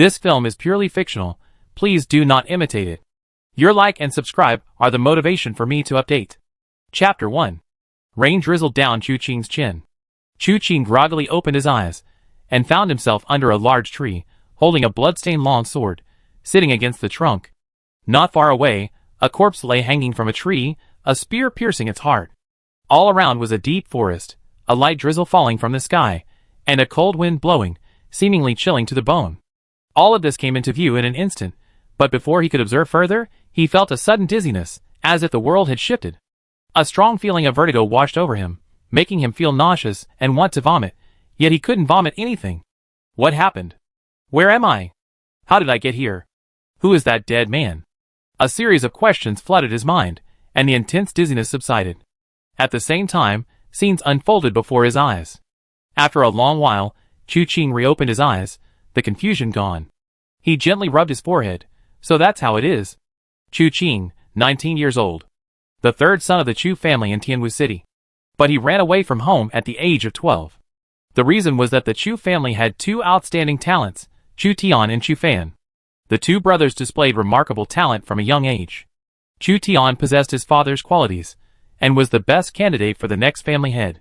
This film is purely fictional. Please do not imitate it. Your like and subscribe are the motivation for me to update. Chapter 1. Rain drizzled down Chu Qing's chin. Chu Qing groggily opened his eyes and found himself under a large tree, holding a bloodstained long sword, sitting against the trunk. Not far away, a corpse lay hanging from a tree, a spear piercing its heart. All around was a deep forest, a light drizzle falling from the sky, and a cold wind blowing, seemingly chilling to the bone. All of this came into view in an instant, but before he could observe further, he felt a sudden dizziness, as if the world had shifted. A strong feeling of vertigo washed over him, making him feel nauseous and want to vomit, yet he couldn't vomit anything. What happened? Where am I? How did I get here? Who is that dead man? A series of questions flooded his mind, and the intense dizziness subsided. At the same time, scenes unfolded before his eyes. After a long while, Chu Qing reopened his eyes, the confusion gone. He gently rubbed his forehead. So that's how it is. Chu Qing, 19 years old. The third son of the Chu family in Tianwu City. But he ran away from home at the age of 12. The reason was that the Chu family had two outstanding talents, Chu Tian and Chu Fan. The two brothers displayed remarkable talent from a young age. Chu Tian possessed his father's qualities, and was the best candidate for the next family head.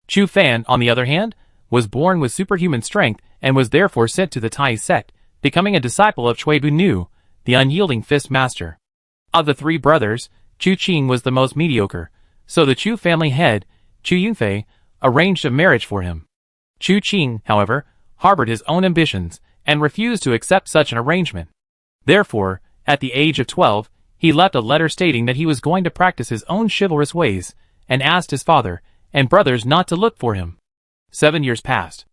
Chu Fan, on the other hand, was born with superhuman strength and was therefore sent to the Tai sect, becoming a disciple of Cui Bu, the unyielding fist master. Of the three brothers, Chu Qing was the most mediocre, so the Chu family head, Chu Yunfei, arranged a marriage for him. Chu Qing, however, harbored his own ambitions and refused to accept such an arrangement. Therefore, at the age of 12, he left a letter stating that he was going to practice his own chivalrous ways, and asked his father and brothers not to look for him. 7 years passed.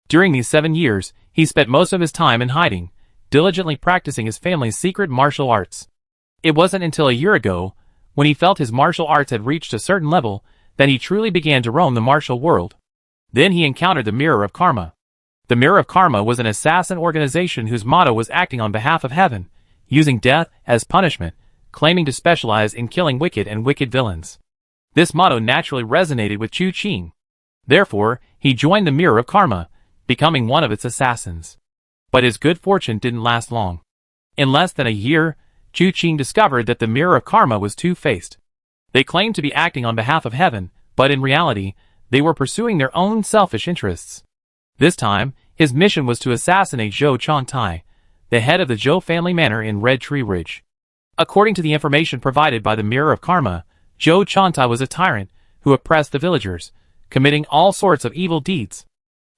During these 7 years, he spent most of his time in hiding, diligently practicing his family's secret martial arts. It wasn't until a year ago, when he felt his martial arts had reached a certain level, that he truly began to roam the martial world. Then he encountered the Mirror of Karma. The Mirror of Karma was an assassin organization whose motto was acting on behalf of heaven, using death as punishment, claiming to specialize in killing wicked and wicked villains. This motto naturally resonated with Chu Qing. Therefore, he joined the Mirror of Karma, becoming one of its assassins. But his good fortune didn't last long. In less than a year, Chu Qing discovered that the Mirror of Karma was two-faced. They claimed to be acting on behalf of heaven, but in reality, they were pursuing their own selfish interests. This time, his mission was to assassinate Zhou Changtai, the head of the Zhou family manor in Red Tree Ridge. According to the information provided by the Mirror of Karma, Zhou Changtai was a tyrant who oppressed the villagers, committing all sorts of evil deeds.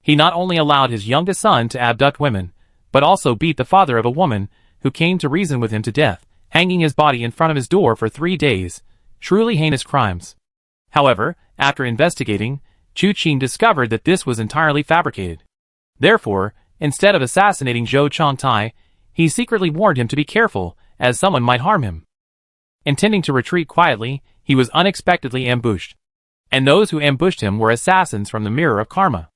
He not only allowed his youngest son to abduct women, but also beat the father of a woman who came to reason with him to death, hanging his body in front of his door for 3 days. Truly heinous crimes. However, after investigating, Chu Qing discovered that this was entirely fabricated. Therefore, instead of assassinating Zhou Changtai, he secretly warned him to be careful, as someone might harm him. Intending to retreat quietly, he was unexpectedly ambushed. And those who ambushed him were assassins from the Mirror of Karma.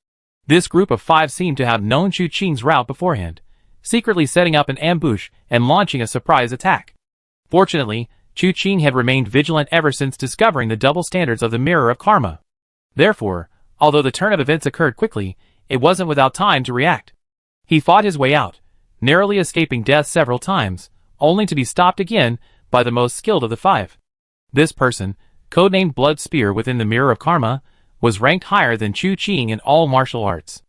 This group of 5 seemed to have known Chu Qing's route beforehand, secretly setting up an ambush and launching a surprise attack. Fortunately, Chu Qing had remained vigilant ever since discovering the double standards of the Mirror of Karma. Therefore, although the turn of events occurred quickly, it wasn't without time to react. He fought his way out, narrowly escaping death several times, only to be stopped again by the most skilled of the 5. This person, codenamed Blood Spear within the Mirror of Karma, was ranked higher than Chu Qing in all martial arts.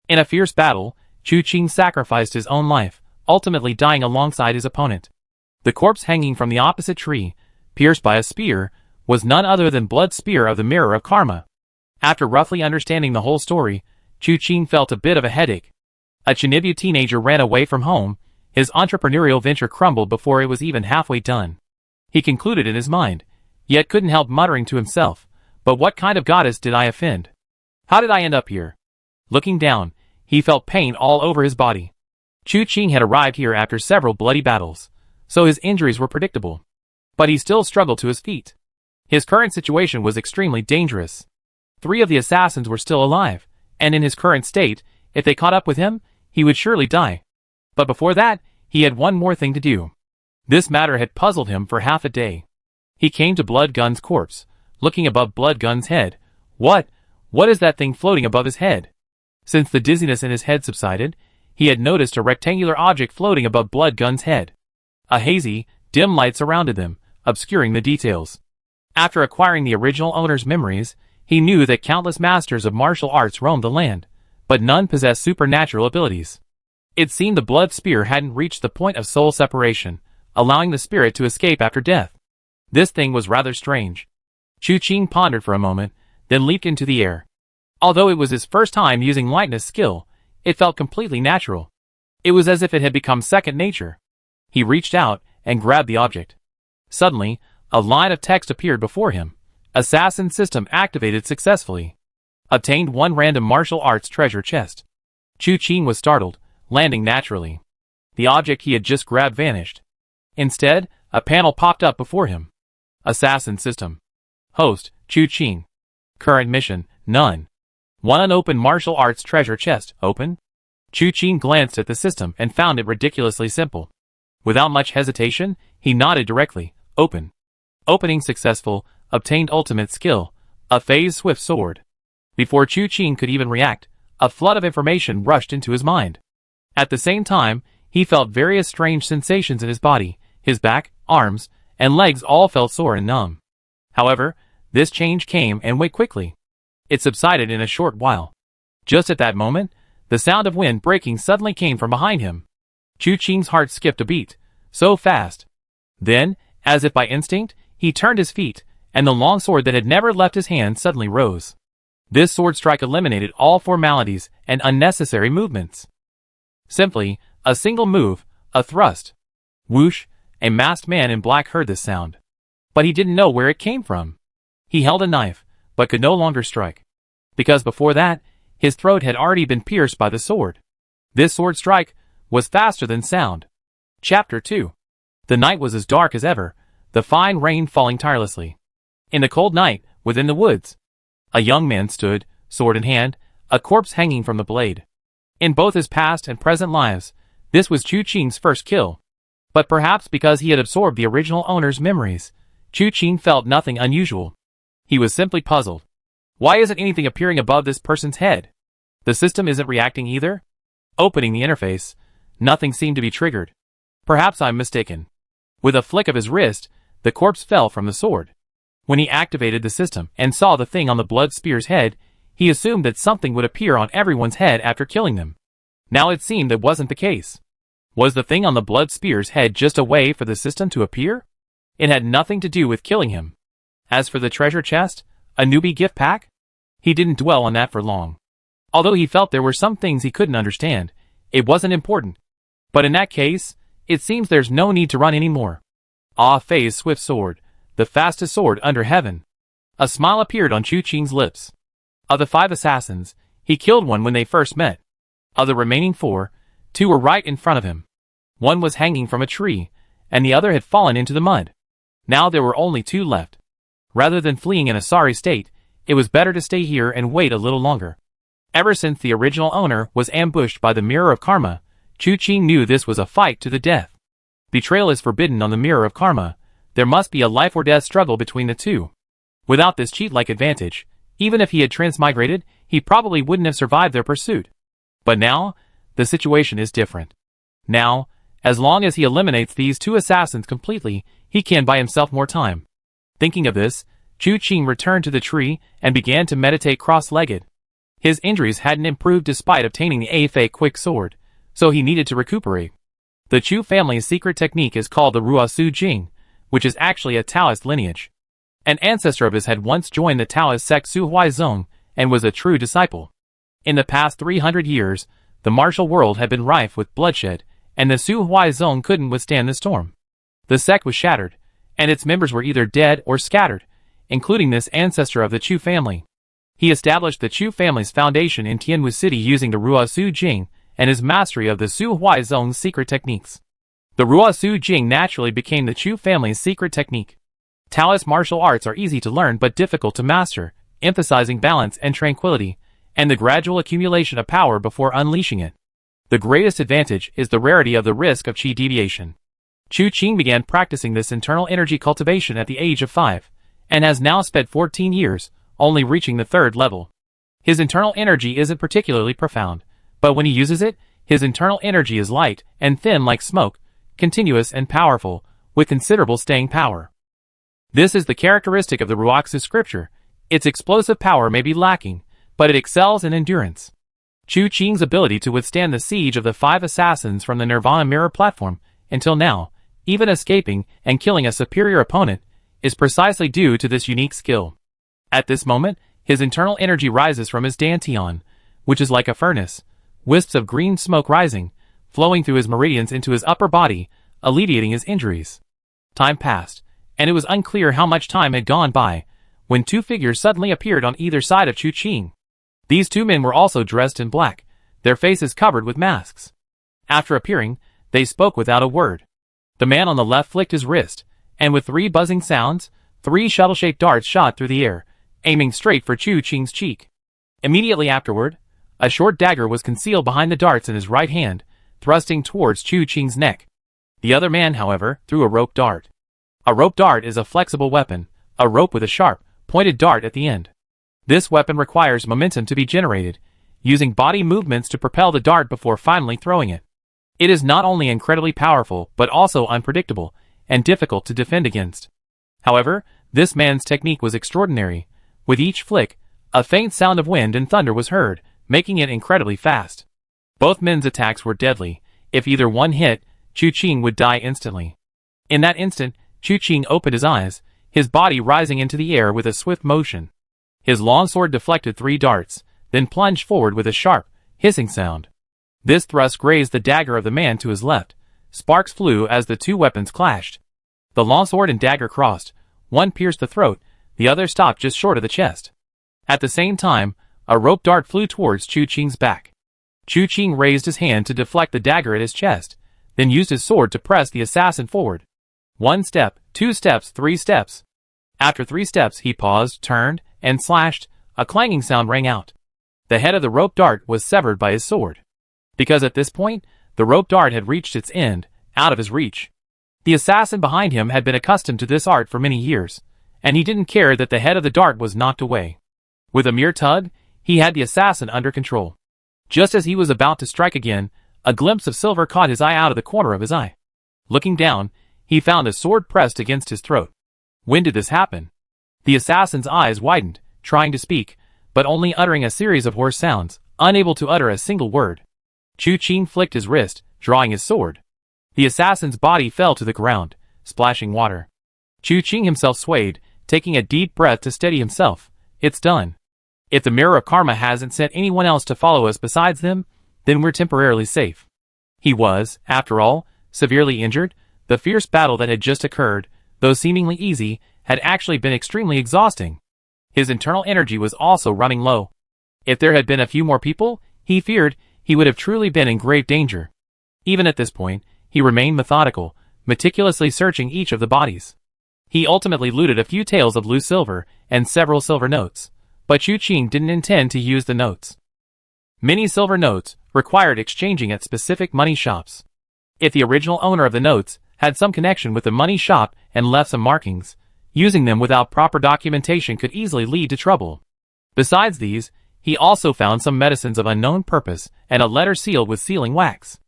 In a fierce battle, Chu Qing sacrificed his own life, ultimately dying alongside his opponent. The corpse hanging from the opposite tree, pierced by a spear, was none other than Blood Spear of the Mirror of Karma. After roughly understanding the whole story, Chu Qing felt a bit of a headache. A Chinibu teenager ran away from home. His entrepreneurial venture crumbled before it was even halfway done. He concluded in his mind, yet couldn't help muttering to himself, "But what kind of goddess did I offend? How did I end up here?" Looking down, he felt pain all over his body. Chu Qing had arrived here after several bloody battles, so his injuries were predictable. But he still struggled to his feet. His current situation was extremely dangerous. 3 of the assassins were still alive, and in his current state, if they caught up with him, he would surely die. But before that, he had one more thing to do. This matter had puzzled him for half a day. He came to Blood Gun's corpse, looking above Blood Gun's head. What is that thing floating above his head? Since the dizziness in his head subsided, He had noticed a rectangular object floating above Blood Gun's head. A hazy, dim light surrounded them, obscuring the details. After acquiring the original owner's memories, he knew that countless masters of martial arts roamed the land, but none possessed supernatural abilities. It seemed the blood spear hadn't reached the point of soul separation, allowing the spirit to escape after death. This thing was rather strange. Chu Qing pondered for a moment, then leaped into the air. Although it was his first time using lightness skill, it felt completely natural. It was as if it had become second nature. He reached out and grabbed the object. Suddenly, a line of text appeared before him. Assassin system activated successfully. Obtained 1 random martial arts treasure chest. Chu Qing was startled, landing naturally. The object he had just grabbed vanished. Instead, a panel popped up before him. Assassin system. Host, Chu Qing. Current mission, none. 1 unopened martial arts treasure chest, open? Chu Qing glanced at the system and found it ridiculously simple. Without much hesitation, he nodded directly, open. Opening successful, obtained ultimate skill, a phase swift sword. Before Chu Qing could even react, a flood of information rushed into his mind. At the same time, he felt various strange sensations in his body. His back, arms, and legs all felt sore and numb. However, this change came and went quickly. It subsided in a short while. Just at that moment, the sound of wind breaking suddenly came from behind him. Chu Qing's heart skipped a beat, so fast. Then, as if by instinct, he turned his feet, and the long sword that had never left his hand suddenly rose. This sword strike eliminated all formalities and unnecessary movements. Simply, a single move, a thrust. Whoosh, a masked man in black heard this sound. But he didn't know where it came from. He held a knife, but could no longer strike. Because before that, his throat had already been pierced by the sword. This sword strike was faster than sound. Chapter 2. The night was as dark as ever, the fine rain falling tirelessly. In the cold night, within the woods, a young man stood, sword in hand, a corpse hanging from the blade. In both his past and present lives, this was Chu Qing's first kill. But perhaps because he had absorbed the original owner's memories, Chu Qing felt nothing unusual. He was simply puzzled. Why isn't anything appearing above this person's head? The system isn't reacting either? Opening the interface, nothing seemed to be triggered. Perhaps I'm mistaken. With a flick of his wrist, the corpse fell from the sword. When he activated the system and saw the thing on the blood spear's head, he assumed that something would appear on everyone's head after killing them. Now it seemed that wasn't the case. Was the thing on the blood spear's head just a way for the system to appear? It had nothing to do with killing him. As for the treasure chest, a newbie gift pack? He didn't dwell on that for long. Although he felt there were some things he couldn't understand, it wasn't important. But in that case, it seems there's no need to run anymore. Phase swift sword, the fastest sword under heaven. A smile appeared on Chu Qing's lips. Of the 5 assassins, he killed 1 when they first met. Of the remaining 4, 2 were right in front of him. 1 was hanging from a tree, and the other had fallen into the mud. Now there were only 2 left. Rather than fleeing in a sorry state, it was better to stay here and wait a little longer. Ever since the original owner was ambushed by the Mirror of Karma, Chu Qing knew this was a fight to the death. Betrayal is forbidden on the Mirror of Karma. There must be a life or death struggle between the two. Without this cheat-like advantage, even if he had transmigrated, he probably wouldn't have survived their pursuit. But now, the situation is different. Now, as long as he eliminates these 2 assassins completely, he can buy himself more time. Thinking of this, Chu Qing returned to the tree and began to meditate cross-legged. His injuries hadn't improved despite obtaining the A-Fei quick sword, so he needed to recuperate. The Chu family's secret technique is called the Ruosu Jing, which is actually a Taoist lineage. An ancestor of his had once joined the Taoist sect Su Huaizong and was a true disciple. In the past 300 years, the martial world had been rife with bloodshed, and the Su Huaizong couldn't withstand the storm. The sect was shattered, and its members were either dead or scattered, including this ancestor of the Chu family. He established the Chu family's foundation in Tianwu City using the Ruosu Jing and his mastery of the Su Huaizong's secret techniques. The Ruosu Jing naturally became the Chu family's secret technique. Taoist martial arts are easy to learn but difficult to master, emphasizing balance and tranquility, and the gradual accumulation of power before unleashing it. The greatest advantage is the rarity of the risk of qi deviation. Chu Qing began practicing this internal energy cultivation at the age of 5, and has now spent 14 years, only reaching the 3rd level. His internal energy isn't particularly profound, but when he uses it, his internal energy is light and thin like smoke, continuous and powerful, with considerable staying power. This is the characteristic of the Ruoxu scripture. Its explosive power may be lacking, but it excels in endurance. Chu Qing's ability to withstand the siege of the 5 assassins from the Nirvana Mirror platform, until now, even escaping and killing a superior opponent, is precisely due to this unique skill. At this moment, his internal energy rises from his dantian, which is like a furnace, wisps of green smoke rising, flowing through his meridians into his upper body, alleviating his injuries. Time passed, and it was unclear how much time had gone by, when 2 figures suddenly appeared on either side of Chu Qing. These 2 men were also dressed in black, their faces covered with masks. After appearing, they spoke without a word. The man on the left flicked his wrist, and with 3 buzzing sounds, 3 shuttle-shaped darts shot through the air, aiming straight for Chu Qing's cheek. Immediately afterward, a short dagger was concealed behind the darts in his right hand, thrusting towards Chu Qing's neck. The other man, however, threw a rope dart. A rope dart is a flexible weapon, a rope with a sharp, pointed dart at the end. This weapon requires momentum to be generated, using body movements to propel the dart before finally throwing it. It is not only incredibly powerful but also unpredictable, and difficult to defend against. However, this man's technique was extraordinary. With each flick, a faint sound of wind and thunder was heard, making it incredibly fast. Both men's attacks were deadly. If either one hit, Chu Qing would die instantly. In that instant, Chu Qing opened his eyes, his body rising into the air with a swift motion. His long sword deflected 3 darts, then plunged forward with a sharp, hissing sound. This thrust grazed the dagger of the man to his left. Sparks flew as the 2 weapons clashed. The longsword and dagger crossed. One pierced the throat, the other stopped just short of the chest. At the same time, a rope dart flew towards Chu Qing's back. Chu Qing raised his hand to deflect the dagger at his chest, then used his sword to press the assassin forward. 1 step, 2 steps, 3 steps. After 3 steps he paused, turned, and slashed. A clanging sound rang out. The head of the rope dart was severed by his sword. Because at this point, the rope dart had reached its end, out of his reach. The assassin behind him had been accustomed to this art for many years, and he didn't care that the head of the dart was knocked away. With a mere tug, he had the assassin under control. Just as he was about to strike again, a glimpse of silver caught his eye out of the corner of his eye. Looking down, he found a sword pressed against his throat. When did this happen? The assassin's eyes widened, trying to speak, but only uttering a series of hoarse sounds, unable to utter a single word. Chu Qing flicked his wrist, drawing his sword. The assassin's body fell to the ground, splashing water. Chu Qing himself swayed, taking a deep breath to steady himself. It's done. If the Mirror of Karma hasn't sent anyone else to follow us besides them, then we're temporarily safe. He was, after all, severely injured. The fierce battle that had just occurred, though seemingly easy, had actually been extremely exhausting. His internal energy was also running low. If there had been a few more people, he feared, he would have truly been in grave danger. Even at this point, he remained methodical, meticulously searching each of the bodies. He ultimately looted a few taels of loose silver and several silver notes, but Chu Qing didn't intend to use the notes. Many silver notes required exchanging at specific money shops. If the original owner of the notes had some connection with the money shop and left some markings, using them without proper documentation could easily lead to trouble. Besides these, he also found some medicines of unknown purpose and a letter sealed with sealing wax.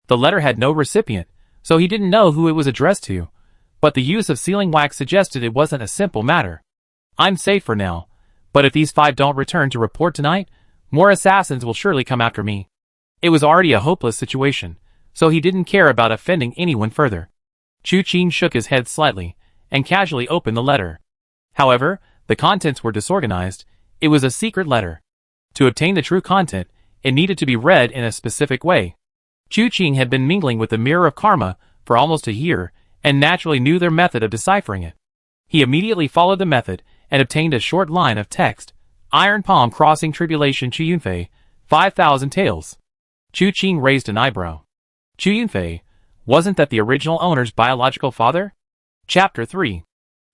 The letter had no recipient, so he didn't know who it was addressed to, but the use of sealing wax suggested it wasn't a simple matter. I'm safe for now, but if these 5 don't return to report tonight, more assassins will surely come after me. It was already a hopeless situation, so he didn't care about offending anyone further. Chu Qing shook his head slightly, and casually opened the letter. However, the contents were disorganized. It was a secret letter. To obtain the true content, it needed to be read in a specific way. Chu Qing had been mingling with the Mirror of Karma for almost a year, and naturally knew their method of deciphering it. He immediately followed the method, and obtained a short line of text. Iron Palm Crossing Tribulation Chu Yunfei, 5,000 taels. Chu Qing raised an eyebrow. Chu Yunfei, wasn't that the original owner's biological father? Chapter 3.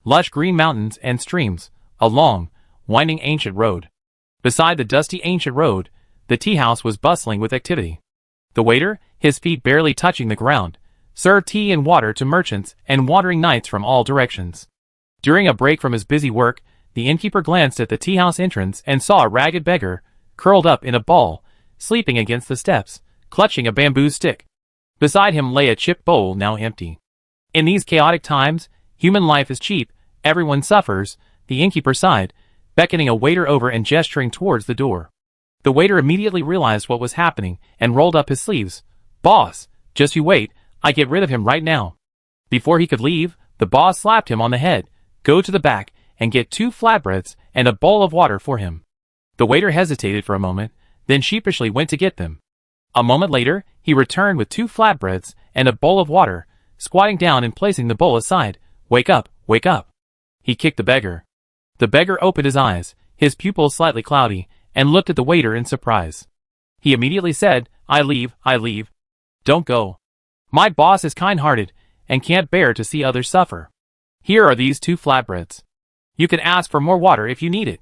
Lush green mountains and streams, a long, winding ancient road. Beside the dusty ancient road, the tea house was bustling with activity. The waiter, his feet barely touching the ground, served tea and water to merchants and wandering knights from all directions. During a break from his busy work, the innkeeper glanced at the tea house entrance and saw a ragged beggar, curled up in a ball, sleeping against the steps, clutching a bamboo stick. Beside him lay a chipped bowl, now empty. In these chaotic times, human life is cheap, everyone suffers, the innkeeper sighed, beckoning a waiter over and gesturing towards the door. The waiter immediately realized what was happening and rolled up his sleeves. "Boss, just you wait, I get rid of him right now." Before he could leave, the boss slapped him on the head. "Go to the back and get 2 flatbreads and a bowl of water for him." The waiter hesitated for a moment, then sheepishly went to get them. A moment later, he returned with 2 flatbreads and a bowl of water, squatting down and placing the bowl aside. "Wake up, wake up." He kicked the beggar. The beggar opened his eyes, his pupils slightly cloudy, and looked at the waiter in surprise. He immediately said, I leave. Don't go. My boss is kind-hearted and can't bear to see others suffer. Here are these 2 flatbreads. You can ask for more water if you need it.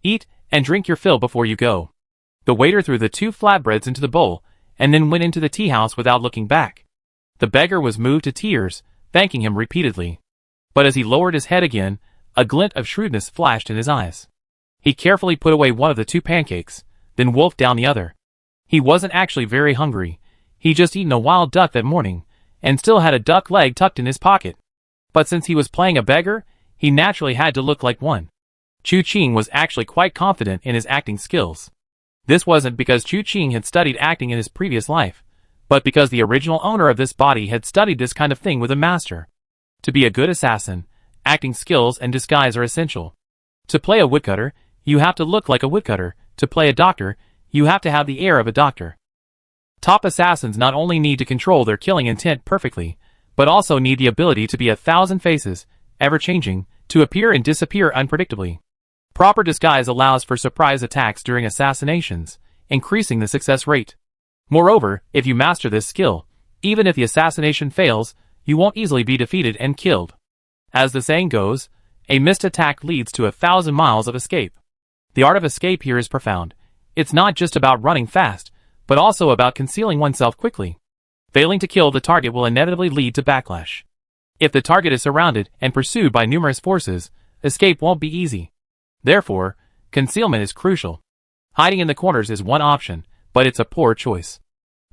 Eat and drink your fill before you go." The waiter threw the 2 flatbreads into the bowl and then went into the tea house without looking back. The beggar was moved to tears, thanking him repeatedly. But as he lowered his head again, a glint of shrewdness flashed in his eyes. He carefully put away one of the 2 pancakes, then wolfed down the other. He wasn't actually very hungry. He'd just eaten a wild duck that morning, and still had a duck leg tucked in his pocket. But since he was playing a beggar, he naturally had to look like one. Chu Qing was actually quite confident in his acting skills. This wasn't because Chu Qing had studied acting in his previous life, but because the original owner of this body had studied this kind of thing with a master. To be a good assassin, acting skills and disguise are essential. To play a woodcutter, you have to look like a woodcutter. To play a doctor, you have to have the air of a doctor. Top assassins not only need to control their killing intent perfectly, but also need the ability to be 1,000 faces, ever-changing, to appear and disappear unpredictably. Proper disguise allows for surprise attacks during assassinations, increasing the success rate. Moreover, if you master this skill, even if the assassination fails, you won't easily be defeated and killed. As the saying goes, a missed attack leads to 1,000 miles of escape. The art of escape here is profound. It's not just about running fast, but also about concealing oneself quickly. Failing to kill the target will inevitably lead to backlash. If the target is surrounded and pursued by numerous forces, escape won't be easy. Therefore, concealment is crucial. Hiding in the corners is one option, but it's a poor choice.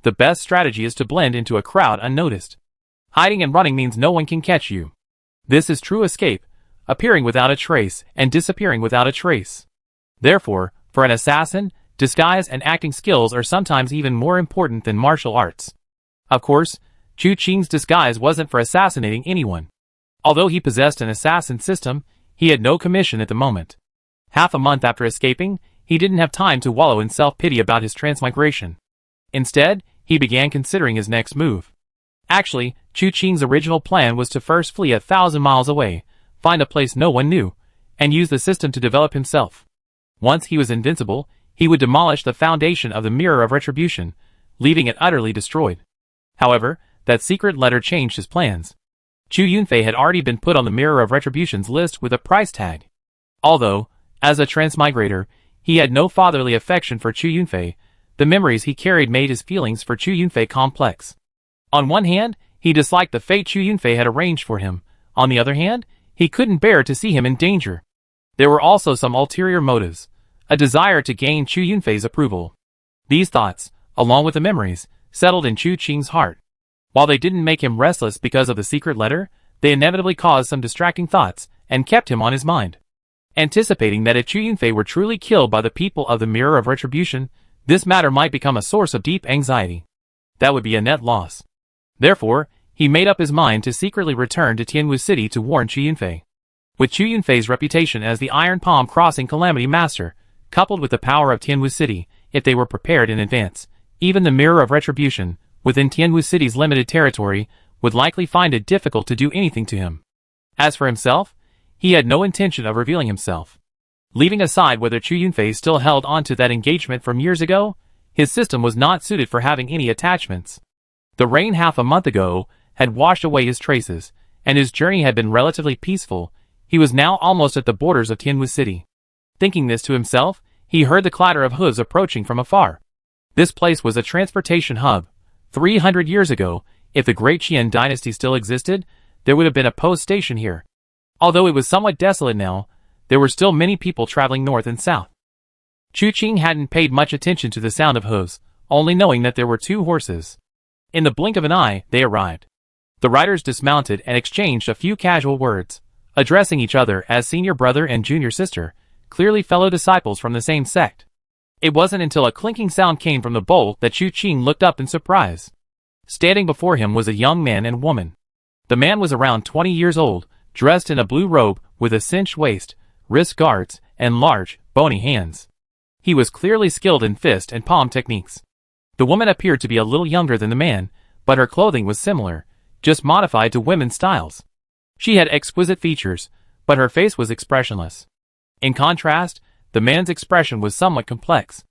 The best strategy is to blend into a crowd unnoticed. Hiding and running means no one can catch you. This is true escape, appearing without a trace and disappearing without a trace. Therefore, for an assassin, disguise and acting skills are sometimes even more important than martial arts. Of course, Chu Qing's disguise wasn't for assassinating anyone. Although he possessed an assassin system, he had no commission at the moment. Half a month after escaping, he didn't have time to wallow in self-pity about his transmigration. Instead, he began considering his next move. Actually, Chu Qing's original plan was to first flee 1,000 miles away, find a place no one knew, and use the system to develop himself. Once he was invincible, he would demolish the foundation of the Mirror of Retribution, leaving it utterly destroyed. However, that secret letter changed his plans. Chu Yunfei had already been put on the Mirror of Retribution's list with a price tag. Although, as a transmigrator, he had no fatherly affection for Chu Yunfei, the memories he carried made his feelings for Chu Yunfei complex. On one hand, he disliked the fate Chu Yunfei had arranged for him. On the other hand, he couldn't bear to see him in danger. There were also some ulterior motives, a desire to gain Chu Yunfei's approval. These thoughts, along with the memories, settled in Chu Qing's heart. While they didn't make him restless because of the secret letter, they inevitably caused some distracting thoughts and kept him on his mind. Anticipating that if Chu Yunfei were truly killed by the people of the Mirror of Retribution, this matter might become a source of deep anxiety. That would be a net loss. Therefore, he made up his mind to secretly return to Tianwu City to warn Chu Yunfei. With Chu Yunfei's reputation as the Iron Palm Crossing Calamity Master, coupled with the power of Tianwu City, if they were prepared in advance, even the Mirror of Retribution, within Tianwu City's limited territory, would likely find it difficult to do anything to him. As for himself, he had no intention of revealing himself. Leaving aside whether Chu Yunfei still held on to that engagement from years ago, his system was not suited for having any attachments. The rain half a month ago had washed away his traces, and his journey had been relatively peaceful. He was now almost at the borders of Tianwu City. Thinking this to himself, he heard the clatter of hooves approaching from afar. This place was a transportation hub. 300 years ago, if the Great Qian dynasty still existed, there would have been a post station here. Although it was somewhat desolate now, there were still many people traveling north and south. Chu Qing hadn't paid much attention to the sound of hooves, only knowing that there were 2 horses. In the blink of an eye, they arrived. The riders dismounted and exchanged a few casual words, addressing each other as senior brother and junior sister, clearly fellow disciples from the same sect. It wasn't until a clinking sound came from the bowl that Chu Qing looked up in surprise. Standing before him was a young man and woman. The man was around 20 years old, dressed in a blue robe with a cinched waist, wrist guards, and large, bony hands. He was clearly skilled in fist and palm techniques. The woman appeared to be a little younger than the man, but her clothing was similar, just modified to women's styles. She had exquisite features, but her face was expressionless. In contrast, the man's expression was somewhat complex.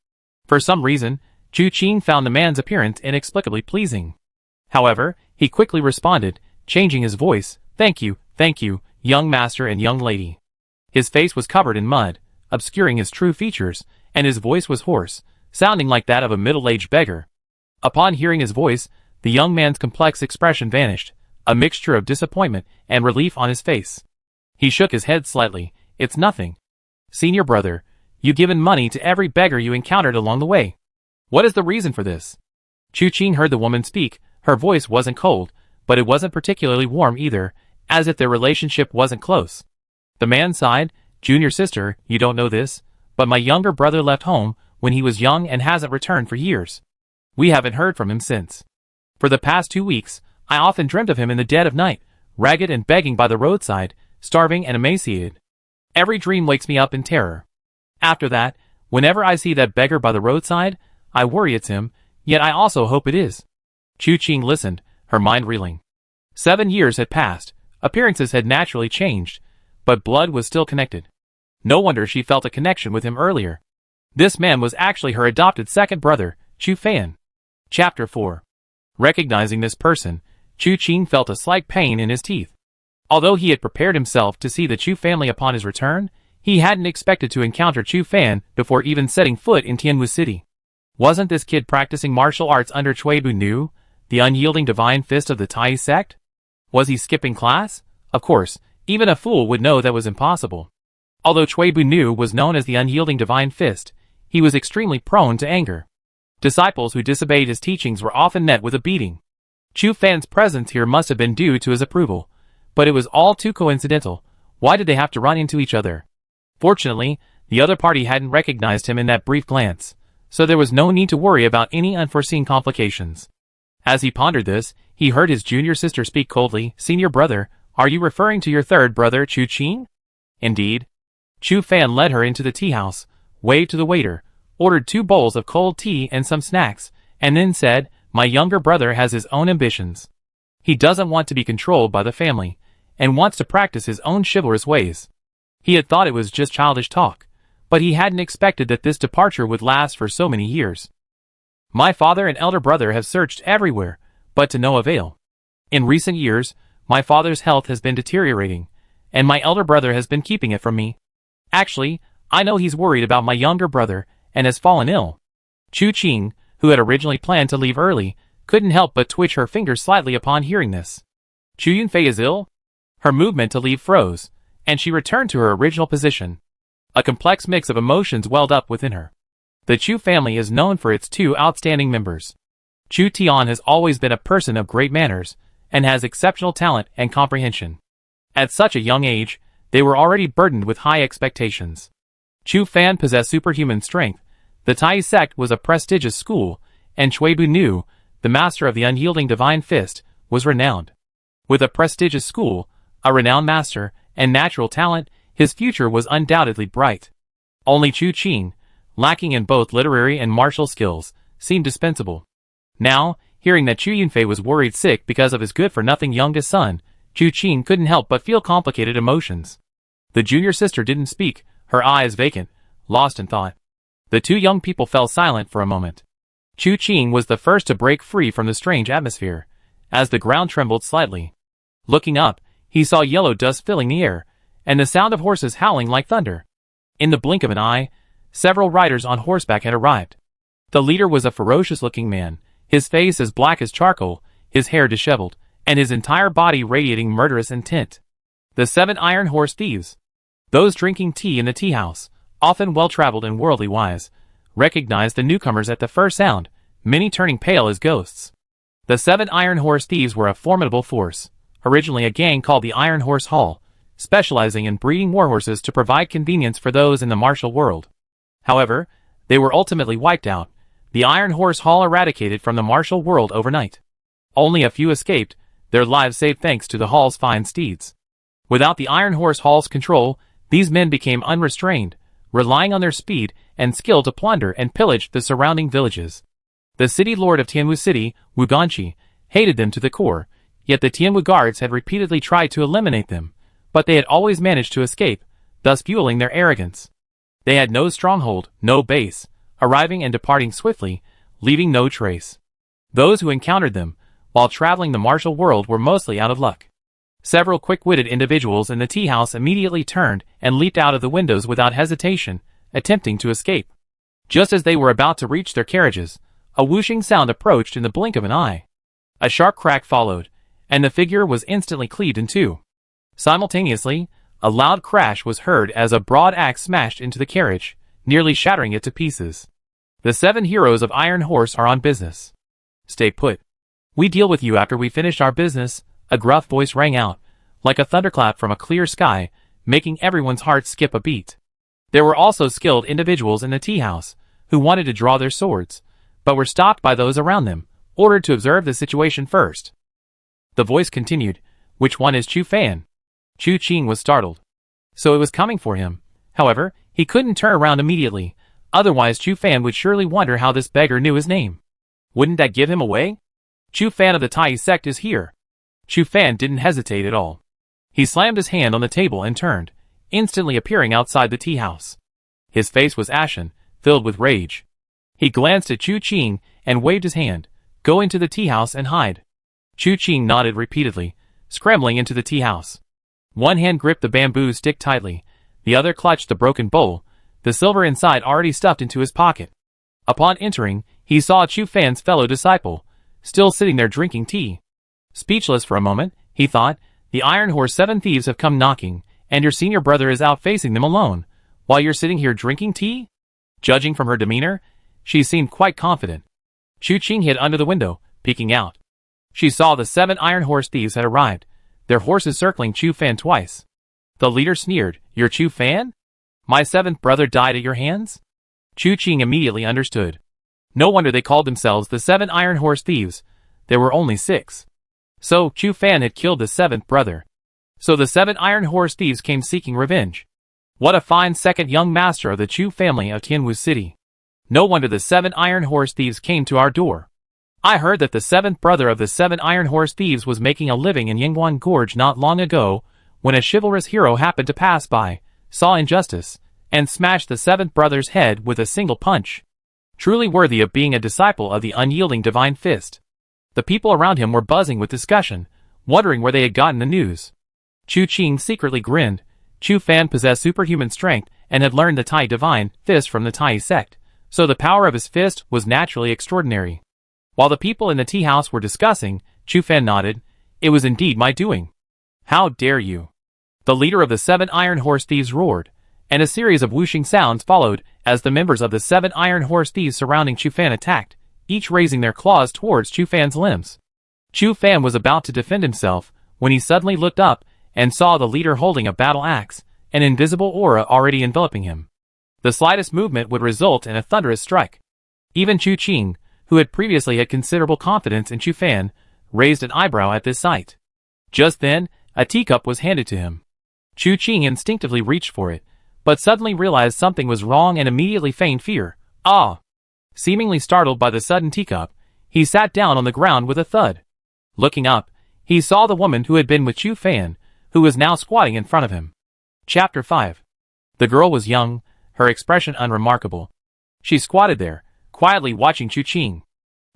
For some reason, Chu Qing found the man's appearance inexplicably pleasing. However, he quickly responded, changing his voice, thank you, young master and young lady." His face was covered in mud, obscuring his true features, and his voice was hoarse, sounding like that of a middle-aged beggar. Upon hearing his voice, the young man's complex expression vanished, a mixture of disappointment and relief on his face. He shook his head slightly. "It's nothing. Senior brother, you've given money to every beggar you encountered along the way. What is the reason for this?" Chu Qing heard the woman speak. Her voice wasn't cold, but it wasn't particularly warm either, as if their relationship wasn't close. The man sighed. "Junior sister, you don't know this, but my younger brother left home when he was young and hasn't returned for years. We haven't heard from him since. For the past 2 weeks, I often dreamt of him in the dead of night, ragged and begging by the roadside, starving and emaciated. Every dream wakes me up in terror. After that, whenever I see that beggar by the roadside, I worry it's him, yet I also hope it is." Chu Qing listened, her mind reeling. 7 years had passed, appearances had naturally changed, but blood was still connected. No wonder she felt a connection with him earlier. This man was actually her adopted second brother, Chu Fan. Chapter 4. Recognizing this person, Chu Qing felt a slight pain in his teeth. Although he had prepared himself to see the Chu family upon his return, he hadn't expected to encounter Chu Fan before even setting foot in Tianwu City. Wasn't this kid practicing martial arts under Cui Bu Nu, the unyielding divine fist of the Tai sect? Was he skipping class? Of course, even a fool would know that was impossible. Although Cui Bu Nu was known as the unyielding divine fist, he was extremely prone to anger. Disciples who disobeyed his teachings were often met with a beating. Chu Fan's presence here must have been due to his approval, but it was all too coincidental. Why did they have to run into each other? Fortunately, the other party hadn't recognized him in that brief glance, so there was no need to worry about any unforeseen complications. As he pondered this, he heard his junior sister speak coldly. "Senior brother, are you referring to your third brother Chu Qing?" "Indeed." Chu Fan led her into the tea house, waved to the waiter, ordered 2 bowls of cold tea and some snacks, and then said, "My younger brother has his own ambitions. He doesn't want to be controlled by the family, and wants to practice his own chivalrous ways." He had thought it was just childish talk, but he hadn't expected that this departure would last for so many years. "My father and elder brother have searched everywhere, but to no avail. In recent years, my father's health has been deteriorating, and my elder brother has been keeping it from me. Actually, I know he's worried about my younger brother and has fallen ill." Chu Qing, who had originally planned to leave early, couldn't help but twitch her fingers slightly upon hearing this. Chu Yunfei is ill? Her movement to leave froze, and she returned to her original position. A complex mix of emotions welled up within her. The Chu family is known for its 2 outstanding members. Chu Tian has always been a person of great manners, and has exceptional talent and comprehension. At such a young age, they were already burdened with high expectations. Chu Fan possessed superhuman strength, the Tai sect was a prestigious school, and Cui Bu Nu, the master of the unyielding divine fist, was renowned. With a prestigious school, a renowned master, and natural talent, his future was undoubtedly bright. Only Chu Qing, lacking in both literary and martial skills, seemed dispensable. Now, hearing that Chu Yunfei was worried sick because of his good-for-nothing youngest son, Chu Qing couldn't help but feel complicated emotions. The junior sister didn't speak, her eyes vacant, lost in thought. The 2 young people fell silent for a moment. Chu Qing was the first to break free from the strange atmosphere, as the ground trembled slightly. Looking up, he saw yellow dust filling the air, and the sound of horses howling like thunder. In the blink of an eye, several riders on horseback had arrived. The leader was a ferocious-looking man, his face as black as charcoal, his hair disheveled, and his entire body radiating murderous intent. The 7 iron horse thieves. Those drinking tea in the tea house, often well-traveled and worldly wise, recognized the newcomers at the first sound, many turning pale as ghosts. The 7 Iron Horse Thieves were a formidable force, originally a gang called the Iron Horse Hall, specializing in breeding warhorses to provide convenience for those in the martial world. However, they were ultimately wiped out, the Iron Horse Hall eradicated from the martial world overnight. Only a few escaped, their lives saved thanks to the Hall's fine steeds. Without the Iron Horse Hall's control, these men became unrestrained, relying on their speed and skill to plunder and pillage the surrounding villages. The city lord of Tianwu City, Wu Ganqi, hated them to the core, yet the Tianwu guards had repeatedly tried to eliminate them, but they had always managed to escape, thus fueling their arrogance. They had no stronghold, no base, arriving and departing swiftly, leaving no trace. Those who encountered them, while traveling the martial world, were mostly out of luck. Several quick-witted individuals in the tea house immediately turned and leaped out of the windows without hesitation, attempting to escape. Just as they were about to reach their carriages, a whooshing sound approached in the blink of an eye. A sharp crack followed, and the figure was instantly cleaved in two. Simultaneously, a loud crash was heard as a broad axe smashed into the carriage, nearly shattering it to pieces. The 7 heroes of Iron Horse are on business. Stay put. We deal with you after we finish our business, a gruff voice rang out, like a thunderclap from a clear sky, making everyone's heart skip a beat. There were also skilled individuals in the tea house, who wanted to draw their swords, but were stopped by those around them, ordered to observe the situation first. The voice continued, "Which one is Chu Fan?" Chu Qing was startled. So it was coming for him. However, he couldn't turn around immediately, otherwise Chu Fan would surely wonder how this beggar knew his name. Wouldn't that give him away? Chu Fan of the Tai sect is here. Chu Fan didn't hesitate at all. He slammed his hand on the table and turned, instantly appearing outside the tea house. His face was ashen, filled with rage. He glanced at Chu Qing and waved his hand, "Go into the tea house and hide." Chu Qing nodded repeatedly, scrambling into the tea house. One hand gripped the bamboo stick tightly, the other clutched the broken bowl, the silver inside already stuffed into his pocket. Upon entering, he saw Chu Fan's fellow disciple, still sitting there drinking tea. Speechless for a moment, he thought, the Iron Horse 7 thieves have come knocking, and your senior brother is out facing them alone, while you're sitting here drinking tea? Judging from her demeanor, she seemed quite confident. Chu Qing hid under the window, peeking out. She saw the 7 Iron Horse thieves had arrived, their horses circling Chu Fan twice. The leader sneered, "You're Chu Fan? My 7th brother died at your hands?" Chu Qing immediately understood. No wonder they called themselves the 7 Iron Horse Thieves. There were only 6. So, Chu Fan had killed the 7th brother. So the 7 Iron Horse Thieves came seeking revenge. What a fine second young master of the Chu family of Tianwu City. No wonder the 7 Iron Horse Thieves came to our door. I heard that the 7th brother of the 7 Iron Horse Thieves was making a living in Yingguan Gorge not long ago, when a chivalrous hero happened to pass by, saw injustice, and smashed the 7th brother's head with a single punch. Truly worthy of being a disciple of the unyielding divine fist. The people around him were buzzing with discussion, wondering where they had gotten the news. Chu Qing secretly grinned. Chu Fan possessed superhuman strength and had learned the Tai divine fist from the Tai sect, so the power of his fist was naturally extraordinary. While the people in the tea house were discussing, Chu Fan nodded. "It was indeed my doing." "How dare you?" The leader of the 7 Iron Horse Thieves roared, and a series of whooshing sounds followed as the members of the 7 Iron Horse Thieves surrounding Chu Fan attacked, each raising their claws towards Chu Fan's limbs. Chu Fan was about to defend himself when he suddenly looked up and saw the leader holding a battle axe, an invisible aura already enveloping him. The slightest movement would result in a thunderous strike. Even Chu Qing, who had previously had considerable confidence in Chu Fan, raised an eyebrow at this sight. Just then, a teacup was handed to him. Chu Qing instinctively reached for it, but suddenly realized something was wrong and immediately feigned fear. "Ah!" Seemingly startled by the sudden teacup, he sat down on the ground with a thud. Looking up, he saw the woman who had been with Chu Fan, who was now squatting in front of him. Chapter 5. The girl was young, her expression unremarkable. She squatted there, quietly watching Chu Qing.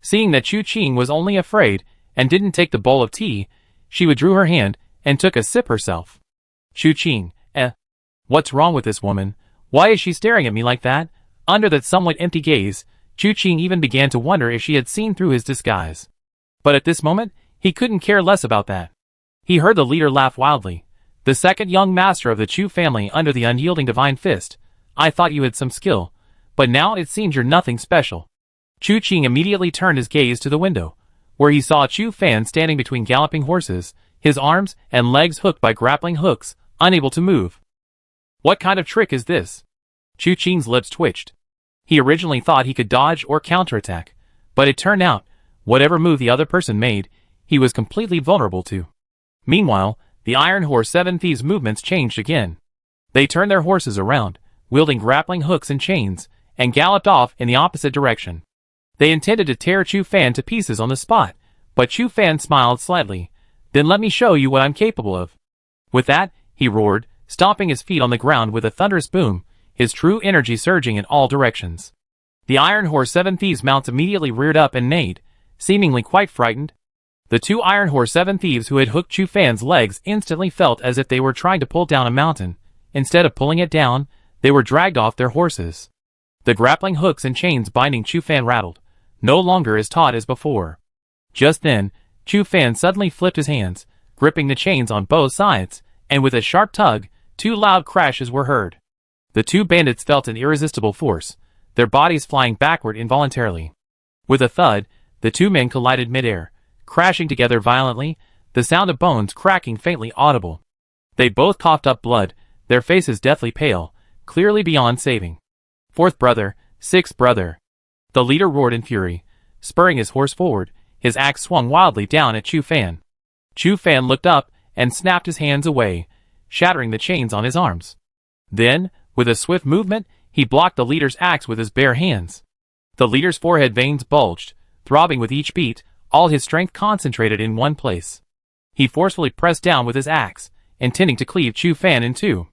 Seeing that Chu Qing was only afraid and didn't take the bowl of tea, she withdrew her hand and took a sip herself. Chu Qing, what's wrong with this woman? Why is she staring at me like that? Under that somewhat empty gaze, Chu Qing even began to wonder if she had seen through his disguise. But at this moment, he couldn't care less about that. He heard the leader laugh wildly. "The second young master of the Chu family under the unyielding divine fist. I thought you had some skill, but now it seems you're nothing special." Chu Qing immediately turned his gaze to the window, where he saw Chu Fan standing between galloping horses, his arms and legs hooked by grappling hooks, unable to move. What kind of trick is this? Chu Qing's lips twitched. He originally thought he could dodge or counterattack, but it turned out, whatever move the other person made, he was completely vulnerable to. Meanwhile, the Iron Horse 7 Thieves' movements changed again. They turned their horses around, wielding grappling hooks and chains, and galloped off in the opposite direction. They intended to tear Chu Fan to pieces on the spot, but Chu Fan smiled slightly. Then let me show you what I'm capable of. With that, he roared, stomping his feet on the ground with a thunderous boom, his true energy surging in all directions. The Iron Horse 7 Thieves' mounts immediately reared up and neighed, seemingly quite frightened. The two Iron Horse 7 Thieves who had hooked Chu Fan's legs instantly felt as if they were trying to pull down a mountain. Instead of pulling it down, they were dragged off their horses. The grappling hooks and chains binding Chu Fan rattled, no longer as taut as before. Just then, Chu Fan suddenly flipped his hands, gripping the chains on both sides, and with a sharp tug, two loud crashes were heard. The two bandits felt an irresistible force, their bodies flying backward involuntarily. With a thud, the two men collided midair, crashing together violently, the sound of bones cracking faintly audible. They both coughed up blood, their faces deathly pale, clearly beyond saving. Fourth brother, sixth brother. The leader roared in fury, spurring his horse forward, his axe swung wildly down at Chu Fan. Chu Fan looked up and snapped his hands away, shattering the chains on his arms. Then, with a swift movement, he blocked the leader's axe with his bare hands. The leader's forehead veins bulged, throbbing with each beat, all his strength concentrated in one place. He forcefully pressed down with his axe, intending to cleave Chu Fan in two.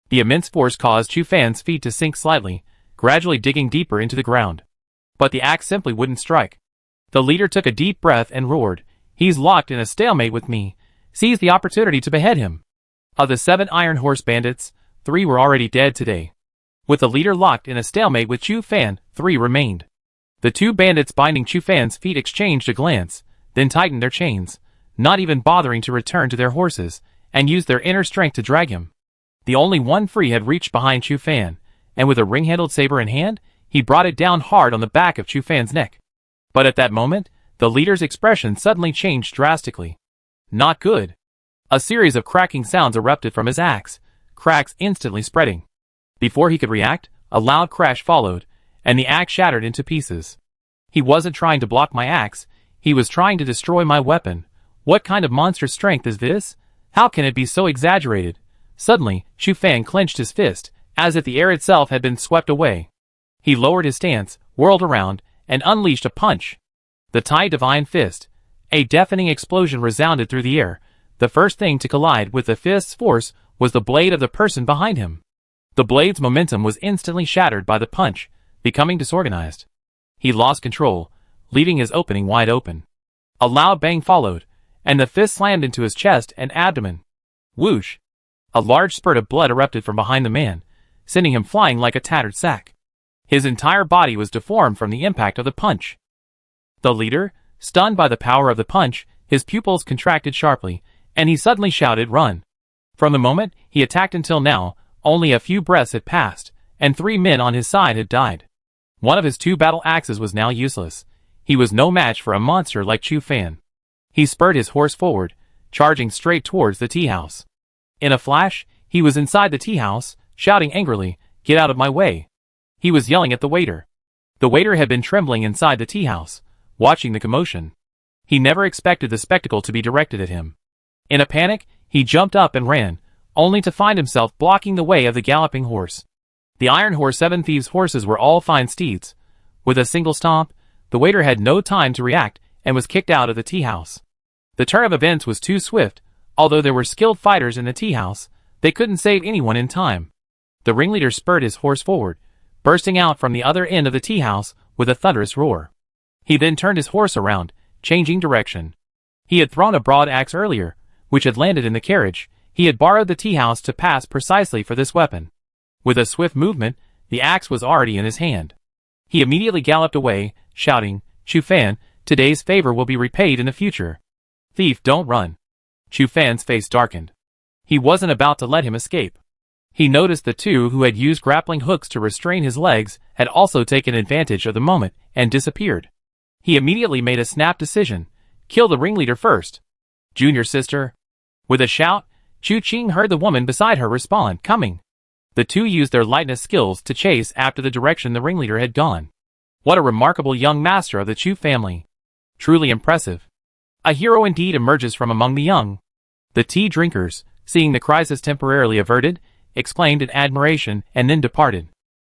The immense force caused Chu Fan's feet to sink slightly, gradually digging deeper into the ground. But the axe simply wouldn't strike. The leader took a deep breath and roared, "He's locked in a stalemate with me. Seize the opportunity to behead him." Of the 7 Iron Horse bandits, 3 were already dead today. With the leader locked in a stalemate with Chu Fan, 3 remained. The 2 bandits binding Chu Fan's feet exchanged a glance, then tightened their chains, not even bothering to return to their horses, and used their inner strength to drag him. The only one free had reached behind Chu Fan, and with a ring-handled saber in hand, he brought it down hard on the back of Chu Fan's neck. But at that moment, the leader's expression suddenly changed drastically. Not good. A series of cracking sounds erupted from his axe, cracks instantly spreading. Before he could react, a loud crash followed, and the axe shattered into pieces. He wasn't trying to block my axe, he was trying to destroy my weapon. What kind of monstrous strength is this? How can it be so exaggerated? Suddenly, Chu Fan clenched his fist, as if the air itself had been swept away. He lowered his stance, whirled around, and unleashed a punch. The Tai Divine Fist. A deafening explosion resounded through the air. The first thing to collide with the fist's force was the blade of the person behind him. The blade's momentum was instantly shattered by the punch, becoming disorganized. He lost control, leaving his opening wide open. A loud bang followed, and the fist slammed into his chest and abdomen. Whoosh! A large spurt of blood erupted from behind the man, sending him flying like a tattered sack. His entire body was deformed from the impact of the punch. The leader, stunned by the power of the punch, his pupils contracted sharply, and he suddenly shouted, "Run!" From the moment he attacked until now, only a few breaths had passed, and 3 men on his side had died. One of his 2 battle axes was now useless. He was no match for a monster like Chu Fan. He spurred his horse forward, charging straight towards the tea house. In a flash, he was inside the tea house, shouting angrily, "Get out of my way!" He was yelling at the waiter. The waiter had been trembling inside the tea house, watching the commotion. He never expected the spectacle to be directed at him. In a panic, he jumped up and ran, only to find himself blocking the way of the galloping horse. The Iron Horse 7 Thieves' horses were all fine steeds. With a single stomp, the waiter had no time to react and was kicked out of the tea house. The turn of events was too swift. Although there were skilled fighters in the tea house, they couldn't save anyone in time. The ringleader spurred his horse forward, bursting out from the other end of the tea house with a thunderous roar. He then turned his horse around, changing direction. He had thrown a broad axe earlier, which had landed in the carriage. He had borrowed the tea house to pass precisely for this weapon. With a swift movement, the axe was already in his hand. He immediately galloped away, shouting, "Chu Fan, today's favor will be repaid in the future. Thief, don't run." Chu Fan's face darkened. He wasn't about to let him escape. He noticed the two who had used grappling hooks to restrain his legs had also taken advantage of the moment and disappeared. He immediately made a snap decision. Kill the ringleader first. Junior sister. With a shout, Chu Qing heard the woman beside her respond, coming. The two used their lightness skills to chase after the direction the ringleader had gone. What a remarkable young master of the Chu family. Truly impressive. A hero indeed emerges from among the young. The tea drinkers, seeing the crisis temporarily averted, exclaimed in admiration and then departed.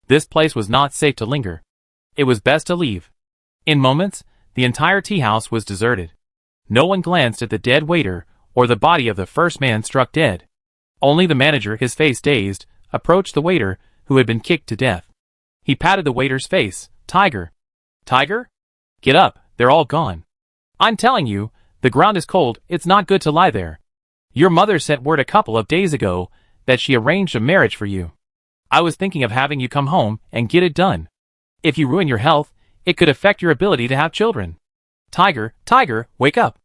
This place was not safe to linger. It was best to leave. In moments, the entire tea house was deserted. No one glanced at the dead waiter or the body of the first man struck dead. Only the manager, his face dazed, approached the waiter who had been kicked to death. He patted the waiter's face. Tiger. Tiger? Get up, they're all gone. I'm telling you, the ground is cold, it's not good to lie there. Your mother sent word a couple of days ago that she arranged a marriage for you. I was thinking of having you come home and get it done. If you ruin your health, it could affect your ability to have children. Tiger, Tiger, wake up.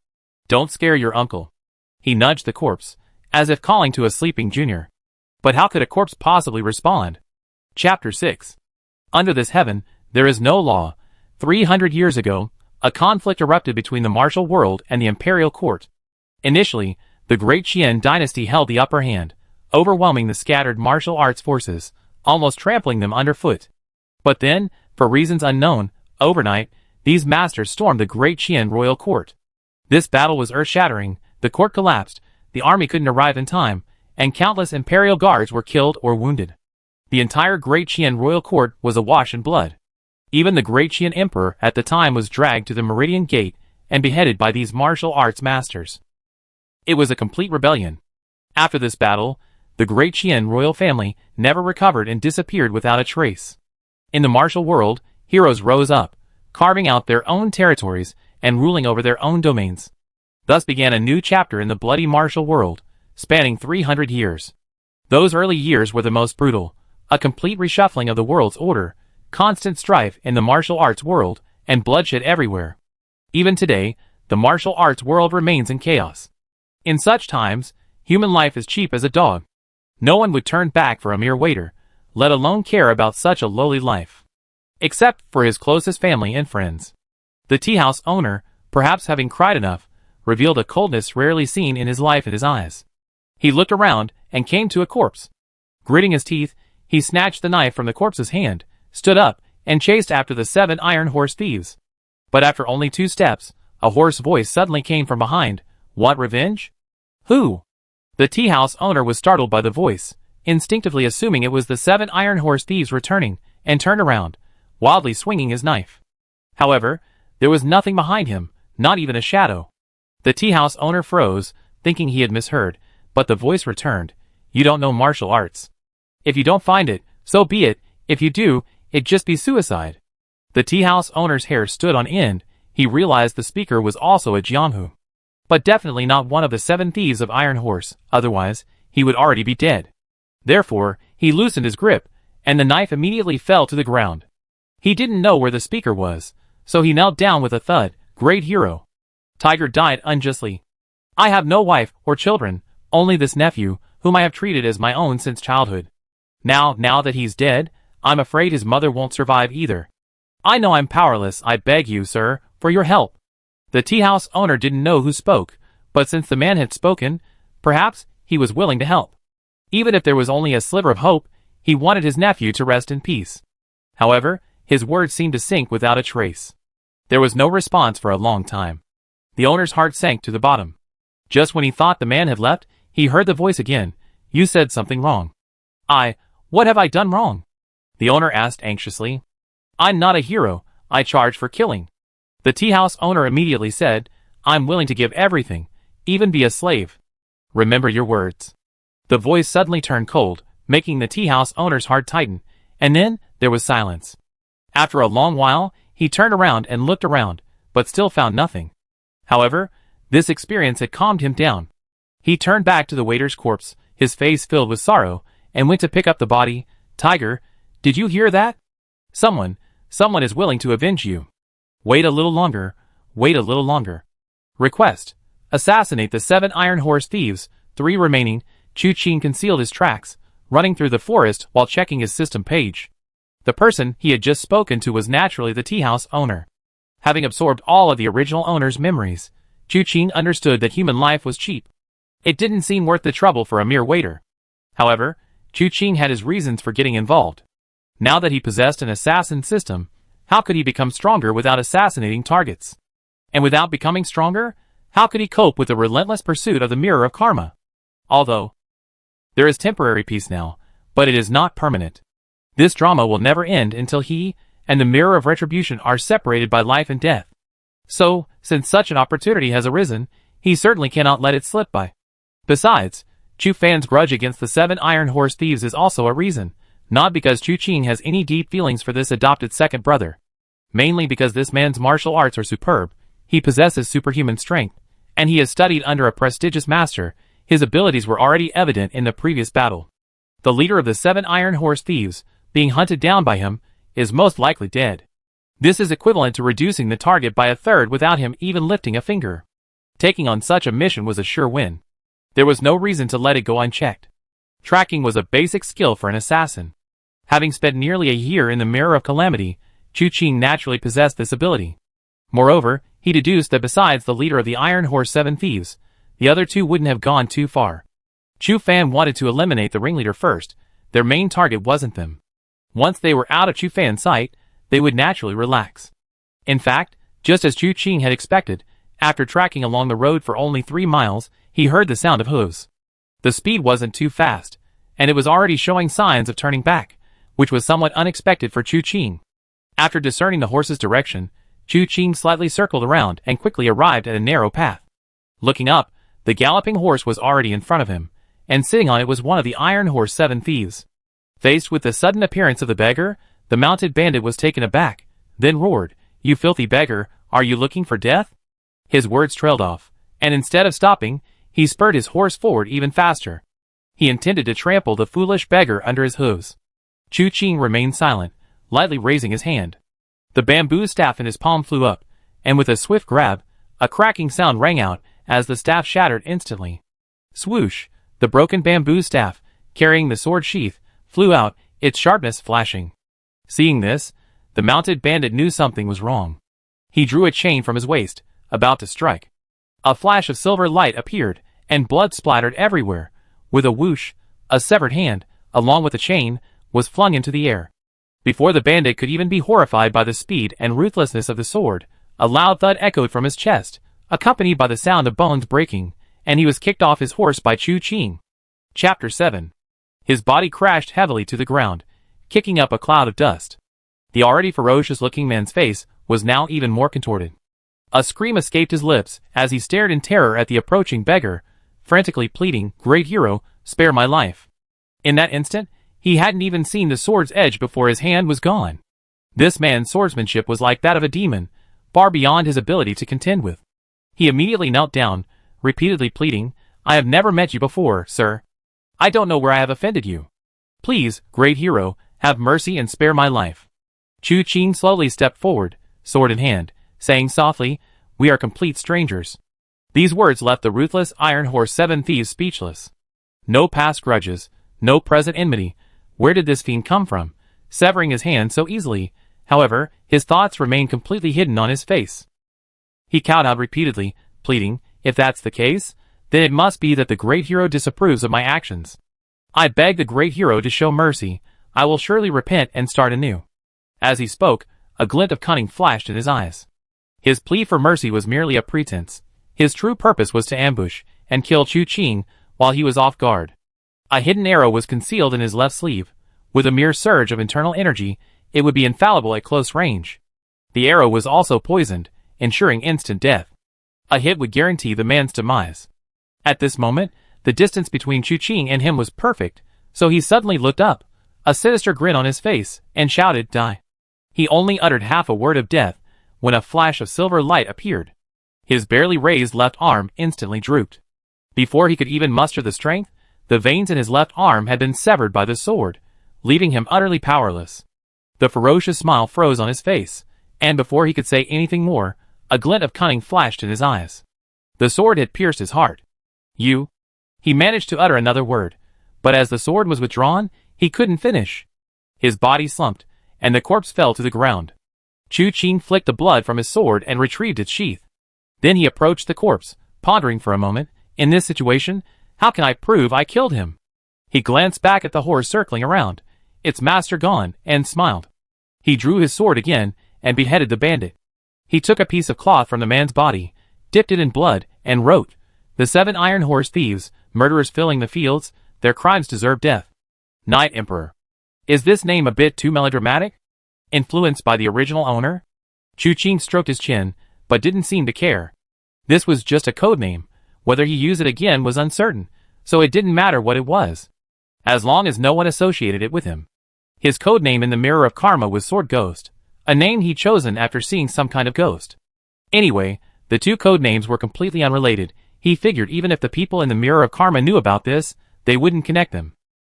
Don't scare your uncle. He nudged the corpse, as if calling to a sleeping junior. But how could a corpse possibly respond? Chapter 6. Under this heaven, there is no law. 300 years ago, a conflict erupted between the martial world and the imperial court. Initially, the Great Qian dynasty held the upper hand, overwhelming the scattered martial arts forces, almost trampling them underfoot. But then, for reasons unknown, overnight, these masters stormed the Great Qian royal court. This battle was earth-shattering, the court collapsed, the army couldn't arrive in time, and countless imperial guards were killed or wounded. The entire Great Qian royal court was awash in blood. Even the Great Qian emperor at the time was dragged to the Meridian Gate and beheaded by these martial arts masters. It was a complete rebellion. After this battle, the Great Qian royal family never recovered and disappeared without a trace. In the martial world, heroes rose up, carving out their own territories and ruling over their own domains. Thus began a new chapter in the bloody martial world, spanning 300 years. Those early years were the most brutal, a complete reshuffling of the world's order, constant strife in the martial arts world, and bloodshed everywhere. Even today, the martial arts world remains in chaos. In such times, human life is cheap as a dog. No one would turn back for a mere waiter, let alone care about such a lowly life. Except for his closest family and friends. The tea house owner, perhaps having cried enough, revealed a coldness rarely seen in his life in his eyes. He looked around and came to a corpse. Gritting his teeth, he snatched the knife from the corpse's hand, stood up, and chased after the 7 iron horse thieves. But after only 2 steps, a hoarse voice suddenly came from behind. Want revenge? Who? The tea house owner was startled by the voice, instinctively assuming it was the 7 iron horse thieves returning, and turned around, wildly swinging his knife. However, there was nothing behind him, not even a shadow. The tea house owner froze, thinking he had misheard, but the voice returned. You don't know martial arts. If you don't find it, so be it. If you do, it'd just be suicide. The tea house owner's hair stood on end. He realized the speaker was also a Jianghu. But definitely not one of the 7 thieves of Iron Horse, otherwise, he would already be dead. Therefore, he loosened his grip, and the knife immediately fell to the ground. He didn't know where the speaker was, so he knelt down with a thud. Great hero. Tiger died unjustly. I have no wife or children, only this nephew, whom I have treated as my own since childhood. Now that he's dead, I'm afraid his mother won't survive either. I know I'm powerless. I beg you, sir, for your help. The tea house owner didn't know who spoke, but since the man had spoken, perhaps he was willing to help. Even if there was only a sliver of hope, he wanted his nephew to rest in peace. However, his words seemed to sink without a trace. There was no response for a long time. The owner's heart sank to the bottom. Just when he thought the man had left, he heard the voice again. You said something wrong. What have I done wrong? The owner asked anxiously. I'm not a hero. I charge for killing. The tea house owner immediately said, I'm willing to give everything, even be a slave. Remember your words. The voice suddenly turned cold, making the tea house owner's heart tighten, and then there was silence. After a long while, he turned around and looked around, but still found nothing. However, this experience had calmed him down. He turned back to the waiter's corpse, his face filled with sorrow, and went to pick up the body. Tiger, did you hear that? Someone is willing to avenge you. Wait a little longer. Wait a little longer. Request. Assassinate the 7 iron horse thieves, 3 remaining. Chu Qing concealed his tracks, running through the forest while checking his system page. The person he had just spoken to was naturally the tea house owner. Having absorbed all of the original owner's memories, Chu Qing understood that human life was cheap. It didn't seem worth the trouble for a mere waiter. However, Chu Qing had his reasons for getting involved. Now that he possessed an assassin system, how could he become stronger without assassinating targets? And without becoming stronger, how could he cope with the relentless pursuit of the mirror of karma? Although there is temporary peace now, but it is not permanent. This drama will never end until he and the mirror of retribution are separated by life and death. So, since such an opportunity has arisen, he certainly cannot let it slip by. Besides, Chu Fan's grudge against the 7 Iron Horse thieves is also a reason, not because Chu Qing has any deep feelings for this adopted second brother. Mainly because this man's martial arts are superb, he possesses superhuman strength, and he has studied under a prestigious master. His abilities were already evident in the previous battle. The leader of the 7 Iron Horse thieves, being hunted down by him, is most likely dead. This is equivalent to reducing the target by a third without him even lifting a finger. Taking on such a mission was a sure win. There was no reason to let it go unchecked. Tracking was a basic skill for an assassin. Having spent nearly a year in the Mirror of Calamity, Chu Qing naturally possessed this ability. Moreover, he deduced that besides the leader of the Iron Horse 7 thieves, the other 2 wouldn't have gone too far. Chu Fan wanted to eliminate the ringleader first. Their main target wasn't them. Once they were out of Chu Fan's sight, they would naturally relax. In fact, just as Chu Qing had expected, after tracking along the road for only 3 miles, he heard the sound of hooves. The speed wasn't too fast, and it was already showing signs of turning back, which was somewhat unexpected for Chu Qing. After discerning the horse's direction, Chu Qing slightly circled around and quickly arrived at a narrow path. Looking up, the galloping horse was already in front of him, and sitting on it was one of the Iron Horse 7 thieves. Faced with the sudden appearance of the beggar, the mounted bandit was taken aback, then roared, "You filthy beggar, are you looking for death?" His words trailed off, and instead of stopping, he spurred his horse forward even faster. He intended to trample the foolish beggar under his hooves. Chu Qing remained silent, lightly raising his hand. The bamboo staff in his palm flew up, and with a swift grab, a cracking sound rang out as the staff shattered instantly. Swoosh! The broken bamboo staff, carrying the sword sheath, flew out, its sharpness flashing. Seeing this, the mounted bandit knew something was wrong. He drew a chain from his waist, about to strike. A flash of silver light appeared, and blood splattered everywhere. With a whoosh, a severed hand, along with the chain, was flung into the air. Before the bandit could even be horrified by the speed and ruthlessness of the sword, a loud thud echoed from his chest, accompanied by the sound of bones breaking, and he was kicked off his horse by Chu Qing. Chapter 7. His body crashed heavily to the ground, kicking up a cloud of dust. The already ferocious-looking man's face was now even more contorted. A scream escaped his lips as he stared in terror at the approaching beggar, frantically pleading, "Great hero, spare my life." In that instant, he hadn't even seen the sword's edge before his hand was gone. This man's swordsmanship was like that of a demon, far beyond his ability to contend with. He immediately knelt down, repeatedly pleading, "I have never met you before, sir. I don't know where I have offended you. Please, great hero, have mercy and spare my life." Chu Qing slowly stepped forward, sword in hand, saying softly, "We are complete strangers." These words left the ruthless Iron Horse 7 thieves speechless. No past grudges, no present enmity. Where did this fiend come from, severing his hand so easily? However, his thoughts remained completely hidden on his face. He kowtowed repeatedly, pleading, "If that's the case, then it must be that the great hero disapproves of my actions. I beg the great hero to show mercy. I will surely repent and start anew." As he spoke, a glint of cunning flashed in his eyes. His plea for mercy was merely a pretense. His true purpose was to ambush and kill Chu Qing while he was off guard. A hidden arrow was concealed in his left sleeve. With a mere surge of internal energy, it would be infallible at close range. The arrow was also poisoned, ensuring instant death. A hit would guarantee the man's demise. At this moment, the distance between Chu Qing and him was perfect, so he suddenly looked up, a sinister grin on his face, and shouted, "Die." He only uttered half a word of death when a flash of silver light appeared. His barely raised left arm instantly drooped. Before he could even muster the strength, the veins in his left arm had been severed by the sword, leaving him utterly powerless. The ferocious smile froze on his face, and before he could say anything more, a glint of cunning flashed in his eyes. The sword had pierced his heart. "You?" He managed to utter another word, But as the sword was withdrawn, he couldn't finish. His body slumped, and the corpse fell to the ground. Chu Qing flicked the blood from his sword and retrieved its sheath. Then he approached the corpse, pondering for a moment. In this situation, how can I prove I killed him? He glanced back at the horse circling around, its master gone, and smiled. He drew his sword again and beheaded the bandit. He took a piece of cloth from the man's body, dipped it in blood, and wrote, "The 7 Iron Horse thieves, murderers filling the fields, their crimes deserve death. Night Emperor." Is this name a bit too melodramatic? Influenced by the original owner? Chu Qing stroked his chin, but didn't seem to care. This was just a code name. Whether he used it again was uncertain, so it didn't matter what it was, as long as no one associated it with him. His code name in the Mirror of Karma was Sword Ghost, a name he'd chosen after seeing some kind of ghost. Anyway, the two code names were completely unrelated. He figured even if the people in the Mirror of Karma knew about this, they wouldn't connect them.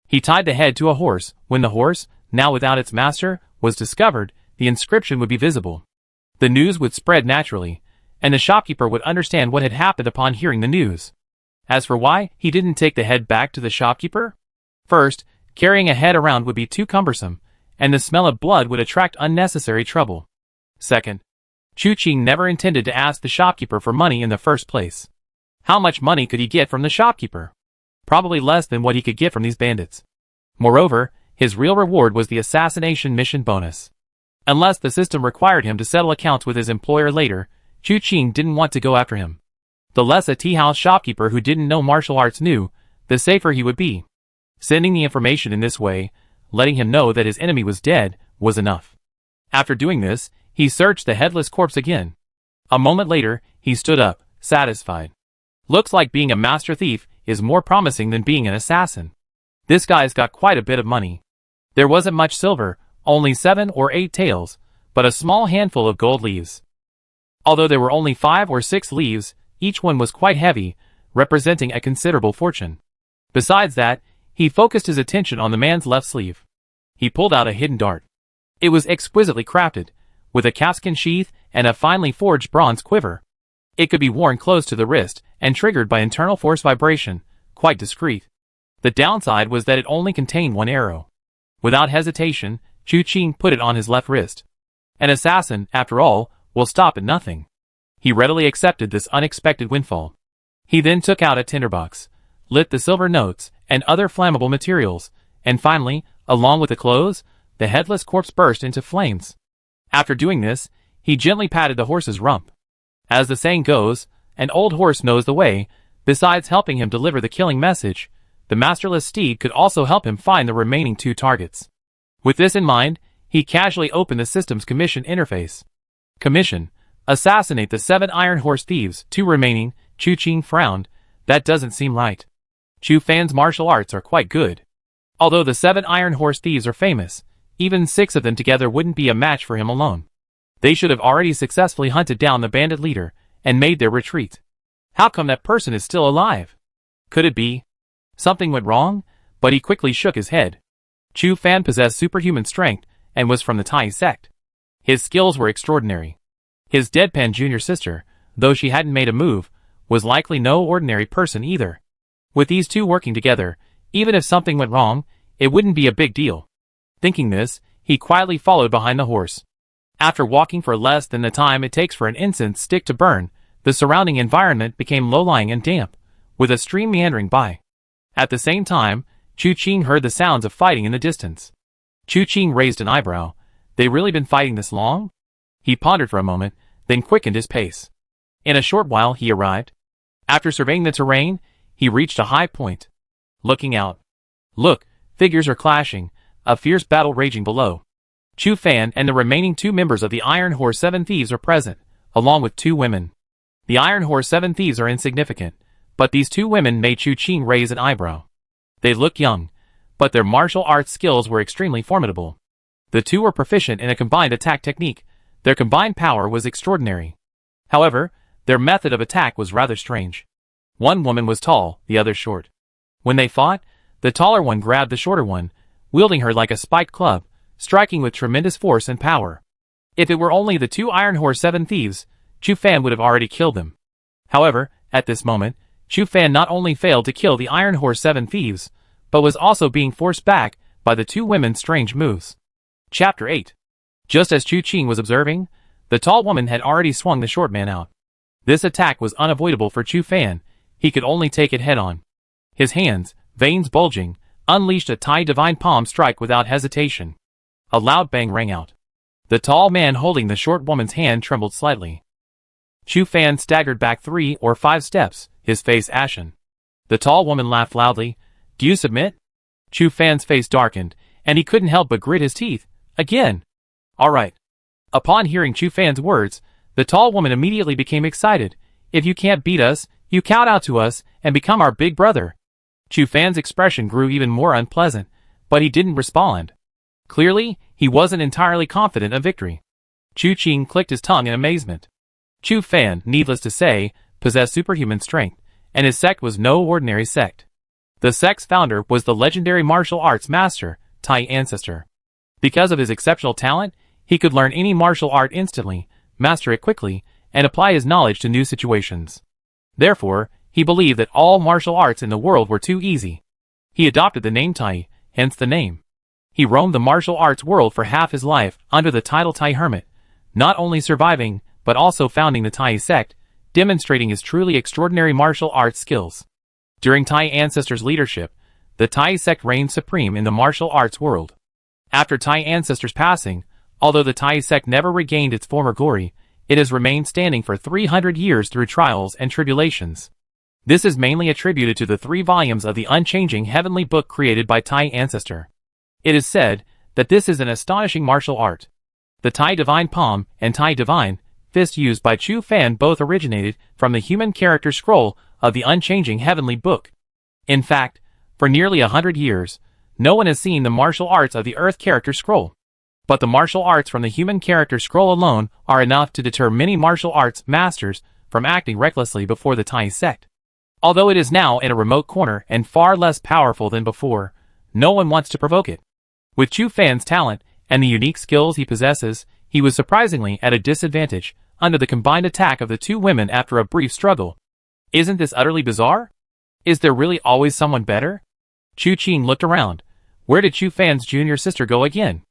He tied the head to a horse. When the horse, now without its master, was discovered, the inscription would be visible. The news would spread naturally, and the shopkeeper would understand what had happened upon hearing the news. As for why he didn't take the head back to the shopkeeper? First, carrying a head around would be too cumbersome, and the smell of blood would attract unnecessary trouble. Second, Chu Qing never intended to ask the shopkeeper for money in the first place. How much money could he get from the shopkeeper? Probably less than what he could get from these bandits. Moreover, his real reward was the assassination mission bonus. Unless the system required him to settle accounts with his employer later, Chu Qing didn't want to go after him. The less a tea house shopkeeper who didn't know martial arts knew, the safer he would be. Sending the information in this way, letting him know that his enemy was dead, was enough. After doing this, he searched the headless corpse again. A moment later, he stood up, satisfied. Looks like being a master thief is more promising than being an assassin. This guy's got quite a bit of money. There wasn't much silver, only 7 or 8 taels, but a small handful of gold leaves. Although there were only 5 or 6 leaves, each one was quite heavy, representing a considerable fortune. Besides that, he focused his attention on the man's left sleeve. He pulled out a hidden dart. It was exquisitely crafted, with a calfskin sheath and a finely forged bronze quiver. It could be worn close to the wrist and triggered by internal force vibration, quite discreet. The downside was that it only contained 1 arrow. Without hesitation, Chu Qing put it on his left wrist. An assassin, after all, will stop at nothing. He readily accepted this unexpected windfall. He then took out a tinderbox, lit the silver notes and other flammable materials, and finally, along with the clothes, the headless corpse burst into flames. After doing this, he gently patted the horse's rump. As the saying goes, an old horse knows the way. Besides helping him deliver the killing message, the masterless steed could also help him find the remaining 2 targets. With this in mind, he casually opened the system's commission interface. Commission: assassinate the 7 Iron Horse thieves. 2 remaining. Chu Qing frowned. That doesn't seem right. Chu Fan's martial arts are quite good. Although the 7 Iron Horse thieves are famous, even 6 of them together wouldn't be a match for him alone. They should have already successfully hunted down the bandit leader and made their retreat. How come that person is still alive? Could it be something went wrong? But he quickly shook his head. Chu Fan possessed superhuman strength and was from the Tai sect. His skills were extraordinary. His deadpan junior sister, though she hadn't made a move, was likely no ordinary person either. With these 2 working together, even if something went wrong, it wouldn't be a big deal. Thinking this, he quietly followed behind the horse. After walking for less than the time it takes for an incense stick to burn, the surrounding environment became low-lying and damp, with a stream meandering by. At the same time, Chu Qing heard the sounds of fighting in the distance. Chu Qing raised an eyebrow. They really been fighting this long? He pondered for a moment, then quickened his pace. In a short while he arrived. After surveying the terrain, he reached a high point. Looking out. Look, figures are clashing, a fierce battle raging below. Chu Fan and the remaining 2 members of the Iron Horse 7 thieves are present, along with 2 women. The Iron Horse 7 thieves are insignificant, but these 2 women made Chu Qing raise an eyebrow. They looked young, but their martial arts skills were extremely formidable. The 2 were proficient in a combined attack technique. Their combined power was extraordinary. However, their method of attack was rather strange. One woman was tall, the other short. When they fought, the taller one grabbed the shorter one, wielding her like a spiked club, striking with tremendous force and power. If it were only the 2 Iron Horse 7 thieves, Chu Fan would have already killed them. However, at this moment, Chu Fan not only failed to kill the Iron Horse 7 thieves, but was also being forced back by the two women's strange moves. Chapter 8. Just as Chu Qing was observing, the tall woman had already swung the short man out. This attack was unavoidable for Chu Fan. He could only take it head-on. His hands, veins bulging, unleashed a Tai divine palm strike without hesitation. A loud bang rang out. The tall man holding the short woman's hand trembled slightly. Chu Fan staggered back 3 or 5 steps, his face ashen. The tall woman laughed loudly. "Do you submit?" Chu Fan's face darkened, and he couldn't help but grit his teeth. Again. "All right." Upon hearing Chu Fan's words, the tall woman immediately became excited. "If you can't beat us, you kowtow to us and become our big brother." Chu Fan's expression grew even more unpleasant, but he didn't respond. Clearly, he wasn't entirely confident of victory. Chu Qing clicked his tongue in amazement. Chu Fan, needless to say, possessed superhuman strength, and his sect was no ordinary sect. The sect's founder was the legendary martial arts master, Tai Ancestor. Because of his exceptional talent, he could learn any martial art instantly, master it quickly, and apply his knowledge to new situations. Therefore, he believed that all martial arts in the world were too easy. He adopted the name Tai, hence the name. He roamed the martial arts world for half his life under the title Tai Hermit, not only surviving, but also founding the Tai sect, demonstrating his truly extraordinary martial arts skills. During Tai Ancestor's leadership, the Tai sect reigned supreme in the martial arts world. After Tai Ancestor's passing, although the Tai sect never regained its former glory, it has remained standing for 300 years through trials and tribulations. This is mainly attributed to the 3 volumes of the unchanging heavenly book created by Tai Ancestor. It is said that this is an astonishing martial art. The Tai Divine Palm and Tai Divine Fist used by Chu Fan both originated from the human character scroll of the unchanging heavenly book. In fact, for nearly 100 years, no one has seen the martial arts of the Earth character scroll. But the martial arts from the human character scroll alone are enough to deter many martial arts masters from acting recklessly before the Tai sect. Although it is now in a remote corner and far less powerful than before, no one wants to provoke it. With Chu Fan's talent and the unique skills he possesses, he was surprisingly at a disadvantage under the combined attack of the two women after a brief struggle. Isn't this utterly bizarre? Is there really always someone better? Chu Qing looked around. Where did Chu Fan's junior sister go again?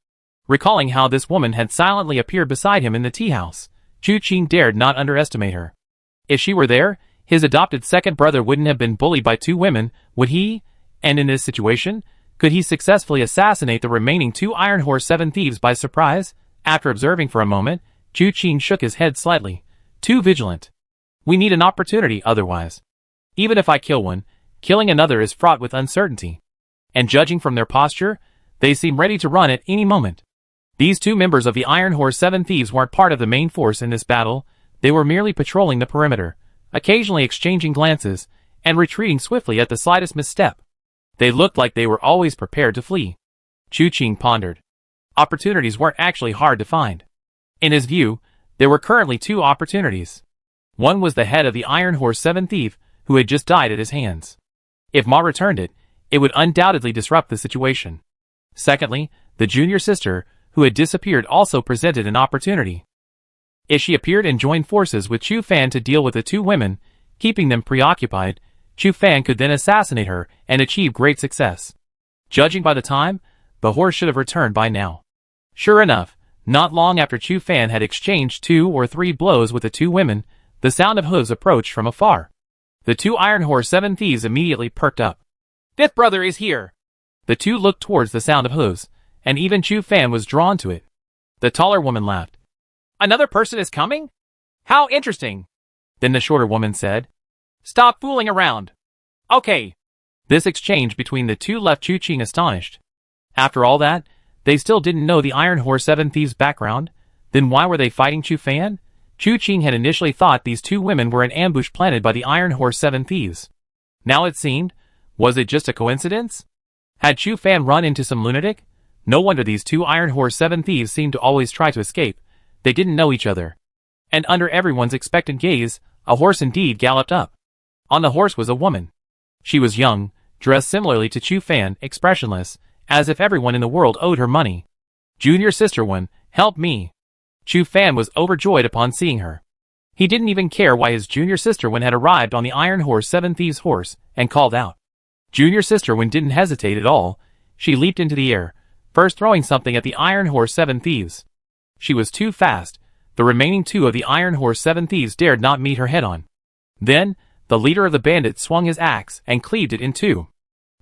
Recalling how this woman had silently appeared beside him in the tea house, Chu Qing dared not underestimate her. If she were there, his adopted second brother wouldn't have been bullied by 2 women, would he? And in this situation, could he successfully assassinate the remaining 2 Iron Horse 7 thieves by surprise? After observing for a moment, Chu Qing shook his head slightly. Too vigilant. We need an opportunity otherwise. Even if I kill one, killing another is fraught with uncertainty. And judging from their posture, they seem ready to run at any moment. These 2 members of the Iron Horse 7 thieves weren't part of the main force in this battle. They were merely patrolling the perimeter, occasionally exchanging glances, and retreating swiftly at the slightest misstep. They looked like they were always prepared to flee. Chu Qing pondered. Opportunities weren't actually hard to find. In his view, there were currently 2 opportunities. One was the head of the Iron Horse 7 thief, who had just died at his hands. If Ma returned it, it would undoubtedly disrupt the situation. Secondly, the junior sister, who had disappeared, also presented an opportunity. If she appeared and joined forces with Chu Fan to deal with the 2 women, keeping them preoccupied, Chu Fan could then assassinate her and achieve great success. Judging by the time, the horse should have returned by now. Sure enough, not long after Chu Fan had exchanged 2 or 3 blows with the 2 women, the sound of hooves approached from afar. The 2 Iron Horse 7 thieves immediately perked up. Fifth brother is here! The 2 looked towards the sound of hooves, and even Chu Fan was drawn to it. The taller woman laughed. Another person is coming? How interesting! Then the shorter woman said, Stop fooling around. Okay. This exchange between the 2 left Chu Qing astonished. After all that, they still didn't know the Iron Horse 7 thieves' background. Then why were they fighting Chu Fan? Chu Qing had initially thought these 2 women were an ambush planted by the Iron Horse 7 thieves. Now it seemed, was it just a coincidence? Had Chu Fan run into some lunatic? No wonder these 2 Iron Horse 7 thieves seemed to always try to escape. They didn't know each other. And under everyone's expectant gaze, a horse indeed galloped up. On the horse was a woman. She was young, dressed similarly to Chu Fan, expressionless, as if everyone in the world owed her money. Junior sister one, help me. Chu Fan was overjoyed upon seeing her. He didn't even care why his junior sister one had arrived on the Iron Horse 7 thieves' horse, and called out. Junior sister Wen didn't hesitate at all. She leaped into the air, first throwing something at the Iron Horse 7 thieves. She was too fast. The remaining two of the Iron Horse 7 thieves dared not meet her head-on. Then, the leader of the bandits swung his axe and cleaved it in two.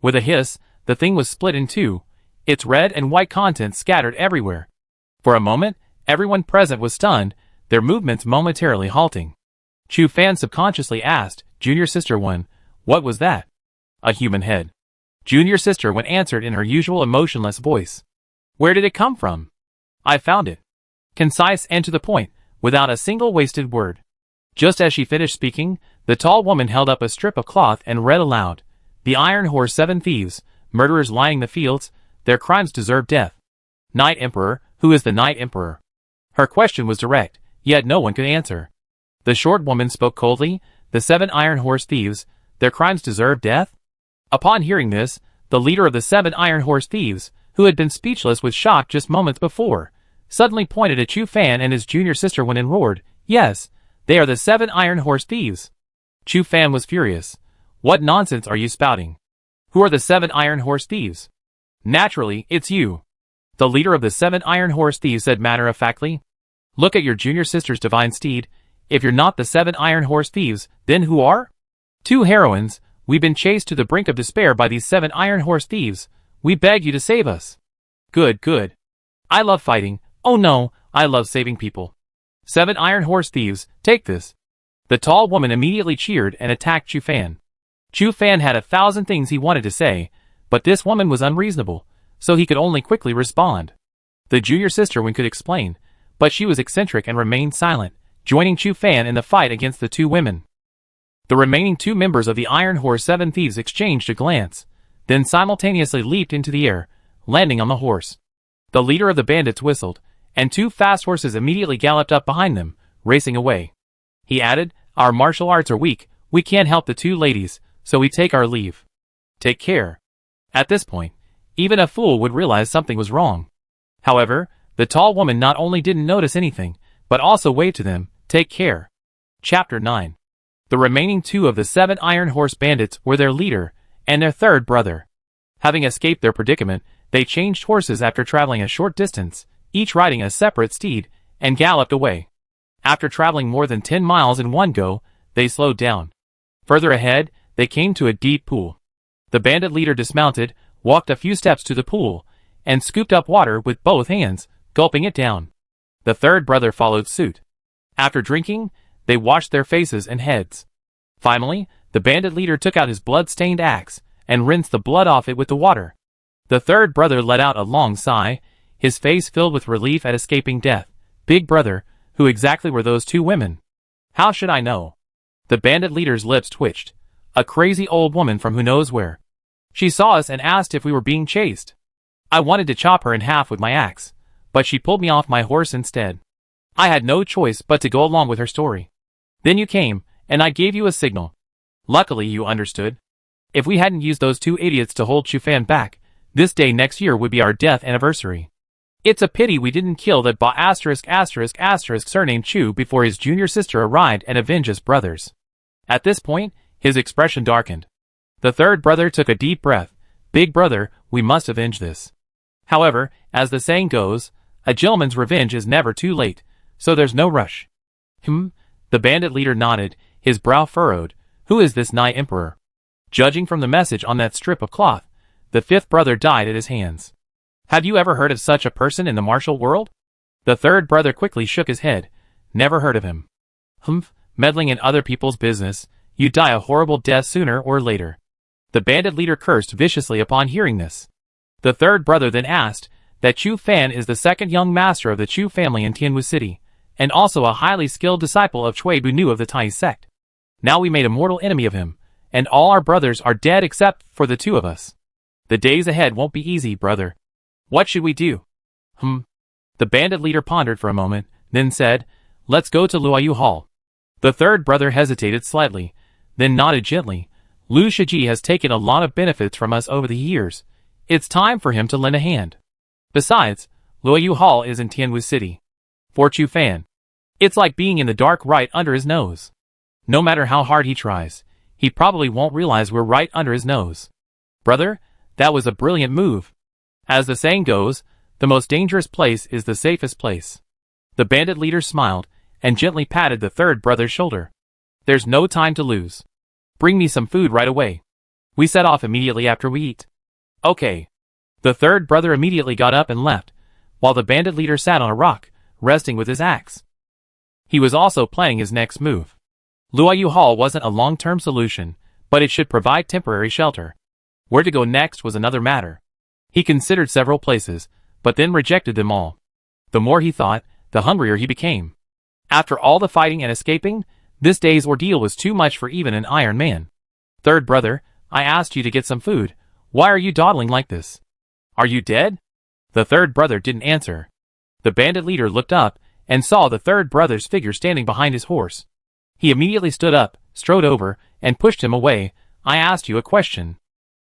With a hiss, the thing was split in two, its red and white contents scattered everywhere. For a moment, everyone present was stunned, their movements momentarily halting. Chu Fan subconsciously asked Junior Sister Wen, "What was that?" "A human head." Junior Sister Wen answered in her usual emotionless voice. "Where did it come from?" "I found it." Concise and to the point, without a single wasted word. Just as she finished speaking, the tall woman held up a strip of cloth and read aloud, "The Iron Horse 7 thieves, murderers lining the fields, their crimes deserve death." Night Emperor, who is the Night Emperor? Her question was direct, yet no one could answer. The short woman spoke coldly, "The 7 Iron Horse thieves, their crimes deserve death?" Upon hearing this, the leader of the 7 Iron Horse thieves, who had been speechless with shock just moments before, suddenly pointed at Chu Fan and his junior sister Wen and roared, "Yes, they are the 7 Iron Horse thieves." Chu Fan was furious. "What nonsense are you spouting? Who are the 7 Iron Horse thieves?" "Naturally, it's you." The leader of the 7 Iron Horse thieves said matter-of-factly. "Look at your junior sister's divine steed. If you're not the 7 Iron Horse thieves, then who are?" "Two heroines. We've been chased to the brink of despair by these 7 Iron Horse thieves. We beg you to save us." "Good, good. I love fighting. Oh no, I love saving people. 7 Iron Horse thieves, take this." The tall woman immediately cheered and attacked Chu Fan. Chu Fan had 1,000 things he wanted to say, but this woman was unreasonable, so he could only quickly respond. The junior sister Wen could explain, but she was eccentric and remained silent, joining Chu Fan in the fight against the two women. The remaining two members of the Iron Horse 7 thieves exchanged a glance, then simultaneously leaped into the air, landing on the horse. The leader of the bandits whistled, and 2 fast horses immediately galloped up behind them, racing away. He added, "Our martial arts are weak, we can't help the 2 ladies, so we take our leave. Take care." At this point, even a fool would realize something was wrong. However, the tall woman not only didn't notice anything, but also waved to them, "Take care." Chapter 9. The remaining 2 of the 7 Iron Horse bandits were their leader and their third brother. Having escaped their predicament, they changed horses after traveling a short distance, each riding a separate steed, and galloped away. After traveling more than 10 miles in one go, they slowed down. Further ahead, they came to a deep pool. The bandit leader dismounted, walked a few steps to the pool, and scooped up water with both hands, gulping it down. The third brother followed suit. After drinking, they washed their faces and heads. Finally, the bandit leader took out his blood-stained axe and rinsed the blood off it with the water. The third brother let out a long sigh, his face filled with relief at escaping death. "Big brother, who exactly were those 2 women?" "How should I know?" The bandit leader's lips twitched. "A crazy old woman from who knows where. She saw us and asked if we were being chased. I wanted to chop her in half with my axe, but she pulled me off my horse instead. I had no choice but to go along with her story. Then you came, and I gave you a signal. Luckily you understood. If we hadn't used those 2 idiots to hold Chu Fan back, this day next year would be our death anniversary. It's a pity we didn't kill that surnamed Chu before his junior sister arrived and avenged his brothers." At this point, his expression darkened. The third brother took a deep breath. "Big brother, we must avenge this. However, as the saying goes, a gentleman's revenge is never too late, so there's no rush." The bandit leader nodded, his brow furrowed. "Who is this Night Emperor?" Judging from the message on that strip of cloth, the 5th brother died at his hands. "Have you ever heard of such a person in the martial world?" The third brother quickly shook his head. "Never heard of him." Meddling in other people's business, you die a horrible death sooner or later." The bandit leader cursed viciously upon hearing this. The third brother then asked that Chu Fan is the 2nd young master of the Chu family in Tianwu City, and also a highly skilled disciple of Cui Bu of the Tai sect. Now we made a mortal enemy of him, and all our brothers are dead except for the 2 of us. The days ahead won't be easy, brother. What should we do?" The bandit leader pondered for a moment, then said, "Let's go to Luoyu Hall." The third brother hesitated slightly, then nodded gently. "Lu Shiji has taken a lot of benefits from us over the years. It's time for him to lend a hand. Besides, Luoyu Hall is in Tianwu City. For Chu Fan, it's like being in the dark right under his nose. No matter how hard he tries, he probably won't realize we're right under his nose. Brother, that was a brilliant move. As the saying goes, the most dangerous place is the safest place. The bandit leader smiled and gently patted the third brother's shoulder. There's no time to lose. Bring me some food right away. We set off immediately after we eat. Okay. The third brother immediately got up and left, while the bandit leader sat on a rock, resting with his axe. He was also planning his next move. Luoyu Hall wasn't a long-term solution, but it should provide temporary shelter. Where to go next was another matter. He considered several places, but then rejected them all. The more he thought, the hungrier he became. After all the fighting and escaping, this day's ordeal was too much for even an Iron Man. Third brother, I asked you to get some food. Why are you dawdling like this? Are you dead? The third brother didn't answer. The bandit leader looked up and saw the third brother's figure standing behind his horse. He immediately stood up, strode over, and pushed him away. I asked you a question.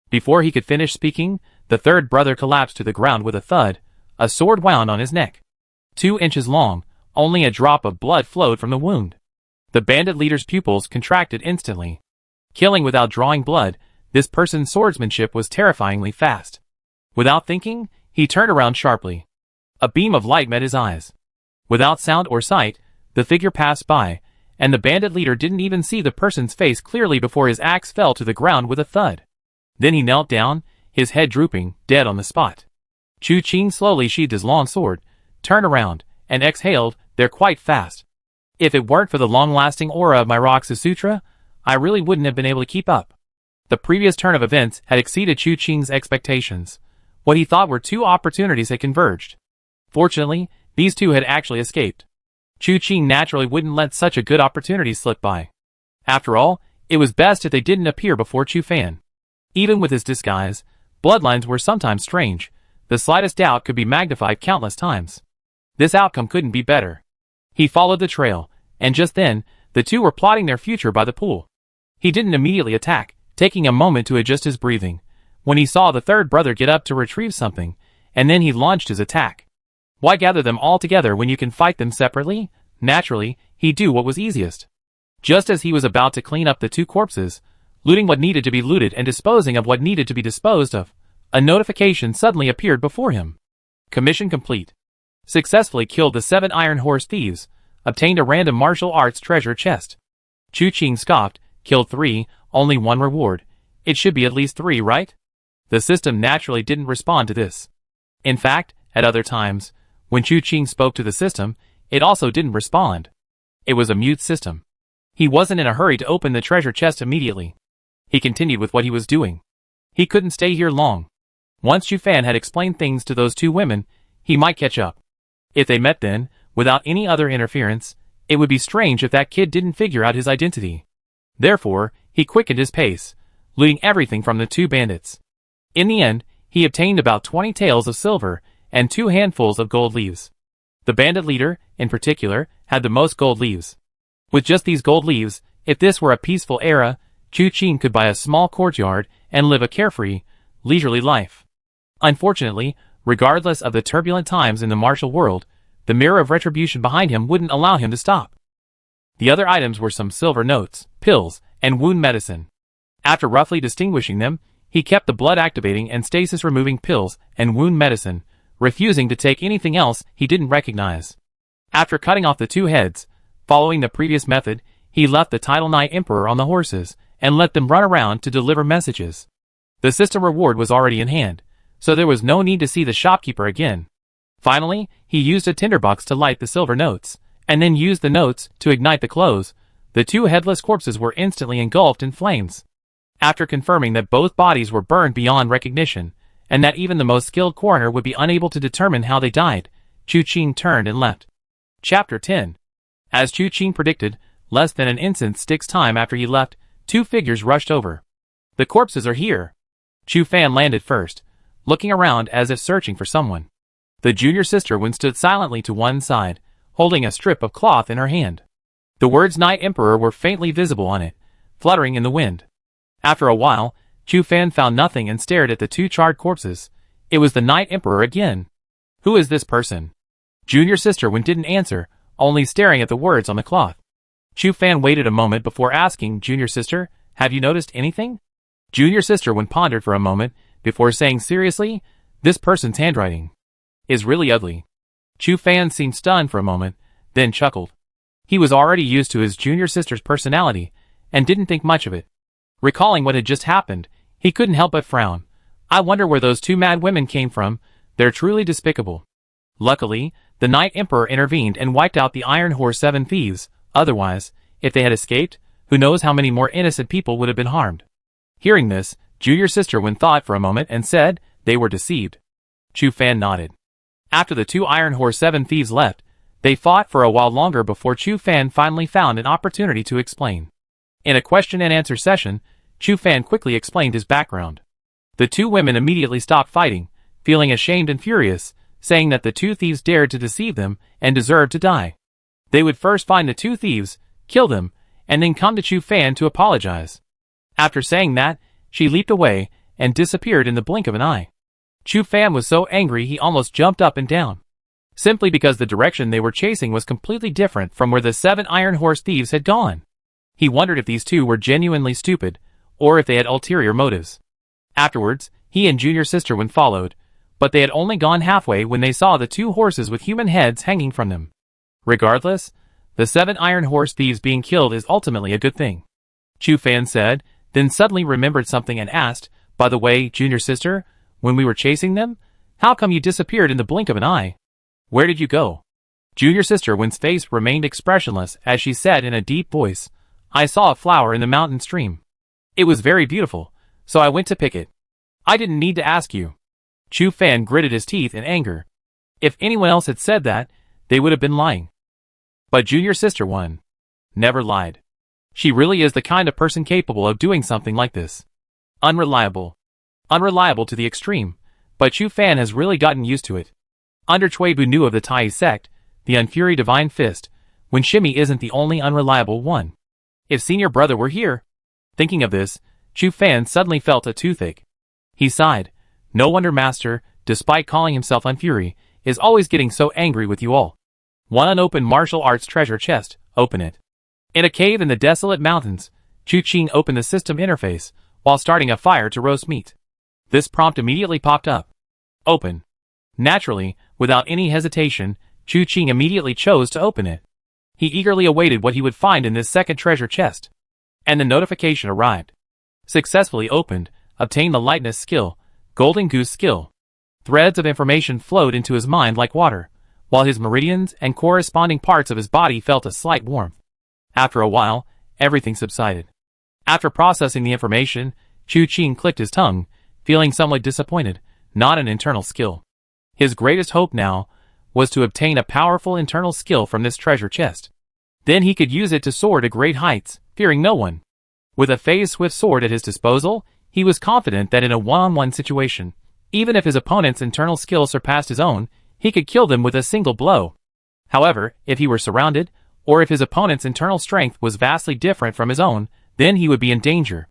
Before he could finish speaking, the third brother collapsed to the ground with a thud. A sword wound on his neck. 2 inches long, only a drop of blood flowed from the wound. The bandit leader's pupils contracted instantly. Killing without drawing blood, this person's swordsmanship was terrifyingly fast. Without thinking, he turned around sharply. A beam of light met his eyes. Without sound or sight, the figure passed by, and the bandit leader didn't even see the person's face clearly before his axe fell to the ground with a thud. Then he knelt down, his head drooping, dead on the spot. Chu Qing slowly sheathed his long sword, turned around, and exhaled. They're quite fast. If it weren't for the long-lasting aura of my Roxas Sutra, I really wouldn't have been able to keep up. The previous turn of events had exceeded Chu Qing's expectations. What he thought were 2 opportunities had converged. Fortunately, these 2 had actually escaped. Chu Qing naturally wouldn't let such a good opportunity slip by. After all, it was best if they didn't appear before Chu Fan. Even with his disguise, bloodlines were sometimes strange. The slightest doubt could be magnified countless times. This outcome couldn't be better. He followed the trail, and just then, the 2 were plotting their future by the pool. He didn't immediately attack, taking a moment to adjust his breathing, when he saw the third brother get up to retrieve something, and then he launched his attack. Why gather them all together when you can fight them separately? Naturally, he'd do what was easiest. Just as he was about to clean up the 2 corpses, looting what needed to be looted and disposing of what needed to be disposed of, a notification suddenly appeared before him. Commission complete. Successfully killed the 7 Iron Horse thieves, obtained a random martial arts treasure chest. Chu Qing scoffed, killed 3, only 1 reward. It should be at least 3, right? The system naturally didn't respond to this. In fact, at other times, when Chu Qing spoke to the system, it also didn't respond. It was a mute system. He wasn't in a hurry to open the treasure chest immediately. He continued with what he was doing. He couldn't stay here long. Once Chu Fan had explained things to those 2 women, he might catch up. If they met then, without any other interference, it would be strange if that kid didn't figure out his identity. Therefore, he quickened his pace, looting everything from the 2 bandits. In the end, he obtained about 20 taels of silver and 2 handfuls of gold leaves. The bandit leader, in particular, had the most gold leaves. With just these gold leaves, if this were a peaceful era, Chu Qing could buy a small courtyard and live a carefree, leisurely life. Unfortunately, regardless of the turbulent times in the martial world, the mirror of retribution behind him wouldn't allow him to stop. The other items were some silver notes, pills, and wound medicine. After roughly distinguishing them, he kept the blood-activating and stasis-removing pills and wound medicine, refusing to take anything else he didn't recognize. After cutting off the 2 heads, following the previous method, he left the Title Knight Emperor on the horses and let them run around to deliver messages. The system reward was already in hand, so there was no need to see the shopkeeper again. Finally, he used a tinderbox to light the silver notes, and then used the notes to ignite the clothes. The 2 headless corpses were instantly engulfed in flames. After confirming that both bodies were burned beyond recognition, and that even the most skilled coroner would be unable to determine how they died, Chu Qing turned and left. Chapter 10. As Chu Qing predicted, less than an instant sticks time after he left, 2 figures rushed over. The corpses are here. Chu Fan landed first, looking around as if searching for someone. The junior sister stood silently to one side, holding a strip of cloth in her hand. The words Knight Emperor were faintly visible on it, fluttering in the wind. After a while, Chu Fan found nothing and stared at the 2 charred corpses. It was the Knight Emperor again. Who is this person? Junior sister didn't answer, only staring at the words on the cloth. Chu Fan waited a moment before asking, Junior sister, have you noticed anything? Junior sister Wen pondered for a moment before saying seriously, "This person's handwriting is really ugly." Chu Fan seemed stunned for a moment, then chuckled. He was already used to his junior sister's personality and didn't think much of it. Recalling what had just happened, he couldn't help but frown. I wonder where those two mad women came from. They're truly despicable. Luckily, the Night Emperor intervened and wiped out the Iron Horse 7 thieves. Otherwise, if they had escaped, who knows how many more innocent people would have been harmed. Hearing this, junior sister Wen thought for a moment and said, "They were deceived." Chu Fan nodded. After the two Iron Horse 7 thieves left, they fought for a while longer before Chu Fan finally found an opportunity to explain. In a question and answer session, Chu Fan quickly explained his background. The two women immediately stopped fighting, feeling ashamed and furious, saying that the two thieves dared to deceive them and deserved to die. They would first find the two thieves, kill them, and then come to Chu Fan to apologize. After saying that, she leaped away and disappeared in the blink of an eye. Chu Fan was so angry he almost jumped up and down, simply because the direction they were chasing was completely different from where the 7 Iron Horse thieves had gone. He wondered if these two were genuinely stupid, or if they had ulterior motives. Afterwards, he and junior sister Wen followed, but they had only gone halfway when they saw the two horses with human heads hanging from them. Regardless, the 7 Iron Horse thieves being killed is ultimately a good thing, Chu Fan said, then suddenly remembered something and asked, "By the way, junior sister, when we were chasing them, how come you disappeared in the blink of an eye? Where did you go?" Junior sister Wen's face remained expressionless as she said in a deep voice, "I saw a flower in the mountain stream. It was very beautiful, so I went to pick it. I didn't need to ask you." Chu Fan gritted his teeth in anger. If anyone else had said that, they would have been lying. But junior sister Wen never lied. She really is the kind of person capable of doing something like this. Unreliable. Unreliable to the extreme, but Chu Fan has really gotten used to it. Under Cui Bu knew of the Tai sect, the Unfury Divine Fist, when Shimmy isn't the only unreliable one. If senior brother were here. Thinking of this, Chu Fan suddenly felt a toothache. He sighed. No wonder Master, despite calling himself Unfury, is always getting so angry with you all. One unopened martial arts treasure chest, open it. In a cave in the desolate mountains, Chu Qing opened the system interface, while starting a fire to roast meat. This prompt immediately popped up. Open. Naturally, without any hesitation, Chu Qing immediately chose to open it. He eagerly awaited what he would find in this second treasure chest. And the notification arrived. Successfully opened, obtained the lightness skill, Golden Goose skill. Threads of information flowed into his mind like water, while his meridians and corresponding parts of his body felt a slight warmth. After a while, everything subsided. After processing the information, Chu Qing clicked his tongue, feeling somewhat disappointed, not an internal skill. His greatest hope now was to obtain a powerful internal skill from this treasure chest. Then he could use it to soar to great heights, fearing no one. With a phase-swift sword at his disposal, he was confident that in a one-on-one situation, even if his opponent's internal skill surpassed his own, he could kill them with a single blow. However, if he were surrounded, or if his opponent's internal strength was vastly different from his own, then he would be in danger.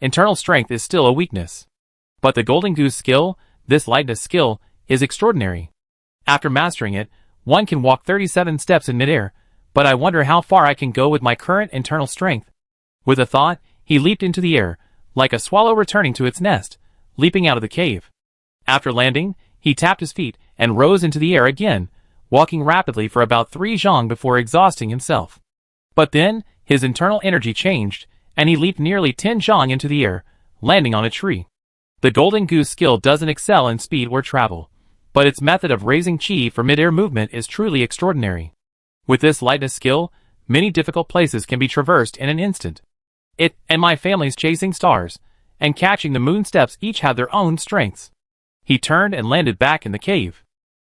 Internal strength is still a weakness. But the Golden Goose skill, this lightness skill, is extraordinary. After mastering it, one can walk 37 steps in midair, but I wonder how far I can go with my current internal strength. With a thought, he leaped into the air, like a swallow returning to its nest, leaping out of the cave. After landing, he tapped his feet and rose into the air again, walking rapidly for about 3 zhang before exhausting himself. But then, his internal energy changed, and he leaped nearly 10 zhang into the air, landing on a tree. The Golden Goose skill doesn't excel in speed or travel, but its method of raising chi for mid-air movement is truly extraordinary. With this lightness skill, many difficult places can be traversed in an instant. It and my family's chasing stars, and catching the moon steps each have their own strengths. He turned and landed back in the cave.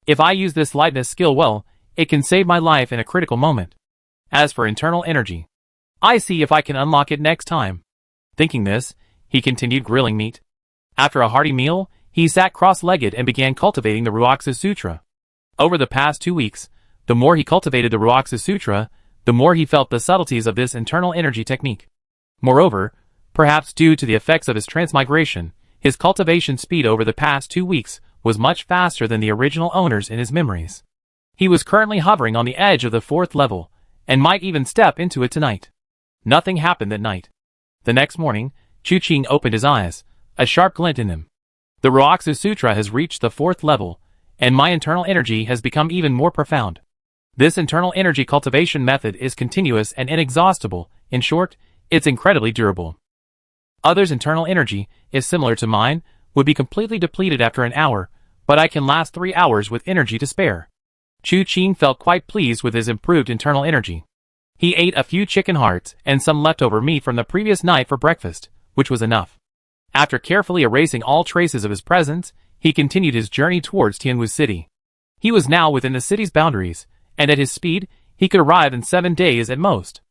If I use this lightness skill well, it can save my life in a critical moment. As for internal energy, I see if I can unlock it next time. Thinking this, he continued grilling meat. After a hearty meal, he sat cross-legged and began cultivating the Ruoxu Sutra. Over the past 2 weeks, the more he cultivated the Ruoxu Sutra, the more he felt the subtleties of this internal energy technique. Moreover, perhaps due to the effects of his transmigration, his cultivation speed over the past 2 weeks was much faster than the original owners in his memories. He was currently hovering on the edge of the 4th level, and might even step into it tonight. Nothing happened that night. The next morning, Chu Qing opened his eyes, a sharp glint in them. The Roaxu Sutra has reached the 4th level, and my internal energy has become even more profound. This internal energy cultivation method is continuous and inexhaustible. In short, it's incredibly durable. Others' internal energy is similar to mine, would be completely depleted after an hour, but I can last 3 hours with energy to spare. Chu Qing felt quite pleased with his improved internal energy. He ate a few chicken hearts and some leftover meat from the previous night for breakfast, which was enough. After carefully erasing all traces of his presence, he continued his journey towards Tianwu City. He was now within the city's boundaries, and at his speed, he could arrive in 7 days at most.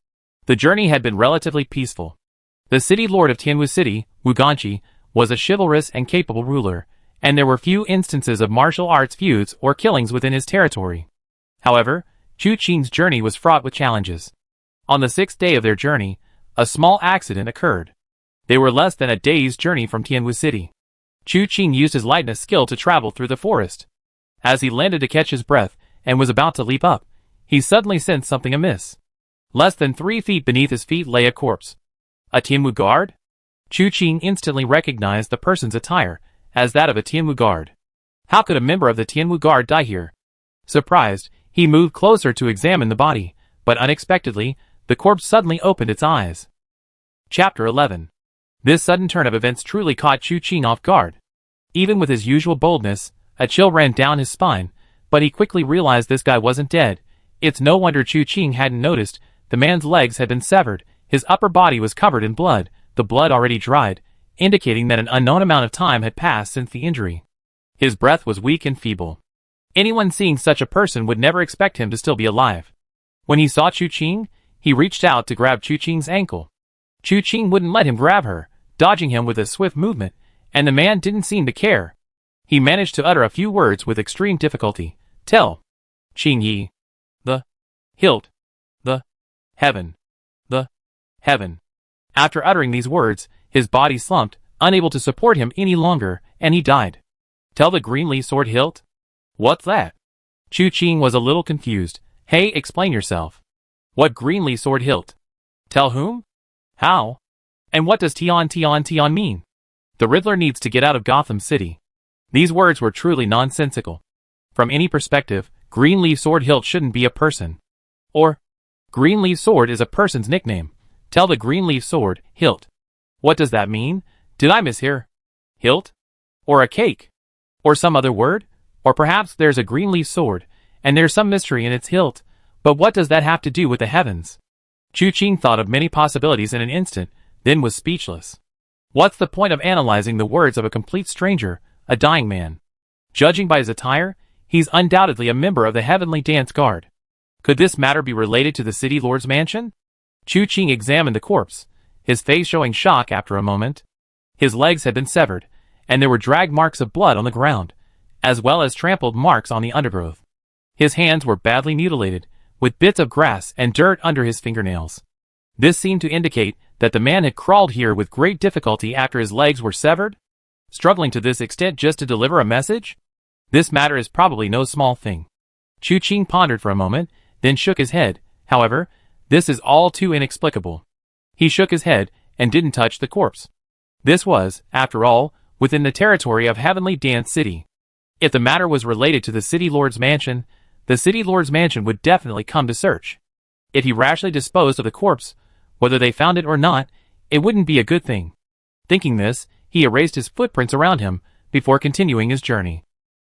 The journey had been relatively peaceful. The city lord of Tianwu City, Wu Ganqi, was a chivalrous and capable ruler, and there were few instances of martial arts feuds or killings within his territory. However, Chu Qing's journey was fraught with challenges. On the 6th day of their journey, a small accident occurred. They were less than a day's journey from Tianwu City. Chu Qing used his lightness skill to travel through the forest. As he landed to catch his breath and was about to leap up, he suddenly sensed something amiss. Less than 3 feet beneath his feet lay a corpse. A Tianwu guard? Chu Qing instantly recognized the person's attire as that of a Tianwu guard. How could a member of the Tianwu guard die here? Surprised, he moved closer to examine the body, but unexpectedly, the corpse suddenly opened its eyes. Chapter 11. This sudden turn of events truly caught Chu Qing off guard. Even with his usual boldness, a chill ran down his spine, but he quickly realized this guy wasn't dead. It's no wonder Chu Qing hadn't noticed. The man's legs had been severed, his upper body was covered in blood, the blood already dried, indicating that an unknown amount of time had passed since the injury. His breath was weak and feeble. Anyone seeing such a person would never expect him to still be alive. When he saw Chu Qing, he reached out to grab Chu Qing's ankle. Chu Qing wouldn't let him grab her, dodging him with a swift movement, and the man didn't seem to care. He managed to utter a few words with extreme difficulty. Tell Qing Yi. The hilt. The heaven. The heaven. After uttering these words, his body slumped, unable to support him any longer, and he died. Tell the Greenlee sword hilt? What's that? Chu Qing was a little confused. Hey, explain yourself. What Greenlee sword hilt? Tell whom? How? And what does Tian mean? The Riddler needs to get out of Gotham City. These words were truly nonsensical. From any perspective, Greenlee sword hilt shouldn't be a person. Or, Greenlee sword is a person's nickname. Tell the Greenleaf sword, hilt. What does that mean? Did I mishear? Hilt? Or a cake? Or some other word? Or perhaps there's a Greenleaf sword, and there's some mystery in its hilt, but what does that have to do with the heavens? Chu Qing thought of many possibilities in an instant, then was speechless. What's the point of analyzing the words of a complete stranger, a dying man? Judging by his attire, he's undoubtedly a member of the Heavenly Dance Guard. Could this matter be related to the City Lord's mansion? Chu Qing examined the corpse, his face showing shock after a moment. His legs had been severed, and there were drag marks of blood on the ground, as well as trampled marks on the undergrowth. His hands were badly mutilated, with bits of grass and dirt under his fingernails. This seemed to indicate that the man had crawled here with great difficulty after his legs were severed, struggling to this extent just to deliver a message? This matter is probably no small thing. Chu Qing pondered for a moment, then shook his head. However, this is all too inexplicable. He shook his head and didn't touch the corpse. This was, after all, within the territory of Heavenly Dance City. If the matter was related to the City Lord's mansion, the City Lord's mansion would definitely come to search. If he rashly disposed of the corpse, whether they found it or not, it wouldn't be a good thing. Thinking this, he erased his footprints around him before continuing his journey.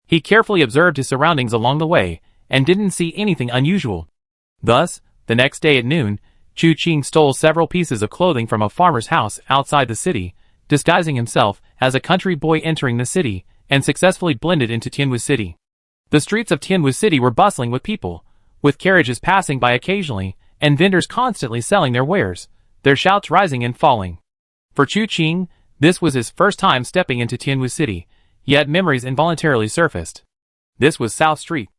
He carefully observed his surroundings along the way and didn't see anything unusual. Thus, the next day at noon, Chu Qing stole several pieces of clothing from a farmer's house outside the city, disguising himself as a country boy entering the city, and successfully blended into Tianwu City. The streets of Tianwu City were bustling with people, with carriages passing by occasionally, and vendors constantly selling their wares, their shouts rising and falling. For Chu Qing, this was his first time stepping into Tianwu City, yet memories involuntarily surfaced. This was South Street.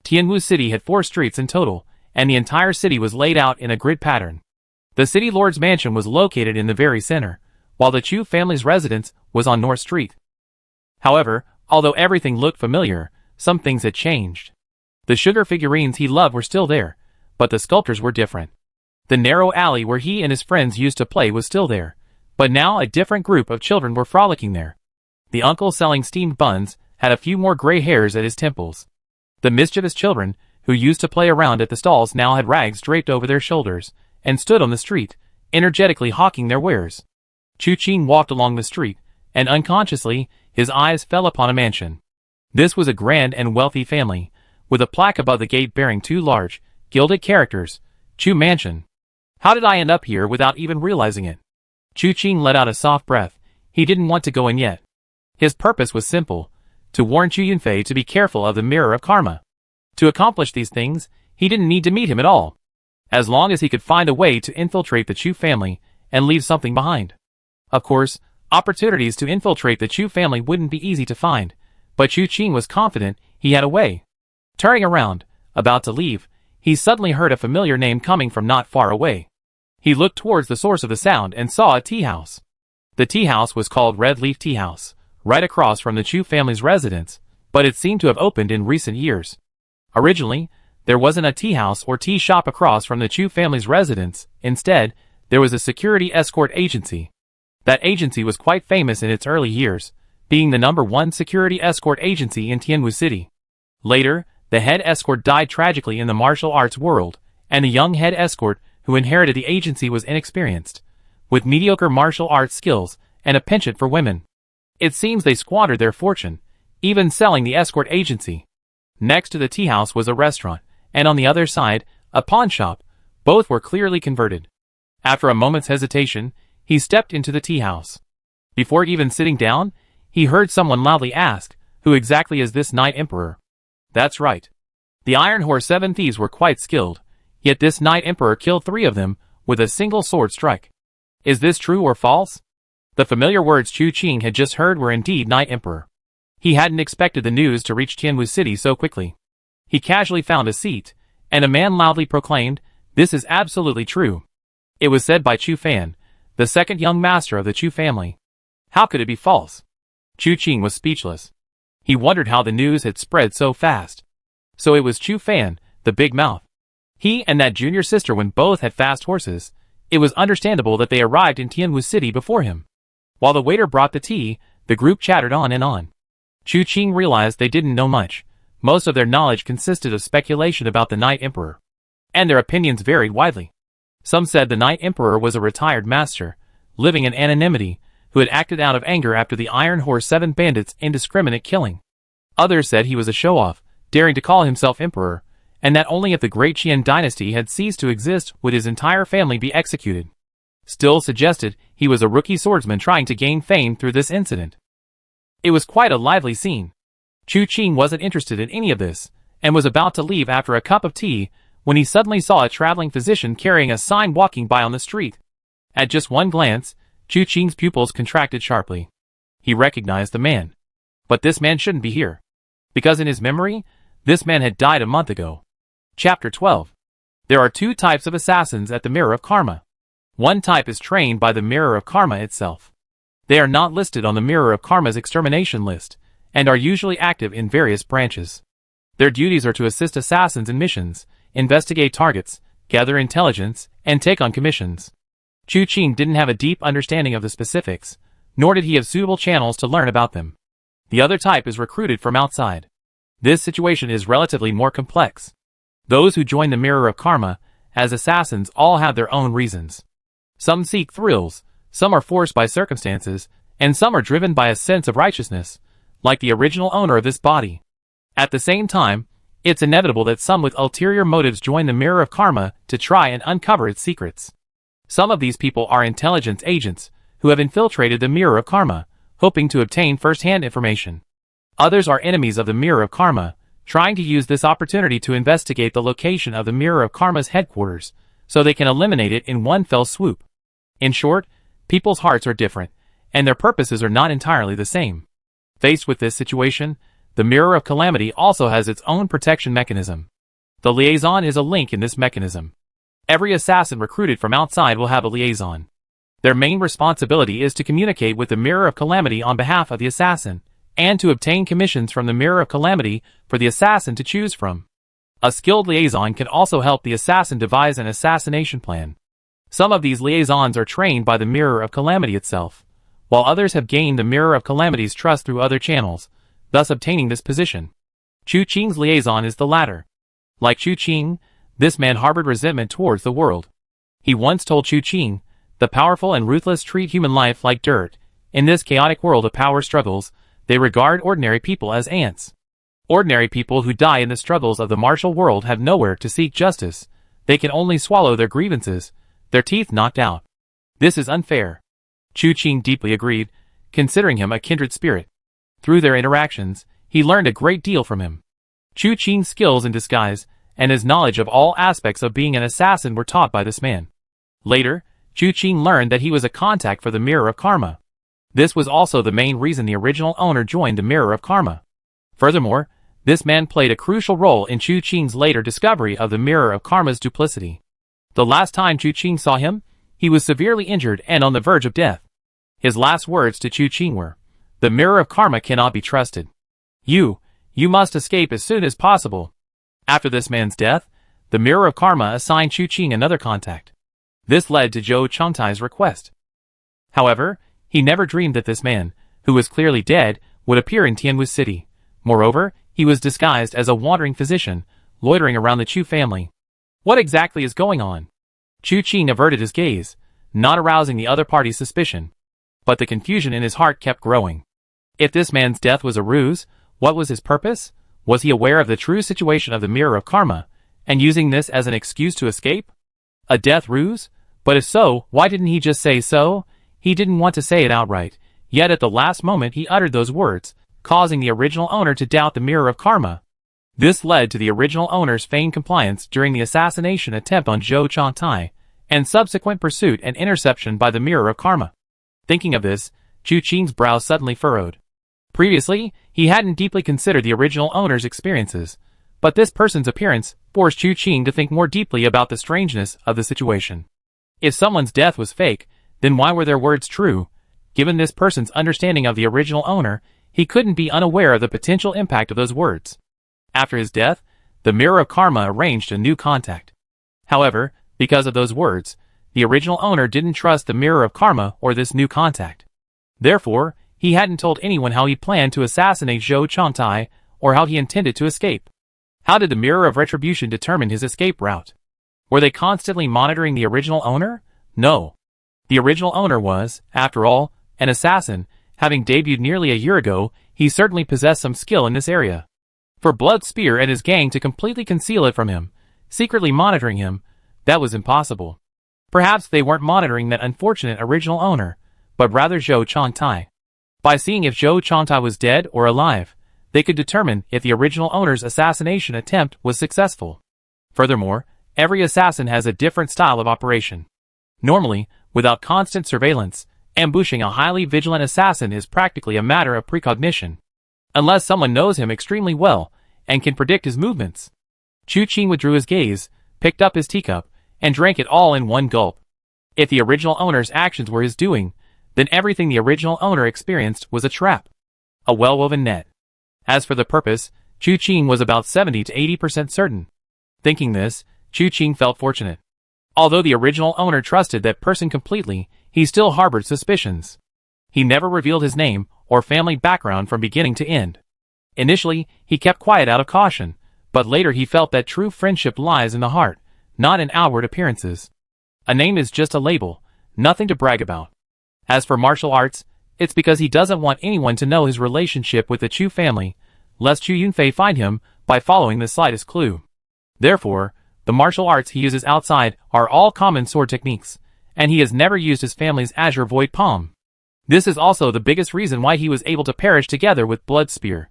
Tianwu City had 4 streets in total, and the entire city was laid out in a grid pattern. The City Lord's mansion was located in the very center, while the Chu family's residence was on North Street. However, although everything looked familiar, some things had changed. The sugar figurines he loved were still there, but the sculptures were different. The narrow alley where he and his friends used to play was still there, But now a different group of children were frolicking there. The uncle selling steamed buns had a few more gray hairs at his temples. The mischievous children, who used to play around at the stalls, now had rags draped over their shoulders, and stood on the street, energetically hawking their wares. Chu-Ching walked along the street, and unconsciously, his eyes fell upon a mansion. This was a grand and wealthy family, with a plaque above the gate bearing two large, gilded characters, Chu Mansion. How did I end up here without even realizing it? Chu-Ching let out a soft breath. He didn't want to go in yet. His purpose was simple, to warn Chu Yunfei to be careful of the mirror of karma. To accomplish these things, he didn't need to meet him at all, as long as he could find a way to infiltrate the Chu family and leave something behind. Of course, opportunities to infiltrate the Chu family wouldn't be easy to find, but Chu-Ching was confident he had a way. Turning around, about to leave, he suddenly heard a familiar name coming from not far away. He looked towards the source of the sound and saw a tea house. The tea house was called Red Leaf Tea House, right across from the Chu family's residence, but it seemed to have opened in recent years. Originally, there wasn't a tea house or tea shop across from the Chu family's residence. Instead, there was a security escort agency. That agency was quite famous in its early years, being the #1 security escort agency in Tianwu City. Later, the head escort died tragically in the martial arts world, and the young head escort who inherited the agency was inexperienced, with mediocre martial arts skills and a penchant for women. It seems they squandered their fortune, even selling the escort agency. Next to the tea house was a restaurant, and on the other side, a pawn shop. Both were clearly converted. After a moment's hesitation, he stepped into the tea house. Before even sitting down, he heard someone loudly ask, "Who exactly is this Night Emperor?" That's right. The Iron Horse 7 thieves were quite skilled, yet this Night Emperor killed 3 of them with a single sword strike. Is this true or false? The familiar words Chu-Ching had just heard were indeed Night Emperor. He hadn't expected the news to reach Tianwu City so quickly. He casually found a seat, and a man loudly proclaimed, "This is absolutely true." It was said by Chu Fan, the second young master of the Chu family. How could it be false? Chu-Ching was speechless. He wondered how the news had spread so fast. So it was Chu Fan, the big mouth. He and that junior sister, when both had fast horses, it was understandable that they arrived in Tianwu City before him. While the waiter brought the tea, the group chattered on and on. Chu-Ching realized they didn't know much. Most of their knowledge consisted of speculation about the Night Emperor, and their opinions varied widely. Some said the Night Emperor was a retired master, living in anonymity, who had acted out of anger after the Iron Horse 7 bandits' indiscriminate killing. Others said he was a show-off, daring to call himself emperor, and that only if the great Qian dynasty had ceased to exist would his entire family be executed. Still suggested he was a rookie swordsman trying to gain fame through this incident. It was quite a lively scene. Chu-Ching wasn't interested in any of this, and was about to leave after a cup of tea, when he suddenly saw a traveling physician carrying a sign walking by on the street. At just one glance, Chu-Ching's pupils contracted sharply. He recognized the man. But this man shouldn't be here. Because in his memory, this man had died a month ago. Chapter 12. There are 2 types of assassins at the Mirror of Karma. One type is trained by the Mirror of Karma itself. They are not listed on the Mirror of Karma's extermination list, and are usually active in various branches. Their duties are to assist assassins in missions, investigate targets, gather intelligence, and take on commissions. Chu-Ching didn't have a deep understanding of the specifics, nor did he have suitable channels to learn about them. The other type is recruited from outside. This situation is relatively more complex. Those who join the Mirror of Karma as assassins all have their own reasons. Some seek thrills, some are forced by circumstances, and some are driven by a sense of righteousness, like the original owner of this body. At the same time, it's inevitable that some with ulterior motives join the Mirror of Karma to try and uncover its secrets. Some of these people are intelligence agents who have infiltrated the Mirror of Karma, hoping to obtain first-hand information. Others are enemies of the Mirror of Karma, trying to use this opportunity to investigate the location of the Mirror of Karma's headquarters, so they can eliminate it in one fell swoop. In short, people's hearts are different, and their purposes are not entirely the same. Faced with this situation, the Mirror of Calamity also has its own protection mechanism. The liaison is a link in this mechanism. Every assassin recruited from outside will have a liaison. Their main responsibility is to communicate with the Mirror of Calamity on behalf of the assassin, and to obtain commissions from the Mirror of Calamity for the assassin to choose from. A skilled liaison can also help the assassin devise an assassination plan. Some of these liaisons are trained by the Mirror of Calamity itself, while others have gained the Mirror of Calamity's trust through other channels, thus obtaining this position. Chu Qing's liaison is the latter. Like Chu Qing, this man harbored resentment towards the world. He once told Chu Qing, "The powerful and ruthless treat human life like dirt. In this chaotic world of power struggles, they regard ordinary people as ants. Ordinary people who die in the struggles of the martial world have nowhere to seek justice. They can only swallow their grievances, their teeth knocked out. This is unfair." Chu Qing deeply agreed, considering him a kindred spirit. Through their interactions, he learned a great deal from him. Chu Qing's skills in disguise and his knowledge of all aspects of being an assassin were taught by this man. Later, Chu Qing learned that he was a contact for the Mirror of Karma. This was also the main reason the original owner joined the Mirror of Karma. Furthermore, this man played a crucial role in Chu Qing's later discovery of the Mirror of Karma's duplicity. The last time Chu Qing saw him, he was severely injured and on the verge of death. His last words to Chu Qing were, "The Mirror of Karma cannot be trusted. You must escape as soon as possible." After this man's death, the Mirror of Karma assigned Chu Qing another contact. This led to Zhou Changtai's request. However, he never dreamed that this man, who was clearly dead, would appear in Tianwu City. Moreover, he was disguised as a wandering physician, loitering around the Chu family. What exactly is going on? Chu Qing averted his gaze, not arousing the other party's suspicion. But the confusion in his heart kept growing. If this man's death was a ruse, what was his purpose? Was he aware of the true situation of the Mirror of Karma, and using this as an excuse to escape? A death ruse? But if so, why didn't he just say so? He didn't want to say it outright, yet at the last moment he uttered those words, causing the original owner to doubt the Mirror of Karma. This led to the original owner's feigned compliance during the assassination attempt on Zhou Changtai, and subsequent pursuit and interception by the Mirror of Karma. Thinking of this, Chu Qing's brow suddenly furrowed. Previously, he hadn't deeply considered the original owner's experiences, but this person's appearance forced Chu Qing to think more deeply about the strangeness of the situation. If someone's death was fake, then why were their words true? Given this person's understanding of the original owner, he couldn't be unaware of the potential impact of those words. After his death, the Mirror of Karma arranged a new contact. However, because of those words, the original owner didn't trust the Mirror of Karma or this new contact. Therefore, he hadn't told anyone how he planned to assassinate Zhou Changtai or how he intended to escape. How did the Mirror of Retribution determine his escape route? Were they constantly monitoring the original owner? No. The original owner was, after all, an assassin. Having debuted nearly a year ago, he certainly possessed some skill in this area. For Blood Spear and his gang to completely conceal it from him, secretly monitoring him, that was impossible. Perhaps they weren't monitoring that unfortunate original owner, but rather Zhou Changtai. By seeing if Zhou Changtai was dead or alive, they could determine if the original owner's assassination attempt was successful. Furthermore, every assassin has a different style of operation. Normally, without constant surveillance, ambushing a highly vigilant assassin is practically a matter of precognition. Unless someone knows him extremely well and can predict his movements. Chu Qing withdrew his gaze, picked up his teacup, and drank it all in one gulp. If the original owner's actions were his doing, then everything the original owner experienced was a trap. A well-woven net. As for the purpose, Chu Qing was about 70 to 80% certain. Thinking this, Chu Qing felt fortunate. Although the original owner trusted that person completely, he still harbored suspicions. He never revealed his name or family background from beginning to end. Initially, he kept quiet out of caution, but later he felt that true friendship lies in the heart, not in outward appearances. A name is just a label, nothing to brag about. As for martial arts, it's because he doesn't want anyone to know his relationship with the Chu family, lest Chu Yunfei find him by following the slightest clue. Therefore, the martial arts he uses outside are all common sword techniques, and he has never used his family's Azure Void Palm. This is also the biggest reason why he was able to perish together with Blood Spear.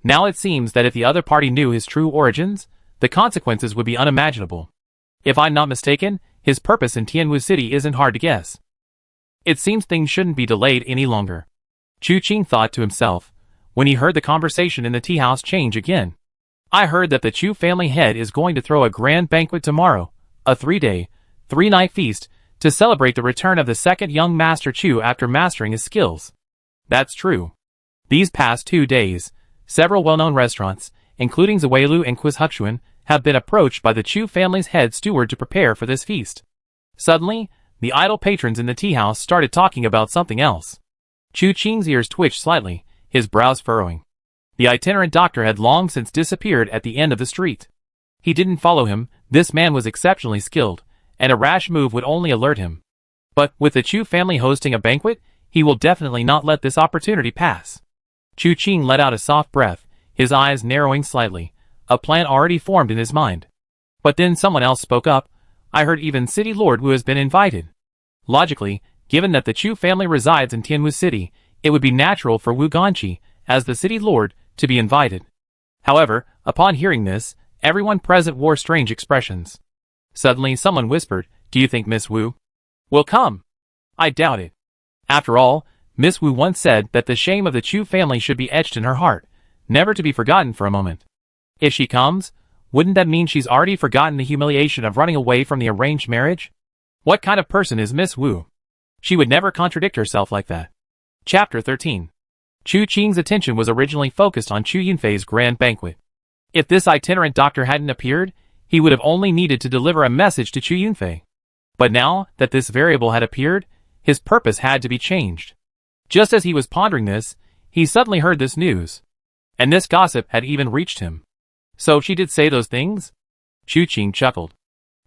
Now it seems that if the other party knew his true origins, the consequences would be unimaginable. If I'm not mistaken, his purpose in Tianwu City isn't hard to guess. It seems things shouldn't be delayed any longer. Chu Qing thought to himself, when he heard the conversation in the tea house change again. I heard that the Chu family head is going to throw a grand banquet tomorrow, a 3-day, 3-night feast, to celebrate the return of the second young Master Chu after mastering his skills. That's true. These past 2 days, several well-known restaurants, including Zuweilu and Quizhuchuan, have been approached by the Chu family's head steward to prepare for this feast. Suddenly, The idle patrons in the tea house started talking about something else. Chu Qing's ears twitched slightly, his brows furrowing. The itinerant doctor had long since disappeared at the end of the street. He didn't follow him. This man was exceptionally skilled, and a rash move would only alert him. But with the Chu family hosting a banquet, he will definitely not let this opportunity pass. Chu Qing let out a soft breath, his eyes narrowing slightly, a plan already formed in his mind. But then someone else spoke up. I heard even City Lord Wu has been invited. Logically, given that the Chu family resides in Tianwu City, it would be natural for Wu Ganqi, as the city lord, to be invited. However, upon hearing this, everyone present wore strange expressions. Suddenly someone whispered, "Do you think Miss Wu will come?" I doubt it. After all, Miss Wu once said that the shame of the Chu family should be etched in her heart, never to be forgotten for a moment. If she comes, wouldn't that mean she's already forgotten the humiliation of running away from the arranged marriage? What kind of person is Miss Wu? She would never contradict herself like that. Chapter 13. Chu Qing's attention was originally focused on Chu Yunfei's grand banquet. If this itinerant doctor hadn't appeared, he would have only needed to deliver a message to Chu Yunfei. But now that this variable had appeared, his purpose had to be changed. Just as he was pondering this, he suddenly heard this news. And this gossip had even reached him. So she did say those things? Chu Qing chuckled.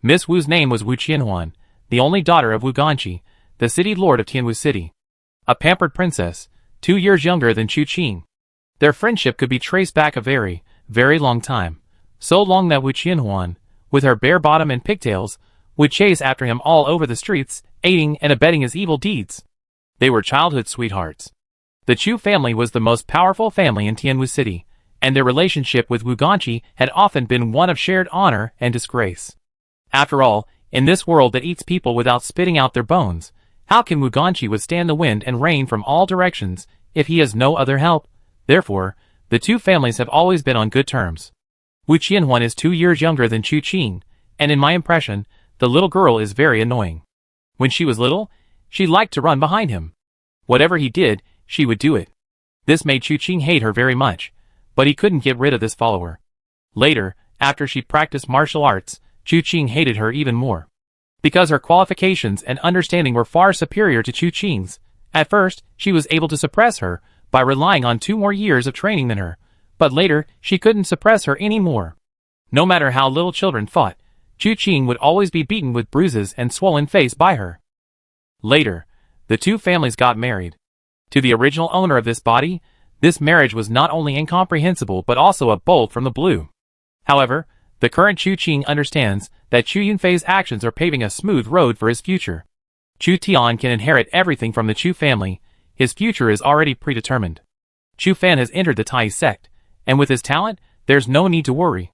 Miss Wu's name was Wu Qianhuan, the only daughter of Wu Ganqi, the city lord of Tianwu City. A pampered princess, 2 years younger than Chu Qing. Their friendship could be traced back a very, very long time. So long that Wu Qianhuan, with her bare bottom and pigtails, would chase after him all over the streets, aiding and abetting his evil deeds. They were childhood sweethearts. The Chu family was the most powerful family in Tianwu City, and their relationship with Wu Ganqi had often been one of shared honor and disgrace. After all, in this world that eats people without spitting out their bones, how can Wu Ganqi withstand the wind and rain from all directions if he has no other help? Therefore, the two families have always been on good terms. Wu Qianhuan is 2 years younger than Chu Qing, and in my impression, the little girl is very annoying. When she was little, she liked to run behind him. Whatever he did, she would do it. This made Chu Qing hate her very much, but he couldn't get rid of this follower. Later, after she practiced martial arts, Chu Qing hated her even more. Because her qualifications and understanding were far superior to Chu Qing's, at first, she was able to suppress her by relying on 2 more years of training than her, but later, she couldn't suppress her anymore. No matter how little children fought, Chu Qing would always be beaten with bruises and swollen face by her. Later, the two families got married. To the original owner of this body, this marriage was not only incomprehensible but also a bolt from the blue. However, the current Chu Qing understands that Chu Yunfei's actions are paving a smooth road for his future. Chu Tian can inherit everything from the Chu family. His future is already predetermined. Chu Fan has entered the Tai sect, and with his talent, there's no need to worry.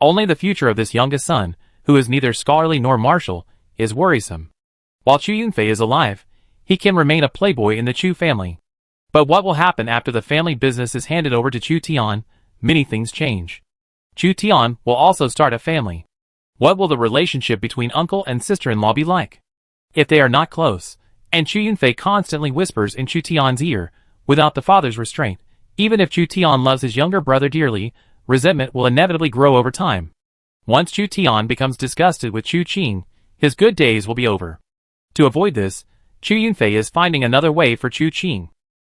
Only the future of this youngest son, who is neither scholarly nor martial, is worrisome. While Chu Yunfei is alive, he can remain a playboy in the Chu family. But what will happen after the family business is handed over to Chu Tian? Many things change. Chu Tian will also start a family. What will the relationship between uncle and sister-in-law be like? If they are not close, and Chu Yunfei constantly whispers in Chu Tian's ear, without the father's restraint, even if Chu Tian loves his younger brother dearly, resentment will inevitably grow over time. Once Chu Tian becomes disgusted with Chu Qing, his good days will be over. To avoid this, Chu Yunfei is finding another way for Chu Qing.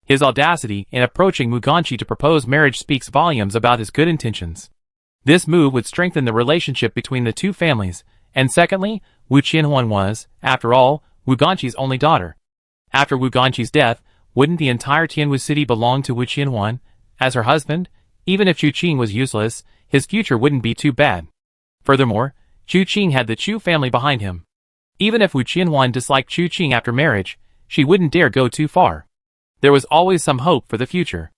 His audacity in approaching Wu Ganqi to propose marriage speaks volumes about his good intentions. This move would strengthen the relationship between the two families, and secondly, Wu Qianhuan was, after all, Wu Ganqi's only daughter. After Wu Ganqi's death, wouldn't the entire Tianwu city belong to Wu Qianhuan, as her husband? Even if Chu Qing was useless, his future wouldn't be too bad. Furthermore, Chu Qing had the Chu family behind him. Even if Wu Qianhuan disliked Chu Qing after marriage, she wouldn't dare go too far. There was always some hope for the future.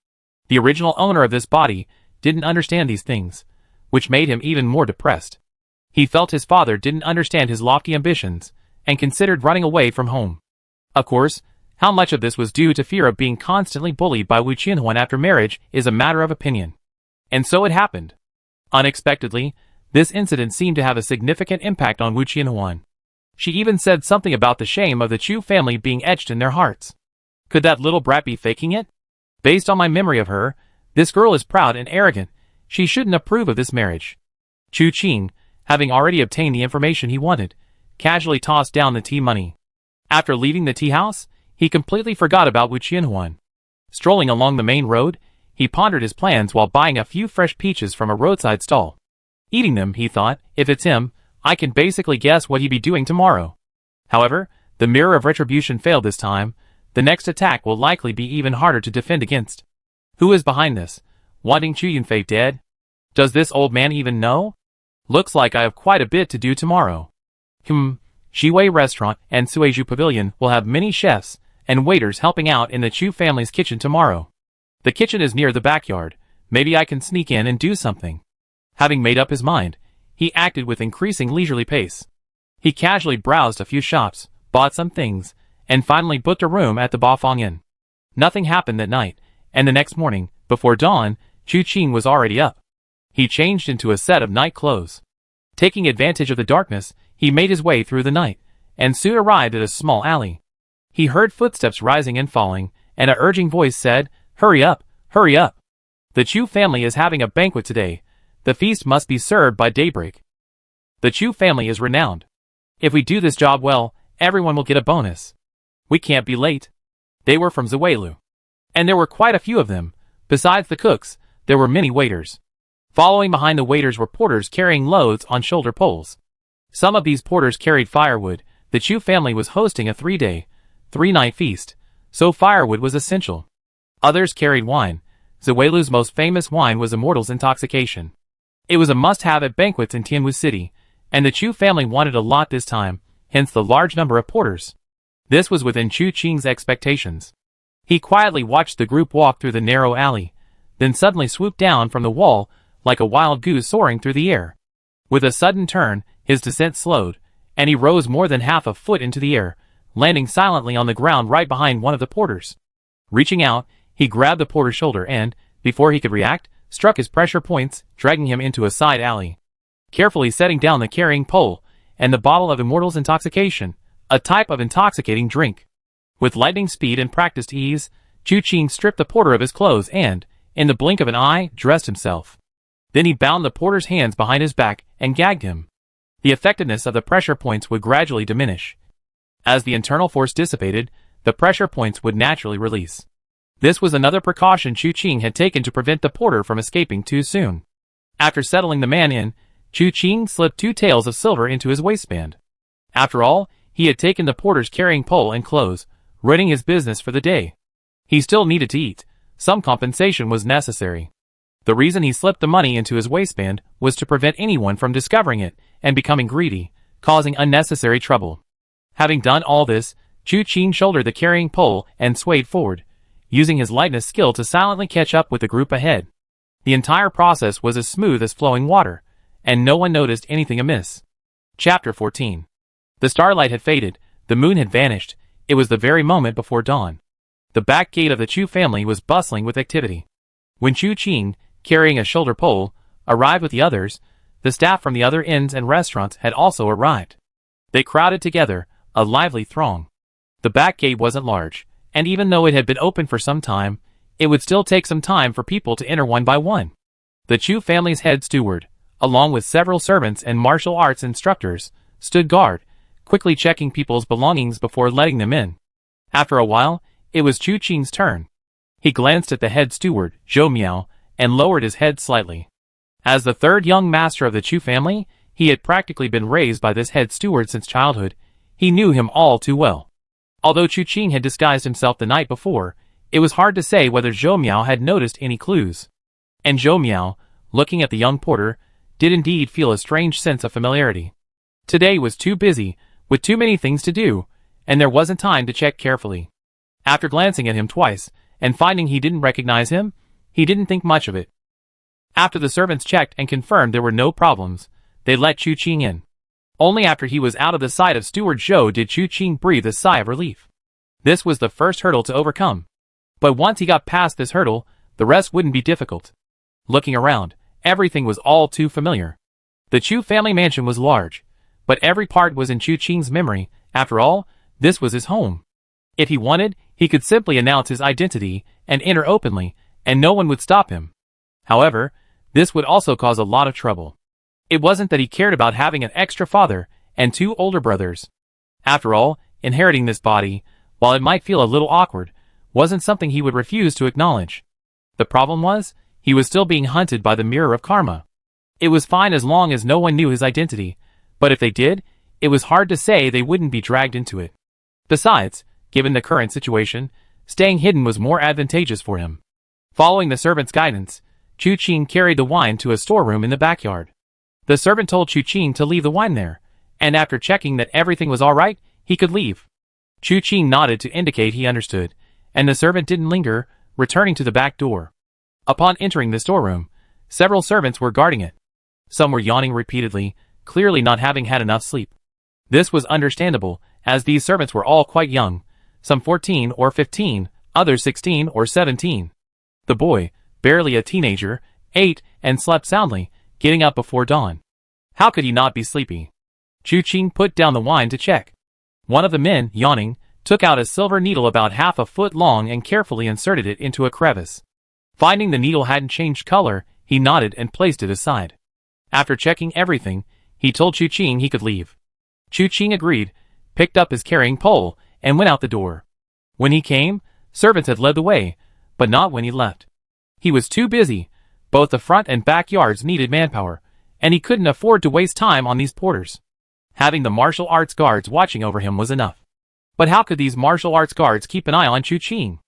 The original owner of this body didn't understand these things, which made him even more depressed. He felt his father didn't understand his lofty ambitions, and considered running away from home. Of course, how much of this was due to fear of being constantly bullied by Wu Qianhuan after marriage is a matter of opinion. And so it happened. Unexpectedly, this incident seemed to have a significant impact on Wu Qianhuan. She even said something about the shame of the Chu family being etched in their hearts. Could that little brat be faking it? Based on my memory of her, this girl is proud and arrogant. She shouldn't approve of this marriage. Chu Qing, having already obtained the information he wanted, casually tossed down the tea money. After leaving the tea house, he completely forgot about Wu Qianhuan. Strolling along the main road, he pondered his plans while buying a few fresh peaches from a roadside stall. Eating them, he thought, if it's him, I can basically guess what he'd be doing tomorrow. However, the mirror of retribution failed this time. The next attack will likely be even harder to defend against. Who is behind this? Wanting Chu Yunfei dead? Does this old man even know? Looks like I have quite a bit to do tomorrow. Shiwei Restaurant and Suizhu Pavilion will have many chefs and waiters helping out in the Chu family's kitchen tomorrow. The kitchen is near the backyard. Maybe I can sneak in and do something. Having made up his mind, he acted with increasing leisurely pace. He casually browsed a few shops, bought some things, and finally booked a room at the Bafang Inn. Nothing happened that night, and the next morning, before dawn, Chu Qing was already up. He changed into a set of night clothes. Taking advantage of the darkness, he made his way through the night, and soon arrived at a small alley. He heard footsteps rising and falling, and an urging voice said, "Hurry up, hurry up. The Chu family is having a banquet today. The feast must be served by daybreak. The Chu family is renowned. If we do this job well, everyone will get a bonus. We can't be late." They were from Zuweilu. And there were quite a few of them. Besides the cooks, there were many waiters. Following behind the waiters were porters carrying loads on shoulder poles. Some of these porters carried firewood. The Chu family was hosting a 3-day, 3-night feast, so firewood was essential. Others carried wine. Zuweilu's most famous wine was Immortal's Intoxication. It was a must-have at banquets in Tianwu City, and the Chu family wanted a lot this time, hence the large number of porters. This was within Chu Qing's expectations. He quietly watched the group walk through the narrow alley, then suddenly swooped down from the wall like a wild goose soaring through the air. With a sudden turn, his descent slowed, and he rose more than half a foot into the air, landing silently on the ground right behind one of the porters. Reaching out, he grabbed the porter's shoulder and, before he could react, struck his pressure points, dragging him into a side alley. Carefully setting down the carrying pole and the bottle of Immortal's Intoxication, a type of intoxicating drink. With lightning speed and practiced ease, Chu Qing stripped the porter of his clothes and, in the blink of an eye, dressed himself. Then he bound the porter's hands behind his back and gagged him. The effectiveness of the pressure points would gradually diminish. As the internal force dissipated, the pressure points would naturally release. This was another precaution Chu Qing had taken to prevent the porter from escaping too soon. After settling the man in, Chu Qing slipped 2 taels of silver into his waistband. After all, he had taken the porter's carrying pole and clothes, running his business for the day. He still needed to eat. Some compensation was necessary. The reason he slipped the money into his waistband was to prevent anyone from discovering it and becoming greedy, causing unnecessary trouble. Having done all this, Chu Qing shouldered the carrying pole and swayed forward, using his lightness skill to silently catch up with the group ahead. The entire process was as smooth as flowing water, and no one noticed anything amiss. Chapter 14. The starlight had faded, the moon had vanished. It was the very moment before dawn. The back gate of the Chu family was bustling with activity. When Chu Qing, carrying a shoulder pole, arrived with the others, the staff from the other inns and restaurants had also arrived. They crowded together, a lively throng. The back gate wasn't large, and even though it had been open for some time, it would still take some time for people to enter one by one. The Chu family's head steward, along with several servants and martial arts instructors, stood guard, quickly checking people's belongings before letting them in. After a while, it was Chu Qing's turn. He glanced at the head steward, Zhou Miao, and lowered his head slightly. As the third young master of the Chu family, he had practically been raised by this head steward since childhood. He knew him all too well. Although Chu Qing had disguised himself the night before, it was hard to say whether Zhou Miao had noticed any clues. And Zhou Miao, looking at the young porter, did indeed feel a strange sense of familiarity. Today was too busy, with too many things to do, and there wasn't time to check carefully. After glancing at him twice, and finding he didn't recognize him, he didn't think much of it. After the servants checked and confirmed there were no problems, they let Chu Qing in. Only after he was out of the sight of Steward Zhou did Chu Qing breathe a sigh of relief. This was the first hurdle to overcome. But once he got past this hurdle, the rest wouldn't be difficult. Looking around, everything was all too familiar. The Chu family mansion was large, but every part was in Chu Qing's memory. After all, this was his home. If he wanted, he could simply announce his identity and enter openly, and no one would stop him. However, this would also cause a lot of trouble. It wasn't that he cared about having an extra father and 2 older brothers. After all, inheriting this body, while it might feel a little awkward, wasn't something he would refuse to acknowledge. The problem was, he was still being hunted by the mirror of karma. It was fine as long as no one knew his identity, but if they did, it was hard to say they wouldn't be dragged into it. Besides, given the current situation, staying hidden was more advantageous for him. Following the servant's guidance, Chu Qing carried the wine to a storeroom in the backyard. The servant told Chu Qing to leave the wine there, and after checking that everything was all right, he could leave. Chu Qing nodded to indicate he understood, and the servant didn't linger, returning to the back door. Upon entering the storeroom, several servants were guarding it. Some were yawning repeatedly, clearly not having had enough sleep. This was understandable, as these servants were all quite young, some 14 or 15, others 16 or 17. The boy, barely a teenager, ate and slept soundly, getting up before dawn. How could he not be sleepy? Chu Qing put down the wine to check. One of the men, yawning, took out a silver needle about half a foot long and carefully inserted it into a crevice. Finding the needle hadn't changed color, he nodded and placed it aside. After checking everything, he told Chu Qing he could leave. Chu Qing agreed, picked up his carrying pole, and went out the door. When he came, servants had led the way, but not when he left. He was too busy. Both the front and back yards needed manpower, and he couldn't afford to waste time on these porters. Having the martial arts guards watching over him was enough. But how could these martial arts guards keep an eye on Chu Qing?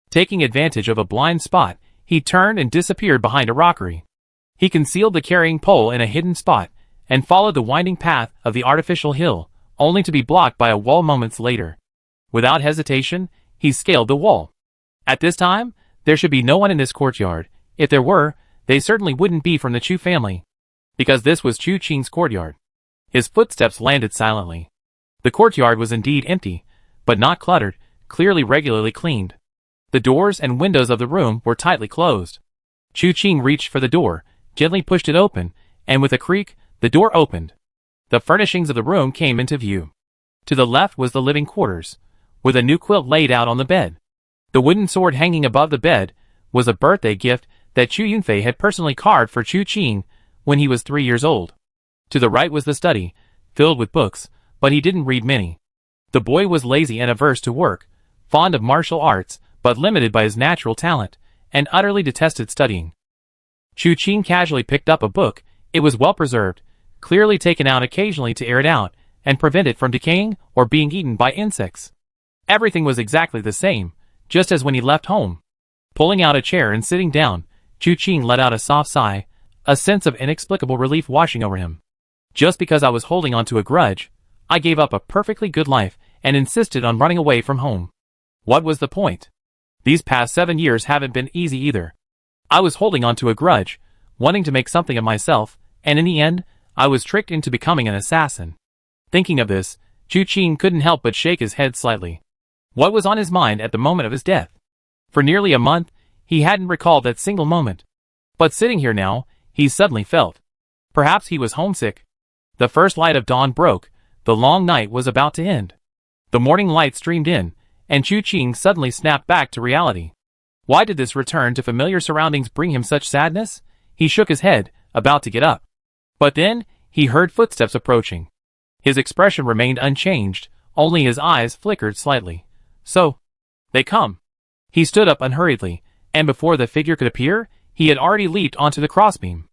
Taking advantage of a blind spot, he turned and disappeared behind a rockery. He concealed the carrying pole in a hidden spot, and followed the winding path of the artificial hill, only to be blocked by a wall moments later. Without hesitation, he scaled the wall. At this time, there should be no one in this courtyard. If there were, they certainly wouldn't be from the Chu family, because this was Chu Qing's courtyard. His footsteps landed silently. The courtyard was indeed empty, but not cluttered, clearly regularly cleaned. The doors and windows of the room were tightly closed. Chu Qing reached for the door, gently pushed it open, and with a creak, the door opened. The furnishings of the room came into view. To the left was the living quarters, with a new quilt laid out on the bed. The wooden sword hanging above the bed was a birthday gift that Chu Yunfei had personally carved for Chu Qing when he was 3 years old. To the right was the study, filled with books, but he didn't read many. The boy was lazy and averse to work, fond of martial arts, but limited by his natural talent, and utterly detested studying. Chu Qing casually picked up a book. It was well preserved, clearly taken out occasionally to air it out, and prevent it from decaying or being eaten by insects. Everything was exactly the same, just as when he left home. Pulling out a chair and sitting down, Chu Qing let out a soft sigh, a sense of inexplicable relief washing over him. Just because I was holding on to a grudge, I gave up a perfectly good life and insisted on running away from home. What was the point? These past 7 years haven't been easy either. I was holding on to a grudge, wanting to make something of myself, and in the end, I was tricked into becoming an assassin. Thinking of this, Chu Qing couldn't help but shake his head slightly. What was on his mind at the moment of his death? For nearly a month, he hadn't recalled that single moment. But sitting here now, he suddenly felt. Perhaps he was homesick. The first light of dawn broke. The long night was about to end. The morning light streamed in, and Chu Qing suddenly snapped back to reality. Why did this return to familiar surroundings bring him such sadness? He shook his head, about to get up. But then, he heard footsteps approaching. His expression remained unchanged, only his eyes flickered slightly. So, they come. He stood up unhurriedly, and before the figure could appear, he had already leaped onto the crossbeam.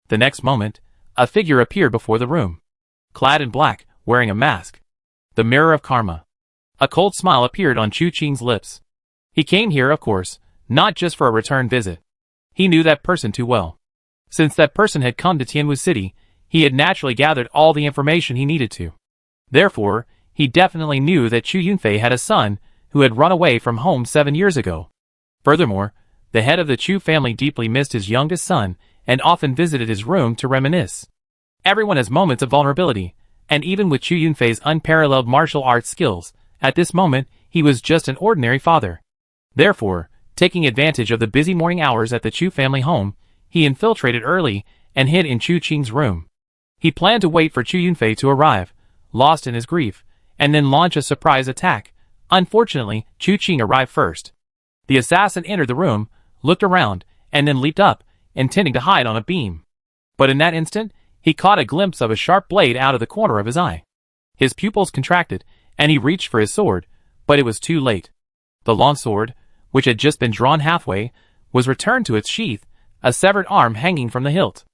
The next moment, a figure appeared before the room. Clad in black, wearing a mask. The mirror of karma. A cold smile appeared on Chu Qing's lips. He came here, of course, not just for a return visit. He knew that person too well. Since that person had come to Tianwu City, he had naturally gathered all the information he needed to. Therefore, he definitely knew that Chu Yunfei had a son who had run away from home 7 years ago. Furthermore, the head of the Chu family deeply missed his youngest son and often visited his room to reminisce. Everyone has moments of vulnerability, and even with Chu Yunfei's unparalleled martial arts skills, at this moment, he was just an ordinary father. Therefore, taking advantage of the busy morning hours at the Chu family home, he infiltrated early and hid in Chu Qing's room. He planned to wait for Chu Yunfei to arrive, lost in his grief, and then launch a surprise attack. Unfortunately, Chu Qing arrived first. The assassin entered the room, looked around, and then leaped up, intending to hide on a beam. But in that instant, he caught a glimpse of a sharp blade out of the corner of his eye. His pupils contracted, and he reached for his sword, but it was too late. The long sword, which had just been drawn halfway, was returned to its sheath, a severed arm hanging from the hilt.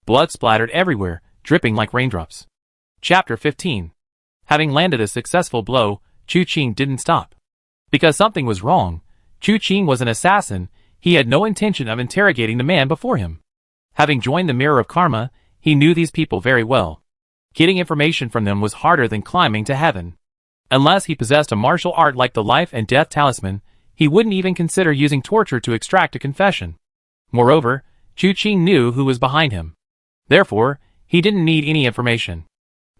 Blood splattered everywhere, dripping like raindrops. Chapter 15. Having landed a successful blow, Chu Qing didn't stop. Because something was wrong. Chu Qing was an assassin. He had no intention of interrogating the man before him. Having joined the Mirror of Karma, he knew these people very well. Getting information from them was harder than climbing to heaven. Unless he possessed a martial art like the life and death talisman, he wouldn't even consider using torture to extract a confession. Moreover, Chu Qing knew who was behind him. Therefore, he didn't need any information.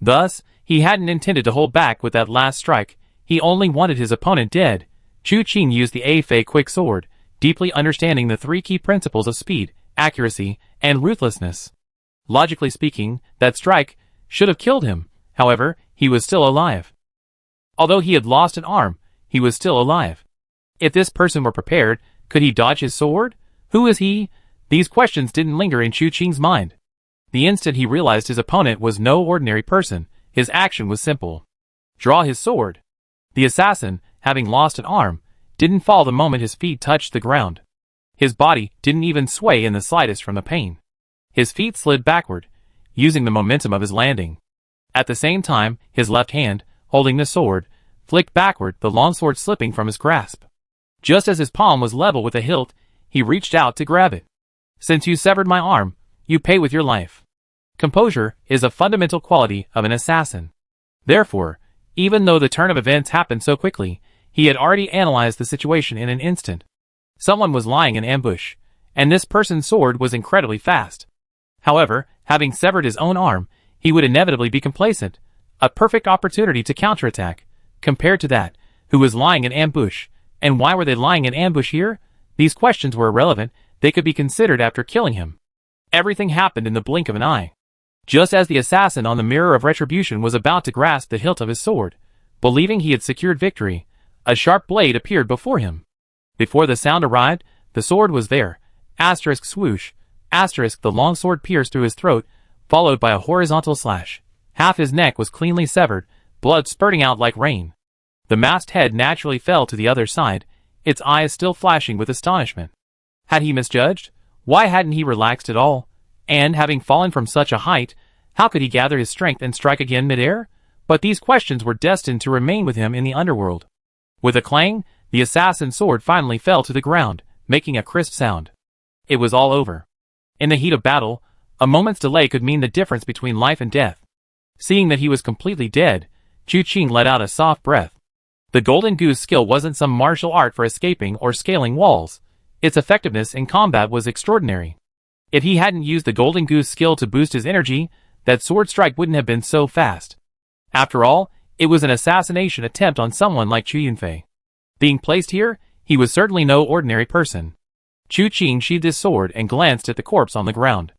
Thus, he hadn't intended to hold back with that last strike. He only wanted his opponent dead. Chu Qing used the A-Fei quick sword, deeply understanding the three key principles of speed, accuracy, and ruthlessness. Logically speaking, that strike should have killed him. However, he was still alive. Although he had lost an arm, he was still alive. If this person were prepared, could he dodge his sword? Who is he? These questions didn't linger in Chu Qing's mind. The instant he realized his opponent was no ordinary person, his action was simple. Draw his sword. The assassin, having lost an arm, didn't fall the moment his feet touched the ground. His body didn't even sway in the slightest from the pain. His feet slid backward, using the momentum of his landing. At the same time, his left hand, holding the sword, flicked backward, the longsword slipping from his grasp. Just as his palm was level with the hilt, he reached out to grab it. Since you severed my arm, you pay with your life. Composure is a fundamental quality of an assassin. Therefore, even though the turn of events happened so quickly, he had already analyzed the situation in an instant. Someone was lying in ambush, and this person's sword was incredibly fast. However, having severed his own arm, he would inevitably be complacent, a perfect opportunity to counterattack. Compared to that, who was lying in ambush, and why were they lying in ambush here? These questions were irrelevant, they could be considered after killing him. Everything happened in the blink of an eye. Just as the assassin on the Mirror of Retribution was about to grasp the hilt of his sword, believing he had secured victory, a sharp blade appeared before him. Before the sound arrived, the sword was there. Asterisk swoosh. Asterisk, the long sword pierced through his throat, followed by a horizontal slash. Half his neck was cleanly severed, blood spurting out like rain. The masked head naturally fell to the other side, its eyes still flashing with astonishment. Had he misjudged? Why hadn't he relaxed at all? And, having fallen from such a height, how could he gather his strength and strike again mid-air? But these questions were destined to remain with him in the underworld. With a clang, the assassin's sword finally fell to the ground, making a crisp sound. It was all over. In the heat of battle, a moment's delay could mean the difference between life and death. Seeing that he was completely dead, Chu Qing let out a soft breath. The Golden Goose skill wasn't some martial art for escaping or scaling walls. Its effectiveness in combat was extraordinary. If he hadn't used the Golden Goose skill to boost his energy, that sword strike wouldn't have been so fast. After all, it was an assassination attempt on someone like Chu Yunfei. Being placed here, he was certainly no ordinary person. Chu Qing sheathed his sword and glanced at the corpse on the ground.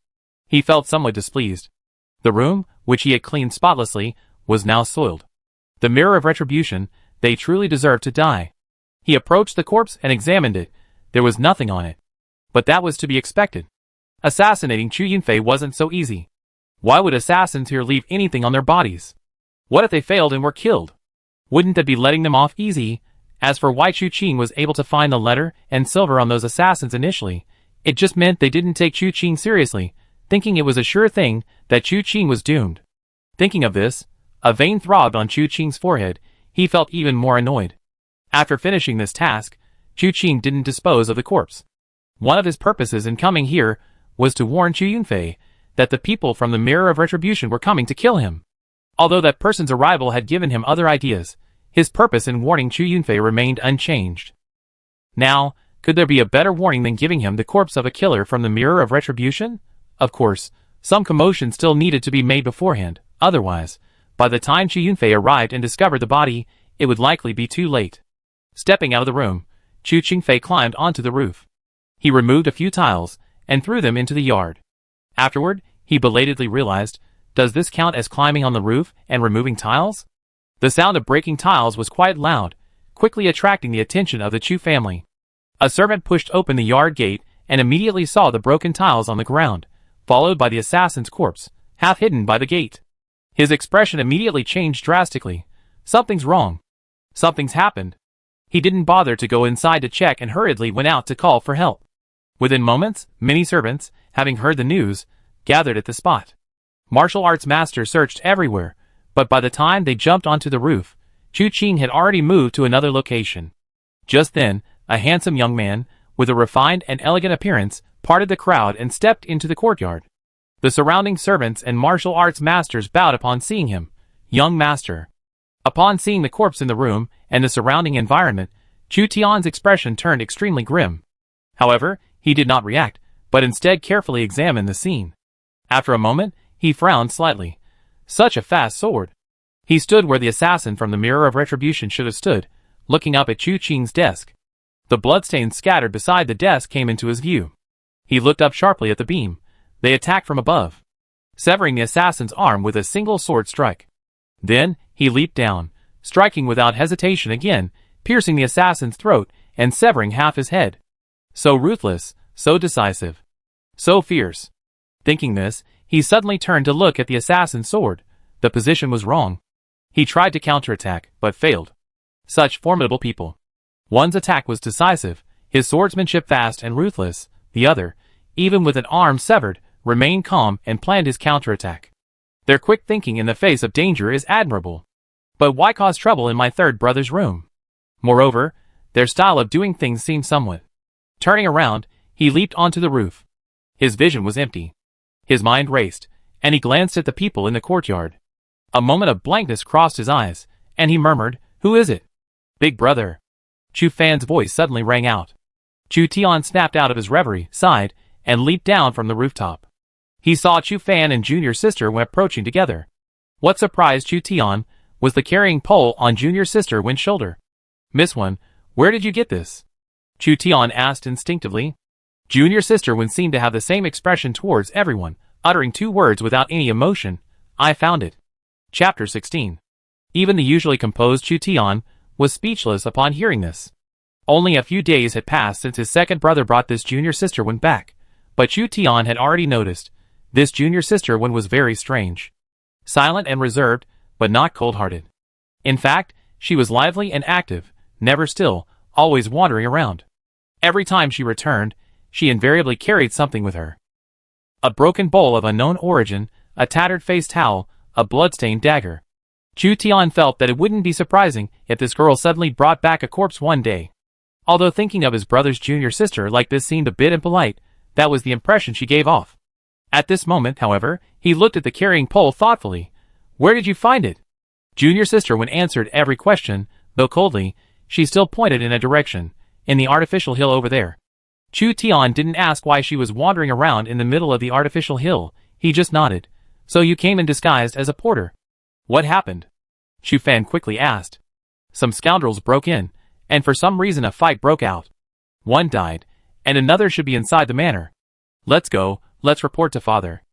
He felt somewhat displeased. The room, which he had cleaned spotlessly, was now soiled. The Mirror of Retribution, they truly deserved to die. He approached the corpse and examined it. There was nothing on it. But that was to be expected. Assassinating Chu Yunfei wasn't so easy. Why would assassins here leave anything on their bodies? What if they failed and were killed? Wouldn't that be letting them off easy? As for why Chu Qing was able to find the letter and silver on those assassins initially, it just meant they didn't take Chu Qing seriously, thinking it was a sure thing that Chu Qing was doomed. Thinking of this, a vein throbbed on Chu Qing's forehead. He felt even more annoyed. After finishing this task, Chu Qing didn't dispose of the corpse. One of his purposes in coming here was to warn Chu Yunfei that the people from the Mirror of Retribution were coming to kill him. Although that person's arrival had given him other ideas, his purpose in warning Chu Yunfei remained unchanged. Now, could there be a better warning than giving him the corpse of a killer from the Mirror of Retribution? Of course, some commotion still needed to be made beforehand. Otherwise, by the time Chu Yunfei arrived and discovered the body, it would likely be too late. Stepping out of the room, Chu Qingfei climbed onto the roof. He removed a few tiles and threw them into the yard. Afterward, he belatedly realized, does this count as climbing on the roof and removing tiles? The sound of breaking tiles was quite loud, quickly attracting the attention of the Chu family. A servant pushed open the yard gate and immediately saw the broken tiles on the ground, followed by the assassin's corpse, half hidden by the gate. His expression immediately changed drastically. Something's wrong. Something's happened. He didn't bother to go inside to check and hurriedly went out to call for help. Within moments, many servants, having heard the news, gathered at the spot. Martial arts masters searched everywhere, but by the time they jumped onto the roof, Chu Qing had already moved to another location. Just then, a handsome young man, with a refined and elegant appearance, parted the crowd and stepped into the courtyard. The surrounding servants and martial arts masters bowed upon seeing him. Young master. Upon seeing the corpse in the room and the surrounding environment, Chu Tian's expression turned extremely grim. However, he did not react, but instead carefully examined the scene. After a moment, he frowned slightly. Such a fast sword. He stood where the assassin from the Mirror of Retribution should have stood, looking up at Chu Qing's desk. The bloodstains scattered beside the desk came into his view. He looked up sharply at the beam. They attacked from above, severing the assassin's arm with a single sword strike. Then, he leaped down, striking without hesitation again, piercing the assassin's throat and severing half his head. So ruthless, so decisive, so fierce. Thinking this, he suddenly turned to look at the assassin's sword. The position was wrong. He tried to counterattack, but failed. Such formidable people. One's attack was decisive, his swordsmanship fast and ruthless. The other, even with an arm severed, remained calm and planned his counterattack. Their quick thinking in the face of danger is admirable. But why cause trouble in my third brother's room? Moreover, their style of doing things seemed somewhat. Turning around, he leaped onto the roof. His vision was empty. His mind raced, and he glanced at the people in the courtyard. A moment of blankness crossed his eyes, and he murmured, "Who is it?" "Big brother." Chu Fan's voice suddenly rang out. Chu Tian snapped out of his reverie, sighed, and leaped down from the rooftop. He saw Chu Fan and junior sister when approaching together. What surprised Chu Tian was the carrying pole on junior sister Wen's shoulder. "Miss Wen, where did you get this?" Chu Tian asked instinctively. Junior sister Wen seemed to have the same expression towards everyone, uttering two words without any emotion. "I found it." Chapter 16. Even the usually composed Chu Tian was speechless upon hearing this. Only a few days had passed since his second brother brought this junior sister Wen back, but Chu Tian had already noticed. This junior sister Wen was very strange. Silent and reserved, but not cold-hearted. In fact, she was lively and active, never still, always wandering around. Every time she returned, she invariably carried something with her. A broken bowl of unknown origin, a tattered face towel, a blood-stained dagger. Chu Tian felt that it wouldn't be surprising if this girl suddenly brought back a corpse one day. Although thinking of his brother's junior sister like this seemed a bit impolite, that was the impression she gave off. At this moment, however, he looked at the carrying pole thoughtfully. "Where did you find it?" Junior sister Wen answered every question, though coldly, she still pointed in a direction, in the artificial hill over there. Chu Tian didn't ask why she was wandering around in the middle of the artificial hill, he just nodded. "So you came in disguised as a porter." "What happened?" Chu Fan quickly asked. "Some scoundrels broke in, and for some reason a fight broke out. One died, and another should be inside the manor. Let's go, let's report to father.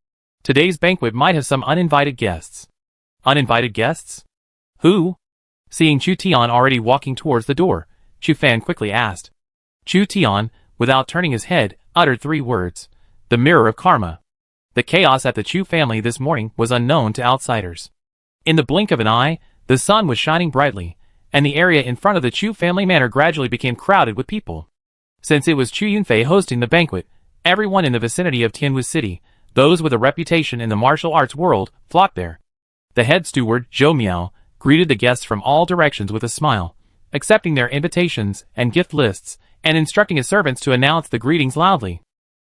Today's banquet might have some uninvited guests." "Uninvited guests? Who?" Seeing Chu Tian already walking towards the door, Chu Fan quickly asked. Chu Tian, without turning his head, uttered three words. "The mirror of karma." The chaos at the Chu family this morning was unknown to outsiders. In the blink of an eye, the sun was shining brightly, and the area in front of the Chu family manor gradually became crowded with people. Since it was Chu Yunfei hosting the banquet, everyone in the vicinity of Tianwu City, those with a reputation in the martial arts world, flocked there. The head steward, Zhou Miao, greeted the guests from all directions with a smile, accepting their invitations and gift lists, and instructing his servants to announce the greetings loudly.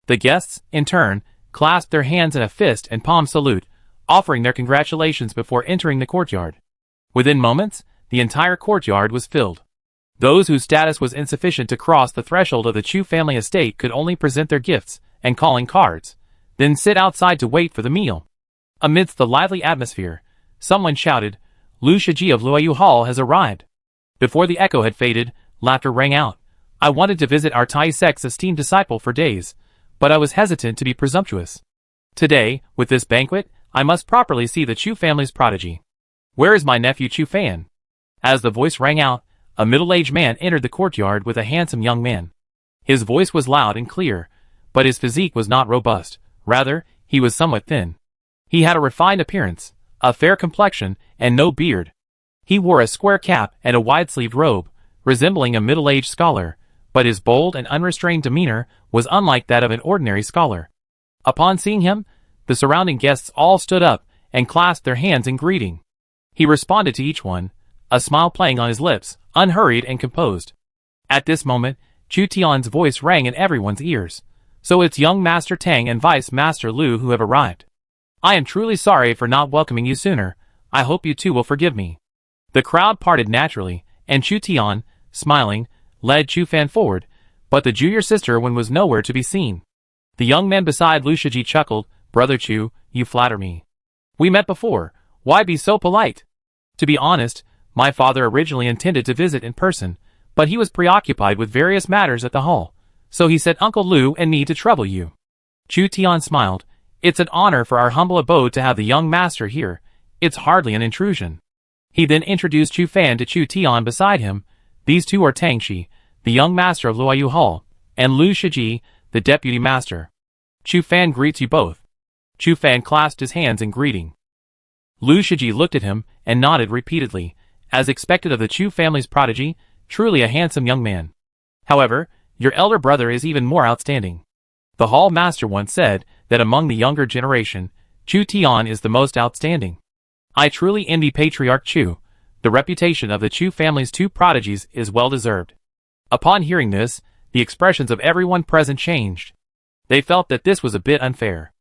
The guests, in turn, clasped their hands in a fist and palm salute, offering their congratulations before entering the courtyard. Within moments, the entire courtyard was filled. Those whose status was insufficient to cross the threshold of the Chu family estate could only present their gifts and calling cards, then sit outside to wait for the meal. Amidst the lively atmosphere, someone shouted, "Lu Shiji of Luoyu Hall has arrived." Before the echo had faded, laughter rang out. "I wanted to visit our Tai Sec's esteemed disciple for days, but I was hesitant to be presumptuous. Today, with this banquet, I must properly see the Chu family's prodigy. Where is my nephew Chu Fan?" As the voice rang out, a middle-aged man entered the courtyard with a handsome young man. His voice was loud and clear, but his physique was not robust. Rather, he was somewhat thin. He had a refined appearance, a fair complexion, and no beard. He wore a square cap and a wide-sleeved robe, resembling a middle-aged scholar, but his bold and unrestrained demeanor was unlike that of an ordinary scholar. Upon seeing him, the surrounding guests all stood up and clasped their hands in greeting. He responded to each one, a smile playing on his lips, unhurried and composed. At this moment, Chu Tian's voice rang in everyone's ears. So it's young Master Tang and Vice Master Lu who have arrived. I am truly sorry for not welcoming you sooner. I hope you two will forgive me. The crowd parted naturally, and Chu Tian, smiling, led Chu Fan forward, but the junior sister Wen was nowhere to be seen. The young man beside Lu Shiji chuckled, Brother Chu, you flatter me. We met before, why be so polite? To be honest, my father originally intended to visit in person, but he was preoccupied with various matters at the hall, so he sent Uncle Lu and me to trouble you. Chu Tian smiled. It's an honor for our humble abode to have the young master here. It's hardly an intrusion. He then introduced Chu Fan to Chu Tian beside him. These two are Tang Shi, the young master of Luoyu Hall, and Lu Shiji, the deputy master. Chu Fan greets you both. Chu Fan clasped his hands in greeting. Lu Shiji looked at him and nodded repeatedly, as expected of the Chu family's prodigy, truly a handsome young man. However, your elder brother is even more outstanding. The hall master once said that among the younger generation, Chu Tian is the most outstanding. I truly envy Patriarch Chu. The reputation of the Chu family's two prodigies is well deserved. Upon hearing this, the expressions of everyone present changed. They felt that this was a bit unfair.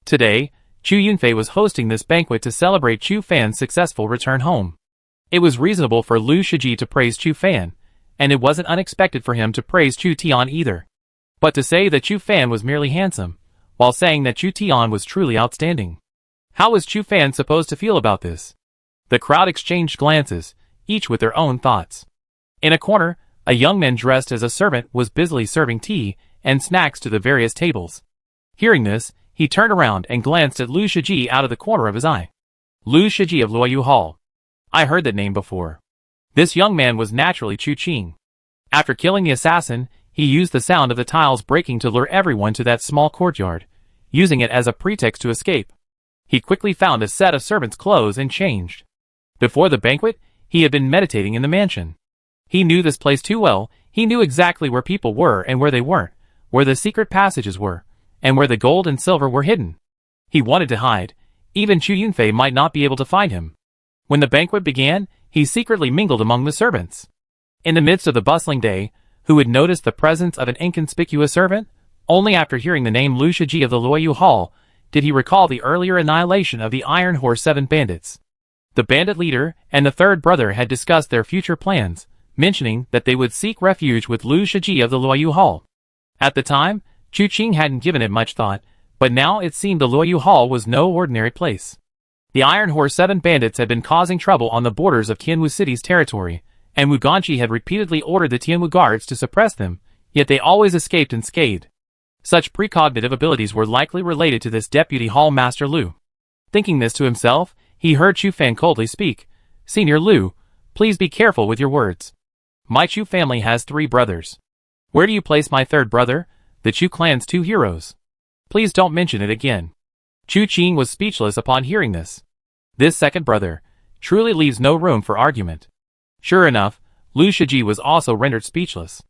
Today, Chu Yunfei was hosting this banquet to celebrate Chu Fan's successful return home. It was reasonable for Lu Shiji to praise Chu Fan, and it wasn't unexpected for him to praise Chu Tian either. But to say that Chu Fan was merely handsome, while saying that Chu Tian was truly outstanding. How was Chu Fan supposed to feel about this? The crowd exchanged glances, each with their own thoughts. In a corner, a young man dressed as a servant was busily serving tea and snacks to the various tables. Hearing this, he turned around and glanced at Lu Shiji out of the corner of his eye. Lu Shiji of Luoyu Hall. I heard that name before. This young man was naturally Chu Qing. After killing the assassin, he used the sound of the tiles breaking to lure everyone to that small courtyard, using it as a pretext to escape. He quickly found a set of servants' clothes and changed. Before the banquet, he had been meditating in the mansion. He knew this place too well. He knew exactly where people were and where they weren't, where the secret passages were, and where the gold and silver were hidden. He wanted to hide. Even Chu Yunfei might not be able to find him. When the banquet began, he secretly mingled among the servants. In the midst of the bustling day, who had noticed the presence of an inconspicuous servant? Only after hearing the name Lu Shiji of the Luoyu Hall did he recall the earlier annihilation of the Iron Horse 7 bandits. The bandit leader and the third brother had discussed their future plans, mentioning that they would seek refuge with Lu Shiji of the Luoyu Hall. At the time, Chu Qing hadn't given it much thought, but now it seemed the Luoyu Hall was no ordinary place. The Iron Horse 7 bandits had been causing trouble on the borders of Tianwu City's territory, and Wu Ganqi had repeatedly ordered the Tianwu guards to suppress them, yet they always escaped unscathed. Such precognitive abilities were likely related to this deputy hall master Lu. Thinking this to himself, he heard Chu Fan coldly speak. Senior Lu, please be careful with your words. My Chu family has 3 brothers. Where do you place my third brother, the Chu clan's 2 heroes? Please don't mention it again. Chu Qing was speechless upon hearing this. This second brother truly leaves no room for argument. Sure enough, Lu Shiji was also rendered speechless.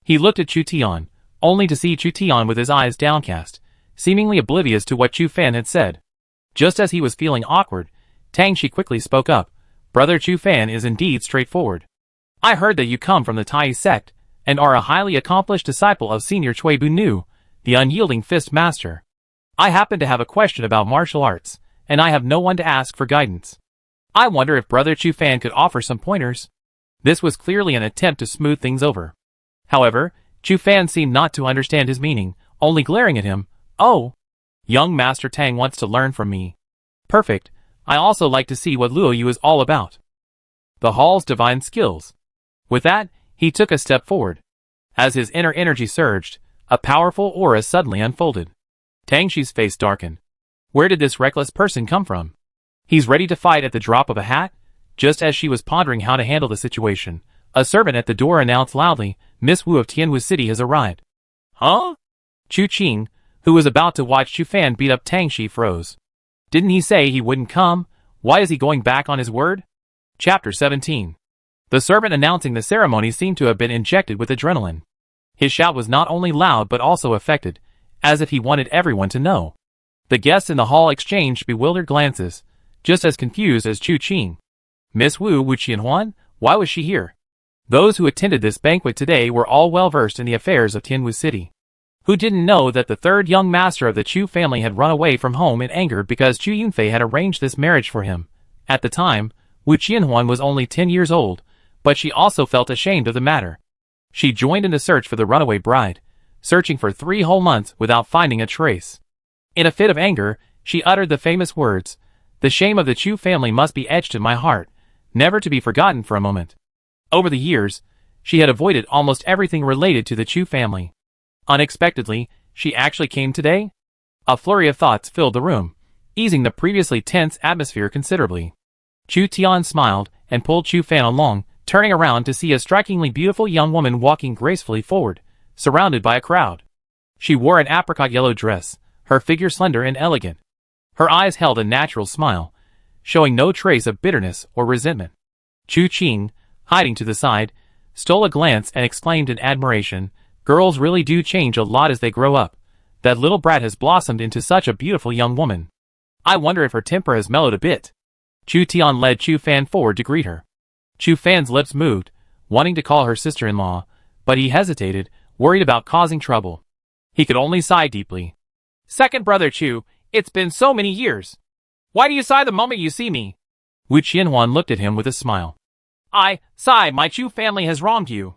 He looked at Chu Tian, only to see Chu Tian with his eyes downcast, seemingly oblivious to what Chu Fan had said. Just as he was feeling awkward, Tang Shi quickly spoke up. Brother Chu Fan is indeed straightforward. I heard that you come from the Tai sect, and are a highly accomplished disciple of Senior Cui Bu Nu, the unyielding fist master. I happen to have a question about martial arts, and I have no one to ask for guidance. I wonder if Brother Chu Fan could offer some pointers. This was clearly an attempt to smooth things over. However, Chu Fan seemed not to understand his meaning, only glaring at him. Oh! Young Master Tang wants to learn from me. Perfect. I also like to see what Luoyu is all about. The hall's divine skills. With that, he took a step forward. As his inner energy surged, a powerful aura suddenly unfolded. Tang Shi's face darkened. Where did this reckless person come from? He's ready to fight at the drop of a hat? Just as she was pondering how to handle the situation, a servant at the door announced loudly, Miss Wu of Tianwu City has arrived. Huh? Chu Qing, who was about to watch Chu Fan beat up Tang Shi, froze. Didn't he say he wouldn't come? Why is he going back on his word? Chapter 17. The servant announcing the ceremony seemed to have been injected with adrenaline. His shout was not only loud but also affected, as if he wanted everyone to know. The guests in the hall exchanged bewildered glances, just as confused as Chu Qing. Miss Wu Qianhuan, why was she here? Those who attended this banquet today were all well versed in the affairs of Tianwu City. Who didn't know that the third young master of the Chu family had run away from home in anger because Chu Yunfei had arranged this marriage for him? At the time, Wu Qianhuan was only 10 years old, but she also felt ashamed of the matter. She joined in the search for the runaway bride, searching for 3 whole months without finding a trace. In a fit of anger, she uttered the famous words, "The shame of the Chu family must be etched in my heart, never to be forgotten for a moment." Over the years, she had avoided almost everything related to the Chu family. Unexpectedly, she actually came today? A flurry of thoughts filled the room, easing the previously tense atmosphere considerably. Chu Tian smiled and pulled Chu Fan along, turning around to see a strikingly beautiful young woman walking gracefully forward, surrounded by a crowd. She wore an apricot yellow dress, her figure slender and elegant. Her eyes held a natural smile, showing no trace of bitterness or resentment. Chu Qing, hiding to the side, stole a glance and exclaimed in admiration, "Girls really do change a lot as they grow up. That little brat has blossomed into such a beautiful young woman. I wonder if her temper has mellowed a bit." Chu Tian led Chu Fan forward to greet her. Chu Fan's lips moved, wanting to call her sister-in-law, but he hesitated, worried about causing trouble. He could only sigh deeply. "Second brother Chu, it's been so many years. Why do you sigh the moment you see me?" Wu Qianhuan looked at him with a smile. "I sigh my Chu family has wronged you.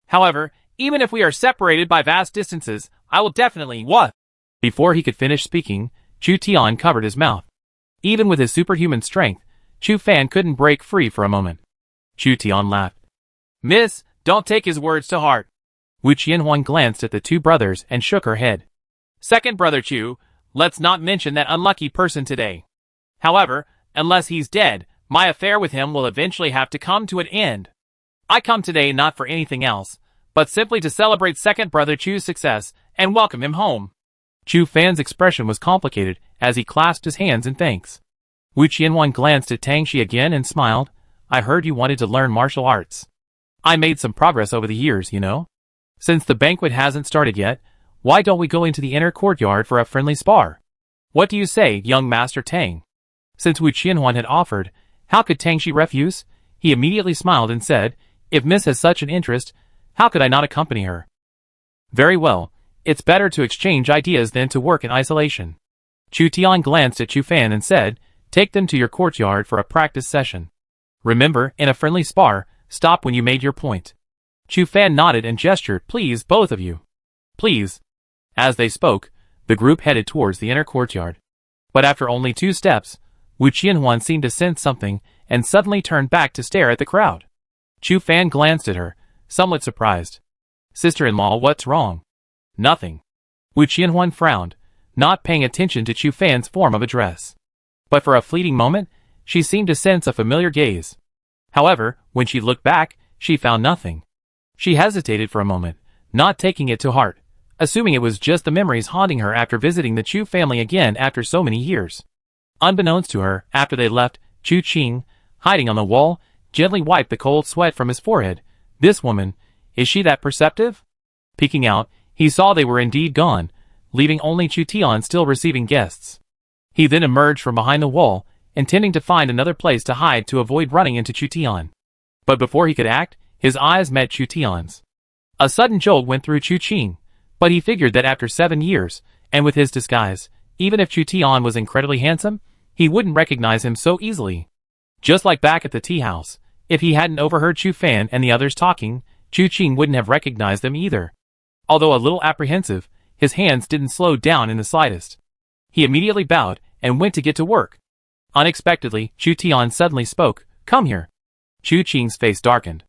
However, even if we are separated by vast distances, I will definitely what?" Before he could finish speaking, Chu Tian covered his mouth. Even with his superhuman strength, Chu Fan couldn't break free for a moment. Chu Tian laughed. "Miss, don't take his words to heart." Wu Qianhuan glanced at the 2 brothers and shook her head. "Second brother Chu, let's not mention that unlucky person today. However, unless he's dead, my affair with him will eventually have to come to an end. I come today not for anything else, but simply to celebrate second brother Chu's success and welcome him home." Chu Fan's expression was complicated as he clasped his hands in thanks. Wu Qianhuan glanced at Tang Xi again and smiled. "I heard you wanted to learn martial arts. I made some progress over the years, you know. Since the banquet hasn't started yet, why don't we go into the inner courtyard for a friendly spar? What do you say, young Master Tang?" Since Wu Qianhuan had offered, how could Tang Xi refuse? He immediately smiled and said, "If Miss has such an interest, how could I not accompany her?" "Very well, it's better to exchange ideas than to work in isolation." Chu Tian glanced at Chu Fan and said, "Take them to your courtyard for a practice session. Remember, in a friendly spar, stop when you made your point." Chu Fan nodded and gestured, "Please, both of you. Please." As they spoke, the group headed towards the inner courtyard. But after only 2 steps, Wu Qianhuan seemed to sense something and suddenly turned back to stare at the crowd. Chu Fan glanced at her, somewhat surprised. "Sister-in-law, what's wrong?" "Nothing." Wu Qianhuan frowned, not paying attention to Chu Fan's form of address. But for a fleeting moment, she seemed to sense a familiar gaze. However, when she looked back, she found nothing. She hesitated for a moment, not taking it to heart, assuming it was just the memories haunting her after visiting the Chu family again after so many years. Unbeknownst to her, after they left, Chu Qing, hiding on the wall, gently wiped the cold sweat from his forehead. This woman, is she that perceptive? Peeking out, he saw they were indeed gone, leaving only Chu Tian still receiving guests. He then emerged from behind the wall, intending to find another place to hide to avoid running into Chu Tian. But before he could act, his eyes met Chu Tian's. A sudden jolt went through Chu Qing, but he figured that after 7 years, and with his disguise, even if Chu Tian was incredibly handsome, he wouldn't recognize him so easily. Just like back at the tea house, if he hadn't overheard Chu Fan and the others talking, Chu Qing wouldn't have recognized them either. Although a little apprehensive, his hands didn't slow down in the slightest. He immediately bowed and went to get to work. Unexpectedly, Chu Tian suddenly spoke, "Come here." Chu Qing's face darkened.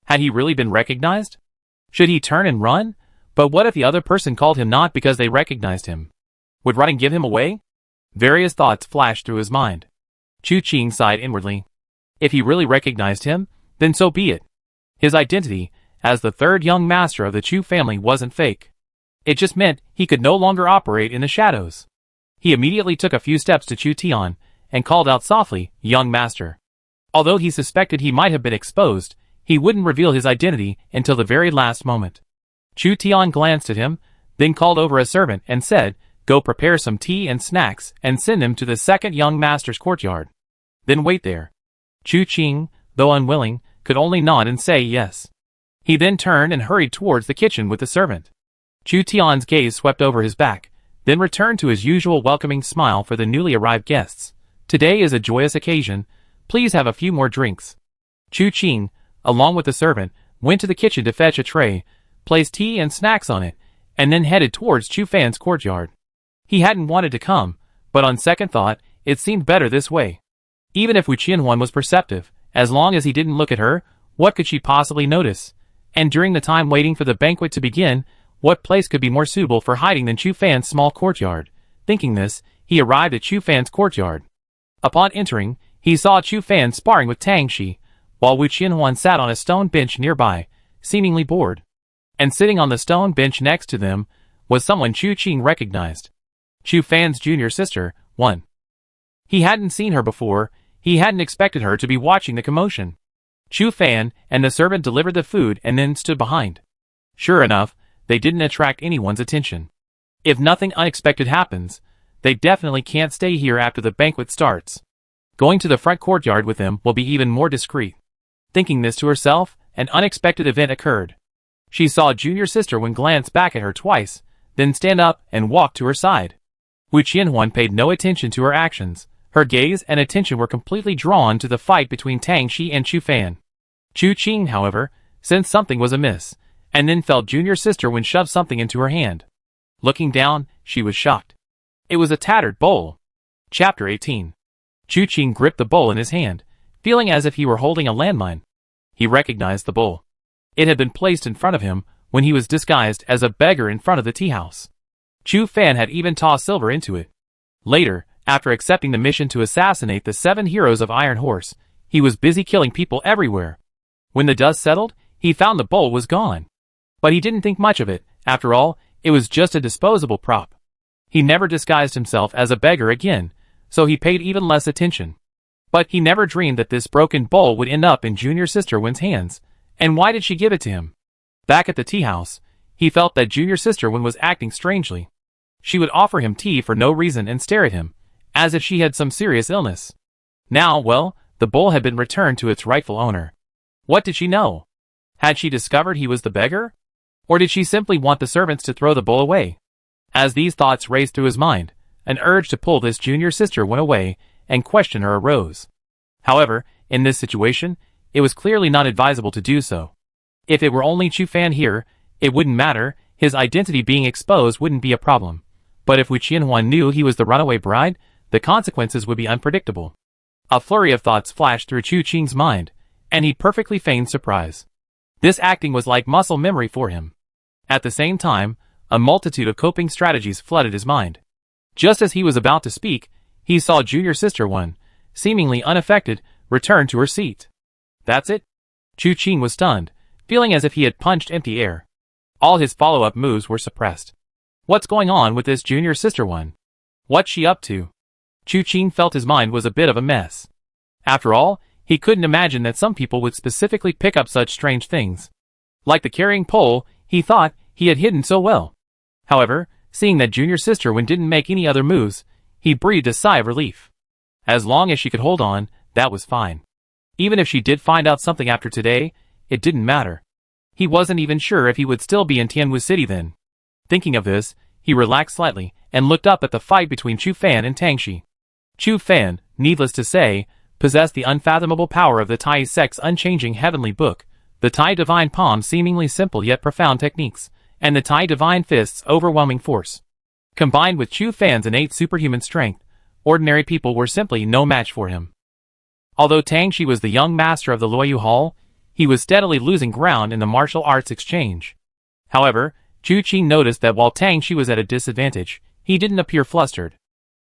Had he really been recognized? Should he turn and run? But what if the other person called him not because they recognized him? Would running give him away? Various thoughts flashed through his mind. Chu Qing sighed inwardly. If he really recognized him, then so be it. His identity, as the third young master of the Chu family, wasn't fake. It just meant he could no longer operate in the shadows. He immediately took a few steps to Chu Tian and called out softly, "Young master." Although he suspected he might have been exposed, he wouldn't reveal his identity until the very last moment. Chu Tian glanced at him, then called over a servant and said, "Go prepare some tea and snacks and send them to the second young master's courtyard. Then wait there." Chu Qing, though unwilling, could only nod and say yes. He then turned and hurried towards the kitchen with the servant. Chu Tian's gaze swept over his back, then returned to his usual welcoming smile for the newly arrived guests. "Today is a joyous occasion. Please have a few more drinks." Chu Qing, along with the servant, went to the kitchen to fetch a tray, placed tea and snacks on it, and then headed towards Chu Fan's courtyard. He hadn't wanted to come, but on second thought, it seemed better this way. Even if Wu Qianhuan was perceptive, as long as he didn't look at her, what could she possibly notice? And during the time waiting for the banquet to begin, what place could be more suitable for hiding than Chu Fan's small courtyard? Thinking this, he arrived at Chu Fan's courtyard. Upon entering, he saw Chu Fan sparring with Tang Shi, while Wu Qianhuan sat on a stone bench nearby, seemingly bored. And sitting on the stone bench next to them was someone Chu Qing recognized. Chu Fan's junior sister, Wan. He hadn't seen her before, he hadn't expected her to be watching the commotion. Chu Fan and the servant delivered the food and then stood behind. Sure enough, they didn't attract anyone's attention. If nothing unexpected happens, they definitely can't stay here after the banquet starts. Going to the front courtyard with them will be even more discreet. Thinking this to herself, an unexpected event occurred. She saw junior sister Wen glance back at her twice, then stand up and walk to her side. Wu Qianhuan paid no attention to her actions. Her gaze and attention were completely drawn to the fight between Tang Shi and Chu Fan. Chu Qing, however, sensed something was amiss, and then felt junior sister Wen shove something into her hand. Looking down, she was shocked. It was a tattered bowl. Chapter 18. Chu Qing gripped the bowl in his hand, feeling as if he were holding a landmine. He recognized the bowl. It had been placed in front of him when he was disguised as a beggar in front of the tea house. Chu Fan had even tossed silver into it. Later, after accepting the mission to assassinate the 7 heroes of Iron Horse, he was busy killing people everywhere. When the dust settled, he found the bowl was gone. But he didn't think much of it. After all, it was just a disposable prop. He never disguised himself as a beggar again, so he paid even less attention. But he never dreamed that this broken bowl would end up in junior sister Wen's hands. And why did she give it to him? Back at the tea house, he felt that junior sister Wen was acting strangely. She would offer him tea for no reason and stare at him, as if she had some serious illness. Now, well, the bowl had been returned to its rightful owner. What did she know? Had she discovered he was the beggar? Or did she simply want the servants to throw the bowl away? As these thoughts raced through his mind, an urge to pull this junior sister Wen away and question her arose. However, in this situation, it was clearly not advisable to do so. If it were only Chu Fan here, it wouldn't matter, his identity being exposed wouldn't be a problem. But if Wu Qianhuan knew he was the runaway bride, the consequences would be unpredictable. A flurry of thoughts flashed through Chu Qing's mind, and he perfectly feigned surprise. This acting was like muscle memory for him. At the same time, a multitude of coping strategies flooded his mind. Just as he was about to speak, he saw junior sister Wen, seemingly unaffected, return to her seat. That's it? Chu Qing was stunned, feeling as if he had punched empty air. All his follow-up moves were suppressed. What's going on with this junior sister Wen? What's she up to? Chu Qing felt his mind was a bit of a mess. After all, he couldn't imagine that some people would specifically pick up such strange things. Like the carrying pole, he thought he had hidden so well. However, seeing that junior sister Wen didn't make any other moves, he breathed a sigh of relief. As long as she could hold on, that was fine. Even if she did find out something after today, it didn't matter. He wasn't even sure if he would still be in Tianwu City then. Thinking of this, he relaxed slightly and looked up at the fight between Chu Fan and Tang Shi. Chu Fan, needless to say, possessed the unfathomable power of the Tai sect's unchanging heavenly book, the Tai divine palm's seemingly simple yet profound techniques, and the Tai divine fist's overwhelming force. Combined with Chu Fan's innate superhuman strength, ordinary people were simply no match for him. Although Tang Shi was the young master of the Luoyu Hall, he was steadily losing ground in the martial arts exchange. However, Chu Qing noticed that while Tang Shi was at a disadvantage, he didn't appear flustered.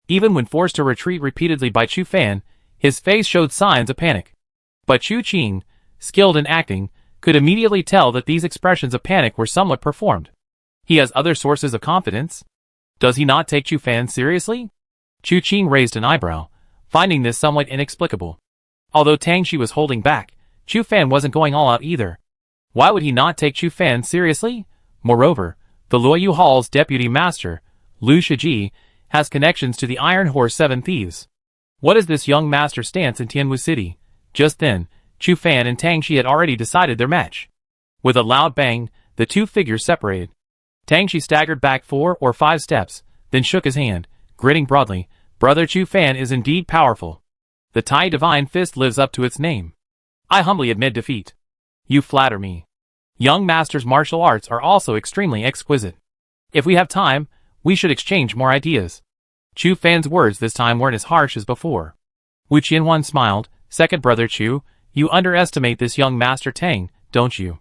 Even when forced to retreat repeatedly by Chu Fan, his face showed signs of panic. But Chu Qing, skilled in acting, could immediately tell that these expressions of panic were somewhat performed. He has other sources of confidence? Does he not take Chu Fan seriously? Chu Qing raised an eyebrow, finding this somewhat inexplicable. Although Tang Shi was holding back, Chu Fan wasn't going all out either. Why would he not take Chu Fan seriously? Moreover, the Luoyu Hall's deputy master, Lu Shiji, has connections to the Iron Horse Seven Thieves. What is this young master's stance in Tianwu City? Just then, Chu Fan and Tang Shi had already decided their match. With a loud bang, the two figures separated. Tang Shi staggered back 4 or 5 steps, then shook his hand, grinning broadly. Brother Chu Fan is indeed powerful. The Tai Divine Fist lives up to its name. I humbly admit defeat. You flatter me. Young master's martial arts are also extremely exquisite. If we have time, we should exchange more ideas. Chu Fan's words this time weren't as harsh as before. Wu Qianhuan smiled. Second brother Chu, you underestimate this young master Tang, don't you?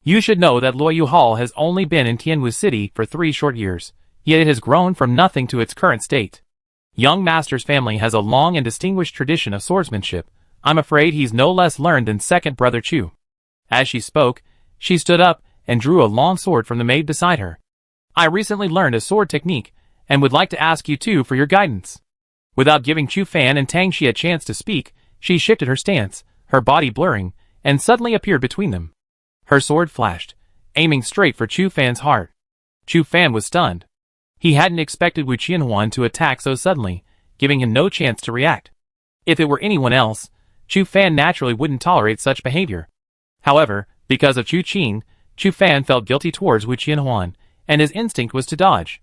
You should know that Luoyu Hall has only been in Tianwu City for 3 short years, yet it has grown from nothing to its current state. Young master's family has a long and distinguished tradition of swordsmanship. I'm afraid he's no less learned than second brother Chu. As she spoke, she stood up and drew a long sword from the maid beside her. I recently learned a sword technique, and would like to ask you two for your guidance. Without giving Chu Fan and Tang Shi a chance to speak, she shifted her stance, her body blurring, and suddenly appeared between them. Her sword flashed, aiming straight for Chu Fan's heart. Chu Fan was stunned. He hadn't expected Wu Qianhuan to attack so suddenly, giving him no chance to react. If it were anyone else, Chu Fan naturally wouldn't tolerate such behavior. However, because of Chu Qing, Chu Fan felt guilty towards Wu Qianhuan, and his instinct was to dodge.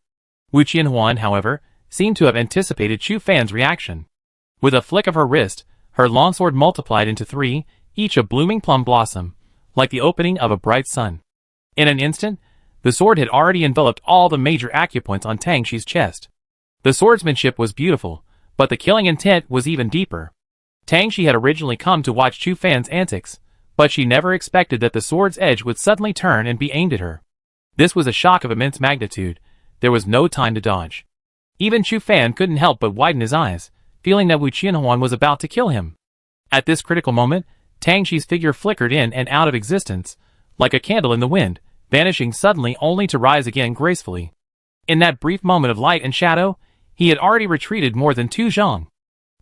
Wu Qianhuan, however, seemed to have anticipated Chu Fan's reaction. With a flick of her wrist, her longsword multiplied into 3, each a blooming plum blossom, like the opening of a bright sun. In an instant, the sword had already enveloped all the major acupoints on Tang Shi's chest. The swordsmanship was beautiful, but the killing intent was even deeper. Tang Shi had originally come to watch Chu Fan's antics, but she never expected that the sword's edge would suddenly turn and be aimed at her. This was a shock of immense magnitude. There was no time to dodge. Even Chu Fan couldn't help but widen his eyes, feeling that Wu Qianhuan was about to kill him. At this critical moment, Tang Shi's figure flickered in and out of existence, like a candle in the wind, vanishing suddenly only to rise again gracefully. In that brief moment of light and shadow, he had already retreated more than 2 zhang.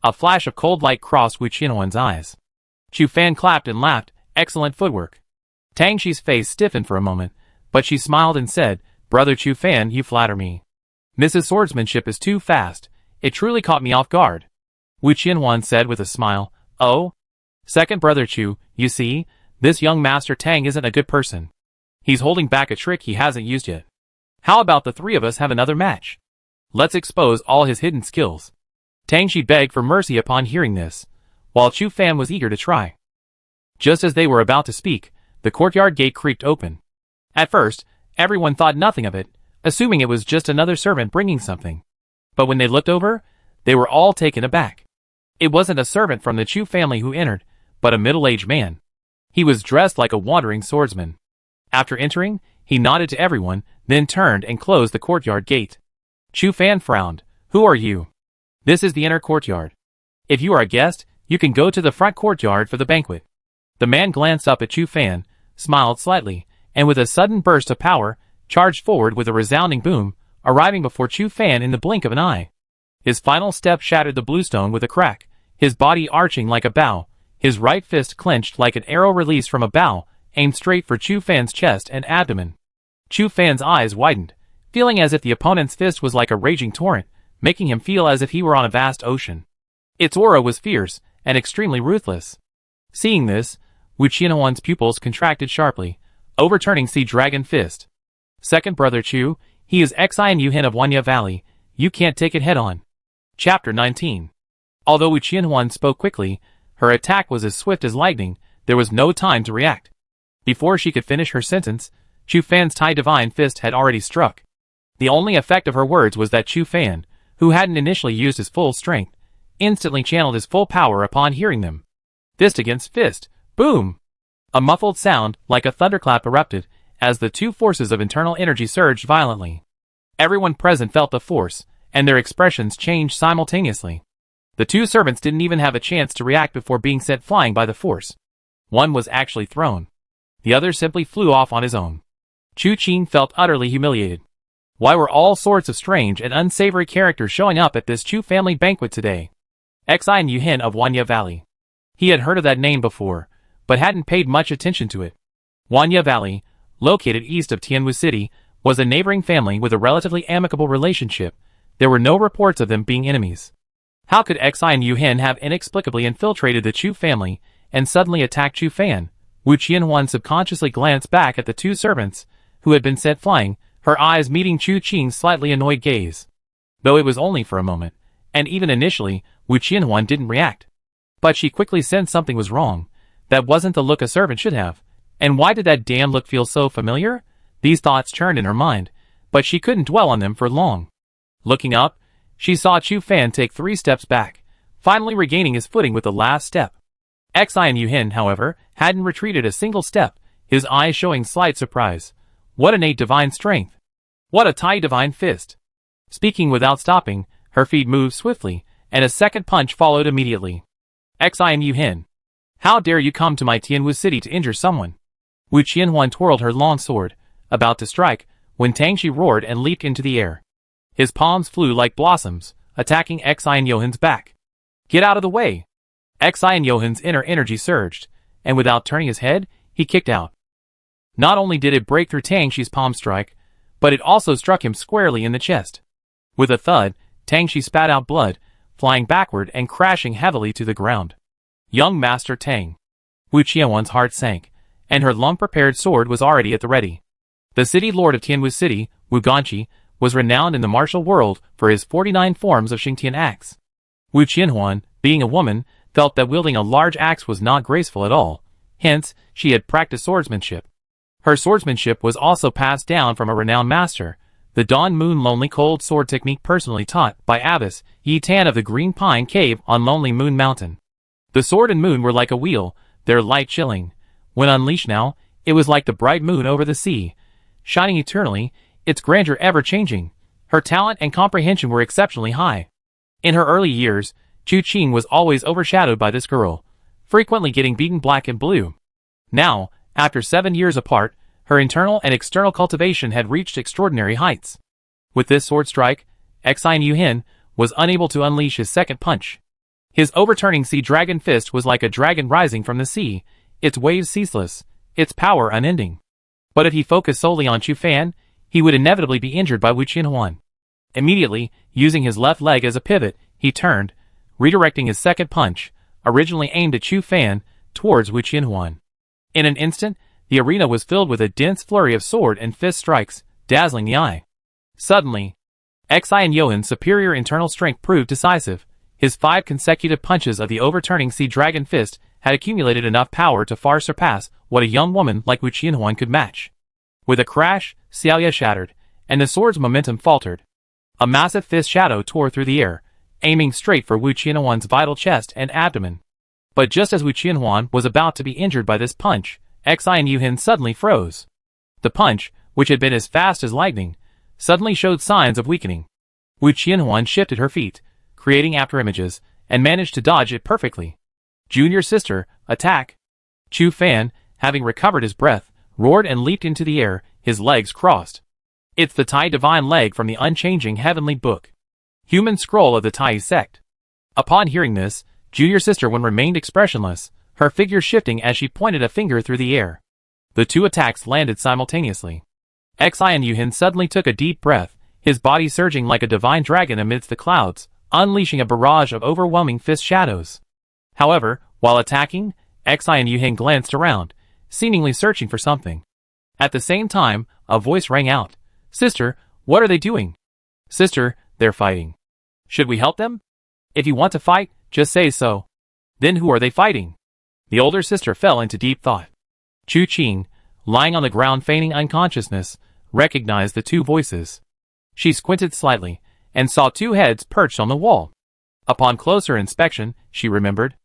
A flash of cold light crossed Wu Qianhuan's eyes. Chu Fan clapped and laughed. Excellent footwork. Tang Shi's face stiffened for a moment, but she smiled and said, Brother Chu Fan, you flatter me. Mrs. Swordsmanship is too fast. It truly caught me off guard. Wu Qianhuan said with a smile. Oh? Second brother Chu, you see, this young master Tang isn't a good person. He's holding back a trick he hasn't used yet. How about the 3 of us have another match? Let's expose all his hidden skills. Tang Shi begged for mercy upon hearing this, while Chu Fan was eager to try. Just as they were about to speak, the courtyard gate creaked open. At first, everyone thought nothing of it, assuming it was just another servant bringing something. But when they looked over, they were all taken aback. It wasn't a servant from the Chu family who entered, but a middle-aged man. He was dressed like a wandering swordsman. After entering, he nodded to everyone, then turned and closed the courtyard gate. Chu Fan frowned. Who are you? This is the inner courtyard. If you are a guest, you can go to the front courtyard for the banquet. The man glanced up at Chu Fan, smiled slightly, and with a sudden burst of power, charged forward with a resounding boom, arriving before Chu Fan in the blink of an eye. His final step shattered the bluestone with a crack, his body arching like a bow, his right fist clenched like an arrow released from a bow, aimed straight for Chu Fan's chest and abdomen. Chu Fan's eyes widened, feeling as if the opponent's fist was like a raging torrent, making him feel as if he were on a vast ocean. Its aura was fierce and extremely ruthless. Seeing this, Wu Qianhuan's pupils contracted sharply, overturning Sea Dragon Fist. Second brother Chu, he is Xian Yuhin of Wanya Valley, you can't take it head-on. Chapter 19. Although Wu Qianhuan spoke quickly, her attack was as swift as lightning. There was no time to react. Before she could finish her sentence, Chu Fan's Tai Divine Fist had already struck. The only effect of her words was that Chu Fan, who hadn't initially used his full strength, instantly channeled his full power upon hearing them. Fist against fist. Boom! A muffled sound, like a thunderclap, erupted, as the 2 forces of internal energy surged violently. Everyone present felt the force, and their expressions changed simultaneously. The 2 servants didn't even have a chance to react before being sent flying by the force. One was actually thrown. The other simply flew off on his own. Chu Qing felt utterly humiliated. Why were all sorts of strange and unsavory characters showing up at this Chu family banquet today? Xian Yuhin of Wanya Valley. He had heard of that name before, but hadn't paid much attention to it. Wanya Valley, located east of Tianwu City, was a neighboring family with a relatively amicable relationship. There were no reports of them being enemies. How could Xi and Yu Hin have inexplicably infiltrated the Chu family and suddenly attacked Chu Fan? Wu Qianhuan subconsciously glanced back at the two servants, who had been sent flying, her eyes meeting Chu Qing's slightly annoyed gaze. Though it was only for a moment, and even initially, Wu Qianhuan didn't react. But she quickly sensed something was wrong. That wasn't the look a servant should have. And why did that damn look feel so familiar? These thoughts churned in her mind, but she couldn't dwell on them for long. Looking up, she saw Chu Fan take 3 steps back, finally regaining his footing with the last step. Xi and Yu Hin, however, hadn't retreated a single step, his eyes showing slight surprise. What innate divine strength! What a Tai divine fist! Speaking without stopping, her feet moved swiftly, and a second punch followed immediately. Xi and Yu Hin, how dare you come to my Tianwu City to injure someone? Wu Qianhuan twirled her long sword, about to strike, when Tangxi roared and leaped into the air. His palms flew like blossoms, attacking Xi and Yu Hin's back. Get out of the way! Xi and Yu Hin's inner energy surged, and without turning his head, he kicked out. Not only did it break through Tangxi's palm strike, but it also struck him squarely in the chest. With a thud, Tangxi spat out blood, flying backward and crashing heavily to the ground. Young Master Tang. Wu Qianhuan's heart sank, and her long-prepared sword was already at the ready. The city lord of Tianwu City, Wu Ganqi, was renowned in the martial world for his 49 forms of Xingtian axe. Wu Qianhuan, being a woman, felt that wielding a large axe was not graceful at all. Hence, she had practiced swordsmanship. Her swordsmanship was also passed down from a renowned master, the Dawn Moon Lonely Cold Sword technique personally taught by Abbess Yi Tan of the Green Pine Cave on Lonely Moon Mountain. The sword and moon were like a wheel, their light chilling. When unleashed now, it was like the bright moon over the sea, shining eternally, its grandeur ever-changing. Her talent and comprehension were exceptionally high. In her early years, Chu Qing was always overshadowed by this girl, frequently getting beaten black and blue. Now, after 7 years apart, her internal and external cultivation had reached extraordinary heights. With this sword strike, Xi and Yu Hin was unable to unleash his second punch. His overturning sea dragon fist was like a dragon rising from the sea, its waves ceaseless, its power unending. But if he focused solely on Chu Fan, he would inevitably be injured by Wu Qianhuan. Immediately, using his left leg as a pivot, he turned, redirecting his second punch, originally aimed at Chu Fan, towards Wu Qianhuan. In an instant, the arena was filled with a dense flurry of sword and fist strikes, dazzling the eye. Suddenly, Xi and Yu Hin's superior internal strength proved decisive. His 5 consecutive punches of the overturning sea dragon fist had accumulated enough power to far surpass what a young woman like Wu Qianhuan could match. With a crash, Xiaoya shattered, and the sword's momentum faltered. A massive fist shadow tore through the air, aiming straight for Wu Qianhuan's vital chest and abdomen. But just as Wu Qianhuan was about to be injured by this punch, Xi and Yu Hin suddenly froze. The punch, which had been as fast as lightning, suddenly showed signs of weakening. Wu Qianhuan shifted her feet, creating afterimages, and managed to dodge it perfectly. Junior sister, attack! Chu Fan, having recovered his breath, roared and leaped into the air, his legs crossed. It's the Tai divine leg from the unchanging heavenly book. Human scroll of the Tai sect. Upon hearing this, Junior Sister Wen remained expressionless, her figure shifting as she pointed a finger through the air. The 2 attacks landed simultaneously. Xi and Yu Hin suddenly took a deep breath, his body surging like a divine dragon amidst the clouds, unleashing a barrage of overwhelming fist shadows. However, while attacking, Xi and Yu Hin glanced around, seemingly searching for something. At the same time, a voice rang out. Sister, what are they doing? Sister, they're fighting. Should we help them? If you want to fight, just say so. Then who are they fighting? The older sister fell into deep thought. Chu Qing, lying on the ground feigning unconsciousness, recognized the 2 voices. She squinted slightly, and saw 2 heads perched on the wall. Upon closer inspection, she remembered.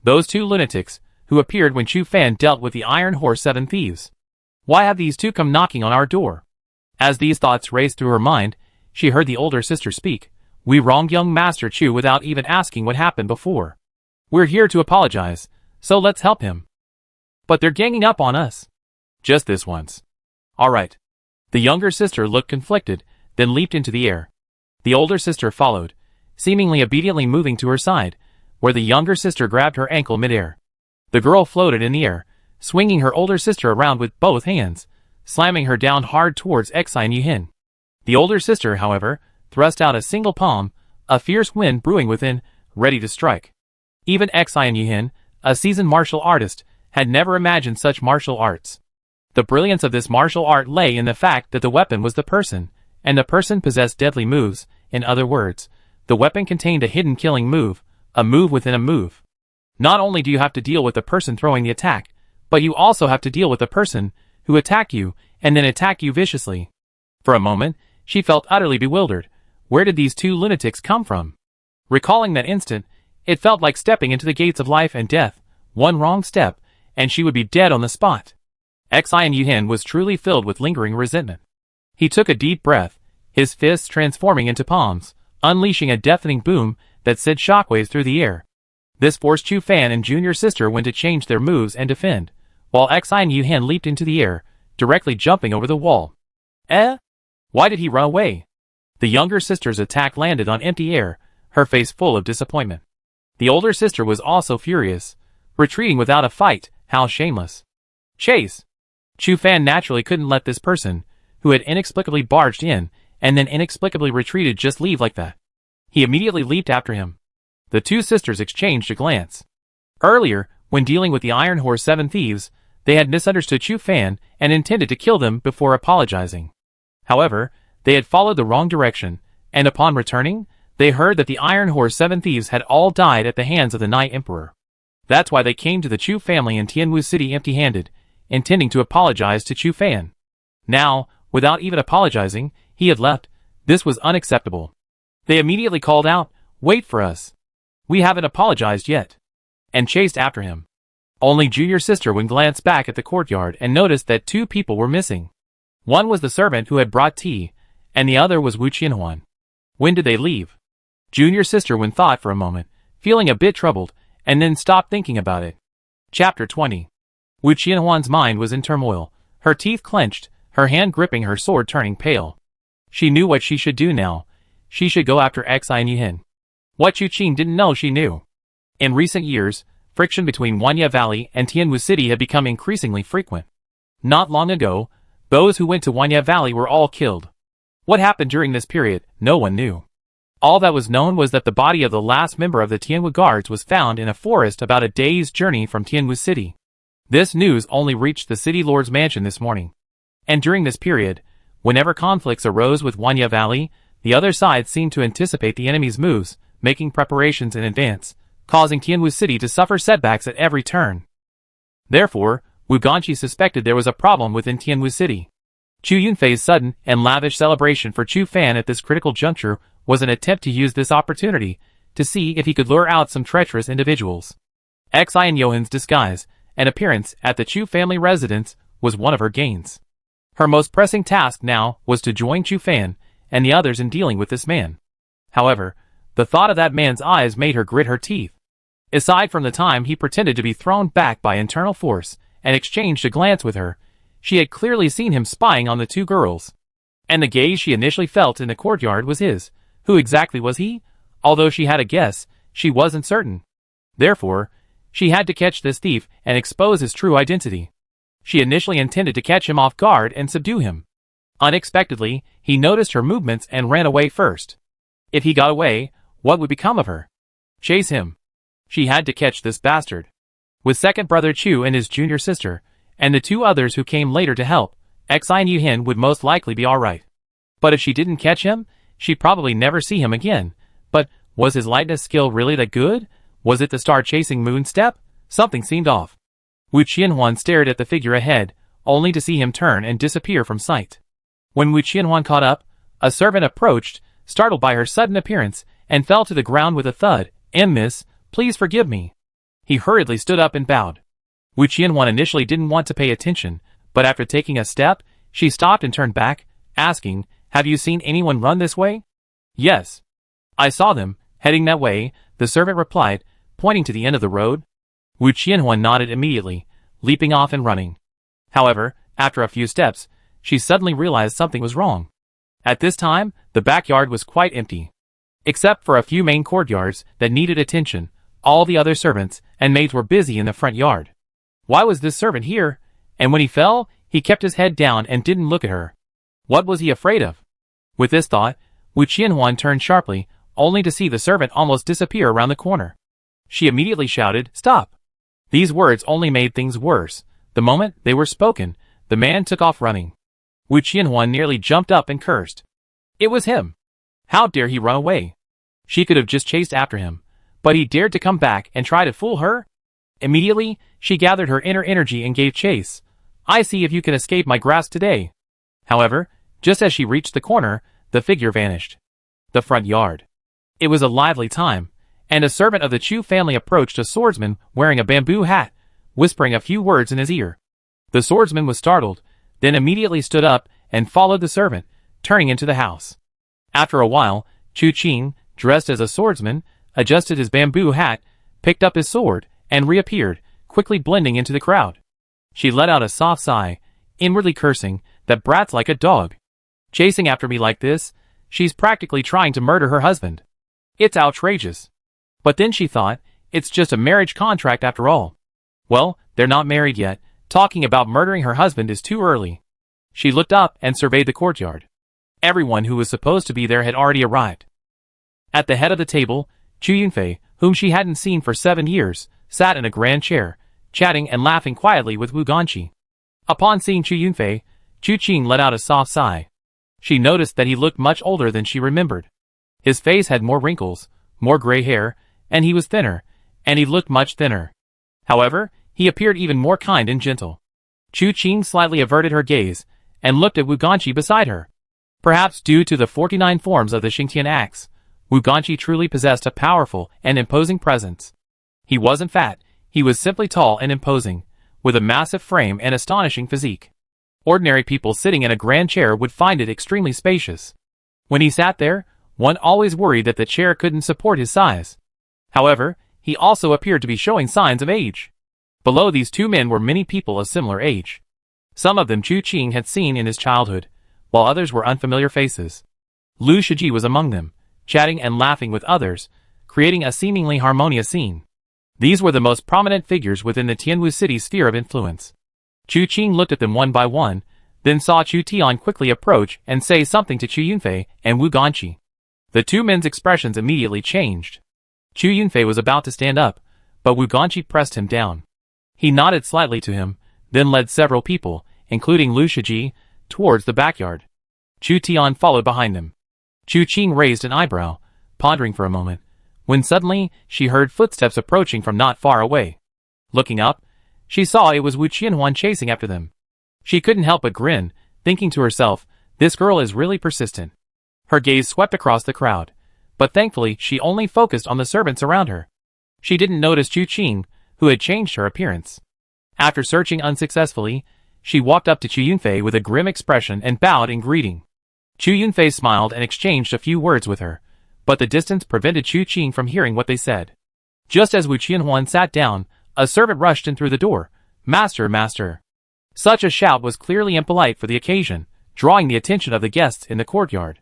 Those 2 lunatics, who appeared when Chu Fan dealt with the Iron Horse 7 thieves. Why have these 2 come knocking on our door? As these thoughts raced through her mind, she heard the older sister speak. We wronged young Master Chu without even asking what happened before. We're here to apologize, so let's help him. But they're ganging up on us. Just this once. All right. The younger sister looked conflicted, then leaped into the air. The older sister followed, seemingly obediently moving to her side, where the younger sister grabbed her ankle midair. The girl floated in the air, swinging her older sister around with both hands, slamming her down hard towards Xi and Yuhin. The older sister, however, thrust out a single palm, a fierce wind brewing within, ready to strike. Even Xi and Yuhin, a seasoned martial artist, had never imagined such martial arts. The brilliance of this martial art lay in the fact that the weapon was the person, and the person possessed deadly moves. In other words, the weapon contained a hidden killing move, a move within a move. Not only do you have to deal with the person throwing the attack, but you also have to deal with the person who attack you and then attack you viciously. For a moment, she felt utterly bewildered. Where did these two lunatics come from? Recalling that instant, it felt like stepping into the gates of life and death. One wrong step, and she would be dead on the spot. Xi and Yuhin was truly filled with lingering resentment. He took a deep breath, his fists transforming into palms, unleashing a deafening boom that sent shockwaves through the air. This forced Chu Fan and junior sister when to change their moves and defend, while Xi and Yuhin leaped into the air, directly jumping over the wall. Why did he run away? The younger sister's attack landed on empty air, her face full of disappointment. The older sister was also furious, retreating without a fight. How shameless. Chase! Chu Fan naturally couldn't let this person, who had inexplicably barged in, and then inexplicably retreated, just leave like that. He immediately leaped after him. The two sisters exchanged a glance. Earlier, when dealing with the Iron Horse 7 thieves, they had misunderstood Chu Fan and intended to kill them before apologizing. However, they had followed the wrong direction, and upon returning, they heard that the Iron Horse 7 thieves had all died at the hands of the Night Emperor. That's why they came to the Chu family in Tianwu City empty-handed, intending to apologize to Chu Fan. Now, without even apologizing, he had left. This was unacceptable. They immediately called out, "Wait for us. We haven't apologized yet," and chased after him. Only junior sister would glance back at the courtyard and noticed that two people were missing. One was the servant who had brought tea, and the other was Wu Qianhuan. When did they leave? Junior sister Wen thought for a moment, feeling a bit troubled, and then stopped thinking about it. Chapter 20. Wu Qianhuan's mind was in turmoil, her teeth clenched, her hand gripping her sword turning pale. She knew what she should do now. She should go after Xi and Yuhin. What Chu Qing didn't know she knew. In recent years, friction between Wanya Valley and Tianwu City had become increasingly frequent. Not long ago, those who went to Wanya Valley were all killed. What happened during this period, no one knew. All that was known was that the body of the last member of the Tianwu Guards was found in a forest about a day's journey from Tianwu City. This news only reached the city lord's mansion this morning. And during this period, whenever conflicts arose with Wanya Valley, the other side seemed to anticipate the enemy's moves, making preparations in advance, causing Tianwu City to suffer setbacks at every turn. Therefore, Wu Ganqi suspected there was a problem within Tianwu City. Chu Yunfei's sudden and lavish celebration for Chu Fan at this critical juncture was an attempt to use this opportunity to see if he could lure out some treacherous individuals. Xi and Yuhin's disguise and appearance at the Chu family residence was one of her gains. Her most pressing task now was to join Chu Fan and the others in dealing with this man. However, the thought of that man's eyes made her grit her teeth. Aside from the time he pretended to be thrown back by internal force and exchanged a glance with her, she had clearly seen him spying on the two girls. And the gaze she initially felt in the courtyard was his. Who exactly was he? Although she had a guess, she wasn't certain. Therefore, she had to catch this thief and expose his true identity. She initially intended to catch him off guard and subdue him. Unexpectedly, he noticed her movements and ran away first. If he got away, what would become of her? Chase him. She had to catch this bastard. With second brother Chu and his junior sister, and the two others who came later to help, Xi and Yuhin would most likely be alright. But if she didn't catch him, she'd probably never see him again. But, was his lightness skill really that good? Was it the star-chasing moon step? Something seemed off. Wu Qianhuan stared at the figure ahead, only to see him turn and disappear from sight. When Wu Qianhuan caught up, a servant approached, startled by her sudden appearance, and fell to the ground with a thud. Miss, please forgive me." He hurriedly stood up and bowed. Wu Qianhuan initially didn't want to pay attention, but after taking a step, she stopped and turned back, asking, "Have you seen anyone run this way?" "Yes. I saw them, heading that way," the servant replied, pointing to the end of the road. Wu Qianhuan nodded immediately, leaping off and running. However, after a few steps, she suddenly realized something was wrong. At this time, the backyard was quite empty. Except for a few main courtyards that needed attention, All the other servants and maids were busy in the front yard. Why was this servant here? And when he fell, he kept his head down and didn't look at her. What was he afraid of? With this thought, Wu Qianhuan turned sharply, only to see the servant almost disappear around the corner. She immediately shouted, "Stop!" These words only made things worse. The moment they were spoken, the man took off running. Wu Qianhuan nearly jumped up and cursed. It was him. How dare he run away? She could have just chased after him, but he dared to come back and try to fool her? Immediately, she gathered her inner energy and gave chase. I see if you can escape my grasp today. However, just as she reached the corner, the figure vanished. The front yard. It was a lively time, and a servant of the Chu family approached a swordsman wearing a bamboo hat, whispering a few words in his ear. The swordsman was startled, then immediately stood up and followed the servant, turning into the house. After a while, Chu Qing, dressed as a swordsman, adjusted his bamboo hat, picked up his sword, and reappeared, quickly blending into the crowd. She let out a soft sigh, inwardly cursing, "That brat's like a dog. Chasing after me like this, she's practically trying to murder her husband. It's outrageous." But then she thought, it's just a marriage contract after all. Well, they're not married yet, talking about murdering her husband is too early. She looked up and surveyed the courtyard. Everyone who was supposed to be there had already arrived. At the head of the table, Chu Yunfei, whom she hadn't seen for 7 years, sat in a grand chair, chatting and laughing quietly with Wu Ganqi. Upon seeing Chu Yunfei, Chu Qing let out a soft sigh. She noticed that he looked much older than she remembered. His face had more wrinkles, more gray hair, and he was thinner, and he looked much thinner. However, he appeared even more kind and gentle. Chu Qing slightly averted her gaze, and looked at Wu Ganqi beside her. Perhaps due to the 49 forms of the Xingtian axe, Wu Ganqi truly possessed a powerful and imposing presence. He wasn't fat, he was simply tall and imposing, with a massive frame and astonishing physique. Ordinary people sitting in a grand chair would find it extremely spacious. When he sat there, one always worried that the chair couldn't support his size. However, he also appeared to be showing signs of age. Below these two men were many people of similar age. Some of them Chu Qing had seen in his childhood, while others were unfamiliar faces. Lu Shiji was among them, chatting and laughing with others, creating a seemingly harmonious scene. These were the most prominent figures within the Tianwu city sphere of influence. Chu Qing looked at them one by one, then saw Chu Tian quickly approach and say something to Chu Yunfei and Wu Ganqi. The two men's expressions immediately changed. Chu Yunfei was about to stand up, but Wu Ganqi pressed him down. He nodded slightly to him, then led several people, including Lu Shiji, towards the backyard. Chu Tian followed behind them. Chu Qing raised an eyebrow, pondering for a moment, when suddenly she heard footsteps approaching from not far away. Looking up, she saw it was Wu Qianhuan chasing after them. She couldn't help but grin, thinking to herself, this girl is really persistent. Her gaze swept across the crowd, but thankfully she only focused on the servants around her. She didn't notice Chu Qing, who had changed her appearance. After searching unsuccessfully, she walked up to Chu Yunfei with a grim expression and bowed in greeting. Chu Yunfei smiled and exchanged a few words with her, but the distance prevented Chu Qing from hearing what they said. Just as Wu Qianhuan sat down, a servant rushed in through the door. "Master, master!" Such a shout was clearly impolite for the occasion, drawing the attention of the guests in the courtyard.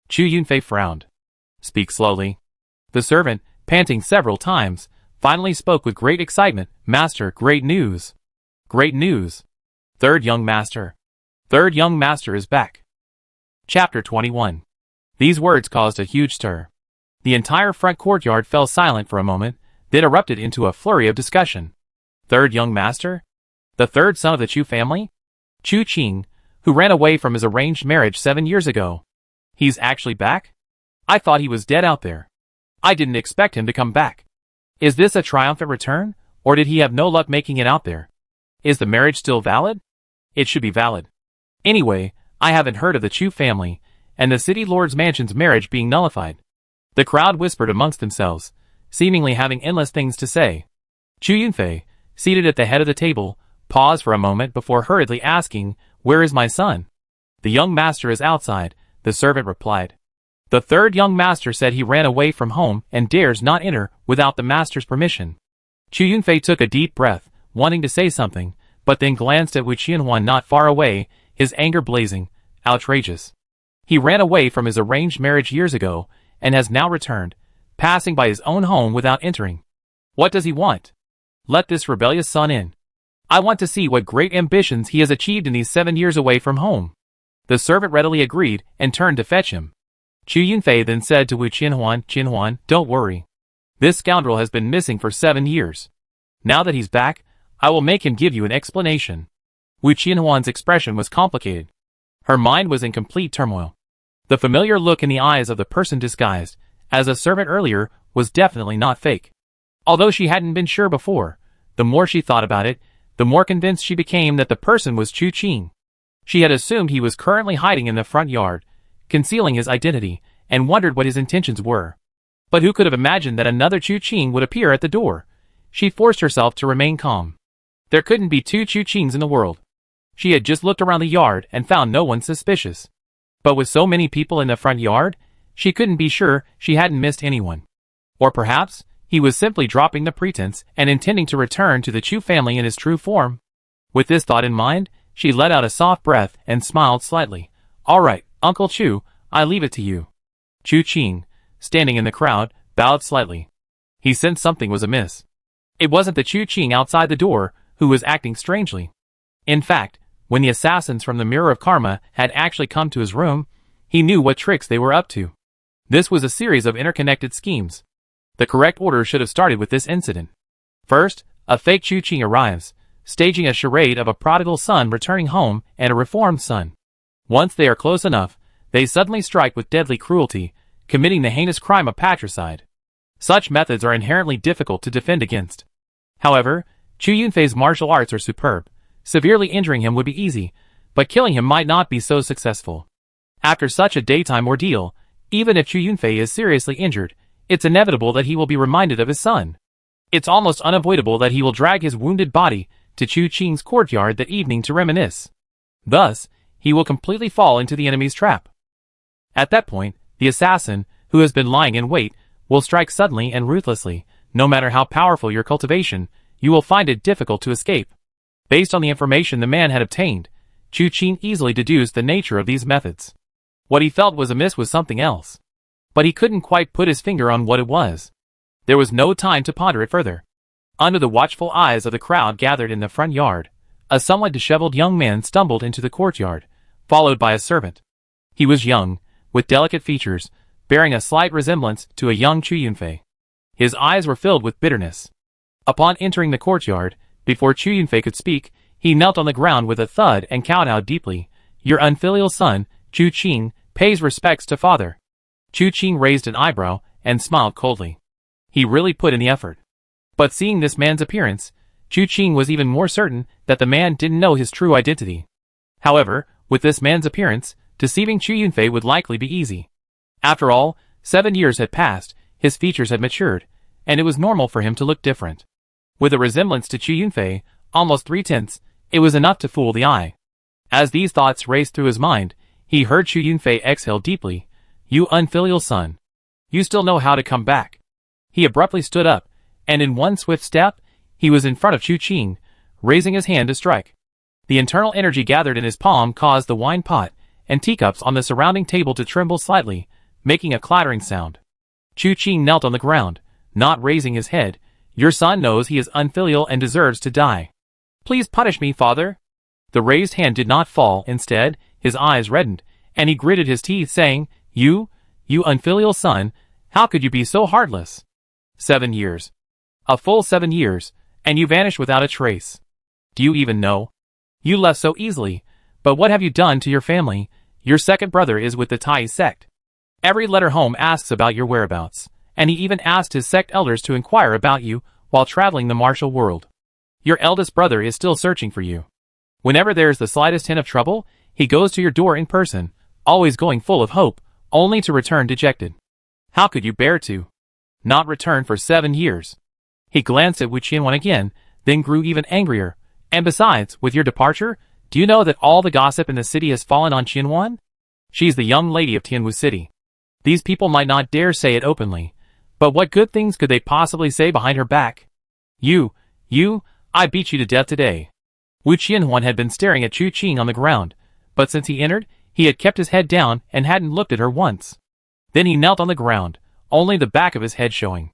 Chu Yunfei frowned. "Speak slowly." The servant, panting several times, finally spoke with great excitement. "Master, great news! Great news! Third young master! Third young master is back!" Chapter 21. These words caused a huge stir. The entire front courtyard fell silent for a moment, then erupted into a flurry of discussion. Third young master? The third son of the Chu family? Chu Qing, who ran away from his arranged marriage 7 years ago. He's actually back? I thought he was dead out there. I didn't expect him to come back. Is this a triumphant return, or did he have no luck making it out there? Is the marriage still valid? It should be valid. Anyway, I haven't heard of the Chu family, and the city lord's mansion's marriage being nullified. The crowd whispered amongst themselves, seemingly having endless things to say. Chu Yunfei, seated at the head of the table, paused for a moment before hurriedly asking, "Where is my son?" "The young master is outside," the servant replied. "The third young master said he ran away from home and dares not enter without the master's permission." Chu Yunfei took a deep breath, wanting to say something, but then glanced at Wu Qianhuan not far away, his anger blazing. Outrageous. He ran away from his arranged marriage years ago, and has now returned, passing by his own home without entering. What does he want? Let this rebellious son in. I want to see what great ambitions he has achieved in these 7 years away from home. The servant readily agreed and turned to fetch him. Chu Yunfei then said to Wu Qinhuan, don't worry. This scoundrel has been missing for 7 years. Now that he's back, I will make him give you an explanation. Wu Qinhuan's expression was complicated. Her mind was in complete turmoil. The familiar look in the eyes of the person disguised as a servant earlier was definitely not fake. Although she hadn't been sure before, the more she thought about it, the more convinced she became that the person was Chu Qing. She had assumed he was currently hiding in the front yard, concealing his identity, and wondered what his intentions were. But who could have imagined that another Chu Qing would appear at the door? She forced herself to remain calm. There couldn't be 2 Chu Qings in the world. She had just looked around the yard and found no one suspicious. But with so many people in the front yard, she couldn't be sure she hadn't missed anyone. Or perhaps, he was simply dropping the pretense and intending to return to the Chu family in his true form. With this thought in mind, she let out a soft breath and smiled slightly. All right, Uncle Chu, I leave it to you. Chu Qing, standing in the crowd, bowed slightly. He sensed something was amiss. It wasn't the Chu Qing outside the door who was acting strangely. In fact, when the assassins from the Mirror of Karma had actually come to his room, he knew what tricks they were up to. This was a series of interconnected schemes. The correct order should have started with this incident. First, a fake Chu Qing arrives, staging a charade of a prodigal son returning home and a reformed son. Once they are close enough, they suddenly strike with deadly cruelty, committing the heinous crime of patricide. Such methods are inherently difficult to defend against. However, Chu Yunfei's martial arts are superb. Severely injuring him would be easy, but killing him might not be so successful. After such a daytime ordeal, even if Chu Yunfei is seriously injured, it's inevitable that he will be reminded of his son. It's almost unavoidable that he will drag his wounded body to Chu Qing's courtyard that evening to reminisce. Thus, he will completely fall into the enemy's trap. At that point, the assassin, who has been lying in wait, will strike suddenly and ruthlessly. No matter how powerful your cultivation, you will find it difficult to escape. Based on the information the man had obtained, Chu Qing easily deduced the nature of these methods. What he felt was amiss was something else. But he couldn't quite put his finger on what it was. There was no time to ponder it further. Under the watchful eyes of the crowd gathered in the front yard, a somewhat disheveled young man stumbled into the courtyard, followed by a servant. He was young, with delicate features, bearing a slight resemblance to a young Chu Yunfei. His eyes were filled with bitterness. Upon entering the courtyard, before Chu Yunfei could speak, he knelt on the ground with a thud and kowtowed deeply. Your unfilial son, Chu Qing, pays respects to father. Chu Qing raised an eyebrow and smiled coldly. He really put in the effort. But seeing this man's appearance, Chu Qing was even more certain that the man didn't know his true identity. However, with this man's appearance, deceiving Chu Yunfei would likely be easy. After all, 7 years had passed, his features had matured, and it was normal for him to look different. With a resemblance to Chu Yunfei, almost 3/10, it was enough to fool the eye. As these thoughts raced through his mind, he heard Chu Yunfei exhale deeply. You unfilial son. You still know how to come back. He abruptly stood up, and in one swift step, he was in front of Chu Qing, raising his hand to strike. The internal energy gathered in his palm caused the wine pot and teacups on the surrounding table to tremble slightly, making a clattering sound. Chu Qing knelt on the ground, not raising his head. Your son knows he is unfilial and deserves to die. Please punish me, father. The raised hand did not fall. Instead, his eyes reddened, and he gritted his teeth, saying, You unfilial son, how could you be so heartless? 7 years. A full 7 years, and you vanished without a trace. Do you even know? You left so easily, but what have you done to your family? Your second brother is with the Tai sect. Every letter home asks about your whereabouts, and he even asked his sect elders to inquire about you while traveling the martial world. Your eldest brother is still searching for you. Whenever there is the slightest hint of trouble, he goes to your door in person, always going full of hope, only to return dejected. How could you bear to not return for 7 years? He glanced at Wu Qianwan again, then grew even angrier. And besides, with your departure, do you know that all the gossip in the city has fallen on Qianwan? She's the young lady of Tianwu City. These people might not dare say it openly, but what good things could they possibly say behind her back? I beat you to death today. Wu Qianhuan had been staring at Chu Qing on the ground, but since he entered, he had kept his head down and hadn't looked at her once. Then he knelt on the ground, only the back of his head showing.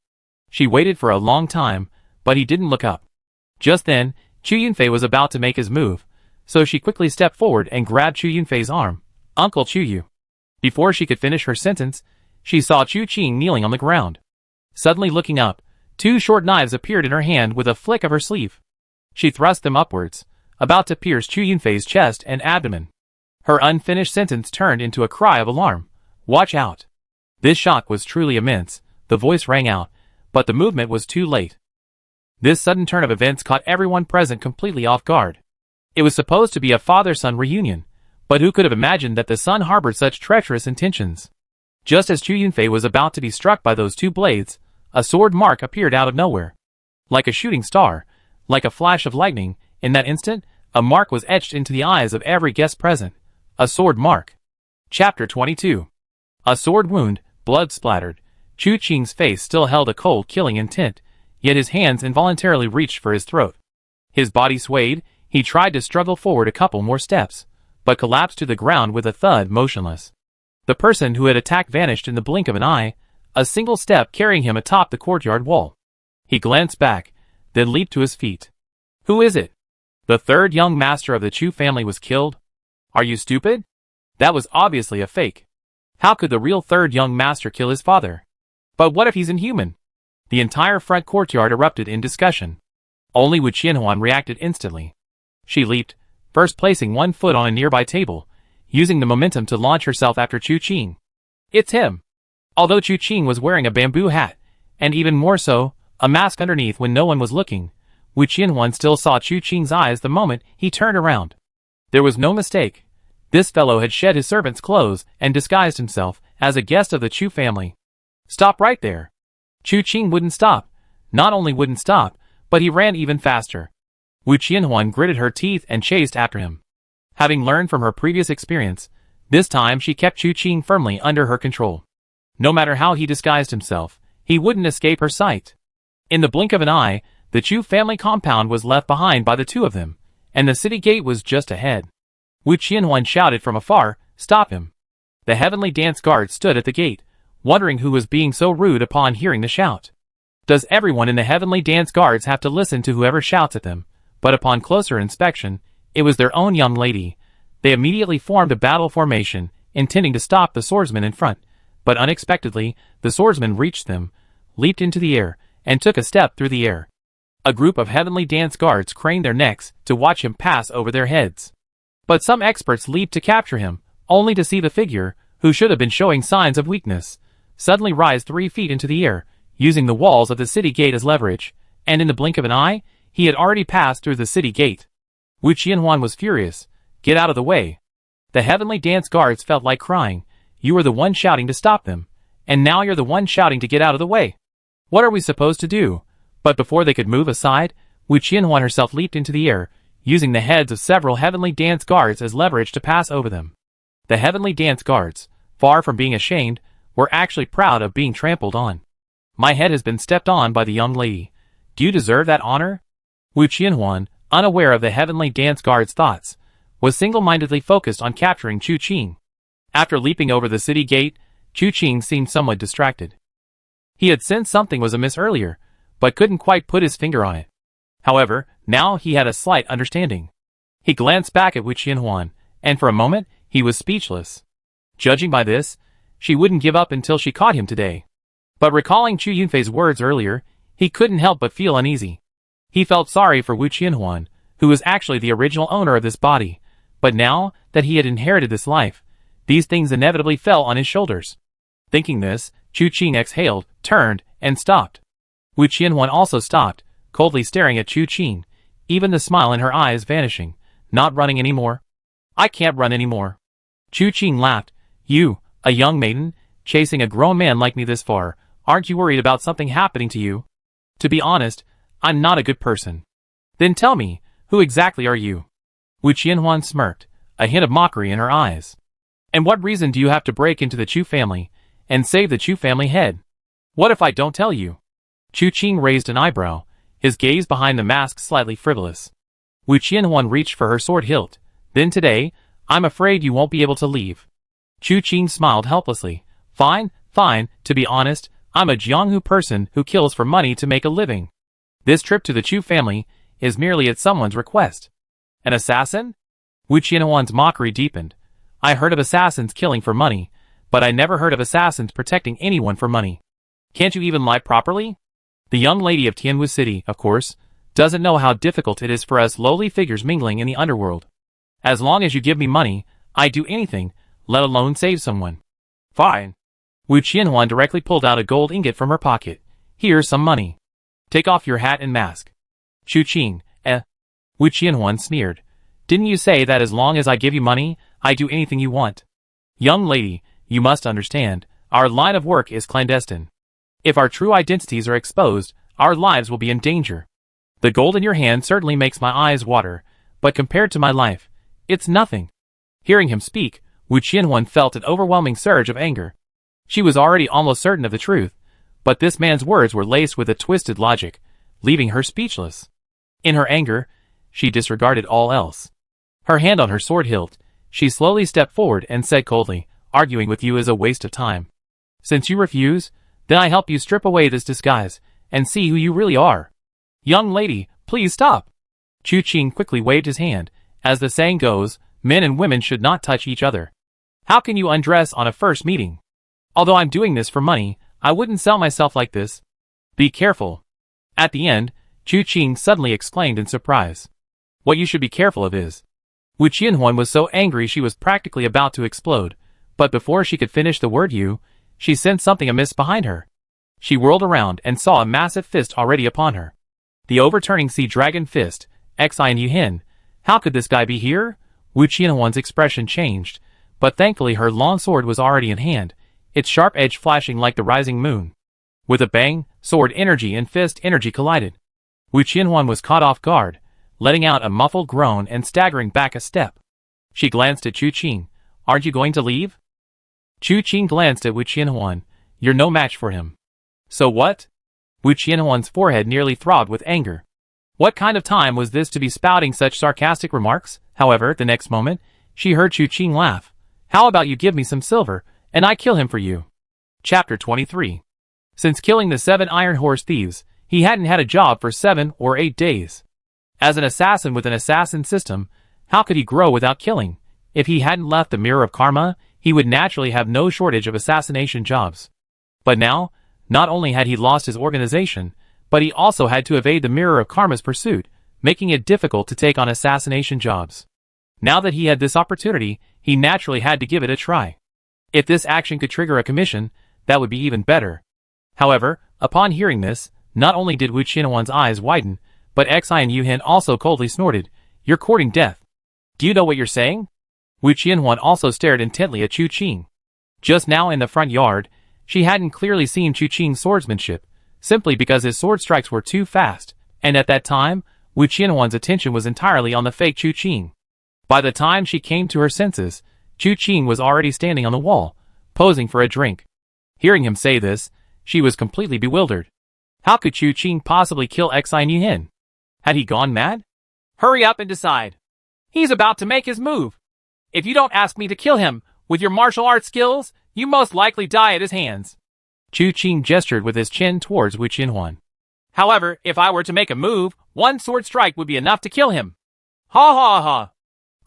She waited for a long time, but he didn't look up. Just then, Chu Yunfei was about to make his move, so she quickly stepped forward and grabbed Chu Yunfei's arm. "Uncle Chu Yu." Before she could finish her sentence, she saw Chu Qing kneeling on the ground. Suddenly looking up, two short knives appeared in her hand with a flick of her sleeve. She thrust them upwards, about to pierce Chu Yunfei's chest and abdomen. Her unfinished sentence turned into a cry of alarm. "Watch out!" This shock was truly immense. The voice rang out, but the movement was too late. This sudden turn of events caught everyone present completely off guard. It was supposed to be a father-son reunion, but who could have imagined that the son harbored such treacherous intentions? Just as Chu Yunfei was about to be struck by those two blades, a sword mark appeared out of nowhere. Like a shooting star, like a flash of lightning, in that instant, a mark was etched into the eyes of every guest present. A sword mark. Chapter 22. A sword wound, blood splattered. Chu Qing's face still held a cold, killing intent, yet his hands involuntarily reached for his throat. His body swayed. He tried to struggle forward a couple more steps, but collapsed to the ground with a thud, motionless. The person who had attacked vanished in the blink of an eye, a single step carrying him atop the courtyard wall. He glanced back, then leaped to his feet. "Who is it?" "The third young master of the Chu family was killed." "Are you stupid? That was obviously a fake. How could the real third young master kill his father? But what if he's inhuman?" The entire front courtyard erupted in discussion. Only Wu Qianhuan reacted instantly. She leaped, first placing one foot on a nearby table, using the momentum to launch herself after Chu Qing. "It's him!" Although Chu Qing was wearing a bamboo hat, and even more so, a mask underneath when no one was looking, Wu Qianhuan still saw Chu Qing's eyes the moment he turned around. There was no mistake. This fellow had shed his servant's clothes and disguised himself as a guest of the Chu family. "Stop right there!" Chu Qing wouldn't stop. Not only wouldn't stop, but he ran even faster. Wu Qianhuan gritted her teeth and chased after him. Having learned from her previous experience, this time she kept Chu Qing firmly under her control. No matter how he disguised himself, he wouldn't escape her sight. In the blink of an eye, the Chu family compound was left behind by the two of them, and the city gate was just ahead. Wu Qianhuan shouted from afar, "Stop him!" The heavenly dance guard stood at the gate, wondering who was being so rude upon hearing the shout. Does everyone in the heavenly dance guards have to listen to whoever shouts at them? But upon closer inspection, it was their own young lady. They immediately formed a battle formation, intending to stop the swordsman in front, but unexpectedly, the swordsman reached them, leaped into the air, and took a step through the air. A group of heavenly dance guards craned their necks to watch him pass over their heads. But some experts leaped to capture him, only to see the figure, who should have been showing signs of weakness, suddenly rise 3 feet into the air, using the walls of the city gate as leverage, and in the blink of an eye, he had already passed through the city gate. Wu Qianhuan was furious. "Get out of the way." The heavenly dance guards felt like crying. "You were the one shouting to stop them, and now you're the one shouting to get out of the way. What are we supposed to do?" But before they could move aside, Wu Qianhuan herself leaped into the air, using the heads of several heavenly dance guards as leverage to pass over them. The heavenly dance guards, far from being ashamed, were actually proud of being trampled on. "My head has been stepped on by the young lady. Do you deserve that honor?" Wu Qianhuan, unaware of the heavenly dance guard's thoughts, was single-mindedly focused on capturing Chu Qing. After leaping over the city gate, Chu Qing seemed somewhat distracted. He had sensed something was amiss earlier, but couldn't quite put his finger on it. However, now he had a slight understanding. He glanced back at Wu Qianhuan, and for a moment, he was speechless. Judging by this, she wouldn't give up until she caught him today. But recalling Chu Yunfei's words earlier, he couldn't help but feel uneasy. He felt sorry for Wu Qianhuan, who was actually the original owner of this body, but now that he had inherited this life, these things inevitably fell on his shoulders. Thinking this, Chu Qing exhaled, turned, and stopped. Wu Qianhuan also stopped, coldly staring at Chu Qing, even the smile in her eyes vanishing. "Not running anymore?" "I can't run anymore." Chu Qing laughed. "You, a young maiden, chasing a grown man like me this far, aren't you worried about something happening to you?" "To be honest, I'm not a good person." "Then tell me, who exactly are you?" Wu Qianhuan smirked, a hint of mockery in her eyes. "And what reason do you have to break into the Chu family and save the Chu family head? What if I don't tell you?" Chu Qing raised an eyebrow, his gaze behind the mask slightly frivolous. Wu Qianhuan reached for her sword hilt. "Then today, I'm afraid you won't be able to leave." Chu Qing smiled helplessly. Fine. To be honest, I'm a Jianghu person who kills for money to make a living." This trip to the Chu family is merely at someone's request. An assassin? Wu Qianhuan's mockery deepened. I heard of assassins killing for money, but I never heard of assassins protecting anyone for money. Can't you even lie properly? The young lady of Tianwu City, of course, doesn't know how difficult it is for us lowly figures mingling in the underworld. As long as you give me money, I'd do anything, let alone save someone. Fine. Wu Qianhuan directly pulled out a gold ingot from her pocket. Here's some money. Take off your hat and mask. Chu Qing, Wu Qianhuan sneered. Didn't you say that as long as I give you money, I do anything you want? Young lady, you must understand, our line of work is clandestine. If our true identities are exposed, our lives will be in danger. The gold in your hand certainly makes my eyes water, but compared to my life, it's nothing. Hearing him speak, Wu Qianhuan felt an overwhelming surge of anger. She was already almost certain of the truth, but this man's words were laced with a twisted logic, leaving her speechless. In her anger, she disregarded all else. Her hand on her sword hilt, she slowly stepped forward and said coldly, arguing with you is a waste of time. Since you refuse, then I help you strip away this disguise, and see who you really are. Young lady, please stop. Chu Qing quickly waved his hand. As the saying goes, men and women should not touch each other. How can you undress on a first meeting? Although I'm doing this for money, I wouldn't sell myself like this. Be careful. At the end, Chu Qing suddenly exclaimed in surprise. What you should be careful of is. Wu Qianhuan was so angry she was practically about to explode, but before she could finish the word you, she sensed something amiss behind her. She whirled around and saw a massive fist already upon her. The overturning sea dragon fist, Xian Yuhin. How could this guy be here? Wu Qianhuan's expression changed, but thankfully her long sword was already in hand, its sharp edge flashing like the rising moon. With a bang, sword energy and fist energy collided. Wu Qianhuan was caught off guard, letting out a muffled groan and staggering back a step. She glanced at Chu Qing. Aren't you going to leave? Chu Qing glanced at Wu Qianhuan. You're no match for him. So what? Wu Qianhuan's forehead nearly throbbed with anger. What kind of time was this to be spouting such sarcastic remarks? However, the next moment, she heard Chu Qing laugh. How about you give me some silver, and I kill him for you? Chapter 23. Since killing the 7 Iron Horse thieves, he hadn't had a job for 7 or 8 days. As an assassin with an assassin system, how could he grow without killing? If he hadn't left the Mirror of Karma, he would naturally have no shortage of assassination jobs. But now, not only had he lost his organization, but he also had to evade the Mirror of Karma's pursuit, making it difficult to take on assassination jobs. Now that he had this opportunity, he naturally had to give it a try. If this action could trigger a commission, that would be even better. However, upon hearing this, not only did Wu Qianhuan's eyes widen, but Xian Yuhin also coldly snorted, You're courting death. Do you know what you're saying? Wu Qianhuan also stared intently at Chu Qing. Just now in the front yard, she hadn't clearly seen Chu Qing's swordsmanship, simply because his sword strikes were too fast, and at that time, Wu Qianhuan's attention was entirely on the fake Chu Qing. By the time she came to her senses, Chu Qing was already standing on the wall, posing for a drink. Hearing him say this, she was completely bewildered. How could Chu Qing possibly kill Xian Yuhin? Had he gone mad? Hurry up and decide. He's about to make his move. If you don't ask me to kill him, with your martial arts skills, you most likely die at his hands. Chu Qing gestured with his chin towards Wu Qianhuan. However, if I were to make a move, one sword strike would be enough to kill him. Ha ha ha.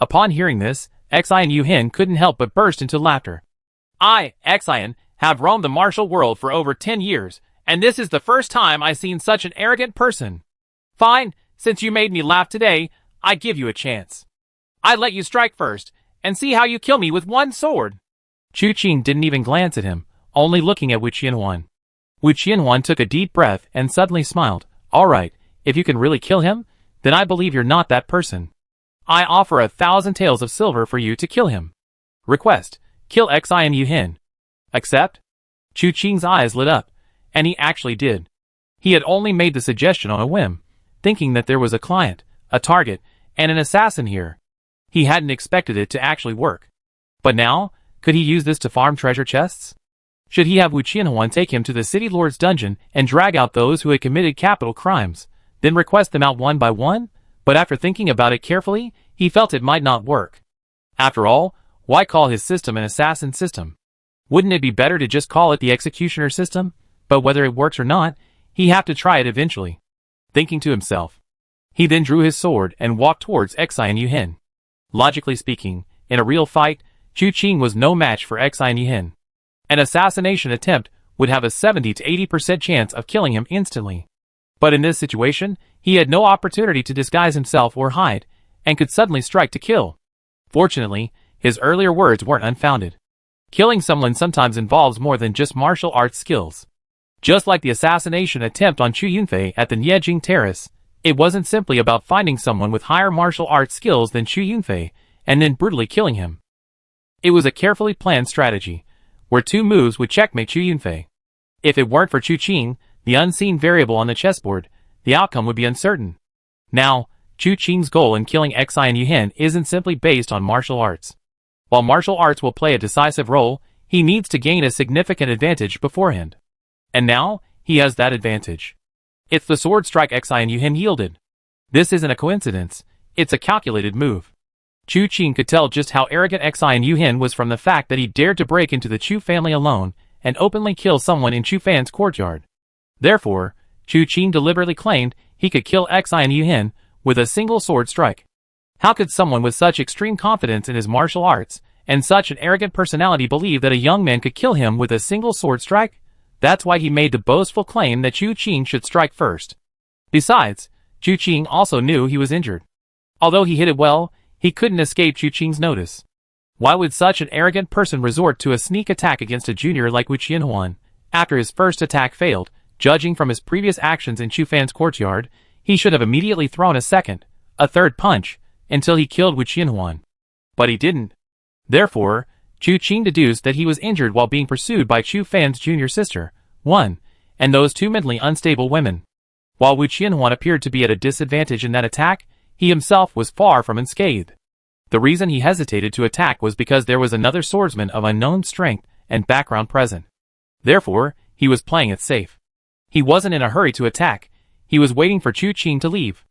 Upon hearing this, Xian Yuhin couldn't help but burst into laughter. I, Xian, have roamed the martial world for over 10 years, and this is the first time I've seen such an arrogant person. Fine, since you made me laugh today, I give you a chance. I let you strike first, and see how you kill me with one sword. Chu Qing didn't even glance at him, only looking at Wu Qianhuan. Wu Qianhuan took a deep breath and suddenly smiled. All right, if you can really kill him, then I believe you're not that person. I offer 1,000 taels of silver for you to kill him. Request, kill Xian Yuhin. Accept? Chu Qing's eyes lit up, and he actually did. He had only made the suggestion on a whim, thinking that there was a client, a target, and an assassin here. He hadn't expected it to actually work. But now, could he use this to farm treasure chests? Should he have Wu Qianhuan take him to the city lord's dungeon and drag out those who had committed capital crimes, then request them out one by one? But after thinking about it carefully, he felt it might not work. After all, why call his system an assassin system? Wouldn't it be better to just call it the executioner system? But whether it works or not, he'd have to try it eventually. thinking to himself. He then drew his sword and walked towards Xian Yuhin. Logically speaking, in a real fight, Chu Qing was no match for Xian Yuhin. An assassination attempt would have a 70 to 80% chance of killing him instantly. But in this situation, he had no opportunity to disguise himself or hide, and could suddenly strike to kill. Fortunately, his earlier words weren't unfounded. Killing someone sometimes involves more than just martial arts skills. Just like the assassination attempt on Chu Yunfei at the Niejing Terrace, it wasn't simply about finding someone with higher martial arts skills than Chu Yunfei and then brutally killing him. It was a carefully planned strategy, where 2 moves would checkmate Chu Yunfei. If it weren't for Chu Qing, the unseen variable on the chessboard, the outcome would be uncertain. Now, Chu Qing's goal in killing Xian Yuhin isn't simply based on martial arts. While martial arts will play a decisive role, he needs to gain a significant advantage beforehand. And now, he has that advantage. It's the sword strike Xian Yuhin yielded. This isn't a coincidence, it's a calculated move. Chu Qing could tell just how arrogant Xian Yuhin was from the fact that he dared to break into the Chu family alone and openly kill someone in Chu Fan's courtyard. Therefore, Chu Qing deliberately claimed he could kill Xian Yuhin with a single sword strike. How could someone with such extreme confidence in his martial arts and such an arrogant personality believe that a young man could kill him with a single sword strike? That's why he made the boastful claim that Chu Qing should strike first. Besides, Chu Qing also knew he was injured. Although he hit it well, he couldn't escape Chu Qing's notice. Why would such an arrogant person resort to a sneak attack against a junior like Wu Qianhuan? After his first attack failed, judging from his previous actions in Chu Fan's courtyard, he should have immediately thrown a second, a third punch, until he killed Wu Qianhuan. But he didn't. Therefore, Chu Qing deduced that he was injured while being pursued by Chu Fan's junior sister, Wen, and those 2 mentally unstable women. While Wu Qianhuan appeared to be at a disadvantage in that attack, he himself was far from unscathed. The reason he hesitated to attack was because there was another swordsman of unknown strength and background present. Therefore, he was playing it safe. He wasn't in a hurry to attack, he was waiting for Chu Qing to leave.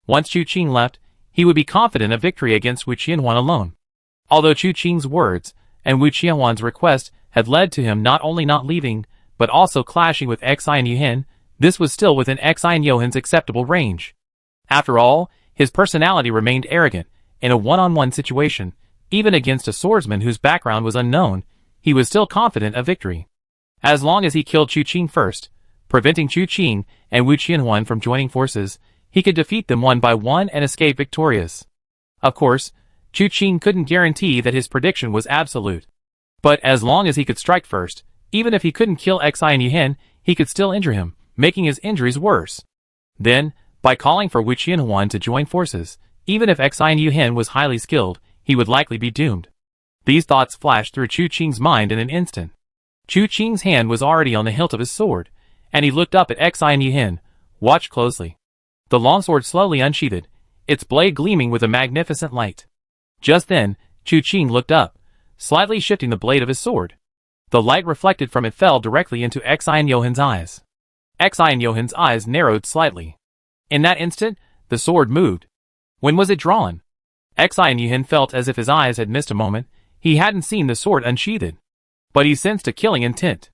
Once Chu Qing left, he would be confident of victory against Wu Qianhuan alone. Although Chu Qing's words and Wu Qianhuan's request had led to him not only not leaving, but also clashing with Xian Yuhin, this was still within Xian Yuhin's acceptable range. After all, his personality remained arrogant. In a one-on-one situation, even against a swordsman whose background was unknown, he was still confident of victory. As long as he killed Chu Qing first, preventing Chu Qing and Wu Qianhuan from joining forces, he could defeat them one by one and escape victorious. Of course, Chu Qing couldn't guarantee that his prediction was absolute. But as long as he could strike first, even if he couldn't kill Xian Yuhin, he could still injure him, making his injuries worse. Then, by calling for Wu Qianhuan to join forces, even if Xian Yuhin was highly skilled, he would likely be doomed. These thoughts flashed through Chu Qing's mind in an instant. Chu Qing's hand was already on the hilt of his sword, and he looked up at Xian Yuhin, watched closely. The longsword slowly unsheathed, its blade gleaming with a magnificent light. Just then, Chu Qing looked up, slightly shifting the blade of his sword. The light reflected from it fell directly into Xian Yuhin's eyes. Xian Yuhin's eyes narrowed slightly. In that instant, the sword moved. When was it drawn? Xian Yuhin felt as if his eyes had missed a moment. He hadn't seen the sword unsheathed. But he sensed a killing intent.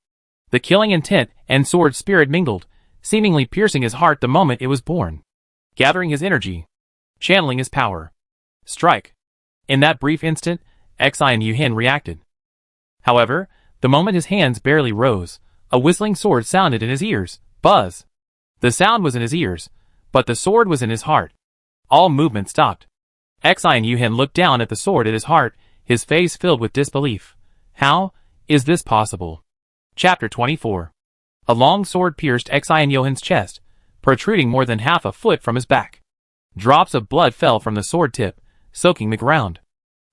The killing intent and sword spirit mingled, seemingly piercing his heart the moment it was born. Gathering his energy. Channeling his power. Strike. In that brief instant, Xian Yuhin reacted. However, the moment his hands barely rose, a whistling sword sounded in his ears. Buzz. The sound was in his ears, but the sword was in his heart. All movement stopped. Xian Yuhin looked down at the sword at his heart, his face filled with disbelief. How is this possible? Chapter 24. A long sword pierced Xian Yuhin's chest, protruding more than half a foot from his back. Drops of blood fell from the sword tip, soaking the ground.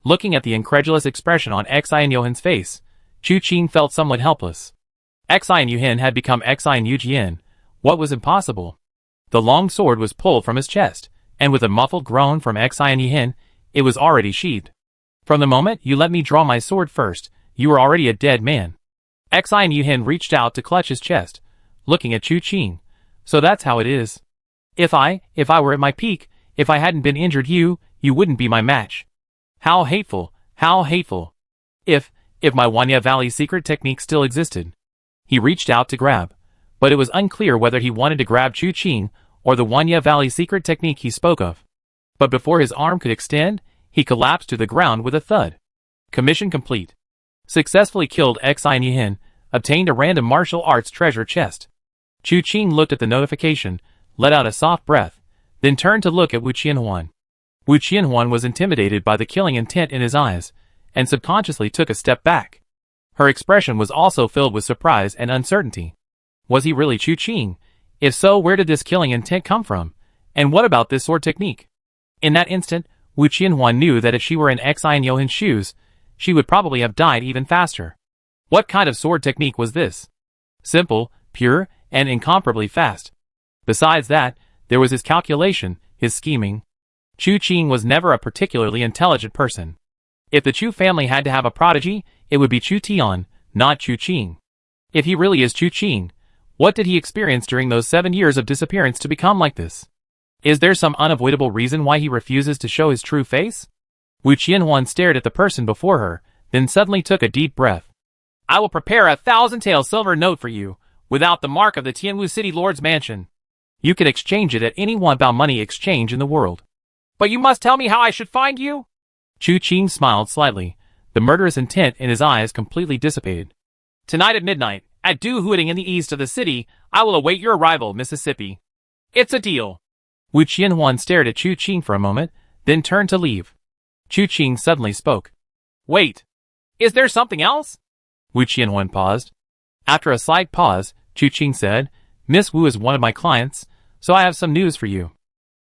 Looking at the incredulous expression on Xian Yuhin's face, Chu Qing felt somewhat helpless. Xian Yuhin had become Xian Yujian. What was impossible? The long sword was pulled from his chest, and with a muffled groan from Xian Yuhin, it was already sheathed. From the moment you let me draw my sword first, you were already a dead man. Xian Yuhin reached out to clutch his chest, looking at Chu Qing. So that's how it is. If I were at my peak, if I hadn't been injured you wouldn't be my match. How hateful, how hateful. If my Wanya Valley secret technique still existed. He reached out to grab, but it was unclear whether he wanted to grab Chu Qing or the Wanya Valley secret technique he spoke of. But before his arm could extend, he collapsed to the ground with a thud. Commission complete. Successfully killed Xi Yihin, obtained a random martial arts treasure chest. Chu Qing looked at the notification, let out a soft breath, then turned to look at Wu Qianhuan. Wu Qianhuan was intimidated by the killing intent in his eyes, and subconsciously took a step back. Her expression was also filled with surprise and uncertainty. Was he really Chu Qing? If so, where did this killing intent come from? And what about this sword technique? In that instant, Wu Qianhuan knew that if she were in Xi Yihin's shoes, she would probably have died even faster. What kind of sword technique was this? Simple, pure, and incomparably fast. Besides that, there was his calculation, his scheming. Chu Qing was never a particularly intelligent person. If the Chu family had to have a prodigy, it would be Chu Tian, not Chu Qing. If he really is Chu Qing, what did he experience during those 7 years of disappearance to become like this? Is there some unavoidable reason why he refuses to show his true face? Wu Qianhuan stared at the person before her, then suddenly took a deep breath. I will prepare 1,000-tael silver note for you, without the mark of the Tianwu City Lord's mansion. You can exchange it at any Wanbao money exchange in the world. But you must tell me how I should find you? Chu Qing smiled slightly, the murderous intent in his eyes completely dissipated. Tonight at midnight, at Du Huiting in the east of the city, I will await your arrival, Mississippi. It's a deal. Wu Qianhuan stared at Chu Qing for a moment, then turned to leave. Chu Qing suddenly spoke. Wait. Is there something else? Wu Qianhuan paused. After a slight pause, Chu Qing said, Miss Wu is one of my clients, so I have some news for you.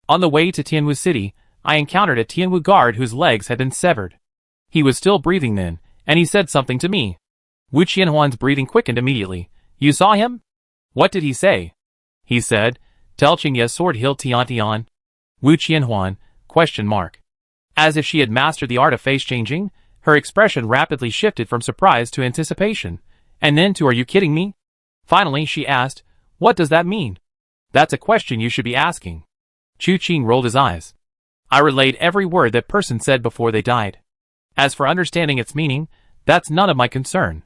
On the way to Tianwu City, I encountered a Tianwu guard whose legs had been severed. He was still breathing then, and he said something to me. Wu Qianhuan's breathing quickened immediately. You saw him? What did he say? He said, Tell Qingye sword hill Tian Tian. Wu Qianhuan, ? As if she had mastered the art of face changing, her expression rapidly shifted from surprise to anticipation, and then to are you kidding me? Finally, she asked, What does that mean? That's a question you should be asking. Chu Qing rolled his eyes. I relayed every word that person said before they died. As for understanding its meaning, that's none of my concern.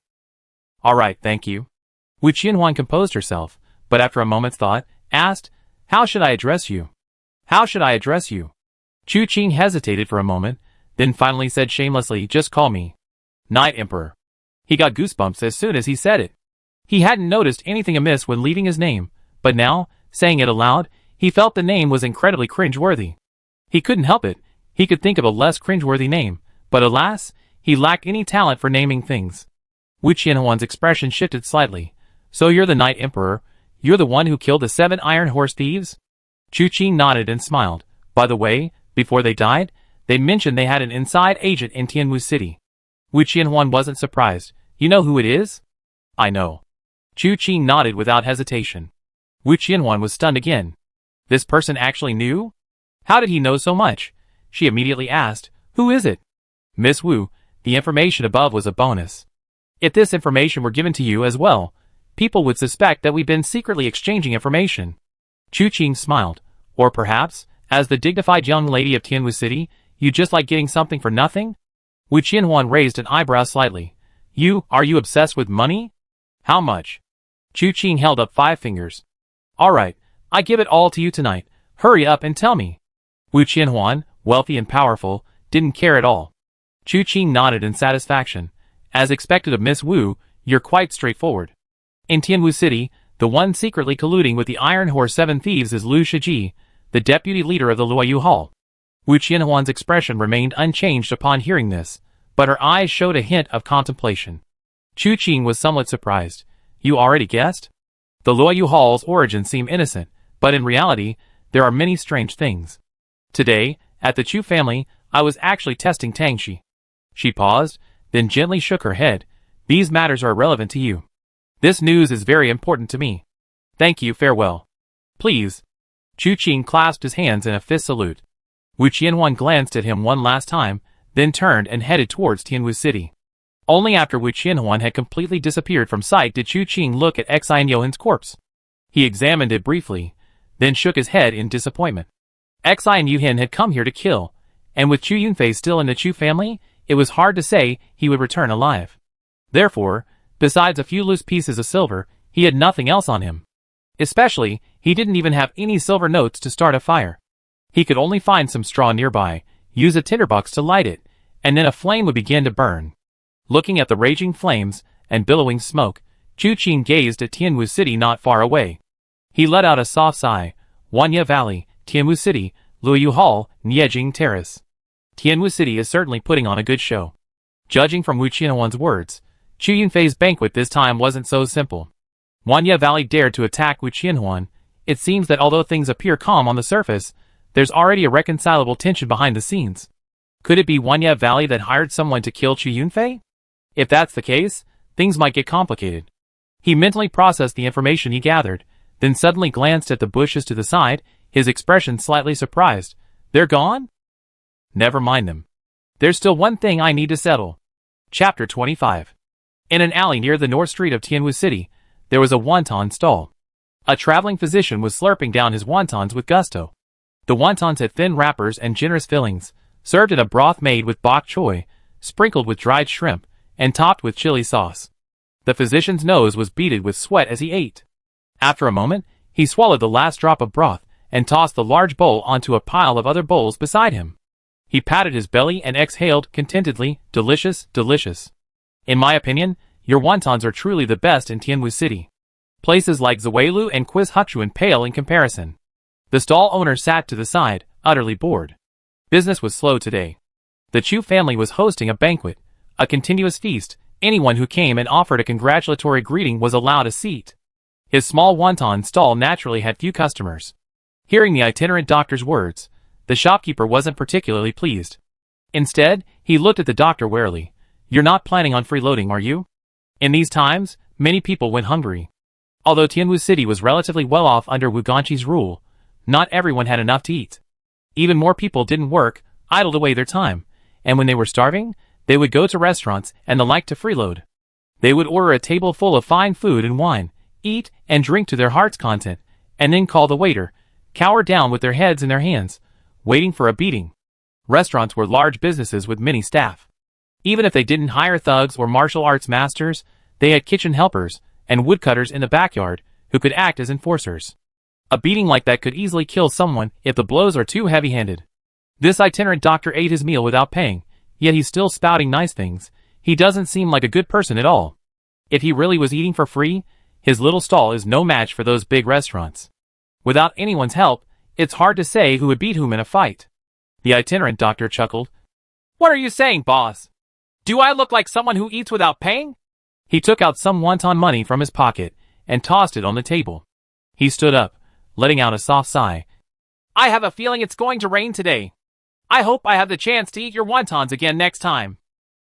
All right, thank you. Wu Qianhuan composed herself, but after a moment's thought, asked, How should I address you? How should I address you? Chu Qing hesitated for a moment, then finally said shamelessly, Just call me Night Emperor. He got goosebumps as soon as he said it. He hadn't noticed anything amiss when leaving his name, but now, saying it aloud, he felt the name was incredibly cringeworthy. He couldn't help it. He could think of a less cringeworthy name, but alas, he lacked any talent for naming things. Wu Qianhuan's expression shifted slightly. So you're the Night Emperor? You're the one who killed the 7 iron horse thieves? Chu Qing nodded and smiled. By the way, before they died, they mentioned they had an inside agent in Tianwu City. Wu Qianhuan wasn't surprised. You know who it is? I know. Chu Qing nodded without hesitation. Wu Qianhuan was stunned again. This person actually knew? How did he know so much? She immediately asked, Who is it? Miss Wu, the information above was a bonus. If this information were given to you as well, people would suspect that we've been secretly exchanging information. Chu Qing smiled. Or perhaps, as the dignified young lady of Tianwu City, you just like getting something for nothing? Wu Qianhuan raised an eyebrow slightly. Are you obsessed with money? How much? Chu Qing held up 5 fingers. All right, I give it all to you tonight. Hurry up and tell me. Wu Qianhuan, wealthy and powerful, didn't care at all. Chu Qing nodded in satisfaction. As expected of Miss Wu, you're quite straightforward. In Tianwu City, the one secretly colluding with the Iron Horse 7 thieves is Lu Shiji, the deputy leader of the Luoyu Hall. Wu Qianhuan's expression remained unchanged upon hearing this, but her eyes showed a hint of contemplation. Chu Qing was somewhat surprised. You already guessed? The Luoyu Hall's origins seem innocent, but in reality, there are many strange things. Today, at the Chu family, I was actually testing Tangxi. She paused, then gently shook her head. These matters are irrelevant to you. This news is very important to me. Thank you, farewell. Please. Chu Qing clasped his hands in a fist salute. Wu Qianhuan glanced at him one last time, then turned and headed towards Tianwu City. Only after Wu Qianhuan had completely disappeared from sight did Chu Qing look at Xi Yihin's corpse. He examined it briefly, then shook his head in disappointment. Xi Yihin had come here to kill, and with Chu Yunfei still in the Chu family, it was hard to say he would return alive. Therefore, besides a few loose pieces of silver, he had nothing else on him. Especially, he didn't even have any silver notes to start a fire. He could only find some straw nearby, use a tinderbox to light it, and then a flame would begin to burn. Looking at the raging flames and billowing smoke, Chu Qing gazed at Tianwu City not far away. He let out a soft sigh. Wanya Valley, Tianwu City, Luoyu Hall, Niejing Terrace. Tianwu City is certainly putting on a good show. Judging from Wu Qianhuan's words, Chu Yunfei's banquet this time wasn't so simple. Wanya Valley dared to attack Wu Qianhuan. It seems that although things appear calm on the surface, there's already a reconcilable tension behind the scenes. Could it be Wanya Valley that hired someone to kill Chu Yunfei? If that's the case, things might get complicated. He mentally processed the information he gathered, then suddenly glanced at the bushes to the side, his expression slightly surprised. They're gone? Never mind them. There's still one thing I need to settle. Chapter 25. In an alley near the north street of Tianwu City, there was a wonton stall. A traveling physician was slurping down his wontons with gusto. The wontons had thin wrappers and generous fillings, served in a broth made with bok choy, sprinkled with dried shrimp, and topped with chili sauce. The physician's nose was beaded with sweat as he ate. After a moment, he swallowed the last drop of broth and tossed the large bowl onto a pile of other bowls beside him. He patted his belly and exhaled contentedly, delicious, delicious. In my opinion, your wontons are truly the best in Tianwu City. Places like Zaweilu and Quizhuchuan pale in comparison. The stall owner sat to the side, utterly bored. Business was slow today. The Chu family was hosting a banquet, a continuous feast. Anyone who came and offered a congratulatory greeting was allowed a seat. His small wonton stall naturally had few customers. Hearing the itinerant doctor's words, the shopkeeper wasn't particularly pleased. Instead, he looked at the doctor warily. You're not planning on freeloading, are you? In these times, many people went hungry. Although Tianwu City was relatively well off under Wu Ganqi's rule, not everyone had enough to eat. Even more people didn't work, idled away their time, and when they were starving, they would go to restaurants and the like to freeload. They would order a table full of fine food and wine, eat and drink to their heart's content, and then call the waiter, cower down with their heads in their hands, waiting for a beating. Restaurants were large businesses with many staff. Even if they didn't hire thugs or martial arts masters, they had kitchen helpers and woodcutters in the backyard who could act as enforcers. A beating like that could easily kill someone if the blows are too heavy-handed. This itinerant doctor ate his meal without paying, yet he's still spouting nice things. He doesn't seem like a good person at all. If he really was eating for free, his little stall is no match for those big restaurants. Without anyone's help, it's hard to say who would beat whom in a fight. The itinerant doctor chuckled. What are you saying, boss? Do I look like someone who eats without paying? He took out some wonton money from his pocket and tossed it on the table. He stood up, letting out a soft sigh. I have a feeling it's going to rain today. I hope I have the chance to eat your wontons again next time.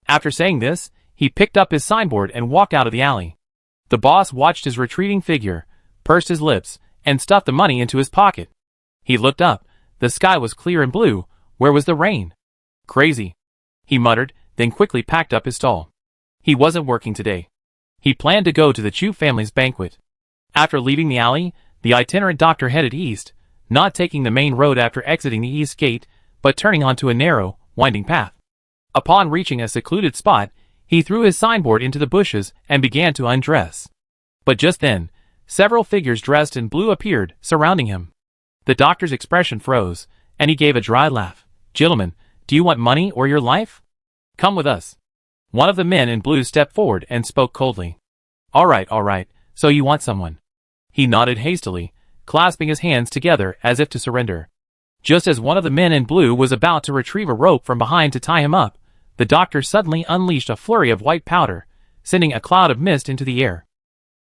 After saying this, he picked up his signboard and walked out of the alley. The boss watched his retreating figure, pursed his lips, and stuffed the money into his pocket. He looked up. The sky was clear and blue. Where was the rain? Crazy, he muttered, then quickly packed up his stall. He wasn't working today. He planned to go to the Chu family's banquet. After leaving the alley, the itinerant doctor headed east, not taking the main road after exiting the east gate, but turning onto a narrow, winding path. Upon reaching a secluded spot, he threw his signboard into the bushes and began to undress. But just then, several figures dressed in blue appeared, surrounding him. The doctor's expression froze, and he gave a dry laugh. Gentlemen, do you want money or your life? Come with us. One of the men in blue stepped forward and spoke coldly. All right, so you want someone. He nodded hastily, clasping his hands together as if to surrender. Just as one of the men in blue was about to retrieve a rope from behind to tie him up, the doctor suddenly unleashed a flurry of white powder, sending a cloud of mist into the air.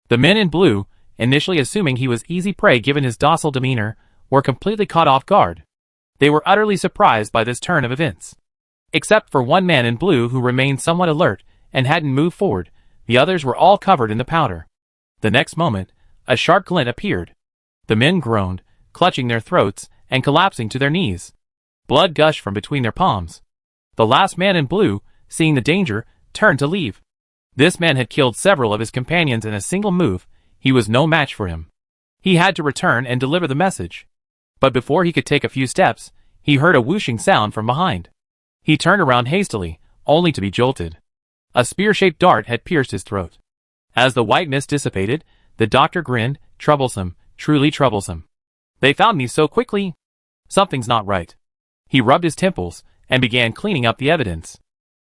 The men in blue, initially assuming he was easy prey given his docile demeanor, were completely caught off guard. They were utterly surprised by this turn of events. Except for one man in blue who remained somewhat alert and hadn't moved forward, the others were all covered in the powder. The next moment, a sharp glint appeared. The men groaned, clutching their throats and collapsing to their knees. Blood gushed from between their palms. The last man in blue, seeing the danger, turned to leave. This man had killed several of his companions in a single move. He was no match for him. He had to return and deliver the message. But before he could take a few steps, he heard a whooshing sound from behind. He turned around hastily, only to be jolted. A spear-shaped dart had pierced his throat. As the white mist dissipated, the doctor grinned, troublesome, truly troublesome. They found me so quickly. Something's not right. He rubbed his temples and began cleaning up the evidence.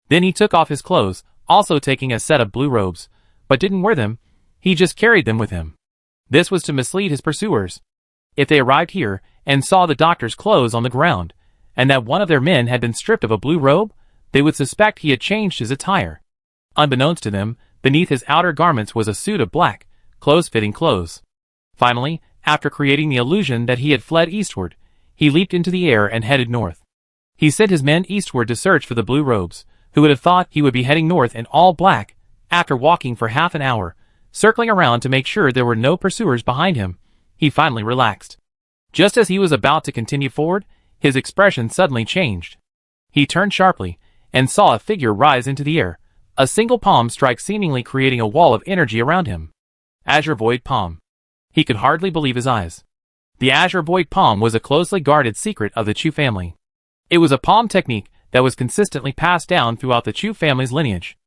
Then he took off his clothes, also taking a set of blue robes, but didn't wear them. He just carried them with him. This was to mislead his pursuers. If they arrived here and saw the doctor's clothes on the ground, and that one of their men had been stripped of a blue robe, they would suspect he had changed his attire. Unbeknownst to them, beneath his outer garments was a suit of black, close-fitting clothes. Finally, after creating the illusion that he had fled eastward, he leaped into the air and headed north. He sent his men eastward to search for the blue robes, who would have thought he would be heading north in all black. After walking for half an hour, circling around to make sure there were no pursuers behind him, he finally relaxed. Just as he was about to continue forward, his expression suddenly changed. He turned sharply and saw a figure rise into the air, a single palm strike seemingly creating a wall of energy around him. Azure Void Palm. He could hardly believe his eyes. The Azure Void Palm was a closely guarded secret of the Chu family. It was a palm technique that was consistently passed down throughout the Chu family's lineage.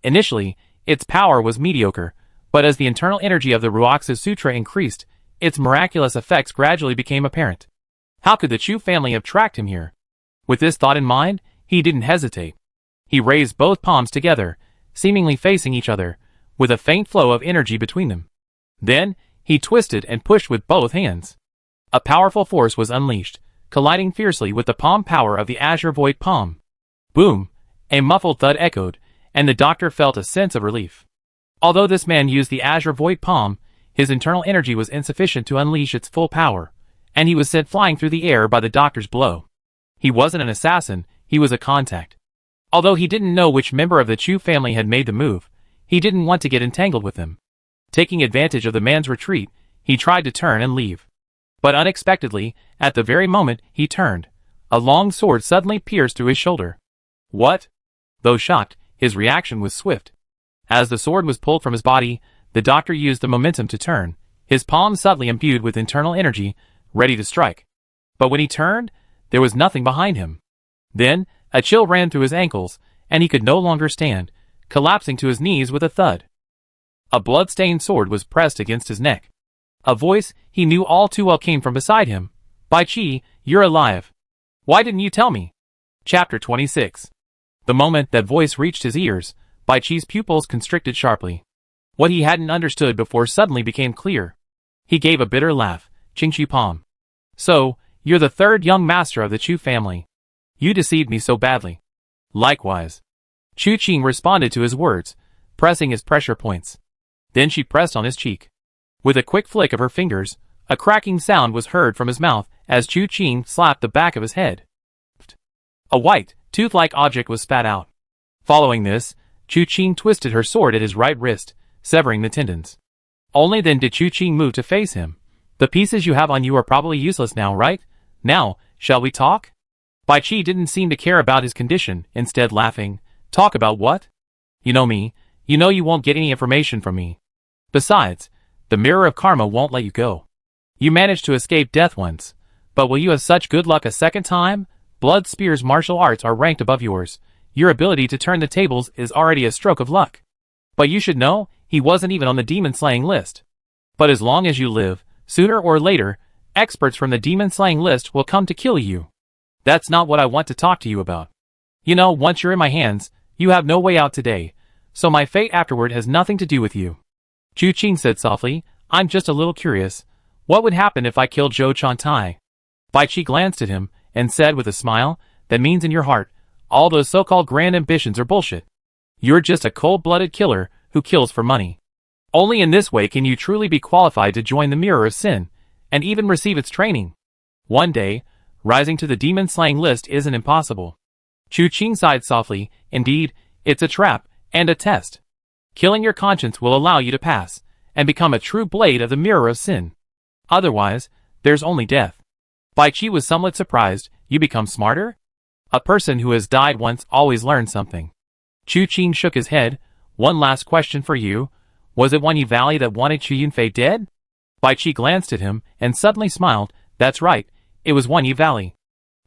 Initially, its power was mediocre, but as the internal energy of the Ruoxu Sutra increased, its miraculous effects gradually became apparent. How could the Chu family have tracked him here? With this thought in mind, he didn't hesitate. He raised both palms together, seemingly facing each other, with a faint flow of energy between them. Then, he twisted and pushed with both hands. A powerful force was unleashed, colliding fiercely with the palm power of the Azure Void Palm. Boom! A muffled thud echoed, and the doctor felt a sense of relief. Although this man used the Azure Void Palm, his internal energy was insufficient to unleash its full power, and he was sent flying through the air by the doctor's blow. He wasn't an assassin, he was a contact. Although he didn't know which member of the Chu family had made the move, he didn't want to get entangled with them. Taking advantage of the man's retreat, he tried to turn and leave. But unexpectedly, at the very moment he turned, a long sword suddenly pierced through his shoulder. What? Though shocked, his reaction was swift. As the sword was pulled from his body, the doctor used the momentum to turn, his palm suddenly imbued with internal energy, ready to strike. But when he turned, there was nothing behind him. Then, a chill ran through his ankles, and he could no longer stand, collapsing to his knees with a thud. A blood-stained sword was pressed against his neck. A voice he knew all too well came from beside him. Bai Qi, you're alive. Why didn't you tell me? Chapter 26. The moment that voice reached his ears, Bai Qi's pupils constricted sharply. What he hadn't understood before suddenly became clear. He gave a bitter laugh. Qingxu Palm. So, you're the third young master of the Chu family. You deceived me so badly. Likewise. Chu Qing responded to his words, pressing his pressure points. Then she pressed on his cheek. With a quick flick of her fingers, a cracking sound was heard from his mouth as Chu Qing slapped the back of his head. A white, tooth-like object was spat out. Following this, Chu Qing twisted her sword at his right wrist, severing the tendons. Only then did Chu Qing move to face him. The pieces you have on you are probably useless now, right? Now, shall we talk? Bai Qi didn't seem to care about his condition, instead laughing. Talk about what? You know me. You know you won't get any information from me. Besides, the mirror of karma won't let you go. You managed to escape death once, but will you have such good luck a second time? Blood Spear's martial arts are ranked above yours. Your ability to turn the tables is already a stroke of luck. But you should know, he wasn't even on the demon-slaying list. But as long as you live, sooner or later, experts from the demon-slaying list will come to kill you. That's not what I want to talk to you about. You know, once you're in my hands, you have no way out today, so my fate afterward has nothing to do with you. Chu Qing said softly, I'm just a little curious. What would happen if I killed Zhou Chantai? Bai Qi glanced at him, and said with a smile, that means in your heart, all those so-called grand ambitions are bullshit. You're just a cold-blooded killer who kills for money. Only in this way can you truly be qualified to join the Mirror of Sin, and even receive its training. One day, rising to the demon-slaying list isn't impossible. Chu Qing sighed softly, indeed, it's a trap, and a test. Killing your conscience will allow you to pass, and become a true blade of the Mirror of Sin. Otherwise, there's only death. Bai Qi was somewhat surprised. You become smarter? A person who has died once always learns something. Chu Qing shook his head. One last question for you. Was it Wanyi Valley that wanted Chu Yunfei dead? Bai Qi glanced at him, and suddenly smiled. That's right, it was Wanyi Valley.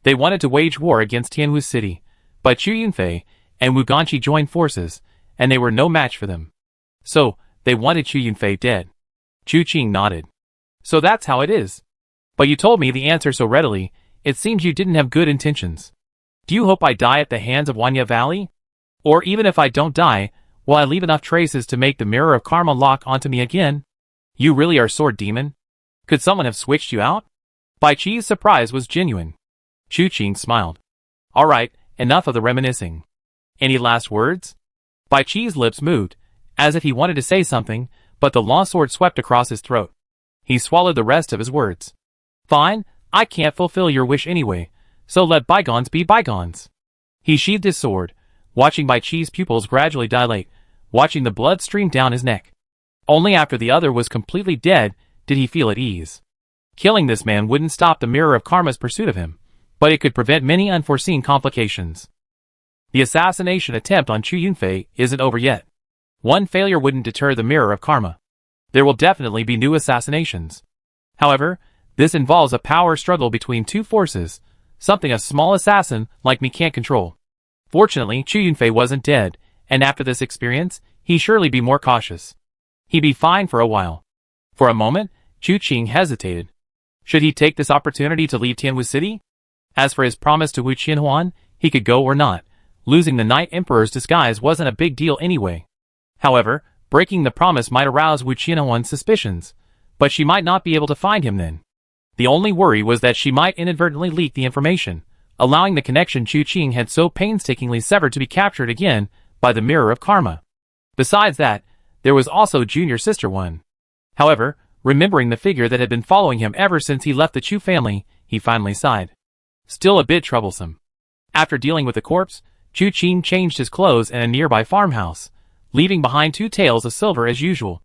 They wanted to wage war against Tianwu City, but Chu Yunfei and Wu Ganqi joined forces, and they were no match for them. So, they wanted Chu Yunfei dead. Chu Qing nodded. So that's how it is. But you told me the answer so readily, it seems you didn't have good intentions. Do you hope I die at the hands of Wanya Valley? Or even if I don't die, will I leave enough traces to make the mirror of karma lock onto me again? You really are sword demon? Could someone have switched you out? Bai Qi's surprise was genuine. Chu Qing smiled. Alright, enough of the reminiscing. Any last words? Bai Qi's lips moved, as if he wanted to say something, but the law sword swept across his throat. He swallowed the rest of his words. Fine, I can't fulfill your wish anyway, so let bygones be bygones. He sheathed his sword, watching Bai Qi's pupils gradually dilate, watching the blood stream down his neck. Only after the other was completely dead did he feel at ease. Killing this man wouldn't stop the mirror of karma's pursuit of him, but it could prevent many unforeseen complications. The assassination attempt on Chu Yunfei isn't over yet. One failure wouldn't deter the mirror of karma. There will definitely be new assassinations. However, this involves a power struggle between two forces, something a small assassin like me can't control. Fortunately, Chu Yunfei wasn't dead, and after this experience, he'd surely be more cautious. He'd be fine for a while. For a moment, Chu Qing hesitated. Should he take this opportunity to leave Tianwu City? As for his promise to Wu Qianhuan, he could go or not. Losing the Night Emperor's disguise wasn't a big deal anyway. However, breaking the promise might arouse Wu Qianhuan's suspicions, but she might not be able to find him then. The only worry was that she might inadvertently leak the information, allowing the connection Chu Qing had so painstakingly severed to be captured again by the mirror of karma. Besides that, there was also Junior Sister One. However, remembering the figure that had been following him ever since he left the Chu family, he finally sighed. Still a bit troublesome. After dealing with the corpse, Chu Qing changed his clothes in a nearby farmhouse, leaving behind 2 taels of silver as usual.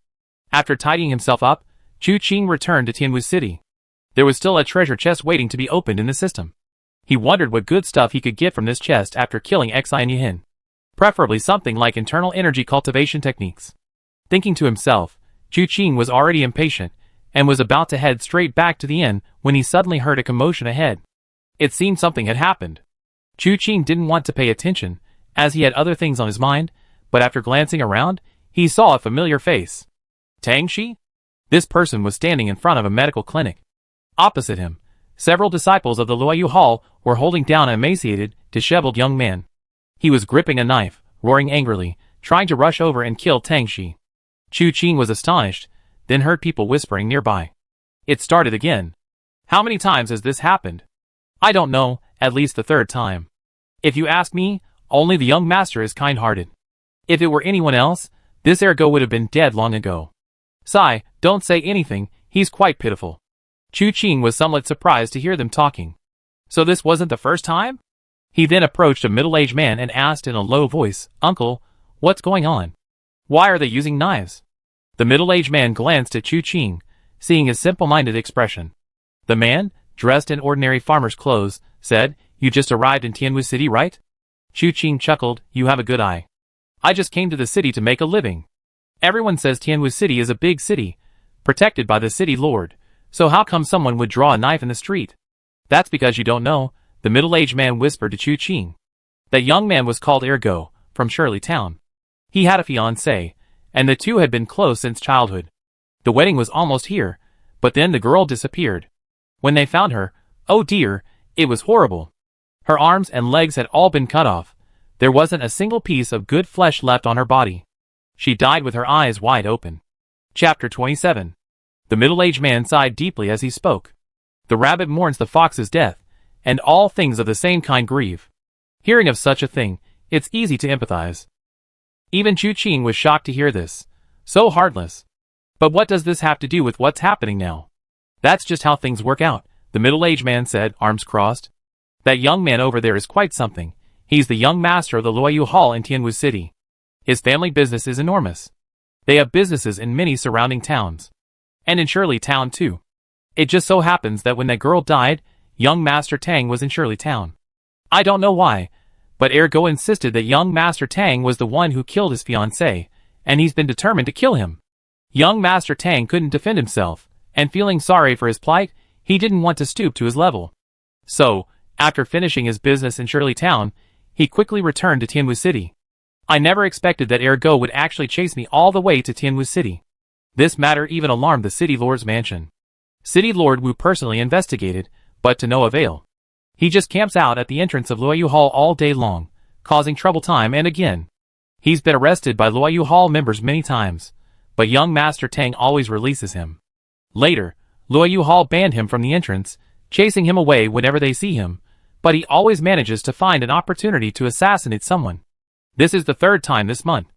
After tidying himself up, Chu Qing returned to Tianwu City. There was still a treasure chest waiting to be opened in the system. He wondered what good stuff he could get from this chest after killing Xi and Yihin. Preferably something like internal energy cultivation techniques. Thinking to himself, Chu Qing was already impatient, and was about to head straight back to the inn when he suddenly heard a commotion ahead. It seemed something had happened. Chu Qing didn't want to pay attention, as he had other things on his mind, but after glancing around, he saw a familiar face. Tang Shi? This person was standing in front of a medical clinic. Opposite him, several disciples of the Luoyu Hall were holding down an emaciated, disheveled young man. He was gripping a knife, roaring angrily, trying to rush over and kill Tang Shi. Chu Qing was astonished, then heard people whispering nearby. It started again. How many times has this happened? I don't know, at least the 3rd time. If you ask me, only the young master is kind-hearted. If it were anyone else, this ergo would have been dead long ago. Sigh, don't say anything, he's quite pitiful. Chu Qing was somewhat surprised to hear them talking. So this wasn't the first time? He then approached a middle-aged man and asked in a low voice, Uncle, what's going on? Why are they using knives? The middle-aged man glanced at Chu Qing, seeing his simple-minded expression. The man, dressed in ordinary farmer's clothes, said, You just arrived in Tianwu City, right? Chu Qing chuckled, You have a good eye. I just came to the city to make a living. Everyone says Tianwu City is a big city, protected by the city lord, so how come someone would draw a knife in the street? That's because you don't know, the middle-aged man whispered to Chu Qing. That young man was called Ergo, from Shirley Town. He had a fiancée, and the two had been close since childhood. The wedding was almost here, but then the girl disappeared. When they found her, oh dear, it was horrible. Her arms and legs had all been cut off. There wasn't a single piece of good flesh left on her body. She died with her eyes wide open. Chapter 27. The middle-aged man sighed deeply as he spoke. The rabbit mourns the fox's death, and all things of the same kind grieve. Hearing of such a thing, it's easy to empathize. Even Chu Qing was shocked to hear this. So heartless. But what does this have to do with what's happening now? That's just how things work out, the middle-aged man said, arms crossed. That young man over there is quite something. He's the young master of the Luoyu Hall in Tianwu City. His family business is enormous. They have businesses in many surrounding towns. And in Shirley Town too. It just so happens that when that girl died, young Master Tang was in Shirley Town. I don't know why, but Ergo insisted that young Master Tang was the one who killed his fiancée, and he's been determined to kill him. Young Master Tang couldn't defend himself, and feeling sorry for his plight, he didn't want to stoop to his level. So, after finishing his business in Shirley Town, he quickly returned to Tianwu City. I never expected that Ergo would actually chase me all the way to Tianwu City. This matter even alarmed the city lord's mansion. City Lord Wu personally investigated, but to no avail. He just camps out at the entrance of Luoyu Hall all day long, causing trouble time and again. He's been arrested by Luoyu Hall members many times, but young Master Tang always releases him. Later, Luoyu Hall banned him from the entrance, chasing him away whenever they see him, but he always manages to find an opportunity to assassinate someone. This is the third time this month.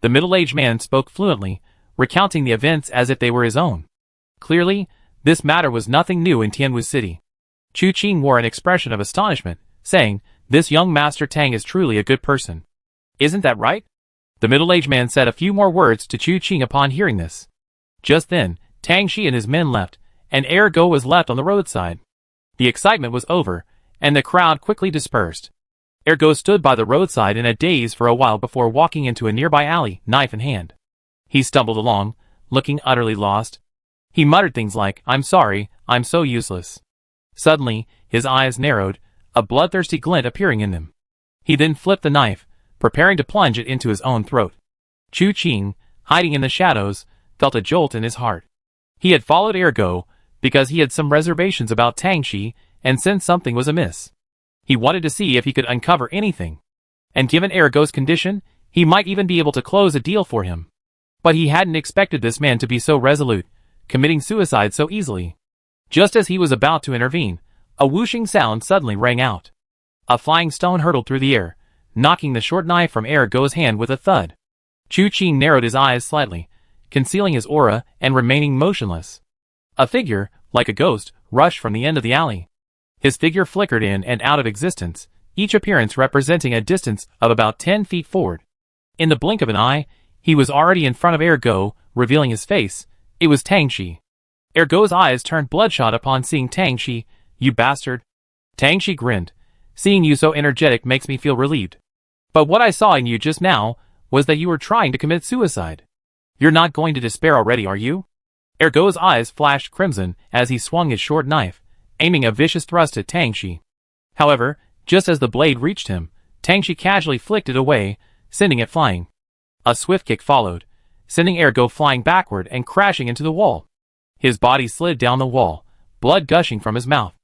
The middle-aged man spoke fluently, recounting the events as if they were his own. Clearly, this matter was nothing new in Tianwu City. Chu Qing wore an expression of astonishment, saying, "This young Master Tang is truly a good person. Isn't that right?" The middle-aged man said a few more words to Chu Qing upon hearing this. Just then, Tang Shi and his men left, and Ergo was left on the roadside. The excitement was over, and the crowd quickly dispersed. Ergo stood by the roadside in a daze for a while before walking into a nearby alley, knife in hand. He stumbled along, looking utterly lost. He muttered things like, "I'm sorry, I'm so useless." Suddenly, his eyes narrowed, a bloodthirsty glint appearing in them. He then flipped the knife, preparing to plunge it into his own throat. Chu Qing, hiding in the shadows, felt a jolt in his heart. He had followed Ergo because he had some reservations about Tang Shi and sensed something was amiss. He wanted to see if he could uncover anything. And given Ergo's condition, he might even be able to close a deal for him. But he hadn't expected this man to be so resolute, committing suicide so easily. Just as he was about to intervene, a whooshing sound suddenly rang out. A flying stone hurtled through the air, knocking the short knife from Ergo's hand with a thud. Chu Qing narrowed his eyes slightly, concealing his aura and remaining motionless. A figure, like a ghost, rushed from the end of the alley. His figure flickered in and out of existence, each appearance representing a distance of about 10 feet forward. In the blink of an eye, he was already in front of Ergo, revealing his face. It was Tang Shi. Ergo's eyes turned bloodshot upon seeing Tang Shi. "You bastard." Tang Shi grinned. "Seeing you so energetic makes me feel relieved. But what I saw in you just now was that you were trying to commit suicide. You're not going to despair already, are you?" Ergo's eyes flashed crimson as he swung his short knife, aiming a vicious thrust at Tang Shi. However, just as the blade reached him, Tang Shi casually flicked it away, sending it flying. A swift kick followed, sending Ergo flying backward and crashing into the wall. His body slid down the wall, blood gushing from his mouth.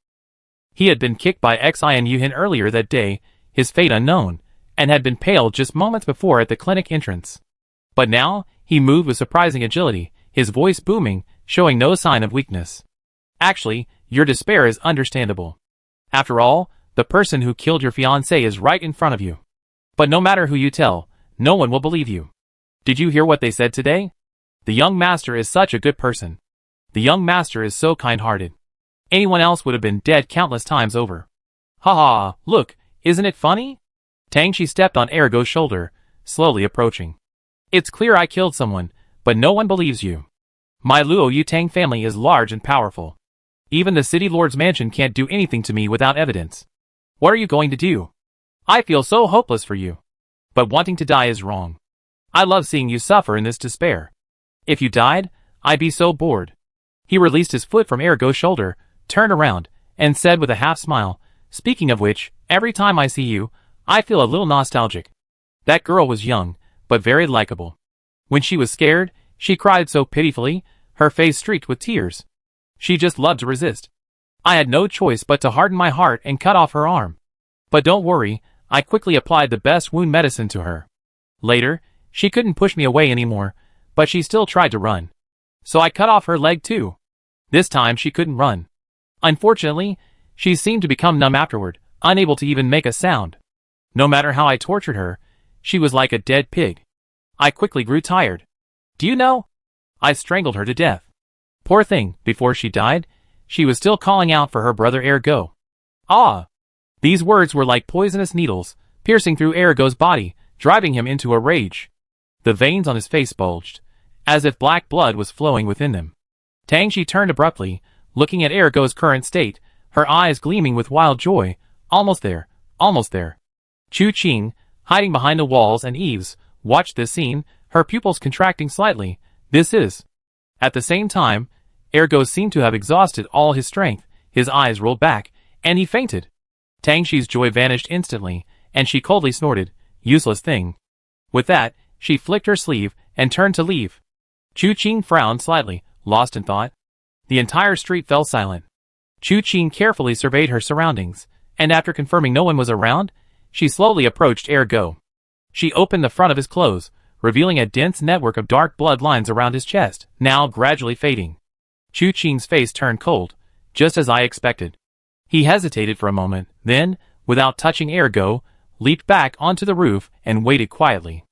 He had been kicked by Xin Yuhin earlier that day, his fate unknown, and had been paled just moments before at the clinic entrance. But now, he moved with surprising agility, his voice booming, showing no sign of weakness. "Actually, your despair is understandable. After all, the person who killed your fiancée is right in front of you. But no matter who you tell, no one will believe you. Did you hear what they said today? The young master is such a good person. The young master is so kind-hearted. Anyone else would have been dead countless times over. Ha ha, look, isn't it funny?" Tang Shi stepped on Ergo's shoulder, slowly approaching. "It's clear I killed someone, but no one believes you. My Luo Yutang family is large and powerful. Even the city lord's mansion can't do anything to me without evidence. What are you going to do? I feel so hopeless for you. But wanting to die is wrong. I love seeing you suffer in this despair. If you died, I'd be so bored." He released his foot from Ergo's shoulder, turned around, and said with a half-smile, "Speaking of which, every time I see you, I feel a little nostalgic. That girl was young, but very likable. When she was scared, she cried so pitifully, her face streaked with tears. She just loved to resist. I had no choice but to harden my heart and cut off her arm. But don't worry, I quickly applied the best wound medicine to her. Later, she couldn't push me away anymore, but she still tried to run. So I cut off her leg too. This time she couldn't run. Unfortunately, she seemed to become numb afterward, unable to even make a sound. No matter how I tortured her, she was like a dead pig. I quickly grew tired. Do you know? I strangled her to death. Poor thing, before she died, she was still calling out for her brother Ergo. Ah! These words were like poisonous needles, piercing through Ergo's body, driving him into a rage. The veins on his face bulged, as if black blood was flowing within them. Tang Shi turned abruptly, looking at Ergo's current state, her eyes gleaming with wild joy. Almost there, almost there. Chu Qing, hiding behind the walls and eaves, watched this scene, her pupils contracting slightly. This is. At the same time, Ergo seemed to have exhausted all his strength, his eyes rolled back, and he fainted. Tang Shi's joy vanished instantly, and she coldly snorted, "Useless thing." With that, she flicked her sleeve and turned to leave. Chu Qing frowned slightly, lost in thought. The entire street fell silent. Chu Qing carefully surveyed her surroundings, and after confirming no one was around, she slowly approached Ergo. She opened the front of his clothes, revealing a dense network of dark blood lines around his chest, now gradually fading. Chu Qing's face turned cold, just as I expected. He hesitated for a moment, then, without touching Ergo, leaped back onto the roof and waited quietly.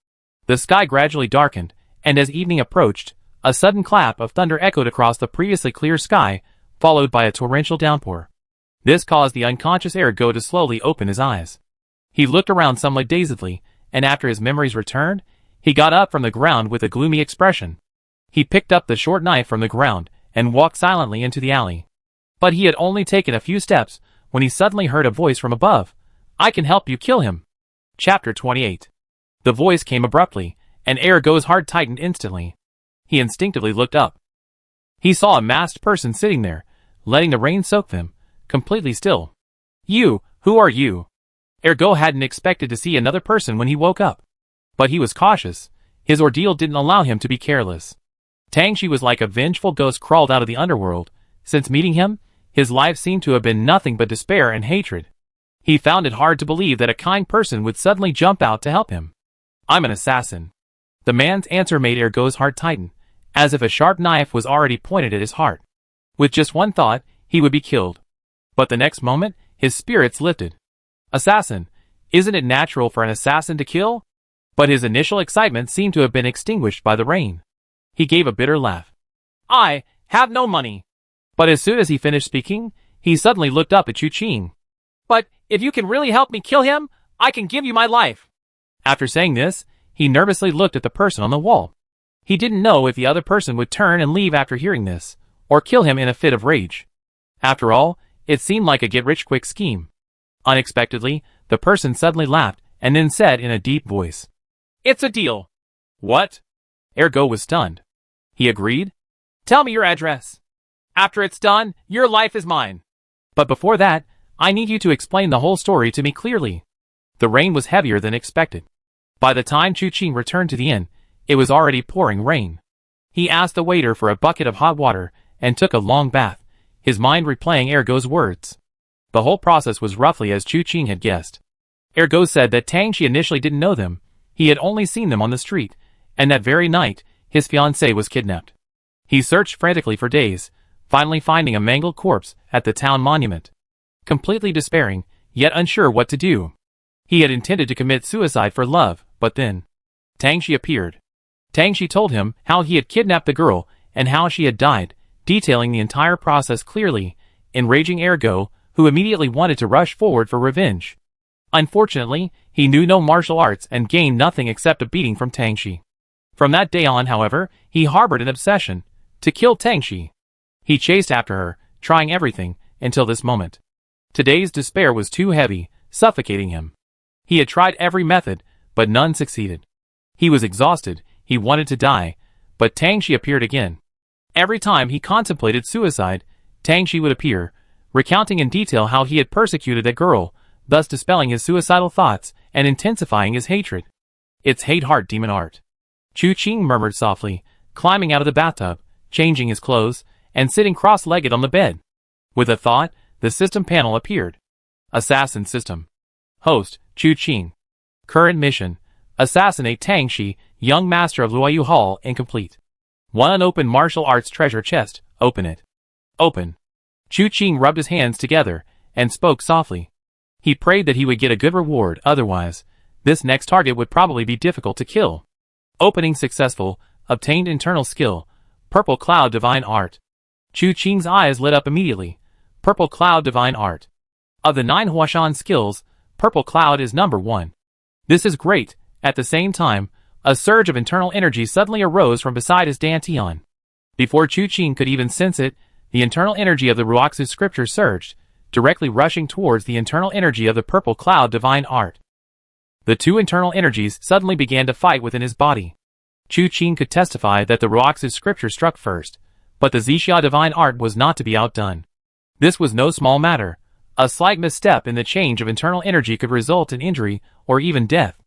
The sky gradually darkened, and as evening approached, a sudden clap of thunder echoed across the previously clear sky, followed by a torrential downpour. This caused the unconscious Ergo to slowly open his eyes. He looked around somewhat dazedly, and after his memories returned, he got up from the ground with a gloomy expression. He picked up the short knife from the ground and walked silently into the alley. But he had only taken a few steps when he suddenly heard a voice from above. "I can help you kill him." Chapter 28. The voice came abruptly, and Ergo's heart tightened instantly. He instinctively looked up. He saw a masked person sitting there, letting the rain soak them, completely still. "You, who are you?" Ergo hadn't expected to see another person when he woke up. But he was cautious. His ordeal didn't allow him to be careless. Tangshi was like a vengeful ghost crawled out of the underworld. Since meeting him, his life seemed to have been nothing but despair and hatred. He found it hard to believe that a kind person would suddenly jump out to help him. "I'm an assassin." The man's answer made Ergo's heart tighten, as if a sharp knife was already pointed at his heart. With just one thought, he would be killed. But the next moment, his spirits lifted. "Assassin, isn't it natural for an assassin to kill?" But his initial excitement seemed to have been extinguished by the rain. He gave a bitter laugh. "I have no money." But as soon as he finished speaking, he suddenly looked up at Chu Qing. "But if you can really help me kill him, I can give you my life." After saying this, he nervously looked at the person on the wall. He didn't know if the other person would turn and leave after hearing this, or kill him in a fit of rage. After all, it seemed like a get-rich-quick scheme. Unexpectedly, the person suddenly laughed, and then said in a deep voice, "It's a deal." "What?" Ergo was stunned. He agreed. "Tell me your address. After it's done, your life is mine. But before that, I need you to explain the whole story to me clearly." The rain was heavier than expected. By the time Chu Qing returned to the inn, it was already pouring rain. He asked the waiter for a bucket of hot water and took a long bath, his mind replaying Ergo's words. The whole process was roughly as Chu Qing had guessed. Ergo said that Tangshi initially didn't know them. He had only seen them on the street, and that very night, his fiancée was kidnapped. He searched frantically for days, finally finding a mangled corpse at the town monument. Completely despairing, yet unsure what to do. He had intended to commit suicide for love, but then Tangshi appeared. Tangshi told him how he had kidnapped the girl and how she had died, detailing the entire process clearly, enraging Ergo, who immediately wanted to rush forward for revenge. Unfortunately, he knew no martial arts and gained nothing except a beating from Tangshi. From that day on, however, he harbored an obsession to kill Tangshi. He chased after her, trying everything, until this moment. Today's despair was too heavy, suffocating him. He had tried every method, but none succeeded. He was exhausted, he wanted to die, but Tangshi appeared again. Every time he contemplated suicide, Tangshi would appear, recounting in detail how he had persecuted that girl, thus dispelling his suicidal thoughts and intensifying his hatred. "It's hate-heart demon art," Chu Qing murmured softly, climbing out of the bathtub, changing his clothes, and sitting cross-legged on the bed. With a thought, the system panel appeared. Assassin System. Host, Chu Qing. Current mission, assassinate Tangshi, young master of Luoyu Hall, incomplete. 1 unopened martial arts treasure chest, open it. Open. Chu Qing rubbed his hands together, and spoke softly. He prayed that he would get a good reward, otherwise, this next target would probably be difficult to kill. Opening successful, obtained internal skill, Purple Cloud Divine Art. Chu Qing's eyes lit up immediately. Purple Cloud Divine Art. Of the 9 Huashan skills, Purple Cloud is number 1. This is great. At the same time, a surge of internal energy suddenly arose from beside his dantian. Before Chu Qing could even sense it, the internal energy of the Ruoxu scripture surged, directly rushing towards the internal energy of the Purple Cloud Divine Art. The two internal energies suddenly began to fight within his body. Chu Qing could testify that the Ruoxu scripture struck first, but the Zixia Divine Art was not to be outdone. This was no small matter. A slight misstep in the change of internal energy could result in injury or even death.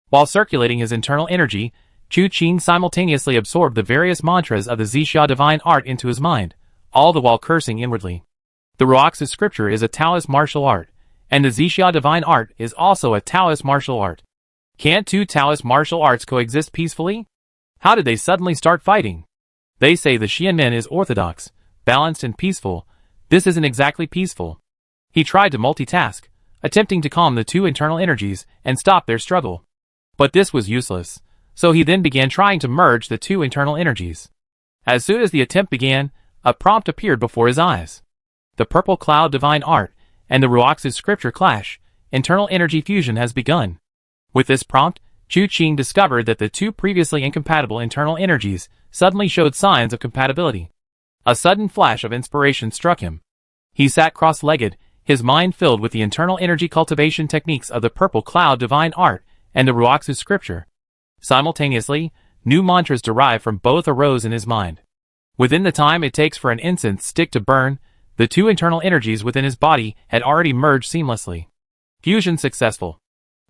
While circulating his internal energy, Chu Qing simultaneously absorbed the various mantras of the Zixia Divine Art into his mind, all the while cursing inwardly. The Ruox's scripture is a Taoist martial art, and the Zixia divine art is also a Taoist martial art. Can't two Taoist martial arts coexist peacefully? How did they suddenly start fighting? They say the Xianmen is orthodox, balanced and peaceful. This isn't exactly peaceful. He tried to multitask, attempting to calm the two internal energies and stop their struggle. But this was useless, so he then began trying to merge the two internal energies. As soon as the attempt began, a prompt appeared before his eyes. The purple cloud divine art and the Ruox's scripture clash. Internal energy fusion has begun. With this prompt, Chu Qing discovered that the two previously incompatible internal energies suddenly showed signs of compatibility. A sudden flash of inspiration struck him. He sat cross-legged, his mind filled with the internal energy cultivation techniques of the purple cloud divine art and the Ruox's scripture. Simultaneously, new mantras derived from both arose in his mind. Within the time it takes for an incense stick to burn, the two internal energies within his body had already merged seamlessly. Fusion successful.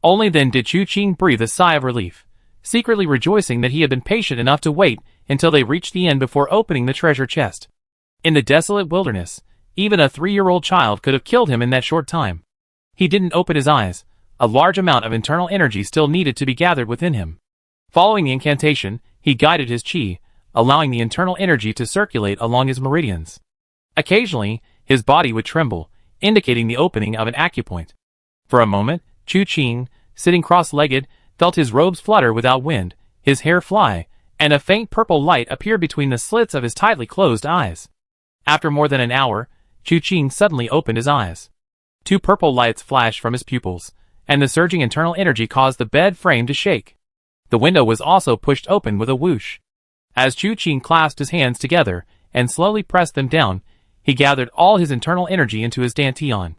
Only then did Chu Qing breathe a sigh of relief, secretly rejoicing that he had been patient enough to wait until they reached the end before opening the treasure chest. In the desolate wilderness, even a 3-year-old child could have killed him in that short time. He didn't open his eyes. A large amount of internal energy still needed to be gathered within him. Following the incantation, he guided his qi, allowing the internal energy to circulate along his meridians. Occasionally, his body would tremble, indicating the opening of an acupoint. For a moment, Chu Qing, sitting cross-legged, felt his robes flutter without wind, his hair fly, and a faint purple light appear between the slits of his tightly closed eyes. After more than an hour, Chu Qing suddenly opened his eyes. 2 purple lights flashed from his pupils, and the surging internal energy caused the bed frame to shake. The window was also pushed open with a whoosh. As Chu Qing clasped his hands together and slowly pressed them down, he gathered all his internal energy into his dantian.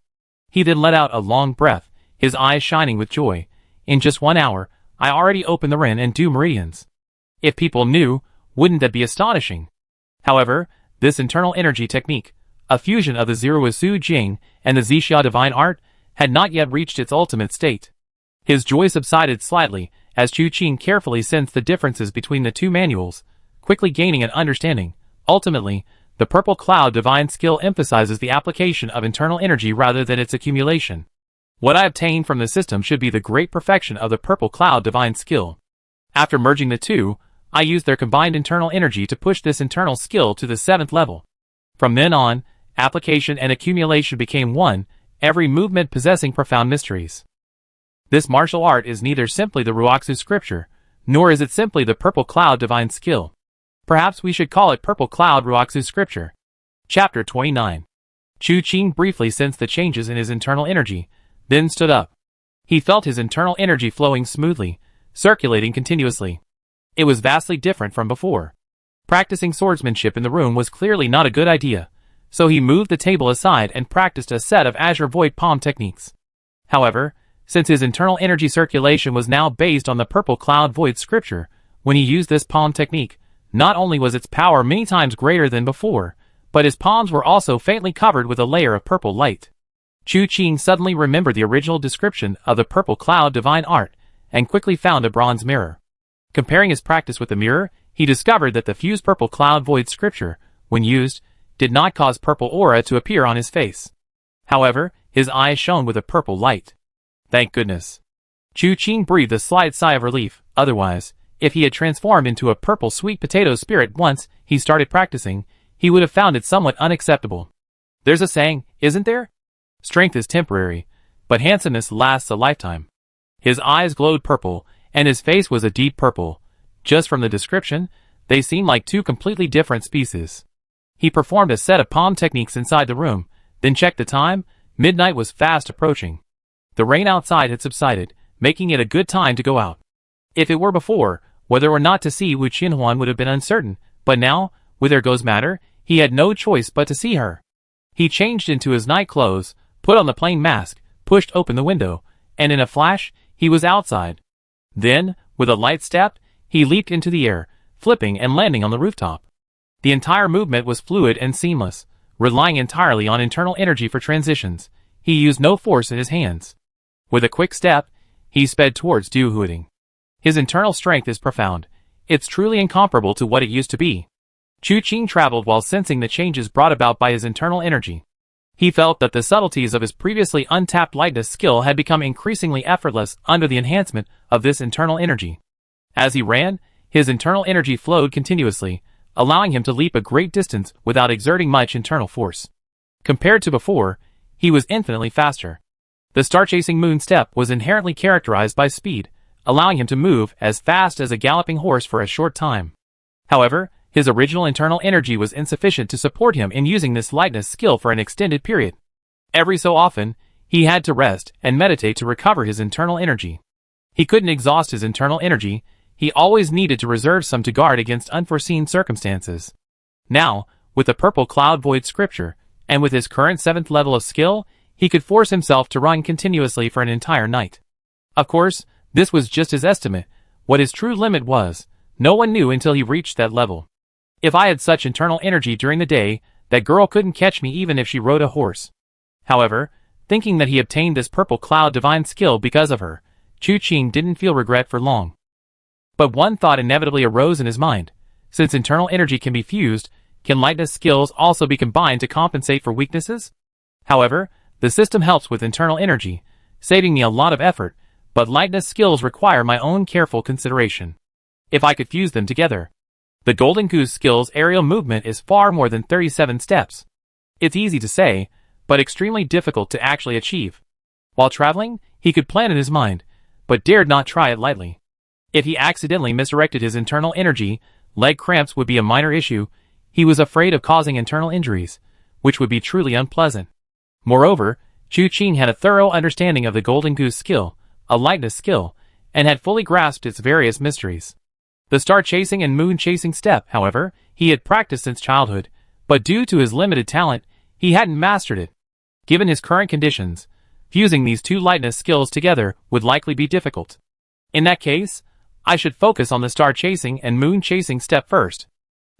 He then let out a long breath, his eyes shining with joy. In just 1 hour, I already opened the Ren and Du meridians. If people knew, wouldn't that be astonishing? However, this internal energy technique, a fusion of the Zirui Su Jing and the Zixia divine art, had not yet reached its ultimate state. His joy subsided slightly as Chu Qing carefully sensed the differences between the two manuals, quickly gaining an understanding. Ultimately, the purple cloud divine skill emphasizes the application of internal energy rather than its accumulation. What I obtained from the system should be the great perfection of the purple cloud divine skill. After merging the two, I used their combined internal energy to push this internal skill to the 7th level. From then on, application and accumulation became one, every movement possessing profound mysteries. This martial art is neither simply the Ruox's scripture, nor is it simply the purple cloud divine skill. Perhaps we should call it purple cloud Ruox's scripture. Chapter 29. Chu Qing briefly sensed the changes in his internal energy, then stood up. He felt his internal energy flowing smoothly, circulating continuously. It was vastly different from before. Practicing swordsmanship in the room was clearly not a good idea, so he moved the table aside and practiced a set of Azure Void Palm techniques. However, since his internal energy circulation was now based on the purple cloud void scripture, when he used this palm technique, not only was its power many times greater than before, but his palms were also faintly covered with a layer of purple light. Chu Qing suddenly remembered the original description of the purple cloud divine art, and quickly found a bronze mirror. Comparing his practice with the mirror, he discovered that the fused purple cloud void scripture, when used, did not cause purple aura to appear on his face. However, his eyes shone with a purple light. Thank goodness. Chu Qing breathed a slight sigh of relief. Otherwise, if he had transformed into a purple sweet potato spirit once he started practicing, he would have found it somewhat unacceptable. There's a saying, isn't there? Strength is temporary, but handsomeness lasts a lifetime. His eyes glowed purple, and his face was a deep purple. Just from the description, they seemed like two completely different species. He performed a set of palm techniques inside the room, then checked the time. Midnight was fast approaching. The rain outside had subsided, making it a good time to go out. If it were before, whether or not to see Wu Qinhuan would have been uncertain, but now, with her ghost matter, he had no choice but to see her. He changed into his night clothes, put on the plain mask, pushed open the window, and in a flash, he was outside. Then, with a light step, he leaped into the air, flipping and landing on the rooftop. The entire movement was fluid and seamless, relying entirely on internal energy for transitions. He used no force in his hands. With a quick step, he sped towards Du Huiding. His internal strength is profound. It's truly incomparable to what it used to be. Chu Qing traveled while sensing the changes brought about by his internal energy. He felt that the subtleties of his previously untapped lightness skill had become increasingly effortless under the enhancement of this internal energy. As he ran, his internal energy flowed continuously, allowing him to leap a great distance without exerting much internal force. Compared to before, he was infinitely faster. The star-chasing moon step was inherently characterized by speed, allowing him to move as fast as a galloping horse for a short time. However, his original internal energy was insufficient to support him in using this lightness skill for an extended period. Every so often, he had to rest and meditate to recover his internal energy. He couldn't exhaust his internal energy, he always needed to reserve some to guard against unforeseen circumstances. Now, with the purple cloud void scripture, and with his current 7th level of skill, he could force himself to run continuously for an entire night. Of course, this was just his estimate. What his true limit was, no one knew until he reached that level. If I had such internal energy during the day, that girl couldn't catch me even if she rode a horse. However, thinking that he obtained this purple cloud divine skill because of her, Chu Qing didn't feel regret for long. But one thought inevitably arose in his mind. Since internal energy can be fused, can lightness skills also be combined to compensate for weaknesses? However, the system helps with internal energy, saving me a lot of effort, but lightness skills require my own careful consideration. If I could fuse them together. The Golden Goose skill's aerial movement is far more than 37 steps. It's easy to say, but extremely difficult to actually achieve. While traveling, he could plan in his mind, but dared not try it lightly. If he accidentally misdirected his internal energy, leg cramps would be a minor issue. He was afraid of causing internal injuries, which would be truly unpleasant. Moreover, Chu Qing had a thorough understanding of the Golden Goose skill, a lightness skill, and had fully grasped its various mysteries. The star-chasing and moon-chasing step, however, he had practiced since childhood, but due to his limited talent, he hadn't mastered it. Given his current conditions, fusing these two lightness skills together would likely be difficult. In that case, I should focus on the star-chasing and moon-chasing step first.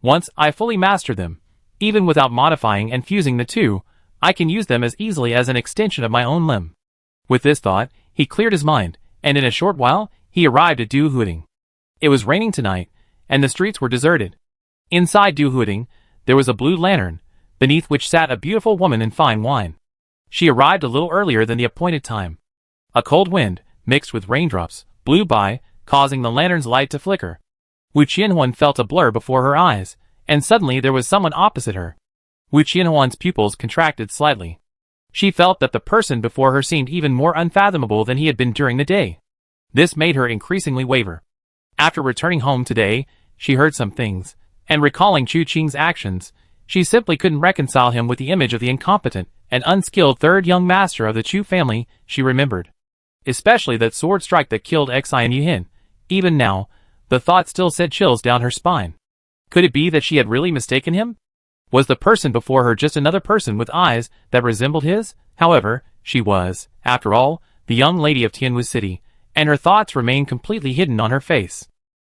Once I fully master them, even without modifying and fusing the two, I can use them as easily as an extension of my own limb. With this thought, he cleared his mind, and in a short while, he arrived at Du Huiding. It was raining tonight, and the streets were deserted. Inside Du Huiding, there was a blue lantern, beneath which sat a beautiful woman in fine wine. She arrived a little earlier than the appointed time. A cold wind, mixed with raindrops, blew by, causing the lantern's light to flicker. Wu Qianhuan felt a blur before her eyes, and suddenly there was someone opposite her. Wu Qianhuan's pupils contracted slightly. She felt that the person before her seemed even more unfathomable than he had been during the day. This made her increasingly waver. After returning home today, she heard some things, and recalling Chu Qing's actions, she simply couldn't reconcile him with the image of the incompetent and unskilled third young master of the Chu family she remembered. Especially that sword strike that killed Xi and Yuhin. Even now, the thought still sent chills down her spine. Could it be that she had really mistaken him? Was the person before her just another person with eyes that resembled his? However, she was, after all, the young lady of Tianwu City, and her thoughts remained completely hidden on her face.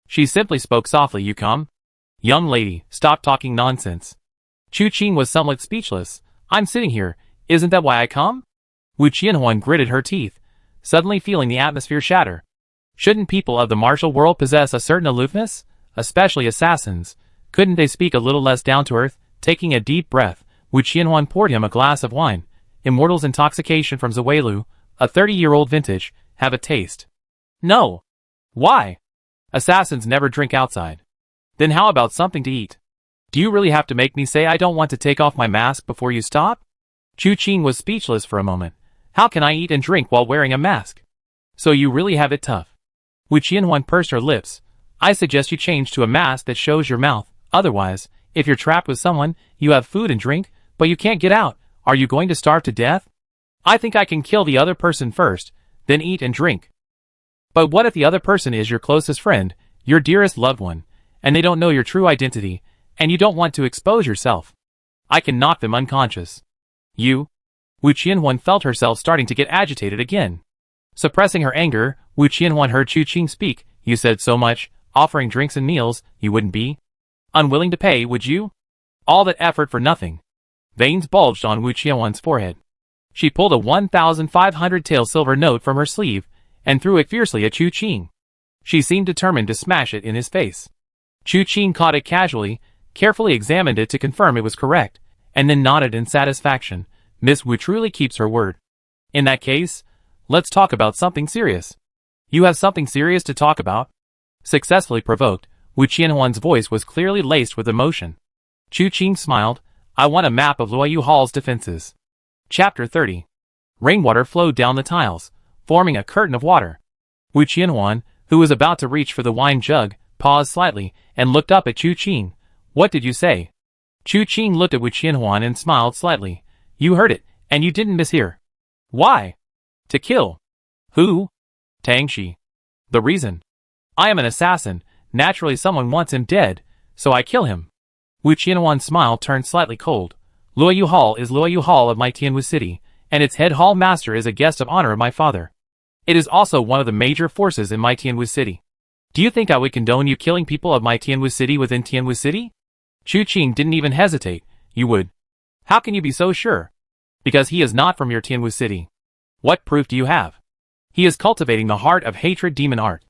She simply spoke softly. "You come?" "Young lady, stop talking nonsense." Chu Qing was somewhat speechless. "I'm sitting here, isn't that why I come?" Wu Qianhuan gritted her teeth, suddenly feeling the atmosphere shatter. Shouldn't people of the martial world possess a certain aloofness? Especially assassins. Couldn't they speak a little less down to earth? Taking a deep breath, Wu Qianhuan poured him a glass of wine. Immortal's intoxication from Zawelu, a 30-year-old vintage. Have a taste. No. Why? Assassins never drink outside. Then how about something to eat? Do you really have to make me say I don't want to take off my mask before you stop? Chu Qing was speechless for a moment. How can I eat and drink while wearing a mask? So you really have it tough. Wu Qianhuan pursed her lips. I suggest you change to a mask that shows your mouth. Otherwise, if you're trapped with someone, you have food and drink, but you can't get out. Are you going to starve to death? I think I can kill the other person first, then eat and drink. But what if the other person is your closest friend, your dearest loved one, and they don't know your true identity, and you don't want to expose yourself? I can knock them unconscious. You? Wu Qianhuan felt herself starting to get agitated again. Suppressing her anger, Wu Qianhuan heard Chu Qing speak. You said so much, offering drinks and meals, you wouldn't be unwilling to pay, would you? All that effort for nothing. Veins bulged on Wu Qianhuan's forehead. She pulled a 1,500 tael silver note from her sleeve, and threw it fiercely at Chu Qing. She seemed determined to smash it in his face. Chu Qing caught it casually, carefully examined it to confirm it was correct, and then nodded in satisfaction. Miss Wu truly keeps her word. In that case, let's talk about something serious. You have something serious to talk about? Successfully provoked, Wu Qianhuan's voice was clearly laced with emotion. Chu Qing smiled. I want a map of Luoyu Hall's defenses. Chapter 30. Rainwater flowed down the tiles, forming a curtain of water. Wu Qianhuan, who was about to reach for the wine jug, paused slightly and looked up at Chu Qing. What did you say? Chu Qing looked at Wu Qianhuan and smiled slightly. You heard it, and you didn't mishear. Why? To kill. Who? Tang Shi. The reason? I am an assassin. Naturally someone wants him dead, so I kill him. Wu Qianhuan's smile turned slightly cold. Luoyu Hall is Luoyu Hall of my Tianwu city, and its head hall master is a guest of honor of my father. It is also one of the major forces in my Tianwu city. Do you think I would condone you killing people of my Tianwu city within Tianwu city? Chu Qing didn't even hesitate. You would. How can you be so sure? Because he is not from your Tianwu city. What proof do you have? He is cultivating the heart of hatred demon art.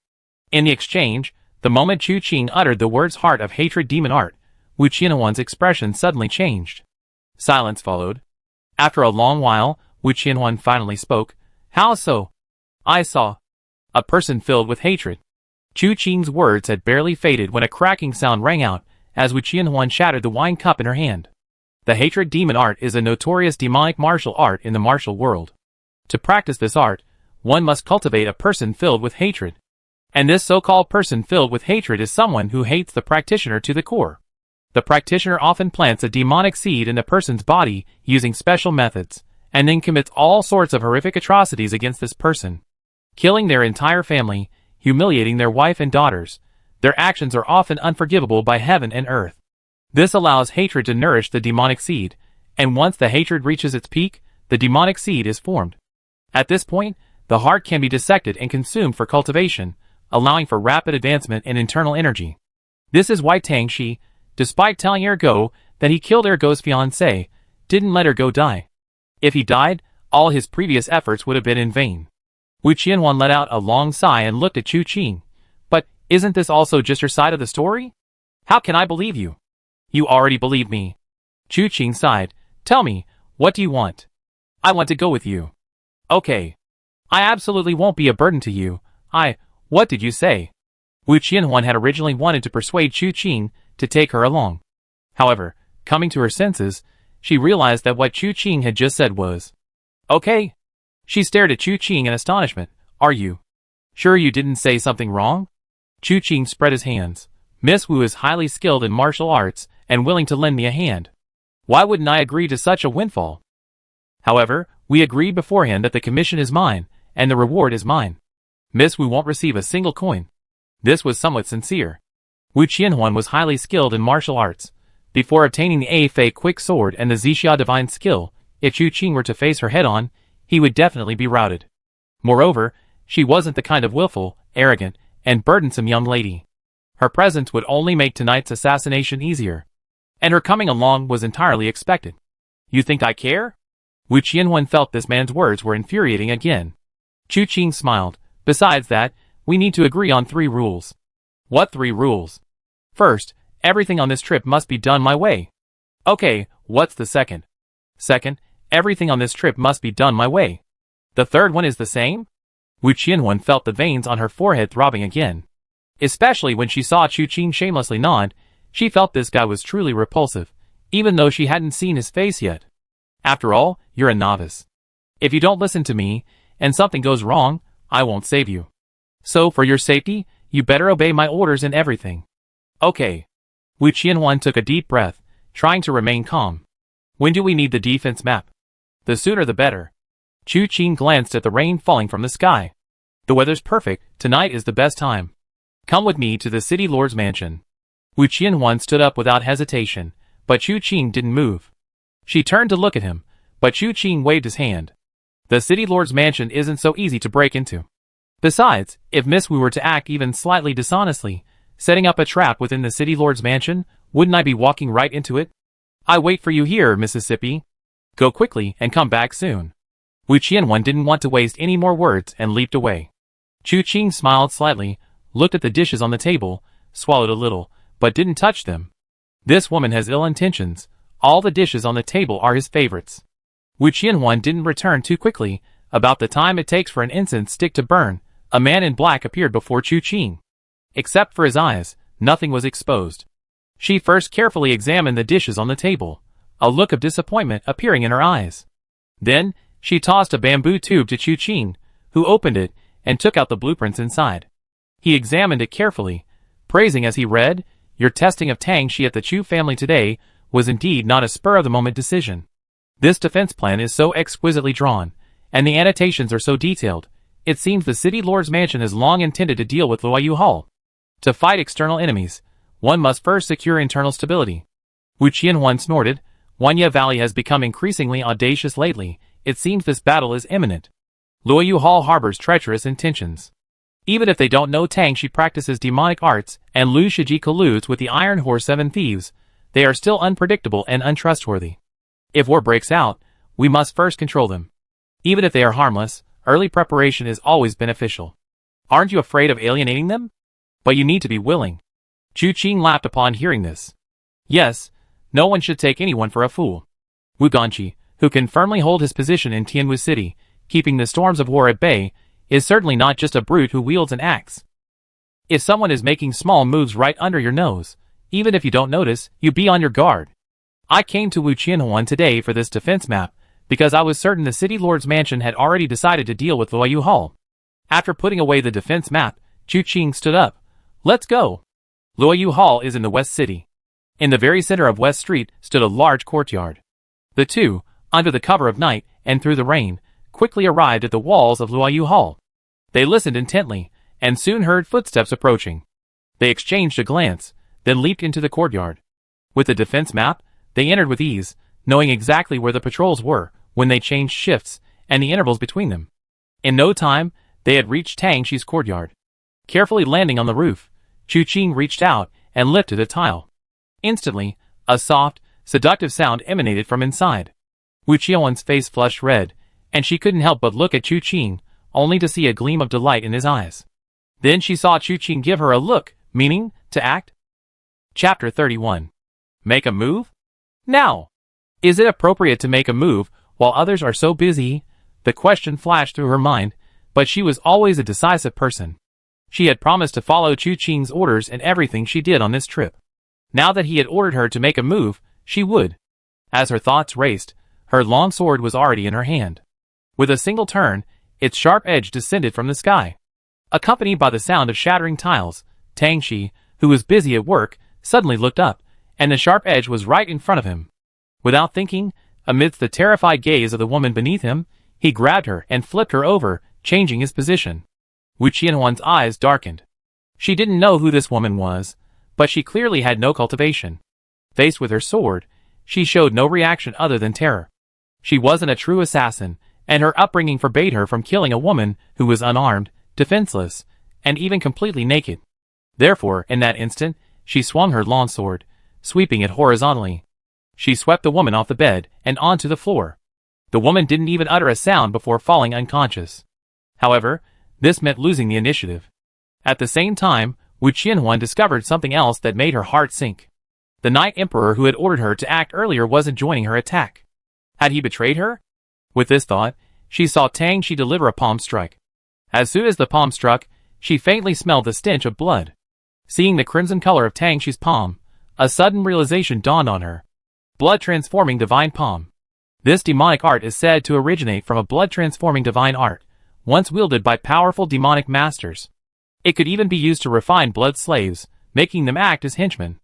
In the exchange, the moment Chu Qing uttered the words heart of hatred demon art, Wu Qianhuan's expression suddenly changed. Silence followed. After a long while, Wu Qianhuan finally spoke. How so? I saw a person filled with hatred. Chu Qing's words had barely faded when a cracking sound rang out as Wu Qianhuan shattered the wine cup in her hand. The hatred demon art is a notorious demonic martial art in the martial world. To practice this art, one must cultivate a person filled with hatred. And this so-called person filled with hatred is someone who hates the practitioner to the core. The practitioner often plants a demonic seed in the person's body using special methods, and then commits all sorts of horrific atrocities against this person. Killing their entire family, humiliating their wife and daughters, their actions are often unforgivable by heaven and earth. This allows hatred to nourish the demonic seed, and once the hatred reaches its peak, the demonic seed is formed. At this point, the heart can be dissected and consumed for cultivation, allowing for rapid advancement in internal energy. This is why Tang Shi, despite telling Ergo that he killed Ergo's fiancée, didn't let Ergo die. If he died, all his previous efforts would have been in vain. Wu Qianhuan let out a long sigh and looked at Chu Qing. But, isn't this also just your side of the story? How can I believe you? You already believe me. Chu Qing sighed. Tell me, what do you want? I want to go with you. Okay. I absolutely won't be a burden to you. What did you say? Wu Qianhuan had originally wanted to persuade Chu Qing to take her along. However, coming to her senses, she realized that what Chu Qing had just said was, okay. She stared at Chu Qing in astonishment. Are you sure you didn't say something wrong? Chu Qing spread his hands. Miss Wu is highly skilled in martial arts and willing to lend me a hand. Why wouldn't I agree to such a windfall? However, we agreed beforehand that the commission is mine, and the reward is mine. Miss Wu won't receive a single coin. This was somewhat sincere. Wu Qianhuan was highly skilled in martial arts. Before obtaining the A Fei Quick Sword and the Zixia Divine Skill, if Chu Qing were to face her head-on, he would definitely be routed. Moreover, she wasn't the kind of willful, arrogant, and burdensome young lady. Her presence would only make tonight's assassination easier. And her coming along was entirely expected. You think I care? Wu Qianhuan felt this man's words were infuriating again. Chu Qing smiled. Besides that, we need to agree on 3 rules. What 3 rules? First, everything on this trip must be done my way. Okay, what's the second? Second, everything on this trip must be done my way. The third one is the same? Wu Qianhuan felt the veins on her forehead throbbing again. Especially when she saw Chu Qing shamelessly nod, she felt this guy was truly repulsive, even though she hadn't seen his face yet. After all, you're a novice. If you don't listen to me, and something goes wrong, I won't save you. So for your safety, you better obey my orders and everything. Okay. Wu Qianhuan took a deep breath, trying to remain calm. When do we need the defense map? The sooner the better. Chu Qing glanced at the rain falling from the sky. The weather's perfect, tonight is the best time. Come with me to the city lord's mansion. Wu Qianhuan stood up without hesitation, but Chu Qing didn't move. She turned to look at him, but Chu Qing waved his hand. The city lord's mansion isn't so easy to break into. Besides, if Miss Wu were to act even slightly dishonestly, setting up a trap within the city lord's mansion, wouldn't I be walking right into it? I wait for you here, Mississippi. Go quickly and come back soon. Wu Qianhuan didn't want to waste any more words and leaped away. Chu Qing smiled slightly, looked at the dishes on the table, swallowed a little, but didn't touch them. This woman has ill intentions. All the dishes on the table are his favorites. Wu Qianhuan didn't return too quickly. About the time it takes for an incense stick to burn, a man in black appeared before Chu Qing. Except for his eyes, nothing was exposed. She first carefully examined the dishes on the table, a look of disappointment appearing in her eyes. Then, she tossed a bamboo tube to Chu Qing, who opened it and took out the blueprints inside. He examined it carefully, praising as he read, "Your testing of Tang Shi at the Chu family today was indeed not a spur-of-the-moment decision. This defense plan is so exquisitely drawn, and the annotations are so detailed, it seems the city lord's mansion has long intended to deal with Luoyu Hall. To fight external enemies, one must first secure internal stability." Wu Qianhuan snorted. Wanya Valley has become increasingly audacious lately. It seems this battle is imminent. Luoyu Hall harbors treacherous intentions. Even if they don't know Tang Shi practices demonic arts and Lu Shiji colludes with the Iron Horse Seven Thieves, they are still unpredictable and untrustworthy. If war breaks out, we must first control them. Even if they are harmless, early preparation is always beneficial. Aren't you afraid of alienating them? But you need to be willing. Chu Qing laughed upon hearing this. Yes, no one should take anyone for a fool. Wu Ganqi, who can firmly hold his position in Tianwu City, keeping the storms of war at bay, is certainly not just a brute who wields an axe. If someone is making small moves right under your nose, even if you don't notice, you be on your guard. I came to Wu Qianhuan today for this defense map, because I was certain the city lord's mansion had already decided to deal with Luoyu Hall. After putting away the defense map, Chu Qing stood up. Let's go. Luoyu Hall is in the West City. In the very center of West Street stood a large courtyard. The two, under the cover of night and through the rain, quickly arrived at the walls of Luoyu Hall. They listened intently, and soon heard footsteps approaching. They exchanged a glance, then leaped into the courtyard. With the defense map, they entered with ease, knowing exactly where the patrols were, when they changed shifts, and the intervals between them. In no time, they had reached Tang Shi's courtyard. Carefully landing on the roof, Chu Qing reached out and lifted a tile. Instantly, a soft, seductive sound emanated from inside. Wu Qianhuan's face flushed red, and she couldn't help but look at Chu Qing, only to see a gleam of delight in his eyes. Then she saw Chu Qing give her a look, meaning, to act. Chapter 31. Make a move? Now! Is it appropriate to make a move while others are so busy? The question flashed through her mind, but she was always a decisive person. She had promised to follow Chu Qing's orders in everything she did on this trip. Now that he had ordered her to make a move, she would. As her thoughts raced, her long sword was already in her hand. With a single turn, its sharp edge descended from the sky. Accompanied by the sound of shattering tiles, Tang Shi, who was busy at work, suddenly looked up, and the sharp edge was right in front of him. Without thinking, amidst the terrified gaze of the woman beneath him, he grabbed her and flipped her over, changing his position. Wu Qianhuan's eyes darkened. She didn't know who this woman was, but she clearly had no cultivation. Faced with her sword, she showed no reaction other than terror. She wasn't a true assassin, and her upbringing forbade her from killing a woman who was unarmed, defenseless, and even completely naked. Therefore, in that instant, she swung her long sword, sweeping it horizontally. She swept the woman off the bed and onto the floor. The woman didn't even utter a sound before falling unconscious. However, this meant losing the initiative. At the same time, Wu Qianhuan discovered something else that made her heart sink. The Night Emperor who had ordered her to act earlier wasn't joining her attack. Had he betrayed her? With this thought, she saw Tang Shi deliver a palm strike. As soon as the palm struck, she faintly smelled the stench of blood. Seeing the crimson color of Tang Shi's palm, a sudden realization dawned on her. Blood-transforming divine palm. This demonic art is said to originate from a blood-transforming divine art, once wielded by powerful demonic masters. It could even be used to refine blood slaves, making them act as henchmen.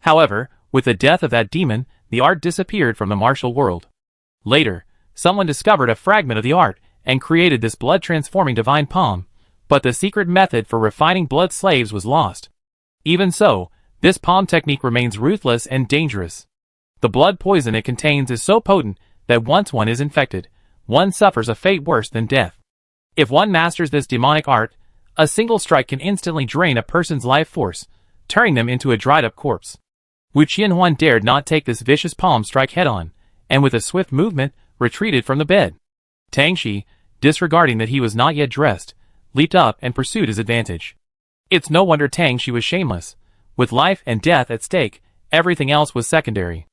However, with the death of that demon, the art disappeared from the martial world. Later, someone discovered a fragment of the art and created this blood-transforming divine palm, but the secret method for refining blood slaves was lost. Even so, this palm technique remains ruthless and dangerous. The blood poison it contains is so potent that once one is infected, one suffers a fate worse than death. If one masters this demonic art, a single strike can instantly drain a person's life force, turning them into a dried-up corpse. Wu Qianhuan dared not take this vicious palm strike head-on, and with a swift movement, retreated from the bed. Tang Shi, disregarding that he was not yet dressed, leaped up and pursued his advantage. It's no wonder Tang Shi was shameless. With life and death at stake, Everything else was secondary.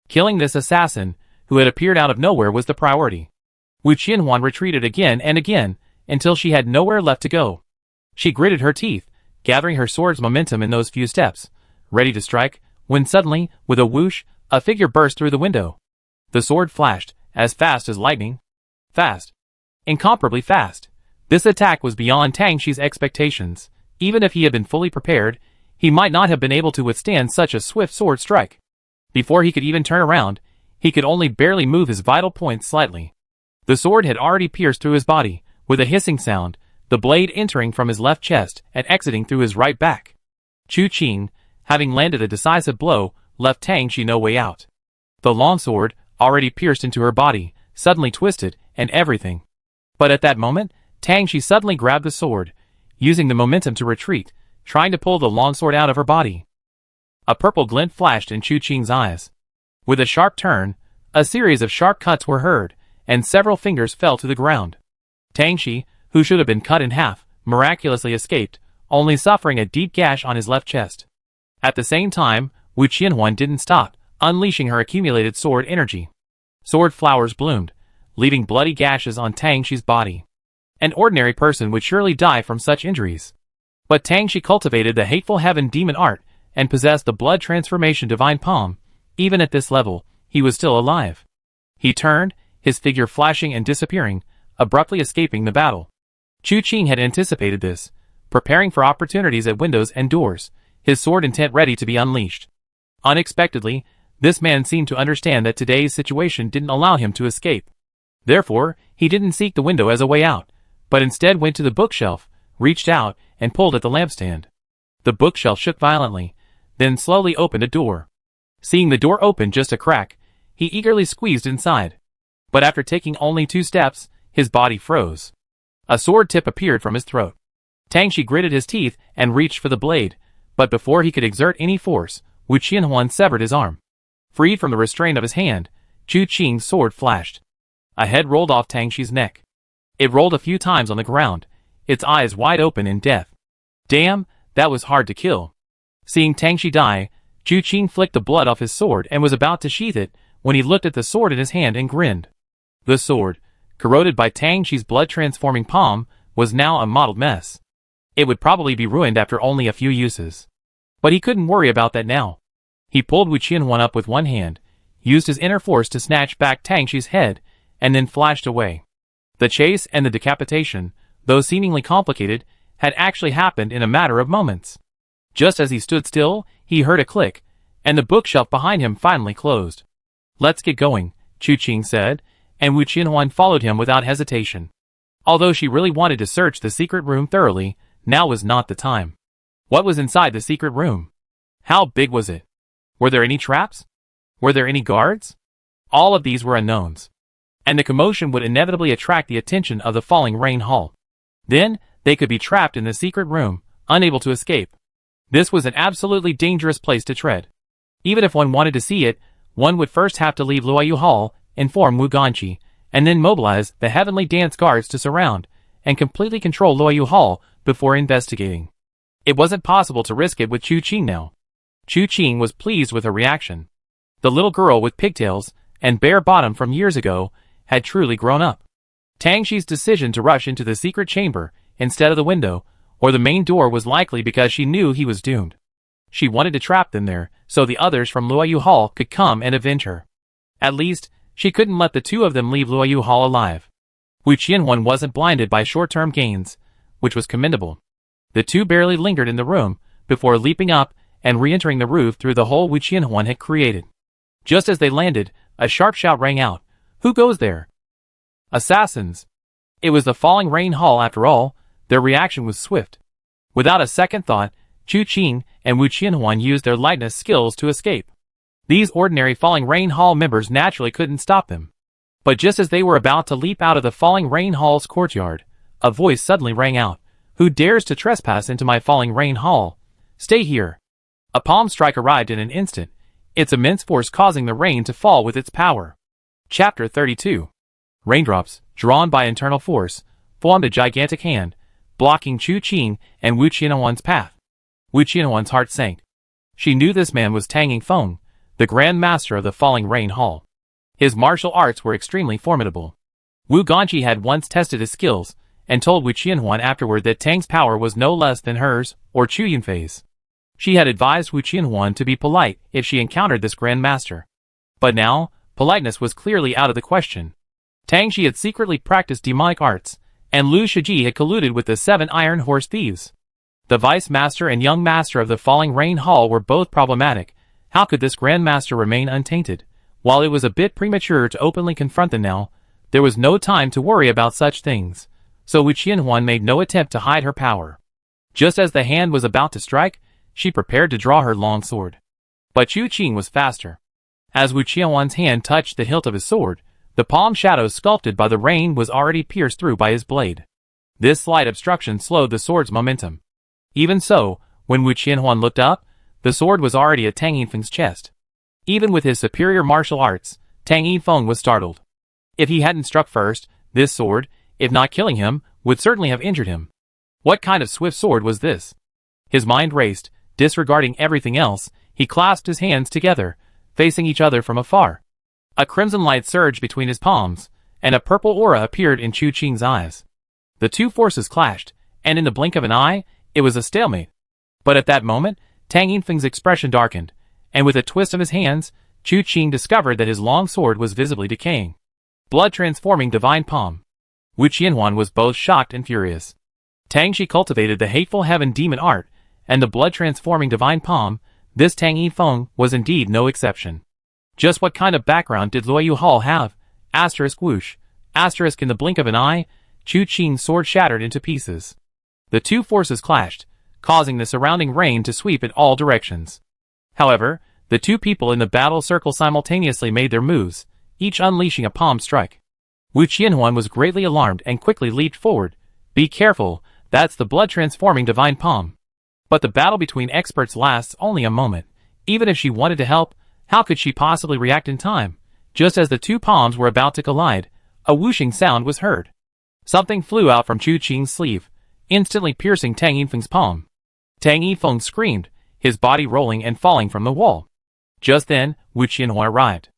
Killing this assassin, who had appeared out of nowhere, was the priority. Wu Qianhuan retreated again and again, until she had nowhere left to go. She gritted her teeth, gathering her sword's momentum in those few steps, ready to strike, when suddenly, with a whoosh, a figure burst through the window. The sword flashed, as fast as lightning. Fast. Incomparably fast. This attack was beyond Tang Xi's expectations. Even if he had been fully prepared, he might not have been able to withstand such a swift sword strike. Before he could even turn around, he could only barely move his vital points slightly. The sword had already pierced through his body, with a hissing sound, the blade entering from his left chest and exiting through his right back. Chu Qing, having landed a decisive blow, left Tang Xi no way out. The longsword, already pierced into her body, suddenly twisted, and everything. But at that moment, Tang Xi suddenly grabbed the sword, using the momentum to retreat, trying to pull the longsword out of her body. A purple glint flashed in Chu Qing's eyes. With a sharp turn, a series of sharp cuts were heard, and several fingers fell to the ground. Tang Xi, who should have been cut in half, miraculously escaped, only suffering a deep gash on his left chest. At the same time, Wu Qianhuan didn't stop, unleashing her accumulated sword energy. Sword flowers bloomed, leaving bloody gashes on Tang Xi's body. An ordinary person would surely die from such injuries. But Tang Xi cultivated the hateful heaven demon art, and possessed the blood transformation divine palm. Even at this level, he was still alive. He turned, his figure flashing and disappearing, abruptly escaping the battle. Chu Qing had anticipated this, preparing for opportunities at windows and doors, his sword intent ready to be unleashed. Unexpectedly, this man seemed to understand that today's situation didn't allow him to escape. Therefore, he didn't seek the window as a way out, but instead went to the bookshelf, reached out, and pulled at the lampstand. The bookshelf shook violently, then slowly opened a door. Seeing the door open just a crack, he eagerly squeezed inside. But after taking only 2 steps, his body froze. A sword tip appeared from his throat. Tang Xi gritted his teeth and reached for the blade, but before he could exert any force, Wu Qianhuan severed his arm. Freed from the restraint of his hand, Chu Qing's sword flashed. A head rolled off Tang Xi's neck. It rolled a few times on the ground, its eyes wide open in death. Damn, that was hard to kill. Seeing Tang Xi die, Chu Qing flicked the blood off his sword and was about to sheath it, when he looked at the sword in his hand and grinned. The sword, corroded by Tang Xi's blood-transforming palm, was now a mottled mess. It would probably be ruined after only a few uses. But he couldn't worry about that now. He pulled Wu Qianhuan up with one hand, used his inner force to snatch back Tang Xi's head, and then flashed away. The chase and the decapitation, though seemingly complicated, had actually happened in a matter of moments. Just as he stood still, he heard a click, and the bookshelf behind him finally closed. "Let's get going," Chu Qing said, and Wu Qianhuan followed him without hesitation. Although she really wanted to search the secret room thoroughly, now was not the time. What was inside the secret room? How big was it? Were there any traps? Were there any guards? All of these were unknowns. And the commotion would inevitably attract the attention of the Falling Rain Hall. Then, they could be trapped in the secret room, unable to escape. This was an absolutely dangerous place to tread. Even if one wanted to see it, one would first have to leave Luoyu Hall, inform Wu Ganqi, and then mobilize the Heavenly Dance Guards to surround and completely control Luoyu Hall before investigating. It wasn't possible to risk it with Chu Qing now. Chu Qing was pleased with her reaction. The little girl with pigtails and bare bottom from years ago had truly grown up. Tang Xi's decision to rush into the secret chamber instead of the window or the main door was likely because she knew he was doomed. She wanted to trap them there so the others from Luoyu Hall could come and avenge her. At least, she couldn't let the 2 of them leave Luoyu Hall alive. Wu Qianhuan wasn't blinded by short-term gains, which was commendable. The 2 barely lingered in the room before leaping up and re-entering the roof through the hole Wu Qianhuan had created. Just as they landed, a sharp shout rang out. "Who goes there?" "Assassins!" It was the Falling Rain Hall after all. Their reaction was swift. Without a second thought, Chu Qing and Wu Qianhuan used their lightness skills to escape. These ordinary Falling Rain Hall members naturally couldn't stop them. But just as they were about to leap out of the Falling Rain Hall's courtyard, a voice suddenly rang out. "Who dares to trespass into my Falling Rain Hall? Stay here!" A palm strike arrived in an instant, its immense force causing the rain to fall with its power. Chapter 32. Raindrops, drawn by internal force, formed a gigantic hand, blocking Chu Qing and Wu Qianhuan's path. Wu Qianhuan's heart sank. She knew this man was Tang Yifeng, the Grand Master of the Falling Rain Hall. His martial arts were extremely formidable. Wu Ganqi had once tested his skills, and told Wu Qianhuan afterward that Tang's power was no less than hers, or Chu Yunfei's. She had advised Wu Qianhuan to be polite if she encountered this Grand Master. But now, politeness was clearly out of the question. Tang Shi had secretly practiced demonic arts, and Lu Shiji had colluded with the 7 Iron Horse Thieves. The Vice Master and Young Master of the Falling Rain Hall were both problematic. How could this Grand Master remain untainted? While it was a bit premature to openly confront them now, there was no time to worry about such things, so Wu Qianhuan made no attempt to hide her power. Just as the hand was about to strike, she prepared to draw her long sword. But Chu Qing was faster. As Wu Qianhuan's hand touched the hilt of his sword, the palm shadow sculpted by the rain was already pierced through by his blade. This slight obstruction slowed the sword's momentum. Even so, when Wu Qianhuan looked up, the sword was already at Tang Yifeng's chest. Even with his superior martial arts, Tang Yifeng was startled. If he hadn't struck first, this sword, if not killing him, would certainly have injured him. What kind of swift sword was this? His mind raced. Disregarding everything else, he clasped his hands together, facing each other from afar. A crimson light surged between his palms, and a purple aura appeared in Chu Qing's eyes. The two forces clashed, and in the blink of an eye, it was a stalemate. But at that moment, Tang Yifeng's expression darkened, and with a twist of his hands, Chu Qing discovered that his long sword was visibly decaying. Blood-transforming divine palm. Wu Qianhuan was both shocked and furious. Tang Shi cultivated the hateful heaven demon art, and the blood-transforming divine palm, this Tang Yifeng was indeed no exception. Just what kind of background did Luoyu Hall have? Asterisk whoosh. Asterisk in the blink of an eye, Chu Qing's sword shattered into pieces. The two forces clashed, causing the surrounding rain to sweep in all directions. However, the two people in the battle circle simultaneously made their moves, each unleashing a palm strike. Wu Qianhuan was greatly alarmed and quickly leaped forward. Be careful, that's the blood-transforming divine palm. But the battle between experts lasts only a moment. Even if she wanted to help, how could she possibly react in time? Just as the two palms were about to collide, a whooshing sound was heard. Something flew out from Chu Qing's sleeve, instantly piercing Tang Yifeng's palm. Tang Yifeng screamed, his body rolling and falling from the wall. Just then, Wu Qianhuan arrived.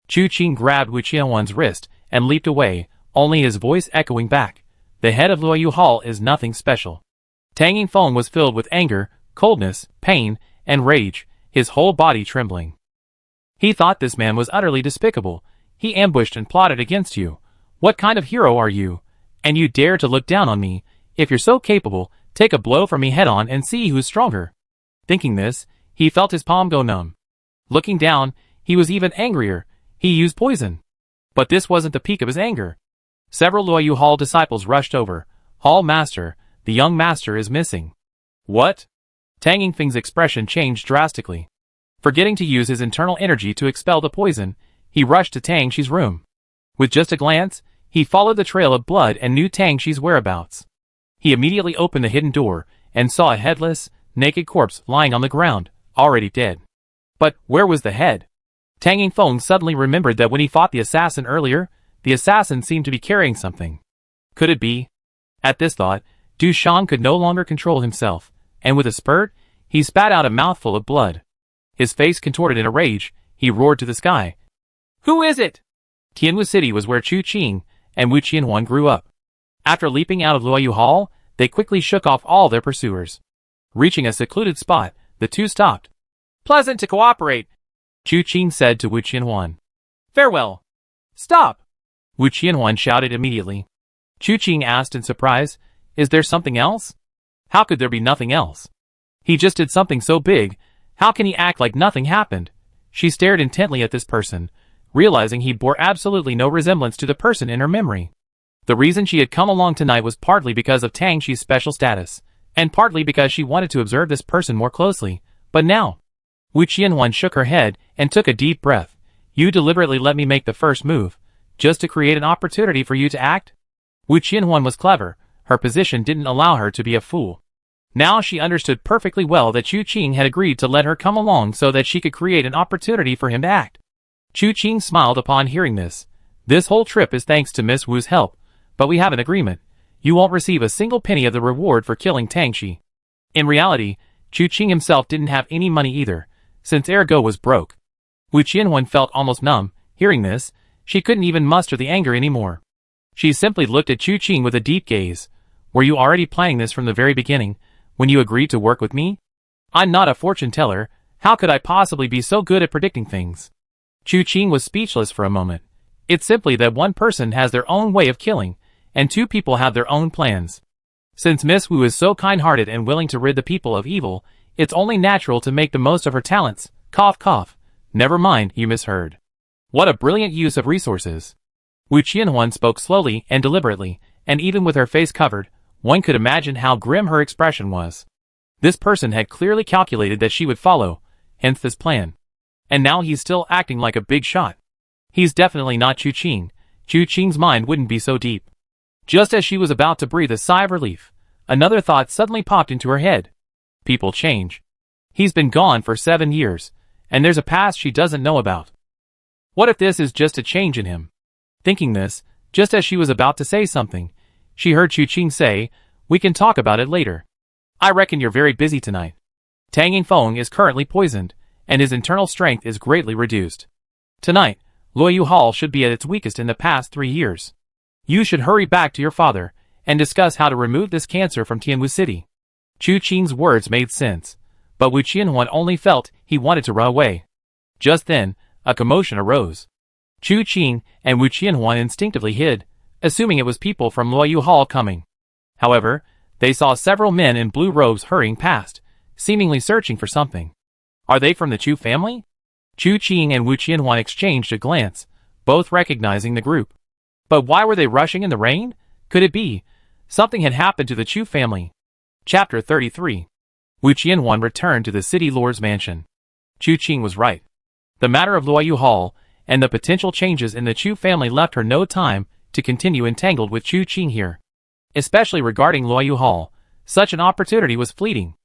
Chu Qing grabbed Wu Qianhuan's wrist and leaped away, only his voice echoing back. The head of Luoyu Hall is nothing special. Tang Yifeng was filled with anger, coldness, pain, and rage, his whole body trembling. He thought this man was utterly despicable. He ambushed and plotted against you. What kind of hero are you? And you dare to look down on me? If you're so capable, take a blow from me head-on and see who's stronger. Thinking this, he felt his palm go numb. Looking down, he was even angrier. He used poison. But this wasn't the peak of his anger. Several Luoyu Hall disciples rushed over. Hall Master, the young master is missing. What? Tang Yifeng's expression changed drastically. Forgetting to use his internal energy to expel the poison, he rushed to Tang Shi's room. With just a glance, he followed the trail of blood and knew Tang Shi's whereabouts. He immediately opened the hidden door, and saw a headless, naked corpse lying on the ground, already dead. But where was the head? Tang Yifeng suddenly remembered that when he fought the assassin earlier, the assassin seemed to be carrying something. Could it be? At this thought, Du Shang could no longer control himself, and with a spurt, he spat out a mouthful of blood. His face contorted in a rage, he roared to the sky. Who is it? Tianwu City was where Chu Qing and Wu Qianhuan grew up. After leaping out of Luoyu Hall, they quickly shook off all their pursuers. Reaching a secluded spot, the two stopped. Pleasant to cooperate, Chu Qing said to Wu Qianhuan. Farewell. Stop! Wu Qianhuan shouted immediately. Chu Qing asked in surprise, is there something else? How could there be nothing else? He just did something so big, how can he act like nothing happened? She stared intently at this person, realizing he bore absolutely no resemblance to the person in her memory. The reason she had come along tonight was partly because of Tang Shi's special status, and partly because she wanted to observe this person more closely. But now, Wu Qianhuan shook her head and took a deep breath. You deliberately let me make the first move, just to create an opportunity for you to act? Wu Qianhuan was clever, her position didn't allow her to be a fool. Now she understood perfectly well that Chu Qing had agreed to let her come along so that she could create an opportunity for him to act. Chu Qing smiled upon hearing this. This whole trip is thanks to Miss Wu's help, but we have an agreement. You won't receive a single penny of the reward for killing Tang Shi. In reality, Chu Qing himself didn't have any money either, since Ergo was broke. Wu Qianhuan felt almost numb. Hearing this, she couldn't even muster the anger anymore. She simply looked at Chu Qing with a deep gaze. Were you already planning this from the very beginning, when you agreed to work with me? I'm not a fortune teller. How could I possibly be so good at predicting things? Chu Qing was speechless for a moment. It's simply that one person has their own way of killing, and two people have their own plans. Since Miss Wu is so kind-hearted and willing to rid the people of evil, it's only natural to make the most of her talents. Cough cough. Never mind, you misheard. What a brilliant use of resources. Wu Qianhuan spoke slowly and deliberately, and even with her face covered, one could imagine how grim her expression was. This person had clearly calculated that she would follow, hence this plan. And now he's still acting like a big shot. He's definitely not Chu Qing. Chu Qing's mind wouldn't be so deep. Just as she was about to breathe a sigh of relief, another thought suddenly popped into her head. People change. He's been gone for 7 years, and there's a past she doesn't know about. What if this is just a change in him? Thinking this, just as she was about to say something, she heard Chu Qing say, "We can talk about it later. I reckon you're very busy tonight. Tang Yingfeng is currently poisoned, and his internal strength is greatly reduced. Tonight, Luoyu Hall should be at its weakest in the past 3 years. You should hurry back to your father, and discuss how to remove this cancer from Tianwu City." Chu Qing's words made sense, but Wu Qianhuan only felt he wanted to run away. Just then, a commotion arose. Chu Qing and Wu Qianhuan instinctively hid, assuming it was people from Luoyu Hall coming. However, they saw several men in blue robes hurrying past, seemingly searching for something. Are they from the Chu family? Chu Qing and Wu Qianhuan exchanged a glance, both recognizing the group. But why were they rushing in the rain? Could it be something had happened to the Chu family? Chapter 33. Wu Qianhuan returned to the city lord's mansion. Chu Qing was right. The matter of Luoyu Hall and the potential changes in the Chu family left her no time to continue entangled with Chu Qing here. Especially regarding Luoyu Hall, such an opportunity was fleeting.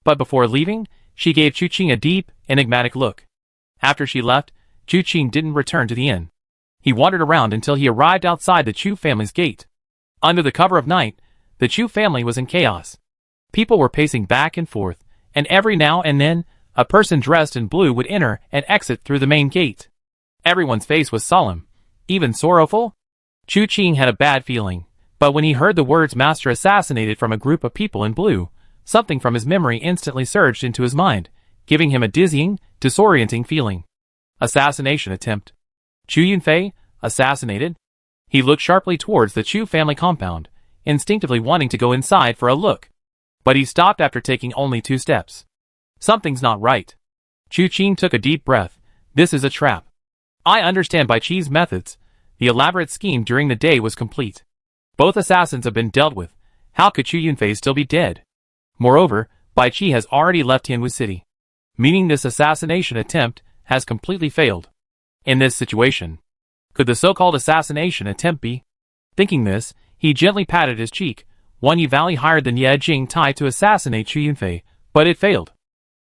But before leaving, she gave Chu Qing a deep, enigmatic look. After she left, Chu Qing didn't return to the inn. He wandered around until he arrived outside the Chu family's gate. Under the cover of night, the Chu family was in chaos. People were pacing back and forth, and every now and then, a person dressed in blue would enter and exit through the main gate. Everyone's face was solemn, even sorrowful. Chu Qing had a bad feeling, but when he heard the words "master assassinated" from a group of people in blue, something from his memory instantly surged into his mind, giving him a dizzying, disorienting feeling. Assassination attempt. Chu Yunfei, assassinated? He looked sharply towards the Chu family compound, instinctively wanting to go inside for a look. But he stopped after taking only 2 steps. Something's not right. Chu Qing took a deep breath. This is a trap. I understand Bai Qi's methods. The elaborate scheme during the day was complete. Both assassins have been dealt with. How could Chu Yunfei still be dead? Moreover, Bai Qi has already left Tianwu City, meaning this assassination attempt has completely failed. In this situation, could the so-called assassination attempt be? Thinking this, he gently patted his cheek. Wanyi Valley hired the Nye Jing Tai to assassinate Chu Yunfei, but it failed.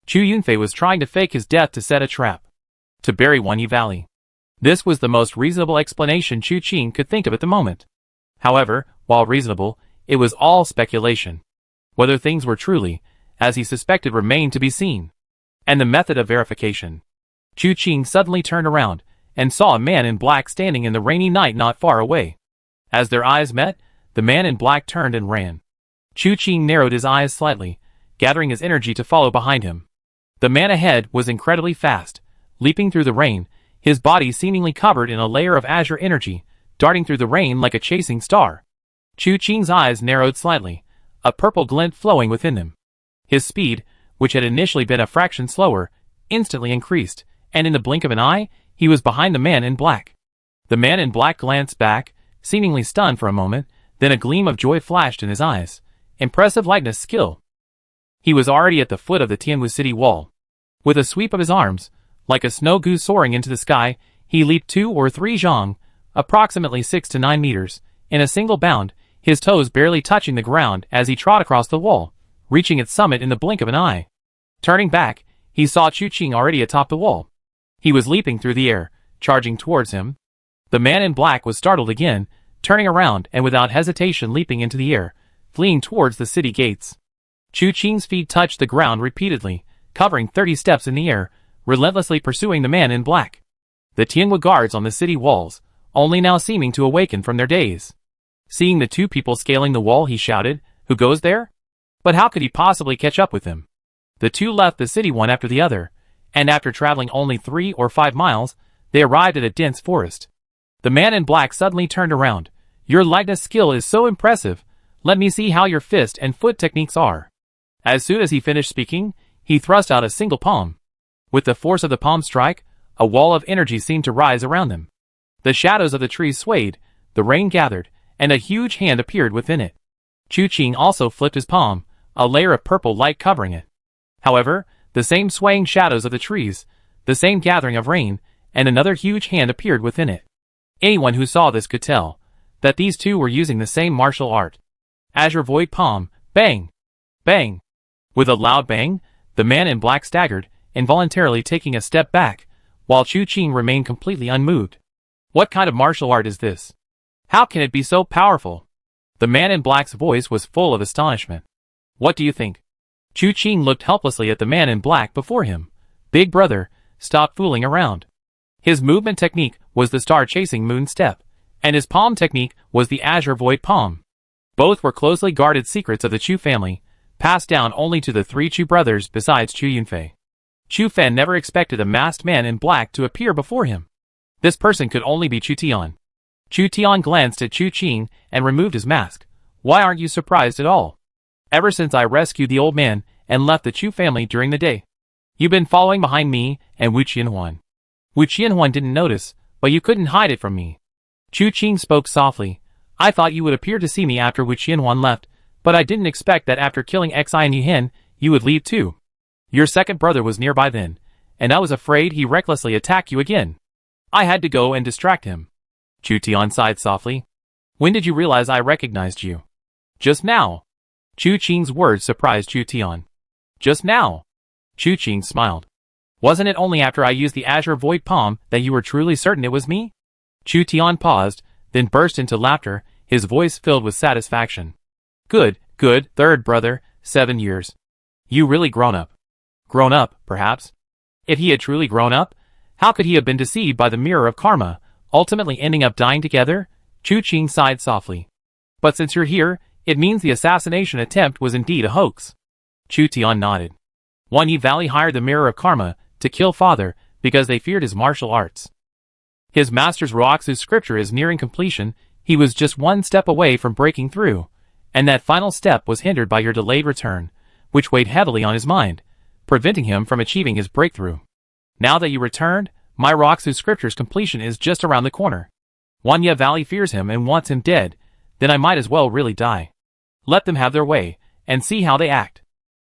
Chu Yunfei was trying to fake his death to set a trap. To bury Wanyi Valley. This was the most reasonable explanation Chu Qing could think of at the moment. However, while reasonable, it was all speculation. Whether things were truly, as he suspected, remained to be seen. And the method of verification. Chu Qing suddenly turned around, and saw a man in black standing in the rainy night not far away. As their eyes met, the man in black turned and ran. Chu Qing narrowed his eyes slightly, gathering his energy to follow behind him. The man ahead was incredibly fast, leaping through the rain, his body seemingly covered in a layer of azure energy, darting through the rain like a chasing star. Chu Qing's eyes narrowed slightly, a purple glint flowing within them. His speed, which had initially been a fraction slower, instantly increased, and in the blink of an eye, he was behind the man in black. The man in black glanced back, seemingly stunned for a moment, then a gleam of joy flashed in his eyes. Impressive lightness, skill. He was already at the foot of the Tianwu City wall. With a sweep of his arms, like a snow goose soaring into the sky, he leaped 2 or 3 zhang, approximately 6 to 9 meters, in a single bound, his toes barely touching the ground as he trod across the wall, reaching its summit in the blink of an eye. Turning back, he saw Chu Qing already atop the wall. He was leaping through the air, charging towards him. The man in black was startled again, turning around and without hesitation leaping into the air, fleeing towards the city gates. Chu Qing's feet touched the ground repeatedly, covering 30 steps in the air, relentlessly pursuing the man in black. The Tianwu guards on the city walls, only now seeming to awaken from their daze. Seeing the two people scaling the wall, he shouted, "Who goes there?" But how could he possibly catch up with them? The two left the city one after the other, and after traveling only 3 or 5 miles, they arrived at a dense forest. The man in black suddenly turned around. "Your lightness skill is so impressive. Let me see how your fist and foot techniques are." As soon as he finished speaking, he thrust out a single palm. With the force of the palm strike, a wall of energy seemed to rise around them. The shadows of the trees swayed, the rain gathered, and a huge hand appeared within it. Chu Qing also flipped his palm, a layer of purple light covering it. However, the same swaying shadows of the trees, the same gathering of rain, and another huge hand appeared within it. Anyone who saw this could tell that these two were using the same martial art. Azure Void Palm, bang! Bang! With a loud bang, the man in black staggered, involuntarily taking a step back, while Chu Qing remained completely unmoved. What kind of martial art is this? How can it be so powerful? The man in black's voice was full of astonishment. What do you think? Chu Qing looked helplessly at the man in black before him. Big brother, stop fooling around. His movement technique was the star-chasing moon step, and his palm technique was the Azure Void Palm. Both were closely guarded secrets of the Chu family, passed down only to the 3 Chu brothers besides Chu Yunfei. Chu Fen never expected a masked man in black to appear before him. This person could only be Chu Tian. Chu Tian glanced at Chu Qing and removed his mask. "Why aren't you surprised at all? Ever since I rescued the old man and left the Chu family during the day, you've been following behind me and Wu Qianhuan. Wu Qianhuan didn't notice, but you couldn't hide it from me." Chu Qing spoke softly. "I thought you would appear to see me after Wu Qianhuan left, but I didn't expect that after killing Xi and Yihen, you would leave too. Your second brother was nearby then, and I was afraid he recklessly attacked you again. I had to go and distract him." Chu Tian sighed softly. "When did you realize I recognized you?" "Just now." Chu Qing's words surprised Chu Tian. "Just now?" Chu Qing smiled. "Wasn't it only after I used the Azure Void Palm that you were truly certain it was me?" Chu Tian paused, then burst into laughter, his voice filled with satisfaction. Good, third brother, 7 years. You really grown up." Grown up, perhaps? If he had truly grown up, how could he have been deceived by the mirror of karma, ultimately ending up dying together? Chu Qing sighed softly. "But since you're here, it means the assassination attempt was indeed a hoax." Chu Tian nodded. Wanyi Valley hired the mirror of karma to kill father because they feared his martial arts. His master's Roxu's scripture is nearing completion. He was just 1 step away from breaking through, and that final step was hindered by your delayed return, which weighed heavily on his mind, preventing him from achieving his breakthrough. Now that you returned, my Roxu's scripture's completion is just around the corner. Wanyi Valley fears him and wants him dead, then I might as well really die. Let them have their way, and see how they act."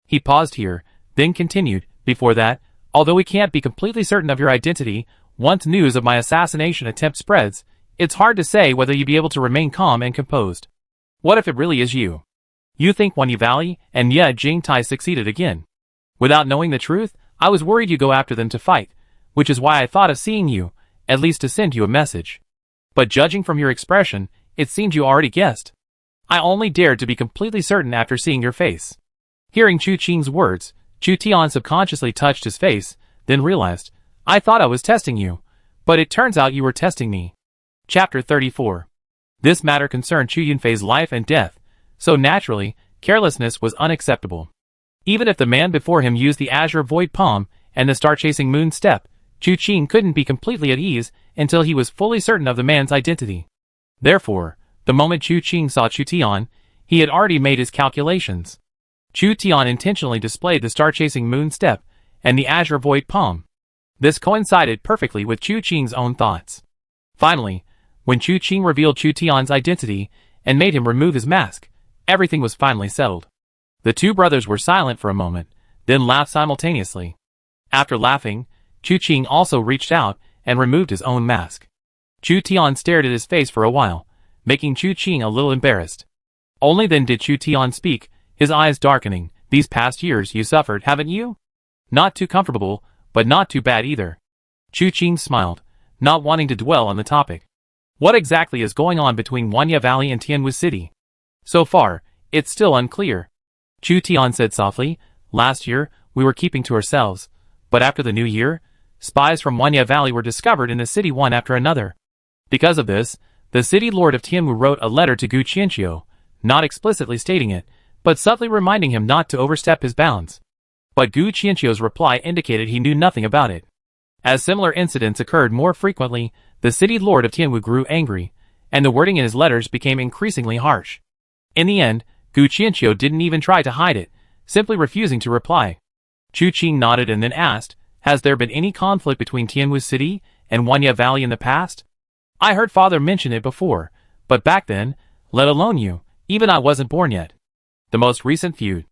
He paused here, then continued, "Before that, although we can't be completely certain of your identity, once news of my assassination attempt spreads, it's hard to say whether you'll be able to remain calm and composed. What if it really is you? You think Wanyi Valley and Ye Jingtai succeeded again? Without knowing the truth, I was worried you'd go after them to fight, which is why I thought of seeing you, at least to send you a message. But judging from your expression, it seemed you already guessed. I only dared to be completely certain after seeing your face." Hearing Chu Qing's words, Chu Tian subconsciously touched his face, then realized, "I thought I was testing you, but it turns out you were testing me." Chapter 34. This matter concerned Chu Yunfei's life and death, so naturally, carelessness was unacceptable. Even if the man before him used the Azure Void Palm and the star-chasing moon step, Chu Qing couldn't be completely at ease until he was fully certain of the man's identity. Therefore, the moment Chu Qing saw Chu Tian, he had already made his calculations. Chu Tian intentionally displayed the star-chasing moon step and the Azure Void Palm. This coincided perfectly with Chu Qing's own thoughts. Finally, when Chu Qing revealed Chu Tian's identity and made him remove his mask, everything was finally settled. The 2 brothers were silent for a moment, then laughed simultaneously. After laughing, Chu Qing also reached out and removed his own mask. Chu Tian stared at his face for a while, making Chu Qing a little embarrassed. Only then did Chu Tian speak, his eyes darkening. "These past years you suffered, haven't you? Not too comfortable, but not too bad either." Chu Qing smiled, not wanting to dwell on the topic. What exactly is going on between Wanyi Valley and Tianwu City? So far, it's still unclear. Chu Tian said softly. Last year, we were keeping to ourselves, but after the new year, spies from Wanya Valley were discovered in the city one after another. Because of this, the city lord of Tianwu wrote a letter to Gu Qianqiu, not explicitly stating it, but subtly reminding him not to overstep his bounds. But Gu Qianqiu's reply indicated he knew nothing about it. As similar incidents occurred more frequently, the city lord of Tianwu grew angry, and the wording in his letters became increasingly harsh. In the end, Gu Qianqiu didn't even try to hide it, simply refusing to reply. Chu Qing nodded and then asked, "Has there been any conflict between Tianwu City and Wanya Valley in the past? I heard father mention it before, but back then, let alone you, even I wasn't born yet." The most recent feud.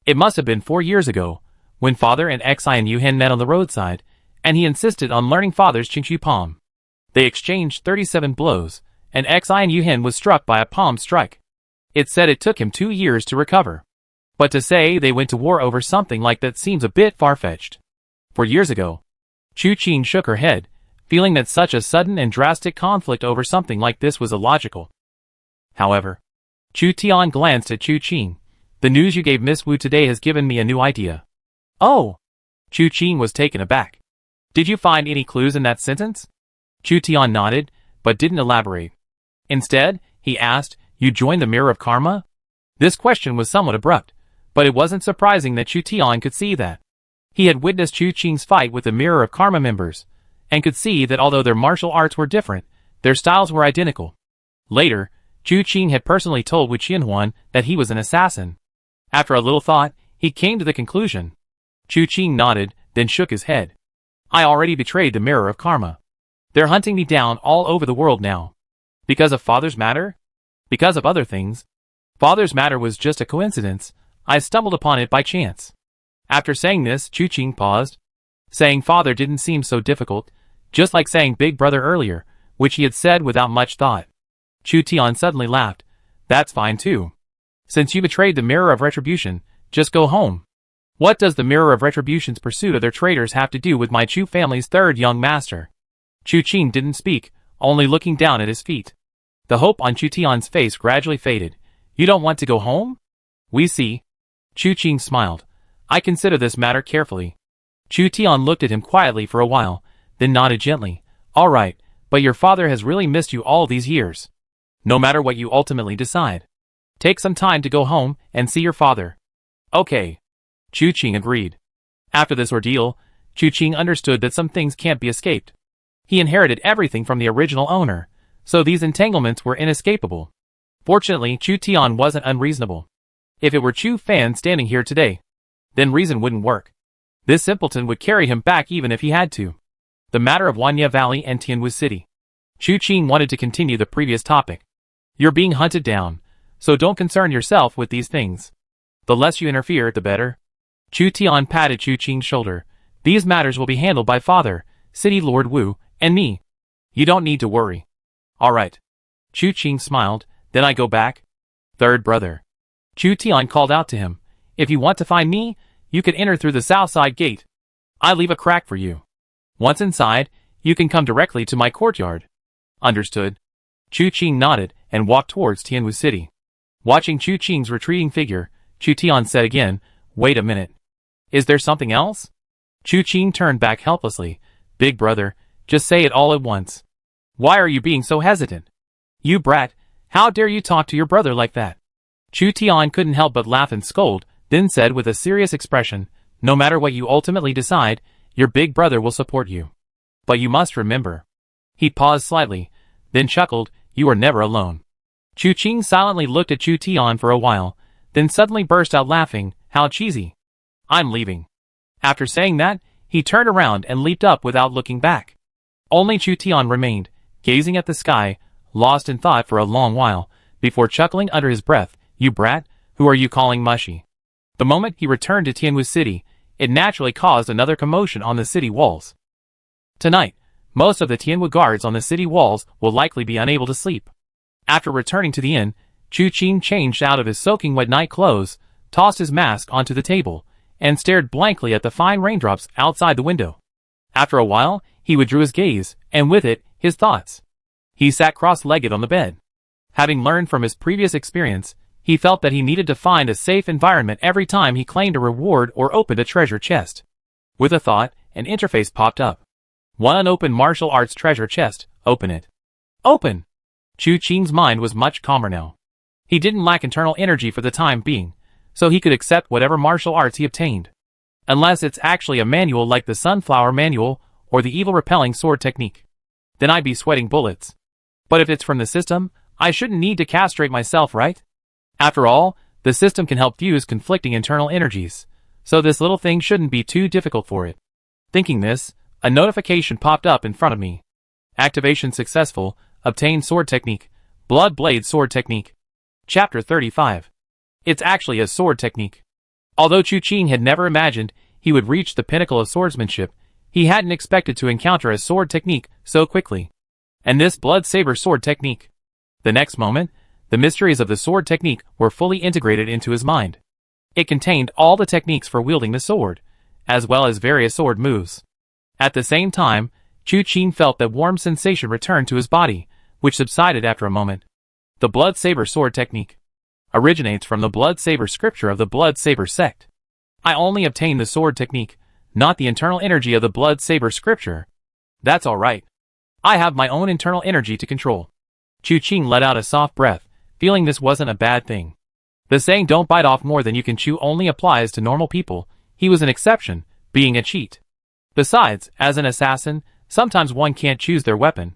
It must have been 4 years ago, when father and Xi and Yuhen met on the roadside, and he insisted on learning father's Qingxu palm. They exchanged 37 blows, and Xi and Yuhen was struck by a palm strike. It said it took him 2 years to recover. But to say they went to war over something like that seems a bit far-fetched. 4 years ago. Chu Qing shook her head, feeling that such a sudden and drastic conflict over something like this was illogical. However, Chu Tian glanced at Chu Qing. "The news you gave Miss Wu today has given me a new idea." "Oh!" Chu Qing was taken aback. "Did you find any clues in that sentence?" Chu Tian nodded, but didn't elaborate. Instead, he asked, "You joined the Mirror of Karma?" This question was somewhat abrupt, but it wasn't surprising that Chu Tian could see that. He had witnessed Chu Qing's fight with the Mirror of Karma members, and could see that although their martial arts were different, their styles were identical. Later, Chu Qing had personally told Wu Qianhuan that he was an assassin. After a little thought, he came to the conclusion. Chu Qing nodded, then shook his head. "I already betrayed the Mirror of Karma. They're hunting me down all over the world now. Because of father's matter? Because of other things. Father's matter was just a coincidence. I stumbled upon it by chance." After saying this, Chu Qing paused. Saying father didn't seem so difficult, just like saying big brother earlier, which he had said without much thought. Chu Tian suddenly laughed. "That's fine too. Since you betrayed the Mirror of Retribution, just go home. What does the Mirror of Retribution's pursuit of their traitors have to do with my Chu family's third young master?" Chu Qing didn't speak, only looking down at his feet. The hope on Chu Tian's face gradually faded. "You don't want to go home? We see." Chu Qing smiled. "I consider this matter carefully." Chu Tian looked at him quietly for a while, then nodded gently. "All right, but your father has really missed you all these years. No matter what you ultimately decide, take some time to go home and see your father." "Okay." Chu Qing agreed. After this ordeal, Chu Qing understood that some things can't be escaped. He inherited everything from the original owner, so these entanglements were inescapable. Fortunately, Chu Tian wasn't unreasonable. If it were Chu Fan standing here today, then reason wouldn't work. This simpleton would carry him back even if he had to. The matter of Wanya Valley and Tianwu City. Chu Qing wanted to continue the previous topic. "You're being hunted down, so don't concern yourself with these things. The less you interfere, the better." Chu Tian patted Chu Qing's shoulder. "These matters will be handled by father, City Lord Wu, and me. You don't need to worry." "All right." Chu Qing smiled. "Then I go back?" "Third brother." Chu Tian called out to him. "If you want to find me, you can enter through the south side gate. I leave a crack for you. Once inside, you can come directly to my courtyard." "Understood." Chu Qing nodded and walked towards Tianwu City. Watching Chu Qing's retreating figure, Chu Tian said again, "Wait a minute. Is there something else?" Chu Qing turned back helplessly. "Big brother, just say it all at once. Why are you being so hesitant? You brat, how dare you talk to your brother like that?" Chu Tian couldn't help but laugh and scold, then said with a serious expression, "No matter what you ultimately decide, your big brother will support you. But you must remember." He paused slightly, then chuckled, "You are never alone." Chu Qing silently looked at Chu Tian for a while, then suddenly burst out laughing. "How cheesy. I'm leaving." After saying that, he turned around and leaped up without looking back. Only Chu Tian remained, gazing at the sky, lost in thought for a long while, before chuckling under his breath, "You brat, who are you calling mushy?" The moment he returned to Tianwu City, it naturally caused another commotion on the city walls. Tonight, most of the Tianwu guards on the city walls will likely be unable to sleep. After returning to the inn, Chu Qing changed out of his soaking wet night clothes, tossed his mask onto the table, and stared blankly at the fine raindrops outside the window. After a while, he withdrew his gaze, and with it, his thoughts. He sat cross-legged on the bed. Having learned from his previous experience, He felt that he needed to find a safe environment every time he claimed a reward or opened a treasure chest. With a thought, an interface popped up. One unopened martial arts treasure chest. Open it. Open! Chu Qing's mind was much calmer now. He didn't lack internal energy for the time being, so he could accept whatever martial arts he obtained. Unless it's actually a manual like the Sunflower Manual or the Evil Repelling Sword Technique. Then I'd be sweating bullets. But if it's from the system, I shouldn't need to castrate myself, right? After all, the system can help fuse conflicting internal energies, so this little thing shouldn't be too difficult for it. Thinking this, a notification popped up in front of me. Activation successful. Obtain sword technique. Blood blade sword technique. Chapter 35. It's actually a sword technique. Although Chu Qing had never imagined he would reach the pinnacle of swordsmanship, he hadn't expected to encounter a sword technique so quickly. And this blood saber sword technique. The next moment, the mysteries of the sword technique were fully integrated into his mind. It contained all the techniques for wielding the sword, as well as various sword moves. At the same time, Chu Qing felt that warm sensation return to his body, which subsided after a moment. The blood saber sword technique originates from the blood saber scripture of the blood saber sect. I only obtained the sword technique, not the internal energy of the blood saber scripture. That's alright. I have my own internal energy to control. Chu Qing let out a soft breath, feeling this wasn't a bad thing. The saying don't bite off more than you can chew only applies to normal people. He was an exception, being a cheat. Besides, as an assassin, sometimes one can't choose their weapon.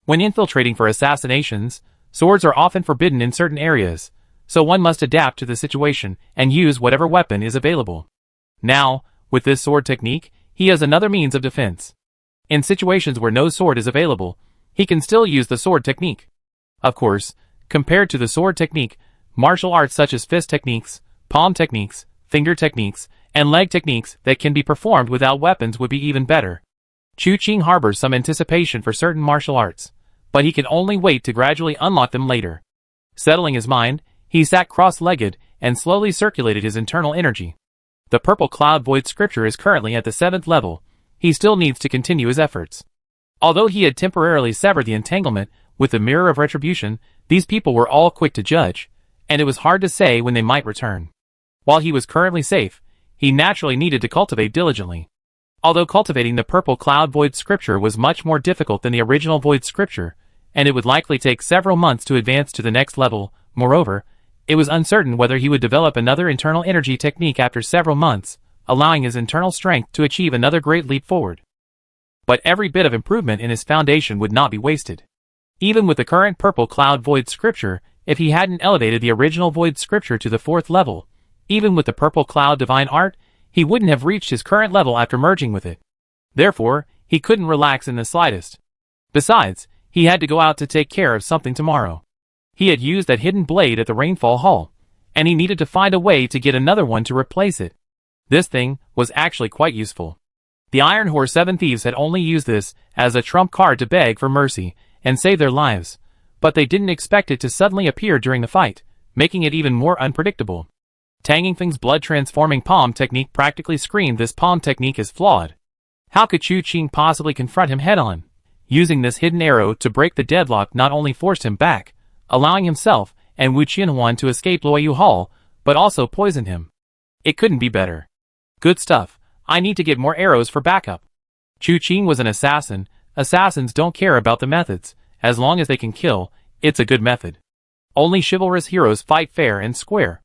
When infiltrating for assassinations, swords are often forbidden in certain areas, so one must adapt to the situation and use whatever weapon is available. Now, with this sword technique, he has another means of defense. In situations where no sword is available, he can still use the sword technique. Of course, compared to the sword technique, martial arts such as fist techniques, palm techniques, finger techniques, and leg techniques that can be performed without weapons would be even better. Chu Qing harbors some anticipation for certain martial arts, but he can only wait to gradually unlock them later. Settling his mind, he sat cross-legged and slowly circulated his internal energy. The purple cloud void scripture is currently at the 7th level. He still needs to continue his efforts. Although he had temporarily severed the entanglement with the mirror of retribution, these people were all quick to judge, and it was hard to say when they might return. While he was currently safe, he naturally needed to cultivate diligently. Although cultivating the purple cloud void scripture was much more difficult than the original void scripture, and it would likely take several months to advance to the next level, moreover, it was uncertain whether he would develop another internal energy technique after several months, allowing his internal strength to achieve another great leap forward. But every bit of improvement in his foundation would not be wasted. Even with the current purple cloud void scripture, if he hadn't elevated the original void scripture to the 4th level, even with the purple cloud divine art, he wouldn't have reached his current level after merging with it. Therefore, he couldn't relax in the slightest. Besides, he had to go out to take care of something tomorrow. He had used that hidden blade at the Rainfall Hall, and he needed to find a way to get another one to replace it. This thing was actually quite useful. The Iron Horse 7 Thieves had only used this as a trump card to beg for mercy and save their lives, but they didn't expect it to suddenly appear during the fight, making it even more unpredictable. Tang Yingfeng's blood-transforming palm technique practically screamed this palm technique is flawed. How could Chu Qing possibly confront him head-on? Using this hidden arrow to break the deadlock not only forced him back, allowing himself and Wu Qianhuan to escape Luoyu Hall, but also poisoned him. It couldn't be better. Good stuff. I need to get more arrows for backup. Chu Qing was an assassin. Assassins don't care about the methods. As long as they can kill, it's a good method. Only chivalrous heroes fight fair and square.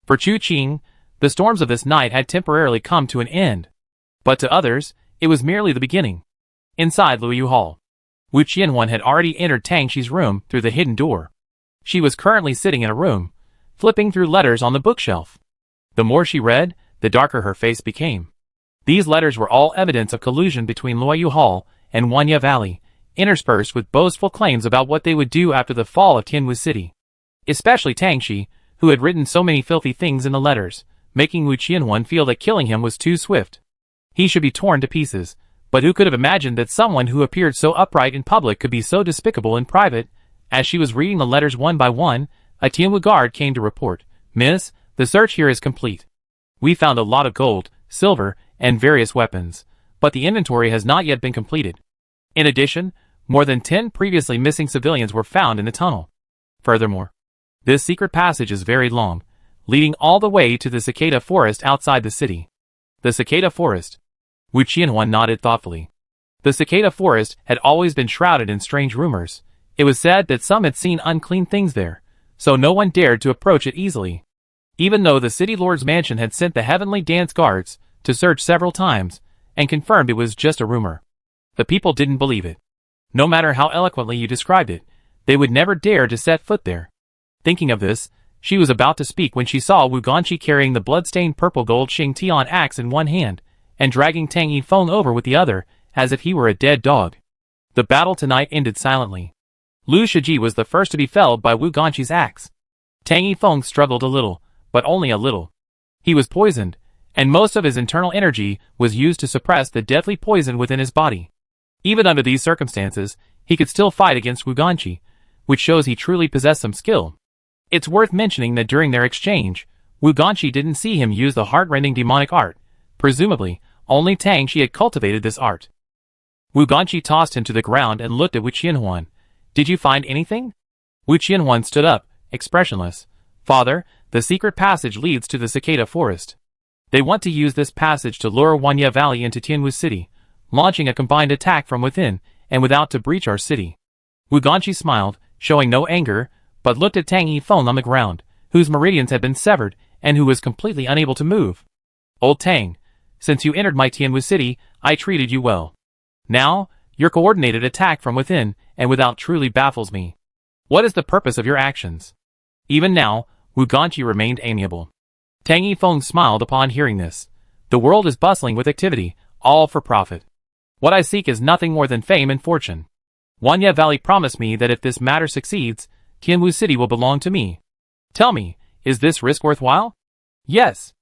For Chu Qing, the storms of this night had temporarily come to an end. But to others, it was merely the beginning. Inside Luoyu Hall, Wu Qianhuan had already entered Tang Xi's room through the hidden door. She was currently sitting in a room, flipping through letters on the bookshelf. The more she read, the darker her face became. These letters were all evidence of collusion between Luoyu Hall and Wanya Valley, interspersed with boastful claims about what they would do after the fall of Tianwu City. Especially Tang Xi, who had written so many filthy things in the letters, making Wu Qianhuan feel that killing him was too swift. He should be torn to pieces, but who could have imagined that someone who appeared so upright in public could be so despicable in private? As she was reading the letters one by one, a Tianwu guard came to report, "Miss, the search here is complete. We found a lot of gold, silver, and various weapons, but the inventory has not yet been completed. In addition, more than 10 previously missing civilians were found in the tunnel. Furthermore, This secret passage is very long, leading all the way to the cicada forest outside the city. The cicada forest. Wu Qianhuan nodded thoughtfully. The cicada forest had always been shrouded in strange rumors. It was said that some had seen unclean things there, so no one dared to approach it easily. Even though the city lord's mansion had sent the heavenly dance guards to search several times, and confirmed it was just a rumor, the people didn't believe it. No matter how eloquently you described it, they would never dare to set foot there. Thinking of this, she was about to speak when she saw Wu Ganqi carrying the blood-stained purple gold Xing Tian axe in one hand, and dragging Tang Yifeng over with the other, as if he were a dead dog. The battle tonight ended silently. Lu Shiji was the first to be felled by Wu Ganqi's axe. Tang Yifeng struggled a little, but only a little. He was poisoned, and most of his internal energy was used to suppress the deadly poison within his body. Even under these circumstances, he could still fight against Wu Ganqi, which shows he truly possessed some skill. It's worth mentioning that during their exchange, Wu Ganqi didn't see him use the heart-rending demonic art. Presumably, only Tang Shi had cultivated this art. Wu Ganqi tossed him to the ground and looked at Wu Qianhuan. Did you find anything? Wu Qianhuan stood up, expressionless. Father, the secret passage leads to the cicada forest. They want to use this passage to lure Wanya Valley into Tianwu City, launching a combined attack from within and without to breach our city. Wu Ganqi smiled, showing no anger, but looked at Tang Yifeng on the ground, whose meridians had been severed and who was completely unable to move. Old Tang, since you entered my Tianwu City, I treated you well. Now, your coordinated attack from within and without truly baffles me. What is the purpose of your actions? Even now, Wu Ganqi remained amiable. Tang Yifeng smiled upon hearing this. The world is bustling with activity, all for profit. What I seek is nothing more than fame and fortune. Wanya Valley promised me that if this matter succeeds, Tianwu City will belong to me. Tell me, is this risk worthwhile? Yes.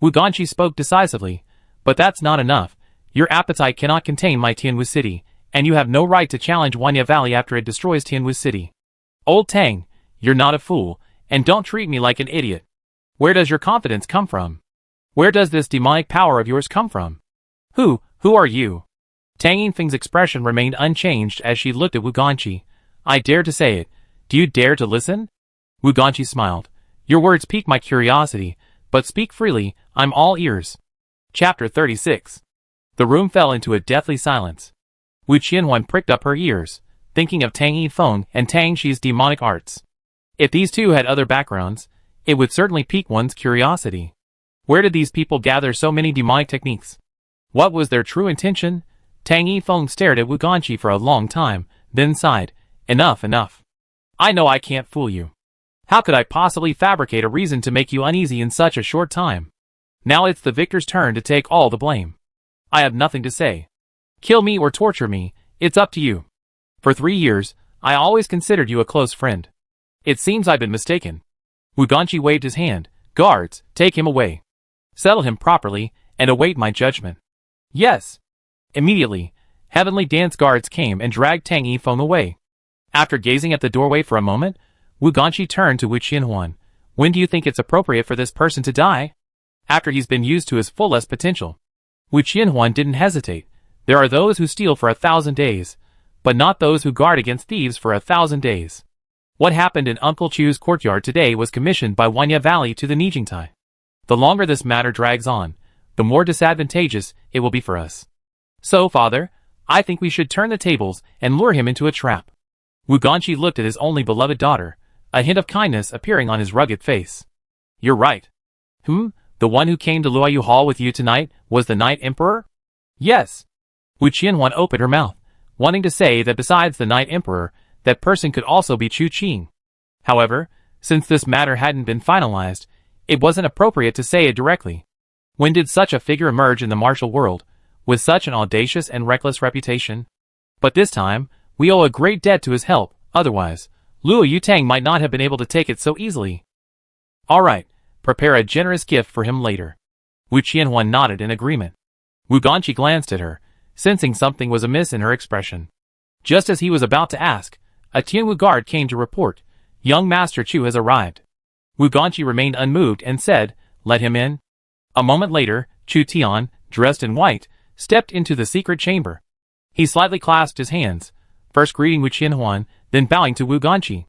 Wu Ganqi spoke decisively, but that's not enough. Your appetite cannot contain my Tianwu City, and you have no right to challenge Wanya Valley after it destroys Tianwu City. Old Tang, you're not a fool, and don't treat me like an idiot. Where does your confidence come from? Where does this demonic power of yours come from? Who are you? Tang Yifeng's expression remained unchanged as she looked at Wu Ganqi. I dare to say it. Do you dare to listen? Wu Ganqi smiled. Your words pique my curiosity, but speak freely, I'm all ears. Chapter 36. The room fell into a deathly silence. Wu Qianhuan pricked up her ears, thinking of Tang Yifeng and Tang Shi's demonic arts. If these two had other backgrounds, it would certainly pique one's curiosity. Where did these people gather so many demonic techniques? What was their true intention? Tang Yifeng stared at Wu Ganqi for a long time, then sighed. Enough, enough. I know I can't fool you. How could I possibly fabricate a reason to make you uneasy in such a short time? Now it's the victor's turn to take all the blame. I have nothing to say. Kill me or torture me, it's up to you. For 3 years, I always considered you a close friend. It seems I've been mistaken. Wu Ganqi waved his hand. Guards, take him away. Settle him properly, and await my judgment. Yes. Immediately, heavenly dance guards came and dragged Tang Yifeng away. After gazing at the doorway for a moment, Wu Ganqi turned to Wu Qianhuan. When do you think it's appropriate for this person to die? After he's been used to his fullest potential. Wu Qianhuan didn't hesitate. There are those who steal for 1,000 days, but not those who guard against thieves for 1,000 days. What happened in Uncle Chu's courtyard today was commissioned by Wanya Valley to the Nijingtai. The longer this matter drags on, the more disadvantageous it will be for us. So, father, I think we should turn the tables and lure him into a trap. Wu Ganqi looked at his only beloved daughter, a hint of kindness appearing on his rugged face. You're right. The one who came to Luoyu Hall with you tonight was the Night Emperor? Yes. Wu Qianhuan opened her mouth, wanting to say that besides the Night Emperor, that person could also be Chu Qing. However, since this matter hadn't been finalized, it wasn't appropriate to say it directly. When did such a figure emerge in the martial world, with such an audacious and reckless reputation? But this time, we owe a great debt to his help, otherwise, Luo Yutang might not have been able to take it so easily. All right, prepare a generous gift for him later. Wu Qianhuan nodded in agreement. Wu Ganqi glanced at her, sensing something was amiss in her expression. Just as he was about to ask, a Tianwu guard came to report, young Master Chu has arrived. Wu Ganqi remained unmoved and said, let him in. A moment later, Chu Tian, dressed in white, stepped into the secret chamber. He slightly clasped his hands, first greeting Wu Qianhuan, then bowing to Wu Ganqi.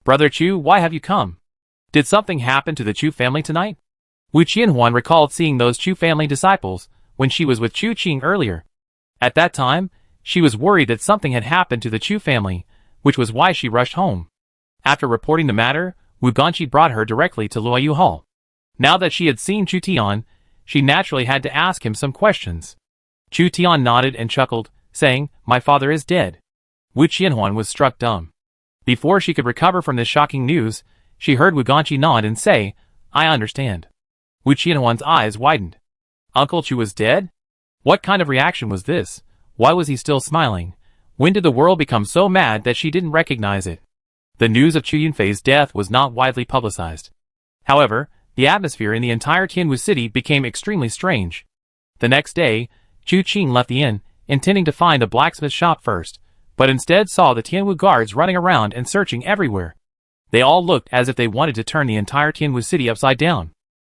Brother Chu, why have you come? Did something happen to the Chu family tonight? Wu Qianhuan recalled seeing those Chu family disciples when she was with Chu Qing earlier. At that time, she was worried that something had happened to the Chu family, which was why she rushed home. After reporting the matter, Wu Ganqi brought her directly to Luoyu Hall. Now that she had seen Chu Tian, she naturally had to ask him some questions. Chu Tian nodded and chuckled, saying, "My father is dead." Wu Qianhuan was struck dumb. Before she could recover from this shocking news, she heard Wu Ganqi nod and say, "I understand." Wu Qianhuan's eyes widened. Uncle Chu was dead? What kind of reaction was this? Why was he still smiling? When did the world become so mad that she didn't recognize it? The news of Chu Yunfei's death was not widely publicized. However, the atmosphere in the entire Tianwu city became extremely strange. The next day, Chu Qing left the inn, intending to find a blacksmith shop first, but instead saw the Tianwu guards running around and searching everywhere. They all looked as if they wanted to turn the entire Tianwu city upside down.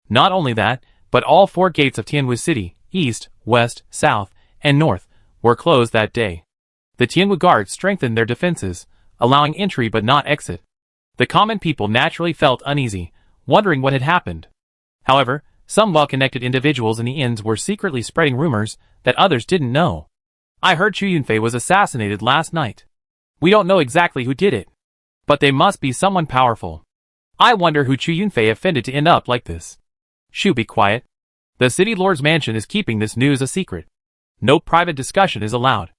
Not only that, but all 4 gates of Tianwu city, east, west, south, and north, were closed that day. The Tianwu guards strengthened their defenses, allowing entry but not exit. The common people naturally felt uneasy, wondering what had happened. However, some well-connected individuals in the inns were secretly spreading rumors that others didn't know. "I heard Chu Yunfei was assassinated last night. We don't know exactly who did it, but they must be someone powerful. I wonder who Chu Yunfei offended to end up like this." "Shoo, be quiet. The city lord's mansion is keeping this news a secret. No private discussion is allowed.